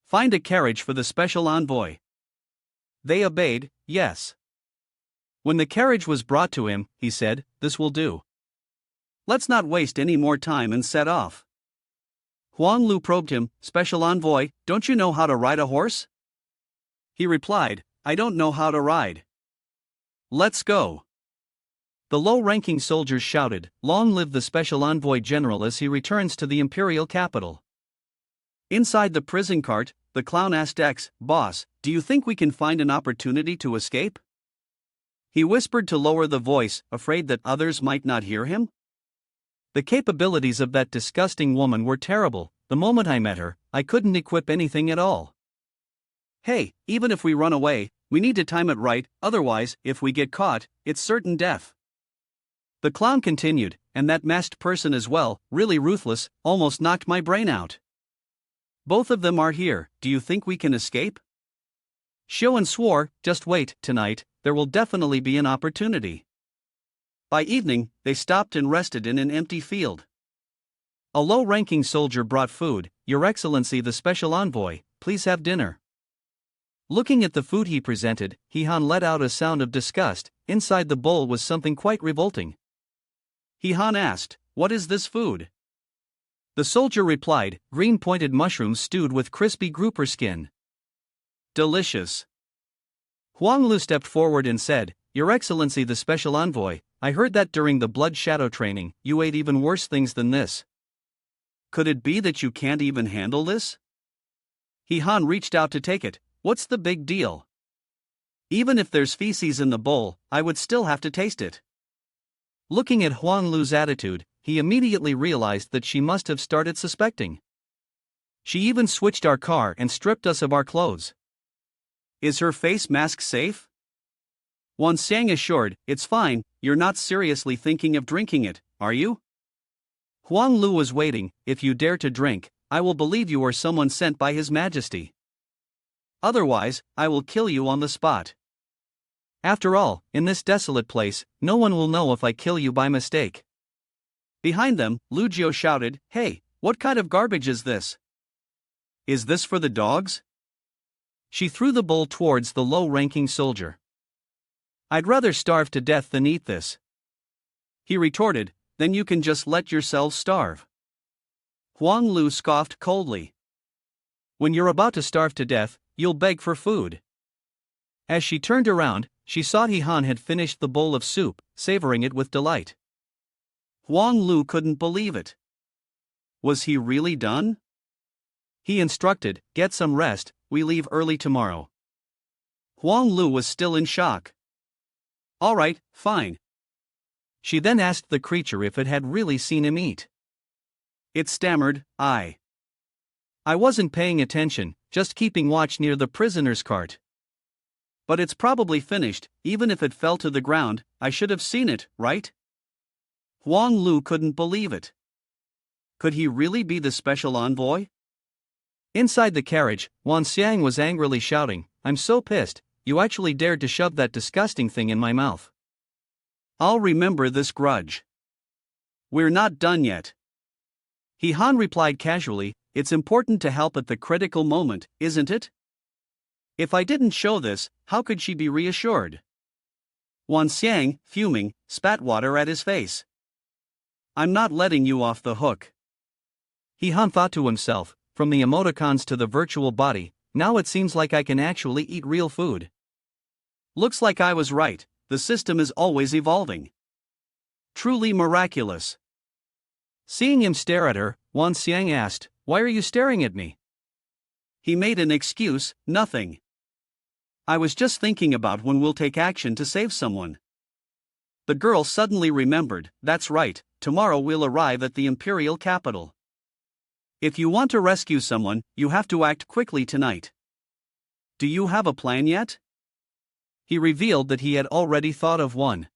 Find a carriage for the special envoy. They obeyed, yes. When the carriage was brought to him, he said, this will do. Let's not waste any more time and set off. Huang Lu probed him, special envoy, don't you know how to ride a horse? He replied, I don't know how to ride. Let's go. The low-ranking soldiers shouted, long live the special envoy general as he returns to the imperial capital. Inside the prison cart, the clown asked X, boss, do you think we can find an opportunity to escape? He whispered to lower the voice, afraid that others might not hear him. The capabilities of that disgusting woman were terrible. The moment I met her, I couldn't equip anything at all. Hey, even if we run away, we need to time it right, otherwise, if we get caught, it's certain death. The clown continued, and that masked person as well, really ruthless, almost knocked my brain out. Both of them are here, do you think we can escape? Xiuan swore, just wait, tonight, there will definitely be an opportunity. By evening, they stopped and rested in an empty field. A low-ranking soldier brought food, Your Excellency the special envoy, please have dinner. Looking at the food he presented, Han let out a sound of disgust. Inside the bowl was something quite revolting. Han asked, what is this food? The soldier replied, green pointed mushrooms stewed with crispy grouper skin. Delicious. Huang Lu stepped forward and said, Your Excellency the special envoy, I heard that during the blood shadow training, you ate even worse things than this. Could it be that you can't even handle this? Han reached out to take it. What's the big deal? Even if there's feces in the bowl, I would still have to taste it. Looking at Huang Lu's attitude, he immediately realized that she must have started suspecting. She even switched our car and stripped us of our clothes. Is her face mask safe? Wan Xiang assured, it's fine, you're not seriously thinking of drinking it, are you? Huang Lu was waiting, if you dare to drink, I will believe you are someone sent by His Majesty. Otherwise, I will kill you on the spot. After all, in this desolate place, no one will know if I kill you by mistake. Behind them, Lu Jiu shouted, hey, what kind of garbage is this? Is this for the dogs? She threw the bowl towards the low-ranking soldier. I'd rather starve to death than eat this. He retorted, then you can just let yourselves starve. Huang Lu scoffed coldly. When you're about to starve to death, you'll beg for food. As she turned around, she saw Han had finished the bowl of soup, savoring it with delight. Huang Lu couldn't believe it. Was he really done? He instructed, get some rest, we leave early tomorrow. Huang Lu was still in shock. All right, fine. She then asked the creature if it had really seen him eat. It stammered, I wasn't paying attention, just keeping watch near the prisoner's cart. But it's probably finished, even if it fell to the ground, I should have seen it, right? Huang Lu couldn't believe it. Could he really be the special envoy? Inside the carriage, Wan Xiang was angrily shouting, I'm so pissed, you actually dared to shove that disgusting thing in my mouth. I'll remember this grudge. We're not done yet. Han replied casually, it's important to help at the critical moment, isn't it? If I didn't show this, how could she be reassured? Wan Xiang, fuming, spat water at his face. I'm not letting you off the hook. Han thought to himself, from the emoticons to the virtual body, now it seems like I can actually eat real food. Looks like I was right, the system is always evolving. Truly miraculous. Seeing him stare at her, Wan Xiang asked, why are you staring at me? He made an excuse, nothing. I was just thinking about when we'll take action to save someone. The girl suddenly remembered, that's right, tomorrow we'll arrive at the imperial capital. If you want to rescue someone, you have to act quickly tonight. Do you have a plan yet? He revealed that he had already thought of one.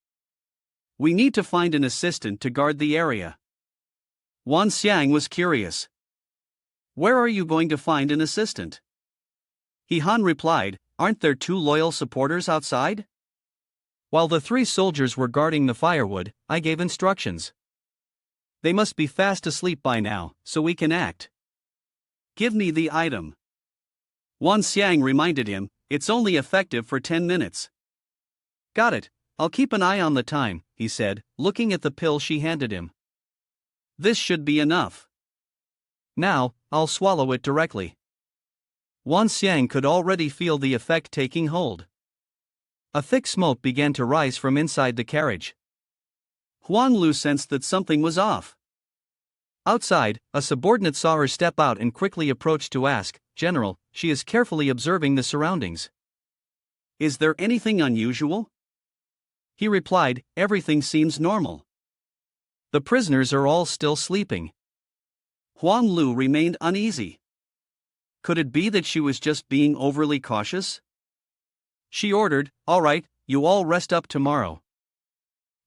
We need to find an assistant to guard the area. Wan Xiang was curious. Where are you going to find an assistant? He Han replied, aren't there 2 loyal supporters outside? While the 3 soldiers were guarding the firewood, I gave instructions. They must be fast asleep by now, so we can act. Give me the item. Wan Xiang reminded him, it's only effective for 10 minutes. Got it, I'll keep an eye on the time, he said, looking at the pill she handed him. This should be enough. Now, I'll swallow it directly. Wan Xiang could already feel the effect taking hold. A thick smoke began to rise from inside the carriage. Huang Lu sensed that something was off. Outside, a subordinate saw her step out and quickly approached to ask, General, she is carefully observing the surroundings. Is there anything unusual? He replied, everything seems normal. The prisoners are all still sleeping. Huang Lu remained uneasy. Could it be that she was just being overly cautious? She ordered, all right, you all rest up tomorrow.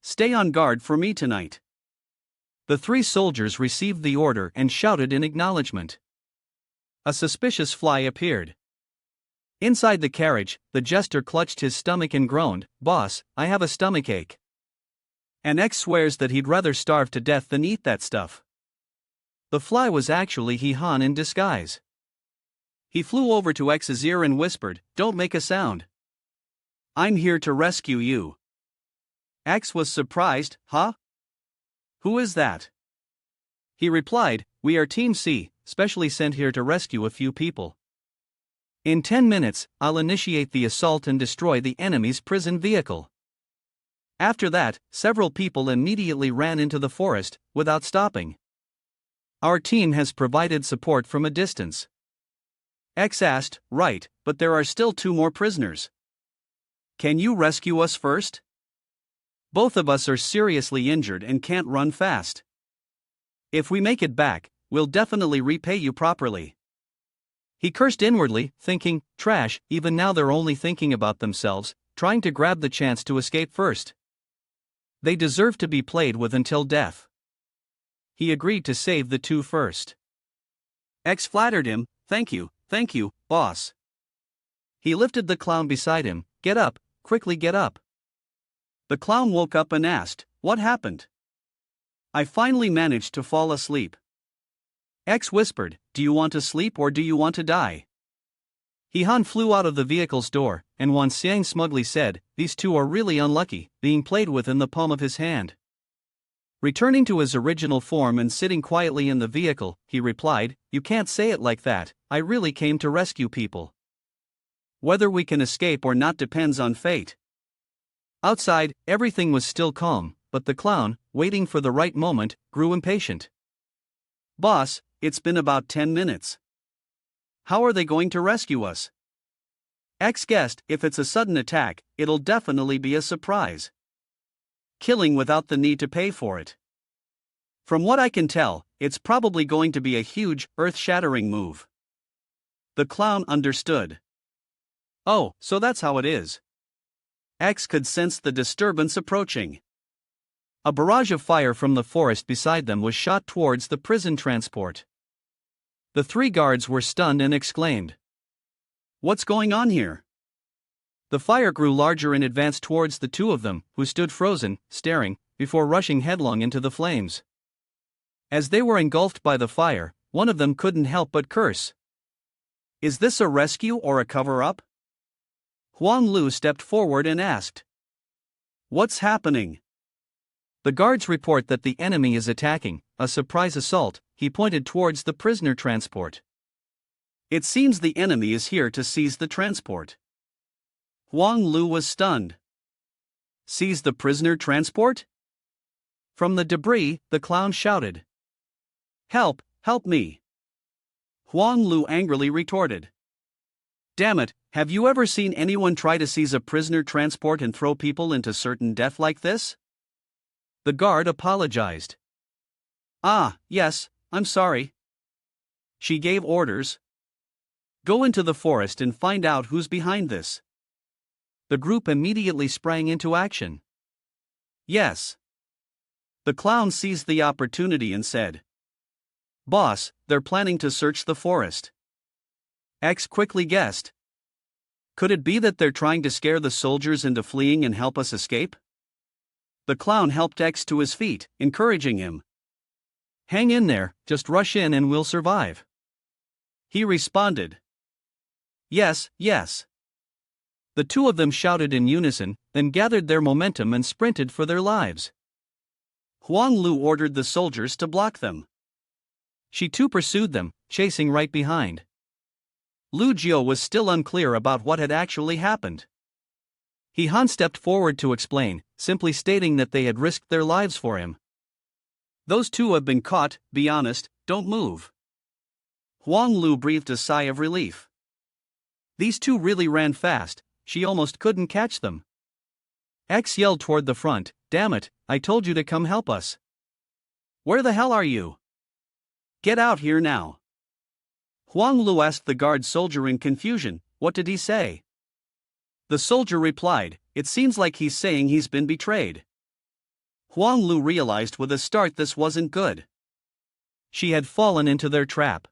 Stay on guard for me tonight. The 3 soldiers received the order and shouted in acknowledgement. A suspicious fly appeared. Inside the carriage, the jester clutched his stomach and groaned, Boss, I have a stomachache. And X swears that he'd rather starve to death than eat that stuff. The fly was actually He Han in disguise. He flew over to X's ear and whispered, don't make a sound. I'm here to rescue you. X was surprised, huh? Who is that? He replied, we are Team C, specially sent here to rescue a few people. In 10 minutes, I'll initiate the assault and destroy the enemy's prison vehicle. After that, several people immediately ran into the forest, without stopping. Our team has provided support from a distance. X asked, right, but there are still 2 more prisoners. Can you rescue us first? Both of us are seriously injured and can't run fast. If we make it back, we'll definitely repay you properly. He cursed inwardly, thinking, trash, even now they're only thinking about themselves, trying to grab the chance to escape first. They deserve to be played with until death. He agreed to save the 2 first. X flattered him, thank you, boss. He lifted the clown beside him, get up, quickly get up. The clown woke up and asked, what happened? I finally managed to fall asleep. X whispered, do you want to sleep or do you want to die? He Han flew out of the vehicle's door, and Wan Xiang smugly said, these 2 are really unlucky, being played with in the palm of his hand. Returning to his original form and sitting quietly in the vehicle, he replied, you can't say it like that, I really came to rescue people. Whether we can escape or not depends on fate. Outside, everything was still calm, but the clown, waiting for the right moment, grew impatient. Boss, it's been about 10 minutes. How are they going to rescue us? X guessed, if it's a sudden attack, it'll definitely be a surprise. Killing without the need to pay for it. From what I can tell, it's probably going to be a huge, earth-shattering move. The clown understood. Oh, so that's how it is. X could sense the disturbance approaching. A barrage of fire from the forest beside them was shot towards the prison transport. The 3 guards were stunned and exclaimed, what's going on here? The fire grew larger and advanced towards the 2 of them, who stood frozen, staring, before rushing headlong into the flames. As they were engulfed by the fire, one of them couldn't help but curse. Is this a rescue or a cover-up? Huang Lu stepped forward and asked, what's happening? The guards report that the enemy is attacking, a surprise assault. He pointed towards the prisoner transport. It seems the enemy is here to seize the transport. Huang Lu was stunned. Seize the prisoner transport? From the debris, the clown shouted. Help me. Huang Lu angrily retorted. Damn it, have you ever seen anyone try to seize a prisoner transport and throw people into certain death like this? The guard apologized. Ah, yes, I'm sorry. She gave orders. Go into the forest and find out who's behind this. The group immediately sprang into action. Yes. The clown seized the opportunity and said, Boss, they're planning to search the forest. X quickly guessed. Could it be that they're trying to scare the soldiers into fleeing and help us escape? The clown helped X to his feet, encouraging him. Hang in there, just rush in and we'll survive. He responded. Yes, yes. The two of them shouted in unison, then gathered their momentum and sprinted for their lives. Huang Lu ordered the soldiers to block them. She too pursued them, chasing right behind. Lu Jiu was still unclear about what had actually happened. He Han stepped forward to explain, simply stating that they had risked their lives for him. Those two have been caught, be honest, don't move. Huang Lu breathed a sigh of relief. These two really ran fast, she almost couldn't catch them. X yelled toward the front, "Damn it, I told you to come help us." Where the hell are you? Get out here now. Huang Lu asked the guard soldier in confusion, what did he say? The soldier replied, it seems like he's saying he's been betrayed. Huang Lu realized with a start this wasn't good. She had fallen into their trap.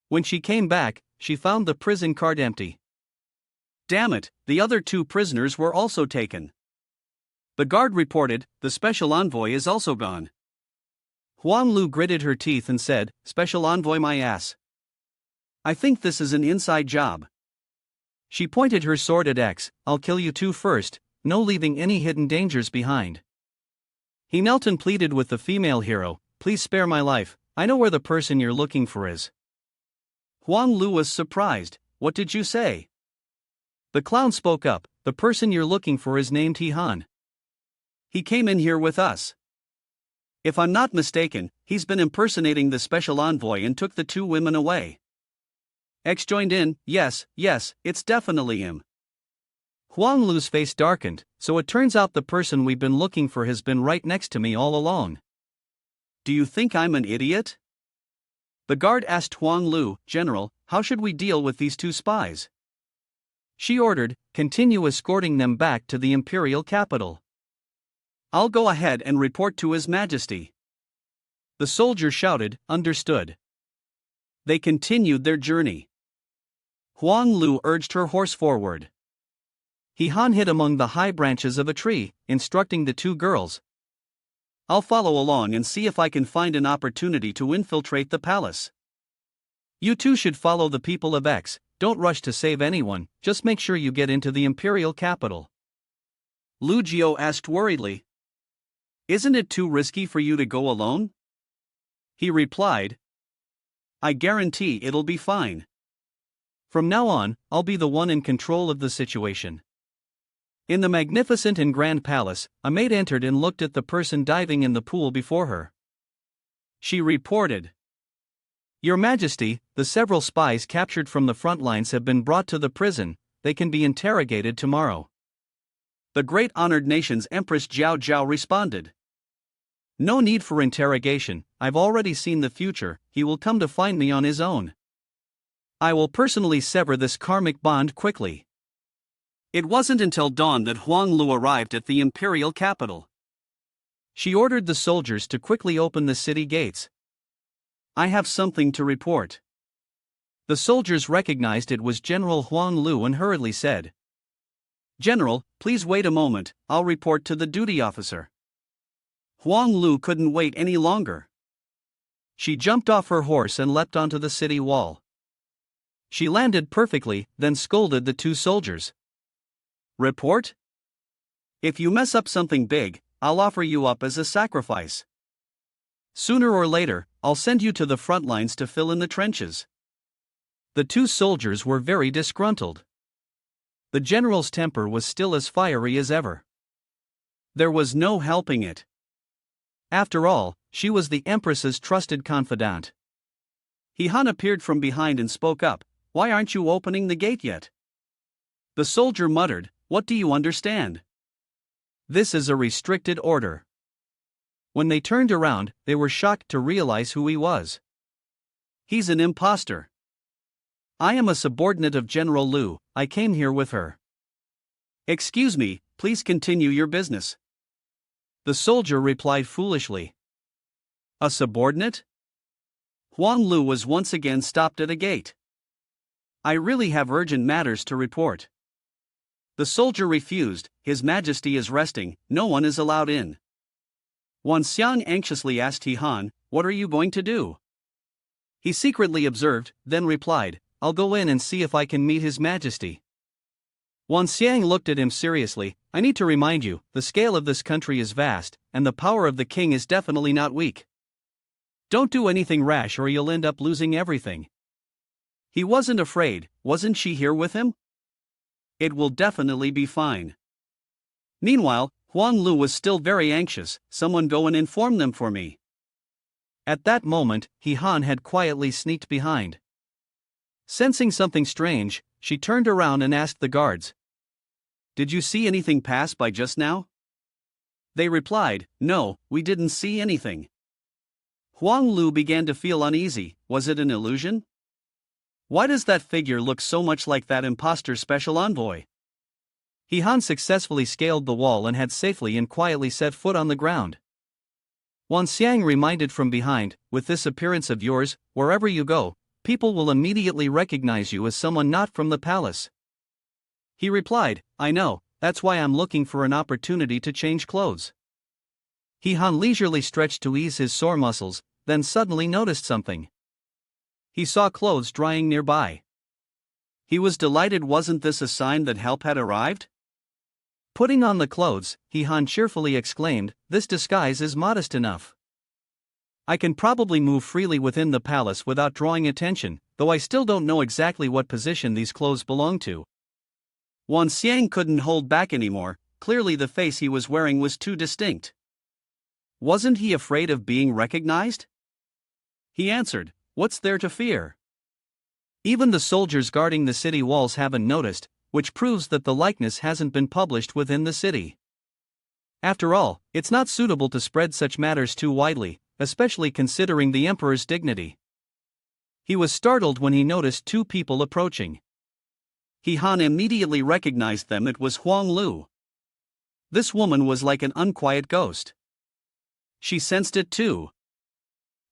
When she came back, she found the prison card empty. Damn it, the other two prisoners were also taken. The guard reported, the special envoy is also gone. Huang Lu gritted her teeth and said, "Special envoy my ass. I think this is an inside job." She pointed her sword at X, "I'll kill you two first, no leaving any hidden dangers behind." He knelt and pleaded with the female hero, "Please spare my life, I know where the person you're looking for is." Huang Lu was surprised, what did you say? The clown spoke up, "The person you're looking for is named Han. He came in here with us. If I'm not mistaken, he's been impersonating the special envoy and took the two women away." X joined in, yes, it's definitely him. Huang Lu's face darkened, "So it turns out the person we've been looking for has been right next to me all along." Do you think I'm an idiot? The guard asked Huang Lu, "General, how should we deal with these two spies?" She ordered, "Continue escorting them back to the imperial capital." "I'll go ahead and report to His Majesty." The soldier shouted, "Understood." They continued their journey. Huang Lu urged her horse forward. Han hid among the high branches of a tree, instructing the two girls. "I'll follow along and see if I can find an opportunity to infiltrate the palace. You two should follow the people of X, don't rush to save anyone, just make sure you get into the imperial capital." Lu Jiu asked worriedly. "Isn't it too risky for you to go alone?" He replied, "I guarantee it'll be fine. From now on, I'll be the one in control of the situation." In the magnificent and grand palace, a maid entered and looked at the person diving in the pool before her. She reported, "Your Majesty, the several spies captured from the front lines have been brought to the prison, they can be interrogated tomorrow." The great honored nation's Empress Jiao Jiao responded, "No need for interrogation, I've already seen the future, he will come to find me on his own. I will personally sever this karmic bond quickly." It wasn't until dawn that Huang Lu arrived at the imperial capital. She ordered the soldiers to quickly open the city gates. "I have something to report." The soldiers recognized it was General Huang Lu and hurriedly said, "General, please wait a moment, I'll report to the duty officer." Huang Lu couldn't wait any longer. She jumped off her horse and leapt onto the city wall. She landed perfectly, then scolded the two soldiers. "Report? If you mess up something big, I'll offer you up as a sacrifice. Sooner or later, I'll send you to the front lines to fill in the trenches." The two soldiers were very disgruntled. The general's temper was still as fiery as ever. There was no helping it. After all, she was the Empress's trusted confidant. Han appeared from behind and spoke up, "Why aren't you opening the gate yet?" The soldier muttered, "What do you understand?" "This is a restricted order." When they turned around, they were shocked to realize who he was. "He's an imposter." "I am a subordinate of General Lu, I came here with her." "Excuse me, please continue your business." The soldier replied foolishly. "A subordinate? Huang Lu was once again stopped at a gate. I really have urgent matters to report. The soldier refused. His Majesty is resting, no one is allowed in. Wan Xiang anxiously asked He Han, what are you going to do? He secretly observed, then replied, I'll go in and see if I can meet His Majesty. Wan Xiang looked at him seriously. I need to remind you, the scale of this country is vast, and the power of the king is definitely not weak. Don't do anything rash or you'll end up losing everything. He wasn't afraid, wasn't she here with him? It will definitely be fine. Meanwhile, Huang Lu was still very anxious. Someone go and inform them for me. At that moment, He Han had quietly sneaked behind. Sensing something strange, she turned around and asked the guards, Did you see anything pass by just now? They replied, No, we didn't see anything. Huang Lu began to feel uneasy. Was it an illusion? Why does that figure look so much like that imposter special envoy? He Han successfully scaled the wall and had safely and quietly set foot on the ground. Wan Xiang reminded from behind, with this appearance of yours, wherever you go, people will immediately recognize you as someone not from the palace. He replied, I know, that's why I'm looking for an opportunity to change clothes. He Han leisurely stretched to ease his sore muscles, then suddenly noticed something. He saw clothes drying nearby. He was delighted. Wasn't this a sign that help had arrived? Putting on the clothes, He Han cheerfully exclaimed, This disguise is modest enough. I can probably move freely within the palace without drawing attention, though I still don't know exactly what position these clothes belong to. Wan Xiang couldn't hold back anymore. Clearly the face he was wearing was too distinct. Wasn't he afraid of being recognized? He answered, What's there to fear? Even the soldiers guarding the city walls haven't noticed, which proves that the likeness hasn't been published within the city. After all, it's not suitable to spread such matters too widely, especially considering the emperor's dignity. He was startled when he noticed two people approaching. He Han immediately recognized them. It was Huang Lu. This woman was like an unquiet ghost. She sensed it too.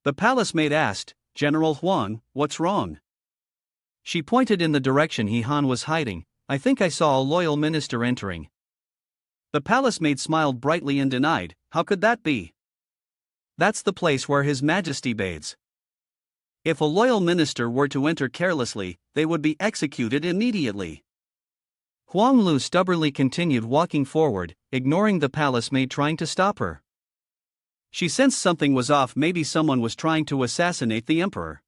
The palace maid asked, General Huang, what's wrong? She pointed in the direction He Han was hiding. I think I saw a loyal minister entering. The palace maid smiled brightly and denied, How could that be? That's the place where His Majesty bathes. If a loyal minister were to enter carelessly, they would be executed immediately. Huang Lu stubbornly continued walking forward, ignoring the palace maid trying to stop her. She sensed something was off. Maybe someone was trying to assassinate the emperor.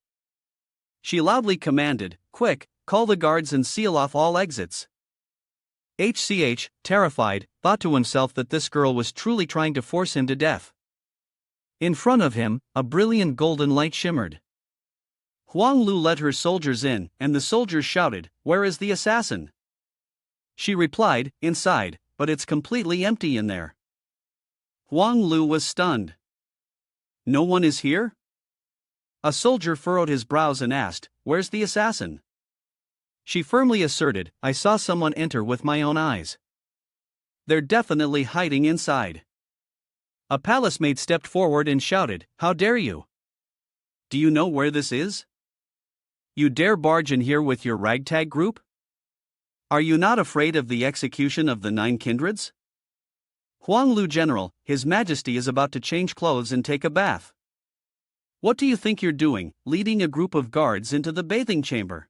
She loudly commanded, Quick, call the guards and seal off all exits. HCH, terrified, thought to himself that this girl was truly trying to force him to death. In front of him, a brilliant golden light shimmered. Huang Lu led her soldiers in, and the soldiers shouted, Where is the assassin? She replied, Inside, but it's completely empty in there. Huang Lu was stunned. No one is here? A soldier furrowed his brows and asked, Where's the assassin? She firmly asserted, I saw someone enter with my own eyes. They're definitely hiding inside. A palace maid stepped forward and shouted, How dare you? Do you know where this is? You dare barge in here with your ragtag group? Are you not afraid of the execution of the 9 kindreds? Huang Lu General, His Majesty is about to change clothes and take a bath. What do you think you're doing, leading a group of guards into the bathing chamber?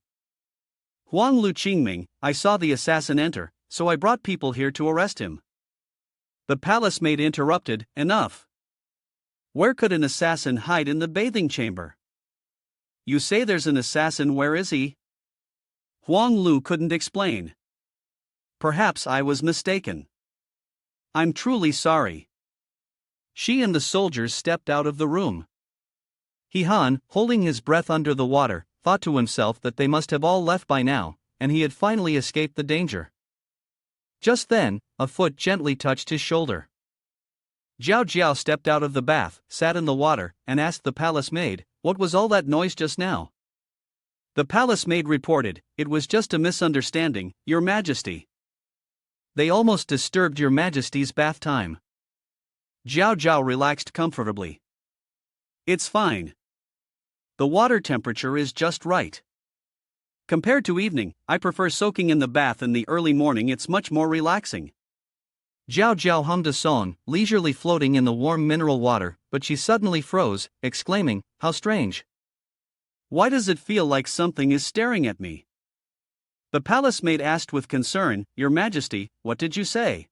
Huang Lu Qingming, I saw the assassin enter, so I brought people here to arrest him. The palace maid interrupted, Enough. Where could an assassin hide in the bathing chamber? You say there's an assassin, where is he? Huang Lu couldn't explain. Perhaps I was mistaken. I'm truly sorry. She and the soldiers stepped out of the room. He Han, holding his breath under the water, thought to himself that they must have all left by now, and he had finally escaped the danger. Just then, a foot gently touched his shoulder. Jiao Jiao stepped out of the bath, sat in the water, and asked the palace maid, What was all that noise just now? The palace maid reported, It was just a misunderstanding, Your Majesty. They almost disturbed Your Majesty's bath time. Jiao Jiao relaxed comfortably. It's fine. The water temperature is just right. Compared to evening, I prefer soaking in the bath in the early morning, it's much more relaxing. Zhao Zhao hummed a song, leisurely floating in the warm mineral water, but she suddenly froze, exclaiming, "How strange! Why does it feel like something is staring at me?" The palace maid asked with concern, "Your Majesty, what did you say?"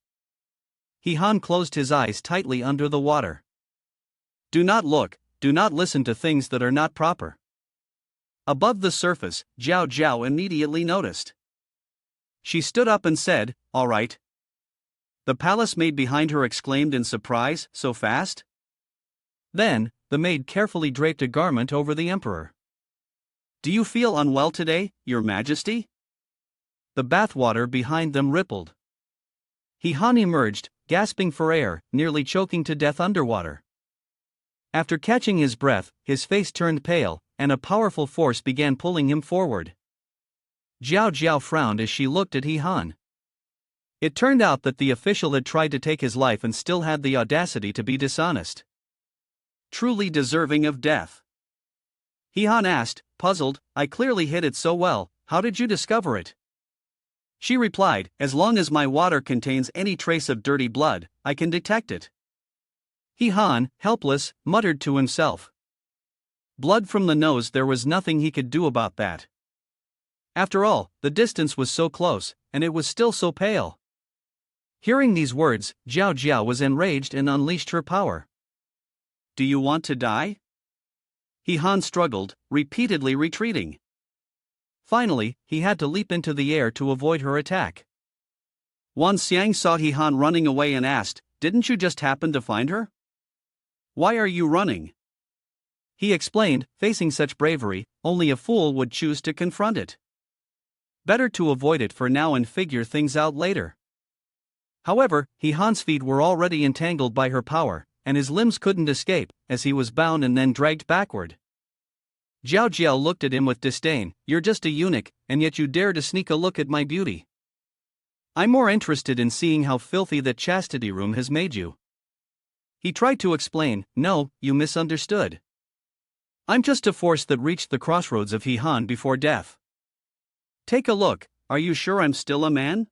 He Han closed his eyes tightly under the water. Do not look, do not listen to things that are not proper. Above the surface, Zhao Zhao immediately noticed. She stood up and said, "All right." The palace maid behind her exclaimed in surprise, "So fast?" Then, the maid carefully draped a garment over the emperor. Do you feel unwell today, Your Majesty? The bathwater behind them rippled. He Han emerged, gasping for air, nearly choking to death underwater. After catching his breath, his face turned pale, and a powerful force began pulling him forward. Zhao Zhao frowned as she looked at He Han. It turned out that the official had tried to take his life and still had the audacity to be dishonest. Truly deserving of death. He Han asked, puzzled, "I clearly hid it so well, how did you discover it?" She replied, "As long as my water contains any trace of dirty blood, I can detect it." He Han, helpless, muttered to himself. Blood from the nose, there was nothing he could do about that. After all, the distance was so close, and it was still so pale. Hearing these words, Zhao Zhao was enraged and unleashed her power. Do you want to die? He Han struggled, repeatedly retreating. Finally, he had to leap into the air to avoid her attack. Wan Xiang saw He Han running away and asked, "Didn't you just happen to find her? Why are you running?" He explained, facing such bravery, only a fool would choose to confront it. Better to avoid it for now and figure things out later. However, He Han's feet were already entangled by her power, and his limbs couldn't escape, as he was bound and then dragged backward. Zhao Zhao looked at him with disdain. "You're just a eunuch, and yet you dare to sneak a look at my beauty. I'm more interested in seeing how filthy that chastity room has made you." He tried to explain, "No, you misunderstood. I'm just a force that reached the crossroads of He Han before death. Take a look, are you sure I'm still a man?"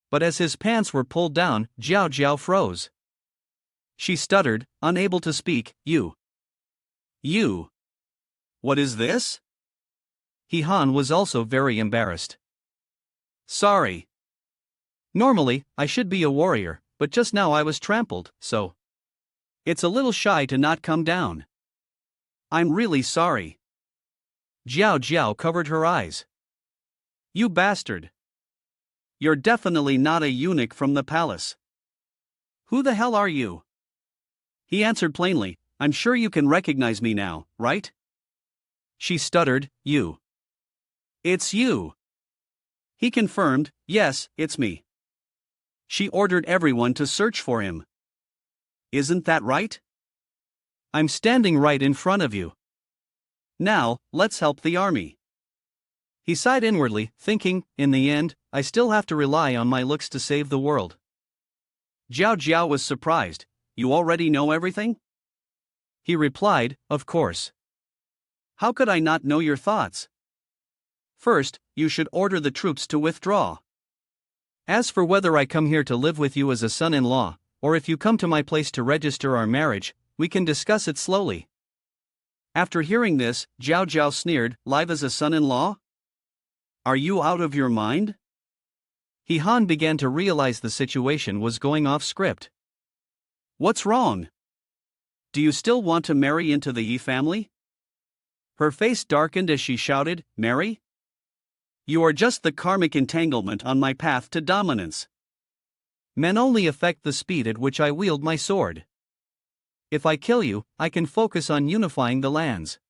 But as his pants were pulled down, Zhao Zhao froze. She stuttered, unable to speak, You. What is this?" He Han was also very embarrassed. "Sorry. Normally, I should be a warrior, but just now I was trampled, so. It's a little shy to not come down. I'm really sorry." Zhao Zhao covered her eyes. "You bastard. You're definitely not a eunuch from the palace. Who the hell are you?" He answered plainly, "I'm sure you can recognize me now, right?" She stuttered, You. "It's you." He confirmed, "Yes, it's me." She ordered everyone to search for him. "Isn't that right?" I'm standing right in front of you. Now, let's help the army." He sighed inwardly, thinking, in the end, I still have to rely on my looks to save the world. Zhao Zhao was surprised. "You already know everything?" He replied, Of course. "How could I not know your thoughts? First, you should order the troops to withdraw. As for whether I come here to live with you as a son-in-law, or if you come to my place to register our marriage, we can discuss it slowly." After hearing this, Zhao Zhao sneered, "Live as a son-in-law? Are you out of your mind?" He Han began to realize the situation was going off script. "What's wrong? Do you still want to marry into the Yi family?" Her face darkened as she shouted, "Marry? You are just the karmic entanglement on my path to dominance. Men only affect the speed at which I wield my sword. If I kill you, I can focus on unifying the lands."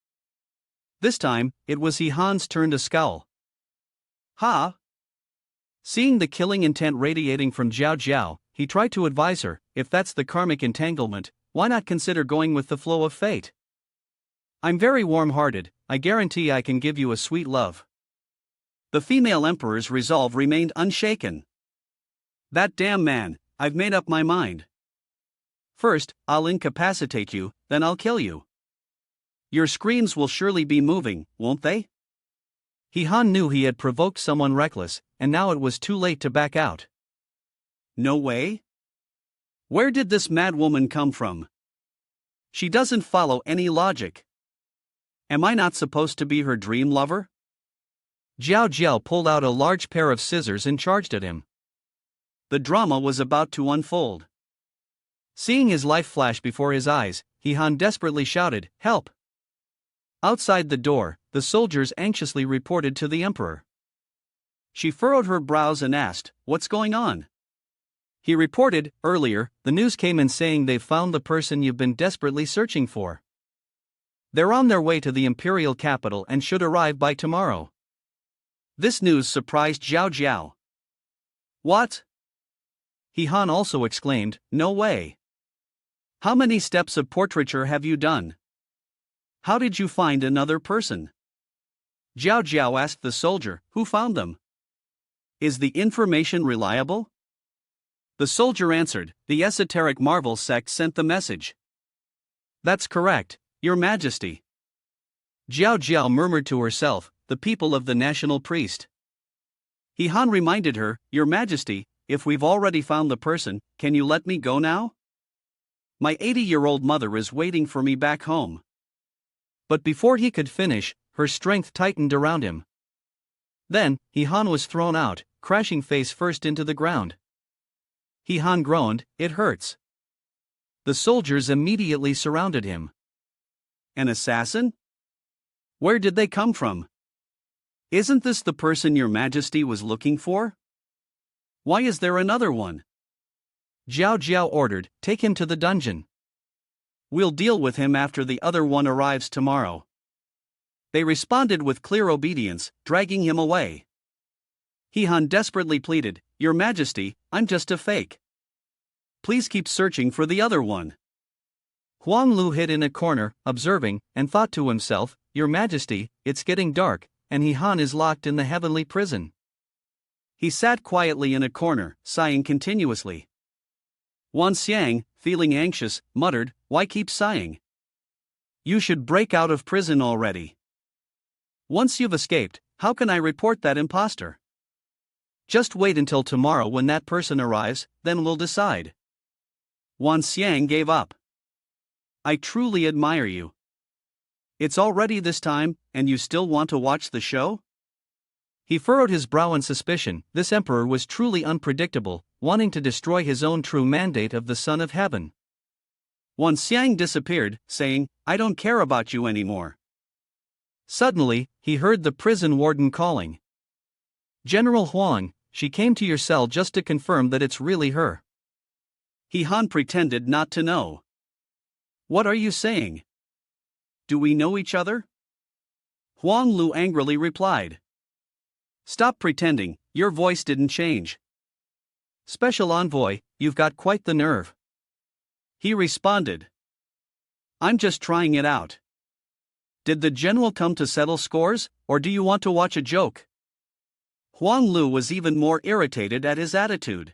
This time, it was He Han's turn to scowl. "Ha!" Seeing the killing intent radiating from Zhao Zhao, he tried to advise her, if that's the karmic entanglement, why not consider going with the flow of fate? I'm very warm-hearted, I guarantee I can give you a sweet love. The female emperor's resolve remained unshaken. "That damn man, I've made up my mind. First, I'll incapacitate you, then I'll kill you." Your screens will surely be moving, won't they? Han knew he had provoked someone reckless, and now it was too late to back out. No way? Where did this mad woman come from? She doesn't follow any logic. Am I not supposed to be her dream lover? Jiao Jiao pulled out a large pair of scissors and charged at him. The drama was about to unfold. Seeing his life flash before his eyes, Han desperately shouted, "Help!" Outside the door, the soldiers anxiously reported to the emperor. She furrowed her brows and asked, "What's going on?" He reported, "Earlier, the news came in saying they've found the person you've been desperately searching for. They're on their way to the imperial capital and should arrive by tomorrow." This news surprised Jiao Jiao. "What?" Han also exclaimed, "No way. How many steps of portraiture have you done? How did you find another person?" Jiao Jiao asked the soldier, "Who found them? Is the information reliable?" The soldier answered, "The esoteric Marvel sect sent the message." "That's correct, Your Majesty." Jiao Jiao murmured to herself, "The people of the national priest." Han reminded her, "Your Majesty, if we've already found the person, can you let me go now? My 80-year-old mother is waiting for me back home." But before he could finish, her strength tightened around him. Then, Han was thrown out, crashing face first into the ground. Han groaned, "It hurts." The soldiers immediately surrounded him. An assassin? Where did they come from? Isn't this the person Your Majesty was looking for? Why is there another one? Jiao Jiao ordered, "Take him to the dungeon. We'll deal with him after the other one arrives tomorrow." They responded with clear obedience, dragging him away. Han desperately pleaded, "Your Majesty, I'm just a fake. Please keep searching for the other one." Huang Lu hid in a corner, observing, and thought to himself, "Your Majesty, it's getting dark, and Han is locked in the heavenly prison." He sat quietly in a corner, sighing continuously. Wan Xiang, feeling anxious, muttered, "Why keep sighing? You should break out of prison already. Once you've escaped, how can I report that imposter?" "Just wait until tomorrow when that person arrives, then we'll decide." Wan Xiang gave up. "I truly admire you. It's already this time, and you still want to watch the show?" He furrowed his brow in suspicion. This emperor was truly unpredictable, wanting to destroy his own true mandate of the Son of Heaven. Wan Xiang disappeared, saying, "I don't care about you anymore." Suddenly, he heard the prison warden calling. "General Huang, she came to your cell just to confirm that it's really her." Han pretended not to know. "What are you saying? Do we know each other?" Huang Lu angrily replied. "Stop pretending, your voice didn't change." "Special envoy, you've got quite the nerve." He responded. "I'm just trying it out. Did the general come to settle scores, or do you want to watch a joke?" Huang Lu was even more irritated at his attitude.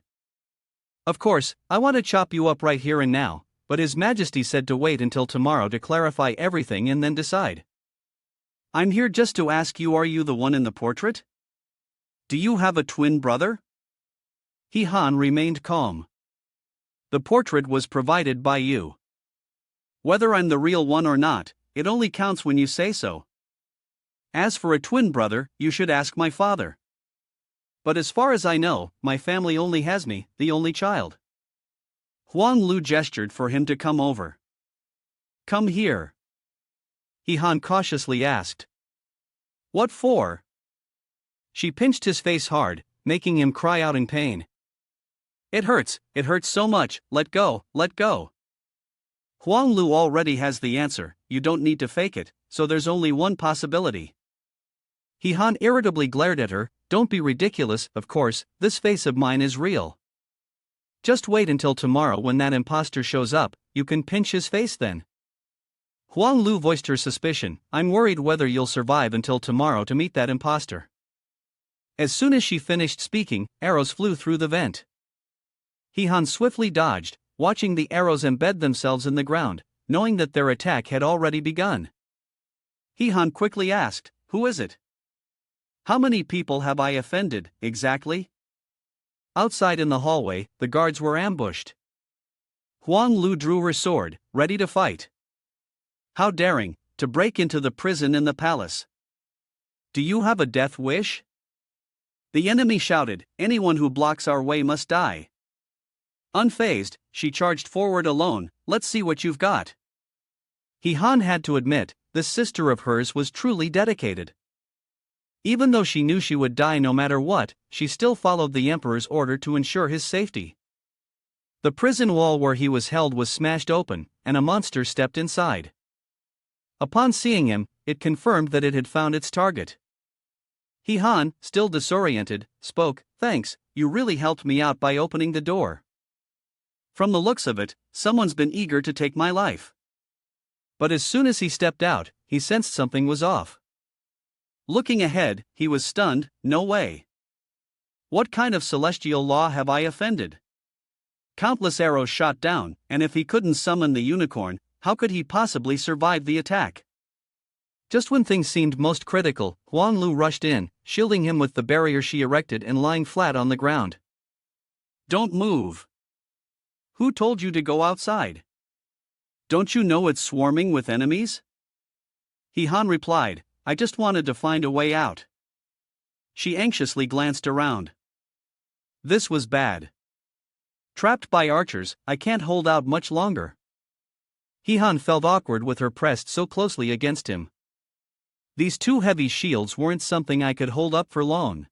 "Of course, I want to chop you up right here and now, but His Majesty said to wait until tomorrow to clarify everything and then decide." "I'm here just to ask you, are you the one in the portrait? Do you have a twin brother?" Han remained calm. "The portrait was provided by you. Whether I'm the real one or not, it only counts when you say so. As for a twin brother, you should ask my father. But as far as I know, my family only has me, the only child." Huang Lu gestured for him to come over. "Come here." Han cautiously asked. "What for?" She pinched his face hard, making him cry out in pain. It hurts so much, let go, let go." Huang Lu already has the answer, you don't need to fake it, so there's only one possibility. Han irritably glared at her, "Don't be ridiculous, of course, this face of mine is real. Just wait until tomorrow when that imposter shows up, you can pinch his face then." Huang Lu voiced her suspicion, "I'm worried whether you'll survive until tomorrow to meet that imposter." As soon as she finished speaking, arrows flew through the vent. Han swiftly dodged, watching the arrows embed themselves in the ground, knowing that their attack had already begun. He Han quickly asked, "Who is it? How many people have I offended, exactly?" Outside in the hallway, the guards were ambushed. Huang Lu drew her sword, ready to fight. How daring, to break into the prison in the palace. Do you have a death wish? The enemy shouted, "Anyone who blocks our way must die." Unfazed, she charged forward alone. "Let's see what you've got." He Han had to admit, this sister of hers was truly dedicated. Even though she knew she would die no matter what, she still followed the emperor's order to ensure his safety. The prison wall where he was held was smashed open, and a monster stepped inside. Upon seeing him, it confirmed that it had found its target. He Han, still disoriented, spoke, "Thanks, you really helped me out by opening the door. From the looks of it, someone's been eager to take my life." But as soon as he stepped out, he sensed something was off. Looking ahead, he was stunned. No way. What kind of celestial law have I offended? Countless arrows shot down, and if he couldn't summon the unicorn, how could he possibly survive the attack? Just when things seemed most critical, Huang Lu rushed in, shielding him with the barrier she erected and lying flat on the ground. "Don't move. Who told you to go outside? Don't you know it's swarming with enemies?" He Han replied, "I just wanted to find a way out." She anxiously glanced around. This was bad. Trapped by archers, I can't hold out much longer. He Han felt awkward with her pressed so closely against him. These two heavy shields weren't something I could hold up for long.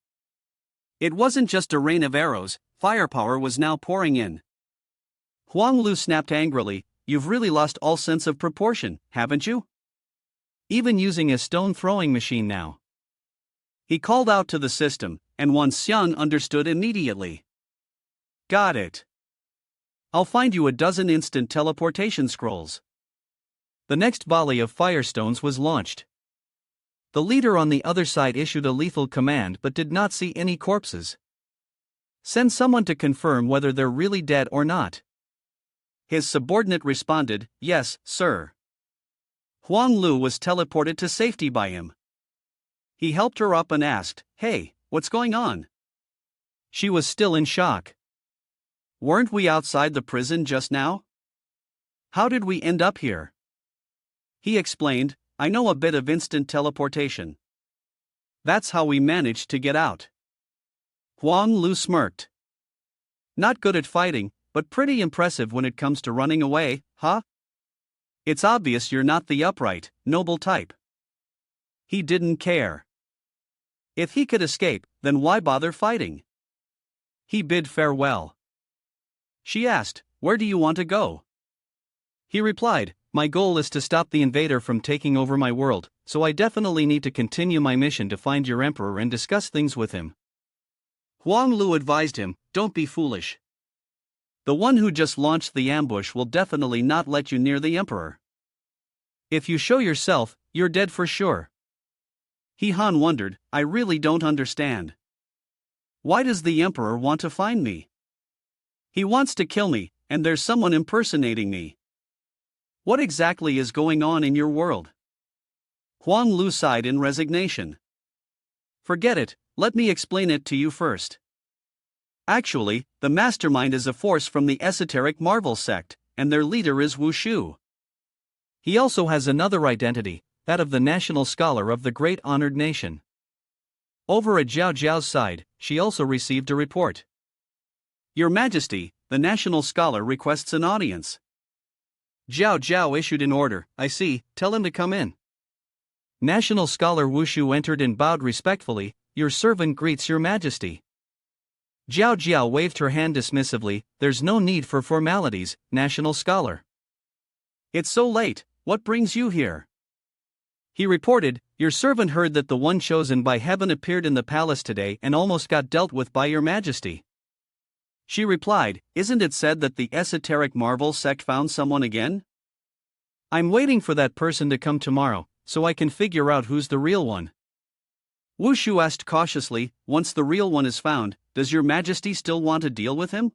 It wasn't just a rain of arrows, firepower was now pouring in. Huang Lu snapped angrily, "You've really lost all sense of proportion, haven't you? Even using a stone-throwing machine now." He called out to the system, and Wan Xiang understood immediately. "Got it. I'll find you a dozen instant teleportation scrolls." The next volley of firestones was launched. The leader on the other side issued a lethal command but did not see any corpses. "Send someone to confirm whether they're really dead or not." His subordinate responded, "Yes, sir." Huang Lu was teleported to safety by him. He helped her up and asked, "Hey, what's going on?" She was still in shock. "Weren't we outside the prison just now? How did we end up here?" He explained, "I know a bit of instant teleportation. That's how we managed to get out." Huang Lu smirked. "Not good at fighting, but pretty impressive when it comes to running away, huh? It's obvious you're not the upright, noble type." He didn't care. If he could escape, then why bother fighting? He bid farewell. She asked, "Where do you want to go?" He replied, "My goal is to stop the invader from taking over my world, so I definitely need to continue my mission to find your emperor and discuss things with him." Huang Lu advised him, "Don't be foolish. The one who just launched the ambush will definitely not let you near the emperor. If you show yourself, you're dead for sure." He Han wondered, "I really don't understand. Why does the emperor want to find me? He wants to kill me, and there's someone impersonating me. What exactly is going on in your world?" Huang Lu sighed in resignation. "Forget it, let me explain it to you first. Actually, the mastermind is a force from the esoteric Marvel sect, and their leader is Wushu. He also has another identity, that of the national scholar of the great honored nation. Over at Zhao Zhao's side, she also received a report. Your Majesty, the national scholar requests an audience." Zhao Zhao issued an order, "I see, tell him to come in." National scholar Wushu entered and bowed respectfully, "Your servant greets your Majesty." Zhao Zhao waved her hand dismissively, "There's no need for formalities, national scholar. It's so late, what brings you here?" He reported, "Your servant heard that the one chosen by heaven appeared in the palace today and almost got dealt with by your Majesty." She replied, "Isn't it said that the esoteric Marvel sect found someone again? I'm waiting for that person to come tomorrow, so I can figure out who's the real one." Wushu asked cautiously, "Once the real one is found, does your Majesty still want to deal with him?"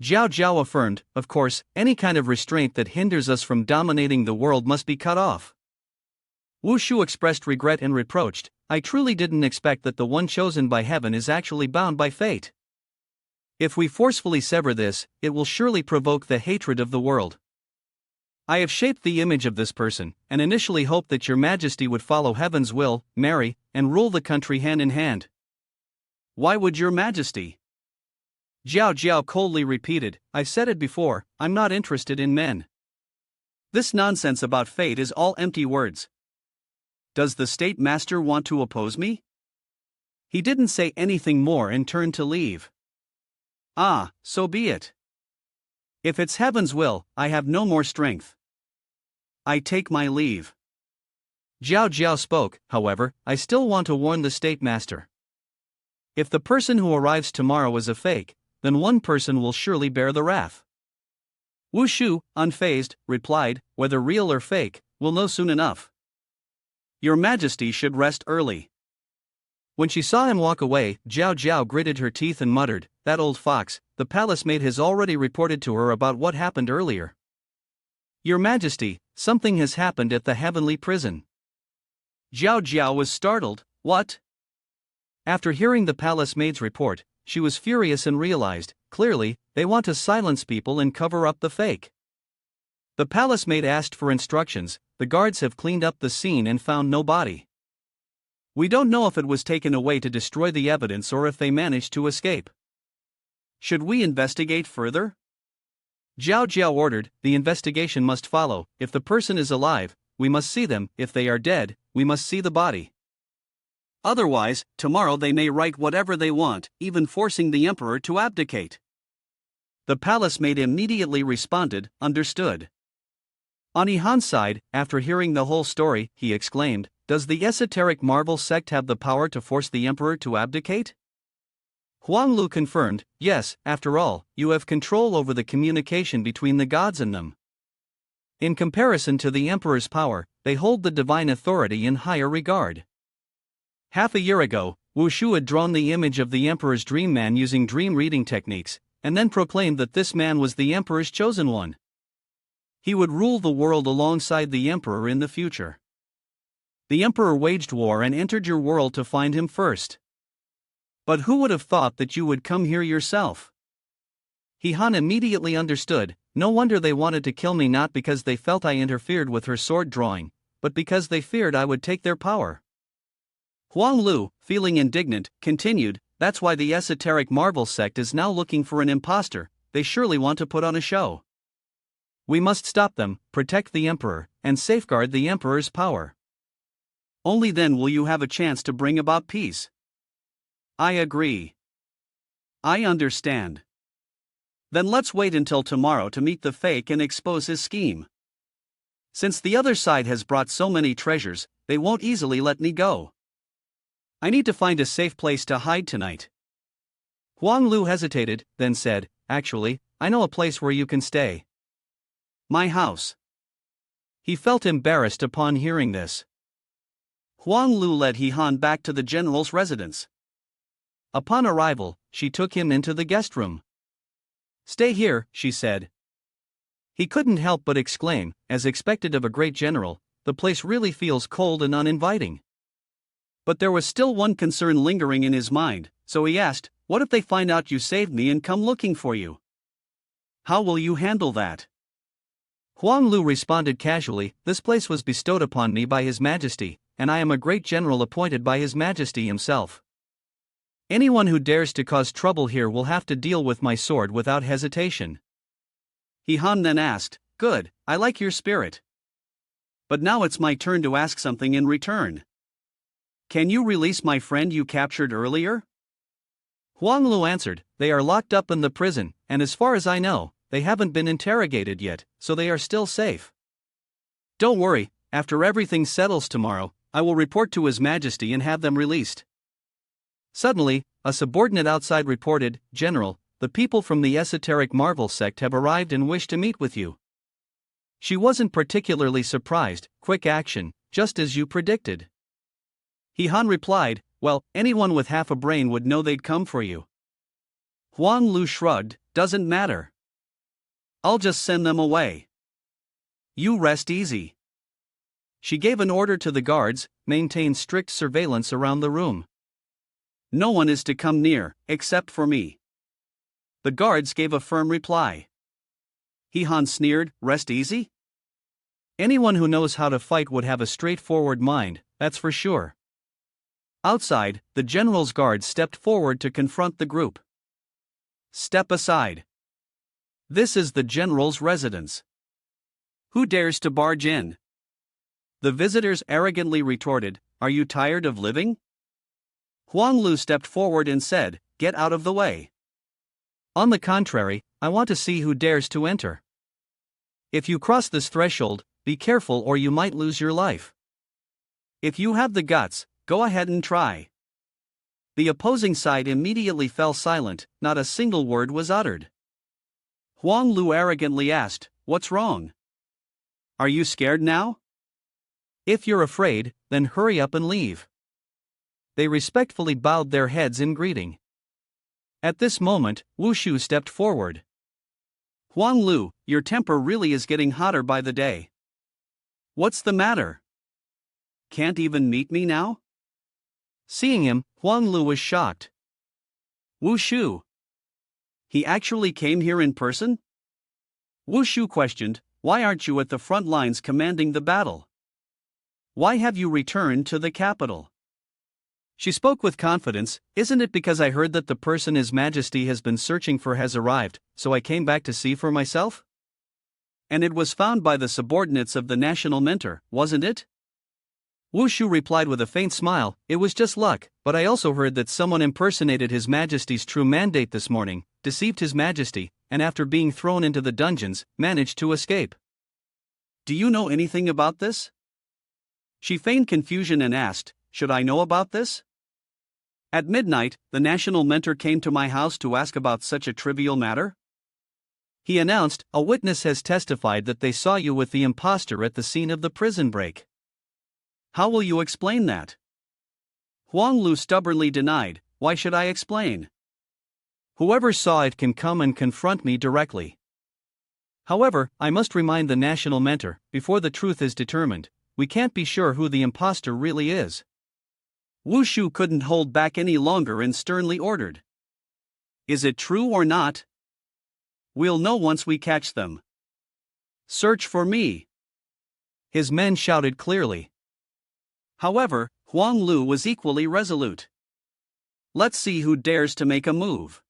Zhao Zhao affirmed, "Of course, any kind of restraint that hinders us from dominating the world must be cut off." Wu Shu expressed regret and reproached, I truly didn't expect that the one chosen by heaven is actually bound by fate. If we forcefully sever this, it will surely provoke the hatred of the world. I have shaped the image of this person, and initially hoped that your majesty would follow heaven's will, marry, and rule the country hand in hand. Why would your majesty? Jiao Jiao coldly repeated, I've said it before, I'm not interested in men. This nonsense about fate is all empty words. Does the state master want to oppose me? He didn't say anything more and turned to leave. Ah, so be it. If it's heaven's will, I have no more strength. I take my leave. Jiao Jiao spoke, however, I still want to warn the state master. If the person who arrives tomorrow is a fake, then one person will surely bear the wrath. Wu Shu, unfazed, replied, whether real or fake, we'll know soon enough. Your majesty should rest early. When she saw him walk away, Jiao Jiao gritted her teeth and muttered, that old fox, the palace maid has already reported to her about what happened earlier. Your majesty, something has happened at the heavenly prison. Jiao Jiao was startled, what? After hearing the palace maid's report, she was furious and realized, clearly, they want to silence people and cover up the fake. The palace maid asked for instructions, the guards have cleaned up the scene and found no body. We don't know if it was taken away to destroy the evidence or if they managed to escape. Should we investigate further? Jiao Jiao ordered, the investigation must follow, if the person is alive, we must see them, if they are dead, we must see the body. Otherwise, tomorrow they may write whatever they want, even forcing the emperor to abdicate. The palace maid immediately responded, understood. On Yihan's side, after hearing the whole story, he exclaimed, does the esoteric Marvel sect have the power to force the emperor to abdicate? Huang Lu confirmed, yes, after all, you have control over the communication between the gods and them. In comparison to the emperor's power, they hold the divine authority in higher regard. Half a year ago, Wu Shu had drawn the image of the emperor's dream man using dream reading techniques, and then proclaimed that this man was the emperor's chosen one. He would rule the world alongside the emperor in the future. The emperor waged war and entered your world to find him first. But who would have thought that you would come here yourself? Yihan immediately understood, no wonder they wanted to kill me, not because they felt I interfered with her sword drawing, but because they feared I would take their power. Huang Lu, feeling indignant, continued, that's why the esoteric Marvel sect is now looking for an imposter, they surely want to put on a show. We must stop them, protect the emperor, and safeguard the emperor's power. Only then will you have a chance to bring about peace. I agree. I understand. Then let's wait until tomorrow to meet the fake and expose his scheme. Since the other side has brought so many treasures, they won't easily let me go. I need to find a safe place to hide tonight. Huang Lu hesitated, then said, actually, I know a place where you can stay. My house. He felt embarrassed upon hearing this. Huang Lu led Yihan back to the general's residence. Upon arrival, she took him into the guest room. Stay here, she said. He couldn't help but exclaim, as expected of a great general, the place really feels cold and uninviting. But there was still one concern lingering in his mind, so he asked, what if they find out you saved me and come looking for you? How will you handle that? Huang Lu responded casually, this place was bestowed upon me by His Majesty, and I am a great general appointed by His Majesty himself. Anyone who dares to cause trouble here will have to deal with my sword without hesitation. Yihan then asked, good, I like your spirit. But now it's my turn to ask something in return. Can you release my friend you captured earlier? Huang Lu answered, they are locked up in the prison, and as far as I know, they haven't been interrogated yet, so they are still safe. Don't worry, after everything settles tomorrow, I will report to His Majesty and have them released. Suddenly, a subordinate outside reported, General, the people from the esoteric Marvel sect have arrived and wish to meet with you. She wasn't particularly surprised, quick action, just as you predicted. Yihan replied, well, anyone with half a brain would know they'd come for you. Huang Lu shrugged, doesn't matter. I'll just send them away. You rest easy. She gave an order to the guards, maintain strict surveillance around the room. No one is to come near, except for me. The guards gave a firm reply. Han sneered, rest easy? Anyone who knows how to fight would have a straightforward mind, that's for sure. Outside, the general's guards stepped forward to confront the group. Step aside. This is the general's residence. Who dares to barge in? The visitors arrogantly retorted, are you tired of living? Huang Lu stepped forward and said, get out of the way. On the contrary, I want to see who dares to enter. If you cross this threshold, be careful or you might lose your life. If you have the guts, go ahead and try. The opposing side immediately fell silent, not a single word was uttered. Huang Lu arrogantly asked, what's wrong? Are you scared now? If you're afraid, then hurry up and leave. They respectfully bowed their heads in greeting. At this moment, Wu Shu stepped forward. Huang Lu, your temper really is getting hotter by the day. What's the matter? Can't even meet me now? Seeing him, Huang Lu was shocked. Wu Shu. He actually came here in person? Wu Shu questioned, why aren't you at the front lines commanding the battle? Why have you returned to the capital? She spoke with confidence, isn't it because I heard that the person His Majesty has been searching for has arrived, so I came back to see for myself? And it was found by the subordinates of the national mentor, wasn't it? Wu Shu replied with a faint smile, it was just luck, but I also heard that someone impersonated His Majesty's true mandate this morning, deceived His Majesty, and after being thrown into the dungeons, managed to escape. Do you know anything about this? She feigned confusion and asked, should I know about this? At midnight, the national mentor came to my house to ask about such a trivial matter? He announced, a witness has testified that they saw you with the impostor at the scene of the prison break. How will you explain that? Huang Lu stubbornly denied, why should I explain? Whoever saw it can come and confront me directly. However, I must remind the national mentor, before the truth is determined, we can't be sure who the impostor really is. Wu Shu couldn't hold back any longer and sternly ordered. Is it true or not? We'll know once we catch them. Search for me. His men shouted clearly. However, Huang Lu was equally resolute. Let's see who dares to make a move.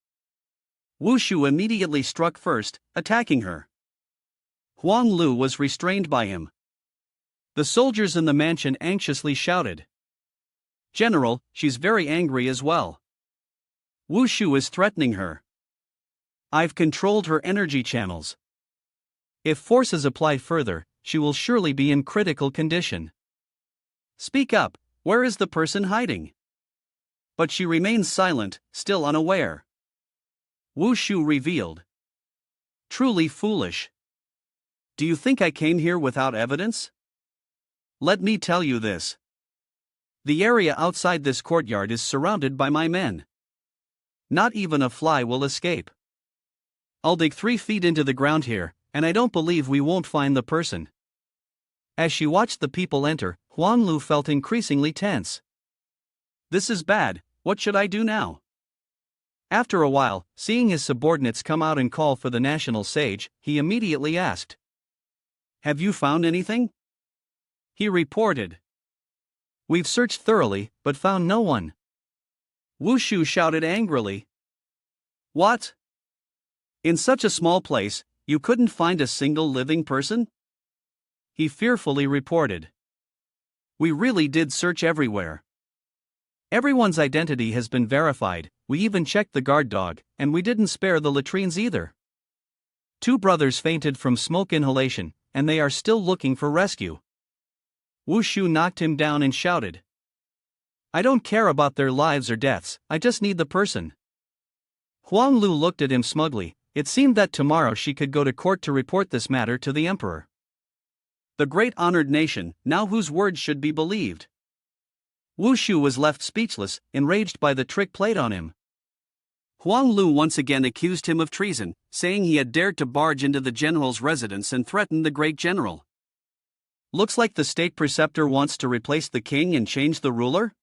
Wu Shu immediately struck first, attacking her. Huang Lu was restrained by him. The soldiers in the mansion anxiously shouted. General, she's very angry as well. Wu Shu is threatening her. I've controlled her energy channels. If force is applied further, she will surely be in critical condition. Speak up, where is the person hiding? But she remains silent, still unaware. Wu Shu revealed. Truly foolish. Do you think I came here without evidence? Let me tell you this. The area outside this courtyard is surrounded by my men. Not even a fly will escape. I'll dig 3 feet into the ground here, and I don't believe we won't find the person. As she watched the people enter, Huang Lu felt increasingly tense. This is bad, what should I do now? After a while, seeing his subordinates come out and call for the national sage, he immediately asked. Have you found anything? He reported. We've searched thoroughly, but found no one. Wu Shu shouted angrily. What? In such a small place, you couldn't find a single living person? He fearfully reported. We really did search everywhere. Everyone's identity has been verified, we even checked the guard dog, and we didn't spare the latrines either. 2 brothers fainted from smoke inhalation, and they are still looking for rescue. Wu Shu knocked him down and shouted. I don't care about their lives or deaths, I just need the person. Huang Lu looked at him smugly, it seemed that tomorrow she could go to court to report this matter to the emperor. The great honored nation, now whose words should be believed? Wu Shu was left speechless, enraged by the trick played on him. Huang Lu once again accused him of treason, saying he had dared to barge into the general's residence and threaten the great general. Looks like the state preceptor wants to replace the king and change the ruler?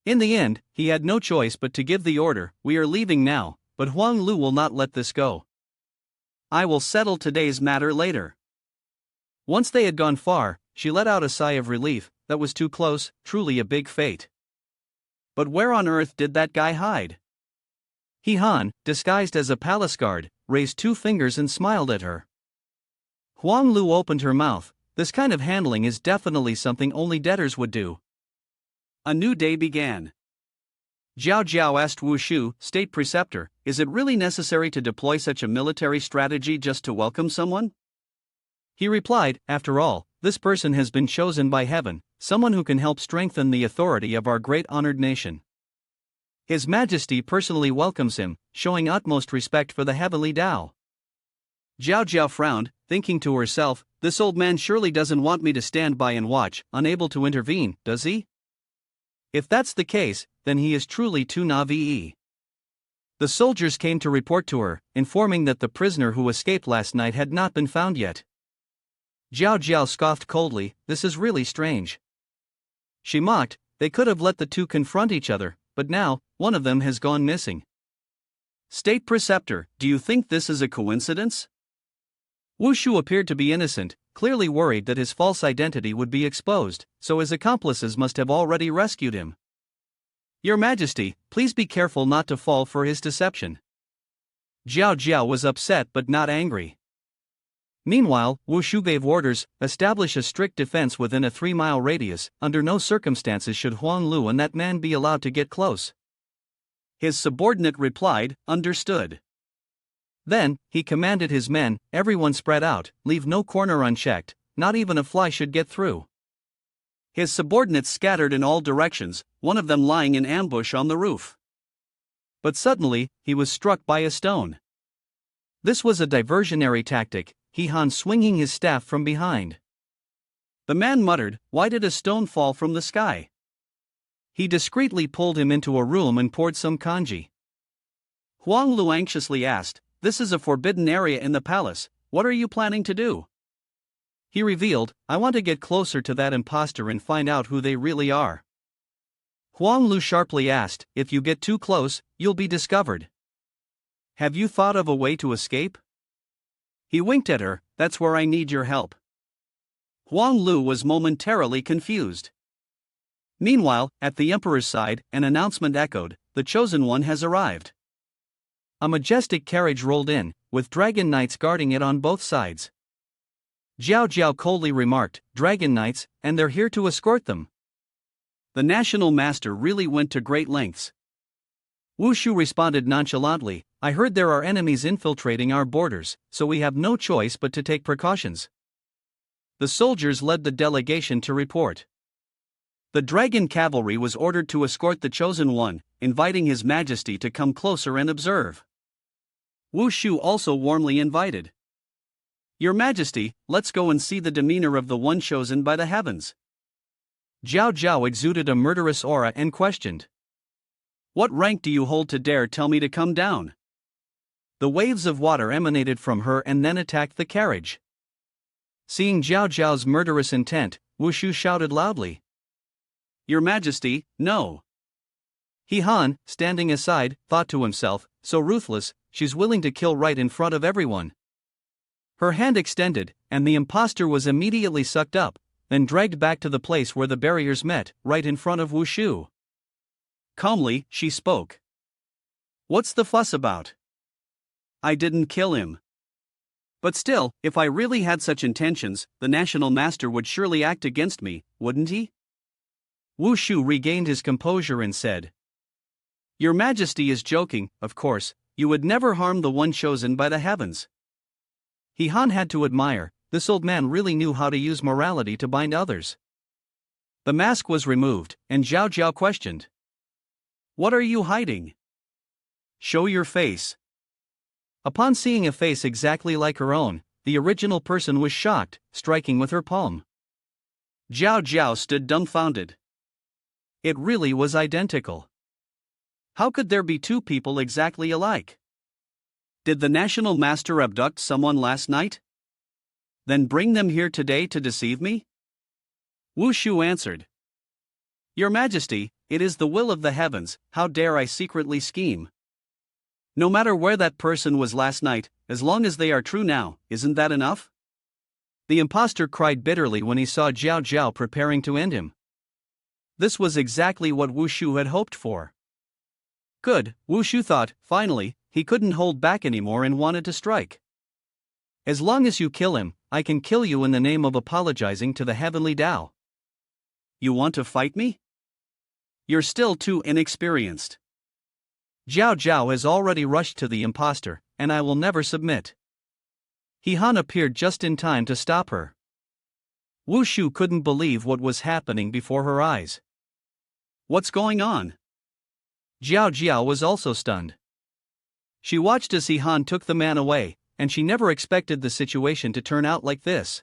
In the end, he had no choice but to give the order, "We are leaving now," but Huang Lu will not let this go. "I will settle today's matter later." Once they had gone far, she let out a sigh of relief. That was too close, truly a big fate. But where on earth did that guy hide? He Han, disguised as a palace guard, raised 2 fingers and smiled at her. Huang Lu opened her mouth. This kind of handling is definitely something only debtors would do. A new day began. Jiao Jiao asked Wu Shu, state preceptor, "Is it really necessary to deploy such a military strategy just to welcome someone?" He replied, "After all, this person has been chosen by heaven, someone who can help strengthen the authority of our great honored nation. His Majesty personally welcomes him, showing utmost respect for the heavenly Tao." Jiao Jiao frowned, thinking to herself, "This old man surely doesn't want me to stand by and watch, unable to intervene, does he? If that's the case, then he is truly too naive." The soldiers came to report to her, informing that the prisoner who escaped last night had not been found yet. Jiao Jiao scoffed coldly, "This is really strange." She mocked, "They could have let the two confront each other, but now, one of them has gone missing." "State preceptor, do you think this is a coincidence?" Wu Shu appeared to be innocent, clearly worried that his false identity would be exposed, so his accomplices must have already rescued him. "Your Majesty, please be careful not to fall for his deception." Jiao Jiao was upset but not angry. Meanwhile, Wu Shu gave orders, "Establish a strict defense within a 3-mile radius, under no circumstances should Huang Lu and that man be allowed to get close." His subordinate replied, "Understood." Then, he commanded his men, "Everyone spread out, leave no corner unchecked, not even a fly should get through." His subordinates scattered in all directions, one of them lying in ambush on the roof. But suddenly, he was struck by a stone. This was a diversionary tactic, He Han swinging his staff from behind. The man muttered, "Why did a stone fall from the sky?" He discreetly pulled him into a room and poured some kanji. Huang Lu anxiously asked, "This is a forbidden area in the palace, what are you planning to do?" He revealed, "I want to get closer to that imposter and find out who they really are." Huang Lu sharply asked, "If you get too close, you'll be discovered. Have you thought of a way to escape?" He winked at her, "That's where I need your help." Huang Lu was momentarily confused. Meanwhile, at the emperor's side, an announcement echoed, "The chosen one has arrived." A majestic carriage rolled in, with dragon knights guarding it on both sides. Jiao Jiao coldly remarked, "Dragon knights, and they're here to escort them." The national master really went to great lengths. Wu Shu responded nonchalantly, "I heard there are enemies infiltrating our borders, so we have no choice but to take precautions." The soldiers led the delegation to report. The dragon cavalry was ordered to escort the chosen one, inviting His Majesty to come closer and observe. Wu Shu also warmly invited. "Your Majesty, let's go and see the demeanor of the one chosen by the heavens." Jiao Jiao exuded a murderous aura and questioned, "What rank do you hold to dare tell me to come down?" The waves of water emanated from her and then attacked the carriage. Seeing Jiao Jiao's murderous intent, Wu Shu shouted loudly, "Your Majesty, no." He Han, standing aside, thought to himself, "So ruthless, she's willing to kill right in front of everyone." Her hand extended, and the impostor was immediately sucked up, then dragged back to the place where the barriers met, right in front of Wu Shu. Calmly, she spoke. "What's the fuss about? I didn't kill him. But still, if I really had such intentions, the national master would surely act against me, wouldn't he?" Wu Shu regained his composure and said, "Your Majesty is joking, of course, you would never harm the one chosen by the heavens." He Han had to admire, this old man really knew how to use morality to bind others. The mask was removed, and Jiao Jiao questioned, "What are you hiding? Show your face." Upon seeing a face exactly like her own, the original person was shocked, striking with her palm. Jiao Jiao stood dumbfounded. It really was identical. How could there be two people exactly alike? Did the national master abduct someone last night? Then bring them here today to deceive me? Wu Shu answered. Your Majesty, it is the will of the heavens, how dare I secretly scheme? No matter where that person was last night, as long as they are true now, isn't that enough? The impostor cried bitterly when he saw Jiao Jiao preparing to end him. This was exactly what Wu Shu had hoped for. Good, Wu Shu thought, finally, he couldn't hold back anymore and wanted to strike. As long as you kill him, I can kill you in the name of apologizing to the heavenly Tao. You want to fight me? You're still too inexperienced. Jiao Jiao has already rushed to the impostor, and I will never submit. He Han appeared just in time to stop her. Wu Shu couldn't believe what was happening before her eyes. What's going on? Jiao Jiao was also stunned. She watched as He Han took the man away, and she never expected the situation to turn out like this.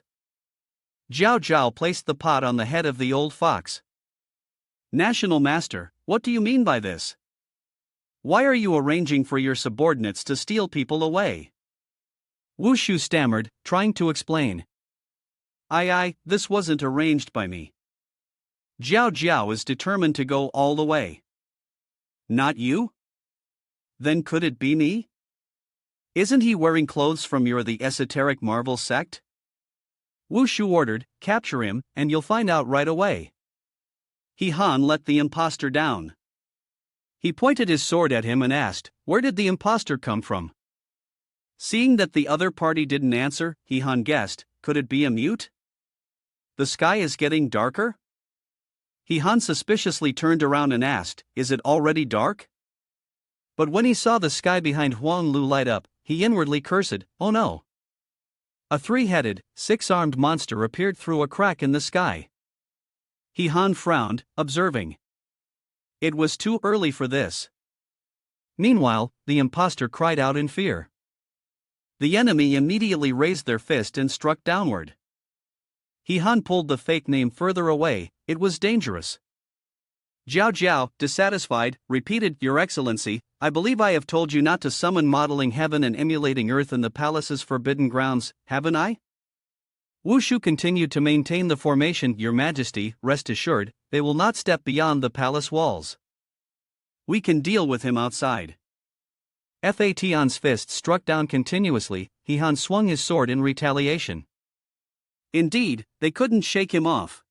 Jiao Jiao placed the pot on the head of the old fox. National Master, what do you mean by this? Why are you arranging for your subordinates to steal people away? Wu Shu stammered, trying to explain. This wasn't arranged by me. Jiao Jiao is determined to go all the way. Not you? Then could it be me? Isn't he wearing clothes from the esoteric Marvel sect? Wu Shu ordered, capture him, and you'll find out right away. He Han let the impostor down. He pointed his sword at him and asked, where did the impostor come from? Seeing that the other party didn't answer, He Han guessed, could it be a mute? The sky is getting darker? He Han suspiciously turned around and asked, is it already dark? But when he saw the sky behind Huang Lu light up, he inwardly cursed, oh no. A three-headed, six-armed monster appeared through a crack in the sky. He Han frowned, observing. It was too early for this. Meanwhile, the impostor cried out in fear. The enemy immediately raised their fist and struck downward. He Han pulled the fake name further away, it was dangerous. Jiao Jiao, dissatisfied, repeated, Your Excellency, I believe I have told you not to summon modeling heaven and emulating earth in the palace's forbidden grounds, haven't I? Wu Shu continued to maintain the formation, Your Majesty, rest assured, they will not step beyond the palace walls. We can deal with him outside. Fa Tian's fist struck down continuously, He Han swung his sword in retaliation. Indeed, they couldn't shake him off.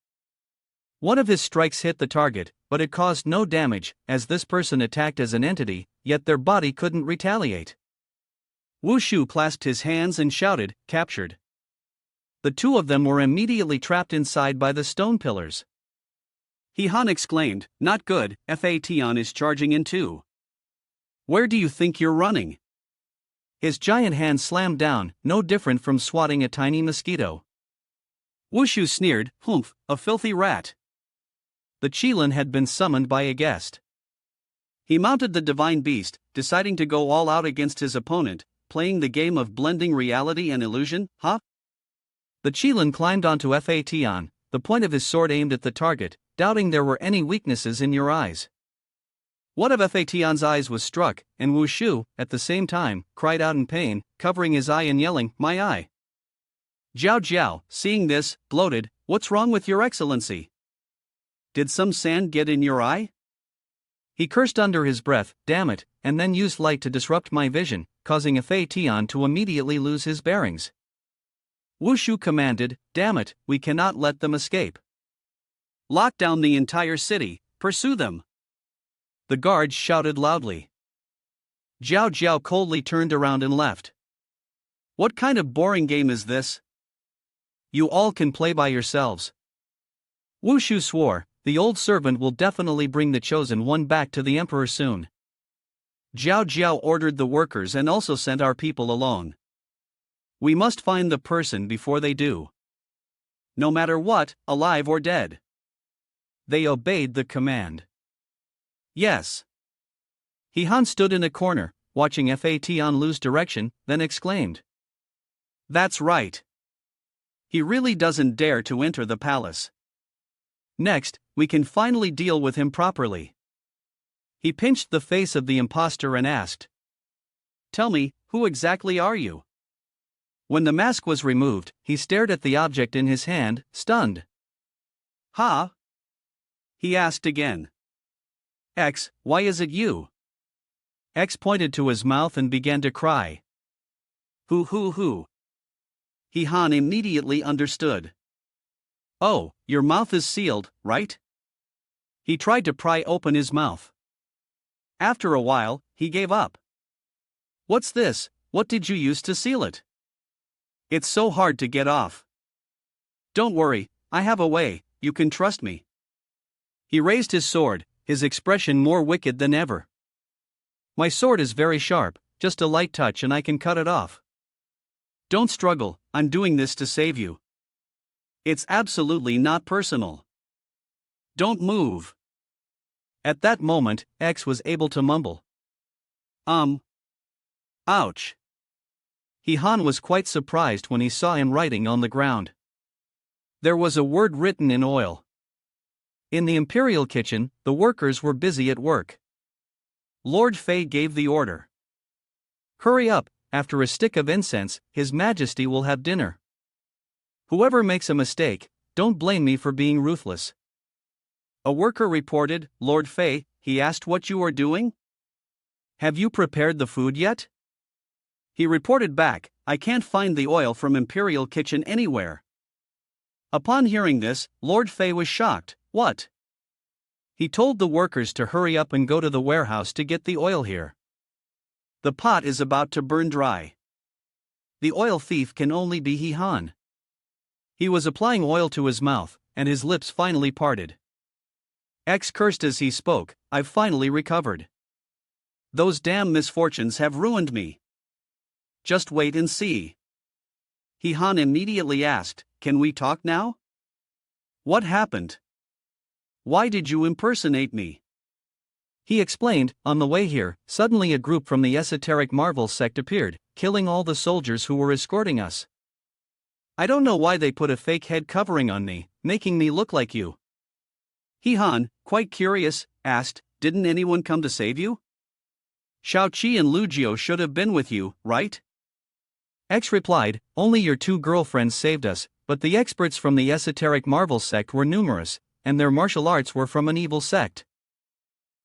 One of his strikes hit the target, but it caused no damage, as this person attacked as an entity, yet their body couldn't retaliate. Wu Shu clasped his hands and shouted, captured. The two of them were immediately trapped inside by the stone pillars. He Han exclaimed, not good, Fa Tian is charging in too. Where do you think you're running? His giant hand slammed down, no different from swatting a tiny mosquito. Wu Shu sneered, humph, a filthy rat. The Qilin had been summoned by a guest. He mounted the divine beast, deciding to go all out against his opponent, playing the game of blending reality and illusion, huh? The Qilin climbed onto Fa Tian, the point of his sword aimed at the target, doubting there were any weaknesses in your eyes. One of Fa Tian's eyes was struck, and Wu Shu, at the same time, cried out in pain, covering his eye and yelling, my eye. Jiao Jiao, seeing this, gloated, what's wrong with Your Excellency? Did some sand get in your eye? He cursed under his breath, damn it, and then used light to disrupt my vision, causing Fa Tian to immediately lose his bearings. Wu Shu commanded, damn it, we cannot let them escape. Lock down the entire city, pursue them. The guards shouted loudly. Jiao Jiao coldly turned around and left. What kind of boring game is this? You all can play by yourselves. Wu Shu swore, the old servant will definitely bring the chosen one back to the emperor soon. Jiao Jiao ordered the workers and also sent our people along. We must find the person before they do. No matter what, alive or dead. They obeyed the command. Yes. He Han stood in a corner, watching Fa Tian lose direction, then exclaimed. That's right. He really doesn't dare to enter the palace. Next, we can finally deal with him properly. He pinched the face of the impostor and asked. Tell me, who exactly are you? When the mask was removed, he stared at the object in his hand, stunned. Ha? He asked again. X, why is it you? X pointed to his mouth and began to cry. Hoo. Han immediately understood. Oh, your mouth is sealed, right? He tried to pry open his mouth. After a while, he gave up. What's this? What did you use to seal it? It's so hard to get off. Don't worry, I have a way, you can trust me. He raised his sword, his expression more wicked than ever. My sword is very sharp, just a light touch and I can cut it off. Don't struggle, I'm doing this to save you. It's absolutely not personal. Don't move. At that moment, X was able to mumble. Ouch. Han was quite surprised when he saw him writing on the ground. There was a word written in oil. In the imperial kitchen, the workers were busy at work. Lord Fei gave the order. Hurry up, after a stick of incense, His Majesty will have dinner. Whoever makes a mistake, don't blame me for being ruthless. A worker reported, Lord Fei, he asked what you are doing? Have you prepared the food yet? He reported back, I can't find the oil from Imperial Kitchen anywhere. Upon hearing this, Lord Fei was shocked. What? He told the workers to hurry up and go to the warehouse to get the oil here. The pot is about to burn dry. The oil thief can only be Han. He was applying oil to his mouth, and his lips finally parted. X cursed as he spoke, I've finally recovered. Those damn misfortunes have ruined me. Just wait and see. Han immediately asked, can we talk now? What happened? Why did you impersonate me? He explained, on the way here, suddenly a group from the esoteric Marvel sect appeared, killing all the soldiers who were escorting us. I don't know why they put a fake head covering on me, making me look like you. Han, quite curious, asked, didn't anyone come to save you? Shao Qi and Lu Jiao should have been with you, right? X replied, only your two girlfriends saved us, but the experts from the esoteric Marvel sect were numerous, and their martial arts were from an evil sect.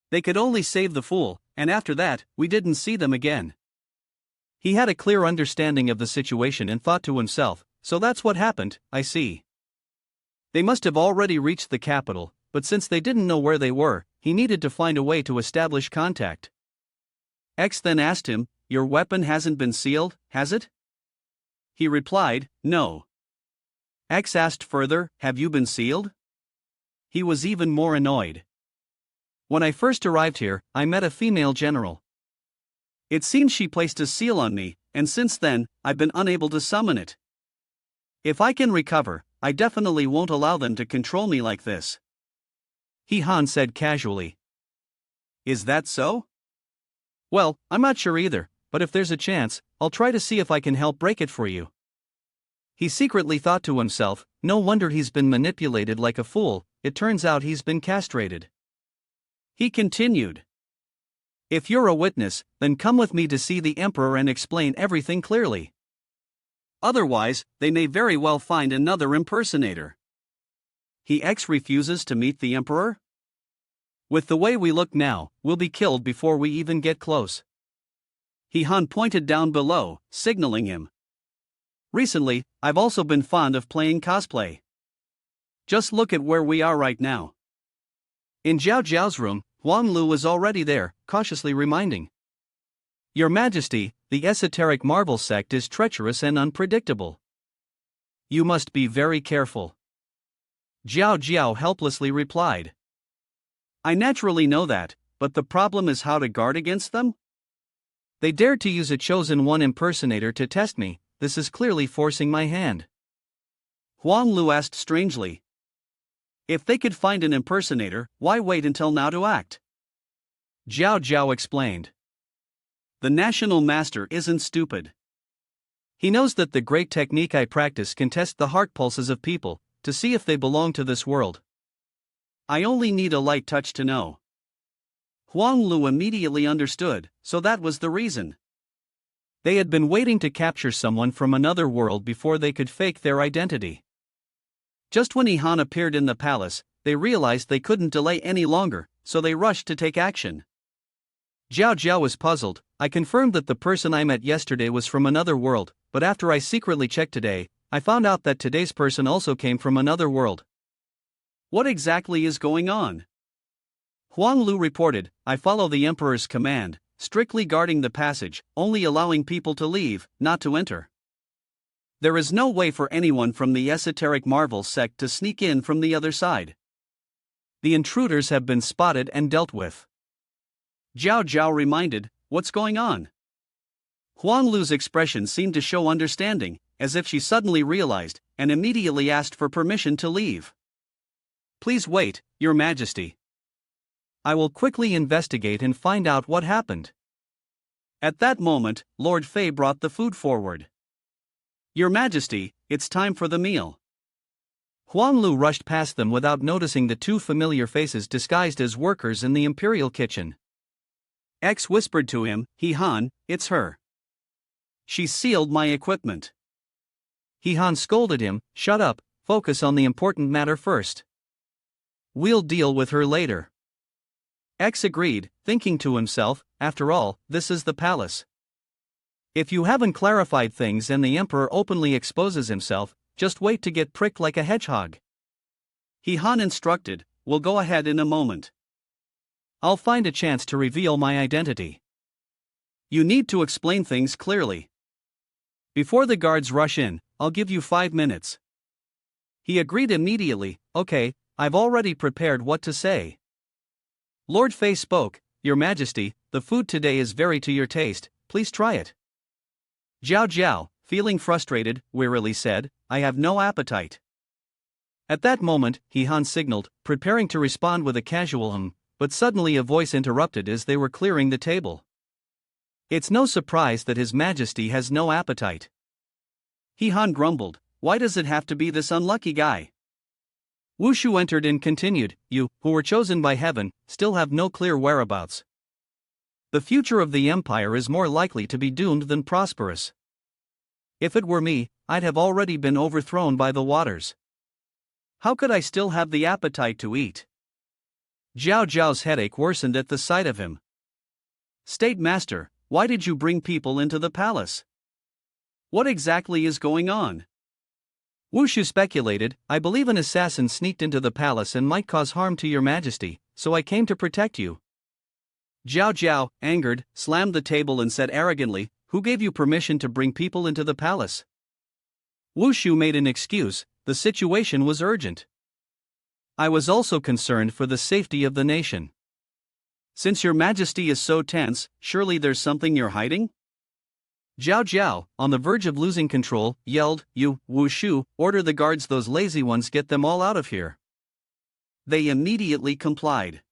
They could only save the fool, and after that, we didn't see them again. He had a clear understanding of the situation and thought to himself, so that's what happened, I see. They must have already reached the capital, but since they didn't know where they were, he needed to find a way to establish contact. X then asked him, your weapon hasn't been sealed, has it? He replied, no. X asked further, have you been sealed? He was even more annoyed. When I first arrived here, I met a female general. It seems she placed a seal on me, and since then, I've been unable to summon it. If I can recover, I definitely won't allow them to control me like this. Han said casually. Is that so? Well, I'm not sure either, but if there's a chance, I'll try to see if I can help break it for you. He secretly thought to himself, no wonder he's been manipulated like a fool, it turns out he's been castrated. He continued. If you're a witness, then come with me to see the emperor and explain everything clearly. Otherwise, they may very well find another impersonator. X refuses to meet the emperor? With the way we look now, we'll be killed before we even get close. Han pointed down below, signaling him. Recently, I've also been fond of playing cosplay. Just look at where we are right now. In Zhao Zhao's room, Huang Lu was already there, cautiously reminding. Your Majesty, the esoteric Marvel sect is treacherous and unpredictable. You must be very careful. Zhao Zhao helplessly replied. I naturally know that, but the problem is how to guard against them? They dared to use a chosen one impersonator to test me, this is clearly forcing my hand. Huang Lu asked strangely. If they could find an impersonator, why wait until now to act? Zhao Zhao explained. The national master isn't stupid. He knows that the great technique I practice can test the heart pulses of people, to see if they belong to this world. I only need a light touch to know. Huang Lu immediately understood, so that was the reason. They had been waiting to capture someone from another world before they could fake their identity. Just when Han appeared in the palace, they realized they couldn't delay any longer, so they rushed to take action. Zhao Zhao was puzzled. I confirmed that the person I met yesterday was from another world, but after I secretly checked today, I found out that today's person also came from another world. What exactly is going on? Huang Lu reported, I follow the emperor's command, strictly guarding the passage, only allowing people to leave, not to enter. There is no way for anyone from the esoteric Marvel sect to sneak in from the other side. The intruders have been spotted and dealt with. Zhao Zhao reminded, what's going on? Huang Lu's expression seemed to show understanding, as if she suddenly realized, and immediately asked for permission to leave. Please wait, Your Majesty. I will quickly investigate and find out what happened. At that moment, Lord Fei brought the food forward. Your Majesty, it's time for the meal. Huang Lu rushed past them without noticing the two familiar faces disguised as workers in the imperial kitchen. X whispered to him, Han, it's her. She sealed my equipment. Han scolded him, shut up, focus on the important matter first. We'll deal with her later. X agreed, thinking to himself, after all, this is the palace. If you haven't clarified things and the emperor openly exposes himself, just wait to get pricked like a hedgehog. Han instructed, we'll go ahead in a moment. I'll find a chance to reveal my identity. You need to explain things clearly. Before the guards rush in, I'll give you 5 minutes. He agreed immediately, okay, I've already prepared what to say. Lord Fei spoke, Your Majesty, the food today is very to your taste, please try it. Zhao Zhao, feeling frustrated, wearily said, I have no appetite. At that moment, Han signaled, preparing to respond with a casual but suddenly a voice interrupted as they were clearing the table. It's no surprise that His Majesty has no appetite. Han grumbled, why does it have to be this unlucky guy? Wushu entered and continued, you, who were chosen by heaven, still have no clear whereabouts. The future of the empire is more likely to be doomed than prosperous. If it were me, I'd have already been overthrown by the waters. How could I still have the appetite to eat? Zhao Zhao's headache worsened at the sight of him. State Master, why did you bring people into the palace? What exactly is going on? Wushu speculated, I believe an assassin sneaked into the palace and might cause harm to Your Majesty, so I came to protect you. Zhao Zhao, angered, slammed the table and said arrogantly, who gave you permission to bring people into the palace? Wushu made an excuse, the situation was urgent. I was also concerned for the safety of the nation. Since Your Majesty is so tense, surely there's something you're hiding? Zhao Zhao, on the verge of losing control, yelled, You, Wushu, order the guards, those lazy ones, get them all out of here. They immediately complied.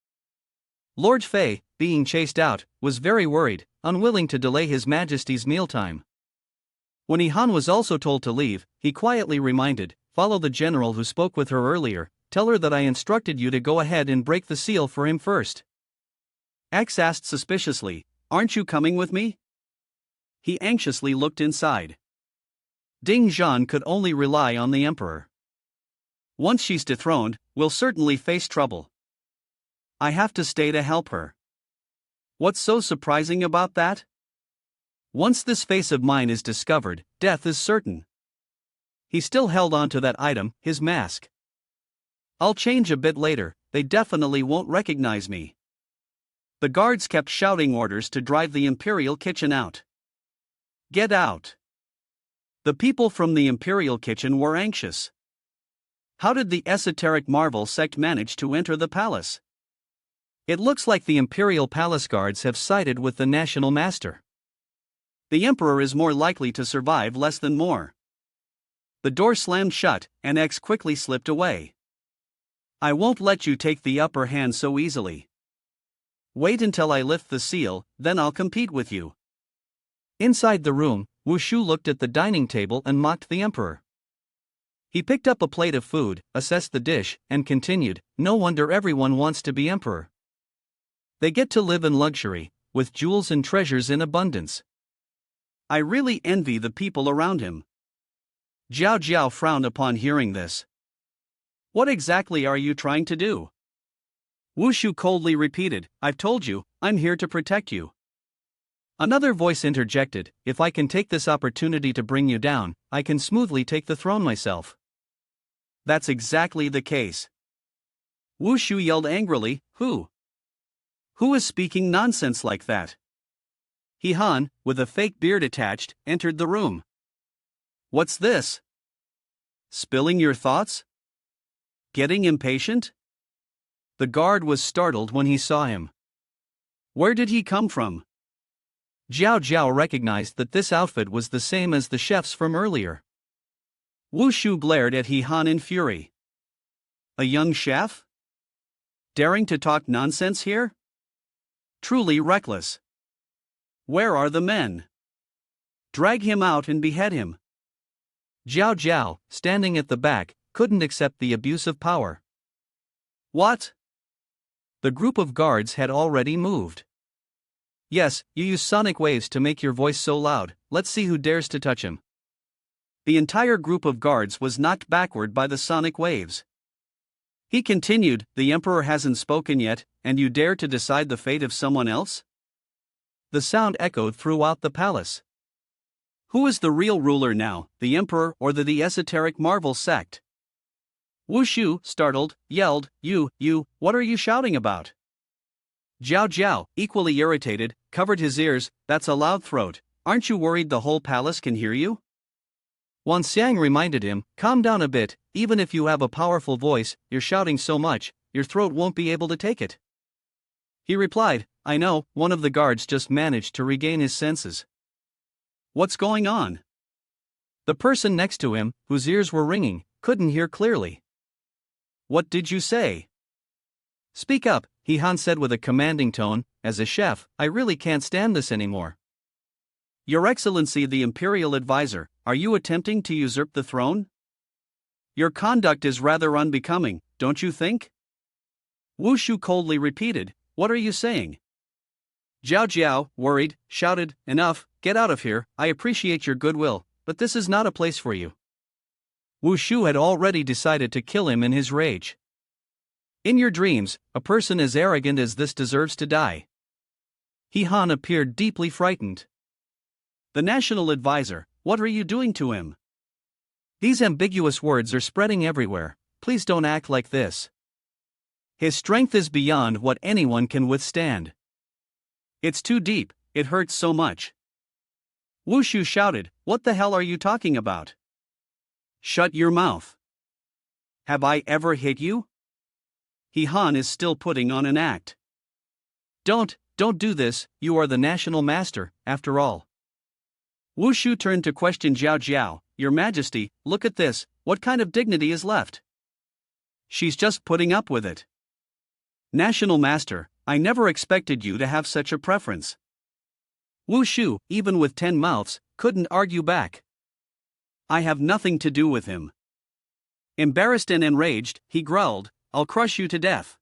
Lord Fei, being chased out, was very worried, unwilling to delay His Majesty's mealtime. When Han was also told to leave, he quietly reminded, follow the general who spoke with her earlier, tell her that I instructed you to go ahead and break the seal for him first. X asked suspiciously, aren't you coming with me? He anxiously looked inside. Ding Zhan could only rely on the emperor. Once she's dethroned, we'll certainly face trouble. I have to stay to help her. What's so surprising about that? Once this face of mine is discovered, death is certain. He still held on to that item, his mask. I'll change a bit later, they definitely won't recognize me. The guards kept shouting orders to drive the imperial kitchen out. Get out. The people from the imperial kitchen were anxious. How did the esoteric Marvel sect manage to enter the palace? It looks like the imperial palace guards have sided with the national master. The emperor is more likely to survive less than more. The door slammed shut, and X quickly slipped away. I won't let you take the upper hand so easily. Wait until I lift the seal, then I'll compete with you. Inside the room, Wushu looked at the dining table and mocked the emperor. He picked up a plate of food, assessed the dish, and continued, no wonder everyone wants to be emperor. They get to live in luxury, with jewels and treasures in abundance. I really envy the people around him. Zhao Jiao frowned upon hearing this. What exactly are you trying to do? Wu Shu coldly repeated, I've told you, I'm here to protect you. Another voice interjected, if I can take this opportunity to bring you down, I can smoothly take the throne myself. That's exactly the case. Wu Shu yelled angrily, Who? Who is speaking nonsense like that? He Han, with a fake beard attached, entered the room. What's this? Spilling your thoughts? Getting impatient? The guard was startled when he saw him. Where did he come from? Zhao Jiao recognized that this outfit was the same as the chef's from earlier. Wu Shu glared at He Han in fury. A young chef? Daring to talk nonsense here? Truly reckless. Where are the men? Drag him out and behead him. Zhao Jiao, standing at the back, couldn't accept the abuse of power. What? The group of guards had already moved. Yes, you use sonic waves to make your voice so loud, let's see who dares to touch him. The entire group of guards was knocked backward by the sonic waves. He continued, the emperor hasn't spoken yet, and you dare to decide the fate of someone else? The sound echoed throughout the palace. Who is the real ruler now, the emperor or the esoteric Marvel sect? Wu Shu, startled, yelled, You, what are you shouting about? Zhao Jiao, equally irritated, covered his ears, that's a loud throat, aren't you worried the whole palace can hear you? Wan Xiang reminded him, calm down a bit, even if you have a powerful voice, you're shouting so much, your throat won't be able to take it. He replied, I know, one of the guards just managed to regain his senses. What's going on? The person next to him, whose ears were ringing, couldn't hear clearly. What did you say? Speak up, He Han said with a commanding tone, as a chef, I really can't stand this anymore. Your Excellency the Imperial Advisor, are you attempting to usurp the throne? Your conduct is rather unbecoming, don't you think? Wu Shu coldly repeated, what are you saying? Zhao Jiao, worried, shouted, enough, get out of here, I appreciate your goodwill, but this is not a place for you. Wu Shu had already decided to kill him in his rage. In your dreams, a person as arrogant as this deserves to die. He Han appeared deeply frightened. The National Advisor, what are you doing to him? These ambiguous words are spreading everywhere, please don't act like this. His strength is beyond what anyone can withstand. It's too deep, it hurts so much. Wu Shu shouted, what the hell are you talking about? Shut your mouth. Have I ever hit you? He Han is still putting on an act. Don't do this, you are the national master, after all. Wu Shu turned to question Zhao Jiao, Your Majesty, look at this, what kind of dignity is left? She's just putting up with it. National master, I never expected you to have such a preference. Wu Shu, even with 10 mouths, couldn't argue back. I have nothing to do with him. Embarrassed and enraged, he growled, I'll crush you to death.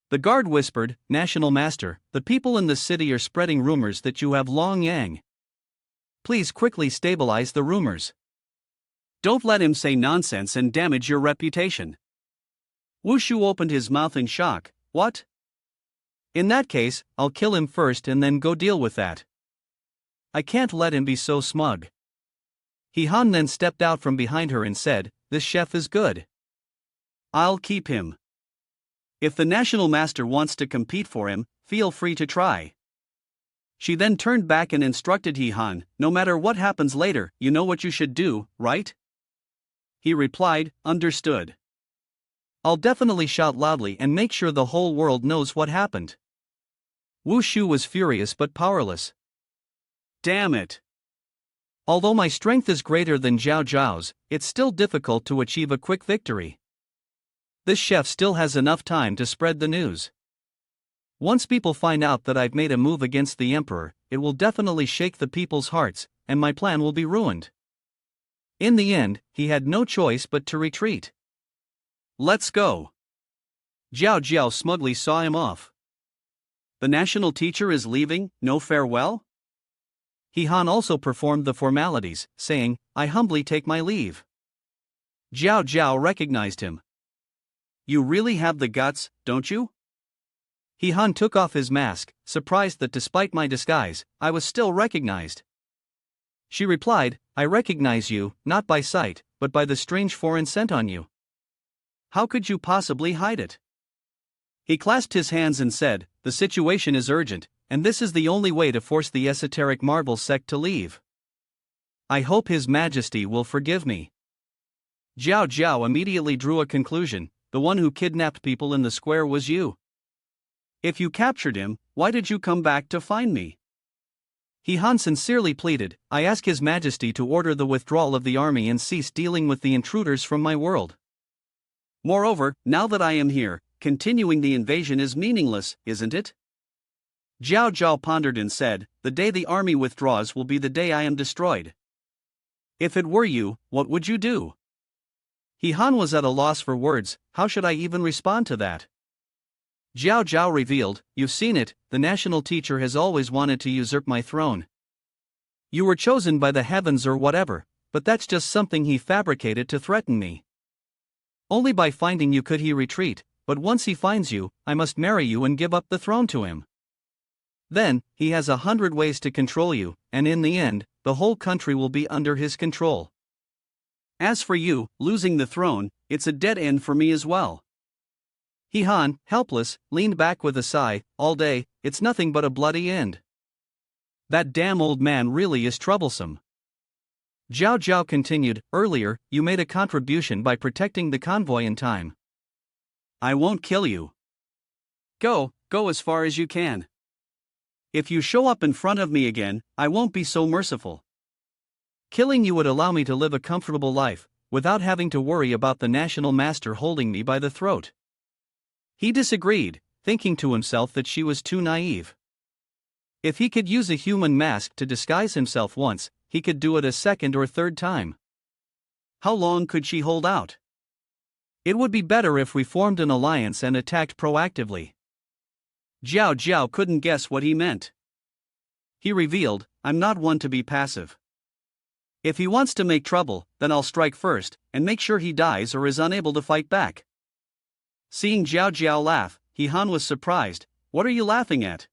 The guard whispered, National Master, the people in the city are spreading rumors that you have Long Yang. Please quickly stabilize the rumors. Don't let him say nonsense and damage your reputation. Wu Shu opened his mouth in shock, what? In that case, I'll kill him first and then go deal with that. I can't let him be so smug. He Han then stepped out from behind her and said, This chef is good. I'll keep him. If the National Master wants to compete for him, feel free to try. She then turned back and instructed He Han, no matter what happens later, you know what you should do, right? He replied, understood. I'll definitely shout loudly and make sure the whole world knows what happened. Wu Shu was furious but powerless. Damn it. Although my strength is greater than Zhao Jiao's, it's still difficult to achieve a quick victory. This chef still has enough time to spread the news. Once people find out that I've made a move against the emperor, it will definitely shake the people's hearts, and my plan will be ruined. In the end, he had no choice but to retreat. Let's go. Zhao Jiao smugly saw him off. The national teacher is leaving, no farewell? He Han also performed the formalities, saying, "I humbly take my leave." Zhao Zhao recognized him. "You really have the guts, don't you?" He Han took off his mask, surprised that despite my disguise, I was still recognized. She replied, "I recognize you, not by sight, but by the strange foreign scent on you." "How could you possibly hide it?" He clasped his hands and said, "The situation is urgent, and this is the only way to force the esoteric Marvel sect to leave. I hope His Majesty will forgive me." Zhao Zhao immediately drew a conclusion: the one who kidnapped people in the square was you. "If you captured him, why did you come back to find me?" He Han sincerely pleaded, "I ask His Majesty to order the withdrawal of the army and cease dealing with the intruders from my world. Moreover, now that I am here, continuing the invasion is meaningless, isn't it?" Zhao Zhao pondered and said, "The day the army withdraws will be the day I am destroyed. If it were you, what would you do?" He Han was at a loss for words. How should I even respond to that? Zhao Zhao revealed, "You've seen it, the national teacher has always wanted to usurp my throne. You were chosen by the heavens or whatever, but that's just something he fabricated to threaten me. Only by finding you could he retreat, but once he finds you, I must marry you and give up the throne to him. Then, he has 100 ways to control you, and in the end, the whole country will be under his control. As for you, losing the throne, it's a dead end for me as well." He Han, helpless, leaned back with a sigh. "All day, it's nothing but a bloody end. That damn old man really is troublesome." Zhao Zhao continued, "Earlier, you made a contribution by protecting the convoy in time. "I won't kill you. Go as far as you can. If you show up in front of me again, I won't be so merciful." Killing you would allow me to live a comfortable life, without having to worry about the national master holding me by the throat." He disagreed, thinking to himself that she was too naive. If he could use a human mask to disguise himself once, he could do it a second or third time. How long could she hold out? It would be better if we formed an alliance and attacked proactively. Zhao Zhao couldn't guess what he meant. He revealed, "I'm not one to be passive. If he wants to make trouble, then I'll strike first, and make sure he dies or is unable to fight back." Seeing Zhao Zhao laugh, He Han was surprised. "What are you laughing at?"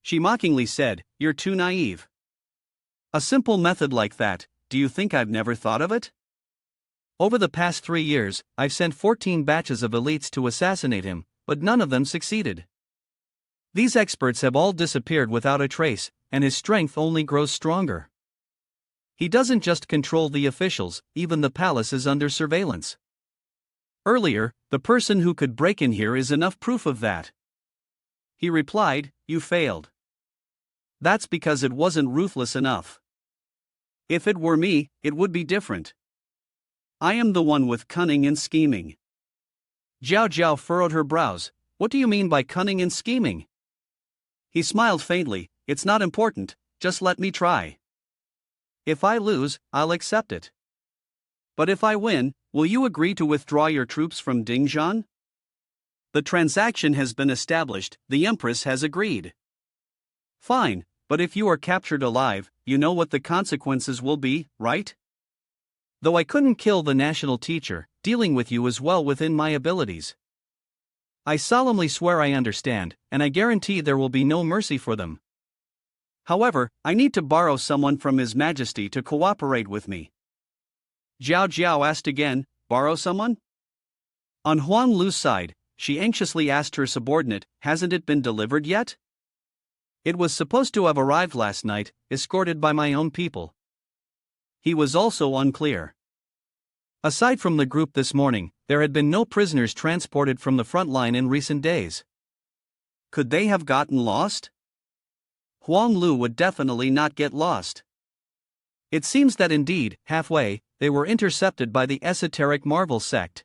She mockingly said, "You're too naive. A simple method like that, do you think I've never thought of it? Over the past 3 years, I've sent 14 batches of elites to assassinate him, but none of them succeeded. These experts have all disappeared without a trace, and his strength only grows stronger. He doesn't just control the officials, even the palace is under surveillance. Earlier, the person who could break in here is enough proof of that." He replied, "You failed. That's because it wasn't ruthless enough. If it were me, it would be different. I am the one with cunning and scheming." Zhao Zhao furrowed her brows. "What do you mean by cunning and scheming?" He smiled faintly, "It's not important, just let me try. If I lose, I'll accept it. But if I win, will you agree to withdraw your troops from Dingzhan? The transaction has been established, the Empress has agreed." "Fine, but if you are captured alive, you know what the consequences will be, right? Though I couldn't kill the national teacher, dealing with you is well within my abilities. I solemnly swear I understand, and I guarantee there will be no mercy for them. However, I need to borrow someone from His Majesty to cooperate with me." Zhao Zhao asked again, "Borrow someone?" On Huang Lu's side, she anxiously asked her subordinate, "Hasn't it been delivered yet?" "It was supposed to have arrived last night, escorted by my own people." He was also unclear. Aside from the group this morning, there had been no prisoners transported from the front line in recent days. Could they have gotten lost? Huang Lu would definitely not get lost. It seems that indeed, halfway, they were intercepted by the esoteric Marvel sect.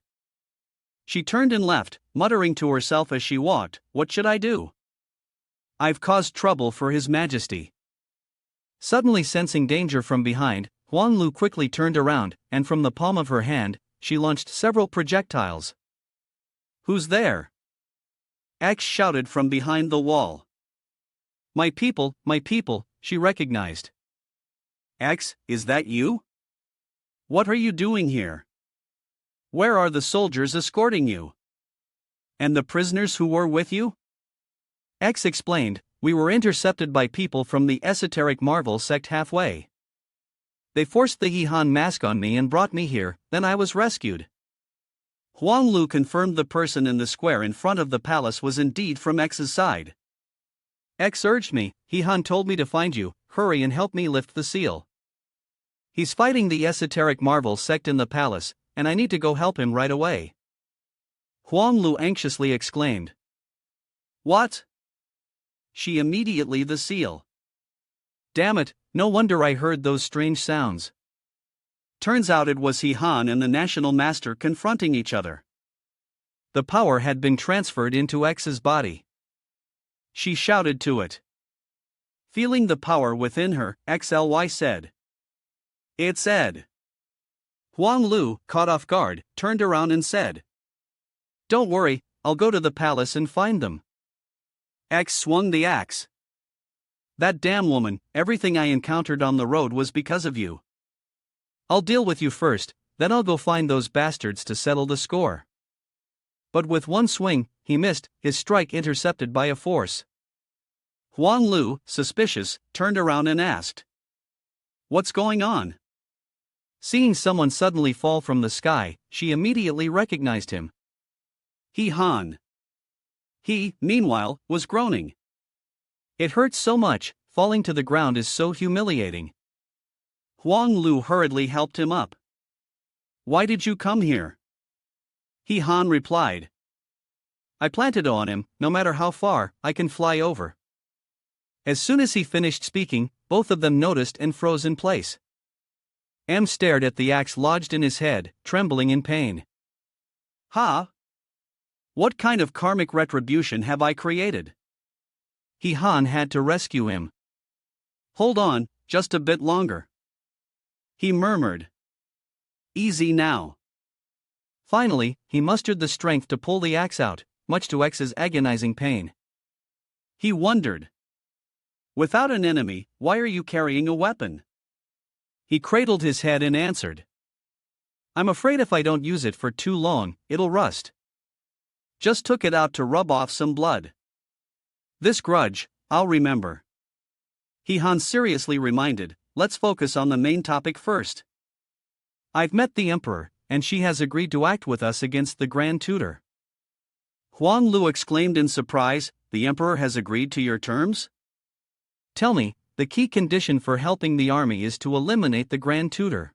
She turned and left, muttering to herself as she walked, "What should I do? I've caused trouble for His Majesty." Suddenly sensing danger from behind, Huang Lu quickly turned around, and from the palm of her hand, she launched several projectiles. "Who's there?" X shouted from behind the wall. My people," she recognized. X, is that you? What are you doing here? Where are the soldiers escorting you? And the prisoners who were with you? X explained, we were intercepted by people from the esoteric Marvel sect halfway. They forced the Han mask on me and brought me here, then I was rescued. Huang Lu confirmed the person in the square in front of the palace was indeed from X's side. X urged me, Han told me to find you, hurry and help me lift the seal. He's fighting the esoteric Marvel sect in the palace, and I need to go help him right away. Huang Lu anxiously exclaimed. What? She immediately the seal. Damn it, no wonder I heard those strange sounds. Turns out it was Han and the National Master confronting each other. The power had been transferred into X's body. She shouted to it. Feeling the power within her, XLY said. It's Ed. Huang Lu, caught off guard, turned around and said. Don't worry, I'll go to the palace and find them. X swung the axe. That damn woman, everything I encountered on the road was because of you. I'll deal with you first, then I'll go find those bastards to settle the score. But with one swing, he missed, his strike intercepted by a force. Huang Lu, suspicious, turned around and asked. What's going on? Seeing someone suddenly fall from the sky, she immediately recognized him. Han. He, meanwhile, was groaning. It hurts so much, falling to the ground is so humiliating. Huang Lu hurriedly helped him up. Why did you come here? Han replied. I planted on him, no matter how far, I can fly over. As soon as he finished speaking, both of them noticed and froze in place. M stared at the axe lodged in his head, trembling in pain. Ha! What kind of karmic retribution have I created? Han had to rescue him. Hold on, just a bit longer. He murmured. Easy now. Finally, he mustered the strength to pull the axe out, much to X's agonizing pain. He wondered. Without an enemy, why are you carrying a weapon? He cradled his head and answered. I'm afraid if I don't use it for too long, it'll rust. Just took it out to rub off some blood. This grudge, I'll remember. Han seriously reminded, let's focus on the main topic first. I've met the Emperor, and she has agreed to act with us against the Grand Tutor. Huang Lu exclaimed in surprise, the Emperor has agreed to your terms? Tell me, the key condition for helping the army is to eliminate the Grand Tutor.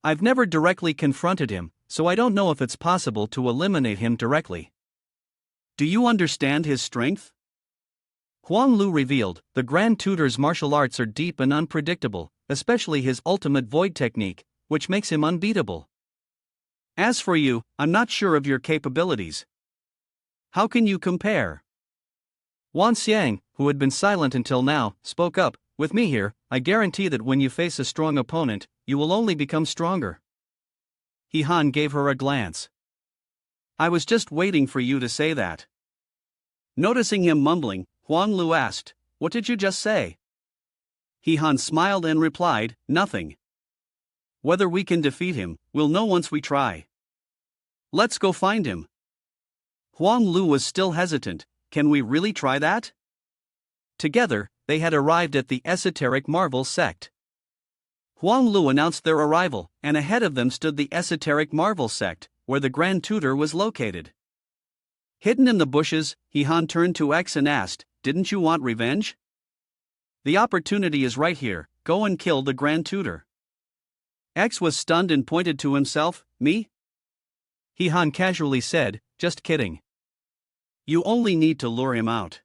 I've never directly confronted him, so I don't know if it's possible to eliminate him directly. Do you understand his strength? Huang Lu revealed, the Grand Tutor's martial arts are deep and unpredictable, especially his ultimate void technique, which makes him unbeatable. As for you, I'm not sure of your capabilities. How can you compare? Wan Xiang, who had been silent until now, spoke up, with me here, I guarantee that when you face a strong opponent, you will only become stronger. Han gave her a glance. I was just waiting for you to say that. Noticing him mumbling, Huang Lu asked, what did you just say? Han smiled and replied, nothing. Whether we can defeat him, we'll know once we try. Let's go find him. Huang Lu was still hesitant, can we really try that? Together, they had arrived at the esoteric Marvel sect. Huang Lu announced their arrival, and ahead of them stood the esoteric Marvel sect, where the Grand Tutor was located. Hidden in the bushes, Han turned to X and asked, didn't you want revenge? The opportunity is right here, go and kill the Grand Tutor. X was stunned and pointed to himself, me? Han casually said, just kidding. You only need to lure him out.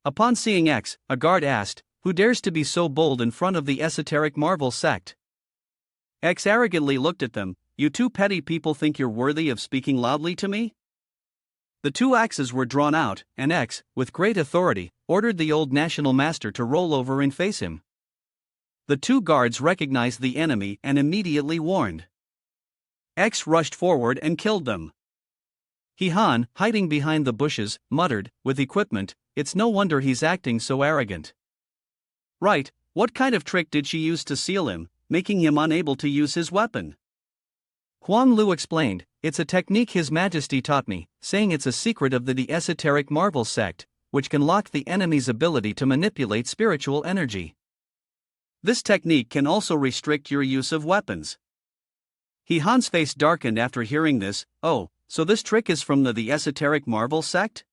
Upon seeing X, a guard asked, who dares to be so bold in front of the esoteric Marvel sect? X arrogantly looked at them, you two petty people think you're worthy of speaking loudly to me? The two axes were drawn out, and X, with great authority, ordered the old National Master to roll over and face him. The two guards recognized the enemy and immediately warned. X rushed forward and killed them. Han, hiding behind the bushes, muttered, with equipment, it's no wonder he's acting so arrogant. Right, What kind of trick did she use to seal him, making him unable to use his weapon? Huang Lu explained, "It's a technique His Majesty taught me, saying it's a secret of the esoteric Marvel sect, which can lock the enemy's ability to manipulate spiritual energy. This technique can also restrict your use of weapons." He Han's face darkened after hearing this. Oh, so this trick is from the esoteric Marvel sect?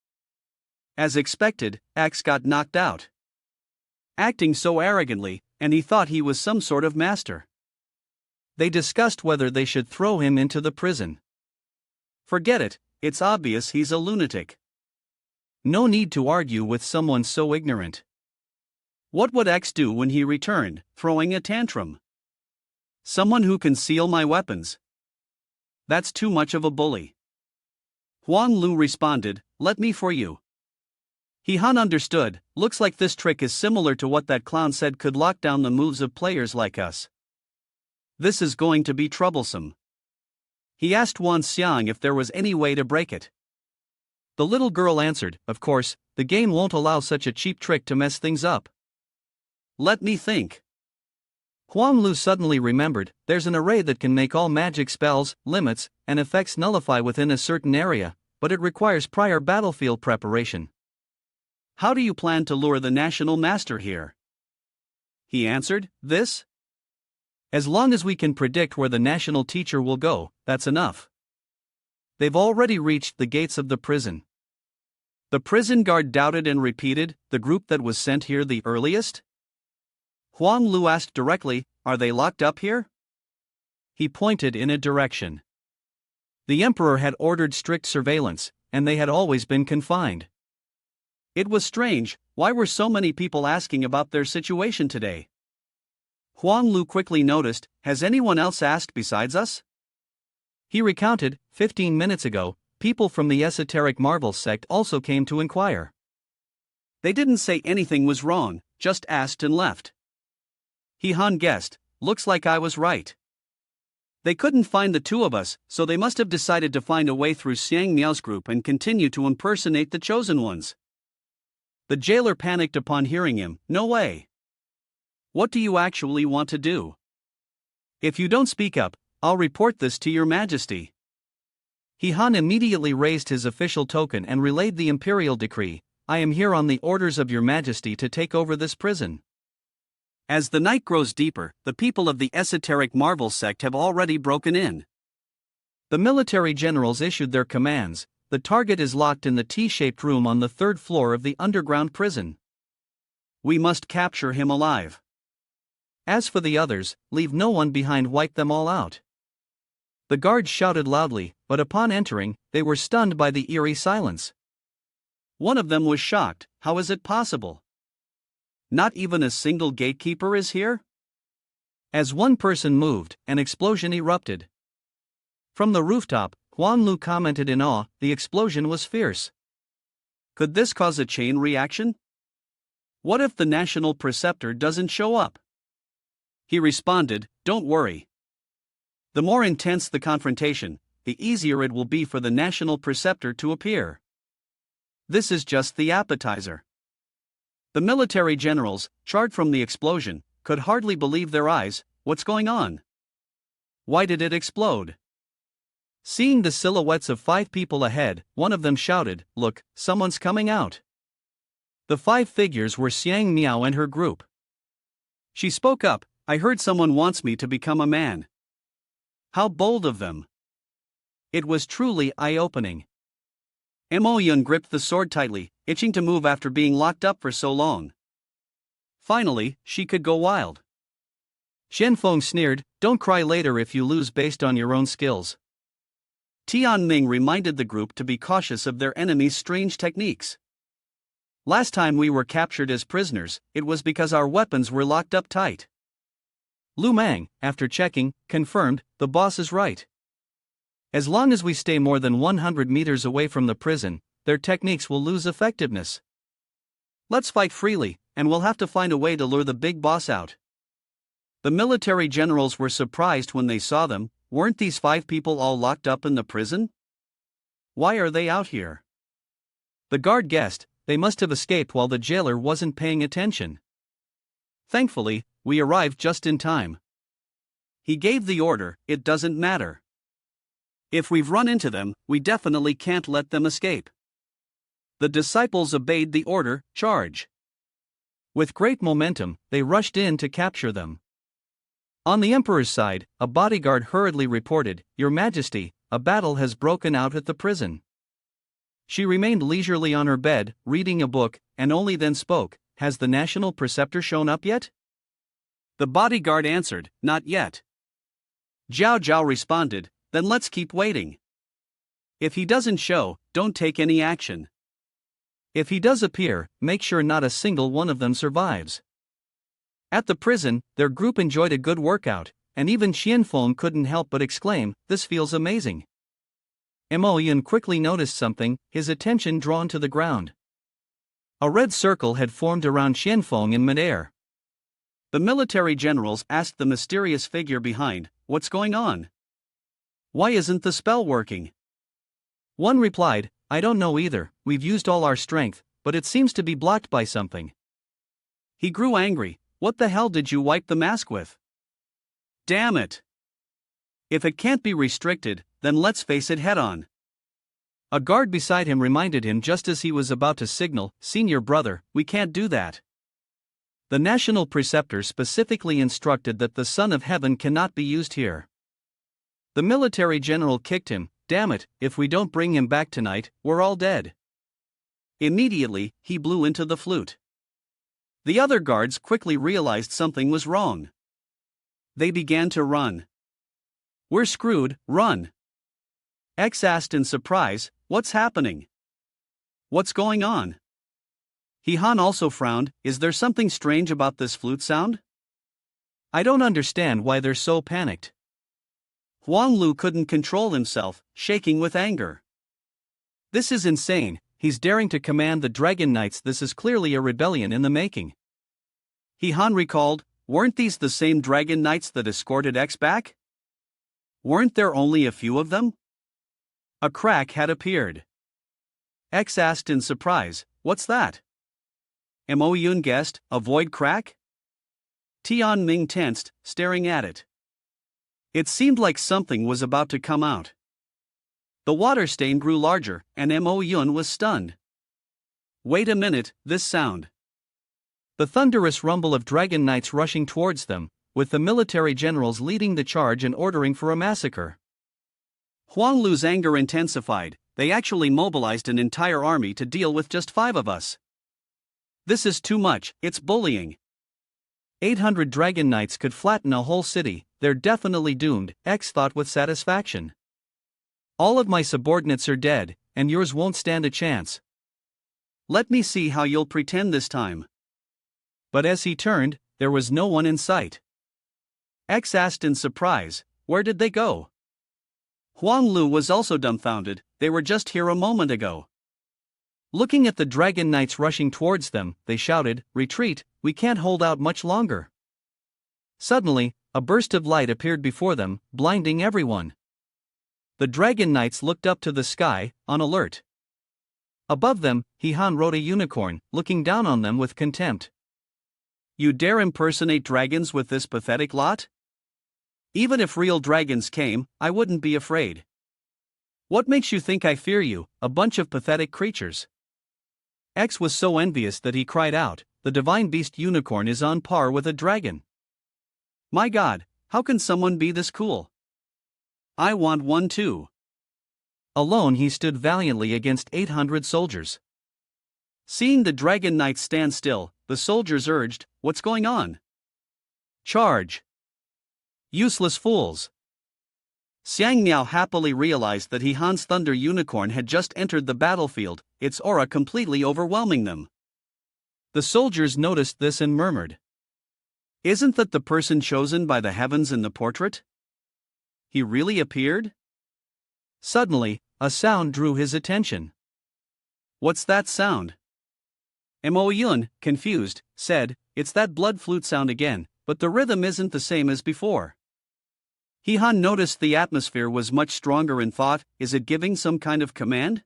As expected, X got knocked out. Acting so arrogantly, and he thought he was some sort of master. They discussed whether they should throw him into the prison. Forget it, it's obvious he's a lunatic. No need to argue with someone so ignorant. What would X do when he returned, throwing a tantrum? Someone who can seal my weapons. That's too much of a bully. Huang Lu responded, "Let me for you." He Han understood, looks like this trick is similar to what that clown said could lock down the moves of players like us. This is going to be troublesome. He asked Wan Xiang if there was any way to break it. The little girl answered, "Of course, the game won't allow such a cheap trick to mess things up." Let me think. Huang Lu suddenly remembered, there's an array that can make all magic spells, limits, and effects nullify within a certain area, but it requires prior battlefield preparation. How do you plan to lure the national master here? He answered, "This? As long as we can predict where the national teacher will go, that's enough. They've already reached the gates of the prison." The prison guard doubted and repeated, "The group that was sent here the earliest?" Huang Lu asked directly, "Are they locked up here?" He pointed in a direction. The emperor had ordered strict surveillance, and they had always been confined. It was strange, why were so many people asking about their situation today? Huang Lu quickly noticed, has anyone else asked besides us? He recounted, 15 minutes ago, people from the esoteric Marvel sect also came to inquire. They didn't say anything was wrong, just asked and left. He Han guessed, looks like I was right. They couldn't find the two of us, so they must have decided to find a way through Xiang Miao's group and continue to impersonate the chosen ones. The jailer panicked upon hearing him, "No way. What do you actually want to do? If you don't speak up, I'll report this to your majesty." He Han immediately raised his official token and relayed the imperial decree, "I am here on the orders of your majesty to take over this prison." As the night grows deeper, the people of the esoteric Marvel sect have already broken in. The military generals issued their commands. The target is locked in the T-shaped room on the 3rd floor of the underground prison. We must capture him alive. As for the others, leave no one behind, wipe them all out. The guards shouted loudly, but upon entering, they were stunned by the eerie silence. One of them was shocked, how is it possible? Not even a single gatekeeper is here? As one person moved, an explosion erupted. From the rooftop, Huang Lu commented in awe, the explosion was fierce. Could this cause a chain reaction? What if the national preceptor doesn't show up? He responded, "Don't worry. The more intense the confrontation, the easier it will be for the national preceptor to appear. This is just the appetizer." The military generals, charred from the explosion, could hardly believe their eyes. What's going on? Why did it explode? Seeing the silhouettes of 5 people ahead, one of them shouted, "Look, someone's coming out." The 5 figures were Xiang Miao and her group. She spoke up, "I heard someone wants me to become a man." How bold of them. It was truly eye-opening. Mo Yun gripped the sword tightly, itching to move after being locked up for so long. Finally, she could go wild. Shen Feng sneered, "Don't cry later if you lose based on your own skills." Tian Ming reminded the group to be cautious of their enemy's strange techniques. Last time we were captured as prisoners, it was because our weapons were locked up tight. Lu Mang, after checking, confirmed, "The boss is right. As long as we stay more than 100 meters away from the prison, their techniques will lose effectiveness. Let's fight freely, and we'll have to find a way to lure the big boss out." The military generals were surprised when they saw them. Weren't these 5 people all locked up in the prison? Why are they out here? The guard guessed, they must have escaped while the jailer wasn't paying attention. Thankfully, we arrived just in time. He gave the order, it doesn't matter. If we've run into them, we definitely can't let them escape. The disciples obeyed the order, charge. With great momentum, they rushed in to capture them. On the emperor's side, a bodyguard hurriedly reported, "Your Majesty, a battle has broken out at the prison." She remained leisurely on her bed, reading a book, and only then spoke, "Has the national preceptor shown up yet?" The bodyguard answered, "Not yet." Zhao Zhao responded, "Then let's keep waiting. If he doesn't show, don't take any action. If he does appear, make sure not a single one of them survives." At the prison, their group enjoyed a good workout, and even Xianfeng couldn't help but exclaim, "This feels amazing." Mo Yun quickly noticed something, his attention drawn to the ground. A red circle had formed around Xianfeng in midair. The military generals asked the mysterious figure behind, "What's going on? Why isn't the spell working?" One replied, "I don't know either, we've used all our strength, but it seems to be blocked by something." He grew angry. "What the hell did you wipe the mask with? Damn it! If it can't be restricted, then let's face it head on." A guard beside him reminded him just as he was about to signal, "Senior brother, we can't do that. The national preceptor specifically instructed that the Son of Heaven cannot be used here." The military general kicked him, "Damn it, if we don't bring him back tonight, we're all dead." Immediately, he blew into the flute. The other guards quickly realized something was wrong. They began to run. "We're screwed, run!" X asked in surprise, "What's happening? What's going on?" He Han also frowned, "Is there something strange about this flute sound? I don't understand why they're so panicked." Huang Lu couldn't control himself, shaking with anger. "This is insane, he's daring to command the Dragon Knights, this is clearly a rebellion in the making." He Han recalled, "Weren't these the same Dragon Knights that escorted X back? Weren't there only a few of them?" A crack had appeared. X asked in surprise, "What's that?" Mo Yun guessed, "A void crack?" Tian Ming tensed, staring at it. It seemed like something was about to come out. The water stain grew larger, and Mo Yun was stunned. "Wait a minute, this sound." The thunderous rumble of Dragon Knights rushing towards them, with the military generals leading the charge and ordering for a massacre. Huang Lu's anger intensified. "They actually mobilized an entire army to deal with just 5 of us. This is too much, it's bullying." 800 Dragon Knights could flatten a whole city, they're definitely doomed, X thought with satisfaction. "All of my subordinates are dead, and yours won't stand a chance. Let me see how you'll pretend this time." But as he turned, there was no one in sight. X asked in surprise, "Where did they go?" Huang Lu was also dumbfounded, "They were just here a moment ago." Looking at the Dragon Knights rushing towards them, they shouted, "Retreat, we can't hold out much longer." Suddenly, a burst of light appeared before them, blinding everyone. The Dragon Knights looked up to the sky, on alert. Above them, He Han rode a unicorn, looking down on them with contempt. "You dare impersonate dragons with this pathetic lot? Even if real dragons came, I wouldn't be afraid. What makes you think I fear you, a bunch of pathetic creatures?" X was so envious that he cried out, "The divine beast unicorn is on par with a dragon. My God, how can someone be this cool? I want one too." Alone he stood valiantly against 800 soldiers. Seeing the Dragon Knights stand still, the soldiers urged, "What's going on? Charge! Useless fools!" Xiang Miao happily realized that He Han's Thunder Unicorn had just entered the battlefield, its aura completely overwhelming them. The soldiers noticed this and murmured, "Isn't that the person chosen by the heavens in the portrait? He really appeared?" Suddenly, a sound drew his attention. "What's that sound?" Mo Yun, confused, said, "It's that blood flute sound again, but the rhythm isn't the same as before." He Han noticed the atmosphere was much stronger and thought, "Is it giving some kind of command?"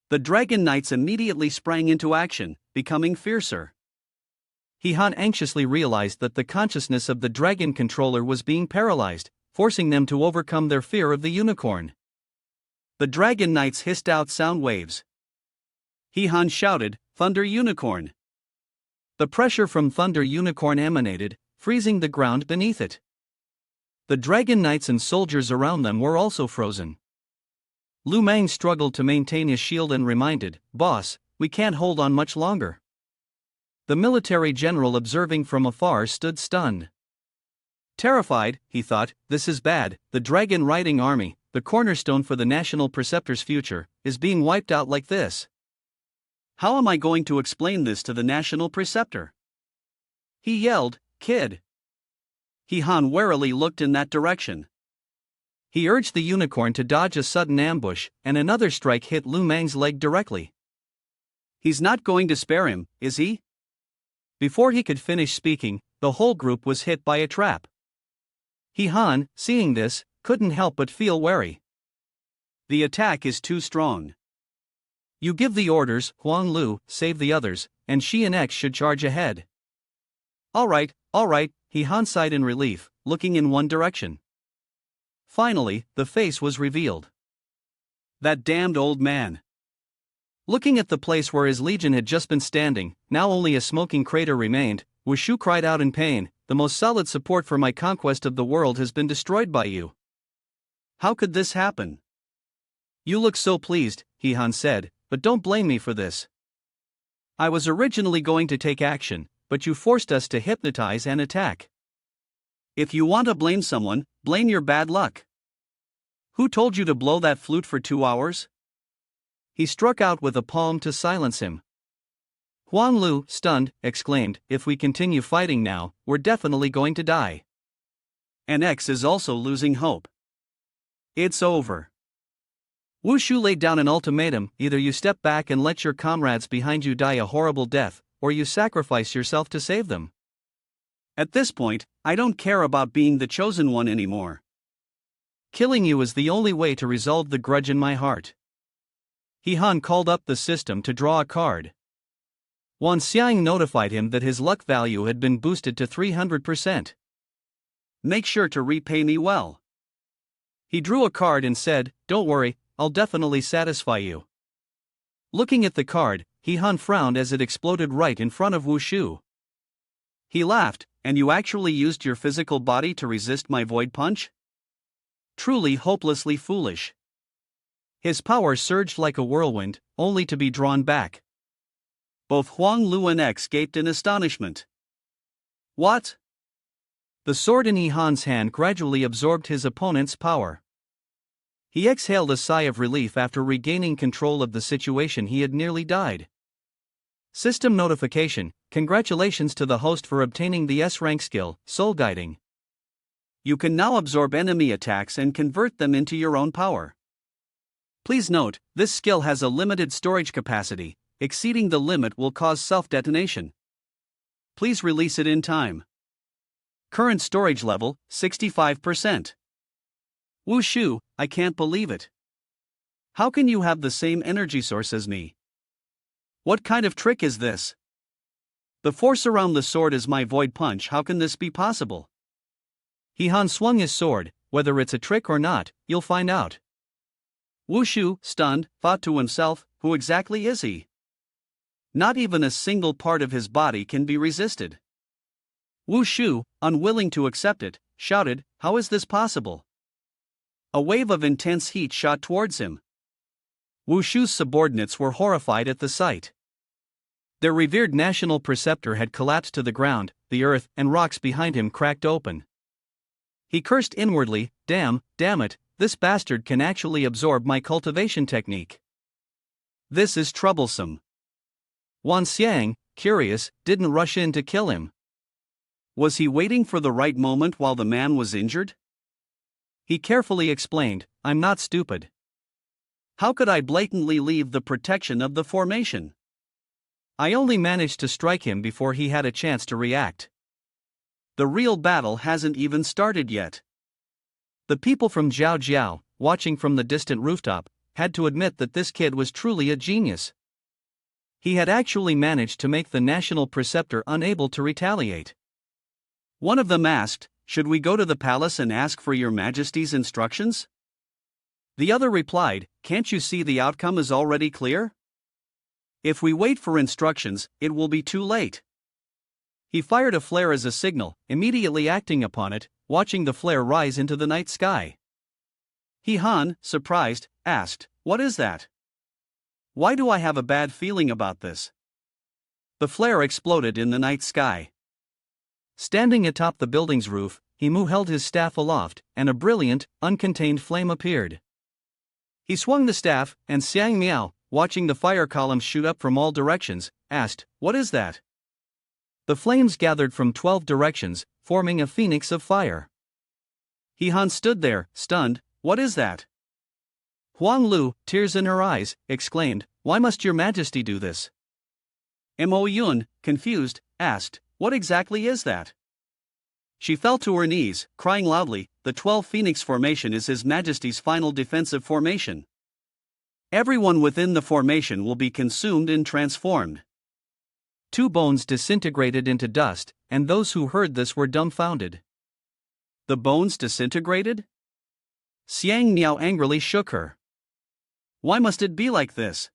The Dragon Knights immediately sprang into action, becoming fiercer. Han anxiously realized that the consciousness of the dragon controller was being paralyzed, forcing them to overcome their fear of the unicorn. The dragon knights hissed out sound waves. Han shouted, "Thunder Unicorn!" The pressure from Thunder Unicorn emanated, freezing the ground beneath it. The dragon knights and soldiers around them were also frozen. Lu Meng struggled to maintain his shield and reminded, "Boss, we can't hold on much longer." The military general observing from afar stood stunned. Terrified, he thought, "This is bad. The dragon riding army, the cornerstone for the national preceptor's future, is being wiped out like this. How am I going to explain this to the national preceptor?" He yelled, "Kid!" Han warily looked in that direction. He urged the unicorn to dodge a sudden ambush, and another strike hit Lu Meng's leg directly. "He's not going to spare him, is he?" Before he could finish speaking, the whole group was hit by a trap. Han, seeing this, couldn't help but feel wary. The attack is too strong. You give the orders, Huang Lu, save the others, and she and X should charge ahead. All right, Han sighed in relief, looking in one direction. Finally, the face was revealed. That damned old man. Looking at the place where his legion had just been standing, now only a smoking crater remained, Wu Shu cried out in pain, "The most solid support for my conquest of the world has been destroyed by you. How could this happen?" You look so pleased, Han said, "but don't blame me for this. I was originally going to take action, but you forced us to hypnotize and attack." If you want to blame someone, blame your bad luck. Who told you to blow that flute for 2 hours? He struck out with a palm to silence him. Huang Lu, stunned, exclaimed, "If we continue fighting now, we're definitely going to die." And X is also losing hope. It's over. Wu Shu laid down an ultimatum: either you step back and let your comrades behind you die a horrible death, or you sacrifice yourself to save them. At this point, I don't care about being the chosen one anymore. Killing you is the only way to resolve the grudge in my heart. Han called up the system to draw a card. Wan Xiang notified him that his luck value had been boosted to 300%. Make sure to repay me well. He drew a card and said, "Don't worry, I'll definitely satisfy you." Looking at the card, Han frowned as it exploded right in front of Wu Shu. He laughed, "And you actually used your physical body to resist my void punch? Truly hopelessly foolish." His power surged like a whirlwind, only to be drawn back. Both Huang Lu and X gaped in astonishment. What? The sword in Han's hand gradually absorbed his opponent's power. He exhaled a sigh of relief after regaining control of the situation. He had nearly died. System notification: congratulations to the host for obtaining the S-rank skill, Soul Guiding. You can now absorb enemy attacks and convert them into your own power. Please note, this skill has a limited storage capacity. Exceeding the limit will cause self-detonation. Please release it in time. Current storage level, 65%. Wu Shu, I can't believe it. How can you have the same energy source as me? What kind of trick is this? The force around the sword is my void punch. How can this be possible? Han swung his sword. Whether it's a trick or not, you'll find out. Wu Shu, stunned, thought to himself, who exactly is he? Not even a single part of his body can be resisted. Wu Shu, unwilling to accept it, shouted, "How is this possible?" A wave of intense heat shot towards him. Wu Shu's subordinates were horrified at the sight. Their revered national preceptor had collapsed to the ground, the earth and rocks behind him cracked open. He cursed inwardly, damn it, this bastard can actually absorb my cultivation technique. This is troublesome." Wan Xiang, curious, didn't rush in to kill him. Was he waiting for the right moment while the man was injured? He carefully explained, "I'm not stupid. How could I blatantly leave the protection of the formation? I only managed to strike him before he had a chance to react. The real battle hasn't even started yet." The people from Jiao, watching from the distant rooftop, had to admit that this kid was truly a genius. He had actually managed to make the national preceptor unable to retaliate. One of them asked, "Should we go to the palace and ask for your majesty's instructions?" The other replied, "Can't you see the outcome is already clear? If we wait for instructions, it will be too late." He fired a flare as a signal, immediately acting upon it, watching the flare rise into the night sky. Han, surprised, asked, "What is that? Why do I have a bad feeling about this?" The flare exploded in the night sky. Standing atop the building's roof, Mu held his staff aloft, and a brilliant, uncontained flame appeared. He swung the staff, and Xiang Miao, watching the fire columns shoot up from all directions, asked, "What is that?" The flames gathered from 12 directions, forming a phoenix of fire. Han stood there, stunned. "What is that?" Huang Lu, tears in her eyes, exclaimed, "Why must your majesty do this?" Mo Yun, confused, asked, "What exactly is that?" She fell to her knees, crying loudly, "The 12 Phoenix formation is His Majesty's final defensive formation. Everyone within the formation will be consumed and transformed." 2 bones disintegrated into dust, and those who heard this were dumbfounded. The bones disintegrated? Xiang Niao angrily shook her. "Why must it be like this?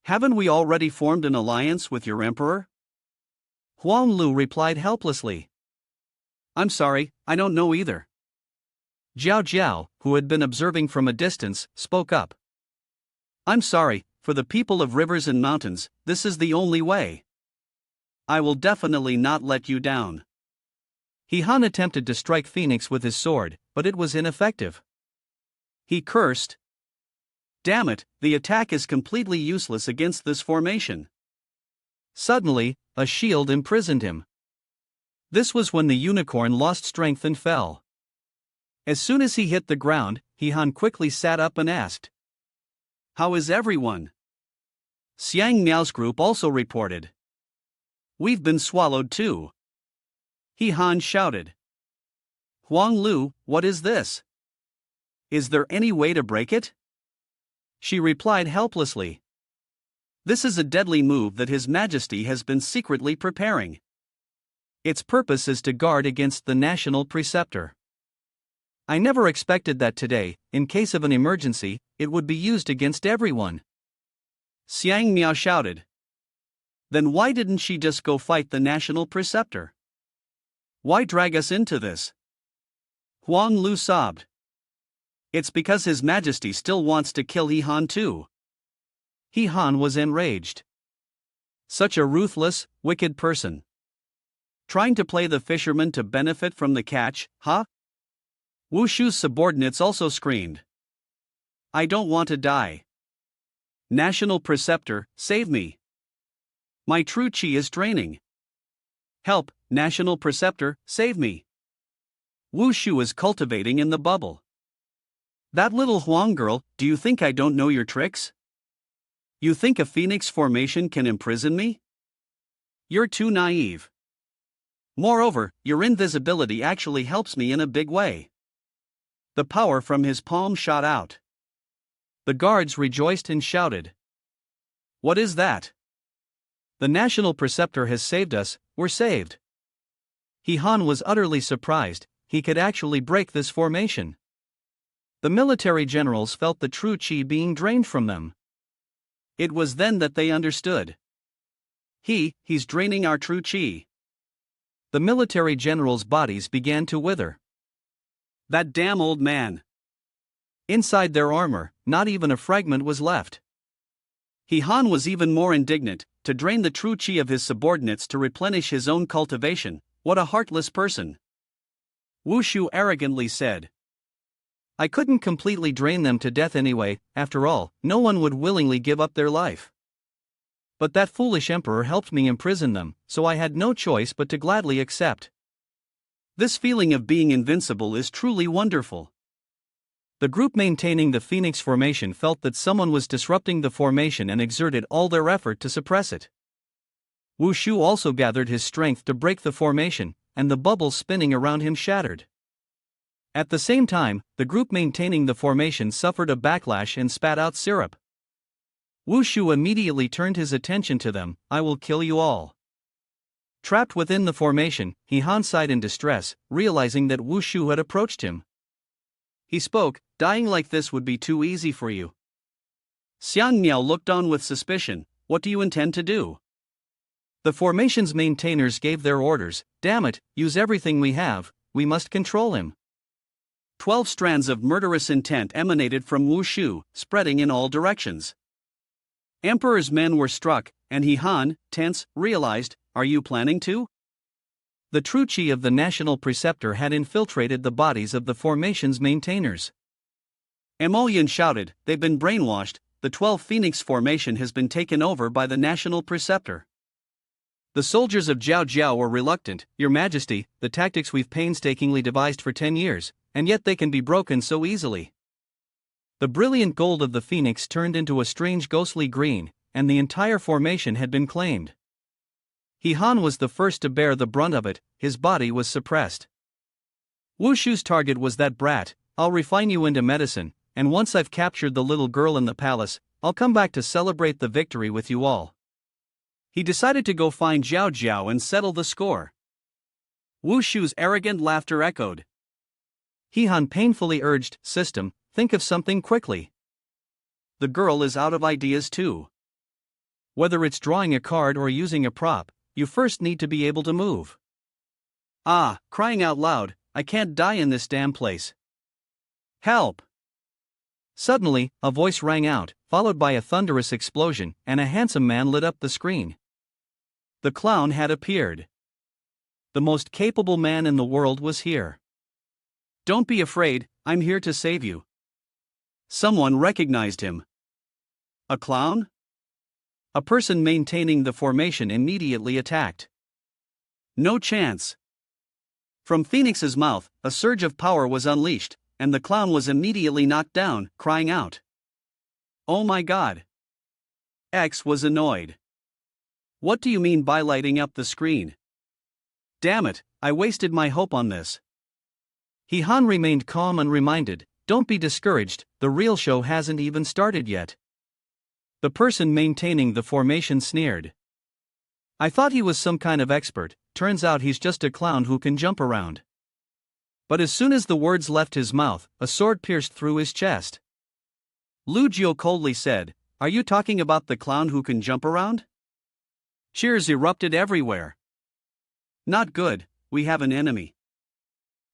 Haven't we already formed an alliance with your emperor?" Huang Lu replied helplessly, "I'm sorry, I don't know either." Jiao Jiao, who had been observing from a distance, spoke up. "I'm sorry, for the people of rivers and mountains, this is the only way. I will definitely not let you down." Han attempted to strike Phoenix with his sword, but it was ineffective. He cursed. "Damn it, the attack is completely useless against this formation." Suddenly, a shield imprisoned him. This was when the unicorn lost strength and fell. As soon as he hit the ground, Han quickly sat up and asked, "How is everyone?" Xiang Miao's group also reported. "We've been swallowed too." Han shouted, "Huang Lu, what is this? Is there any way to break it?" She replied helplessly, "This is a deadly move that His Majesty has been secretly preparing. Its purpose is to guard against the national preceptor. I never expected that today, in case of an emergency, it would be used against everyone." Xiang Miao shouted. "Then why didn't she just go fight the national preceptor? Why drag us into this?" Huang Lu sobbed. "It's because His Majesty still wants to kill Han too." Han was enraged. Such a ruthless, wicked person. Trying to play the fisherman to benefit from the catch, huh? Wu Shu's subordinates also screamed, "I don't want to die. National Preceptor, save me. My true chi is draining. Help, National Preceptor, save me." Wu Shu is cultivating in the bubble. "That little Huang girl, do you think I don't know your tricks? You think a phoenix formation can imprison me? You're too naive. Moreover, your invisibility actually helps me in a big way." The power from his palm shot out. The guards rejoiced and shouted, "What is that?" "The national preceptor has saved us, we're saved." Han was utterly surprised, he could actually break this formation. The military generals felt the true chi being drained from them. It was then that they understood. He's draining our true chi." The military generals' bodies began to wither. "That damn old man." Inside their armor, not even a fragment was left. Han was even more indignant, to drain the true chi of his subordinates to replenish his own cultivation. What a heartless person. Wu Shu arrogantly said, "I couldn't completely drain them to death anyway, after all, no one would willingly give up their life. But that foolish emperor helped me imprison them, so I had no choice but to gladly accept." This feeling of being invincible is truly wonderful. The group maintaining the Phoenix formation felt that someone was disrupting the formation and exerted all their effort to suppress it. Wu Shu also gathered his strength to break the formation, and the bubble spinning around him shattered. At the same time, the group maintaining the formation suffered a backlash and spat out syrup. Wu Shu immediately turned his attention to them. I will kill you all. Trapped within the formation, He Han sighed in distress, realizing that Wu Shu had approached him. He spoke, dying like this would be too easy for you. Xiang Miao looked on with suspicion. What do you intend to do? The formation's maintainers gave their orders. Damn it, use everything we have, we must control him. 12 strands of murderous intent emanated from Wu Shu, spreading in all directions. Emperor's men were struck, and He Han, tense, realized, are you planning to? The true chi of the national preceptor had infiltrated the bodies of the formation's maintainers. Emolian shouted, they've been brainwashed, the 12 Phoenix formation has been taken over by the national preceptor. The soldiers of Jiao Jiao were reluctant. Your Majesty, the tactics we've painstakingly devised for 10 years, and yet they can be broken so easily. The brilliant gold of the Phoenix turned into a strange ghostly green, and the entire formation had been claimed. He Han was the first to bear the brunt of it, his body was suppressed. Wu Shu's target was that brat. I'll refine you into medicine, and once I've captured the little girl in the palace, I'll come back to celebrate the victory with you all. He decided to go find Jiao Jiao and settle the score. Wu Shu's arrogant laughter echoed. He Han painfully urged, System, think of something quickly. The girl is out of ideas too. Whether it's drawing a card or using a prop, you first need to be able to move. Ah, crying out loud, I can't die in this damn place. Help! Suddenly, a voice rang out, followed by a thunderous explosion, and a handsome man lit up the screen. The clown had appeared. The most capable man in the world was here. Don't be afraid, I'm here to save you. Someone recognized him. A clown? A person maintaining the formation immediately attacked. No chance. From Phoenix's mouth, a surge of power was unleashed, and the clown was immediately knocked down, crying out. Oh my god. X was annoyed. What do you mean by lighting up the screen? Damn it, I wasted my hope on this. He Han remained calm and reminded, don't be discouraged, the real show hasn't even started yet. The person maintaining the formation sneered. I thought he was some kind of expert, turns out he's just a clown who can jump around. But as soon as the words left his mouth, a sword pierced through his chest. Lu Jiu coldly said, are you talking about the clown who can jump around? Cheers erupted everywhere. Not good, we have an enemy.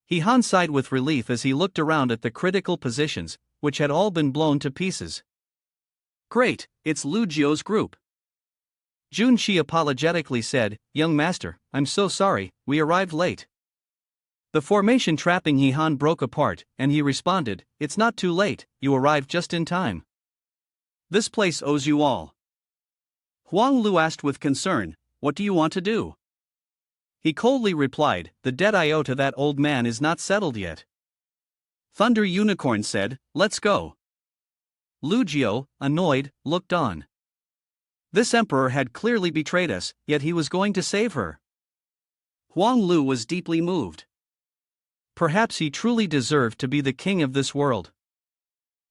He Han sighed with relief as he looked around at the critical positions, which had all been blown to pieces. Great, it's Lu Jiu's group. Jun Shi apologetically said, young master, I'm so sorry, we arrived late. The formation trapping He Han broke apart, and he responded, it's not too late, you arrived just in time. This place owes you all. Huang Lu asked with concern, what do you want to do? He coldly replied, the debt I owe to that old man is not settled yet. Thunder Unicorn said, let's go. Lu Jiu, annoyed, looked on. This emperor had clearly betrayed us, yet he was going to save her. Huang Lu was deeply moved. Perhaps he truly deserved to be the king of this world.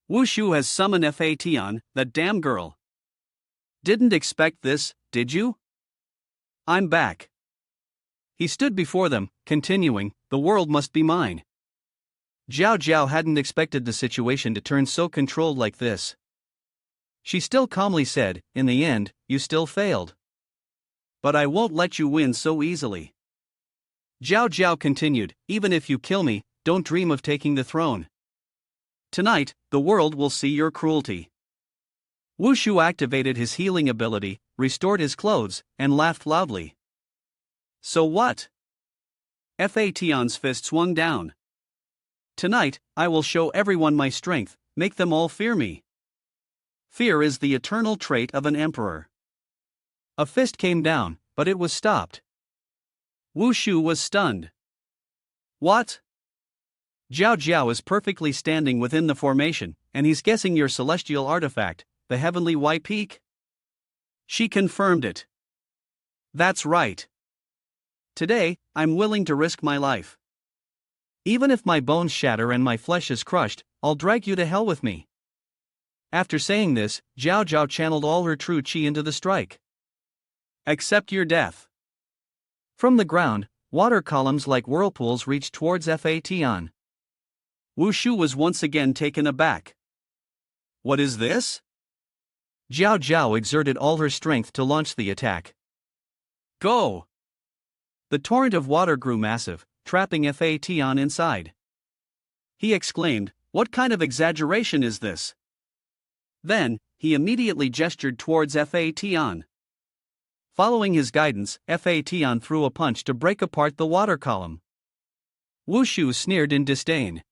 Wu Shu has summoned Fatian, that damn girl. Didn't expect this, did you? I'm back. He stood before them, continuing, the world must be mine. Jiao Jiao hadn't expected the situation to turn so controlled like this. She still calmly said, in the end, you still failed. But I won't let you win so easily. Jiao Jiao continued, even if you kill me, don't dream of taking the throne. Tonight, the world will see your cruelty. Wu Shu activated his healing ability, restored his clothes, and laughed loudly. So what? Fatian's fist swung down. Tonight, I will show everyone my strength, make them all fear me. Fear is the eternal trait of an emperor. A fist came down, but it was stopped. Wu Shu was stunned. What? Jiao Jiao is perfectly standing within the formation, and he's guessing your celestial artifact, the heavenly white peak? She confirmed it. That's right. Today, I'm willing to risk my life. Even if my bones shatter and my flesh is crushed, I'll drag you to hell with me. After saying this, Zhao Zhao channeled all her true chi into the strike. Accept your death. From the ground, water columns like whirlpools reached towards Fatan. Wu Shu was once again taken aback. What is this? Zhao Zhao exerted all her strength to launch the attack. Go! The torrent of water grew massive, trapping Fatan inside. He exclaimed, "What kind of exaggeration is this?" Then, he immediately gestured towards Fatan. Following his guidance, Fatan threw a punch to break apart the water column. Wu Shu sneered in disdain.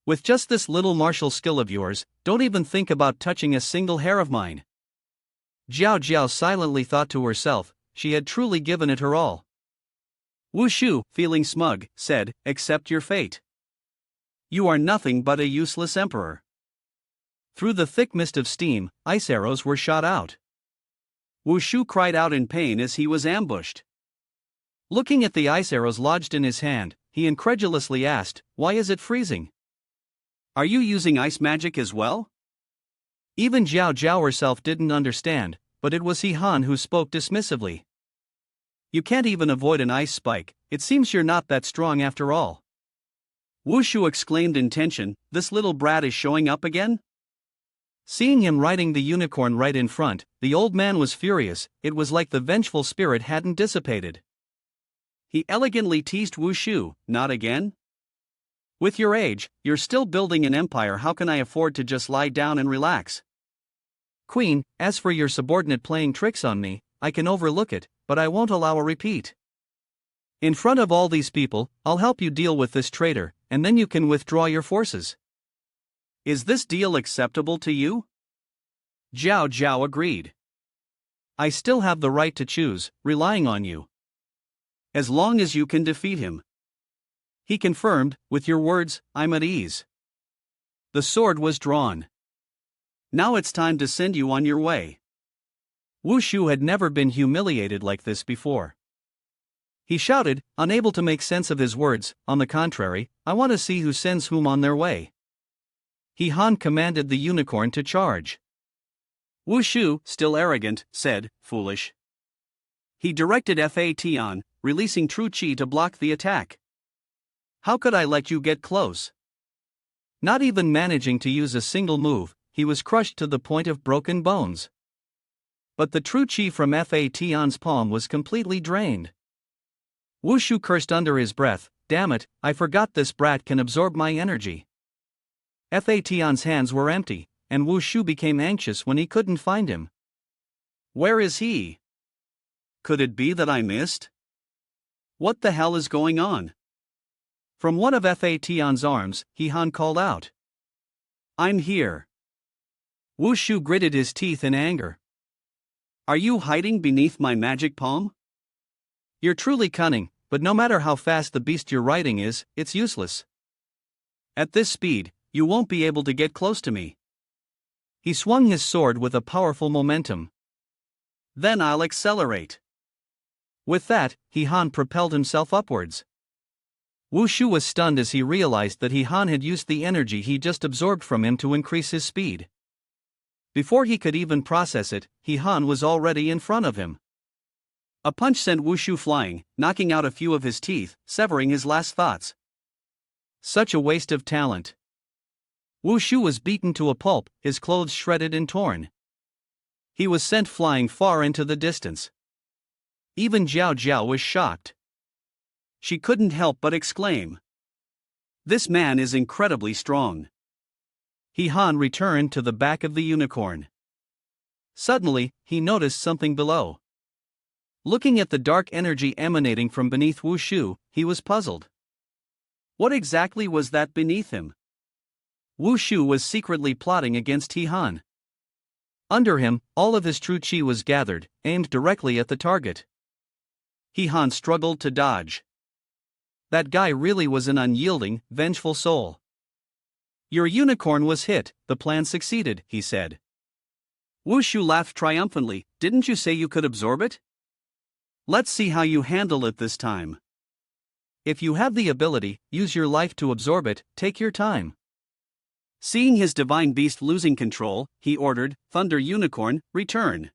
With just this little martial skill of yours, don't even think about touching a single hair of mine. Zhao Zhao silently thought to herself, she had truly given it her all. Wu Shu, feeling smug, said, "Accept your fate. You are nothing but a useless emperor." Through the thick mist of steam, ice arrows were shot out. Wu Shu cried out in pain as he was ambushed. Looking at the ice arrows lodged in his hand, he incredulously asked, "Why is it freezing? Are you using ice magic as well?" Even Zhao Zhao herself didn't understand, but it was He Han who spoke dismissively. "You can't even avoid an ice spike, it seems you're not that strong after all." Wu Shu exclaimed in tension, "This little brat is showing up again?" Seeing him riding the unicorn right in front, the old man was furious. It was like the vengeful spirit hadn't dissipated. He elegantly teased Wu Shu, "Not again? With your age, you're still building an empire. How can I afford to just lie down and relax?" "Queen, as for your subordinate playing tricks on me, I can overlook it, but I won't allow a repeat. In front of all these people, I'll help you deal with this traitor, and then you can withdraw your forces." "Is this deal acceptable to you?" Zhao Zhao agreed. "I still have the right to choose, relying on you." "As long as you can defeat him." He confirmed, "With your words, I'm at ease." The sword was drawn. "Now it's time to send you on your way." Wu Shu had never been humiliated like this before. He shouted, unable to make sense of his words, "On the contrary, I want to see who sends whom on their way." He Han commanded the unicorn to charge. Wu Shu, still arrogant, said, "Foolish." He directed Fatan, releasing true chi to block the attack. "How could I let you get close?" Not even managing to use a single move, he was crushed to the point of broken bones. But the true chi from Fatan's palm was completely drained. Wu Shu cursed under his breath, "Damn it, I forgot this brat can absorb my energy." Fatan's hands were empty, and Wu Shu became anxious when he couldn't find him. "Where is he? Could it be that I missed? What the hell is going on?" From one of Fatan's arms, He Han called out, "I'm here." Wu Shu gritted his teeth in anger. "Are you hiding beneath my magic palm?" "You're truly cunning, but no matter how fast the beast you're riding is, it's useless. At this speed, you won't be able to get close to me." He swung his sword with a powerful momentum. "Then I'll accelerate." With that, He Han propelled himself upwards. Wu Shu was stunned as he realized that He Han had used the energy he just absorbed from him to increase his speed. Before he could even process it, He Han was already in front of him. A punch sent Wu Shu flying, knocking out a few of his teeth, severing his last thoughts. Such a waste of talent. Wu Shu was beaten to a pulp, his clothes shredded and torn. He was sent flying far into the distance. Even Zhao Zhao was shocked. She couldn't help but exclaim, "This man is incredibly strong." He Han returned to the back of the unicorn. Suddenly, he noticed something below. Looking at the dark energy emanating from beneath Wu Shu, he was puzzled. What exactly was that beneath him? Wu Shu was secretly plotting against He Han. Under him, all of his true chi was gathered, aimed directly at the target. He Han struggled to dodge. That guy really was an unyielding, vengeful soul. "Your unicorn was hit, the plan succeeded," he said. Wu Shu laughed triumphantly, "Didn't you say you could absorb it? Let's see how you handle it this time." "If you have the ability, use your life to absorb it, take your time." Seeing his divine beast losing control, he ordered, Thunder Unicorn, return.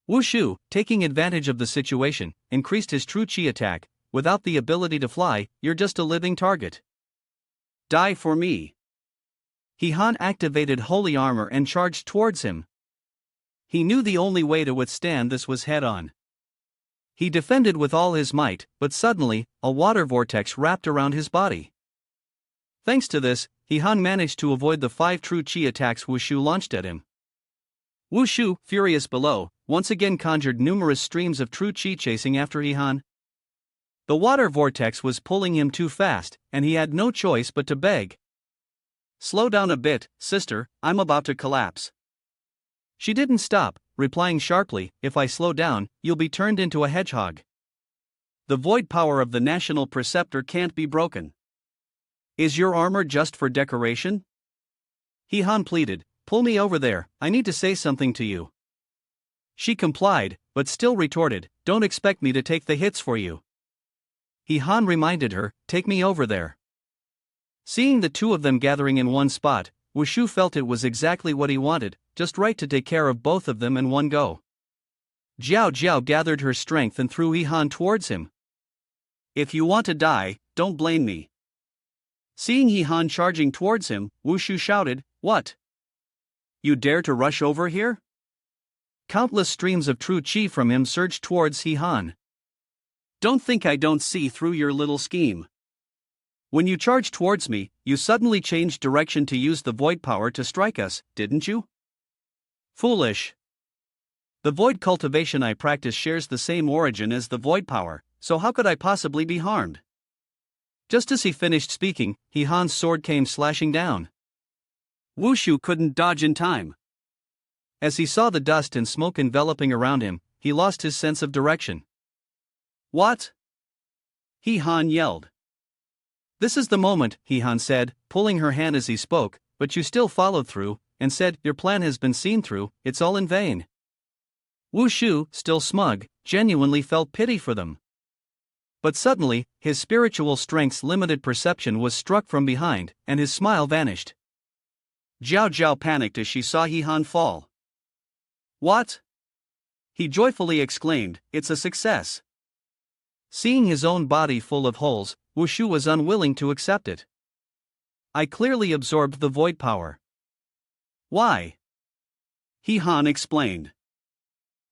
Wushu, taking advantage of the situation, increased his true chi attack. Without the ability to fly, you're just a living target. Die for me. Han activated holy armor and charged towards him. He knew the only way to withstand this was head-on. He defended with all his might, but suddenly, a water vortex wrapped around his body. Thanks to this, Han managed to avoid the 5 true chi attacks Wushu launched at him. Wushu, furious below, once again conjured numerous streams of true chi chasing after Han. The water vortex was pulling him too fast, and he had no choice but to beg. Slow down a bit, sister, I'm about to collapse. She didn't stop, replying sharply, if I slow down, you'll be turned into a hedgehog. The void power of the national preceptor can't be broken. Is your armor just for decoration? Han pleaded, pull me over there, I need to say something to you. She complied, but still retorted, don't expect me to take the hits for you. Han reminded her, take me over there. Seeing the two of them gathering in one spot, Wushu felt it was exactly what he wanted, just right to take care of both of them in one go. Jiao Jiao gathered her strength and threw Han towards him. If you want to die, don't blame me. Seeing Han charging towards him, Wushu shouted, what? You dare to rush over here? Countless streams of true chi from him surged towards Han. Don't think I don't see through your little scheme. When you charged towards me, you suddenly changed direction to use the void power to strike us, didn't you? Foolish. The void cultivation I practice shares the same origin as the void power, so how could I possibly be harmed? Just as he finished speaking, Han's sword came slashing down. Wushu couldn't dodge in time. As he saw the dust and smoke enveloping around him, he lost his sense of direction. What? Han yelled. This is the moment, Han said, pulling her hand as he spoke, but you still followed through, and said, your plan has been seen through, it's all in vain. Wushu, still smug, genuinely felt pity for them. But suddenly, his spiritual strength's limited perception was struck from behind, and his smile vanished. Jiao Jiao panicked as she saw Han fall. What? He joyfully exclaimed, it's a success. Seeing his own body full of holes, Wushu was unwilling to accept it. I clearly absorbed the void power. Why? Han explained.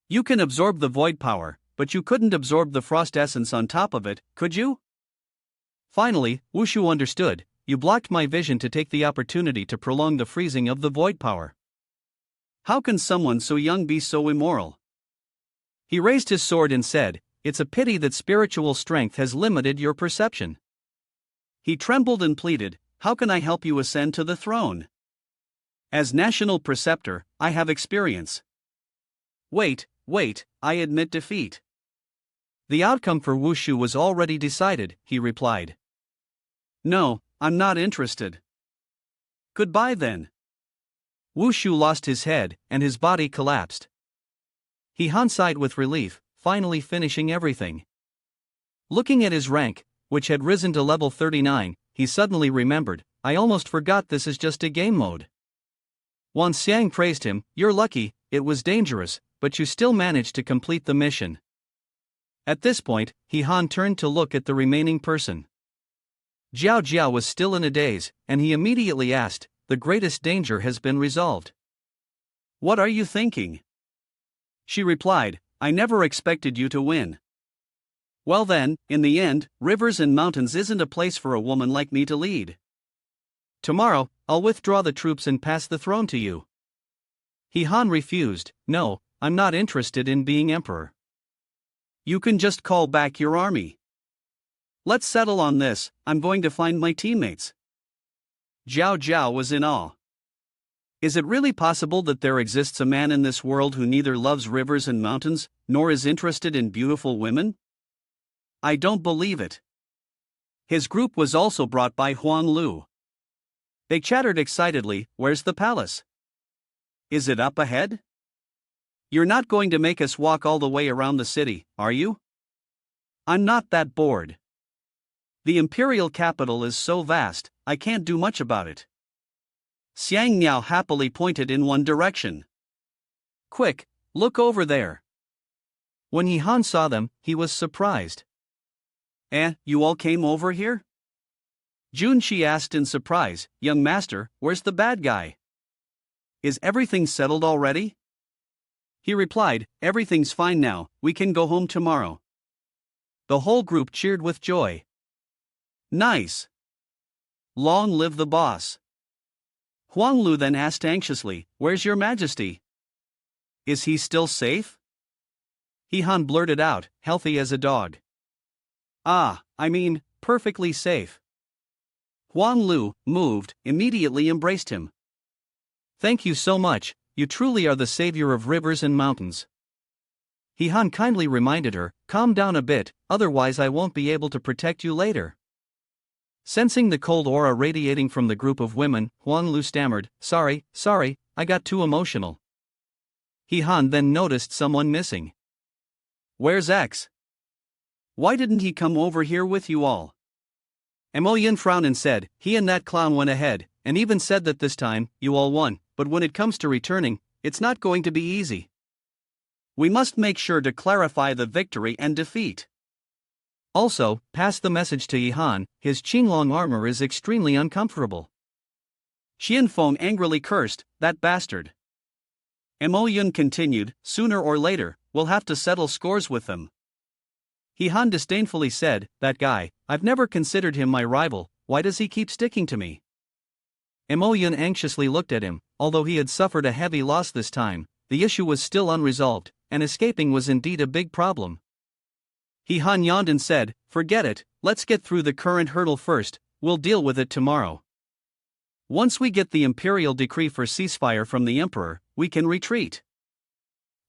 You can absorb the void power, but you couldn't absorb the frost essence on top of it, could you? Finally, Wushu understood, you blocked my vision to take the opportunity to prolong the freezing of the void power. How can someone so young be so immoral? He raised his sword and said, it's a pity that spiritual strength has limited your perception. He trembled and pleaded, how can I help you ascend to the throne? As national preceptor, I have experience. Wait, I admit defeat. The outcome for Wushu was already decided, he replied. No, I'm not interested. Goodbye then. Wushu lost his head, and his body collapsed. Han sighed with relief, finally finishing everything. Looking at his rank, which had risen to level 39, he suddenly remembered, I almost forgot this is just a game mode. Wan Xiang praised him, you're lucky, it was dangerous, but you still managed to complete the mission. At this point, Han turned to look at the remaining person. Jiao Jiao was still in a daze, and he immediately asked, the greatest danger has been resolved. What are you thinking? She replied, I never expected you to win. Well then, in the end, rivers and mountains isn't a place for a woman like me to lead. Tomorrow, I'll withdraw the troops and pass the throne to you. Han refused, no, I'm not interested in being emperor. You can just call back your army. Let's settle on this, I'm going to find my teammates. Jiao Jiao was in awe. Is it really possible that there exists a man in this world who neither loves rivers and mountains, nor is interested in beautiful women? I don't believe it. His group was also brought by Huang Lu. They chattered excitedly, where's the palace? Is it up ahead? You're not going to make us walk all the way around the city, are you? I'm not that bored. The imperial capital is so vast, I can't do much about it. Xiang Niao happily pointed in one direction. Quick, look over there. When He Han saw them, he was surprised. You all came over here? Junshi asked in surprise, young master, where's the bad guy? Is everything settled already? He replied, everything's fine now, we can go home tomorrow. The whole group cheered with joy. Nice! Long live the boss! Huang Lu then asked anxiously, where's your majesty? Is he still safe? He Han blurted out, healthy as a dog. Perfectly safe. Huang Lu, moved, immediately embraced him. Thank you so much, you truly are the savior of rivers and mountains. He Han kindly reminded her, calm down a bit, otherwise I won't be able to protect you later. Sensing the cold aura radiating from the group of women, Huang Lu stammered, sorry, I got too emotional. He Han then noticed someone missing. Where's X? Why didn't he come over here with you all? Mo Yin frowned and said, he and that clown went ahead, and even said that this time, you all won, but when it comes to returning, it's not going to be easy. We must make sure to clarify the victory and defeat. Also, pass the message to Yi Han, his Qinglong armor is extremely uncomfortable. Xian Feng angrily cursed, that bastard. Mo Yun continued, sooner or later, we'll have to settle scores with them. Yi Han disdainfully said, that guy, I've never considered him my rival, why does he keep sticking to me? Mo Yun anxiously looked at him, although he had suffered a heavy loss this time, the issue was still unresolved, and escaping was indeed a big problem. Yi Han yawned and said, forget it, let's get through the current hurdle first, we'll deal with it tomorrow. Once we get the imperial decree for ceasefire from the emperor, we can retreat.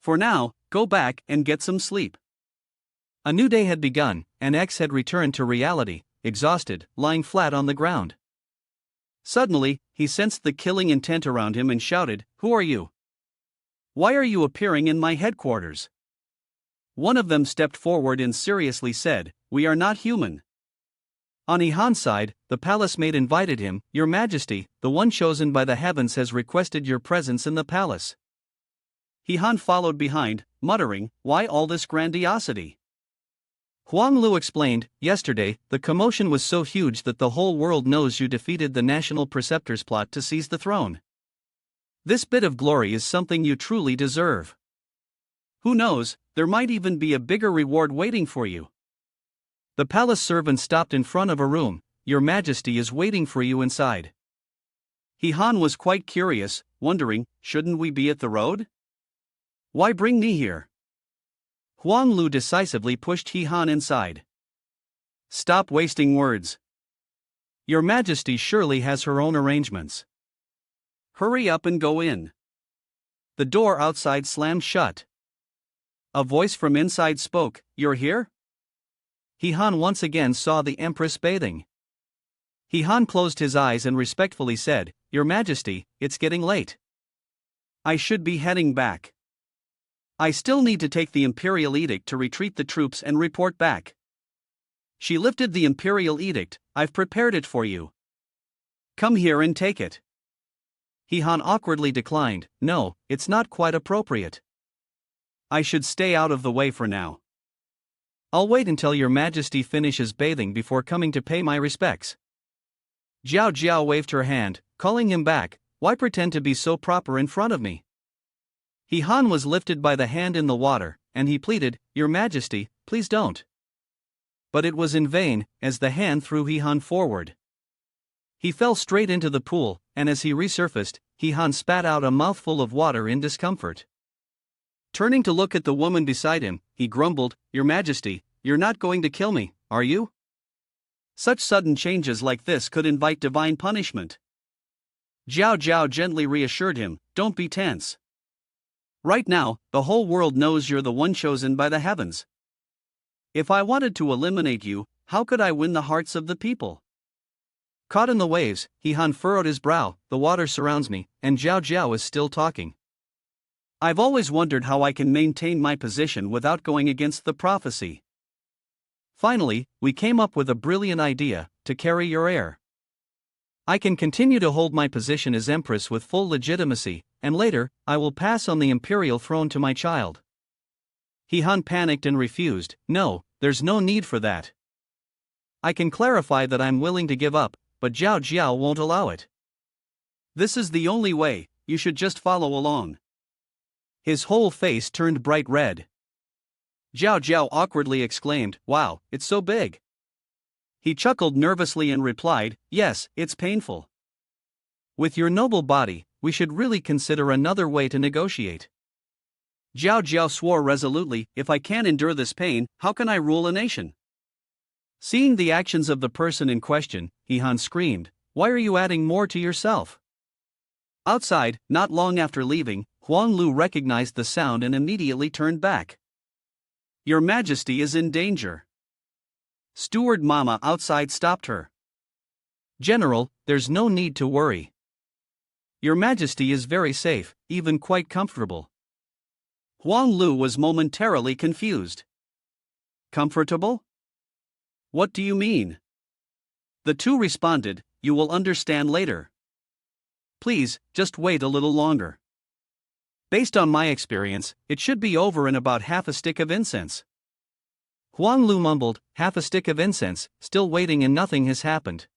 For now, go back and get some sleep. A new day had begun, and X had returned to reality, exhausted, lying flat on the ground. Suddenly, he sensed the killing intent around him and shouted, who are you? Why are you appearing in my headquarters? One of them stepped forward and seriously said, we are not human. On Yi Han's side, the palace maid invited him, Your Majesty, the one chosen by the heavens has requested your presence in the palace. Yi Han followed behind, muttering, why all this grandiosity? Huang Lu explained, yesterday, the commotion was so huge that the whole world knows you defeated the national preceptor's plot to seize the throne. This bit of glory is something you truly deserve. Who knows, there might even be a bigger reward waiting for you. The palace servant stopped in front of a room, Your Majesty is waiting for you inside. Yi Han was quite curious, wondering, shouldn't we be at the road? Why bring me here? Huang Lu decisively pushed Yi Han inside. Stop wasting words. Your Majesty surely has her own arrangements. Hurry up and go in. The door outside slammed shut. A voice from inside spoke, you're here? Yi Han once again saw the Empress bathing. Yi Han closed his eyes and respectfully said, Your Majesty, it's getting late. I should be heading back. I still need to take the imperial edict to retreat the troops and report back. She lifted the imperial edict, I've prepared it for you. Come here and take it. Yi Han awkwardly declined, no, it's not quite appropriate. I should stay out of the way for now. I'll wait until Your Majesty finishes bathing before coming to pay my respects. Jiao Jiao waved her hand, calling him back, why pretend to be so proper in front of me? Yi Han was lifted by the hand in the water, and he pleaded, Your Majesty, please don't. But it was in vain, as the hand threw Yi Han forward. He fell straight into the pool, and as he resurfaced, Yi Han spat out a mouthful of water in discomfort. Turning to look at the woman beside him, he grumbled, Your Majesty, you're not going to kill me, are you? Such sudden changes like this could invite divine punishment. Jiao Jiao gently reassured him, don't be tense. Right now, the whole world knows you're the one chosen by the heavens. If I wanted to eliminate you, how could I win the hearts of the people? Caught in the waves, Yi Han furrowed his brow, the water surrounds me, and Jiao Jiao is still talking. I've always wondered how I can maintain my position without going against the prophecy. Finally, we came up with a brilliant idea, to carry your heir. I can continue to hold my position as empress with full legitimacy, and later, I will pass on the imperial throne to my child. Han panicked and refused. No, there's no need for that. I can clarify that I'm willing to give up, but Zhao Jiao won't allow it. This is the only way, you should just follow along. His whole face turned bright red. Zhao Jiao awkwardly exclaimed, "Wow, it's so big." He chuckled nervously and replied, "Yes, it's painful." With your noble body, we should really consider another way to negotiate. Zhao Jiao swore resolutely, "If I can't endure this pain, how can I rule a nation?" Seeing the actions of the person in question, Han screamed, "Why are you adding more to yourself?" Outside, not long after leaving, Huang Lu recognized the sound and immediately turned back. "Your Majesty is in danger." Steward Mama outside stopped her. "General, there's no need to worry. Your Majesty is very safe, even quite comfortable." Huang Lu was momentarily confused. "Comfortable? What do you mean?" The two responded, "You will understand later. Please, just wait a little longer. Based on my experience, it should be over in about half a stick of incense." Huang Lu mumbled, "Half a stick of incense, still waiting and nothing has happened."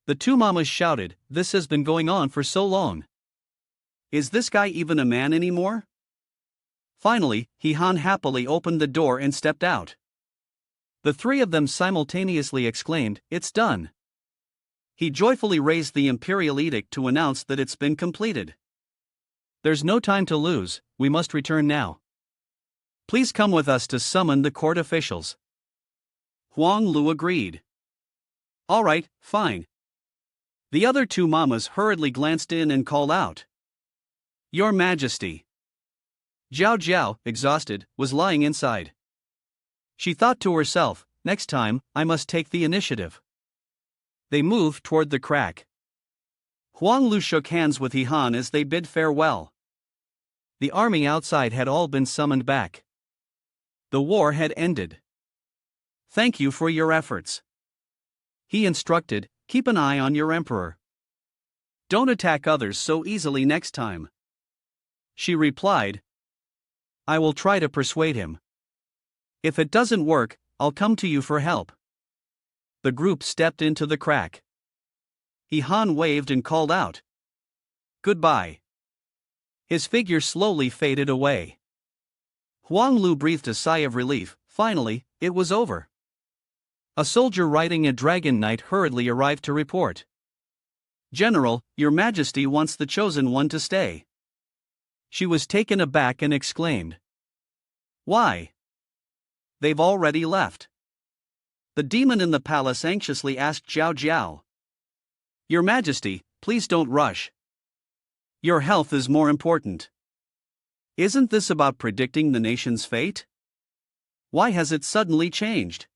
The two mamas shouted, "This has been going on for so long. Is this guy even a man anymore?" Finally, Han happily opened the door and stepped out. The three of them simultaneously exclaimed, "It's done." He joyfully raised the imperial edict to announce that it's been completed. "There's no time to lose, we must return now. Please come with us to summon the court officials." Huang Lu agreed. "All right, fine." The other two mamas hurriedly glanced in and called out, "Your Majesty." Zhao Jiao, exhausted, was lying inside. She thought to herself, "Next time, I must take the initiative." They moved toward the crack. Huang Lu shook hands with Han as they bid farewell. The army outside had all been summoned back. The war had ended. "Thank you for your efforts," he instructed. "Keep an eye on your emperor. Don't attack others so easily next time." She replied, "I will try to persuade him. If it doesn't work, I'll come to you for help." The group stepped into the crack. Han waved and called out, "Goodbye." His figure slowly faded away. Huang Lu breathed a sigh of relief. Finally, it was over. A soldier riding a dragon knight hurriedly arrived to report. "General, Your Majesty wants the chosen one to stay." She was taken aback and exclaimed, "Why? They've already left." The demon in the palace anxiously asked Zhao Jiao, "Your Majesty, please don't rush. Your health is more important. Isn't this about predicting the nation's fate? Why has it suddenly changed?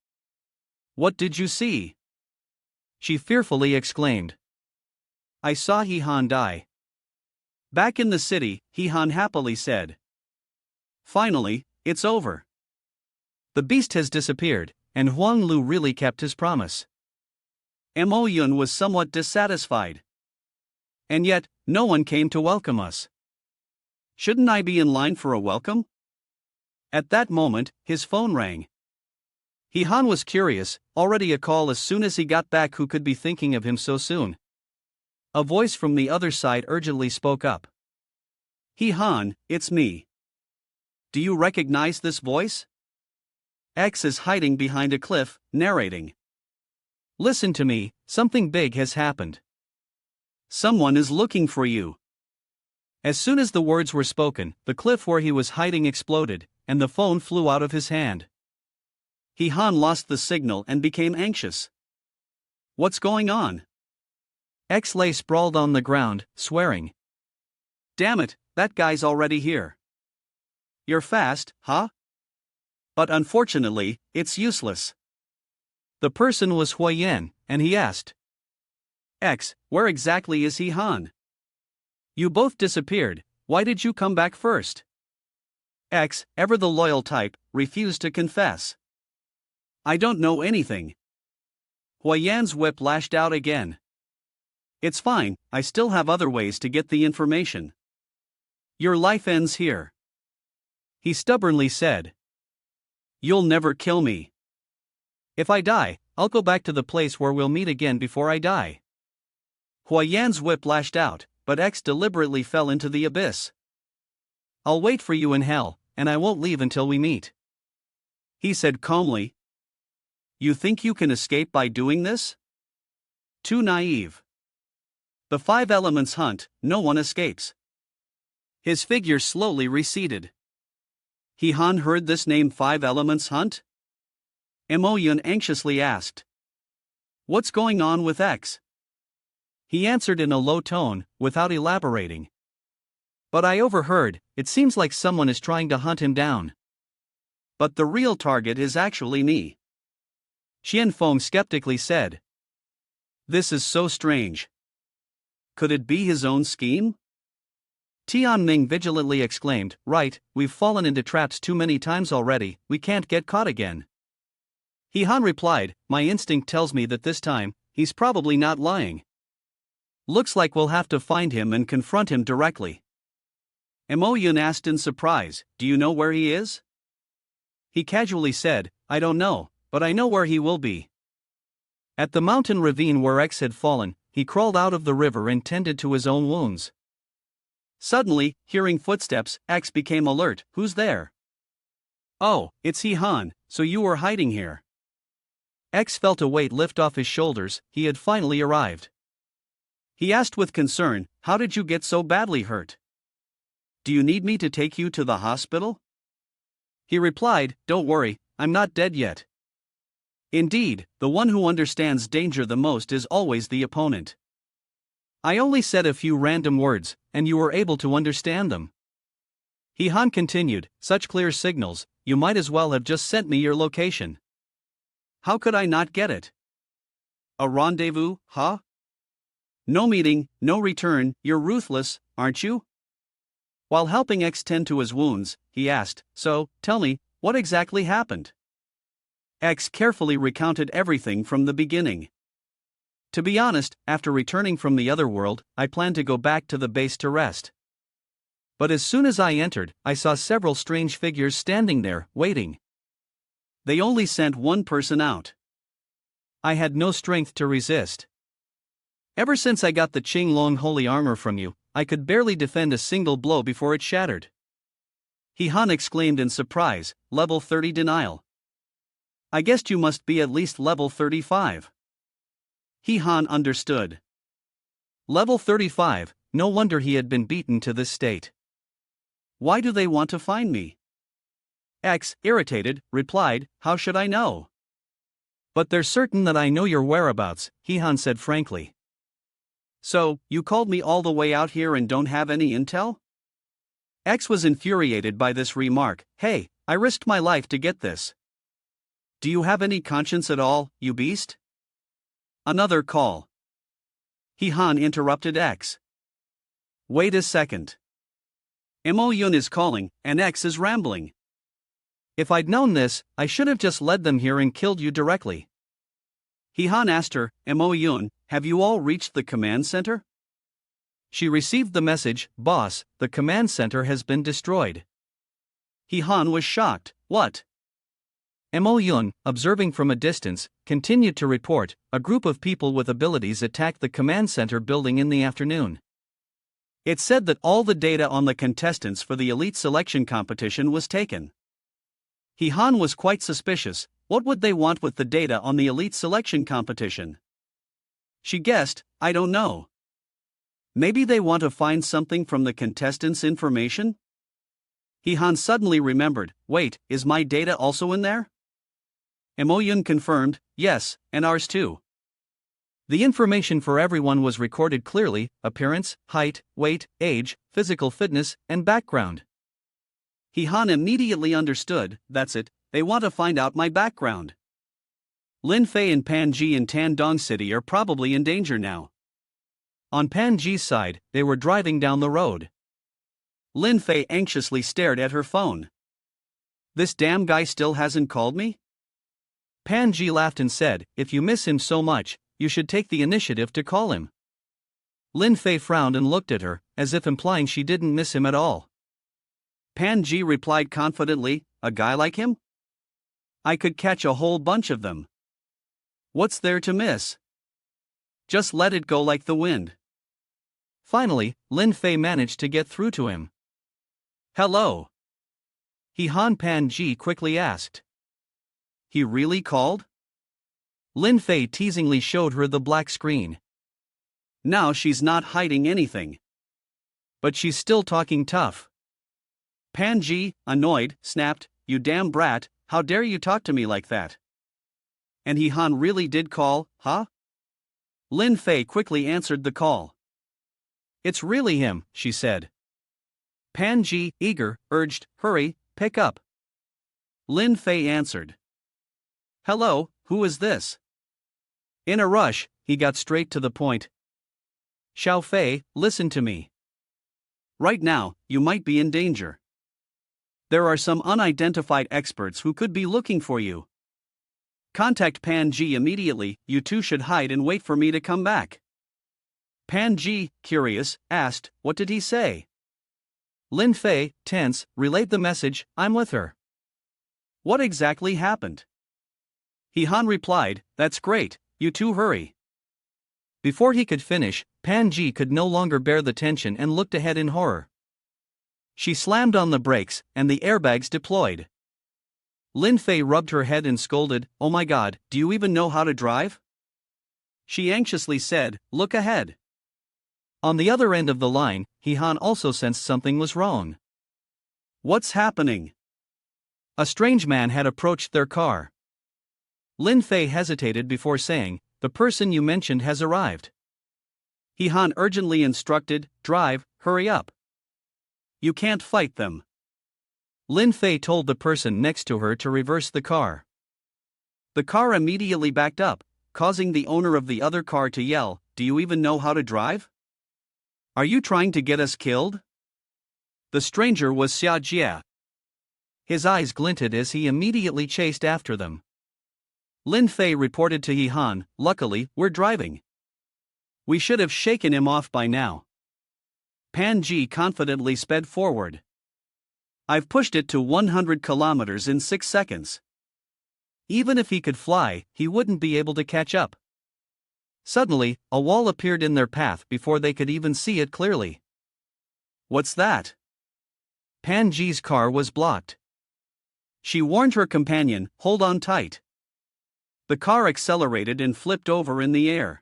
What did you see?" She fearfully exclaimed, "I saw Han die." Back in the city, Han happily said, "Finally, it's over. The beast has disappeared, and Huang Lu really kept his promise." Mo Yun was somewhat dissatisfied. "And yet, no one came to welcome us. Shouldn't I be in line for a welcome?" At that moment, his phone rang. Han was curious, already a call as soon as he got back. Who could be thinking of him so soon? A voice from the other side urgently spoke up. "Han, it's me. Do you recognize this voice?" X is hiding behind a cliff, narrating. "Listen to me, something big has happened. Someone is looking for you." As soon as the words were spoken, the cliff where he was hiding exploded, and the phone flew out of his hand. Han lost the signal and became anxious. "What's going on?" X lay sprawled on the ground, swearing. "Damn it, that guy's already here." "You're fast, huh?" But unfortunately, it's useless. The person was Huayan, and he asked, "X, where exactly is Han? You both disappeared, why did you come back first?" X, ever the loyal type, refused to confess. "I don't know anything." Huayan's whip lashed out again. It's fine, I still have other ways to get the information. Your life ends here. He stubbornly said. You'll never kill me. If I die, I'll go back to the place where we'll meet again before I die. Hua Yan's whip lashed out, but X deliberately fell into the abyss. I'll wait for you in hell, and I won't leave until we meet. He said calmly. You think you can escape by doing this? Too naive. The 5 elements hunt, no one escapes. His figure slowly receded. Han heard this name 5 elements hunt? Mo Yun anxiously asked. What's going on with X? He answered in a low tone, without elaborating. But I overheard, it seems like someone is trying to hunt him down. But the real target is actually me. Xian Feng skeptically said. This is so strange. Could it be his own scheme? Tianming vigilantly exclaimed, right, we've fallen into traps too many times already, we can't get caught again. Han replied, my instinct tells me that this time, he's probably not lying. Looks like we'll have to find him and confront him directly. Mo Yun asked in surprise, do you know where he is? He casually said, I don't know, but I know where he will be. At the mountain ravine where X had fallen, he crawled out of the river and tended to his own wounds. Suddenly, hearing footsteps, X became alert. Who's there? Oh, it's Han, so you were hiding here. X felt a weight lift off his shoulders, he had finally arrived. He asked with concern, how did you get so badly hurt? Do you need me to take you to the hospital? He replied, don't worry, I'm not dead yet. Indeed, the one who understands danger the most is always the opponent. I only said a few random words, and you were able to understand them. Han continued, such clear signals, you might as well have just sent me your location. How could I not get it? A rendezvous, huh? No meeting, no return, you're ruthless, aren't you? While helping X tend to his wounds, he asked, so, tell me, what exactly happened? X carefully recounted everything from the beginning. To be honest, after returning from the other world, I planned to go back to the base to rest. But as soon as I entered, I saw several strange figures standing there, waiting. They only sent one person out. I had no strength to resist. Ever since I got the Qinglong holy armor from you, I could barely defend a single blow before it shattered. Han exclaimed in surprise, level 30 denial. I guessed you must be at least level 35. Han understood. Level 35, no wonder he had been beaten to this state. Why do they want to find me? X, irritated, replied, how should I know? But they're certain that I know your whereabouts, Han said frankly. So, you called me all the way out here and don't have any intel? X was infuriated by this remark. Hey, I risked my life to get this. Do you have any conscience at all, you beast? Another call. Han interrupted X. Wait a second. Mo Yun is calling, and X is rambling. If I'd known this, I should have just led them here and killed you directly. Han asked her, Mo Yun, have you all reached the command center? She received the message, boss, the command center has been destroyed. Han was shocked, what? Mo Yun, observing from a distance, continued to report, a group of people with abilities attacked the command center building in the afternoon. It said that all the data on the contestants for the elite selection competition was taken. Han was quite suspicious. What would they want with the data on the elite selection competition? She guessed, I don't know. Maybe they want to find something from the contestants' information? Han suddenly remembered, wait, is my data also in there? Mo Yun confirmed, yes, and ours too. The information for everyone was recorded clearly: appearance, height, weight, age, physical fitness, and background. Han immediately understood, that's it, they want to find out my background. Lin Fei and Pan Ji in Tandong City are probably in danger now. On Pan Ji's side, they were driving down the road. Lin Fei anxiously stared at her phone. This damn guy still hasn't called me? Pan Ji laughed and said, if you miss him so much, you should take the initiative to call him. Lin Fei frowned and looked at her, as if implying she didn't miss him at all. Pan Ji replied confidently, a guy like him? I could catch a whole bunch of them. What's there to miss? Just let it go like the wind. Finally, Lin Fei managed to get through to him. Hello. Han Pan Ji quickly asked. He really called? Lin Fei teasingly showed her the black screen. Now she's not hiding anything. But she's still talking tough. Pan Ji, annoyed, snapped, you damn brat, how dare you talk to me like that? And Han really did call, huh? Lin Fei quickly answered the call. It's really him, she said. Pan Ji, eager, urged, hurry, pick up. Lin Fei answered. Hello, who is this? In a rush, he got straight to the point. Xiao Fei, listen to me. Right now, you might be in danger. There are some unidentified experts who could be looking for you. Contact Pan Ji immediately, you two should hide and wait for me to come back. Pan Ji, curious, asked, what did he say? Lin Fei, tense, relayed the message, I'm with her. What exactly happened? Han replied, that's great, you two hurry. Before he could finish, Pan Ji could no longer bear the tension and looked ahead in horror. She slammed on the brakes, and the airbags deployed. Lin Fei rubbed her head and scolded, oh my god, do you even know how to drive? She anxiously said, look ahead. On the other end of the line, Han also sensed something was wrong. What's happening? A strange man had approached their car. Lin Fei hesitated before saying, the person you mentioned has arrived. Han urgently instructed, drive, hurry up. You can't fight them. Lin Fei told the person next to her to reverse the car. The car immediately backed up, causing the owner of the other car to yell, do you even know how to drive? Are you trying to get us killed? The stranger was Xia Jie. His eyes glinted as he immediately chased after them. Lin Fei reported to Han, luckily, we're driving. We should have shaken him off by now. Pan Ji confidently sped forward. I've pushed it to 100 kilometers in 6 seconds. Even if he could fly, he wouldn't be able to catch up. Suddenly, a wall appeared in their path before they could even see it clearly. What's that? Pan Ji's car was blocked. She warned her companion, hold on tight. The car accelerated and flipped over in the air.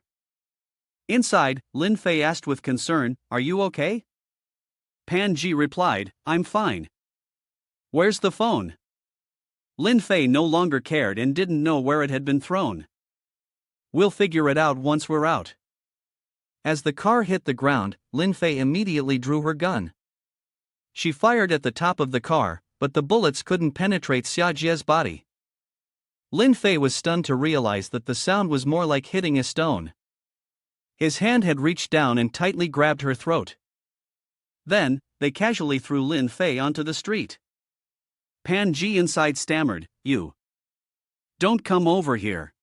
Inside, Lin Fei asked with concern, are you okay? Pan Ji replied, I'm fine. Where's the phone? Lin Fei no longer cared and didn't know where it had been thrown. We'll figure it out once we're out. As the car hit the ground, Lin Fei immediately drew her gun. She fired at the top of the car, but the bullets couldn't penetrate Xia Jie's body. Lin Fei was stunned to realize that the sound was more like hitting a stone. His hand had reached down and tightly grabbed her throat. Then, they casually threw Lin Fei onto the street. Pan Ji inside stammered, you. Don't come over here.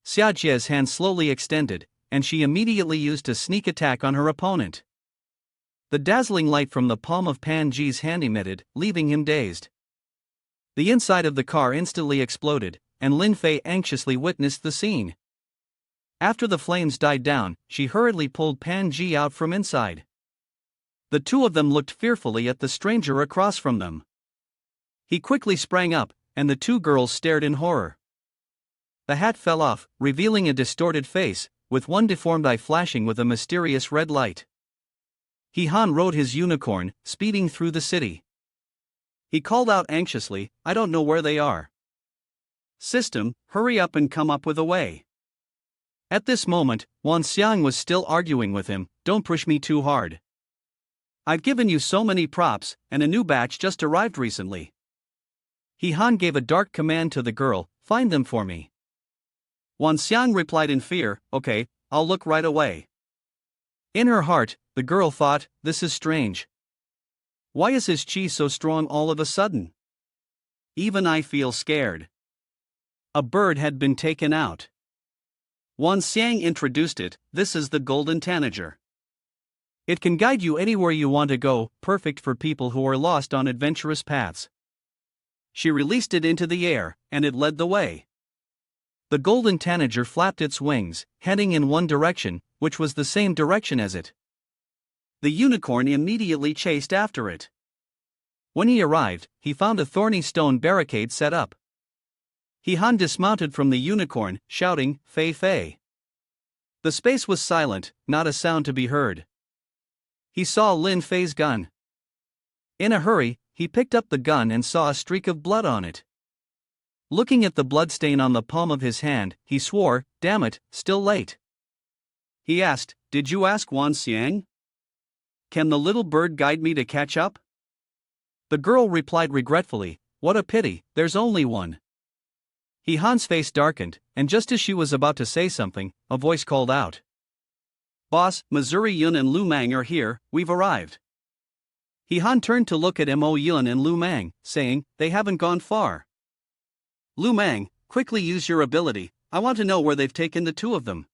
Xia Jie's hand slowly extended, and she immediately used a sneak attack on her opponent. The dazzling light from the palm of Pan Ji's hand emitted, leaving him dazed. The inside of the car instantly exploded, and Lin Fei anxiously witnessed the scene. After the flames died down, she hurriedly pulled Pan Ji out from inside. The two of them looked fearfully at the stranger across from them. He quickly sprang up, and the two girls stared in horror. The hat fell off, revealing a distorted face, with one deformed eye flashing with a mysterious red light. Han rode his unicorn, speeding through the city. He called out anxiously, I don't know where they are. System, hurry up and come up with a way. At this moment, Wan Xiang was still arguing with him, don't push me too hard. I've given you so many props, and a new batch just arrived recently. Han gave a dark command to the girl, find them for me. Wan Xiang replied in fear, okay, I'll look right away. In her heart, the girl thought, this is strange. Why is his chi so strong all of a sudden? Even I feel scared. A bird had been taken out. Wan Xiang introduced it, this is the golden tanager. It can guide you anywhere you want to go, perfect for people who are lost on adventurous paths. She released it into the air, and it led the way. The golden tanager flapped its wings, heading in one direction, which was the same direction as it. The unicorn immediately chased after it. When he arrived, he found a thorny stone barricade set up. Han dismounted from the unicorn, shouting, "Fei Fei." The space was silent, not a sound to be heard. He saw Lin Fei's gun. In a hurry, he picked up the gun and saw a streak of blood on it. Looking at the bloodstain on the palm of his hand, he swore, "Damn it, still late." He asked, "Did you ask Wan Xiang? Can the little bird guide me to catch up?" The girl replied regretfully, "What a pity, there's only one." Han's face darkened, and just as she was about to say something, a voice called out, "Boss, Missouri Yun and Lu Mang are here, we've arrived." Han turned to look at Mo Yun and Lu Mang, saying, "They haven't gone far." "Lu Mang, quickly use your ability, I want to know where they've taken the two of them."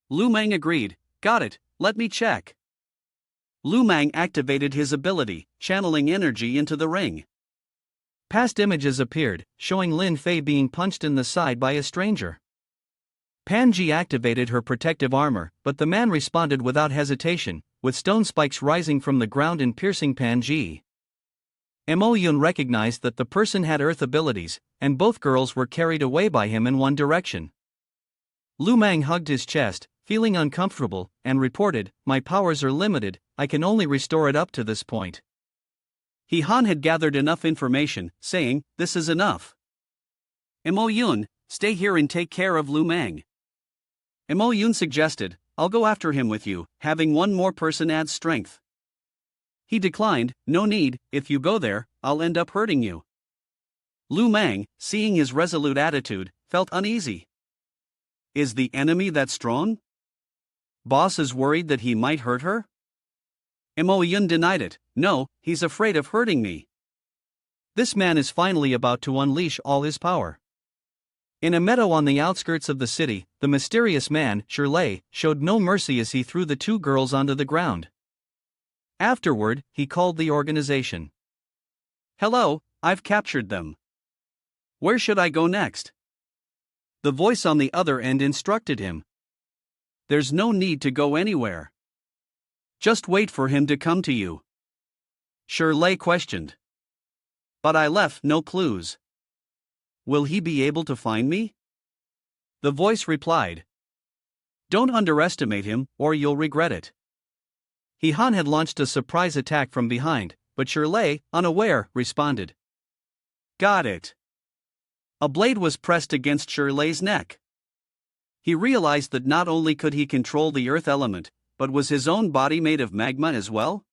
Lu Mang agreed, "Got it, let me check." Lu Mang activated his ability, channeling energy into the ring. Past images appeared, showing Lin Fei being punched in the side by a stranger. Panji activated her protective armor, but the man responded without hesitation, with stone spikes rising from the ground and piercing Panji. Mo Yun recognized that the person had earth abilities, and both girls were carried away by him in one direction. Lu Mang hugged his chest, feeling uncomfortable, and reported, "My powers are limited, I can only restore it up to this point." Han had gathered enough information, saying, "This is enough. Mo Yun, stay here and take care of Lu Mang." Mo Yun suggested, "I'll go after him with you, having one more person adds strength." He declined, "No need, if you go there, I'll end up hurting you." Lu Mang, seeing his resolute attitude, felt uneasy. Is the enemy that strong? Boss is worried that he might hurt her? Mo Yun denied it, "No, he's afraid of hurting me." This man is finally about to unleash all his power. In a meadow on the outskirts of the city, the mysterious man, Shirley, showed no mercy as he threw the two girls onto the ground. Afterward, he called the organization. "Hello, I've captured them. Where should I go next?" The voice on the other end instructed him. "There's no need to go anywhere. Just wait for him to come to you." Shirley questioned. "But I left no clues. Will he be able to find me?" The voice replied. "Don't underestimate him, or you'll regret it." Han had launched a surprise attack from behind, but Shirley, unaware, responded. "Got it." A blade was pressed against Shirley's neck. He realized that not only could he control the earth element, but was his own body made of magma as well?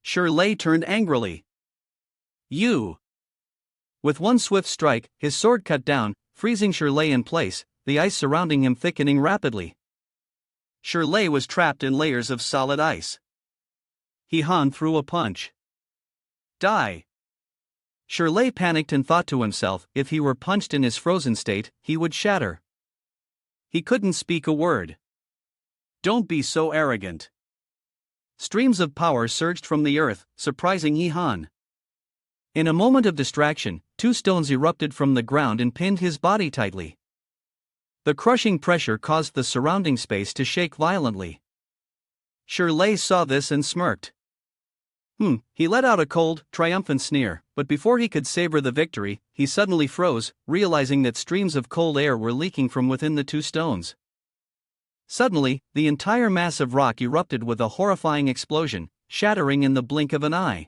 Shirley turned angrily. "You!" With one swift strike, his sword cut down, freezing Shirley in place, the ice surrounding him thickening rapidly. Shirley was trapped in layers of solid ice. Han threw a punch. "Die!" Shirley panicked and thought to himself, if he were punched in his frozen state, he would shatter. He couldn't speak a word. "Don't be so arrogant." Streams of power surged from the earth, surprising Han. In a moment of distraction, two stones erupted from the ground and pinned his body tightly. The crushing pressure caused the surrounding space to shake violently. Shirley saw this and smirked. He let out a cold, triumphant sneer, but before he could savor the victory, he suddenly froze, realizing that streams of cold air were leaking from within the two stones. Suddenly, the entire mass of rock erupted with a horrifying explosion, shattering in the blink of an eye.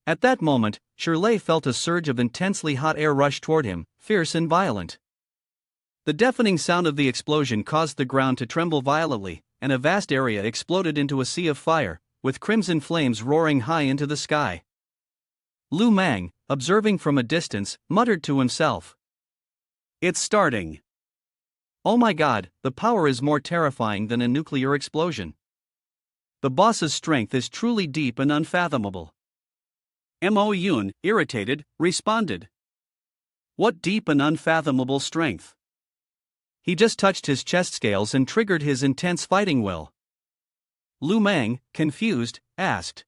At that moment, Shirley felt a surge of intensely hot air rush toward him, fierce and violent. The deafening sound of the explosion caused the ground to tremble violently, and a vast area exploded into a sea of fire, with crimson flames roaring high into the sky. Lu Mang, observing from a distance, muttered to himself. "It's starting. Oh my god, the power is more terrifying than a nuclear explosion. The boss's strength is truly deep and unfathomable." Mo Yun, irritated, responded. "What deep and unfathomable strength?" He just touched his chest scales and triggered his intense fighting will. Lu Mang, confused, asked.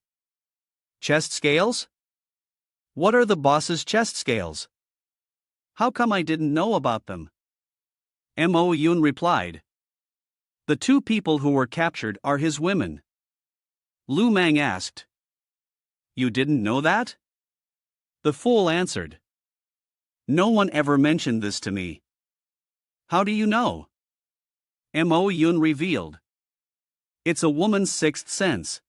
Chest scales? What are the boss's chest scales? How come I didn't know about them? Mo Yun replied. The two people who were captured are his women. Lu Mang asked. You didn't know that? The fool answered. No one ever mentioned this to me. How do you know? Mo Yun revealed. It's a woman's sixth sense.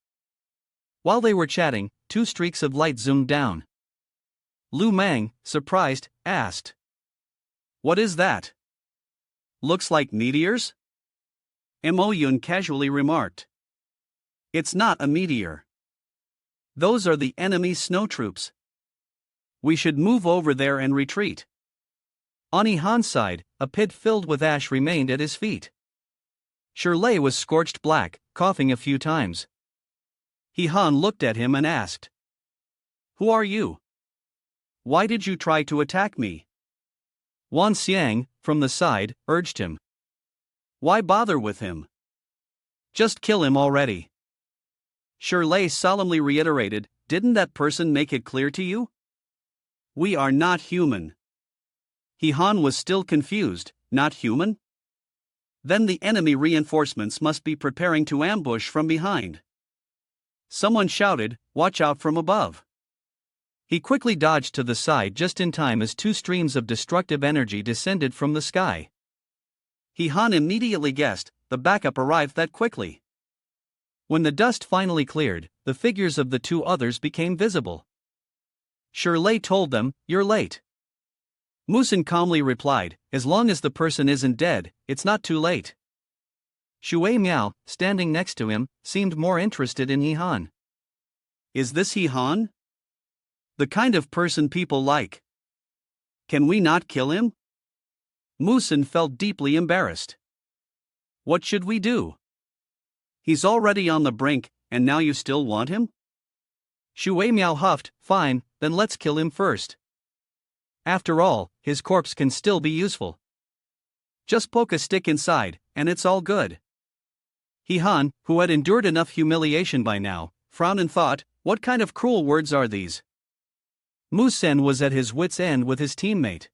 While they were chatting, two streaks of light zoomed down. Lu Mang, surprised, asked. What is that? Looks like meteors? Mo Yun casually remarked. It's not a meteor. Those are the enemy snow troops. We should move over there and retreat. On Han's side, a pit filled with ash remained at his feet. Shirley was scorched black, coughing a few times. Han looked at him and asked. Who are you? Why did you try to attack me? Wan Xiang, from the side, urged him. Why bother with him? Just kill him already. Shirley solemnly reiterated, didn't that person make it clear to you? We are not human. Han was still confused, not human? Then the enemy reinforcements must be preparing to ambush from behind. Someone shouted, watch out from above. He quickly dodged to the side just in time as two streams of destructive energy descended from the sky. Han immediately guessed, the backup arrived that quickly. When the dust finally cleared, the figures of the two others became visible. Shirley told them, you're late. Musin calmly replied, as long as the person isn't dead, it's not too late. Shui Miao, standing next to him, seemed more interested in Han. Is this Han? The kind of person people like. Can we not kill him? Musin felt deeply embarrassed. What should we do? He's already on the brink, and now you still want him? Shui Miao huffed, fine, then let's kill him first. After all, his corpse can still be useful. Just poke a stick inside, and it's all good. Han, who had endured enough humiliation by now, frowned and thought, what kind of cruel words are these? Mu Sen was at his wit's end with his teammate.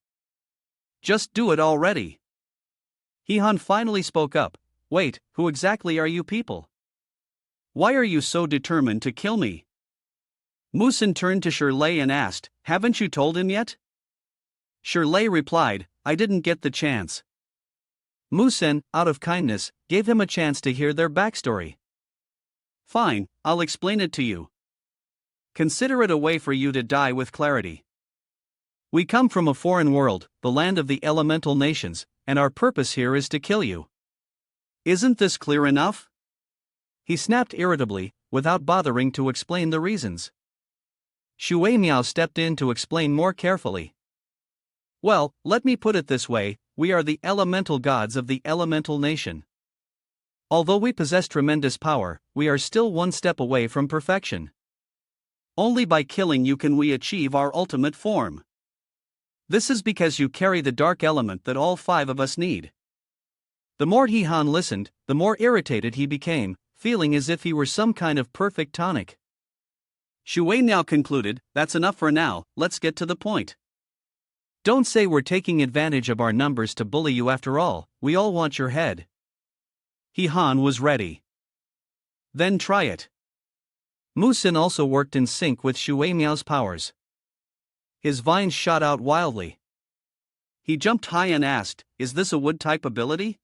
Just do it already. Han finally spoke up, wait, who exactly are you people? Why are you so determined to kill me? Musin turned to Shirley and asked, haven't you told him yet? Shirley replied, I didn't get the chance. Musin, out of kindness, gave him a chance to hear their backstory. Fine, I'll explain it to you. Consider it a way for you to die with clarity. We come from a foreign world, the land of the elemental nations, and our purpose here is to kill you. Isn't this clear enough? He snapped irritably, without bothering to explain the reasons. Shui Miao stepped in to explain more carefully. Well, let me put it this way, we are the elemental gods of the elemental nation. Although we possess tremendous power, we are still one step away from perfection. Only by killing you can we achieve our ultimate form. This is because you carry the dark element that all five of us need. The more Han listened, the more irritated he became, feeling as if he were some kind of perfect tonic. Shui now concluded, that's enough for now, let's get to the point. Don't say we're taking advantage of our numbers to bully you after all, we all want your head. Han was ready. Then try it. Musin also worked in sync with Shui Miao's powers. His vines shot out wildly. He jumped high and asked, is this a wood-type ability?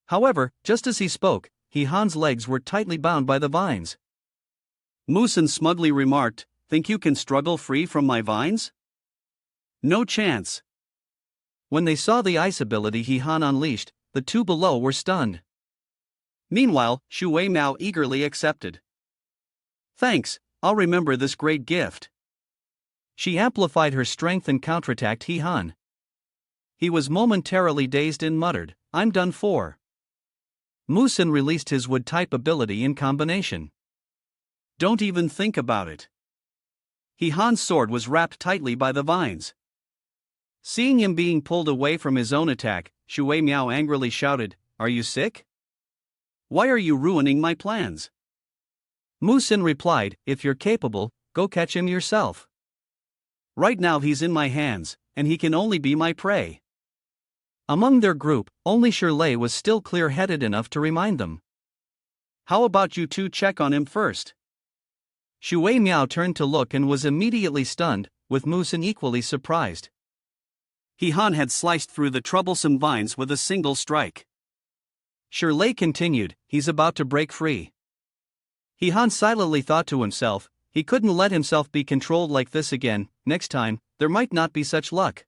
However, just as he spoke, Han's legs were tightly bound by the vines. Musin smugly remarked, think you can struggle free from my vines? No chance. When they saw the ice ability Han unleashed, the two below were stunned. Meanwhile, Shui Miao eagerly accepted. Thanks, I'll remember this great gift. She amplified her strength and counterattacked Han. He was momentarily dazed and muttered, I'm done for. Musin released his wood-type ability in combination. Don't even think about it. Han's sword was wrapped tightly by the vines. Seeing him being pulled away from his own attack, Shui Miao angrily shouted, are you sick? Why are you ruining my plans? Musin replied, if you're capable, go catch him yourself. Right now he's in my hands, and he can only be my prey. Among their group, only Shirley was still clear-headed enough to remind them. How about you two check on him first? Shui Miao turned to look and was immediately stunned, with Musin equally surprised. He Han had sliced through the troublesome vines with a single strike. Shirley continued, he's about to break free. He Han silently thought to himself, he couldn't let himself be controlled like this again. Next time, there might not be such luck.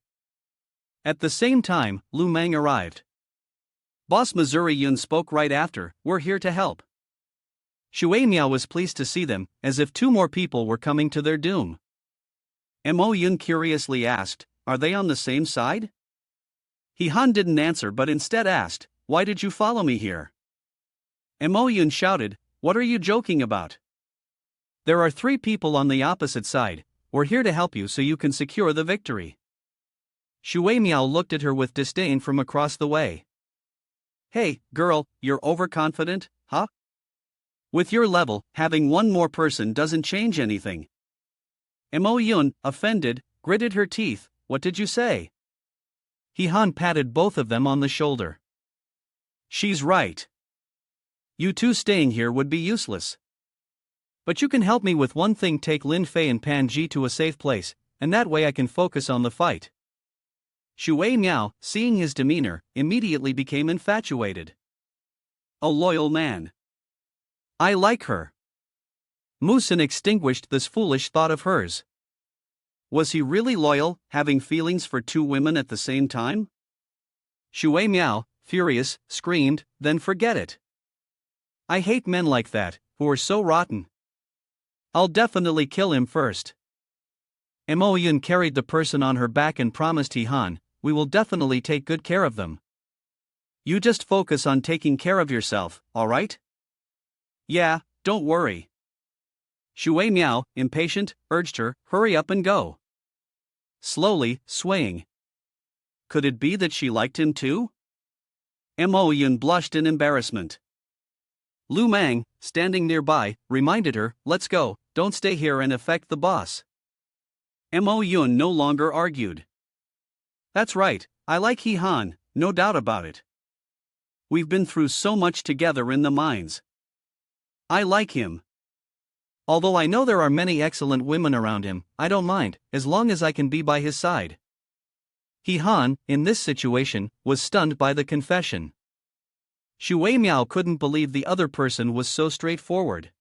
At the same time, Lu Mang arrived. Boss Missouri Yun spoke right after, we're here to help. Shui Miao was pleased to see them, as if two more people were coming to their doom. Mo Yun curiously asked, are they on the same side? He Han didn't answer but instead asked, why did you follow me here? Mo Yun shouted, what are you joking about? There are 3 people on the opposite side, we're here to help you so you can secure the victory. Shui Miao looked at her with disdain from across the way. Hey, girl, you're overconfident, huh? With your level, having one more person doesn't change anything. Mo Yun, offended, gritted her teeth, what did you say? He Han patted both of them on the shoulder. She's right. You two staying here would be useless. But you can help me with one thing, take Lin Fei and Pan Ji to a safe place, and that way I can focus on the fight. Shui Miao, seeing his demeanor, immediately became infatuated. A loyal man. I like her. Musin extinguished this foolish thought of hers. Was he really loyal, having feelings for 2 women at the same time? Shui Miao, furious, screamed, then forget it. I hate men like that, who are so rotten. I'll definitely kill him first. Mo Yun carried the person on her back and promised He Han, we will definitely take good care of them. You just focus on taking care of yourself, alright? Yeah, don't worry. Shui Miao, impatient, urged her, hurry up and go. Slowly, swaying. Could it be that she liked him too? Mo Yun blushed in embarrassment. Lu Mang, standing nearby, reminded her, let's go, don't stay here and affect the boss. Mo Yun no longer argued. That's right, I like He Han, no doubt about it. We've been through so much together in the mines. I like him. Although I know there are many excellent women around him, I don't mind, as long as I can be by his side. He Han, in this situation, was stunned by the confession. Shui Miao couldn't believe the other person was so straightforward.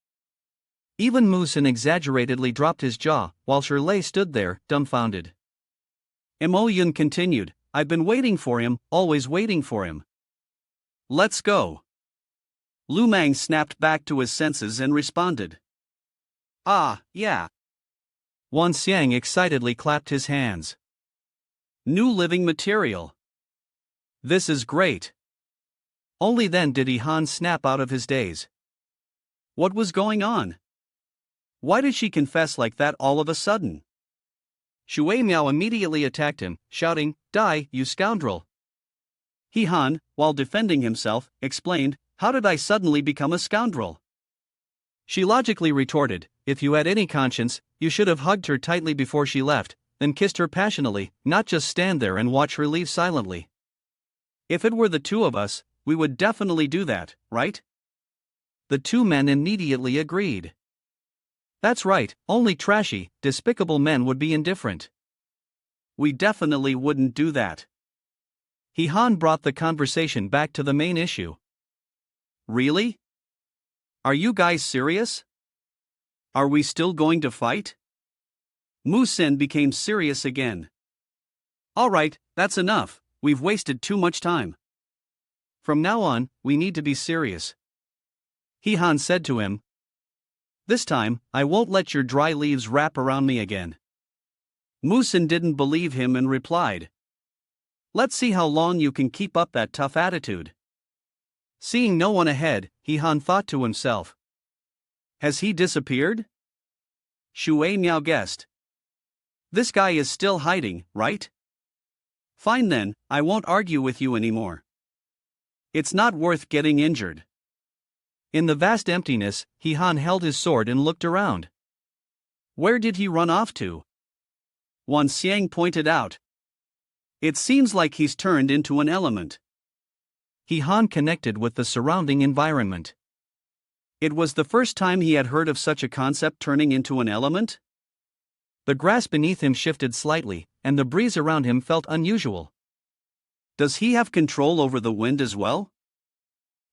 Even Musin exaggeratedly dropped his jaw, while Shirley stood there, dumbfounded. Mo Yun continued, I've been waiting for him, always waiting for him. Let's go. Lu Mang snapped back to his senses and responded. Ah, yeah. Wan Xiang excitedly clapped his hands. New living material. This is great. Only then did He Han snap out of his daze. What was going on? Why did she confess like that all of a sudden? Shui Miao immediately attacked him, shouting, die, you scoundrel. He Han, while defending himself, explained, how did I suddenly become a scoundrel? She logically retorted, if you had any conscience, you should have hugged her tightly before she left, then kissed her passionately, not just stand there and watch her leave silently. If it were the 2 of us, we would definitely do that, right? The 2 men immediately agreed. That's right, only trashy, despicable men would be indifferent. We definitely wouldn't do that. He Han brought the conversation back to the main issue. Really? Are you guys serious? Are we still going to fight? Musin became serious again. Alright, that's enough, we've wasted too much time. From now on, we need to be serious. He Han said to him. This time, I won't let your dry leaves wrap around me again. Musin didn't believe him and replied. Let's see how long you can keep up that tough attitude. Seeing no one ahead, He Han thought to himself. Has he disappeared? Shui Miao guessed. This guy is still hiding, right? Fine then, I won't argue with you anymore. It's not worth getting injured. In the vast emptiness, Han held his sword and looked around. Where did he run off to? Wan Xiang pointed out. It seems like he's turned into an element. Han connected with the surrounding environment. It was the first time he had heard of such a concept, turning into an element. The grass beneath him shifted slightly, and the breeze around him felt unusual. Does he have control over the wind as well?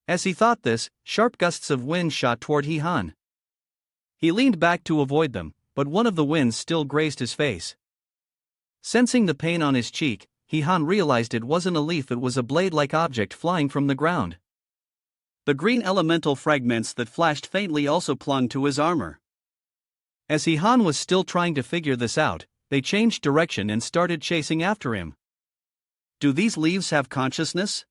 As he thought this, sharp gusts of wind shot toward Han. He leaned back to avoid them, but one of the winds still grazed his face. Sensing the pain on his cheek, Han realized it wasn't a leaf, it was a blade-like object flying from the ground. The green elemental fragments that flashed faintly also clung to his armor. As Han was still trying to figure this out, they changed direction and started chasing after him. Do these leaves have consciousness?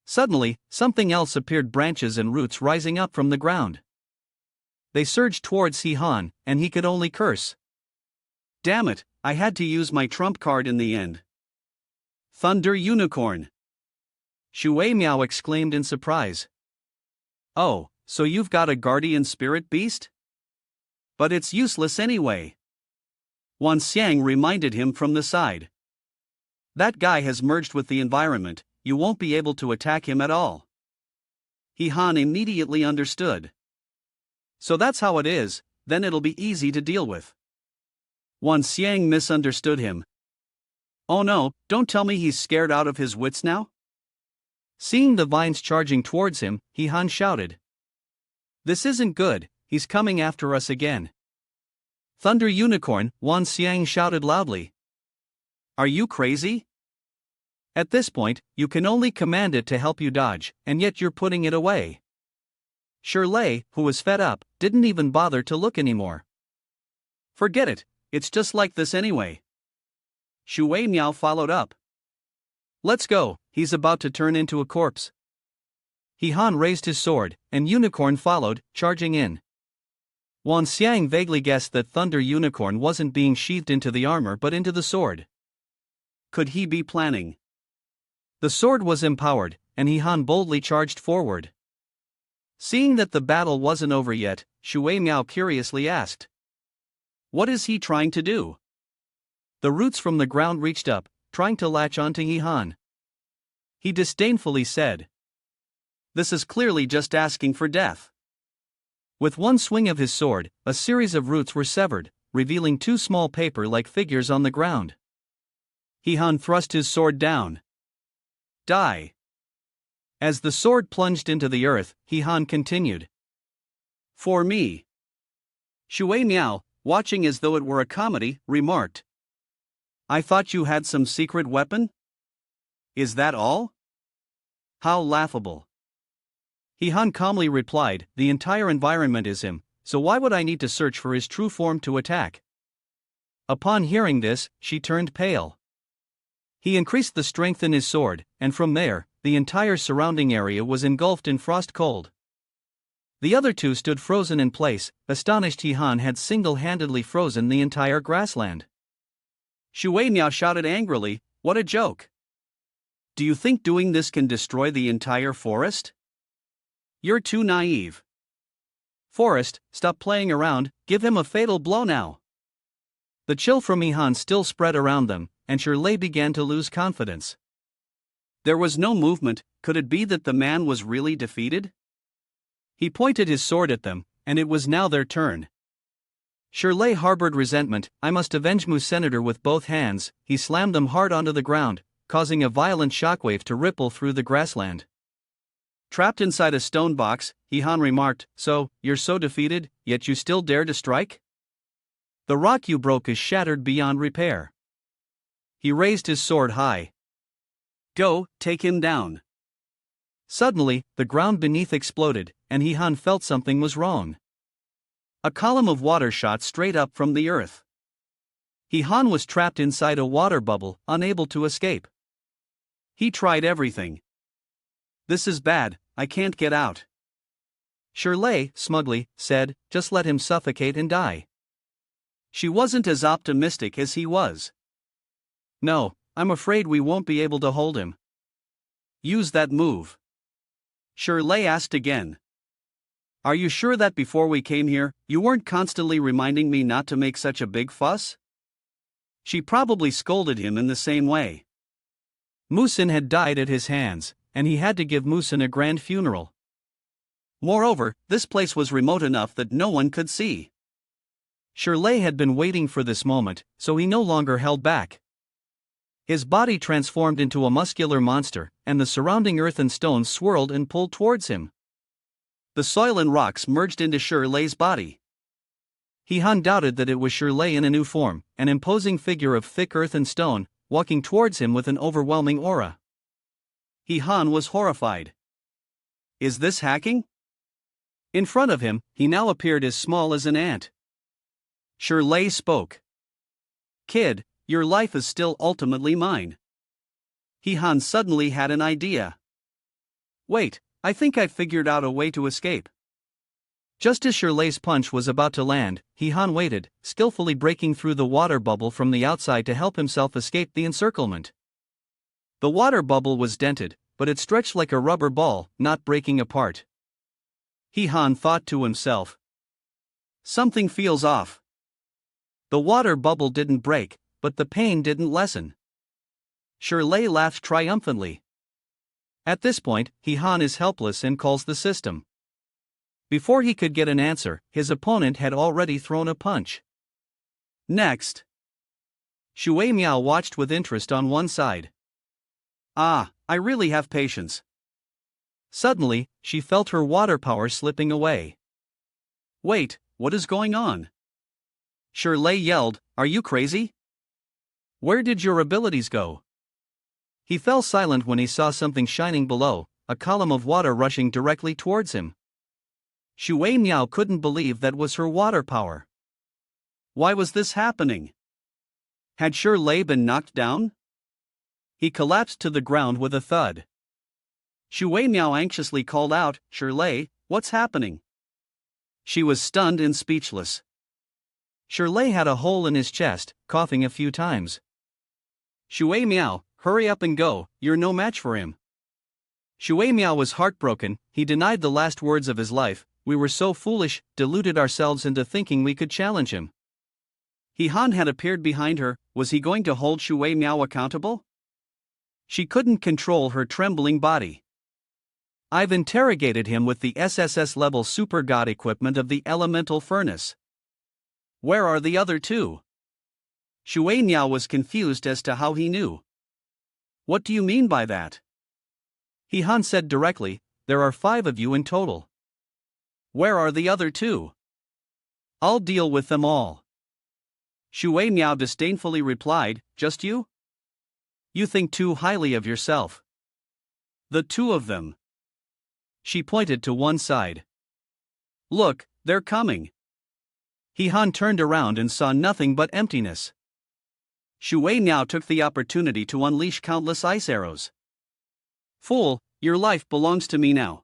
Suddenly, something else appeared, branches and roots rising up from the ground. They surged towards Han, and he could only curse. Damn it, I had to use my trump card in the end. Thunder Unicorn! Shui Miao exclaimed in surprise. Oh, so you've got a guardian spirit beast? But it's useless anyway. Wan Xiang reminded him from the side. That guy has merged with the environment, you won't be able to attack him at all. Han immediately understood. So that's how it is, then it'll be easy to deal with. Wan Xiang misunderstood him. Oh no, don't tell me he's scared out of his wits now? Seeing the vines charging towards him, Han shouted. This isn't good, he's coming after us again. Thunder Unicorn, Wan Xiang shouted loudly. Are you crazy? At this point, you can only command it to help you dodge, and yet you're putting it away. Shirley, who was fed up, didn't even bother to look anymore. Forget it, it's just like this anyway. Shui Miao followed up. Let's go, he's about to turn into a corpse. Han raised his sword, and Unicorn followed, charging in. Wan Xiang vaguely guessed that Thunder Unicorn wasn't being sheathed into the armor but into the sword. Could he be planning? The sword was empowered, and Han boldly charged forward. Seeing that the battle wasn't over yet, Shui Miao curiously asked. What is he trying to do? The roots from the ground reached up, trying to latch onto Han. He disdainfully said. This is clearly just asking for death. With one swing of his sword, a series of roots were severed, revealing two small paper-like figures on the ground. Han thrust his sword down. Die. As the sword plunged into the earth, Han continued. For me. Shui Miao, watching as though it were a comedy, remarked. I thought you had some secret weapon? Is that all? How laughable. Han calmly replied, the entire environment is him, so why would I need to search for his true form to attack? Upon hearing this, she turned pale. He increased the strength in his sword, and from there, the entire surrounding area was engulfed in frost cold. The other two stood frozen in place, astonished Han had single-handedly frozen the entire grassland. Shui Miao shouted angrily, what a joke! Do you think doing this can destroy the entire forest? You're too naive. Forest, stop playing around, give him a fatal blow now. The chill from Han still spread around them, and Shirley began to lose confidence. There was no movement, could it be that the man was really defeated? He pointed his sword at them, and it was now their turn. Shirley harbored resentment. I must avenge Mu Senator with both hands. He slammed them hard onto the ground, causing a violent shockwave to ripple through the grassland. Trapped inside a stone box, Han remarked, so, you're so defeated, yet you still dare to strike? The rock you broke is shattered beyond repair. He raised his sword high. Go, take him down. Suddenly, the ground beneath exploded, and Han felt something was wrong. A column of water shot straight up from the earth. Han was trapped inside a water bubble, unable to escape. He tried everything. This is bad, I can't get out. Shirley, smugly, said, just let him suffocate and die. She wasn't as optimistic as he was. No, I'm afraid we won't be able to hold him. Use that move. Shirley asked again. Are you sure that before we came here, you weren't constantly reminding me not to make such a big fuss? She probably scolded him in the same way. Musin had died at his hands, and he had to give Musin a grand funeral. Moreover, this place was remote enough that no one could see. Shirley had been waiting for this moment, so he no longer held back. His body transformed into a muscular monster, and the surrounding earth and stones swirled and pulled towards him. The soil and rocks merged into Shirley's body. Han doubted that it was Shirley in a new form, an imposing figure of thick earth and stone, walking towards him with an overwhelming aura. Han was horrified. Is this hacking? In front of him, he now appeared as small as an ant. Shirley spoke. Kid, your life is still ultimately mine. Han suddenly had an idea. Wait, I think I've figured out a way to escape. Just as Shirley's punch was about to land, Han waited, skillfully breaking through the water bubble from the outside to help himself escape the encirclement. The water bubble was dented, but it stretched like a rubber ball, not breaking apart. Han thought to himself. Something feels off. The water bubble didn't break, but the pain didn't lessen. Shirley laughed triumphantly. At this point, Han is helpless and calls the system. Before he could get an answer, his opponent had already thrown a punch. Next. Shui Miao watched with interest on one side. I really have patience. Suddenly, she felt her water power slipping away. Wait, what is going on? Shirley yelled, are you crazy? Where did your abilities go? He fell silent when he saw something shining below, a column of water rushing directly towards him. Shui Miao couldn't believe that was her water power. Why was this happening? Had Shirley been knocked down? He collapsed to the ground with a thud. Shui Miao anxiously called out, Shirley, what's happening? She was stunned and speechless. Shirley had a hole in his chest, coughing a few times. Shui Miao, hurry up and go, you're no match for him. Shui Miao was heartbroken. He denied the last words of his life. We were so foolish, deluded ourselves into thinking we could challenge him. Han had appeared behind her. Was he going to hold Shui Miao accountable? She couldn't control her trembling body. I've interrogated him with the SSS-level super god equipment of the elemental furnace. Where are the other two? Shui Miao was confused as to how he knew. What do you mean by that? Han said directly, there are 5 of you in total. Where are the other 2? I'll deal with them all. Shui Miao disdainfully replied, just you? You think too highly of yourself. The 2 of them. She pointed to one side. Look, they're coming. Han turned around and saw nothing but emptiness. Shui Miao took the opportunity to unleash countless ice arrows. Fool, your life belongs to me now.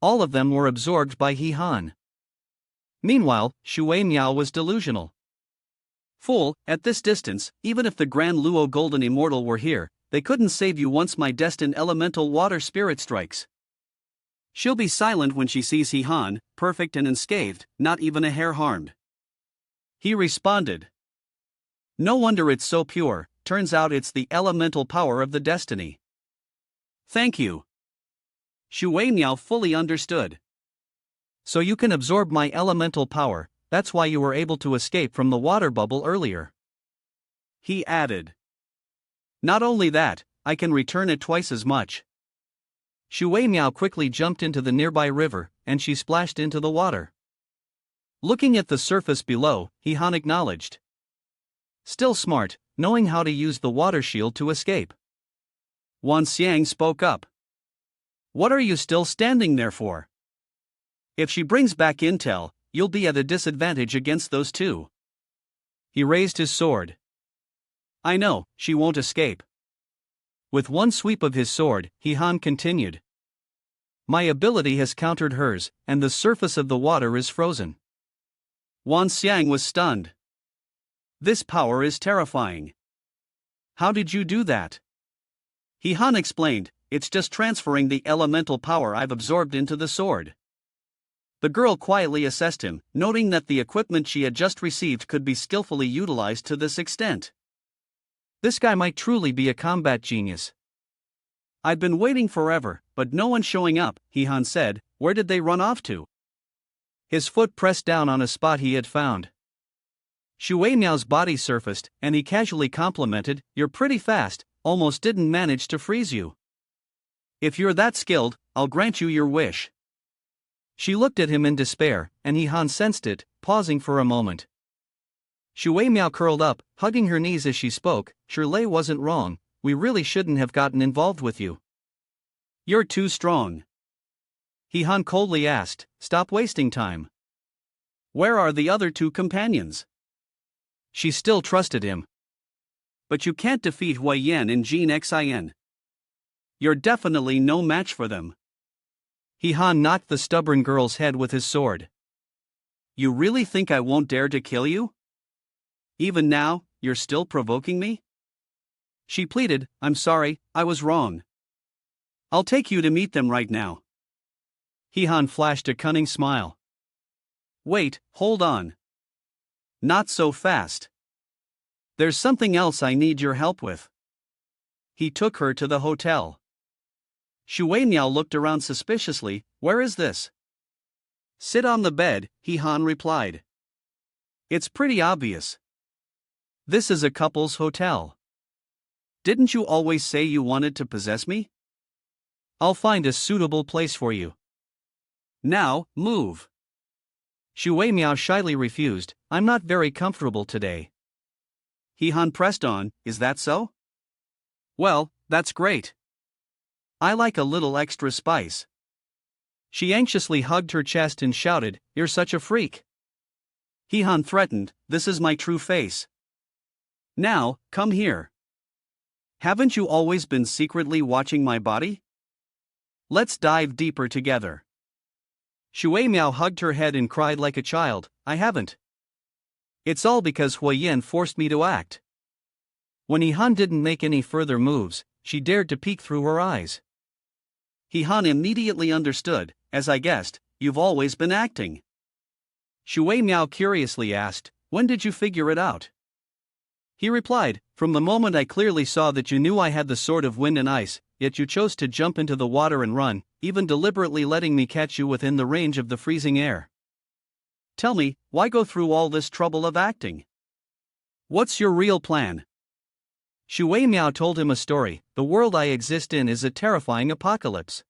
All of them were absorbed by Han. Meanwhile, Shui Miao was delusional. Fool, at this distance, even if the Grand Luo Golden Immortal were here, they couldn't save you once my destined elemental water spirit strikes. She'll be silent when she sees Han, perfect and unscathed, not even a hair harmed. He responded. No wonder it's so pure, turns out it's the elemental power of the destiny. Thank you. Shui Miao fully understood. So you can absorb my elemental power, that's why you were able to escape from the water bubble earlier. He added. Not only that, I can return it twice as much. Shui Miao quickly jumped into the nearby river, and she splashed into the water. Looking at the surface below, Han acknowledged. Still smart, knowing how to use the water shield to escape. Wan Xiang spoke up. What are you still standing there for? If she brings back intel, you'll be at a disadvantage against those 2. He raised his sword. I know, she won't escape. With one sweep of his sword, Han continued. My ability has countered hers, and the surface of the water is frozen. Wan Xiang was stunned. This power is terrifying. How did you do that? Han explained, it's just transferring the elemental power I've absorbed into the sword. The girl quietly assessed him, noting that the equipment she had just received could be skillfully utilized to this extent. This guy might truly be a combat genius. I'd been waiting forever, but no one's showing up, Han said. Where did they run off to? His foot pressed down on a spot he had found. Xu Weimiao's body surfaced, and he casually complimented, "You're pretty fast, almost didn't manage to freeze you." "If you're that skilled, I'll grant you your wish." She looked at him in despair, and Han sensed it, pausing for a moment. Xu Weimiao curled up, hugging her knees as she spoke. "Shirley wasn't wrong, we really shouldn't have gotten involved with you." "You're too strong." Han coldly asked, "Stop wasting time." "Where are the other two companions?" She still trusted him. "But you can't defeat Hui Yan and Jin Xin. You're definitely no match for them." Han knocked the stubborn girl's head with his sword. "You really think I won't dare to kill you? Even now, you're still provoking me?" She pleaded, "I'm sorry, I was wrong. I'll take you to meet them right now." Han flashed a cunning smile. "Wait, hold on. Not so fast. There's something else I need your help with." He took her to the hotel. Xu Weimiao looked around suspiciously. "Where is this?" "Sit on the bed," Han replied. "It's pretty obvious. This is a couple's hotel. Didn't you always say you wanted to possess me?" "I'll find a suitable place for you." "Now, move." Xu Weimiao shyly refused, "I'm not very comfortable today." Han pressed on, "Is that so? Well, that's great. I like a little extra spice." She anxiously hugged her chest and shouted, "You're such a freak." Han threatened, "This is my true face. Now, come here. Haven't you always been secretly watching my body? Let's dive deeper together." Xu Weimiao hugged her head and cried like a child, "I haven't. It's all because Hui Yan forced me to act." When Han didn't make any further moves, she dared to peek through her eyes. Han immediately understood, "As I guessed, you've always been acting." Xu Weimiao curiously asked, "When did you figure it out?" He replied, "From the moment I clearly saw that you knew I had the sword of wind and ice, yet you chose to jump into the water and run, even deliberately letting me catch you within the range of the freezing air." "Tell me, why go through all this trouble of acting? What's your real plan?" Xu Weimiao told him a story. "The world I exist in is a terrifying apocalypse.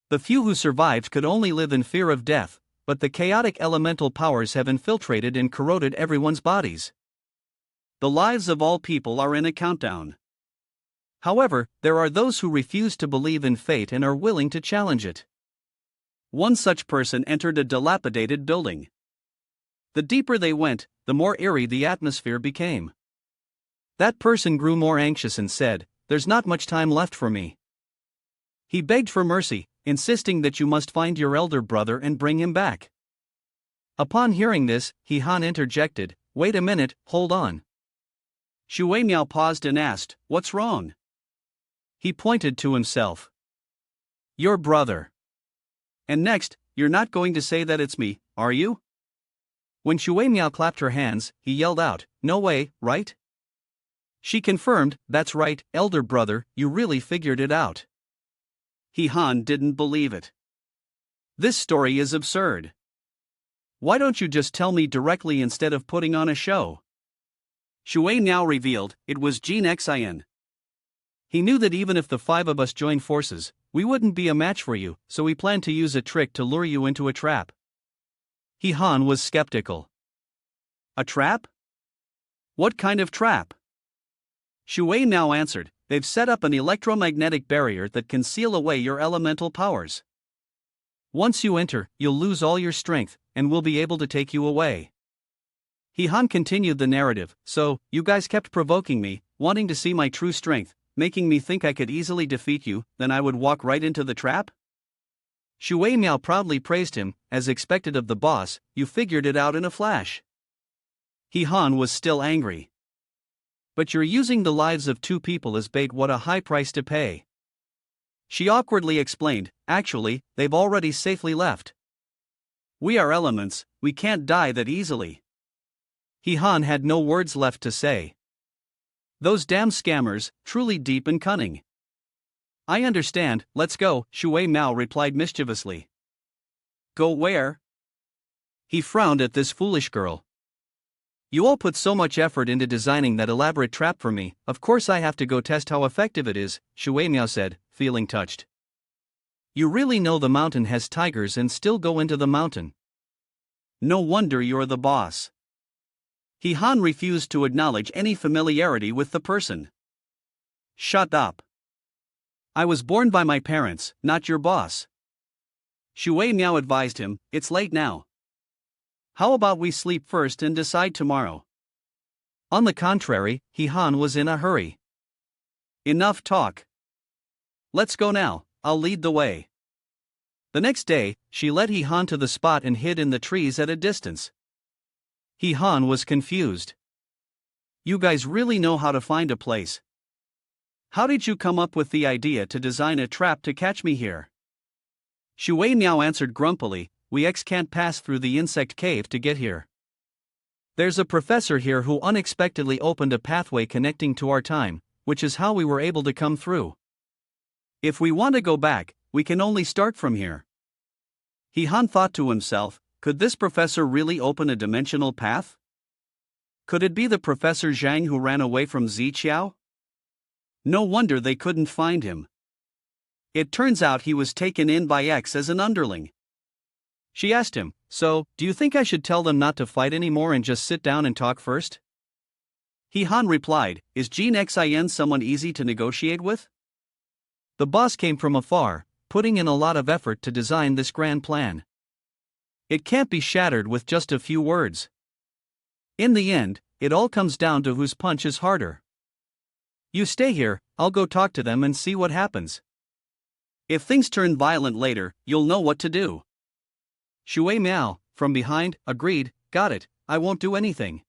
The few who survived could only live in fear of death, but the chaotic elemental powers have infiltrated and corroded everyone's bodies. The lives of all people are in a countdown. However, there are those who refuse to believe in fate and are willing to challenge it." One such person entered a dilapidated building. The deeper they went, the more eerie the atmosphere became. That person grew more anxious and said, "There's not much time left for me." He begged for mercy, insisting that you must find your elder brother and bring him back. Upon hearing this, Han interjected, "Wait a minute, hold on." Xu Weimiao paused and asked, "What's wrong?" He pointed to himself. "Your brother." "And next, you're not going to say that it's me, are you?" When Xu Weimiao clapped her hands, he yelled out, "No way, right?" She confirmed, "That's right, elder brother, you really figured it out." Han didn't believe it. "This story is absurd. Why don't you just tell me directly instead of putting on a show?" Xu Wei now revealed, it was Jin Xin. "He knew that even if the five of us joined forces, we wouldn't be a match for you, so he planned to use a trick to lure you into a trap." Han was skeptical. "A trap? What kind of trap?" Xu Wei now answered, "They've set up an electromagnetic barrier that can seal away your elemental powers. Once you enter, you'll lose all your strength, and we'll be able to take you away." Han continued the narrative, "So, you guys kept provoking me, wanting to see my true strength, making me think I could easily defeat you, then I would walk right into the trap?" Xu Weimiao proudly praised him, as expected of the boss, "You figured it out in a flash." Han was still angry. "But you're using the lives of two people as bait, what a high price to pay." She awkwardly explained, "Actually, they've already safely left." We are elements, we can't die that easily. He Han had no words left to say. Those damn scammers, truly deep and cunning. I understand, let's go, Shui Miao replied mischievously. Go where? He frowned at this foolish girl. You all put so much effort into designing that elaborate trap for me, of course I have to go test how effective it is, Shui Miao said, feeling touched. You really know the mountain has tigers and still go into the mountain. No wonder you're the boss. He Han refused to acknowledge any familiarity with the person. Shut up. I was born by my parents, not your boss. Shui Miao advised him, it's late now. How about we sleep first and decide tomorrow? On the contrary, He Han was in a hurry. Enough talk. Let's go now, I'll lead the way. The next day, she led He Han to the spot and hid in the trees at a distance. He Han was confused. You guys really know how to find a place. How did you come up with the idea to design a trap to catch me here? Shui Miao answered grumpily, we can't pass through the insect cave to get here. There's a professor here who unexpectedly opened a pathway connecting to our time, which is how we were able to come through. If we want to go back, we can only start from here. He Han thought to himself, could this professor really open a dimensional path? Could it be the Professor Zhang who ran away from Ziqiao? No wonder they couldn't find him. It turns out he was taken in by X as an underling. She asked him, so, do you think I should tell them not to fight anymore and just sit down and talk first? He Han replied, is Jin Xin someone easy to negotiate with? The boss came from afar, putting in a lot of effort to design this grand plan. It can't be shattered with just a few words. In the end, it all comes down to whose punch is harder. You stay here, I'll go talk to them and see what happens. If things turn violent later, you'll know what to do. Shui Miao, from behind, agreed, got it, I won't do anything.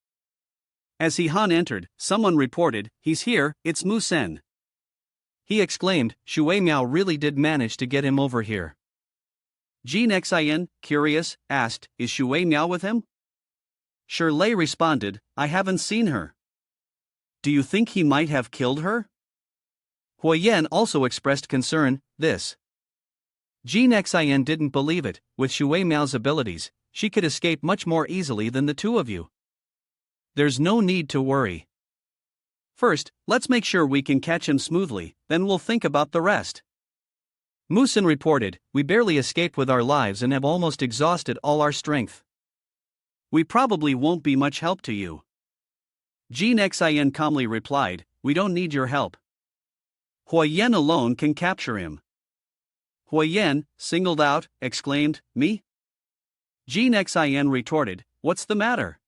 As He Han entered, someone reported, he's here, it's Mu Sen. He exclaimed, Shui Miao really did manage to get him over here. Jin Xin, curious, asked, is Shui Miao with him? Shirley responded, I haven't seen her. Do you think he might have killed her? Huoyan also expressed concern, this. Jin Xin didn't believe it, with Shui Miao's abilities, she could escape much more easily than the two of you. There's no need to worry. First, let's make sure we can catch him smoothly, then we'll think about the rest. Mu Sen reported, we barely escaped with our lives and have almost exhausted all our strength. We probably won't be much help to you. Jin Xin calmly replied, we don't need your help. Huoyan alone can capture him. Huoyan, singled out, exclaimed, me? Jin Xin retorted, what's the matter?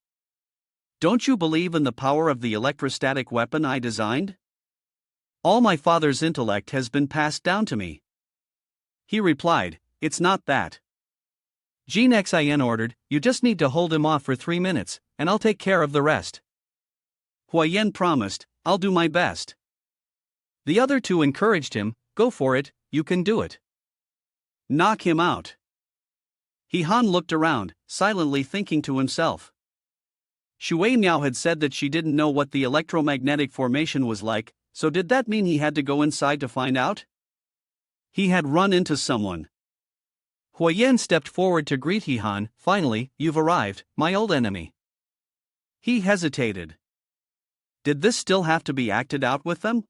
Don't you believe in the power of the electrostatic weapon I designed? All my father's intellect has been passed down to me. He replied, it's not that. Jin Xin ordered, you just need to hold him off for 3 minutes, and I'll take care of the rest. Huoyan promised, I'll do my best. The other two encouraged him, go for it, you can do it. Knock him out. He Han looked around, silently thinking to himself. Shui Miao had said that she didn't know what the electromagnetic formation was like, so did that mean he had to go inside to find out? He had run into someone. Huoyan stepped forward to greet He Han, finally, you've arrived, my old enemy. He hesitated. Did this still have to be acted out with them?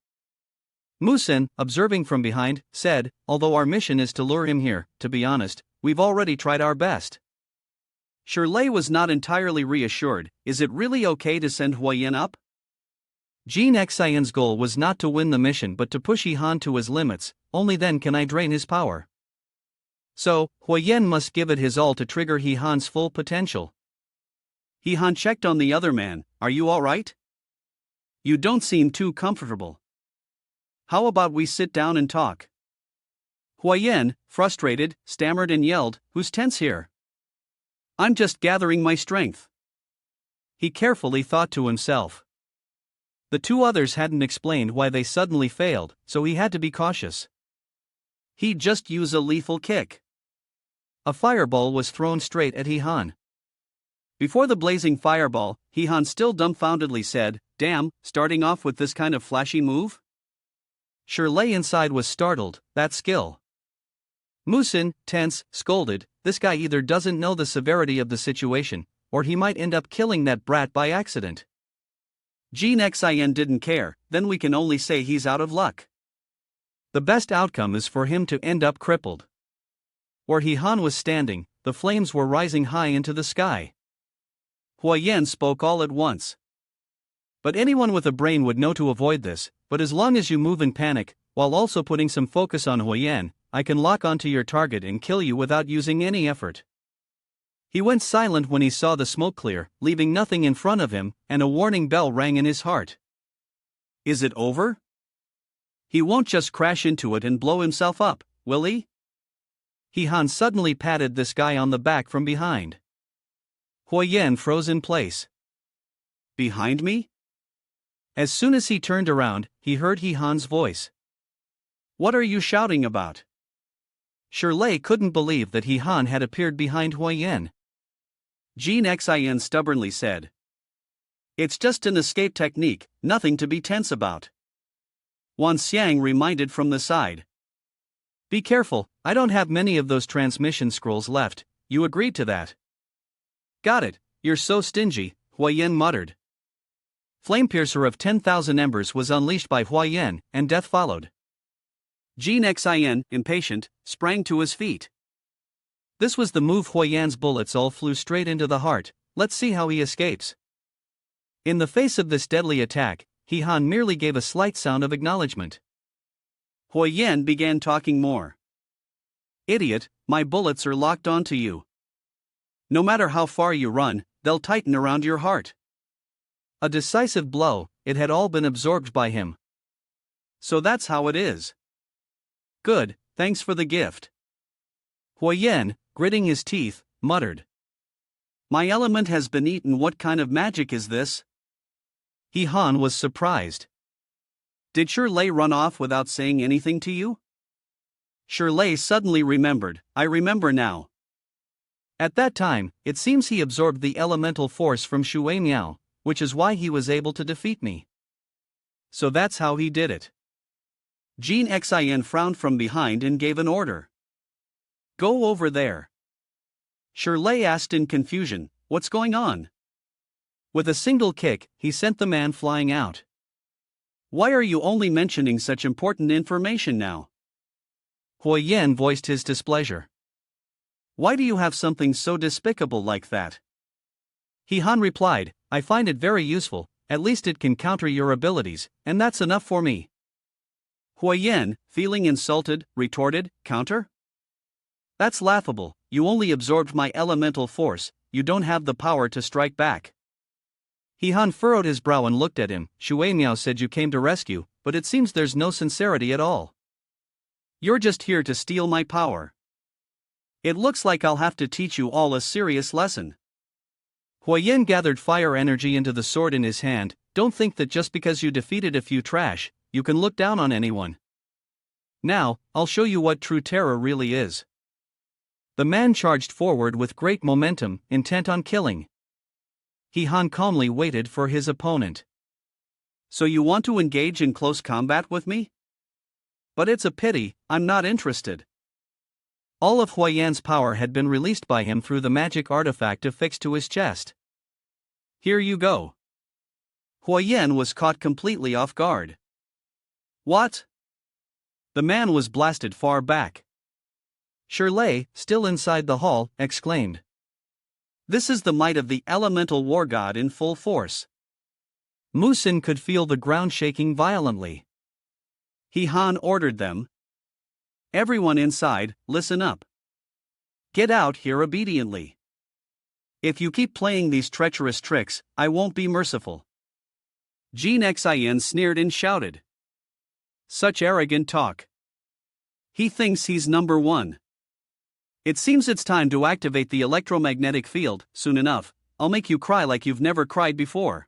Mu Sen, observing from behind, said, although our mission is to lure him here, to be honest, we've already tried our best. Shirley was not entirely reassured, is it really okay to send Huoyan up? Jin Xin's goal was not to win the mission but to push He Han to his limits, only then can I drain his power. So, Huoyan must give it his all to trigger He Han's full potential. He Han checked on the other man, are you alright? You don't seem too comfortable. How about we sit down and talk? Huoyan, frustrated, stammered and yelled, who's tense here? I'm just gathering my strength. He carefully thought to himself. The two others hadn't explained why they suddenly failed, so he had to be cautious. He'd just use a lethal kick. A fireball was thrown straight at He-han. Before the blazing fireball, He-han still dumbfoundedly said, "Damn, starting off with this kind of flashy move?" Shirley inside was startled, that skill. Musin, tense, scolded, this guy either doesn't know the severity of the situation, or he might end up killing that brat by accident. Jin Xin didn't care, then we can only say he's out of luck. The best outcome is for him to end up crippled. Where He-han was standing, the flames were rising high into the sky. Huayan spoke all at once. But anyone with a brain would know to avoid this, but as long as you move in panic, while also putting some focus on Huayan, I can lock onto your target and kill you without using any effort. He went silent when he saw the smoke clear, leaving nothing in front of him, and a warning bell rang in his heart. Is it over? He won't just crash into it and blow himself up, will he? He-han suddenly patted this guy on the back from behind. Huayan froze in place. Behind me? As soon as he turned around, he heard He-han's voice. What are you shouting about? Shirley couldn't believe that He-han had appeared behind Huayan. Jin Xin stubbornly said. It's just an escape technique, nothing to be tense about. Wan Xiang reminded from the side. Be careful, I don't have many of those transmission scrolls left, you agreed to that. Got it, you're so stingy, Huayan muttered. Flamepiercer of 10,000 embers was unleashed by Huayan, and death followed. Jin Xin, impatient, sprang to his feet. This was the move. Huayan's bullets all flew straight into the heart, let's see how he escapes. In the face of this deadly attack, He-han merely gave a slight sound of acknowledgement. Huayan began talking more. Idiot, my bullets are locked onto you. No matter how far you run, they'll tighten around your heart. A decisive blow, it had all been absorbed by him. So that's how it is. Good, thanks for the gift. Huayan, gritting his teeth, muttered. My element has been eaten. What kind of magic is this? He-han was surprised. Did Shirley run off without saying anything to you? Shirley suddenly remembered, I remember now. At that time, it seems he absorbed the elemental force from Shui Miao, which is why he was able to defeat me. So that's how he did it. Jin Xin frowned from behind and gave an order. Go over there. Shirley asked in confusion, what's going on? With a single kick, he sent the man flying out. Why are you only mentioning such important information now? Huayan voiced his displeasure. Why do you have something so despicable like that? He-han replied, I find it very useful, at least it can counter your abilities, and that's enough for me. Huayan, feeling insulted, retorted, counter? That's laughable, you only absorbed my elemental force, you don't have the power to strike back. He-han furrowed his brow and looked at him. Shui Miao said you came to rescue, but it seems there's no sincerity at all. You're just here to steal my power. It looks like I'll have to teach you all a serious lesson. Huayan gathered fire energy into the sword in his hand. Don't think that just because you defeated a few trash, you can look down on anyone. Now, I'll show you what true terror really is. The man charged forward with great momentum, intent on killing. He-han calmly waited for his opponent. So you want to engage in close combat with me? But it's a pity, I'm not interested. All of Huayan's power had been released by him through the magic artifact affixed to his chest. Here you go. Huayan was caught completely off guard. What? The man was blasted far back. Shirley, still inside the hall, exclaimed. This is the might of the elemental war god in full force. Musin could feel the ground shaking violently. He-han ordered them. Everyone inside, listen up. Get out here obediently. If you keep playing these treacherous tricks, I won't be merciful. Jin Xin sneered and shouted. Such arrogant talk. He thinks he's number one. It seems it's time to activate the electromagnetic field. Soon enough, I'll make you cry like you've never cried before.